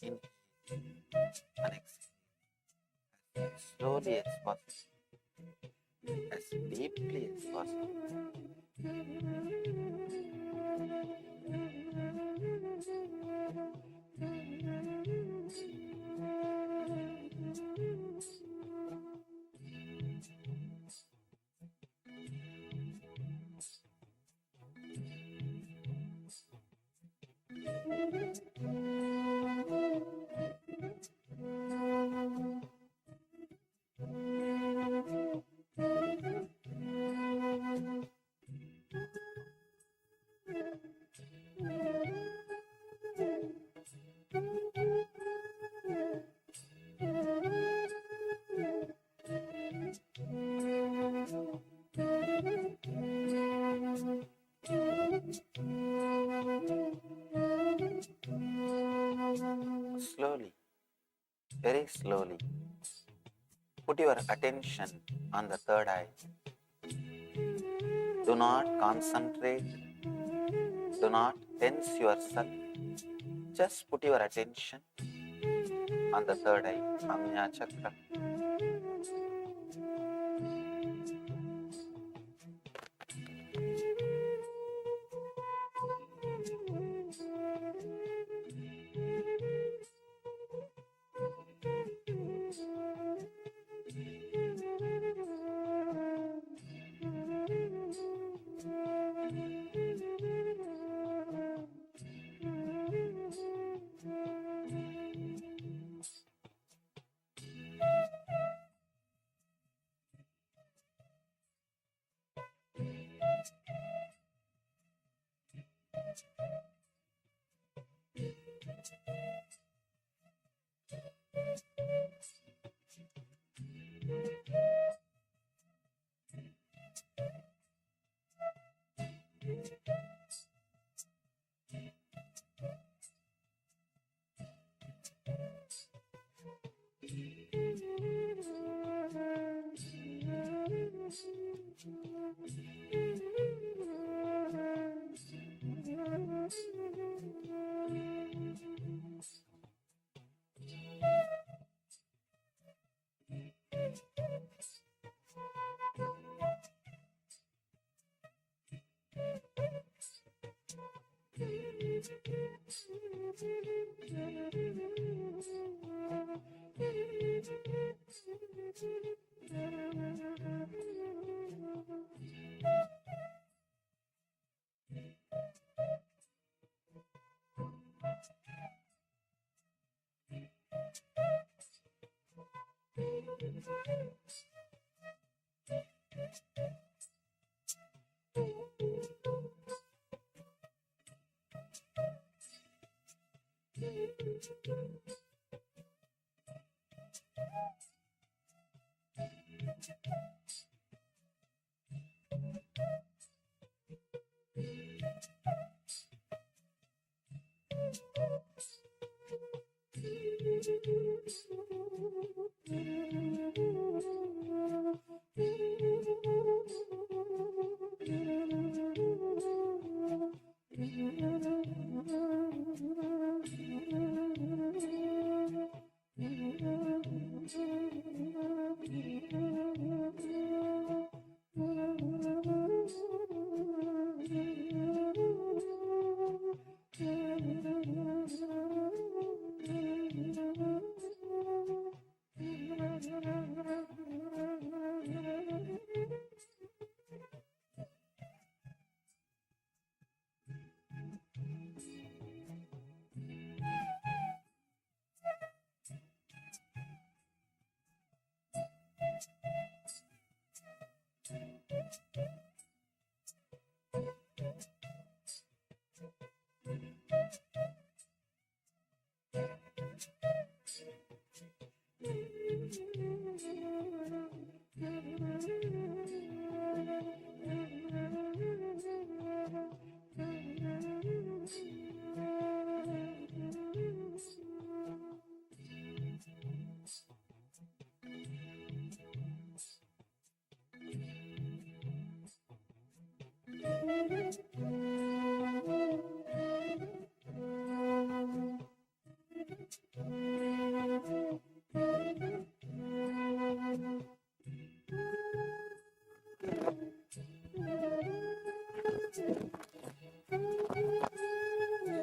Speaker 6: Inhale and exhale as slowly as possible, as deeply as possible. very slowly. Put your attention on the third eye. Do not concentrate. Do not tense yourself. Just put your attention on the third eye, Amya Chakra.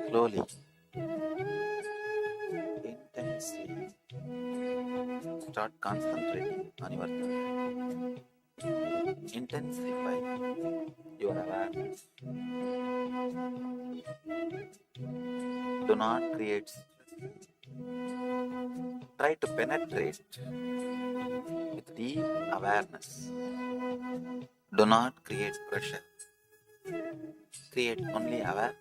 Speaker 6: Slowly, intensely, start concentrating on your thought. Intensify your awareness. Do not create stress. Try to penetrate with deep awareness. Do not create pressure. Create only awareness.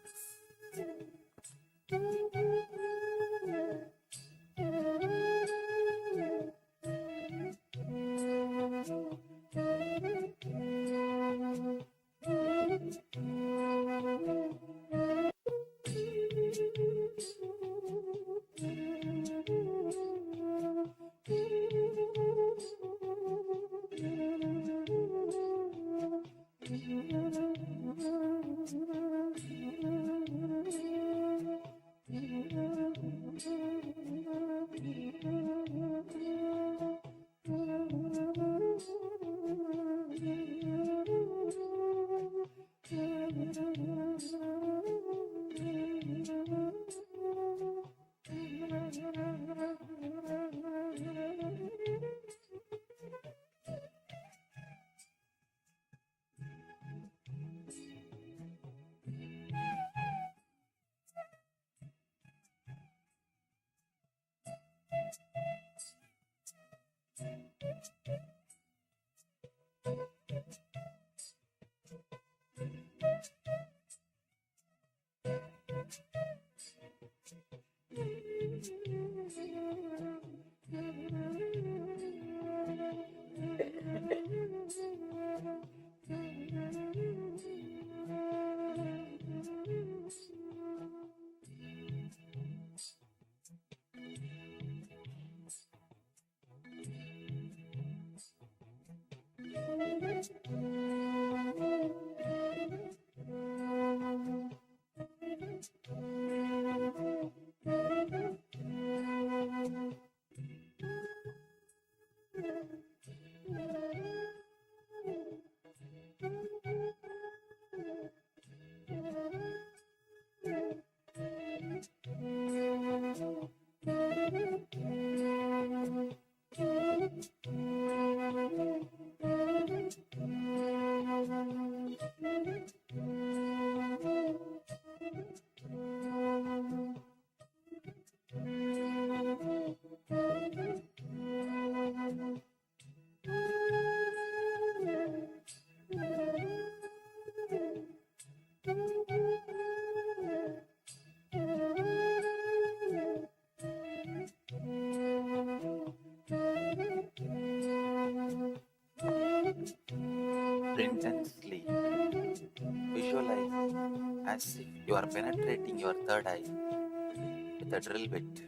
Speaker 6: Intensely visualize as if you are penetrating your third eye with a drill bit.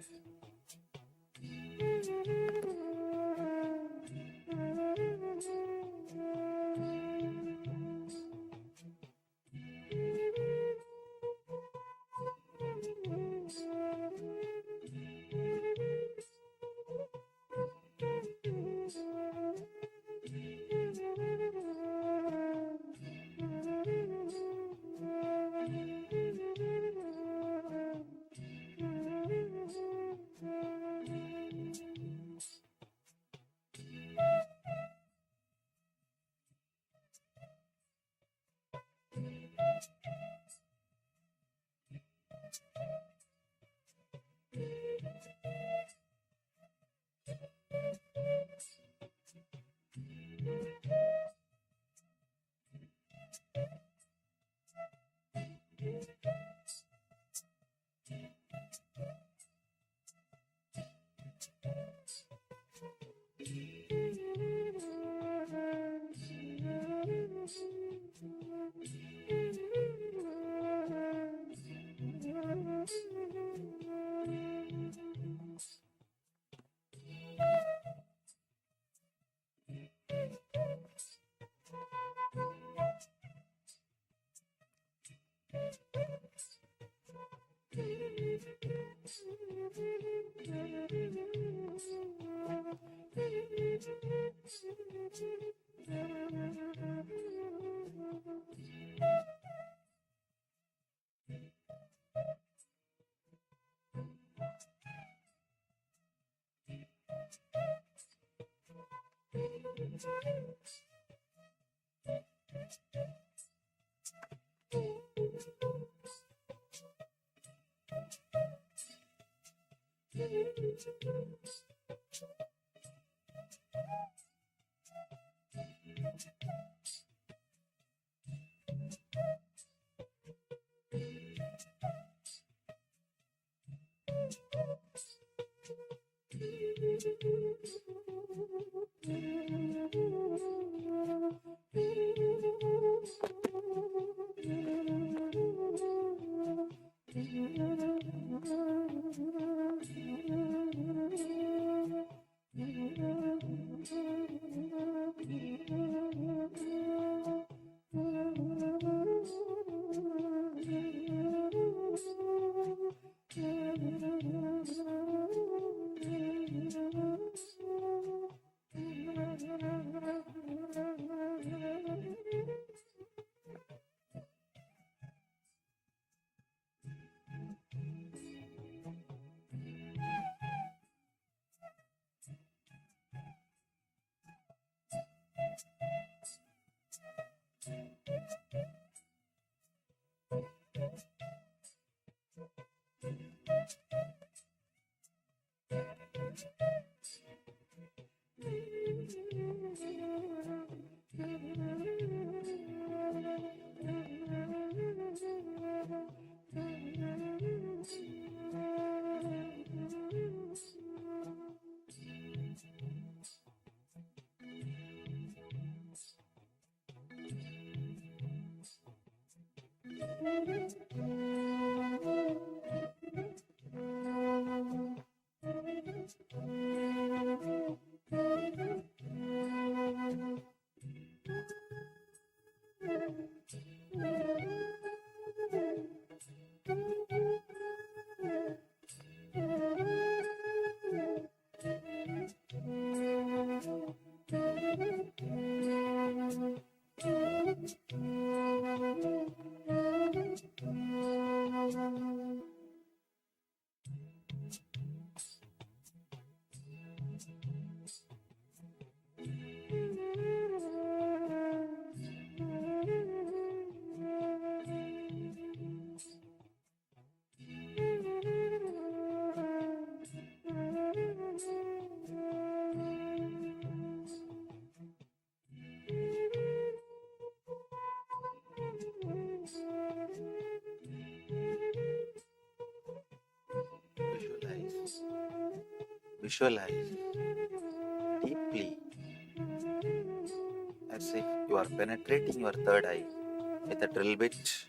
Speaker 3: Visualize deeply as if you are penetrating your third eye with a drill bit.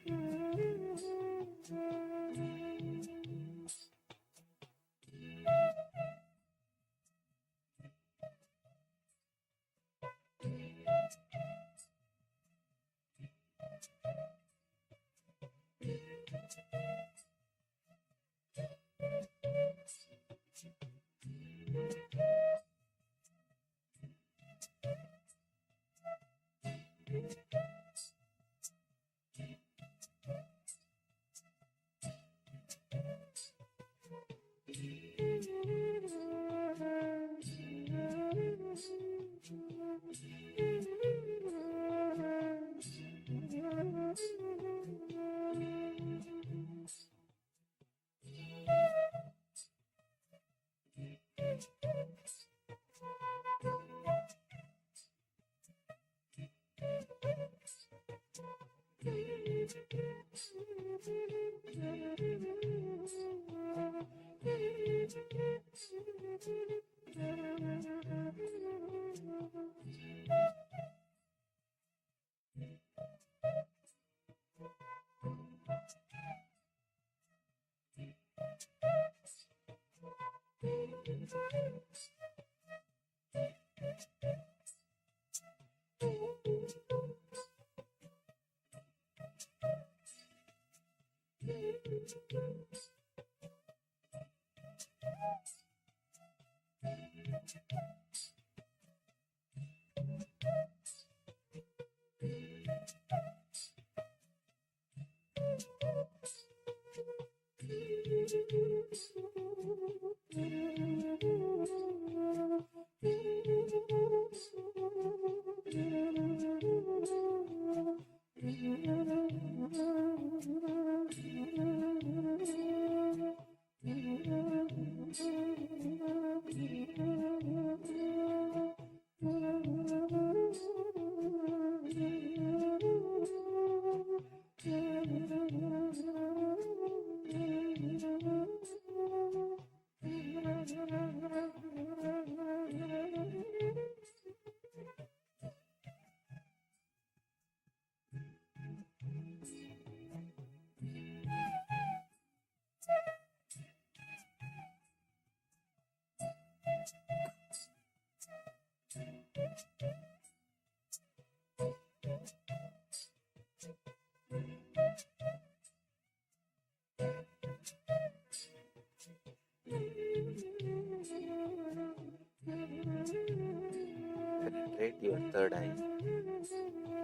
Speaker 3: Penetrate your third eye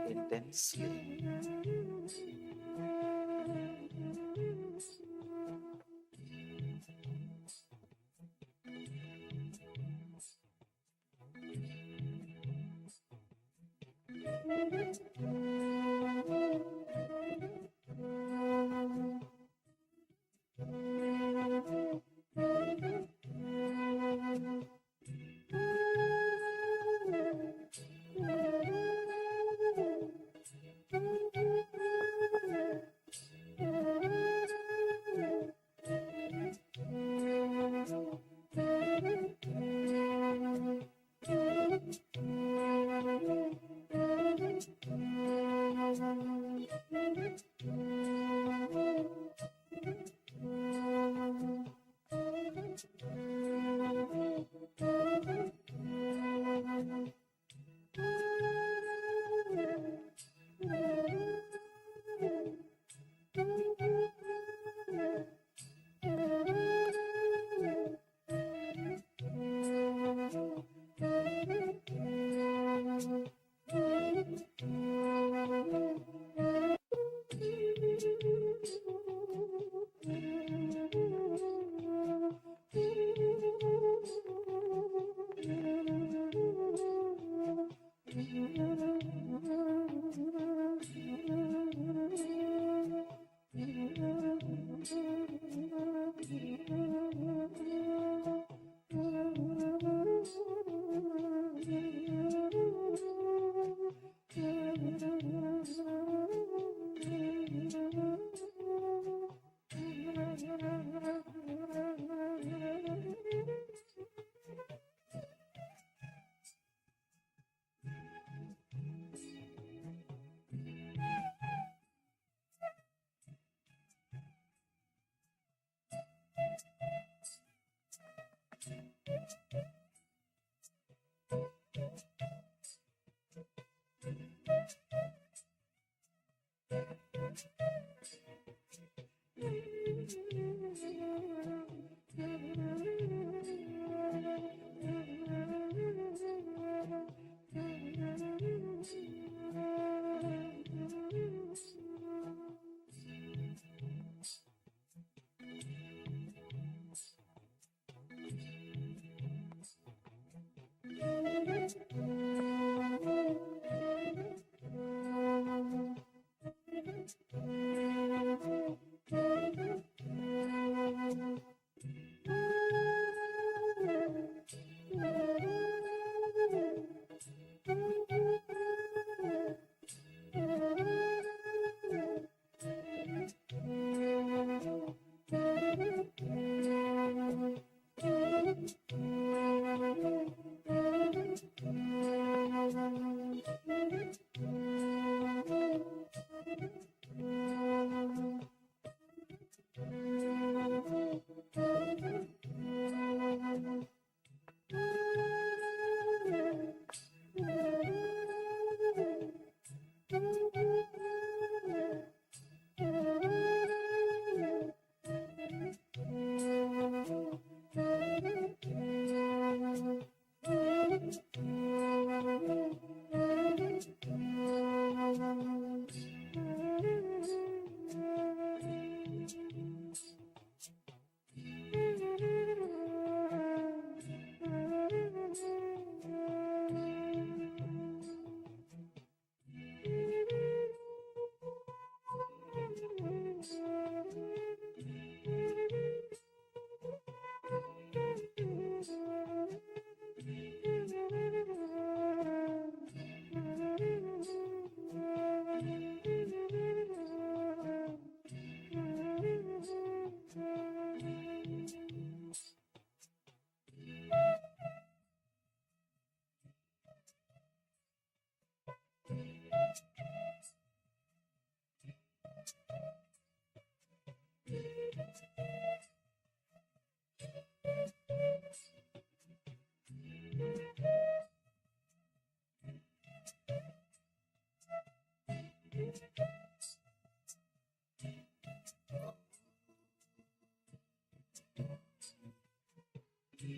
Speaker 3: intensely.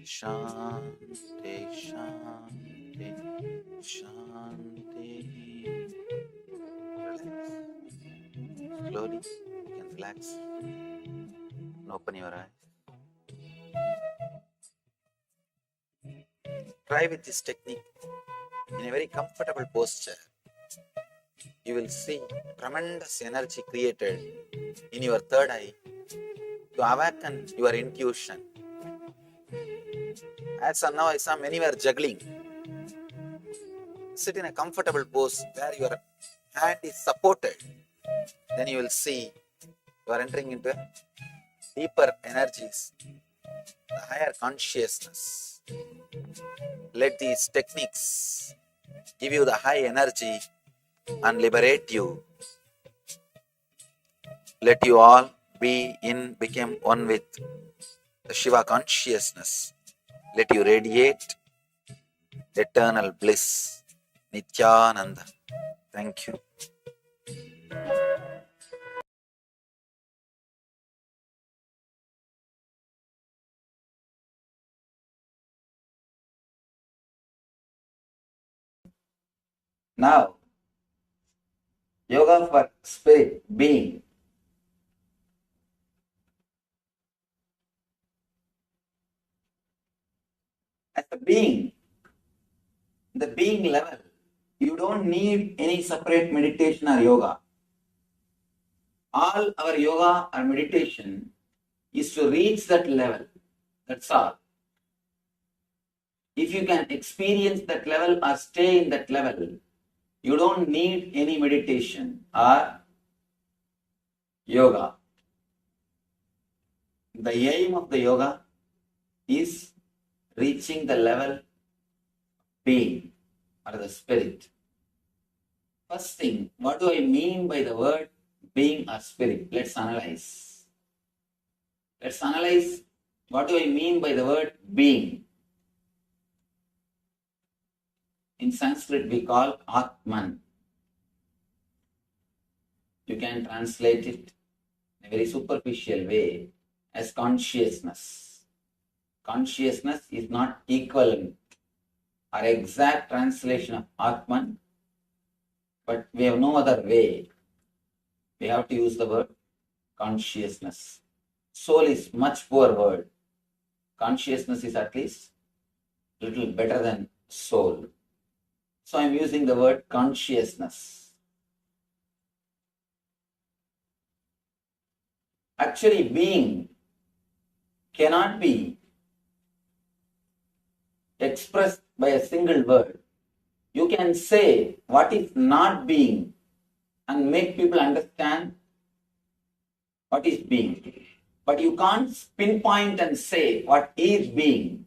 Speaker 3: Shanti, Shanti, Shanti. Relax. Slowly, you can relax and open your eyes. Try with this technique in a very comfortable posture. You will see tremendous energy created in your third eye to awaken your intuition. As of now, I saw many were juggling. Sit in a comfortable pose where your hand is supported. Then you will see you are entering into deeper energies, the higher consciousness. Let these techniques give you the high energy and liberate you. Let you all become one with the Shiva consciousness. Let you radiate eternal bliss. Nityananda. Thank you. Now, yoga for spirit, being. As a being, the being level, you don't need any separate meditation or yoga. All our yoga or meditation is to reach that level. That's all. If you can experience that level or stay in that level, you don't need any meditation or yoga. The aim of the yoga is reaching the level of being or the spirit. First thing, what do I mean by the word being or spirit? Let's analyze. Let's analyze what do I mean by the word being. In Sanskrit, we call Atman. You can translate it in a very superficial way as consciousness. Consciousness is not equivalent or exact translation of Atman, but we have no other way. We have to use the word consciousness. Soul is much poor word. Consciousness is at least a little better than soul. So I am using the word consciousness. Actually, being cannot be expressed by a single word. You can say what is not being and make people understand what is being. But you can't pinpoint and say what is being.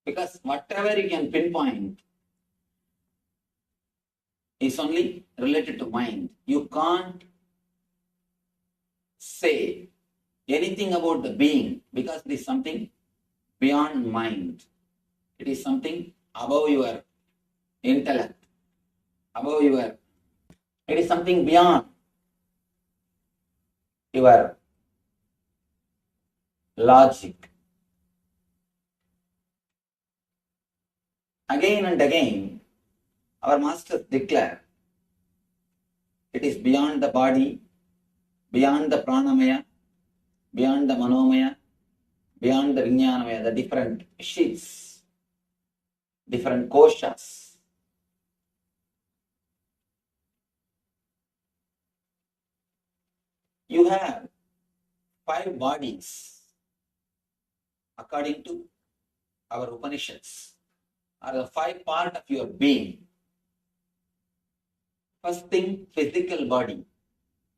Speaker 3: Because whatever you can pinpoint is only related to mind. You can't say anything about the being because it is something beyond mind. It is something above your intellect, it is something beyond your logic. Again and again, our masters declare it is beyond the body, beyond the pranamaya, beyond the manomaya, beyond the vijnanamaya, the different sheets, different koshas. You have 5 bodies according to our Upanishads, are the 5 parts of your being. First thing, physical body,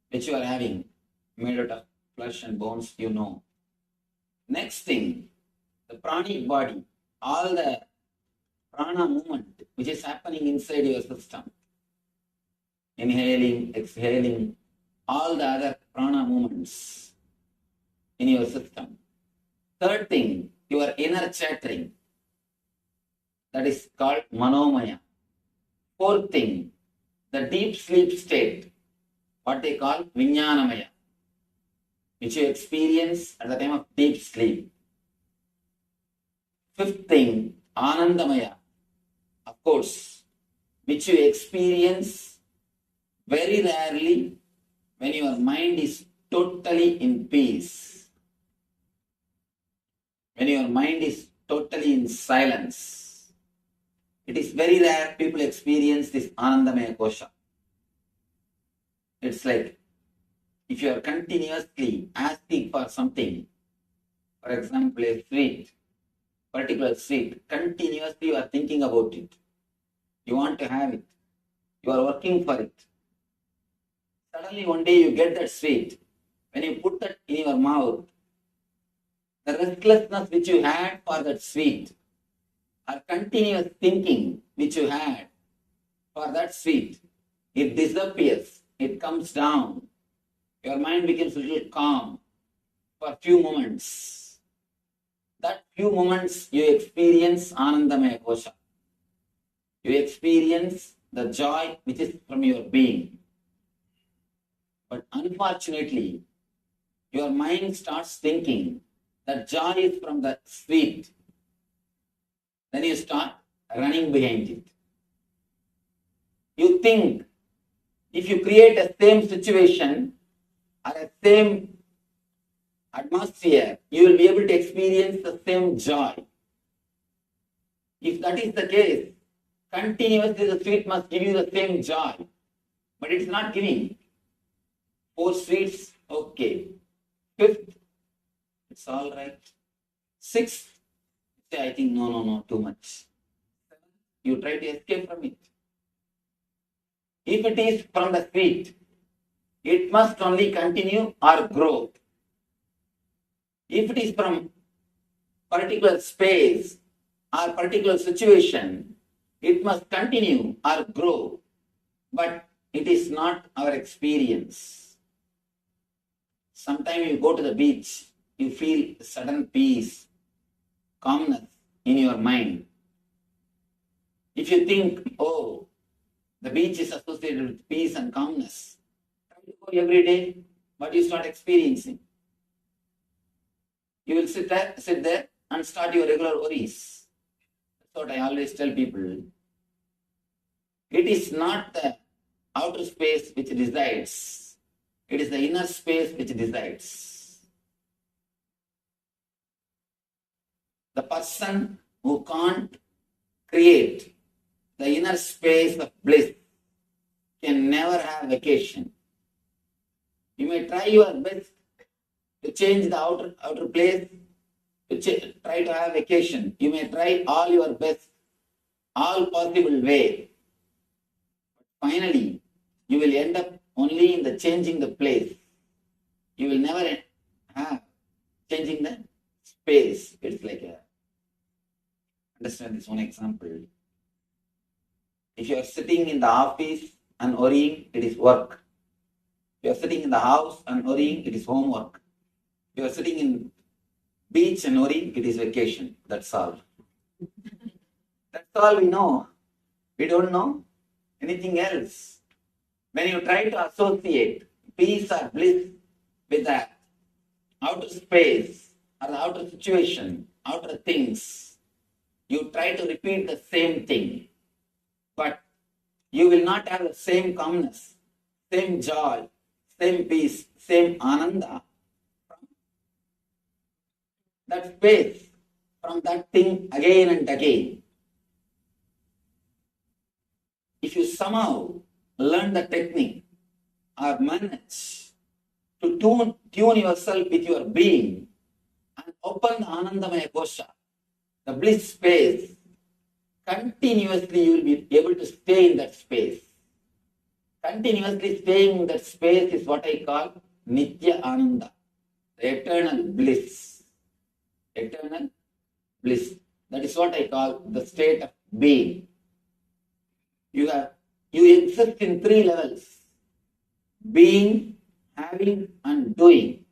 Speaker 3: which you are having, made out of flesh and bones, you know. Next thing, the pranic body, all the prana movement which is happening inside your system. Inhaling, exhaling, all the other prana movements in your system. Third thing, your inner chattering, that is called manomaya. Fourth thing, the deep sleep state, what they call vijnanamaya, which you experience at the time of deep sleep. fifth thing, Anandamaya, of course, which you experience very rarely when your mind is totally in peace. When your mind is totally in silence. It is very rare people experience this Anandamaya Kosha. It's like if you are continuously asking for something, for example, a sweet, particular sweet, continuously you are thinking about it. You want to have it. You are working for it. Suddenly one day you get that sweet. When you put that in your mouth, the restlessness which you had for that sweet, or continuous thinking which you had for that sweet, it disappears. It comes down. Your mind becomes a little calm for a few moments. That few moments you experience Anandamaya Kosha. You experience the joy which is from your being. But unfortunately, your mind starts thinking that joy is from the sweet. Then you start running behind it. You think if you create a same situation or a same atmosphere, you will be able to experience the same joy. If that is the case, continuously the sweet must give you the same joy. But it's not giving. 4 sweets, okay. 5th, it's all right. 6th, say, I think, no, too much. 7th, you try to escape from it. If it is from the sweet, it must only continue or grow. If it is from particular space or particular situation, it must continue or grow. But it is not our experience. Sometimes you go to the beach, you feel sudden peace, calmness in your mind. If you think, oh, the beach is associated with peace and calmness, try to go every day, but you start experiencing. You will sit there and start your regular worries. That's what I always tell people. It is not the outer space which decides. It is the inner space which decides. The person who can't create the inner space of bliss can never have vacation. You may try your best to change the outer place, to try to have vacation. You may try all your best, all possible way. But finally, you will end up only in the changing the place. You will never have changing the space. It's like understand this one example. If you are sitting in the office and worrying, it is work. If you are sitting in the house and worrying, it is homework. If you are sitting in beach and worrying, it is vacation. That's all. That's all we know. We don't know anything else. When you try to associate peace or bliss with the outer space or the outer situation, outer things, you try to repeat the same thing. But you will not have the same calmness, same joy, same peace, same ananda from that space, from that thing again and again. If you somehow learn the technique or manage to tune yourself with your being and open the Anandamaya Kosha, the bliss space, continuously you will be able to stay in that space. Continuously staying in that space is what I call Nitya Ananda, the eternal bliss. Eternal bliss. That is what I call the state of being. You exist in 3 levels: being, having, and doing.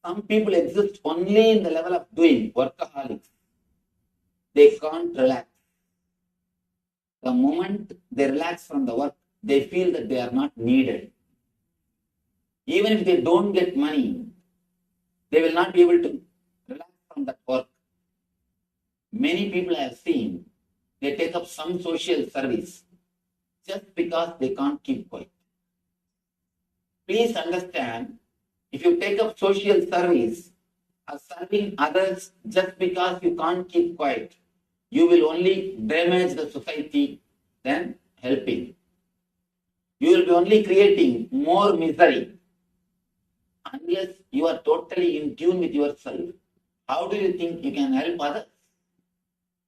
Speaker 3: Some people exist only in the level of doing, workaholics. They can't relax. The moment they relax from the work, they feel that they are not needed. Even if they don't get money, they will not be able to relax from that work. many people I have seen, they take up some social service just because they can't keep quiet. Please understand, if you take up social service or serving others just because you can't keep quiet, you will only damage the society than helping. You will be only creating more misery. Unless you are totally in tune with yourself, how do you think you can help others?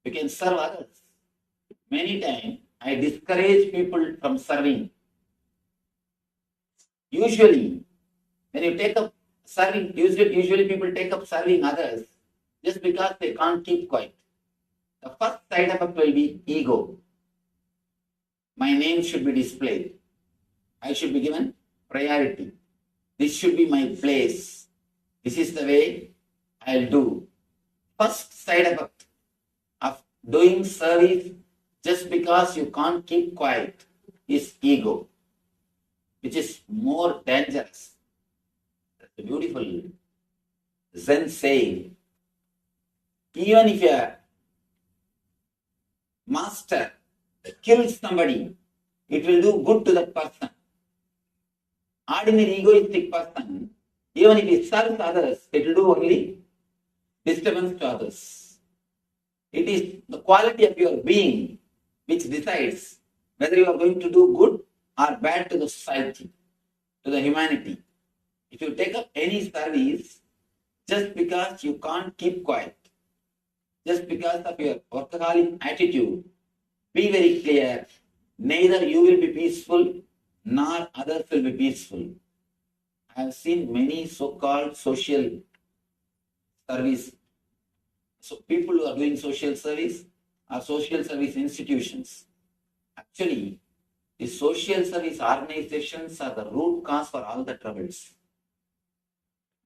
Speaker 3: You can serve others. Many times, I discourage people from serving. Usually, when you take up serving, usually people take up serving others just because they can't keep quiet. The first side effect will be ego. My name should be displayed. I should be given priority. This should be my place. This is the way I'll do. First side effect of doing service just because you can't keep quiet is ego, which is more dangerous. That's a beautiful Zen saying. Even if a master kills somebody, it will do good to that person. Ordinary egoistic person, even if he serves others, it will do only disturbance to others. It is the quality of your being which decides whether you are going to do good or bad to the society, to the humanity. If you take up any service just because you can't keep quiet, just because of your workaholic attitude, be very clear, neither you will be peaceful nor others will be peaceful. I have seen many so-called social service, so people who are doing social service are social service institutions. Actually, the social service organizations are the root cause for all the troubles.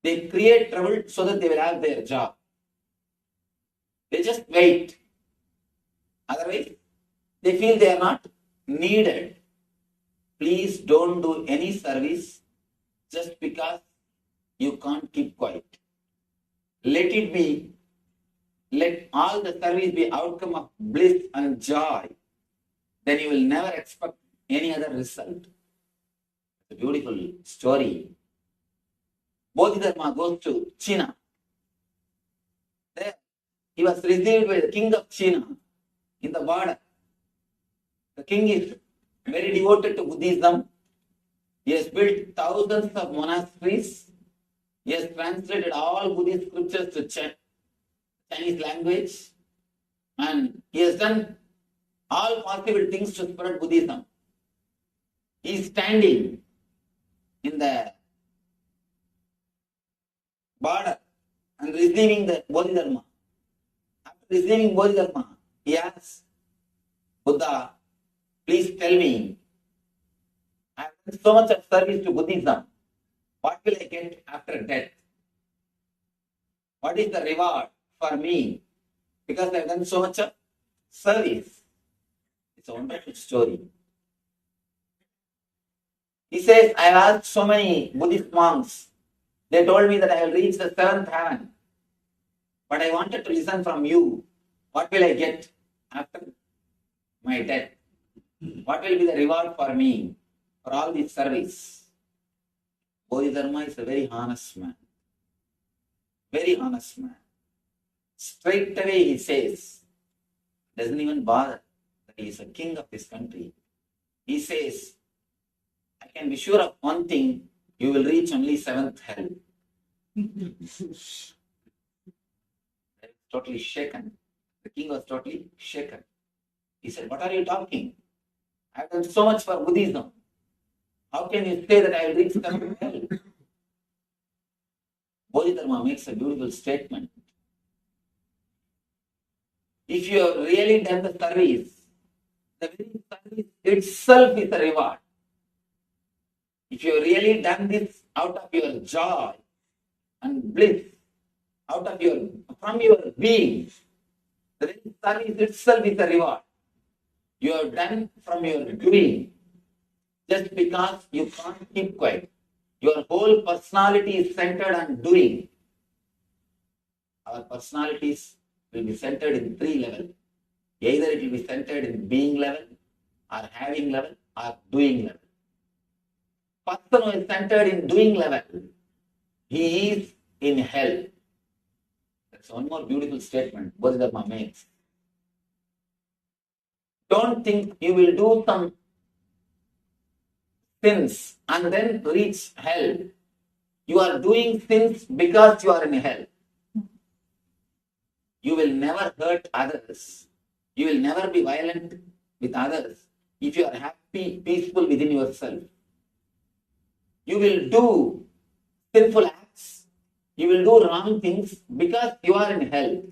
Speaker 3: They create trouble so that they will have their job. They just wait. Otherwise, they feel they are not needed. Please don't do any service just because you can't keep quiet. Let all the service be outcome of bliss and joy. Then you will never expect any other result. It's a beautiful story. Bodhidharma goes to China. There, he was received by the king of China in the border. The king is very devoted to Buddhism. He has built thousands of monasteries. He has translated all Buddhist scriptures to Chinese language. And he has done all possible things to spread Buddhism. He is standing in the border and receiving the Bodhidharma. After receiving Bodhidharma, he asks, Buddha, please tell me, I have done so much of service to Buddhism. What will I get after death? What is the reward for me? Because I have done so much of service. It's a wonderful story. He says, I have asked so many Buddhist monks. They told me that I will reach the seventh heaven. But I wanted to listen from you. What will I get after my death? What will be the reward for me for all this service? Bodhidharma is a very honest man. Very honest man. Straight away he says, doesn't even bother that he is a king of this country. He says, I can be sure of one thing, you will reach only seventh hell. Totally shaken. The king was totally shaken. He said, what are you talking? I have done so much for Buddhism. How can you say that I will reach seventh hell? Bodhidharma makes a beautiful statement. If you have really done the service, the very service itself is a reward. If you have really done this out of your joy and bliss, from your being, the very service itself is a reward. You have done from your doing, just because you can't keep quiet. Your whole personality is centered on doing. Our personality is will be centered in three levels. Either it will be centered in being level, or having level, or doing level. Person who is centered in doing level, he is in hell. That's one more beautiful statement Bodhidharma makes. Don't think you will do some sins and then reach hell. You are doing sins because you are in hell. You will never hurt others. You will never be violent with others if you are happy, peaceful within yourself. You will do sinful acts. You will do wrong things because you are in hell.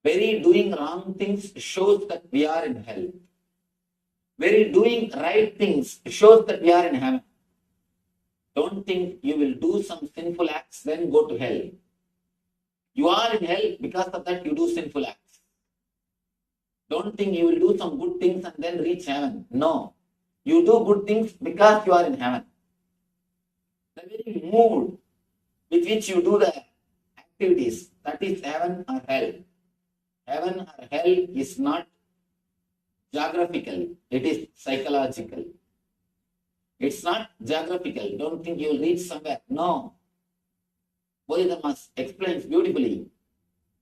Speaker 3: Very doing wrong things shows that we are in hell. Very doing right things shows that we are in heaven. Don't think you will do some sinful acts, then go to hell. You are in hell, because of that you do sinful acts. Don't think you will do some good things and then reach heaven. No. You do good things because you are in heaven. The very mood with which you do the activities, that is heaven or hell. Heaven or hell is not geographical, it is psychological. It's not geographical. Don't think you will reach somewhere. No. Bodhidharma explains beautifully.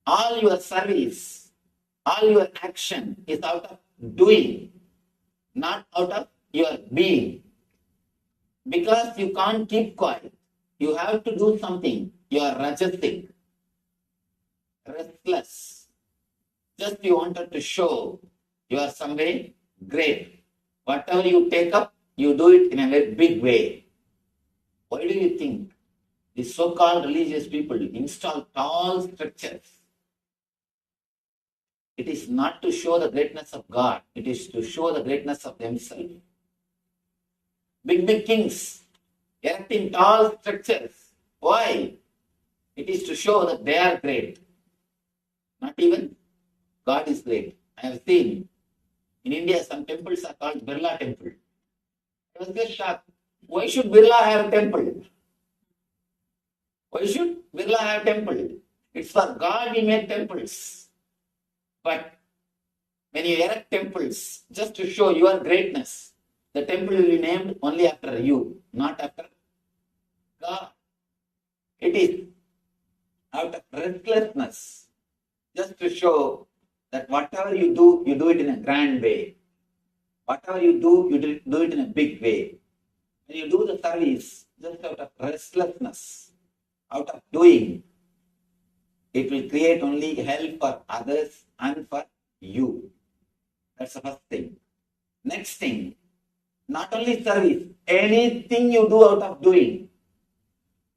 Speaker 3: All your service, all your action is out of doing, not out of your being. Because you can't keep quiet. You have to do something. You are rajasic, restless. Just you wanted to show you are some way great. Whatever you take up, you do it in a very big way. Why do you think these so-called religious people install tall structures? It is not to show the greatness of God. It is to show the greatness of themselves. Big kings erecting tall structures. Why? It is to show that they are great. Not even God is great. I have seen in India some temples are called Birla temple. I was just shocked. Why should Birla have a temple? Why should Birla have a temple? It's for God we make temples. But when you erect temples just to show your greatness, the temple will be named only after you, not after God. It is out of restlessness, just to show that whatever you do it in a grand way. Whatever you do it in a big way. When you do the service, just out of restlessness, out of doing, it will create only hell for others and for you. That's the first thing. Next thing, not only service, anything you do out of doing,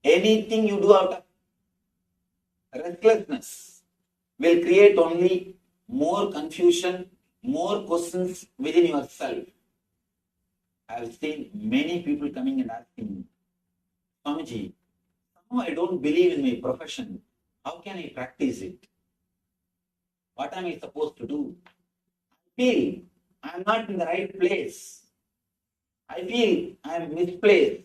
Speaker 3: anything you do out of restlessness will create only more confusion, more questions within yourself. I have seen many people coming and asking, Swamiji, somehow I don't believe in my profession. How can I practice it? What am I supposed to do? I feel I am not in the right place. I feel I am misplaced.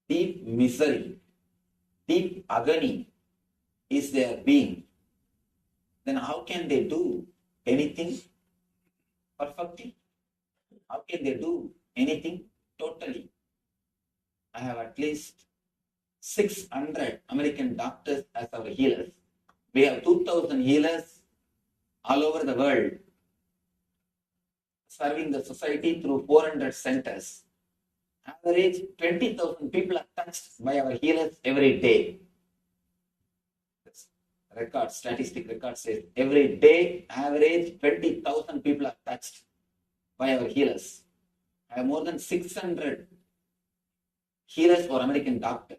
Speaker 3: Deep misery, deep agony is their being. Then how can they do anything perfectly? How can they do anything totally? I have at least 600 American doctors as our healers. We have 2,000 healers all over the world, serving the society through 400 centers. Average 20,000 people are touched by our healers every day. Statistic record says every day, average 20,000 people are touched by our healers. I have more than 600 healers for American doctors.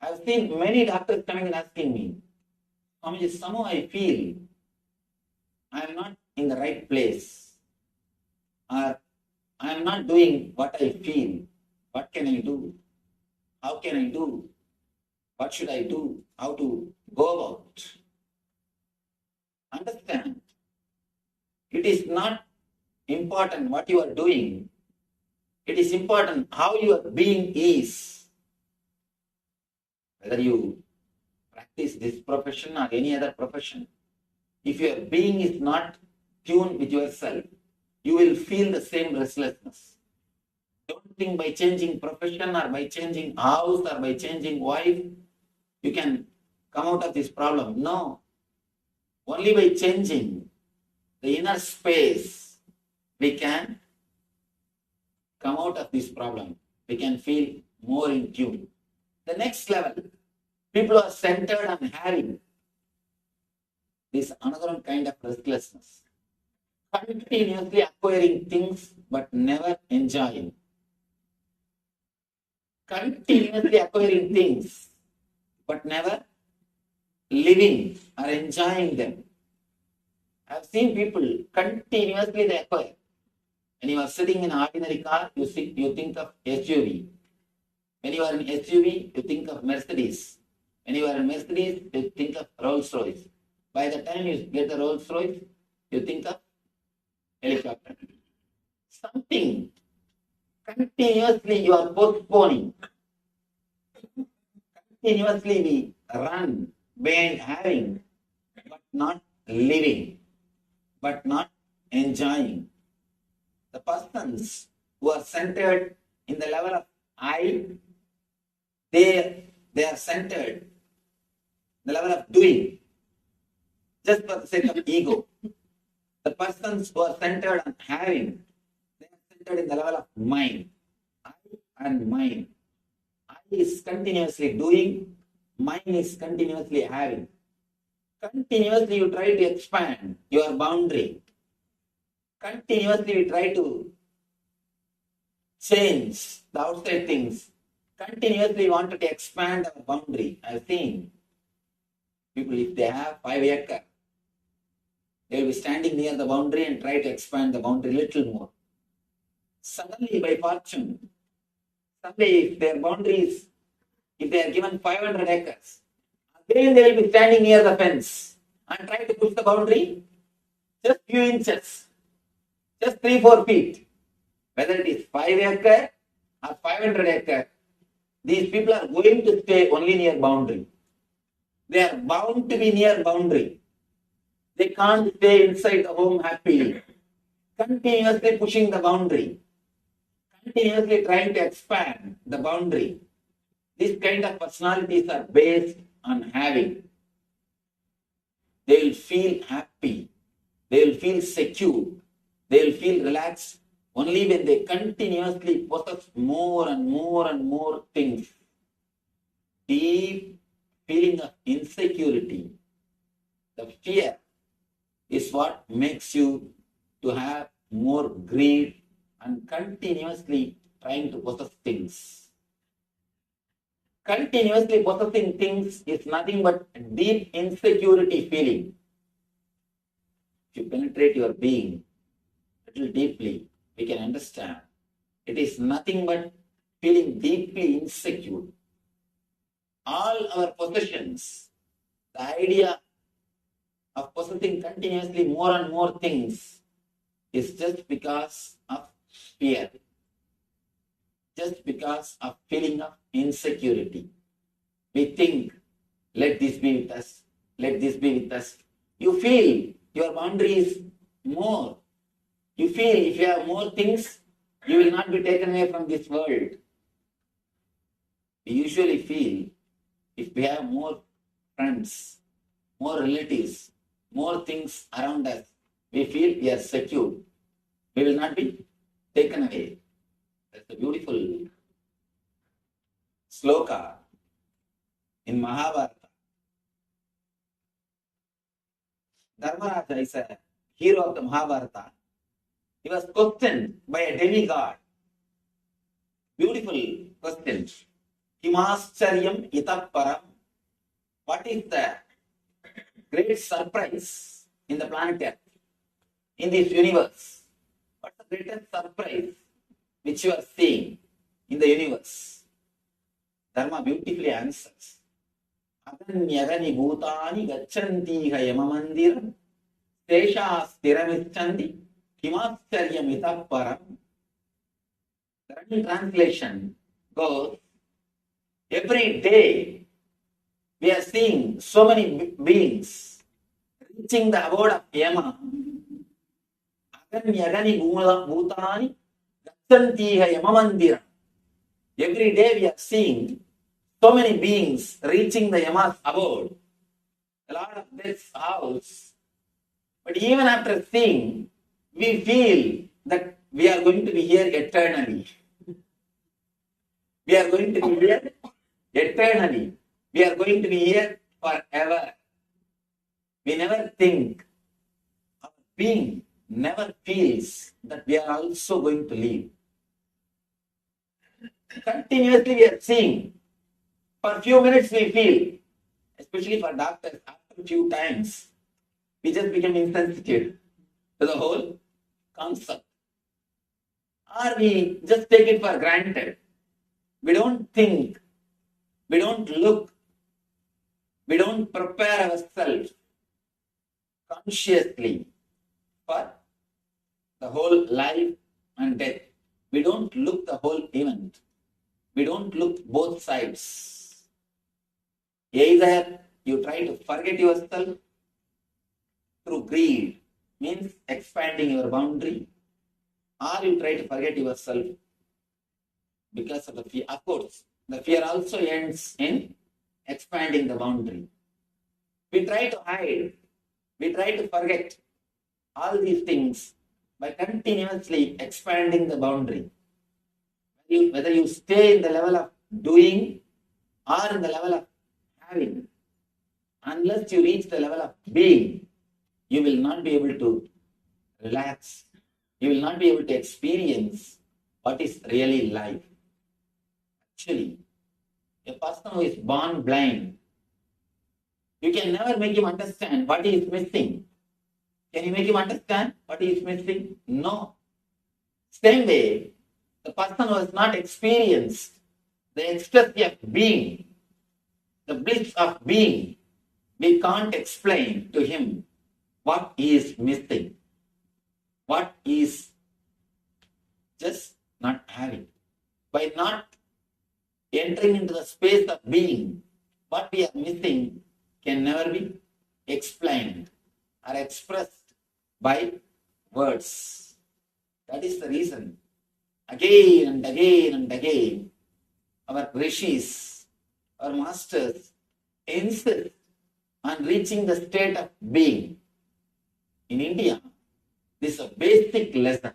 Speaker 3: I have seen many doctors coming and asking me, Swamiji, somehow I feel I am not in the right place, or I am not doing what I feel. What can I do? How can I do? What should I do? How to go about? Understand, it is not important what you are doing. It is important how your being is. Whether you practice this profession or any other profession, if your being is not tuned with yourself, you will feel the same restlessness. Don't think by changing profession or by changing house or by changing wife, you can come out of this problem. No. Only by changing the inner space, we can come out of this problem. We can feel more in tune. The next level, people are centered on having this another kind of restlessness. Continuously acquiring things but never enjoying. Continuously acquiring things but never living or enjoying them. I've seen people continuously they acquire. When you are sitting in an ordinary car, you think of SUV. When you are in SUV, you think of Mercedes. When you are in Mercedes, you think of Rolls Royce. By the time you get the Rolls Royce, you think of helicopter. Something continuously you are postponing. Continuously we run behind having, but not living, but not enjoying. The persons who are centered in the level of I, they are centered in the level of doing, just for the sake of ego. The persons who are centered on having, they are centered in the level of mind. I and mind. I is continuously doing, mind is continuously having. Continuously you try to expand your boundary. Continuously you try to change the outside things. Continuously you want to expand our boundary. I've seen people, if they have 5 acres, they will be standing near the boundary and try to expand the boundary a little more. Suddenly, by fortune, if their boundaries, if they are given 500 acres, again they will be standing near the fence and try to push the boundary just few inches, just 3-4 feet. Whether it is 5 acre or 500 acre, these people are going to stay only near boundary. They are bound to be near boundary. They can't stay inside the home happily. Continuously pushing the boundary. Continuously trying to expand the boundary. These kind of personalities are based on having. They will feel happy. They will feel secure. They will feel relaxed only when they continuously possess more and more and more things. Deep feeling of insecurity, the fear, is what makes you to have more greed and continuously trying to possess things. Continuously possessing things is nothing but deep insecurity feeling. If you penetrate your being a little deeply, we can understand. It is nothing but feeling deeply insecure. All our possessions, the idea of possessing continuously more and more things is just because of fear, just because of feeling of insecurity. We think, let this be with us, let this be with us. You feel your boundary is more. You feel if you have more things, you will not be taken away from this world. We usually feel if we have more friends, more relatives, more things around us, we feel we are secure. We will not be taken away. That's a beautiful sloka in Mahabharata. Dharmaraja is a hero of the Mahabharata. He was questioned by a demigod. Beautiful question. Himascharya itah param. What is the great surprise in the planet Earth, in this universe? What's the greatest surprise which you are seeing in the universe? Dharma beautifully answers. Adanyagani bhutani gacchanti yamamandiram tesha sthiramischandi himascharya itah param. The running translation goes, every day We are seeing so many beings reaching the abode of Yama. Agani Bhutani Gatsantiha Yamamandira. Every day we are seeing so many beings reaching the Yama's abode, the Lord of Death's house. But even after seeing, we feel that we are going to be here eternally. We are going to be here eternally. We are going to be here forever. We never think, our being never feels that we are also going to leave. Continuously we are seeing. For a few minutes we feel, especially for doctors, after a few times, we just become insensitive to the whole concept. Or we just take it for granted. We don't think, we don't look, we don't prepare ourselves consciously for the whole life and death. We don't look the whole event. We don't look both sides. Either you try to forget yourself through greed, means expanding your boundary, or you try to forget yourself because of the fear. Of course, the fear also ends in expanding the boundary. We try to hide, we try to forget all these things by continuously expanding the boundary. Whether you stay in the level of doing or in the level of having, unless you reach the level of being, you will not be able to relax. You will not be able to experience what is really life. Actually, a person who is born blind, you can never make him understand what he is missing. Can you make him understand what he is missing? No. Same way, the person who has not experienced the ecstasy of being, the bliss of being, we can't explain to him what he is missing, what he is just not having. By not entering into the space of being, what we are missing can never be explained or expressed by words. That is the reason. Again and again and again, our rishis, our masters insist on reaching the state of being. In India, this is a basic lesson.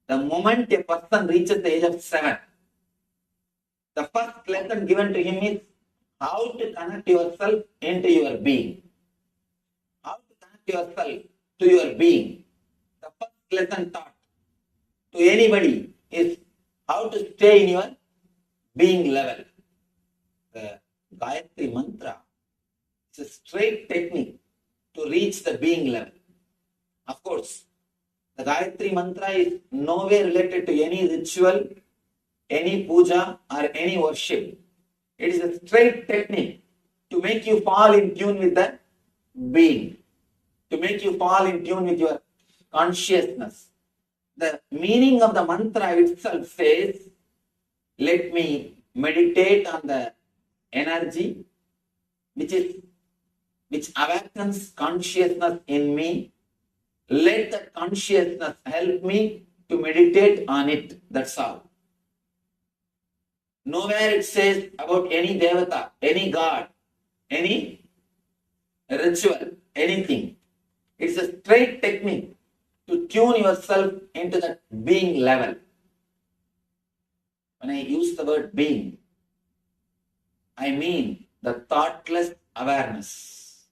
Speaker 3: The moment a person reaches the age of 7, the first lesson given to him is how to connect yourself into your being. How to connect yourself to your being. The first lesson taught to anybody is how to stay in your being level. The Gayatri Mantra is a straight technique to reach the being level. Of course, the Gayatri Mantra is nowhere related to any ritual, any puja or any worship. It is a straight technique to make you fall in tune with the being, to make you fall in tune with your consciousness. The meaning of the mantra itself says, let me meditate on the energy which awakens consciousness in me. Let that consciousness help me to meditate on it. That's all. Nowhere it says about any devata, any god, any ritual, anything. It's a straight technique to tune yourself into that being level. When I use the word being, I mean the thoughtless awareness.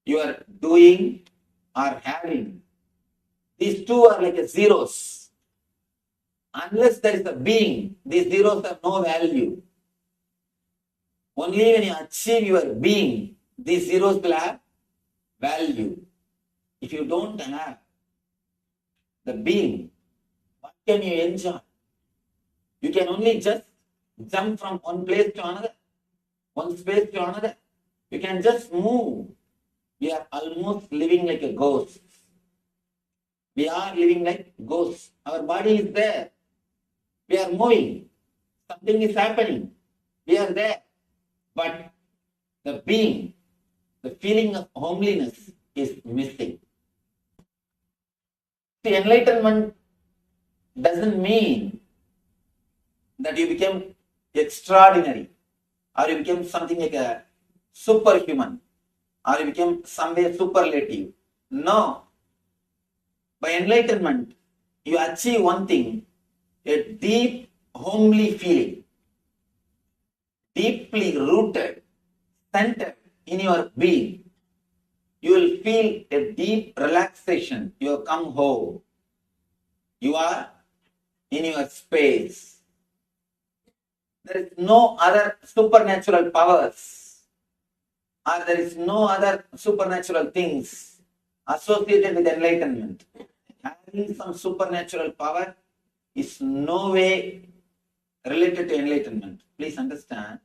Speaker 3: You are doing or having. These two are like a zeros. Unless there is a being, these zeros have no value. Only when you achieve your being, these zeros will have value. If you don't have the being, what can you enjoy? You can only just jump from one place to another, one space to another. You can just move. We are almost living like a ghost. We are living like ghosts. Our body is there. We are moving. Something is happening. We are there. but the being, the feeling of homeliness is missing. The enlightenment doesn't mean that you become extraordinary or you become something like a superhuman or you become somewhere superlative. No. By enlightenment, you achieve one thing, a deep, homely feeling, deeply rooted, centered in your being. You will feel a deep relaxation. You have come home. You are in your space. There is no other supernatural powers or there is no other supernatural things associated with enlightenment. Having some supernatural power is no way related to enlightenment. Please understand.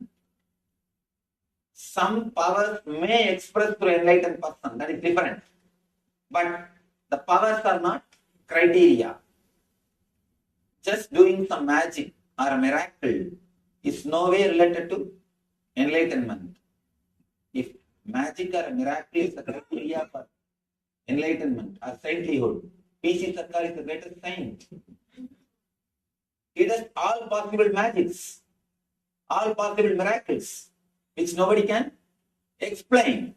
Speaker 3: Some powers may express through enlightened person, that is different. But the powers are not criteria. Just doing some magic or a miracle is no way related to enlightenment. If magic or a miracle is the criteria for enlightenment or saintlyhood, P.C. Sarkar is the greatest saint. He does all possible magics, all possible miracles, which nobody can explain.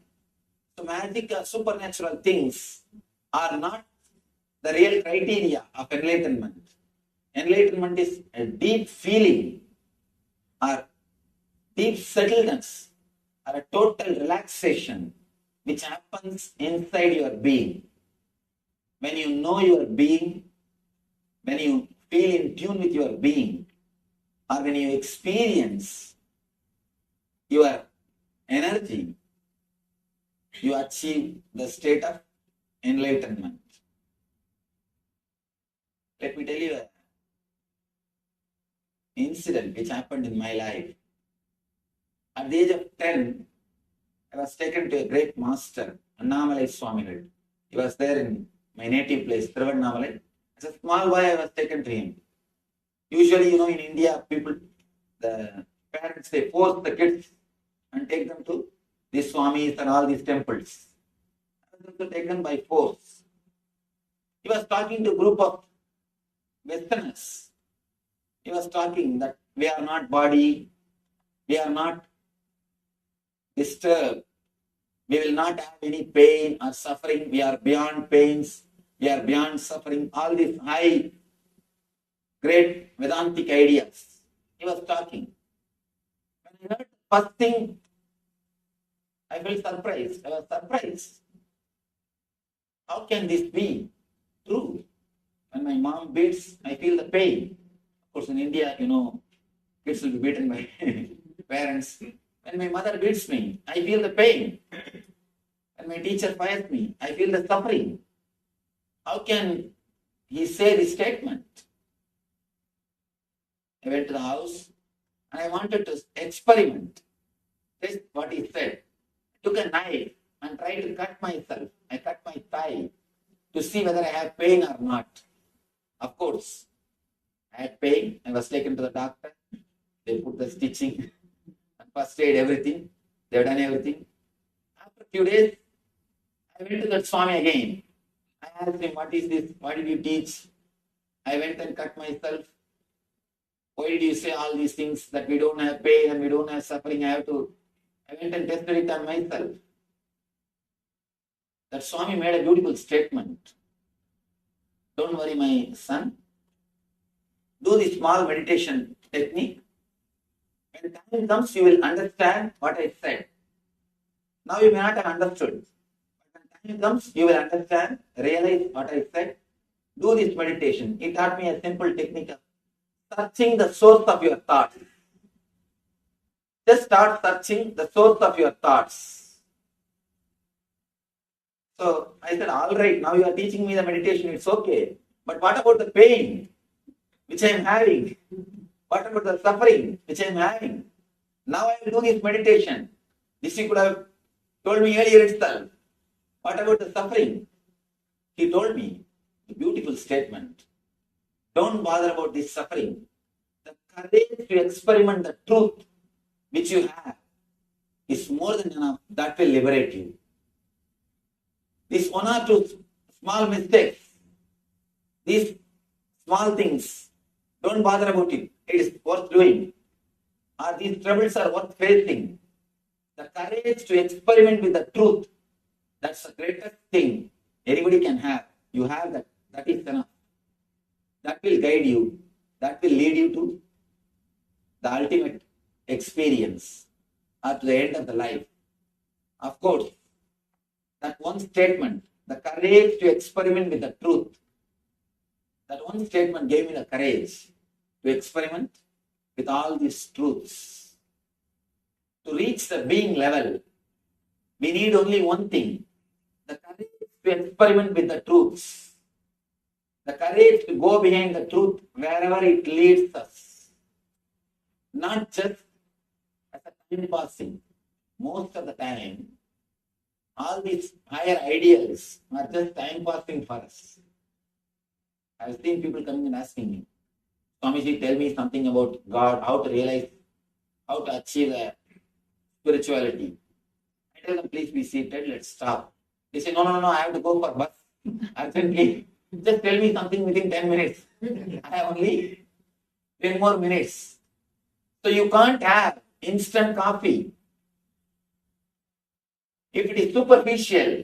Speaker 3: So magic or supernatural things are not the real criteria of enlightenment. Enlightenment is a deep feeling or deep settledness or a total relaxation which happens inside your being. When you know your being, when you feel in tune with your being, or when you experience your energy, you achieve the state of enlightenment. Let me tell you an incident which happened in my life. At the age of 10, I was taken to a great master, Annamalai Swamigal. He was there in my native place, Thiruvannamalai. As a small boy, I was taken to him. Usually, in India, the parents, they force the kids and take them to these Swamis and all these temples. I was also taken by force. He was talking to a group of Westerners. He was talking that we are not body, we are not disturbed, we will not have any pain or suffering, we are beyond pains, we are beyond suffering, all these high, great Vedantic ideas. He was talking. When I heard the first thing, I felt surprised. I was surprised. How can this be true? When my mom beats, I feel the pain. Of course, in India, kids will be beaten by parents. When my mother beats me, I feel the pain. When my teacher fires me, I feel the suffering. How can he say this statement? I went to the house and I wanted to experiment. Test what he said. I took a knife and tried to cut myself. I cut my thigh to see whether I have pain or not. Of course, I had pain. I was taken to the doctor. They put the stitching and first aid, everything. They have done everything. After a few days, I went to that Swami again. I asked him, what is this? What did you teach? I went and cut myself. Why did you say all these things that we don't have pain and we don't have suffering? I went and tested it on myself. That Swami made a beautiful statement. Don't worry, my son. Do the small meditation technique. When time comes, you will understand what I said. Now you may not have understood. But when time comes, you will understand, realize what I said. Do this meditation. He taught me a simple technique of searching the source of your thoughts. Just start searching the source of your thoughts. So I said, all right, now you are teaching me the meditation, it's okay. But what about the pain which I am having? What about the suffering which I am having? Now I will do this meditation. This you could have told me earlier itself. What about the suffering? He told me a beautiful statement. Don't bother about this suffering. The courage to experiment the truth which you have more than enough. That will liberate you. These one or two small mistakes, these small things, don't bother about it. It is worth doing. Or these troubles are worth facing. The courage to experiment with the truth, that's the greatest thing anybody can have. You have that. That is enough. That will guide you. That will lead you to the ultimate experience or to the end of the life. Of course, that one statement, the courage to experiment with the truth, that one statement gave me the courage to experiment with all these truths. To reach the being level, we need only one thing, the courage to experiment with the truths. The courage to go behind the truth wherever it leads us. Not just as a time passing. Most of the time, all these higher ideals are just time passing for us. I've seen people coming and asking me, Swamiji, tell me something about God, how to realize, how to achieve spirituality. I tell them, please be seated, let's stop. They say, no, I have to go for bus. Urgently. Just tell me something within 10 minutes. I have only 10 more minutes. So you can't have instant coffee. If it is superficial,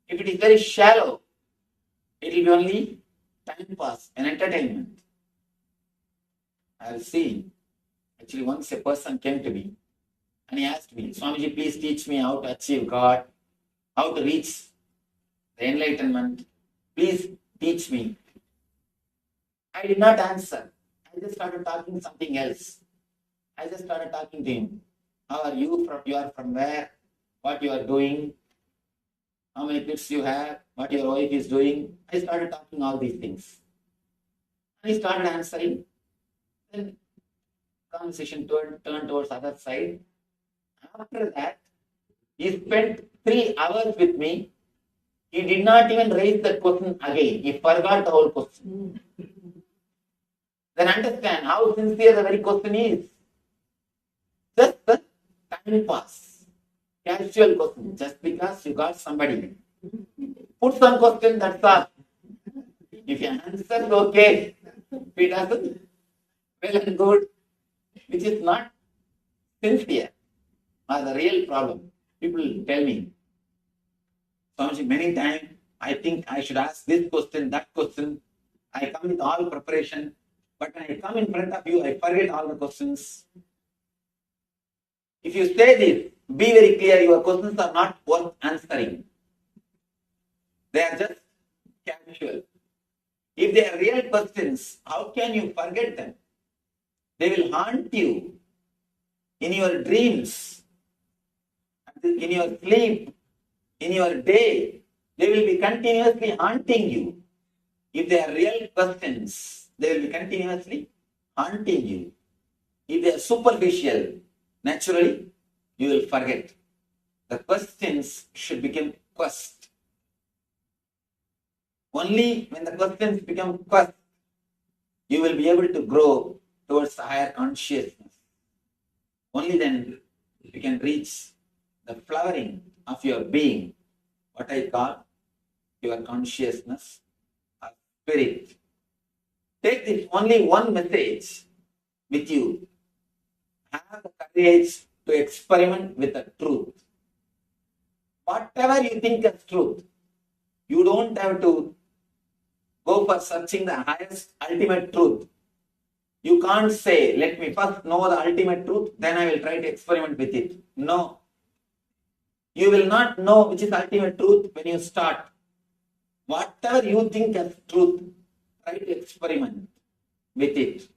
Speaker 3: if it is very shallow, it will be only time pass and entertainment. I have seen, actually once a person came to me and he asked me, Swamiji, please teach me how to achieve God, how to reach the enlightenment. Please teach me. I did not answer. I just started talking something else. I just started talking to him. How are you from? You are from where? What you are doing? How many kids you have? What your wife is doing? I started talking all these things. And he started answering. Then conversation turned towards other side. After that, he spent 3 hours with me. He did not even raise that question again. He forgot the whole question. Then understand how sincere the very question is. Just the time pass. Casual question. Just because you got somebody. Put some question, that's all. If you answer, okay. If it doesn't, well and good. Which is not sincere. Or the real problem. People tell me, Swamiji, many times I think I should ask this question, that question. I come with all preparation, but when I come in front of you, I forget all the questions. If you say this, be very clear, your questions are not worth answering. They are just casual. If they are real questions, how can you forget them? They will haunt you in your dreams, in your sleep, in your day. They will be continuously haunting you. If they are real questions, they will be continuously haunting you. If they are superficial, naturally, you will forget. The questions should become quest. Only when the questions become quest, you will be able to grow towards the higher consciousness. Only then you can reach the flowering of your being, what I call your consciousness or spirit. Take this only one message with you. Have the courage to experiment with the truth. Whatever you think is truth, you don't have to go for searching the highest ultimate truth. You can't say, let me first know the ultimate truth, then I will try to experiment with it. No. You will not know which is ultimate truth when you start. Whatever you think as truth, try to experiment with it.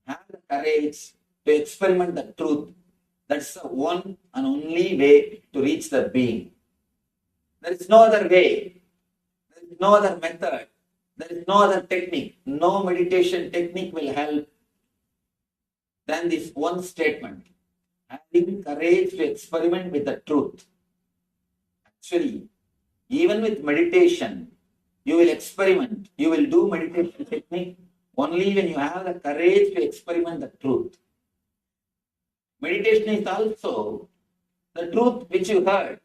Speaker 3: Have the courage to experiment the truth. That's the one and only way to reach the being. There is no other way. There is no other method. There is no other technique. No meditation technique will help than this one statement. Having courage to experiment with the truth. Actually, even with meditation, you will experiment. You will do meditation technique only when you have the courage to experiment the truth. Meditation is also the truth which you heard.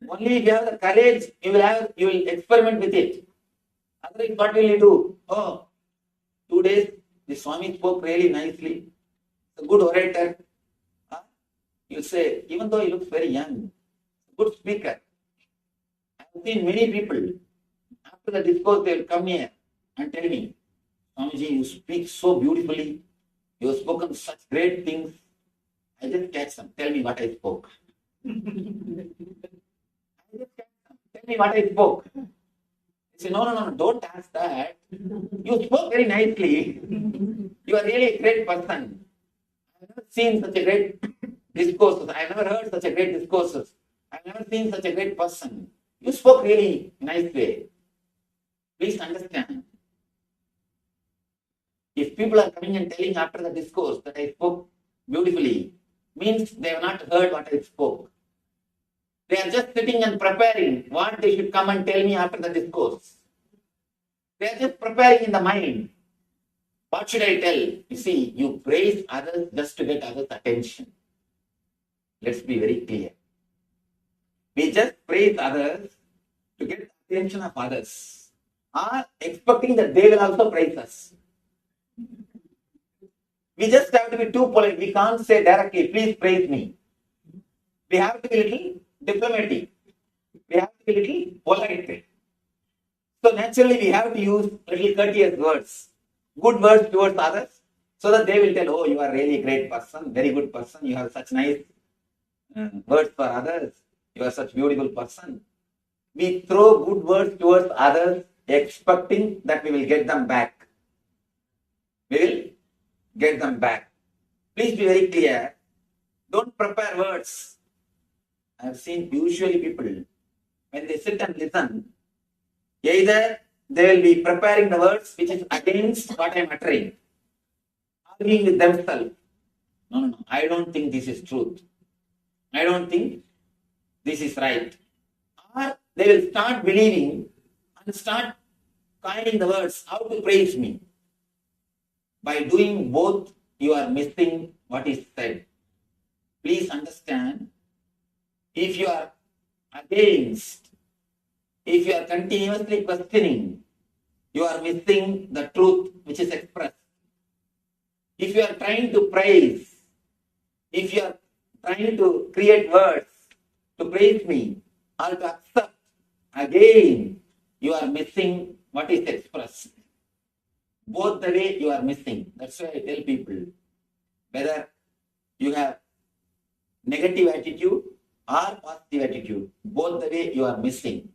Speaker 3: Only if you have the courage, you will experiment with it. Otherwise, what will you do? Oh, 2 days, the Swami spoke really nicely. A good orator. You'll say, even though he looks very young, good speaker. I've seen many people, after the discourse, they will come here and tell me, Swamiji, you speak so beautifully. You have spoken such great things. I just catch them. Tell me what I spoke. Tell me what I spoke. I say, no, don't ask that. You spoke very nicely. You are really a great person. I've never seen such a great discourses. I've never heard such a great discourses. I've never seen such a great person. You spoke really nice way. Please understand. If people are coming and telling after the discourse that I spoke beautifully, means they have not heard what I spoke. They are just sitting and preparing what they should come and tell me after the discourse. They are just preparing in the mind. What should I tell? You see, you praise others just to get others' attention. Let's be very clear. We just praise others to get the attention of others, or expecting that they will also praise us. We just have to be too polite. We can't say directly, please praise me. We have to be a little diplomatic. We have to be a little polite. So naturally, we have to use little courteous words, good words towards others, so that they will tell, oh, you are really a great person, very good person, you have such nice words for others, you are such beautiful person. We throw good words towards others, expecting that we will get them back. We will get them back. Please be very clear. Don't prepare words. I have seen usually people, when they sit and listen, either they will be preparing the words which is against what I am uttering, arguing with themselves. No, I don't think this is truth. I don't think this is right. Or they will start believing and start coining the words how to praise me. By doing both, you are missing what is said. Please understand, if you are against, if you are continuously questioning, you are missing the truth which is expressed. If you are trying to praise, if you are trying to create words to praise me or to accept, again, you are missing what is expressed. Both the way you are missing. That's why I tell people, whether you have negative attitude or positive attitude, both the way you are missing.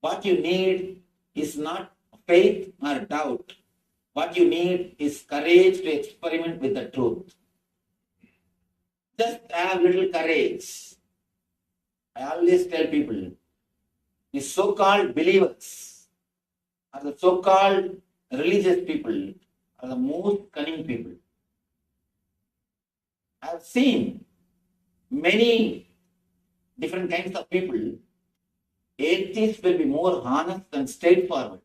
Speaker 3: What you need is not faith or doubt. What you need is courage to experiment with the truth. Just have little courage. I always tell people, the so-called believers or the so-called religious people are the most cunning people. I have seen many different kinds of people. Atheists will be more honest and straightforward.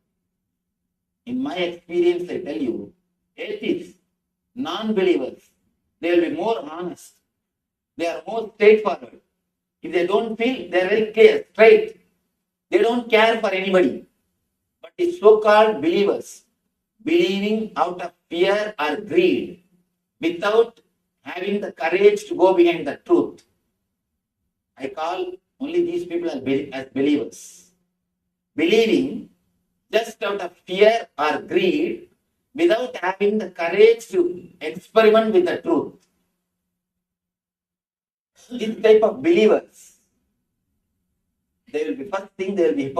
Speaker 3: In my experience, I tell you, atheists, non-believers, they will be more honest. They are more straightforward. If they don't feel, they are very clear, straight. They don't care for anybody. But the so-called believers, believing out of fear or greed, without having the courage to go behind the truth. I call only these people as believers. Believing just out of fear or greed, without having the courage to experiment with the truth. This type of believers, they will be, first thing, they will be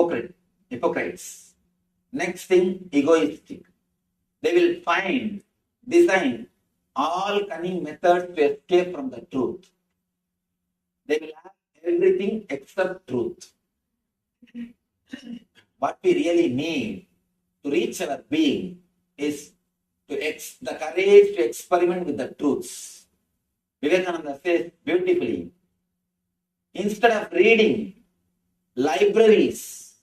Speaker 3: hypocrites. Next thing, egoistic. They will design all cunning methods to escape from the truth. They will have everything except truth. What we really need to reach our being is the courage to experiment with the truths. Vivekananda says beautifully, instead of reading libraries,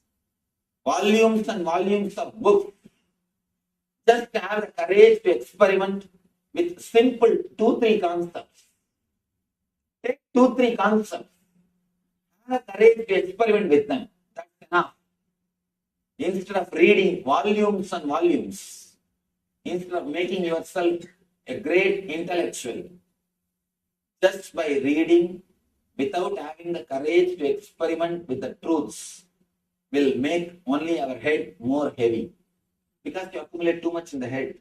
Speaker 3: volumes and volumes of books, just have the courage to experiment with simple 2-3 concepts. Take 2-3 concepts. Have the courage to experiment with them. That's enough. Instead of reading volumes and volumes, instead of making yourself a great intellectual, just by reading without having the courage to experiment with the truths will make only our head more heavy, because you accumulate too much in the head.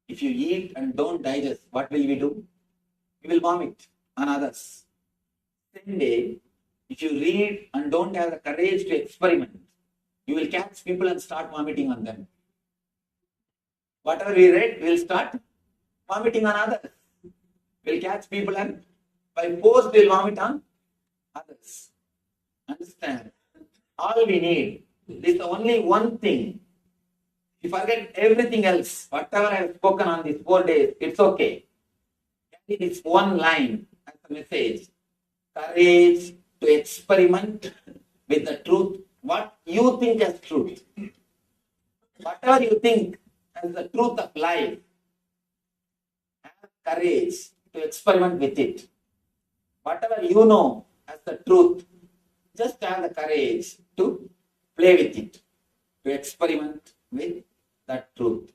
Speaker 3: If you eat and don't digest, what will we do? We will vomit on others. Same way, if you read and don't have the courage to experiment, you will catch people and start vomiting on them. Whatever we read, we will start vomiting on others. We will catch people and by force we will vomit on others. Understand? All we need is only one thing. If you forget everything else, whatever I have spoken on these 4 days, it's okay. It is one line as a message. Courage to experiment with the truth, what you think as truth. Whatever you think as the truth of life, have courage to experiment with it. Whatever you know as the truth, just have the courage to play with it, to experiment with that truth.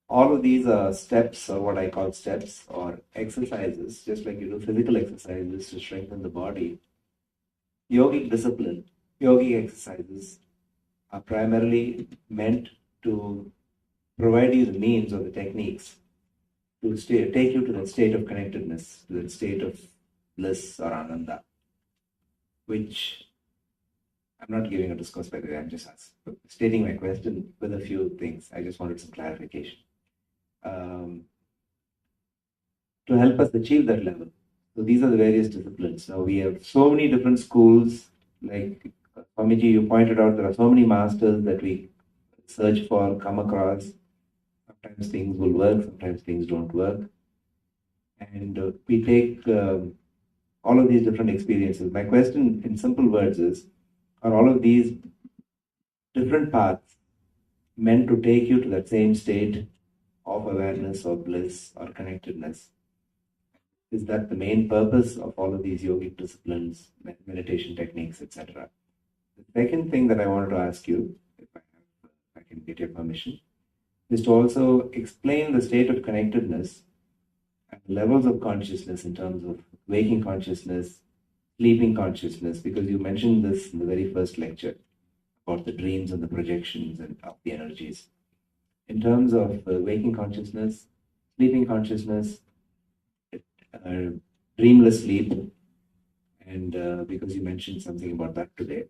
Speaker 17: All of these are steps, or what I call steps, or exercises, just like you do physical exercises to strengthen the body. Yogic discipline, yogic exercises are primarily meant to provide you the means or the techniques to take you to that state of connectedness, to that state of bliss or ananda, which I'm not giving a discourse, by the way, I'm just stating my question with a few things. I just wanted some clarification. To help us achieve that level. So these are the various disciplines. Now we have so many different schools, like Swamiji, you pointed out, there are so many masters that we search for, come across. Sometimes things will work, sometimes things don't work. And we take all of these different experiences. My question in simple words is, are all of these different paths meant to take you to that same state of awareness or bliss or connectedness? Is that the main purpose of all of these yogic disciplines, meditation techniques, etc.? The second thing that I wanted to ask you, if I can get your permission, is to also explain the state of connectedness at levels of consciousness in terms of waking consciousness, sleeping consciousness, because you mentioned this in the very first lecture about the dreams and the projections and of the energies. In terms of waking consciousness, sleeping consciousness, dreamless sleep, and because you mentioned something about that today,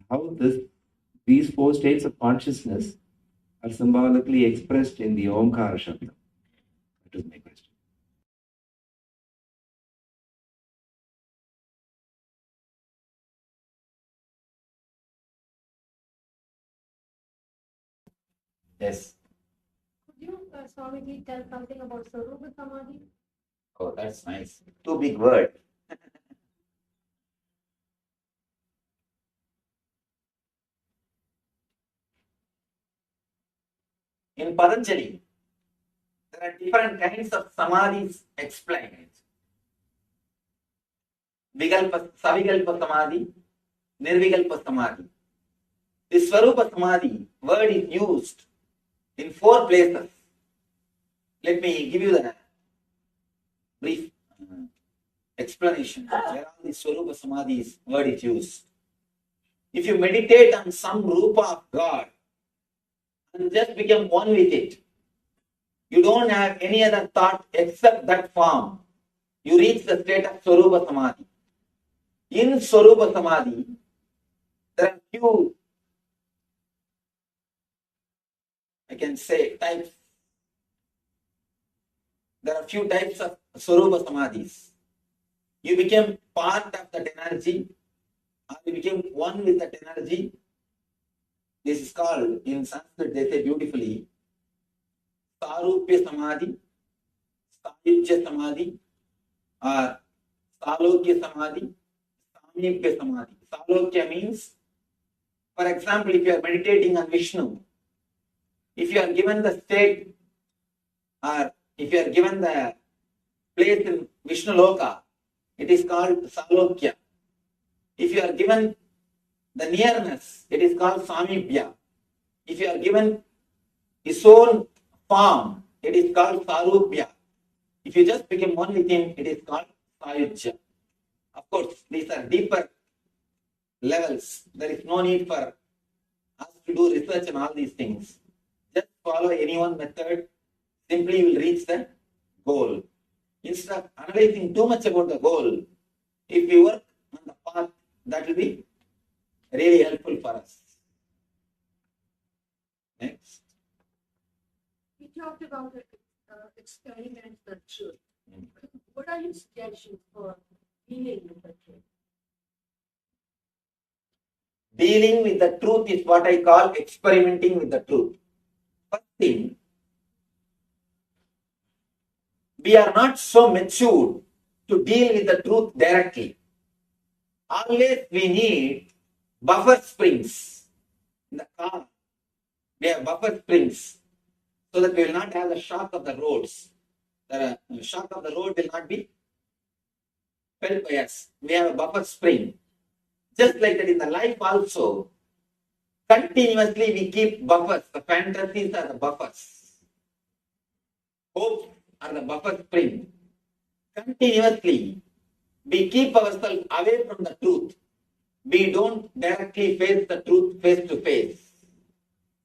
Speaker 17: how these 4 states of consciousness are symbolically expressed in the Omkara Shabda. That is my question.
Speaker 3: Yes.
Speaker 18: Could you, Swamiji, tell something about Sarupa Samadhi?
Speaker 3: Oh, that's nice. 2 big words. In Patanjali, there are different kinds of samadhis explained. Savikalpa Samadhi, Nirvikalpa Samadhi. The Swarupa Samadhi word is used in 4 places. Let me give you the brief explanation where all the Swarupa Samadhi's word is used. If you meditate on some Rupa of God and just become one with it, you don't have any other thought except that form, you reach the state of Swarupa Samadhi. In Swarupa Samadhi, there are few, I can say, types. There are few types of Swarupa Samadhis. You became part of that energy, or you became one with that energy. This is called, in Sanskrit, they say beautifully, Sarupya Samadhi, Sayujya Samadhi, or Salokya Samadhi, Samyukya Samadhi. Salokya means, for example, if you are meditating on Vishnu, if you are given the state, or if you are given the place in Vishnu Loka, it is called Salokya. If you are given the nearness, it is called Samibhya. If you are given his own form, it is called Sarupya. If you just become one with him, it is called Sayujya. Of course, these are deeper levels. There is no need for us to do research on all these things. Just follow any one method, simply you will reach the goal. Instead of analyzing too much about the goal, if we work on the path, that will be really helpful for us. Next.
Speaker 16: You talked about experiment the truth. What are your suggestions for dealing with the truth?
Speaker 3: Dealing with the truth is what I call experimenting with the truth. First thing, we are not so mature to deal with the truth directly. Always we need buffer springs. In the car, we have buffer springs so that we will not have the shock of the roads. The shock of the road will not be felt by us. We have a buffer spring. Just like that in the life also, continuously we keep buffers. The fantasies are the buffers. Hopes are the buffer spring. Continuously, we keep ourselves away from the truth. We don't directly face the truth face to face.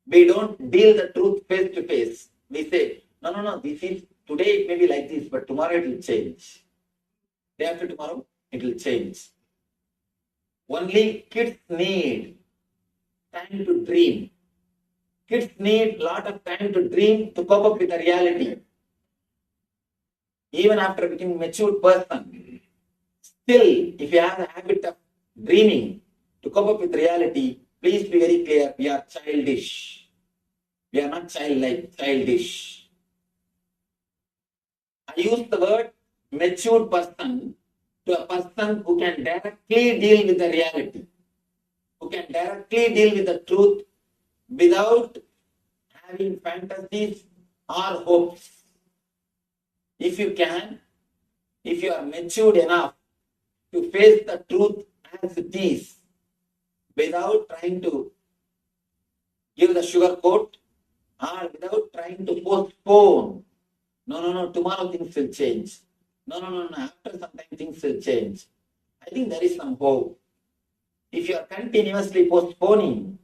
Speaker 3: We don't deal the truth face to face. We say, no, this is, today it may be like this, but tomorrow it will change. Day after tomorrow, it will change. Only kids need time to dream. Kids need a lot of time to dream to cope up with the reality. Even after becoming a mature person, still, if you have the habit of dreaming to cope up with reality, please be very clear, we are childish. We are not childlike, childish. I use the word mature person to a person who can directly deal with the reality, who can directly deal with the truth without having fantasies or hopes. If you can, if you are matured enough to face the truth as it is, without trying to give the sugar coat or without trying to postpone, no, tomorrow things will change. No, after some time things will change. I think there is some hope. If you are continuously postponing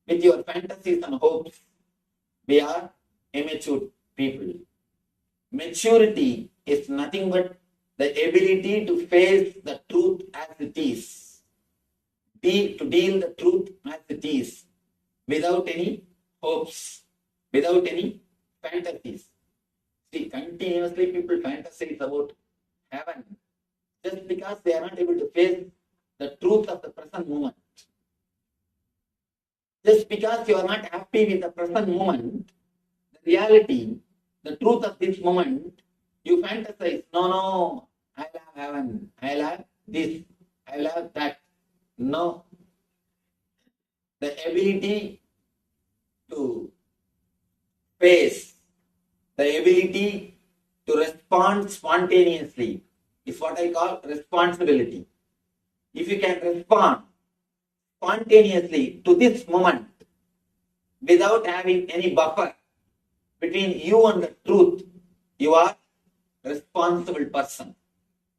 Speaker 3: with your fantasies and hopes, we are immature people. Maturity is nothing but the ability to face the truth as it is, to deal the truth as it is, without any hopes, without any fantasies. See, continuously people fantasize about heaven just because they are not able to face the truth of the present moment. Just because you are not happy with the present moment, the reality, the truth of this moment, you fantasize, no, I'll have heaven, I'll have this, I'll have that. No. The ability to face, the ability to respond spontaneously is what I call responsibility. If you can respond spontaneously to this moment without having any buffer between you and the truth, you are a responsible person.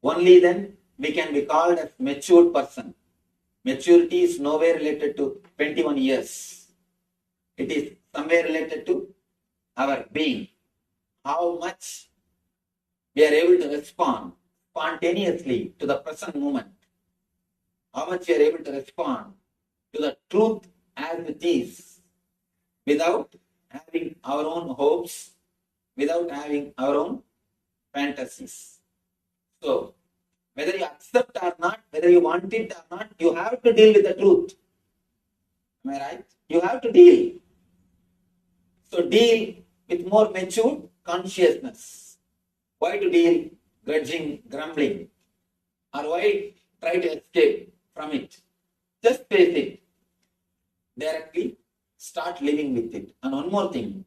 Speaker 3: Only then we can be called as mature person. Maturity is nowhere related to 21 years. It is somewhere related to our being. How much we are able to respond spontaneously to the present moment. How much we are able to respond to the truth as it is without having our own hopes, without having our own fantasies. So, whether you accept or not, whether you want it or not, you have to deal with the truth. Am I right? You have to deal. So, deal with more mature consciousness. Why to deal grudging, grumbling? Or why try to escape from it? Just face it. Directly start living with it. And one more thing.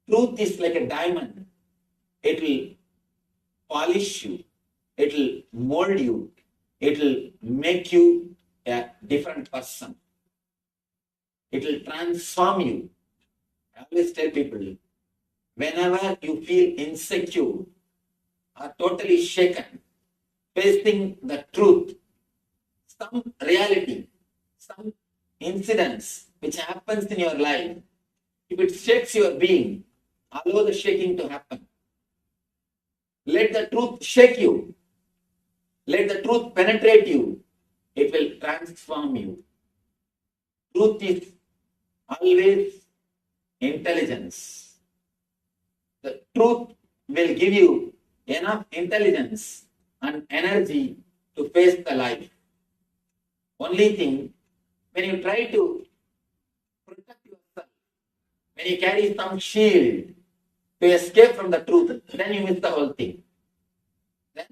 Speaker 3: Truth is like a diamond. It will polish you. it will mold you, it will make you a different person. It will transform you. I always tell people, whenever you feel insecure or totally shaken, facing the truth, some reality, some incidents which happens in your life, if it shakes your being, allow the shaking to happen. Let the truth shake you. Let the truth penetrate you. It will transform you. Truth is always intelligence. The truth will give you enough intelligence and energy to face the life. Only thing, when you try to protect yourself, when you carry some shield to escape from the truth, then you miss the whole thing. Then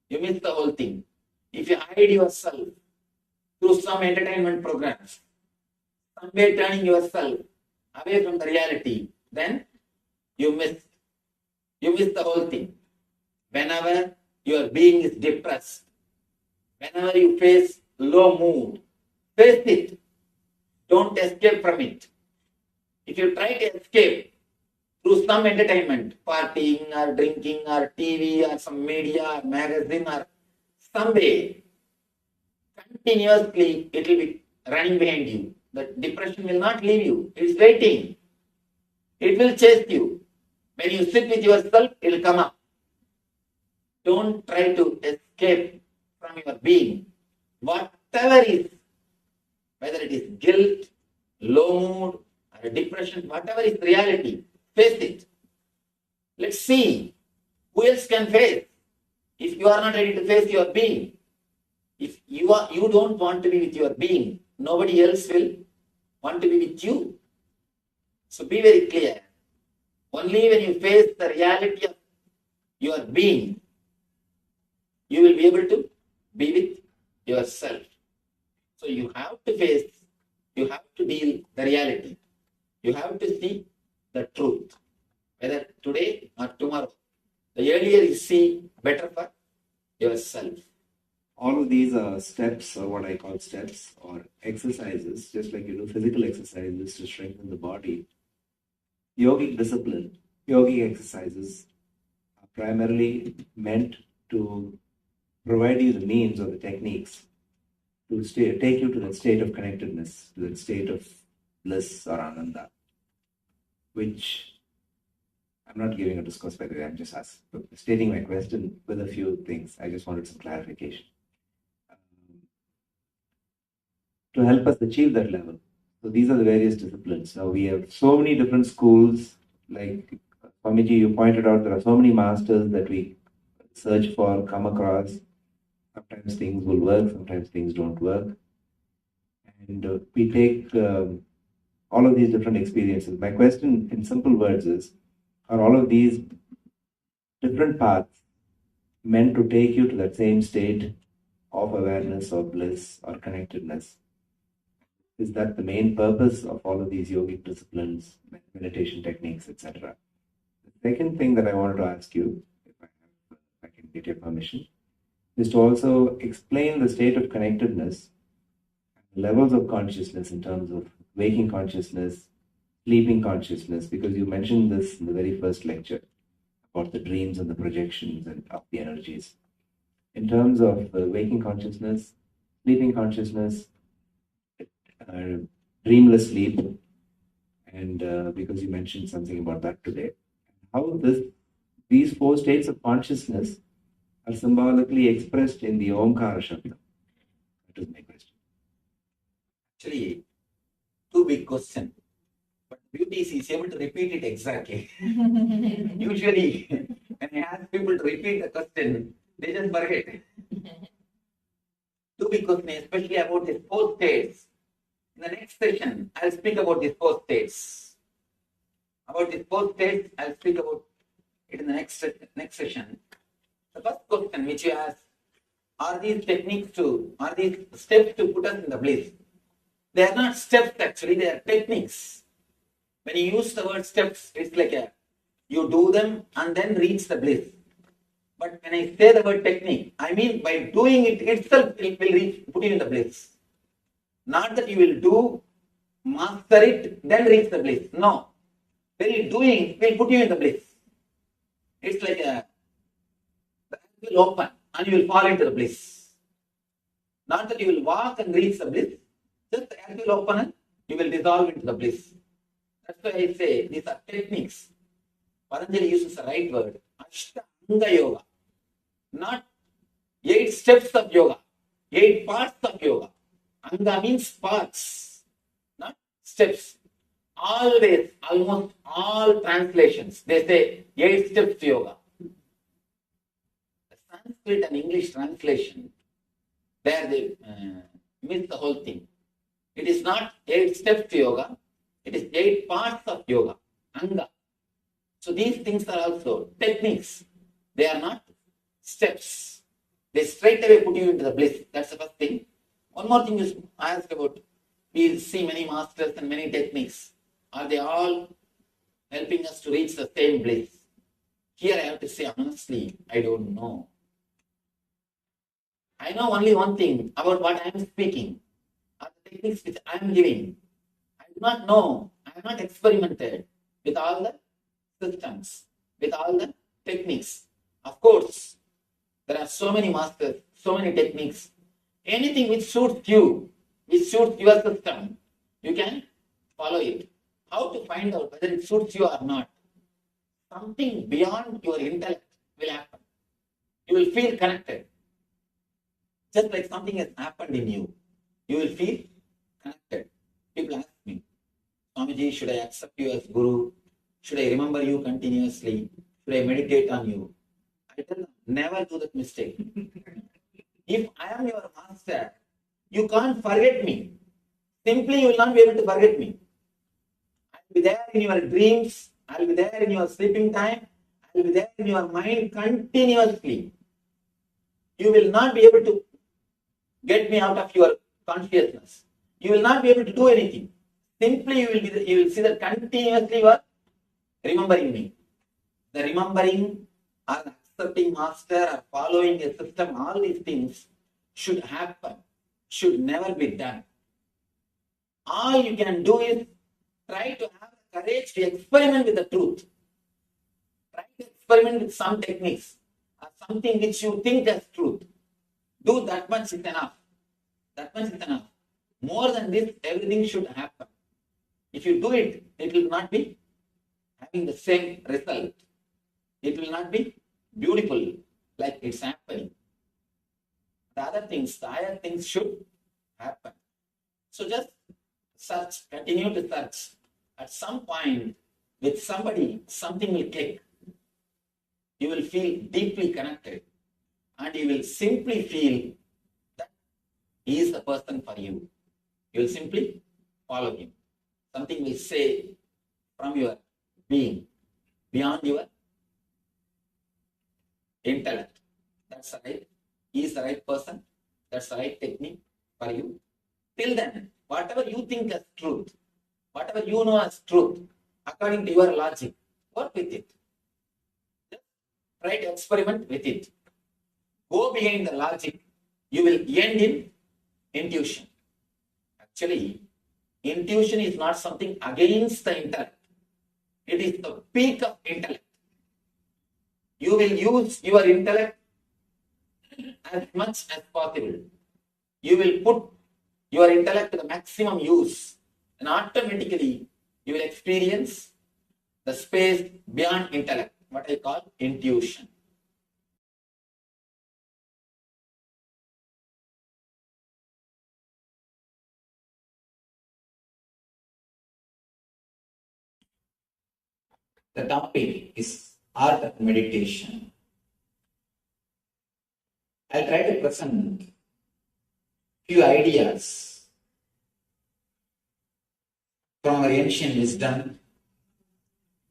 Speaker 3: you miss the whole thing. If you hide yourself through some entertainment programs, some way turning yourself away from the reality, then you miss the whole thing. Whenever your being is depressed, whenever you face low mood, face it. Don't escape from it. If you try to escape through some entertainment, partying or drinking or TV or some media or magazine or some way, continuously it will be running behind you. The depression will not leave you. It is waiting. It will chase you. When you sit with yourself, it will come up. Don't try to escape from your being. Whatever is, whether it is guilt, low mood, or depression, whatever is reality, face it. Let's see who else can face. If you are not ready to face your being, if you don't want to be with your being, nobody else will want to be with you. So be very clear. Only when you face the reality of your being, you will be able to be with yourself. So you have to face, you have to deal the reality. You have to see the truth, whether today or tomorrow. The earlier you see, better for yourself.
Speaker 17: All of these are steps, or what I call steps, or exercises, just like you do physical exercises to strengthen the body. Yogic discipline, yogic exercises are primarily meant to provide you the means or the techniques to take you to that state of connectedness, to that state of bliss or ananda, which I'm not giving a discourse, by the way, I'm just stating my question with a few things. I just wanted some clarification. To help us achieve that level. So these are the various disciplines. Now we have so many different schools, like Swamiji, you pointed out, there are so many masters that we search for, come across. Sometimes things will work, sometimes things don't work. And we take all of these different experiences. My question in simple words is, are all of these different paths meant to take you to that same state of awareness or bliss or connectedness? Is that the main purpose of all of these yogic disciplines, meditation techniques, etc.? The second thing that I wanted to ask you, if I can get your permission, is to also explain the state of connectedness, levels of consciousness in terms of waking consciousness, sleeping consciousness, because you mentioned this in the very first lecture about the dreams and the projections and of the energies. In terms of waking consciousness, sleeping consciousness, dreamless sleep, and because you mentioned something about that today, how these four states of consciousness are symbolically expressed in the Omkara Shabda. That is my question.
Speaker 3: Actually, two big questions. But beauty is he's able to repeat it exactly. Usually, when I ask people to repeat the question, they just forget. Two big questions, especially about these four states. In the next session, I'll speak about these four states. About these four states, I'll speak about it in the next session. The first question which you asked, are these steps to put us in the bliss? They are not steps actually, they are techniques. When you use the word steps, it's like you do them and then reach the bliss. But when I say the word technique, I mean by doing it itself, it will put you in the bliss. Not that you will do, master it, then reach the bliss. No. Very doing will put you in the bliss. It's like the eyes will open and you will fall into the bliss. Not that you will walk and reach the bliss, just the eyes will open and you will dissolve into the bliss. That's why I say these are techniques. Patanjali uses the right word, Ashtanga Yoga. Not 8 steps of yoga, 8 parts of yoga. Anga means parts, not steps. Always, almost all translations, they say 8 steps to yoga. The Sanskrit and English translation, there they miss the whole thing. It is not 8 steps to yoga, it is 8 parts of yoga, Anga. So these things are also techniques. They are not steps. They straight away put you into the bliss. That's the first thing. One more thing is I asked about, we see many masters and many techniques. Are they all helping us to reach the same bliss? Here I have to say honestly, I don't know. I know only one thing about what I am speaking, are the techniques which I am giving. I do not know, I have not experimented with all the systems, with all the techniques. Of course, there are so many masters, so many techniques. Anything which suits you, which suits your system, you can follow it. How to find out whether it suits you or not? Something beyond your intellect will happen. You will feel connected. Just like something has happened in you, you will feel connected. People ask me, Swamiji, should I accept you as Guru? Should I remember you continuously? Should I meditate on you? I tell them, never do that mistake. If I am your master, you can't forget me. Simply, you will not be able to forget me. I will be there in your dreams. I will be there in your sleeping time. I will be there in your mind continuously. You will not be able to get me out of your consciousness. You will not be able to do anything. Simply, you will see that continuously you are remembering me. The remembering or the accepting master or following a system, all these things should happen, should never be done. All you can do is try to have the courage to experiment with the truth. Try to experiment with some techniques or something which you think as truth. Do that much is enough. That much is enough. More than this, everything should happen. If you do it, it will not be having the same result. It will not be beautiful like it's happening. The other things, the higher things should happen. So just search, continue to search. At some point, with somebody, something will click. You will feel deeply connected. And you will simply feel that he is the person for you. You will simply follow him. Something will say from your being, beyond your intellect. That's right. He is the right person. That's the right technique for you. Till then, whatever you think as truth, whatever you know as truth, according to your logic, work with it. Just try to experiment with it. Go behind the logic. You will end in intuition. Actually, intuition is not something against the intellect. It is the peak of intellect. You will use your intellect as much as possible. You will put your intellect to the maximum use, and automatically you will experience the space beyond intellect, what I call intuition.
Speaker 6: The topic is art of meditation. I'll try to present few ideas from our ancient wisdom.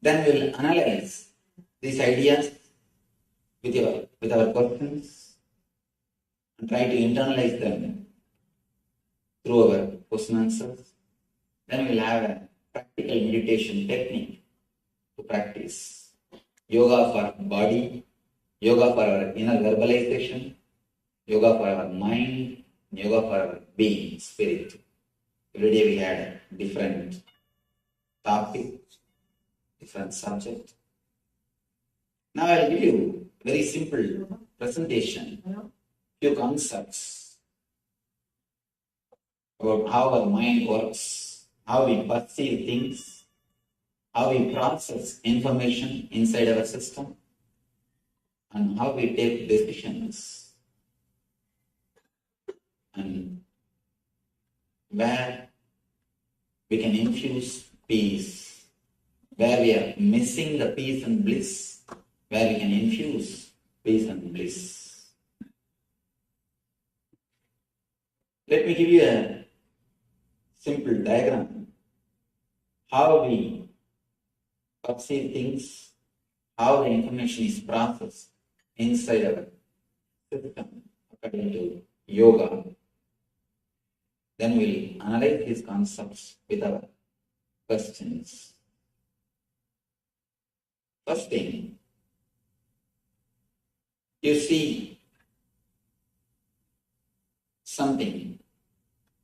Speaker 6: Then we'll analyze these ideas with our questions and try to internalize them through our question answers. Then we'll have a practical meditation technique to practice. Yoga for body,
Speaker 3: yoga for our inner verbalization, yoga for our mind, yoga for our being, spirit. Every day we had a different topic, different subject. Now I'll give you a very simple presentation, few concepts about how our mind works, how we perceive things, how we process information inside our system, and how we take decisions, and where we can infuse peace, where we are missing the peace and bliss, where we can infuse peace and bliss. Let me give you a simple diagram. How we perceive things, how the information is processed inside our system according to yoga. Then we'll analyze these concepts with our questions. First thing, you see something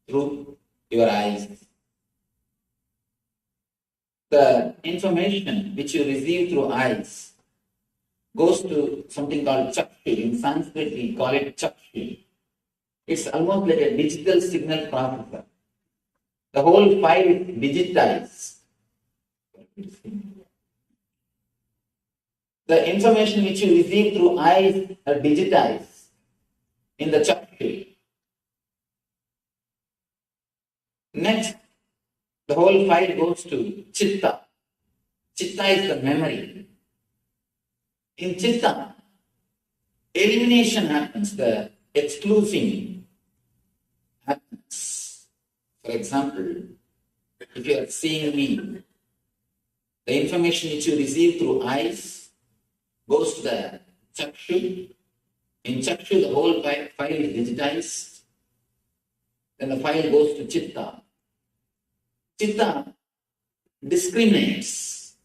Speaker 3: through your eyes. The information which you receive through eyes goes to something called chakshi. In Sanskrit, we call it chakshi. It's almost like a digital signal processor. The whole file is digitized. The information which you receive through eyes are digitized in the chakshi. Next, the whole file goes to chitta. Chitta is the memory. In chitta, elimination happens, the excluding happens. For example, if you are seeing me, the information which you receive through eyes goes to the chakshu. In chakshu, the whole file is digitized. Then the file goes to chitta. Chitta discriminates.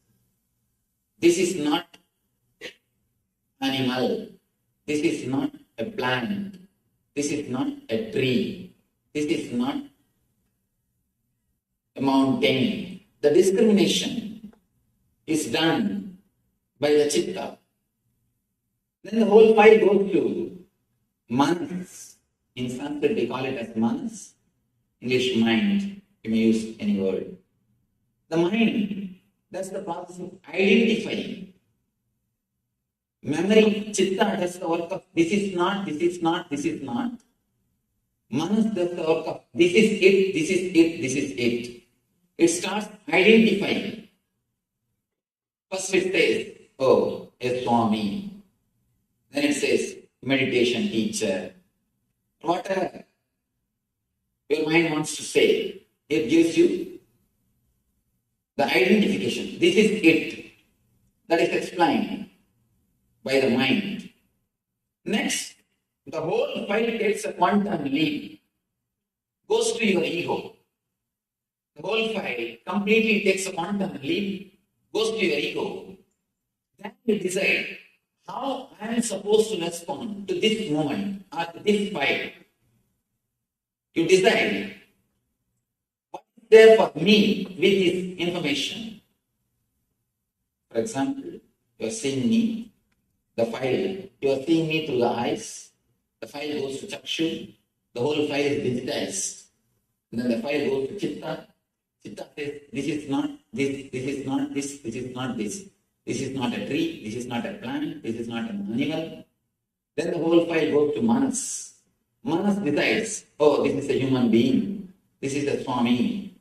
Speaker 3: This is not animal. This is not a plant. This is not a tree. This is not a mountain. The discrimination is done by the chitta. Then the whole file goes to manas. In Sanskrit, they call it as manas. English, mind. You may use any word. The mind, that's the process of identifying. Memory, chitta does the work of this is not, this is not, this is not. Manas does the work of this is it, this is it, this is it. It starts identifying. First it says, oh, a Swami. Then it says, meditation teacher. Whatever your mind wants to say, it gives you the identification. This is it. That is explained by the mind. Next, the whole file takes a quantum leap, goes to your ego. The whole file completely takes a quantum leap, goes to your ego. Then you decide how I am supposed to respond to this moment or to this file. You decide what is there for me with this information. For example, you are seeing me, the file, you are seeing me through the eyes, the file goes to chakshu, the whole file is digitized. And then the file goes to chitta. Chitta says, this is not this, this is not this, this is not this. This is not a tree, this is not a plant, this is not an animal. Then the whole file goes to manas. Manas decides, oh, this is a human being, this is a Swami.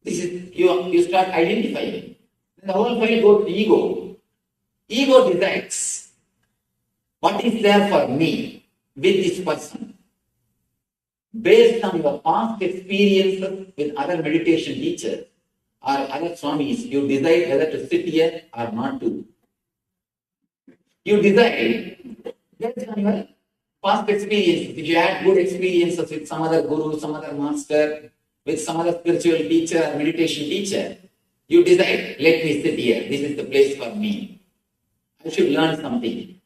Speaker 3: This is, you start identifying. Then the whole file goes to ego. Ego decides what is there for me with this person. Based on your past experiences with other meditation teachers or other Swamis, you decide whether to sit here or not to. You decide based on your past experiences. If you had good experiences with some other guru, some other master, with some other spiritual teacher or meditation teacher, you decide, let me sit here. This is the place for me. I should learn something.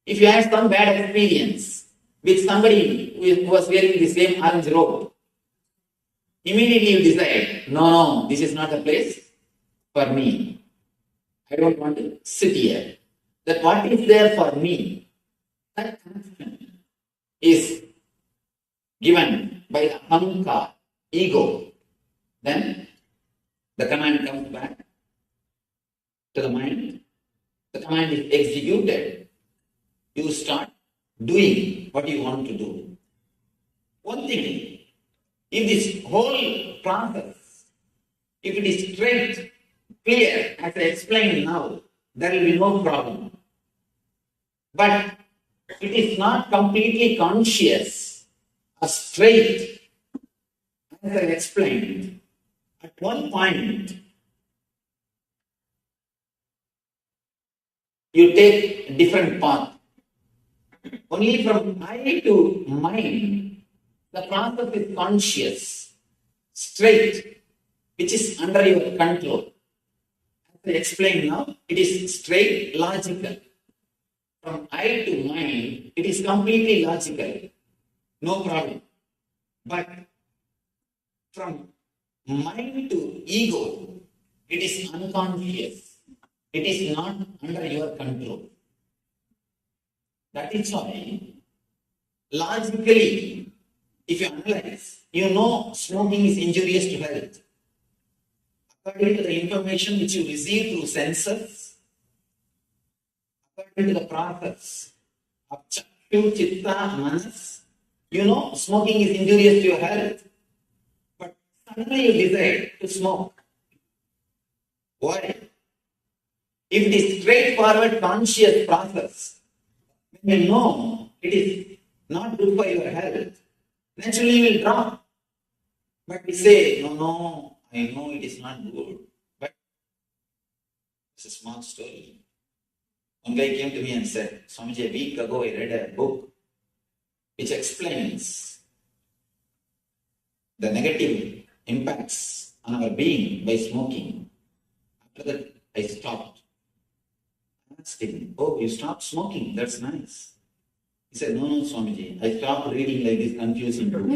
Speaker 6: If you had some bad experience with somebody who was wearing the same orange robe, immediately you decide, no, this is not the place for me. I don't want to sit here. That what is there for me, that connection is given by the ahankar, ego. Then the command comes back to the mind. The command is executed. You start doing what you want to do. One thing, if this whole process, if it is straight, clear, as I explained now, there will be no problem. But it is not completely conscious or straight, as I explained. At one point, you take a different path. Only from I to mind, the process is conscious, straight, which is under your control. As I explained now, it is straight, logical. From I to mind, it is completely logical. No problem. But from mind to ego, it is unconscious. It is not under your control. That is why, logically, if you analyze, you know smoking is injurious to health. According to the information which you receive through senses, according to the process of Chakyu, Chitta, Manas, you know smoking is injurious to your health. But suddenly you decide to smoke. Why? If it is straightforward conscious process, when you know it is not good for your health, naturally you will drop. But we say, no, I know it is not good. But it's a small story. One guy came to me and said, Swamiji, a week ago I read a book which explains the negative impacts on our being by smoking. After that, I stopped. I asked him, oh, you stopped smoking, that's nice. He said, no, Swamiji, I stopped reading like this confusing book.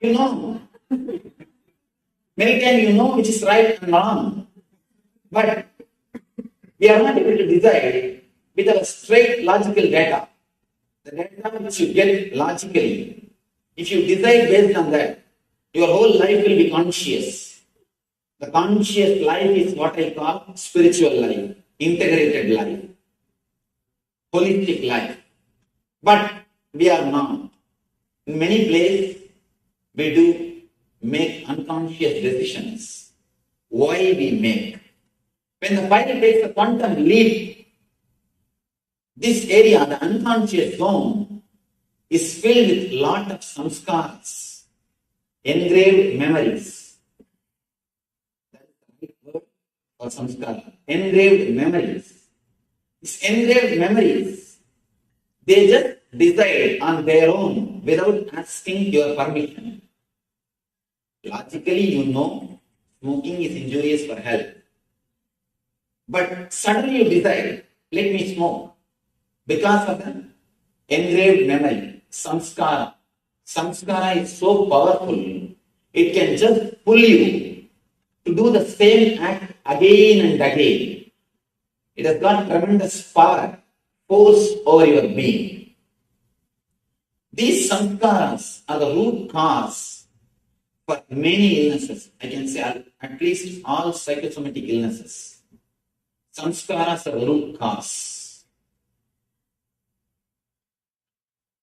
Speaker 6: You know, many times you know which is right and wrong, but we are not able to decide with our straight logical data. The data which you get logically, if you decide based on that, your whole life will be conscious. The conscious life is what I call spiritual life, integrated life, holistic life. But we are not. In many places, we do make unconscious decisions. Why we make? When the fire takes a quantum leap, this area, the unconscious zone, is filled with lot of samskaras, engraved memories. That is the right word for samskara. Engraved memories. These engraved memories, they just decide on their own without asking your permission. Logically, you know smoking is injurious for health. But suddenly you decide, let me smoke. Because of the engraved memory, samskara. Samskara is so powerful, it can just pull you to do the same act again and again. It has got tremendous power, force over your being. These samskaras are the root cause for many illnesses. I can say at least all psychosomatic illnesses. Samskaras are the root cause.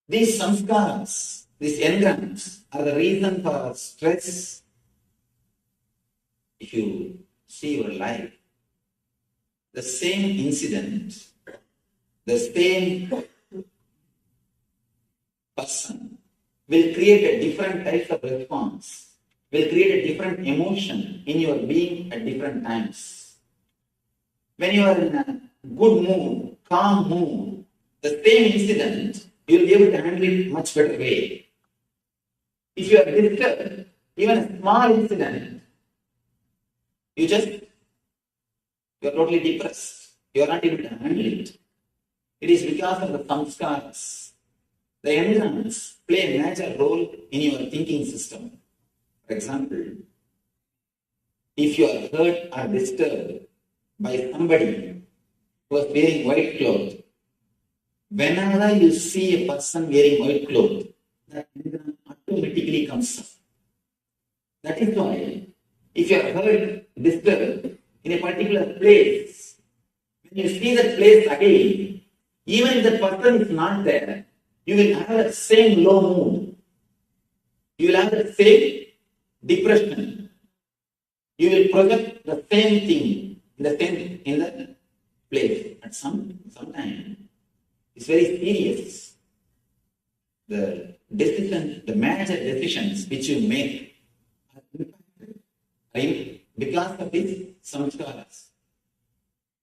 Speaker 6: These samskaras, these engrams, are the reason for stress. If you see your life, the same incident, the same person will create a different type of response, will create a different emotion in your being at different times. When you are in a good mood, calm mood, the same incident, you will be able to handle it much better way. If you are disturbed, even a small incident, you are totally depressed. You are not able to handle it. It is because of the samskaras. The engrams play a major role in your thinking system. For example, if you are hurt or disturbed by somebody who is wearing white clothes, whenever you see a person wearing white clothes, that engram automatically comes up. That is why, if you are hurt, disturbed in a particular place, when you see that place again, even if the person is not there, you will have the same low mood. You will have the same depression. You will project the same thing in the place. At some time, it's very serious. The major decisions which you make are because of these samskaras.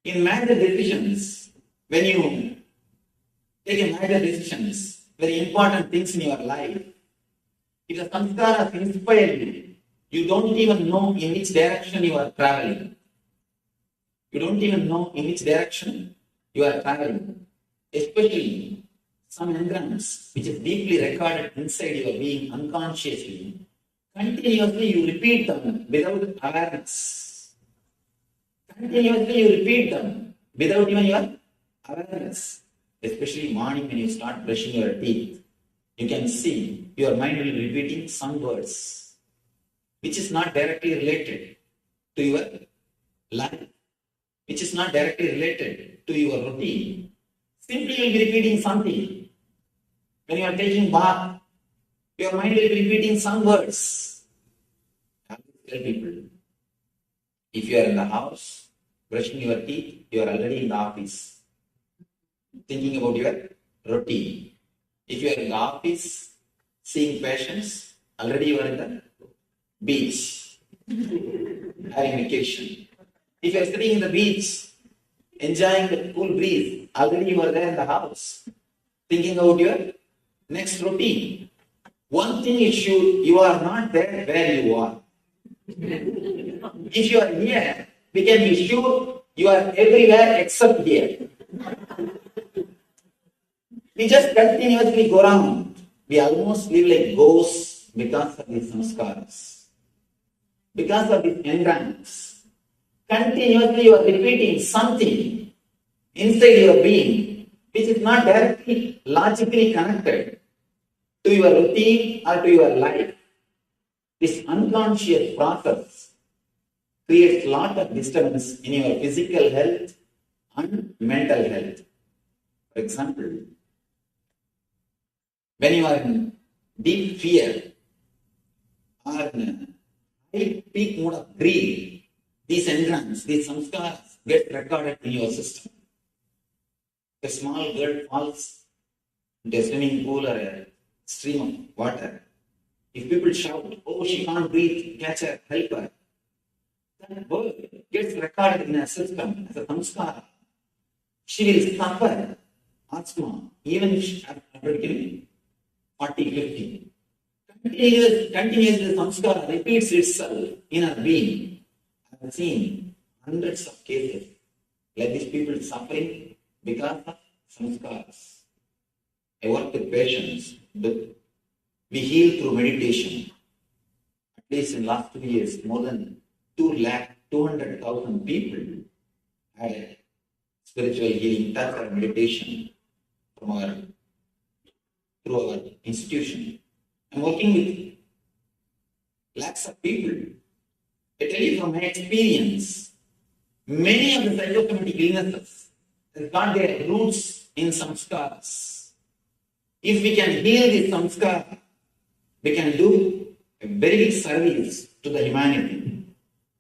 Speaker 6: In major decisions, when you take a major decisions, very important things in your life, if the samskaras inspire you, you don't even know in which direction you are traveling. You don't even know in which direction you are traveling. Especially some engrams, which is deeply recorded inside your being unconsciously, continuously you repeat them without awareness. Continuously you repeat them without even your awareness. Especially morning when you start brushing your teeth, you can see your mind will be repeating some words which is not directly related to your life, which is not directly related to your routine. Simply you will be repeating something. When you are taking bath, your mind will be repeating some words. I tell people, if you are in the house, brushing your teeth, you are already in the office, thinking about your routine. If you are in the office, seeing patients, already you are in the beach, having vacation. If you are sitting in the beach, enjoying the cool breeze, already you are there in the house, thinking about your next routine. One thing is sure, you are not there where you are. If you are here, we can be sure you are everywhere except here. We just continuously go around. We almost live like ghosts because of these samskaras. Because of these engrams. Continuously you are repeating something inside your being which is not directly logically connected to your routine or to your life. This unconscious process creates a lot of disturbance in your physical health and mental health. For example, when you are in deep fear or in a high peak mode of grief, these engrams, these samskaras get recorded in your system. A small girl falls into a swimming pool or a stream of water. If people shout, "Oh, she can't breathe, catch her, help her," that word gets recorded in a system as a samskara. She will suffer asthma, even if she after becoming 40, 50. Continuously the samskara repeats itself in her being. I have seen hundreds of cases like these people suffering because of samskaras. I work with patients. We heal through meditation. At least in the last 2 years, more than 200,000 people had spiritual healing touch or meditation through our institution. I'm working with lakhs of people. I tell you from my experience, many of the psychosomatic illnesses have got their roots in samskaras. If we can heal this samskara, we can do a very big service to the humanity.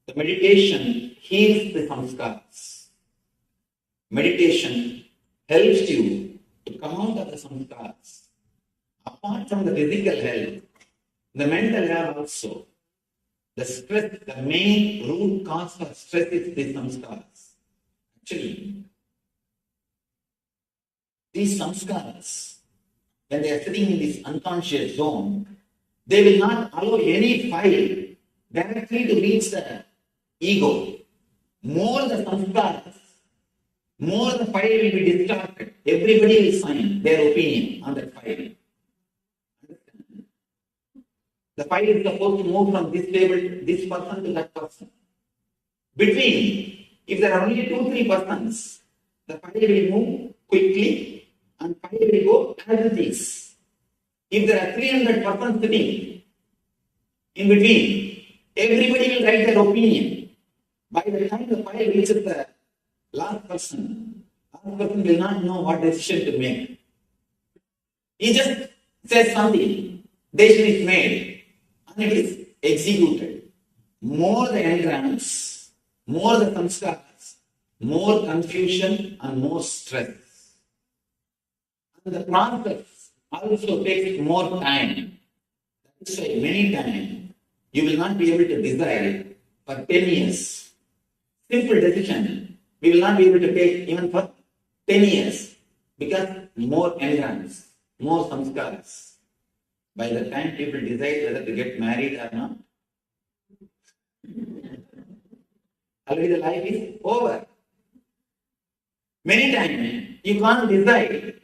Speaker 6: The meditation heals the samskaras. Meditation helps you to come out of the samskaras. Apart from the physical health, the mental health also. The stress, the main root cause for stress is the samskaras. Actually, these samskaras, when they are sitting in this unconscious zone, they will not allow any file directly to reach the ego. More the samskaras
Speaker 3: more the file will be distorted. Everybody will sign their opinion on that file. The file is supposed to move from this table to this person to that person. Between, if there are only 2-3 persons, the file will move quickly and file will go as it is. If there are 300 persons sitting in between, everybody will write their opinion. By the time the file reaches the last person will not know what decision to make. He just says something, decision is made, and it is executed. More the engrams, more the samskaras, more confusion and more stress. And the process also takes more time. That is why many times you will not be able to decide for 10 years. Simple decision, we will not be able to take even for 10 years because more engrams, more samskaras. By the time people decide whether to get married or not, already the life is over. Many times you can't decide.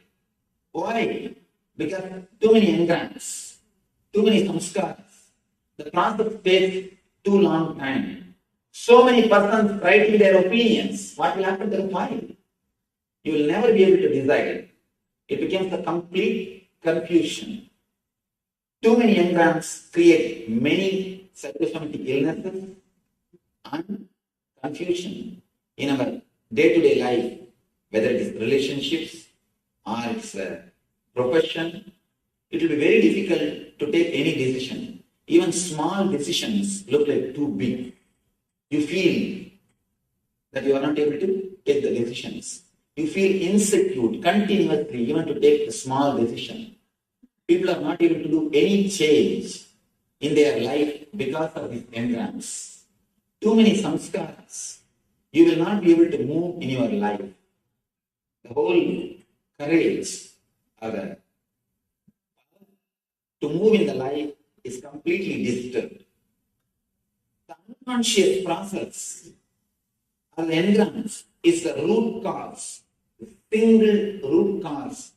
Speaker 3: Why? Because too many engrams, too many samskaras. The process takes too long time. So many persons writing their opinions. What will happen to the file? You will never be able to decide. It becomes a complete confusion. Too many engrams create many psychosomatic illnesses and confusion in our day-to-day life, whether it is relationships or it's a profession. It will be very difficult to take any decision. Even small decisions look like too big. You feel that you are not able to take the decisions. You feel insecure continuously even to take a small decision. People are not able to do any change in their life because of these engrams. Too many samskaras. You will not be able to move in your life. The whole courage or to move in the life is completely disturbed. The unconscious process or the engrams is the root cause, the single root cause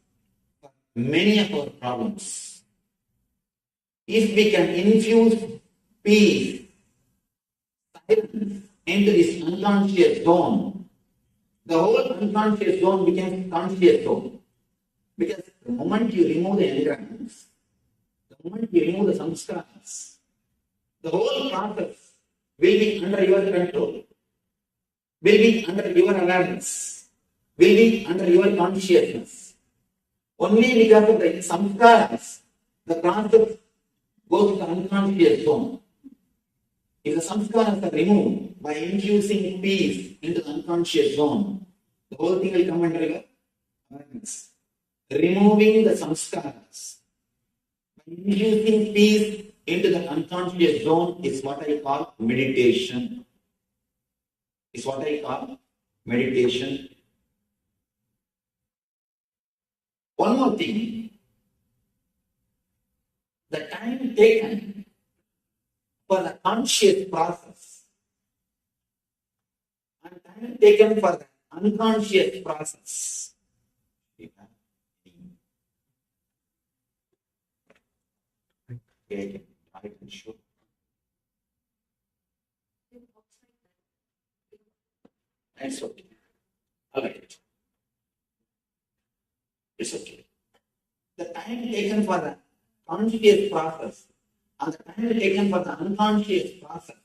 Speaker 3: for many of our problems. If we can infuse peace, silence into this unconscious zone, the whole unconscious zone becomes conscious zone. Because the moment you remove the engrams, the moment you remove the samskaras, the whole process will be under your control, will be under your awareness, will be under your consciousness. Only because of the samskaras, the process goes to the unconscious zone. If the samskaras are removed by infusing peace into the unconscious zone, the whole thing will come under your awareness. Removing the samskaras, by infusing peace into the unconscious zone is what I call meditation. Is what I call meditation. One more thing. The time taken for the conscious process and time taken for the unconscious process. Okay, I can show. It's okay. All right. It's okay. The time taken for the conscious process and the time taken for the unconscious process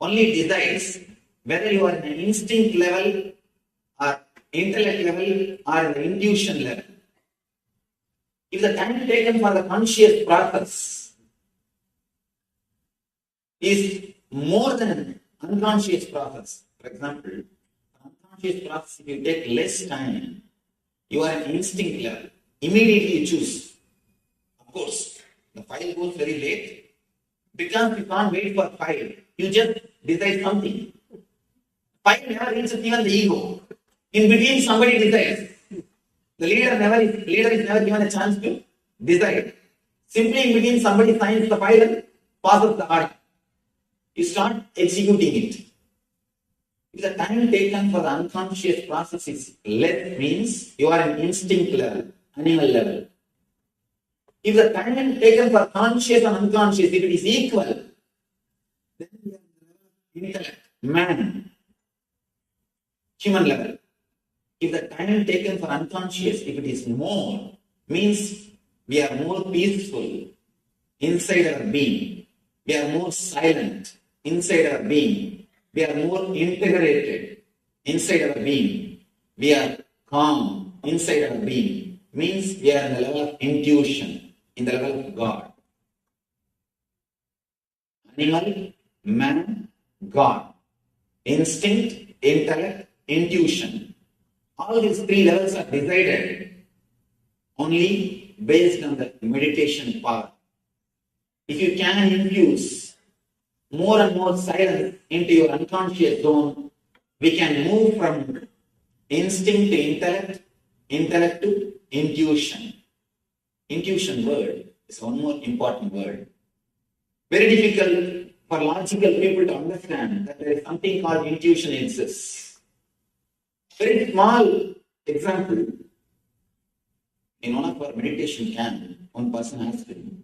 Speaker 3: only decides whether you are in an instinct level or intellect level or in the intuition level. If the time taken for the conscious process is more than unconscious process, for example, unconscious process, if you take less time, you are an instinct level. Immediately you choose. Of course, the file goes very late because you can't wait for file. You just decide something. File never reaches even the ego. In between, somebody decides. The leader is never given a chance to decide. Simply in between, somebody signs the file and passes the order. You start executing it.
Speaker 6: If the time taken for the unconscious process is less, means you are in instinct level, animal level. If the time taken for conscious and unconscious, if it is equal, then we are in intellect, man, human level. If the time taken for unconscious, if it is more, means we are more peaceful inside our being. We are more silent inside our being. We are more integrated inside our being. We are calm inside our being. Means we are in the level of intuition, in the level of God. Animal, man, God. Instinct, intellect, intuition. All these three levels are decided only based on the meditation power. If you can infuse more and more silence into your unconscious zone, we can move from instinct to intellect, intellect to intuition. Intuition word is one more important word. Very difficult for logical people to understand that there is something called intuition exists. Very small example. In one of our meditation camp, one person asked me,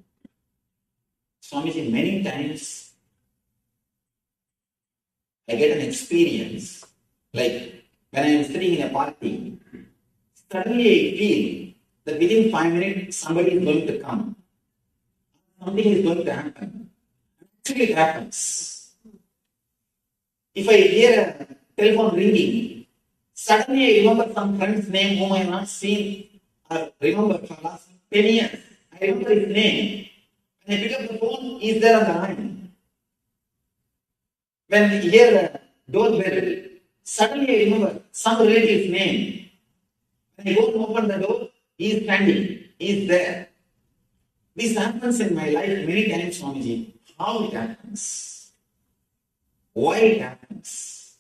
Speaker 6: Swamiji, many times I get an experience, like when I am sitting in a party, suddenly I feel that within 5 minutes somebody is going to come. Something is going to happen. Actually it happens. If I hear a telephone ringing, suddenly I remember some friend's name whom I have not seen or remembered for the last 10 years. I remember his name. When I pick up the phone, he is there on the line. When I hear the doorbell, suddenly I remember some relative's name. When I go to open the door, he is standing, he is there. This happens in my life many times, Swamiji. How it happens? Why it happens?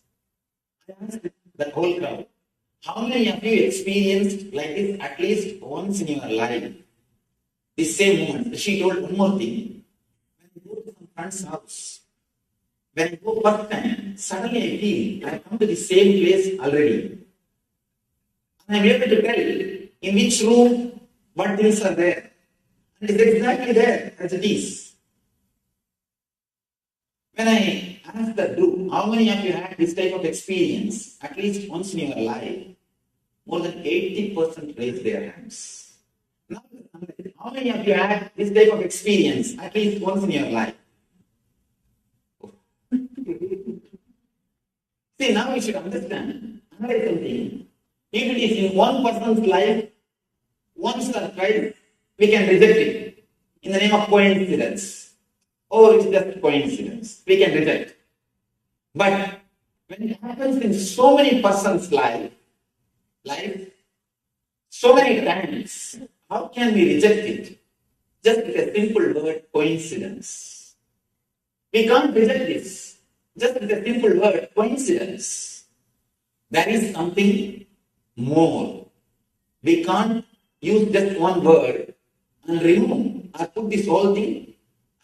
Speaker 6: I asked the whole crowd, how many of you experienced like this at least once in your life? This same moment. She told one more thing. When I go to some friend's house, when I go first time, suddenly I feel I have come to the same place already. And I am able to tell in which room what things are there. And it is exactly there as it is. When I ask the group, how many of you had this type of experience at least once in your life? More than 80% raised their hands. Now, how many of you had this type of experience at least once in your life? See, now we should understand another something. If it is in one person's life, once or twice, we can reject it in the name of coincidence. Or it's just coincidence. We can reject. But when it happens in so many persons' life, so many times, how can we reject it? Just with a simple word, coincidence. We can't reject this. Just with a simple word, coincidence. There is something more. We can't use just one word and remove or put this whole thing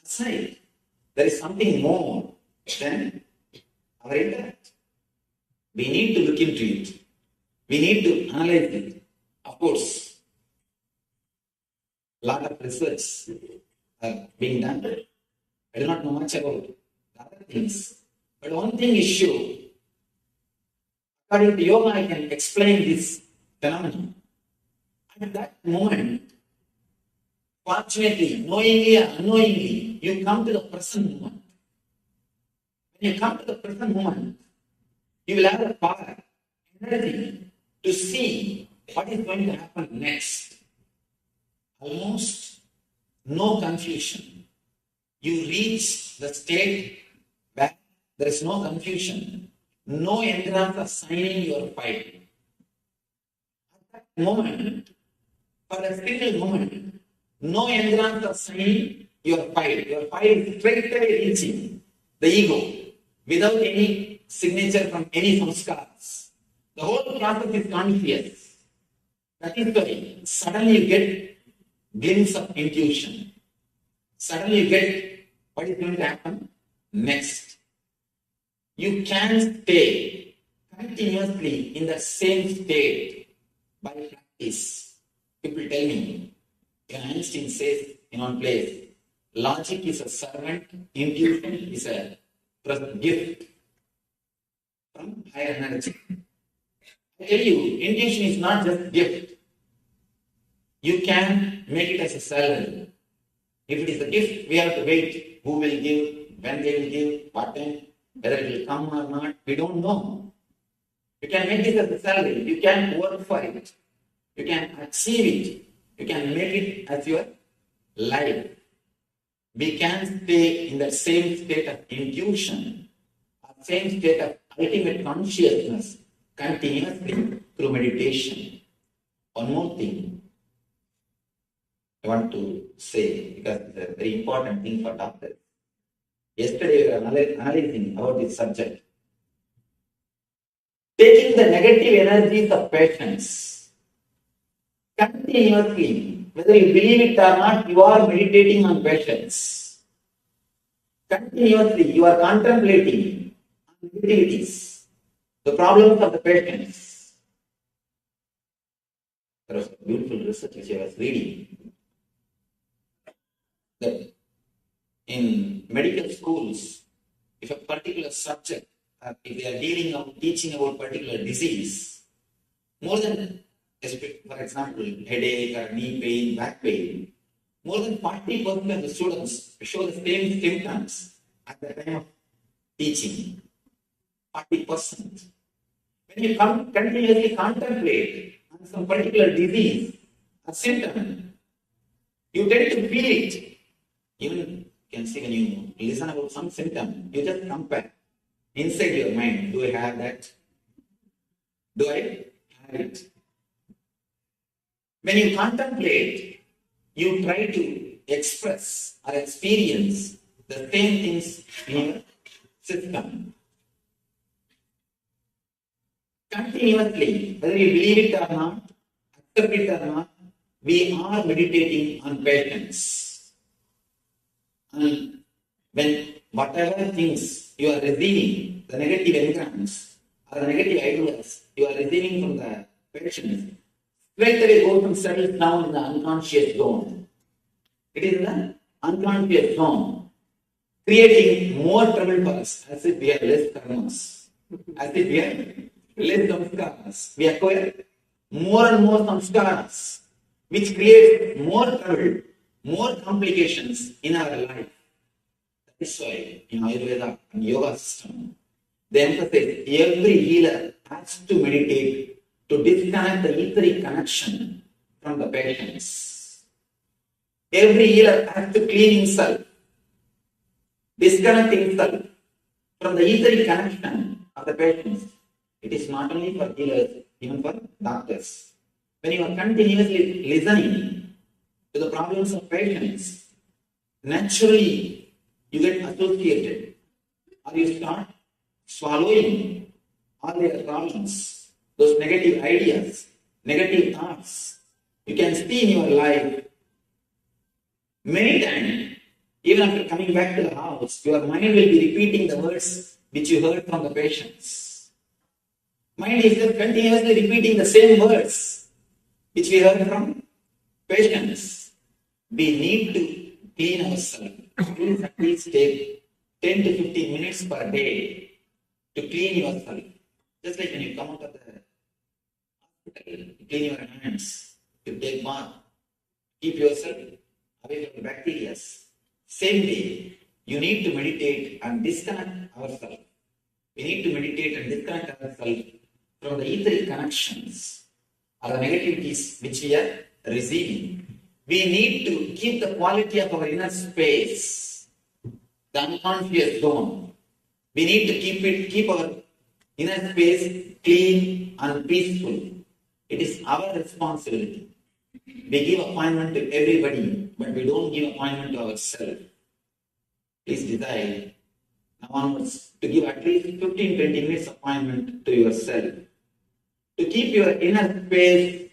Speaker 6: aside. There is something more than our intellect. We need to look into it. We need to analyze it. Of course, a lot of research being done. I do not know much about other things. But one thing is sure. According to yoga, I can explain this phenomenon. At that moment, fortunately, knowingly or unknowingly, you come to the present moment. When you come to the present moment, you will have the power, energy to see what is going to happen next. Almost no confusion. You reach the state where there is no confusion, no engrams of signing your file. At that moment, for a single moment, no engrams of signing your file. Your file is straight away reaching the ego without any signature from any samskars. The whole process is conscious. That is why suddenly you get glimpse of intuition. Suddenly you get what is going to happen next. You can stay continuously in the same state by practice. People tell me, Einstein says in one place, logic is a servant, intuition is a gift from higher energy. I tell you, intuition is not just gift. You can make it as a salary. If it is a gift, we have to wait. Who will give, when they will give, what time, whether it will come or not, we don't know. You can make it as a salary. You can work for it. You can achieve it. You can make it as your life. We can stay in the same state of intuition, or same state of ultimate consciousness continuously through meditation. One more thing I want to say, because it's a very important thing for doctors. Yesterday we were analyzing about this subject. Taking the negative energies of patients continuously, whether you believe it or not, you are meditating on patience. Continuously, you are contemplating on negativities, the problems of the patients. There was a beautiful research which I was reading, that in medical schools, if a particular subject, if they are teaching about particular disease, more than, for example, headache or knee pain, back pain, more than 40% of the students show the same symptoms at the time of teaching. 40%. When you continuously contemplate on some particular disease, a symptom, you tend to feel it. Even you can see when you listen about some symptom, you just compare inside your mind. Do I have that? Do I have it? When you contemplate, you try to express or experience the same things in your system. Continuously, whether you believe it or not, accept it or not, we are meditating on patience. And when whatever things you are receiving, the negative engrams or the negative ideas you are receiving from the patients, straight away goes and settles down in the unconscious zone. It is in the unconscious zone, creating more trouble for us, as if we have less karmas, as if we have less samskaras. We acquire more and more samskaras, which creates more trouble, more complications in our life. That is why in Ayurveda and Yoga system, they emphasize every healer has to meditate to disconnect the etheric connection from the patients. Every healer has to clean himself, disconnect himself from the etheric connection of the patients. It is not only for healers, even for doctors. When you are continuously listening to the problems of patients, naturally you get associated, or you start swallowing all their problems, those negative ideas, negative thoughts. You can see in your life many times, even after coming back to the house, your mind will be repeating the words which you heard from the patients. Mind is just continuously repeating the same words which we heard from patients. We need to clean ourselves. Please at least take 10 to 15 minutes per day to clean yourself. Just like when you come out of the hospital, you clean your hands, you take bath, keep yourself away from the bacteria. Same way, you need to meditate and disconnect ourselves. We need to meditate and disconnect ourselves from the etheric connections or the negativities which we are receiving. We need to keep the quality of our inner space, the unconscious zone. We need to keep our inner space clean and peaceful. It is our responsibility. We give appointment to everybody, but we don't give appointment to ourselves. Please decide now onwards to give at least 15-20 minutes appointment to yourself. To keep your inner space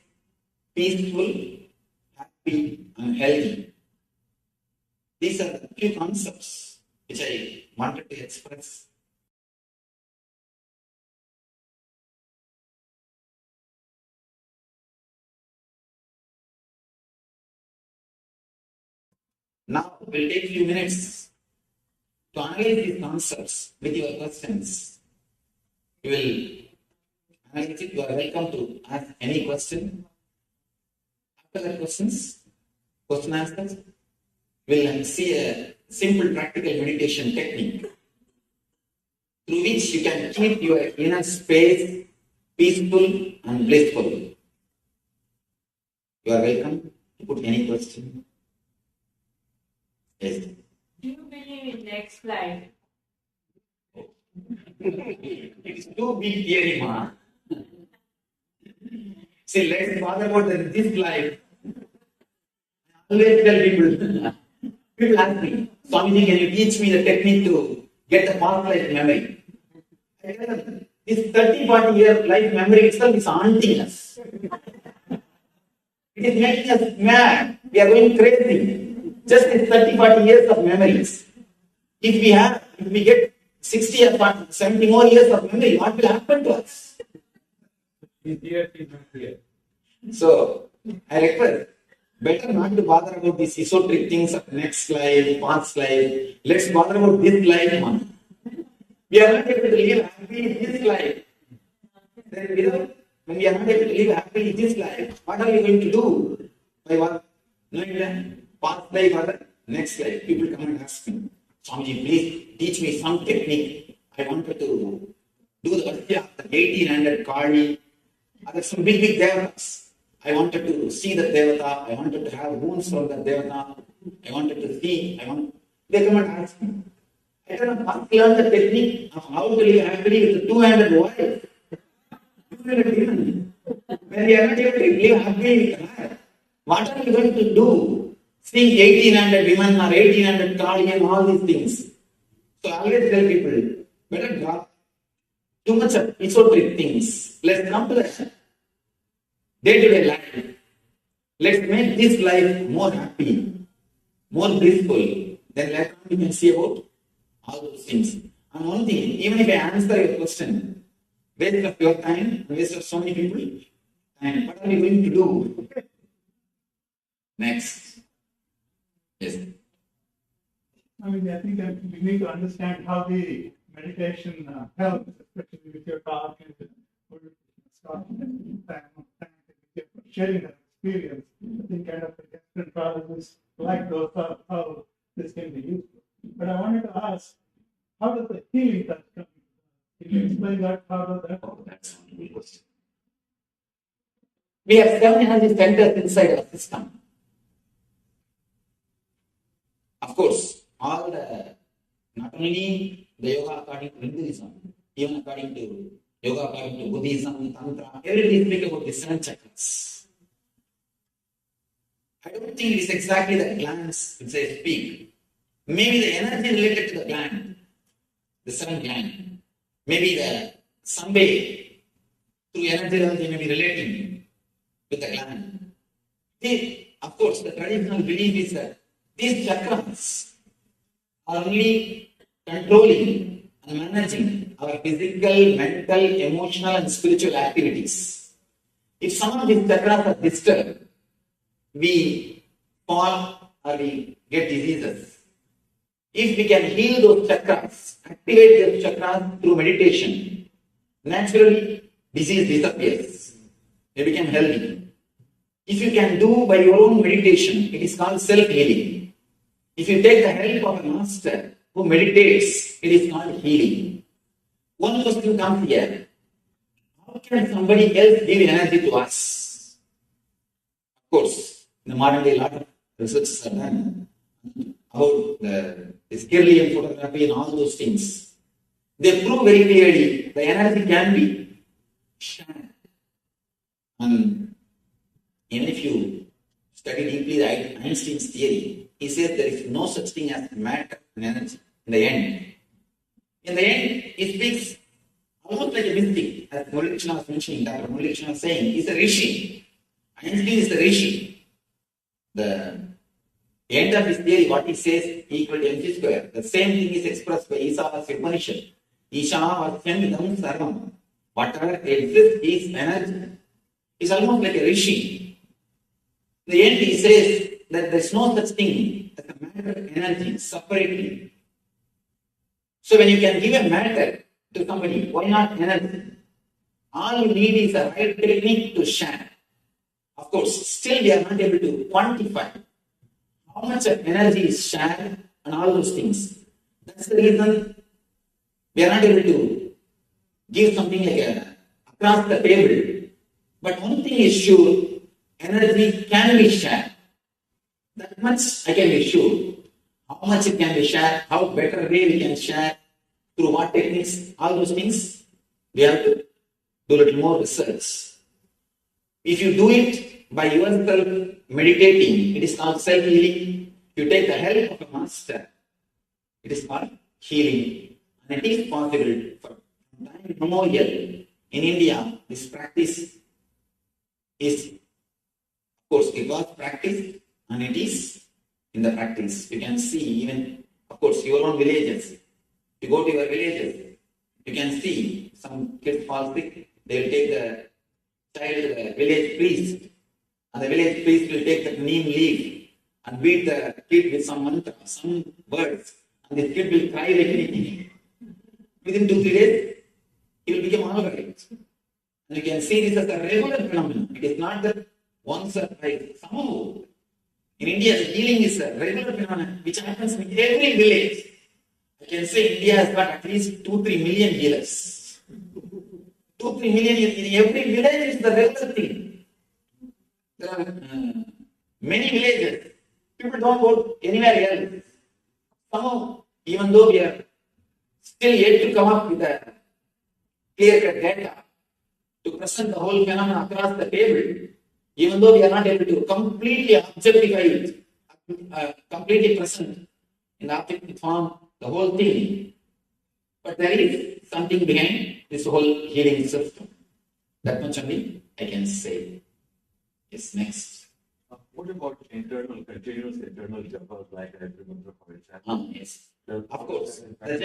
Speaker 6: peaceful, happy, and healthy. These are the few concepts which I wanted to express Now we'll take a few minutes to analyze these concepts with your questions. You will analyze it. You are welcome to ask any question. After the questions, question answers, we'll see a simple practical meditation technique through which you can keep your inner space peaceful and blissful. You are welcome to put any question. Yes.
Speaker 10: Do you believe in next life?
Speaker 6: It's too big theory, ma. See, let's talk about this life. I always tell people ask me, Swamiji, can you teach me the technique to get the past life memory? I tell them, this 30-40 year life memory itself is haunting us. It is making us mad. We are going crazy. Just this 30-40 years of memories. If we get 60 or 70 more years of memory, what will happen to us? So, I request, better not to bother about these esoteric things of next life, past life. Let's bother about this life, man. We are not able to live happily in this life. Then when we are not able to live happily in this life, what are we going to do? By what? Knowing that past life or the next life, people come and ask me, Swamiji, please teach me some technique. I wanted to do the Vasya of the 1800 Kali. There are some big devatas. I wanted to see the devata. I wanted to have wounds from the devata. I wanted to see. They come and ask me. I tell them, first learn the technique of how to live happily with the 200 wives. 200 women. When we are not able to live happily with her, what are we going to do? Seeing 1800 women or 1800 Kali and all these things. So I always tell people, better drop too much of esoteric things. Let's come to the day-to-day life. Let's make this life more happy, more blissful. Then later on we can see about all those things. And one thing, even if I answer your question, waste of your time, waste of so many people, and what are we going to do? Next. Yes.
Speaker 11: I think I'm beginning to understand how the meditation helps, especially with your talk and sharing that experience. I think kind of different colleges like those how this can be useful. But I wanted to ask, how does the healing touch come? Can you explain that? How does that?
Speaker 6: Oh, that's a good question. We have 7 energy centers inside our system. Of course, not only the yoga according to Hinduism, even according to yoga according to Buddhism, Tantra, everybody speaks about the 7 chakras. I don't think it is exactly the glands which they speak. Maybe the energy related to the gland, the 7 gland. Maybe some way through energy they may be relating with the gland. Of course, the traditional belief is that these chakras are only controlling and managing our physical, mental, emotional, and spiritual activities. If some of these chakras are disturbed, we fall or we get diseases. If we can heal those chakras, activate those chakras through meditation, naturally disease disappears. They become healthy. If you can do by your own meditation, it is called self-healing. If you take the help of a master who meditates, it is called healing. One question comes here. How can somebody else give energy to us? Of course, in the modern day, a lot of research are done about this Kirlian photography and all those things. They prove very clearly the energy can be shared. And even if you study deeply Einstein's theory, he says there is no such thing as matter and energy in the end. In the end, he speaks almost like a mystic, as Murali Krishna was mentioning, Dr. Murali Krishna was saying, he's a rishi. Einstein is the rishi. The end of his theory, what he says, equal to mc square. The same thing is expressed by Isava's Upanishad. Isha Vasyam Idam Sarvam. Whatever exists is energy. He's almost like a rishi. In the end, he says, that there's no such thing as a matter energy separately. So when you can give a matter to somebody, why not energy? All you need is a right technique to share. Of course, still we are not able to quantify how much of energy is shared and all those things. That's the reason we are not able to give something like a across the table. But one thing is sure, energy can be shared. That much I can be sure. How much it can be shared, how better way we can share, through what techniques, all those things, we have to do a little more research. If you do it by yourself meditating, it is called self-healing. If you take the help of a master, it is called healing. And it is possible for time immemorial. In India, this practice is, of course, it was practiced and it is in the practice. You can see even, of course, your own villages. You go to your villages, you can see some kids fall sick, they will take the child to the village priest, and the village priest will take the neem leaf and beat the kid with some mantra, some words, and the kid will cry like anything. Within 2-3 days, he will become all right. And you can see this as a regular phenomenon. It is not that once or twice. Somehow, in India, the healing is a regular phenomenon which happens in every village. I can say India has got at least 2-3 million healers. 2-3 million in every village is the regular thing. There are many villages. People don't go anywhere else. Somehow, even though we are still yet to come up with a clear-cut data to present the whole phenomenon across the table, even though we are not able to completely objectify it, completely present in the objective form, the whole thing, but there is something behind this whole healing system. That much only I can say. Yes, next.
Speaker 19: What about continuous internal japas like I remember, for example?
Speaker 6: Yes, of course. The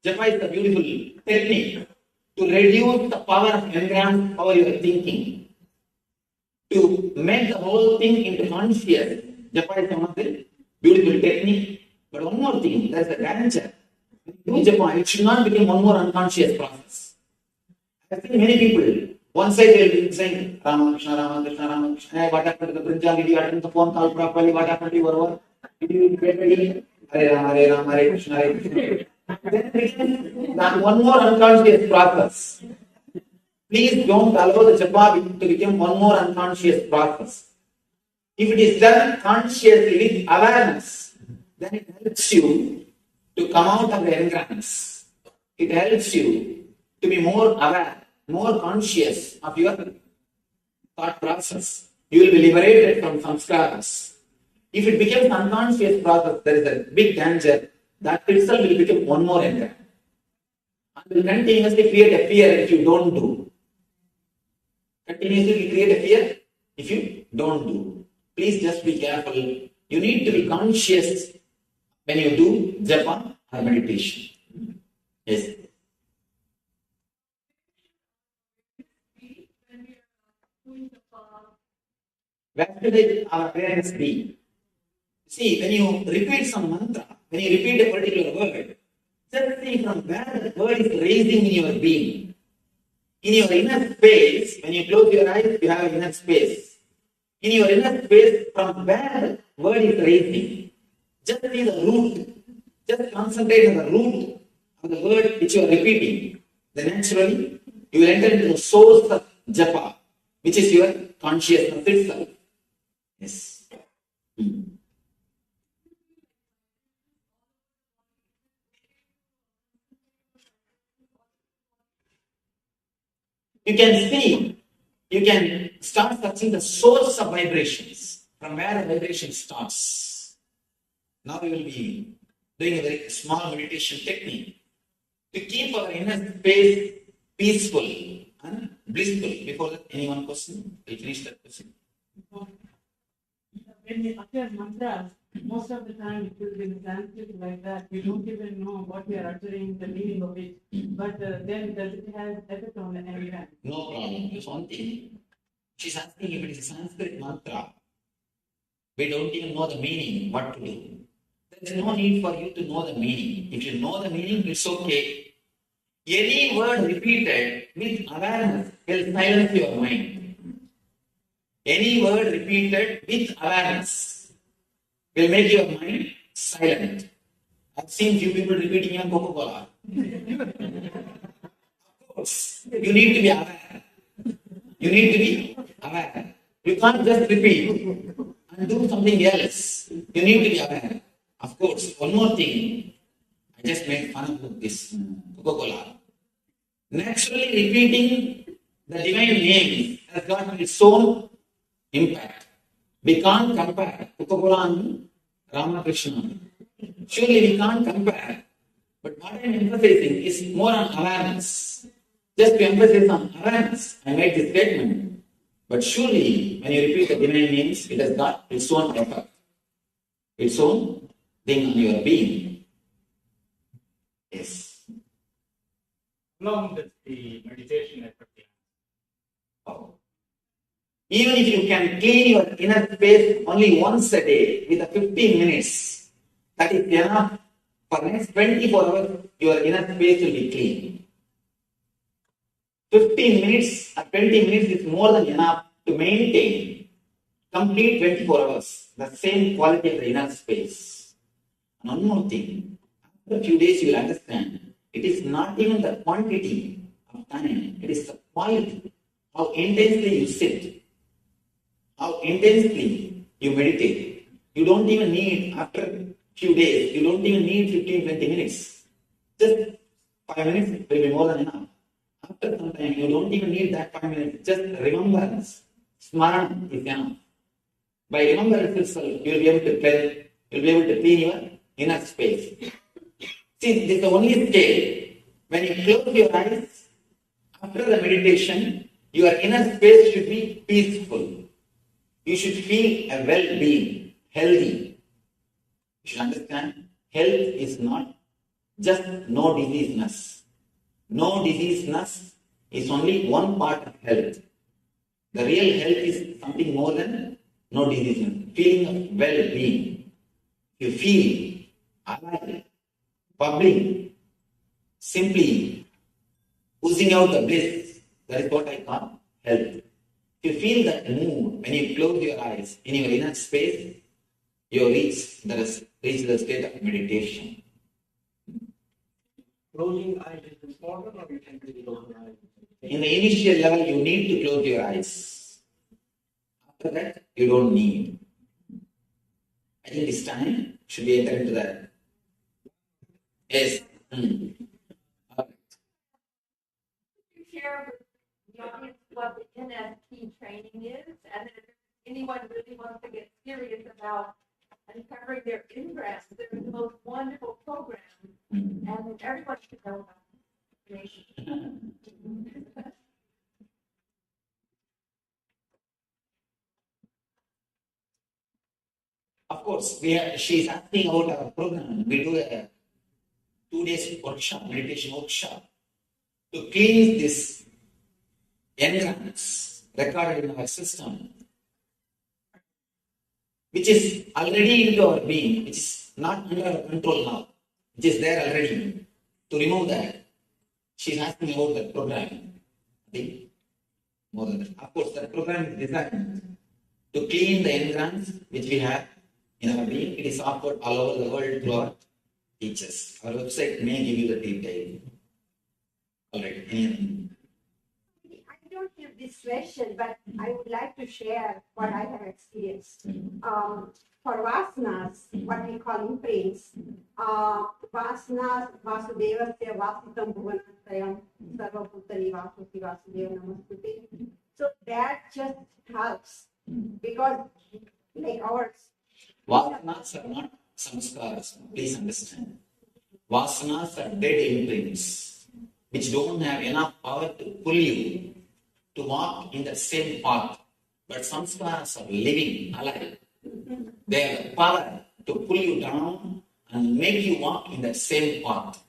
Speaker 6: japa is a beautiful technique to reduce the power of engrams over your thinking, to make the whole thing into conscious. Japa is one of the beautiful technique. But one more thing, there is a danger. When you do japa, it should not become one more unconscious process. I have seen many people, one side they will be saying, Rama Krishna, Rama Krishna, Rama Krishna. Hey, what happened to the brinjal? Did you attend the phone call properly? What happened to your work? Did you get ready? Hare Rama, Hare Rama, Hare Krishna, Hare Krishna. Then it becomes one more unconscious process. Please don't allow the japa to become one more unconscious process. If it is done consciously with awareness, then it helps you to come out of the engrams. It helps you to be more aware, more conscious of your thought process. You will be liberated from samskaras. If it becomes unconscious process, there is a big danger that itself will become one more engram. And will continuously create a fear if you don't do. Continuously create a fear if you don't do. Please just be careful. You need to be conscious when you do japa or meditation. Yes. Where should our awareness be? See, when you repeat some mantra, when you repeat a particular word, just see from where the word is raising in your being. In your inner space, when you close your eyes, you have an inner space. In your inner space, from where the word is raising, just see the root. Just concentrate on the root of the word which you are repeating. Then naturally, you will enter into the source of japa, which is your consciousness itself. Yes. You can see, you can start touching the source of vibrations, from where the vibration starts. Now we will be doing a very small meditation technique to keep our inner space peaceful and blissful. Before that, any one question? We'll finish that question.
Speaker 10: When we utter mantras, most of the time it will be in Sanskrit like that. We don't even know what we are uttering, the meaning of it. But then does it have effect on the engram?
Speaker 6: No problem. There's one thing. She's asking if it is a Sanskrit mantra. We don't even know the meaning, what to do. There is no need for you to know the meaning. If you know the meaning, it's okay. Any word repeated with awareness will silence your mind. Any word repeated with awareness will make your mind silent. I've seen few people repeating even Coca-Cola. Of course, you need to be aware. You need to be aware. You can't just repeat and do something else. You need to be aware. Of course, one more thing. I just made fun of this Coca-Cola. Naturally repeating the divine name has got its own impact. We can't compare Coca-Cola and Ramakrishna. Surely we can't compare. But what I'm emphasizing is more on awareness. Just to emphasize on awareness, I made this statement. But surely, when you repeat the divine names, it has got its own effect, its own thing on your being. Yes.
Speaker 7: How long does the meditation effort take?
Speaker 6: Oh. Even if you can clean your inner space only once a day with a 15 minutes, that is enough. For next 24 hours, your inner space will be clean. 15 minutes or 20 minutes is more than enough to maintain complete 24 hours, the same quality of the inner space. And one more thing, after a few days you will understand, it is not even the quantity of time, it is the quality, how intensely you sit, how intensely you meditate. You don't even need, after a few days, you don't even need 15-20 minutes. Just 5 minutes will be more than enough. After some time, you don't even need that 5 minutes. Just remembrance, smarana is enough. By remembrance itself, you will be able to clean your inner space. See, this is the only scale. When you close your eyes, after the meditation, your inner space should be peaceful. You should feel a well-being, healthy. You should understand, health is not just no diseaseness. No diseaseness is only one part of health. The real health is something more than no diseaseness. Feeling of well-being. You feel alive, bubbling, simply oozing out the bliss. That is what I call health. You feel that mood when you close your eyes in your inner space, you reach the state of meditation.
Speaker 7: Closing eyes is important, or you can do closing eyes?
Speaker 6: In the initial level, you need to close your eyes. After that, you don't need. I think this time should be entered into that. Yes.
Speaker 12: You share with the audience what the NSP training is, and then if anyone really wants to get serious about uncovering their ingress, there's the most wonderful program, and everyone should know about information.
Speaker 6: Of course, she is asking about our program. We do a 2 days workshop, meditation workshop, to clean this engrams recorded in our system, which is already into our being, which is not under our control now, which is there already. To remove that, she is asking about the program. I think more than that. Of course, that program is designed to clean the engrams which we have in our being. It is offered all over the world to our teachers. Our website may give you the detail. All right. Anything?
Speaker 13: I don't have this question, but I would like to share what I have experienced. For vasanas, what we call imprints, vasanas, vasudevasya vasitam bhuvanasayam sarvaputani vasuti vasudeva namastuti. So that just helps because like ours.
Speaker 6: Vasanas are not samskaras. Please understand. Vasanas are dead imprints which don't have enough power to pull you to walk in the same path. But samskaras are living, alive. They have the power to pull you down and make you walk in that same path.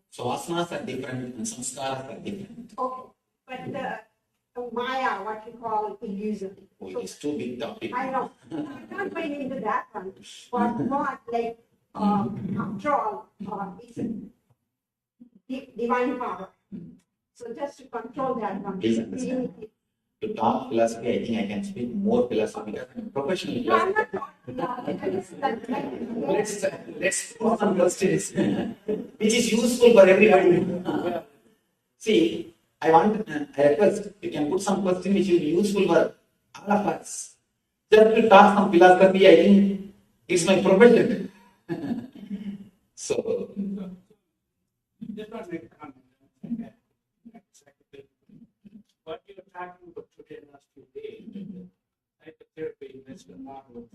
Speaker 6: So vasanas are different and samskaras are different.
Speaker 13: Okay, but Maya, what you call illusion.
Speaker 6: Oh, it's too big topic.
Speaker 13: I know. I'm not going into that one. But what, like, after all, it's a divine power. So just to control that one.
Speaker 6: Please understand. To talk philosophy, I think I can speak more philosophy because I'm a professional
Speaker 13: No, I'm
Speaker 6: philosopher.
Speaker 13: not talking.
Speaker 6: Let's pose some questions which is useful for everybody. See, I request you can put some question which will be useful for all of us. Just to talk some philosophy, I think it's my profession. So,
Speaker 11: Just want to make a comment. What you're talking about today, last few days, psychotherapy, Western model,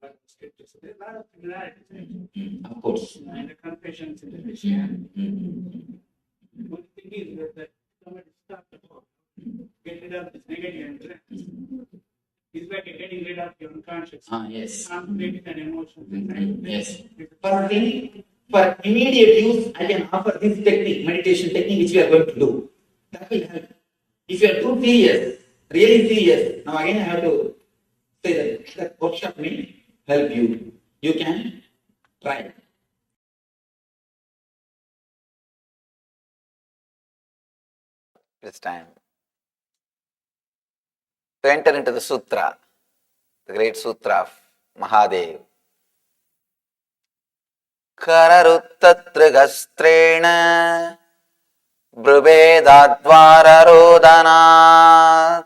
Speaker 11: but scriptures. There's a lot of similarities.
Speaker 6: Of course.
Speaker 11: And the confessions in the Christianity. One thing is that somebody talked about get rid of this negative influence. It's like getting rid of your unconscious.
Speaker 6: Yes.
Speaker 11: Conflict and emotions.
Speaker 6: Yes. For immediate use, I can offer this technique, meditation technique, which we are going to do. That will help. If you are too serious, really serious, now again I have to say that workshop may help you. You can try. It's time to enter into the sutra, the great sutra of Mahadev. Kararuttattrigastrena brubedadvararodanaat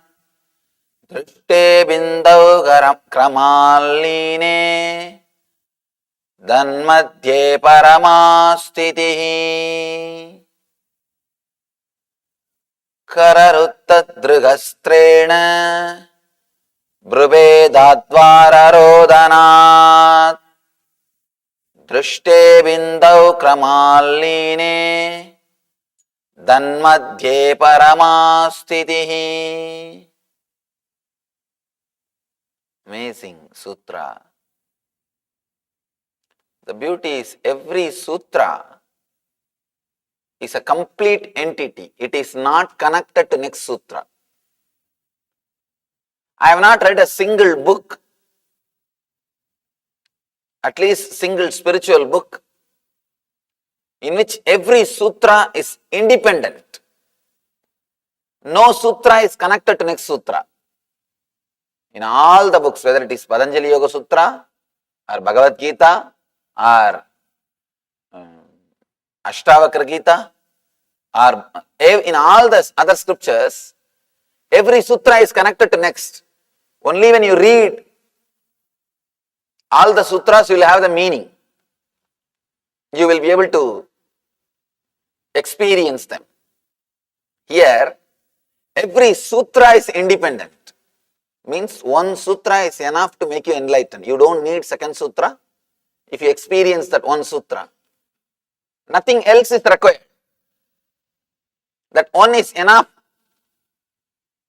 Speaker 6: drishte bindau kramalline danmadhye paramastitihi kararuttadrigastrena brubedadvararodanaat drishte bindau kramalline Danmadhye paramastitihi. Amazing sutra. The beauty is every sutra is a complete entity. It is not connected to next sutra. I have not read a single book, at least single spiritual book, in which every sutra is independent. No sutra is connected to next sutra. In all the books, whether it is Patanjali Yoga Sutra, or Bhagavad Gita, or Ashtavakra Gita, or in all the other scriptures, every sutra is connected to next. Only when you read all the sutras, you will have the meaning. You will be able to experience them. Here, every sutra is independent. Means one sutra is enough to make you enlightened. You don't need second sutra if you experience that one sutra. Nothing else is required. That one is enough.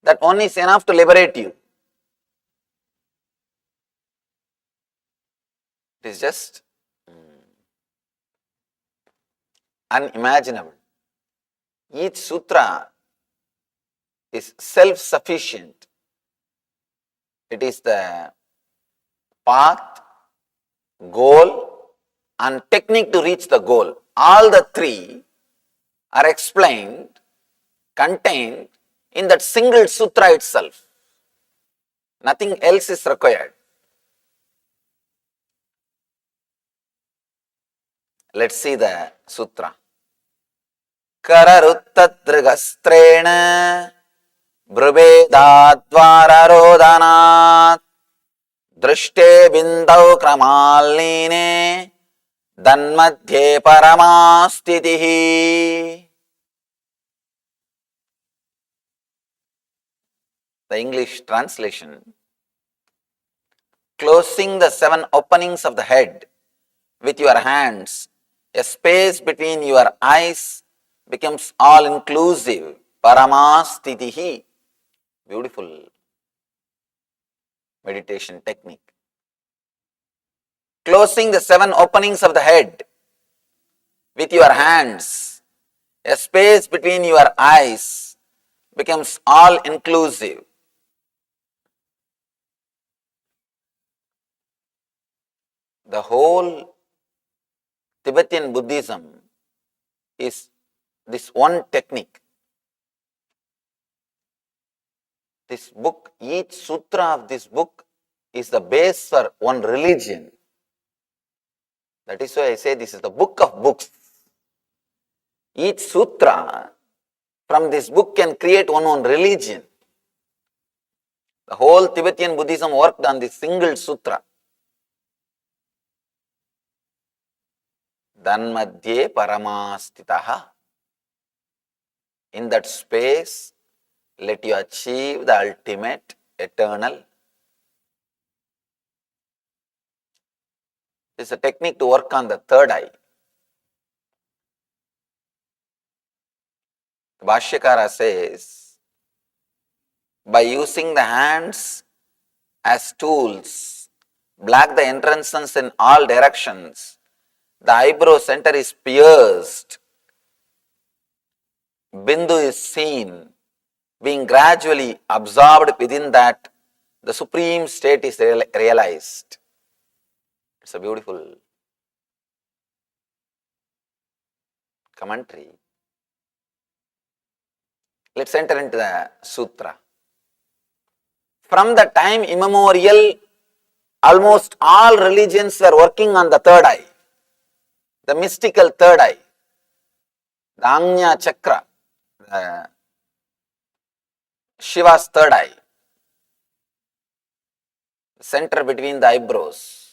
Speaker 6: That one is enough to liberate you. It is just unimaginable. Each sutra is self-sufficient. It is the path, goal, and technique to reach the goal. All the three are explained, contained in that single sutra itself. Nothing else is required. Let's see the sutra. Kararuttadrigastrena brubedadvararodanaat drishte bindau kramalline danmadhye paramastitihi. The English translation. Closing the 7 openings of the head with your hands, a space between your eyes becomes all-inclusive. Paramastitihi. Beautiful meditation technique. Closing the 7 openings of the head with your hands, a space between your eyes
Speaker 3: becomes all inclusive. The whole Tibetan Buddhism is this one technique. This book, each sutra of this book is the base for one religion. That is why I say this is the book of books. Each sutra from this book can create one religion. The whole Tibetan Buddhism worked on this single sutra. Dhanmadhye paramastitaha. In that space, let you achieve the ultimate, eternal. It's a technique to work on the third eye. The Bhashyakara says, by using the hands as tools, block the entrances in all directions, the eyebrow center is pierced, Bindu is seen, being gradually absorbed within that, the supreme state is realized. It's a beautiful commentary. Let's enter into the sutra. From the time immemorial, almost all religions were working on the third eye, the mystical third eye, the Ajna chakra, Shiva's third eye, the center between the eyebrows.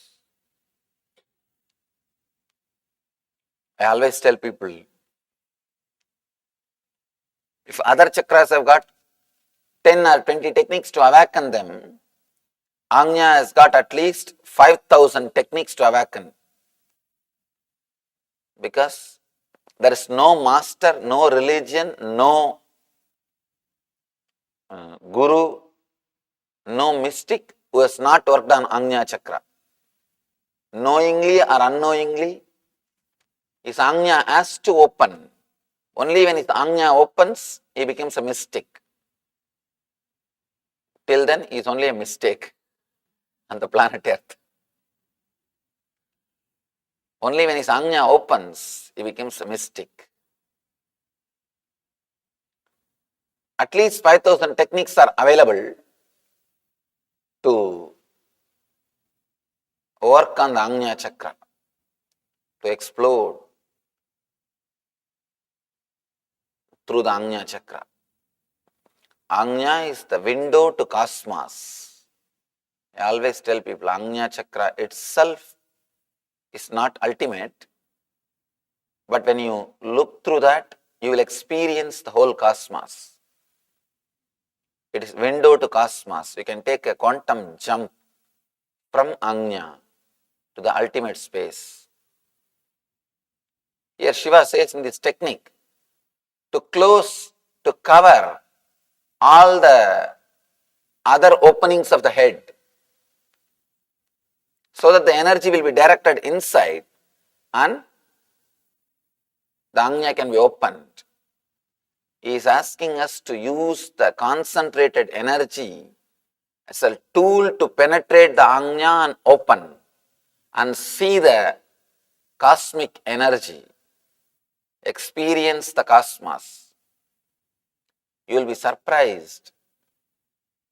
Speaker 3: I always tell people, if other chakras have got 10 or 20 techniques to awaken them, Ajna has got at least 5,000 techniques to awaken. Because there is no master, no religion, no guru, no mystic who has not worked on Ajna chakra. Knowingly or unknowingly, his Ajna has to open. Only when his Ajna opens, he becomes a mystic. Till then, he is only a mistake on the planet Earth. Only when his Ajna opens, he becomes a mystic. At least 5,000 techniques are available to work on the Ajna chakra, to explode through the Ajna chakra. Ajna is the window to cosmos. I always tell people, Ajna chakra itself is not ultimate, but when you look through that, you will experience the whole cosmos. It is window to cosmos. You can take a quantum jump from Ajna to the ultimate space. Here Shiva says in this technique, to close, to cover all the other openings of the head, so that the energy will be directed inside and the Ajna can be opened. He is asking us to use the concentrated energy as a tool to penetrate the Ajna and open and see the cosmic energy, experience the cosmos. You will be surprised.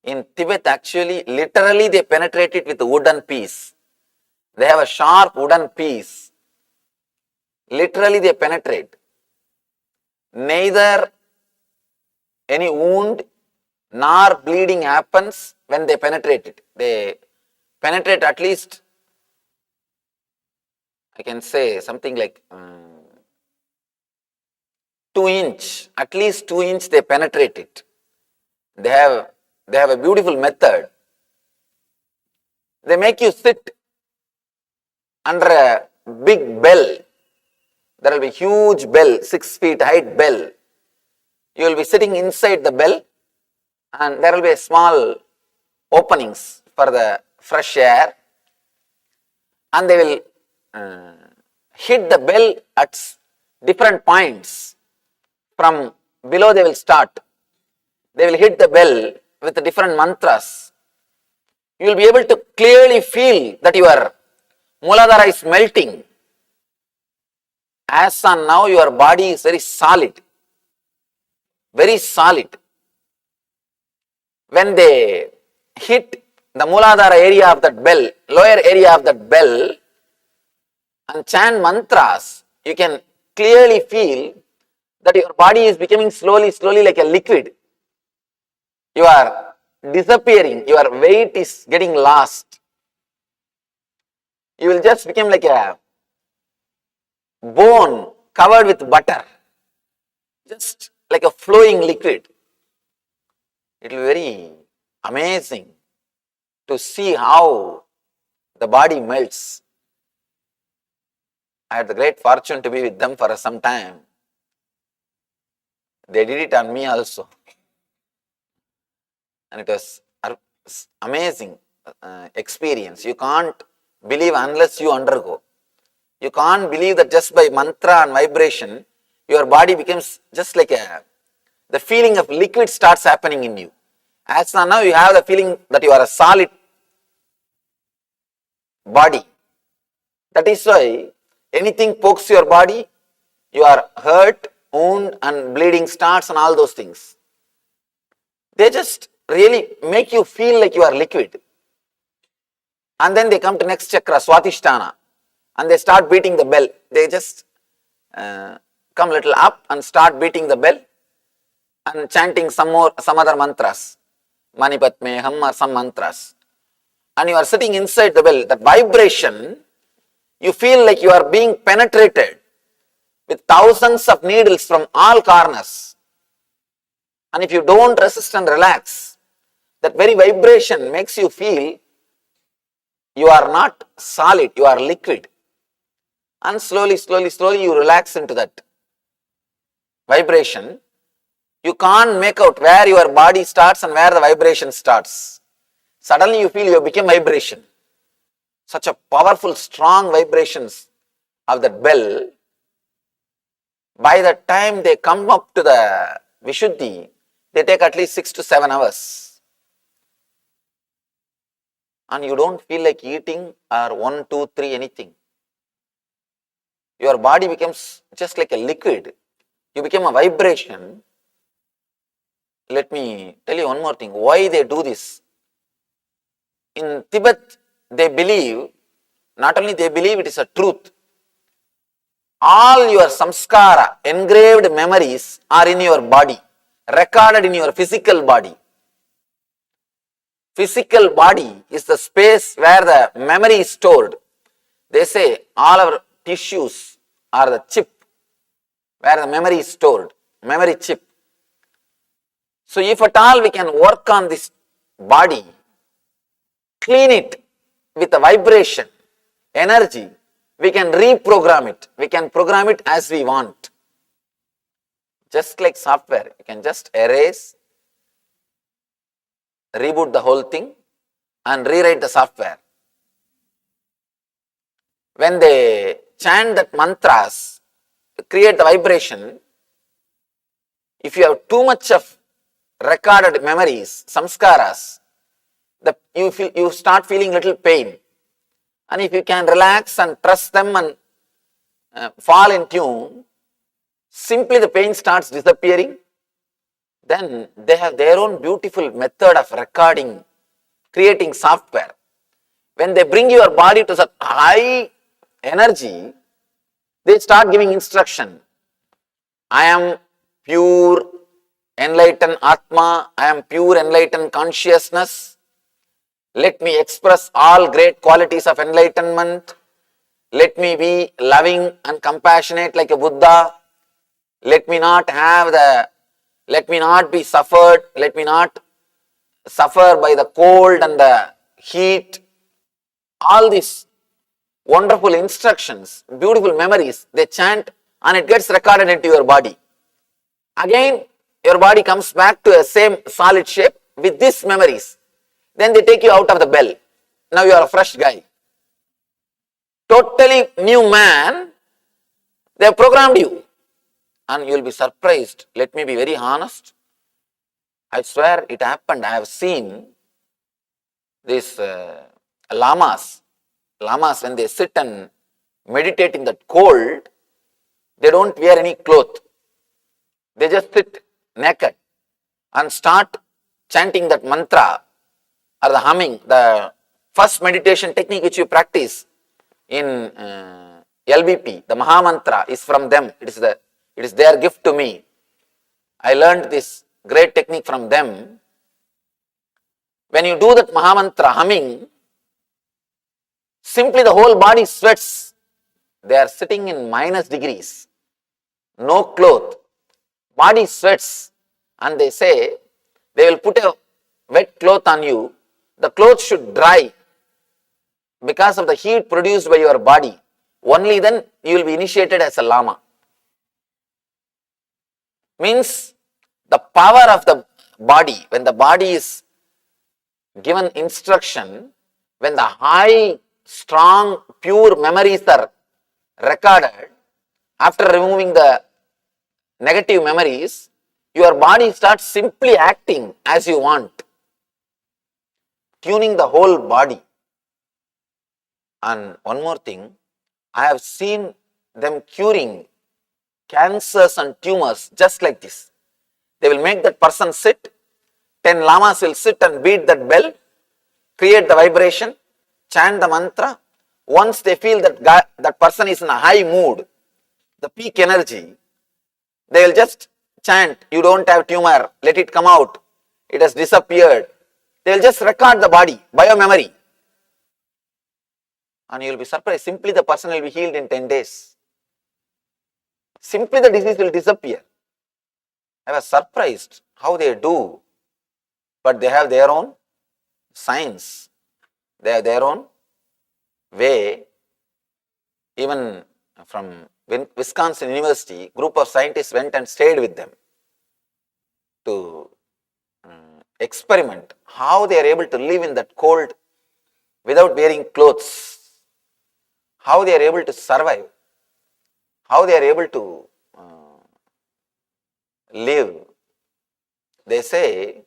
Speaker 3: In Tibet, actually, literally they penetrate it with a wooden piece. They have a sharp wooden piece. Literally they penetrate. Neither any wound nor bleeding happens when they penetrate it. They penetrate at least, I can say something like 2 inch, at least 2 inch they penetrate it. They have a beautiful method. They make you sit under a big bell. There will be huge bell, 6 feet height bell. You will be sitting inside the bell and there will be small openings for the fresh air, and they will hit the bell at different points. From below they will start. they will hit the bell with different mantras. You will be able to clearly feel that your Mooladhara is melting. As on now, your body is very solid. Very solid. When they hit the Mooladhara area of that bell, lower area of that bell, and chant mantras, you can clearly feel that your body is becoming slowly like a liquid. You are disappearing, your weight is getting lost. You will just become like a bone covered with butter, just like a flowing liquid. It will be very amazing to see how the body melts. I had the great fortune to be with them for some time. They did it on me also. And it was amazing experience. You can't believe unless you undergo. You can't believe that just by mantra and vibration, your body becomes just like the feeling of liquid starts happening in you. As now you have the feeling that you are a solid body. That is why anything pokes your body, you are hurt, wound and bleeding starts and all those things. They just really make you feel like you are liquid. And then they come to next chakra, Swatisthana, and they start beating the bell. They just come little up and start beating the bell and chanting some other mantras, Manipatmeham or some mantras. And you are sitting inside the bell, that vibration, you feel like you are being penetrated with thousands of needles from all corners. And if you don't resist and relax, that very vibration makes you feel you are not solid, you are liquid. And slowly you relax into that vibration. You can't make out where your body starts and where the vibration starts. Suddenly you feel you become vibration. Such a powerful, strong vibrations of that bell. By the time they come up to the Vishuddhi, they take at least 6 to 7 hours. And you don't feel like eating or 1, 2, 3 anything. Your body becomes just like a liquid. You become a vibration. Let me tell you one more thing. Why they do this? In Tibet, they believe, not only they believe it is a truth, all your samskara, engraved memories are in your body, recorded in your physical body. Physical body is the space where the memory is stored. They say all our tissues are the chip where the memory is stored, memory chip. So if at all we can work on this body, clean it with a vibration, energy, we can reprogram it. We can program it as we want. Just like software, you can just erase, reboot the whole thing and rewrite the software. When they chant that mantras, create the vibration, if you have too much of recorded memories, samskaras, you start feeling little pain. And if you can relax and trust them and fall in tune, simply the pain starts disappearing. Then they have their own beautiful method of recording, creating software. When they bring your body to such high energy, they start giving instruction. I am pure enlightened Atma, I am pure enlightened consciousness. Let me express all great qualities of enlightenment. Let me be loving and compassionate like a Buddha. Let me not be suffered. Let me not suffer by the cold and the heat. All these wonderful instructions, beautiful memories, they chant and it gets recorded into your body. Again, your body comes back to a same solid shape with these memories. Then they take you out of the bell. Now you are a fresh guy. Totally new man. They have programmed you. And you will be surprised. Let me be very honest. I swear it happened. I have seen these lamas when they sit and meditate in that cold, they don't wear any cloth. They just sit naked and start chanting that mantra or the humming, the first meditation technique which you practice in LBP, the Maha Mantra is from them. It is their gift to me. I learned this great technique from them. When you do that Maha Mantra humming, simply the whole body sweats. They are sitting in minus degrees, no cloth, body sweats, and they say they will put a wet cloth on you. The cloth should dry because of the heat produced by your body. Only then you will be initiated as a Lama. Means the power of the body, when the body is given instruction, when the high, strong, pure memories are recorded, after removing the negative memories, your body starts simply acting as you want, tuning the whole body. And one more thing, I have seen them curing cancers and tumors just like this. They will make that person sit, 10 lamas will sit and beat that bell, create the vibration, chant the mantra. Once they feel that that person is in a high mood, the peak energy, they will just chant, you don't have tumor, let it come out, it has disappeared. They will just record the body, bio-memory. And you will be surprised, simply the person will be healed in 10 days. Simply the disease will disappear. I was surprised how they do, but they have their own science, they have their own way. Even from Wisconsin University, group of scientists went and stayed with them to experiment how they are able to live in that cold without wearing clothes, how they are able to survive, how they are able to live. They say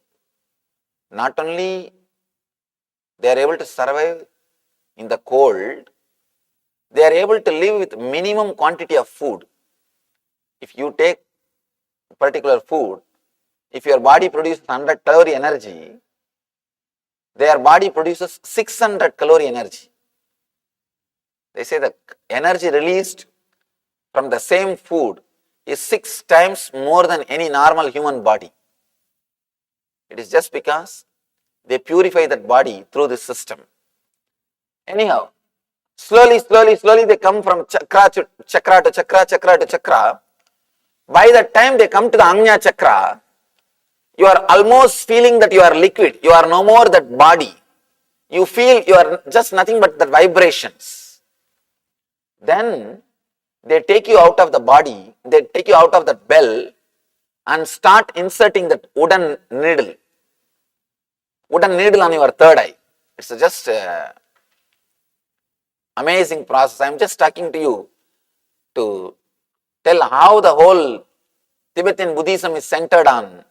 Speaker 3: not only they are able to survive in the cold, they are able to live with minimum quantity of food. If you take a particular food, if your body produces 100 calorie energy, their body produces 600 calorie energy. They say the energy released from the same food is 6 times more than any normal human body. It is just because they purify that body through this system. Anyhow, slowly they come from chakra to chakra to chakra, chakra to chakra. By the time they come to the Agnya chakra, you are almost feeling that you are liquid. You are no more that body. You feel you are just nothing but the vibrations. Then they take you out of the body, they take you out of that bell and start inserting that wooden needle on your third eye. It's just amazing process. I am just talking to you to tell how the whole Tibetan Buddhism is centered on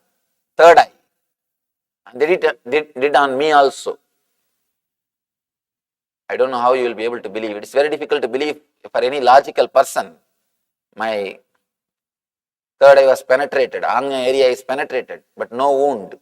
Speaker 3: third eye. And they did on me also. I don't know how you will be able to believe. It is very difficult to believe for any logical person. My third eye was penetrated, Anya area is penetrated, but no wound.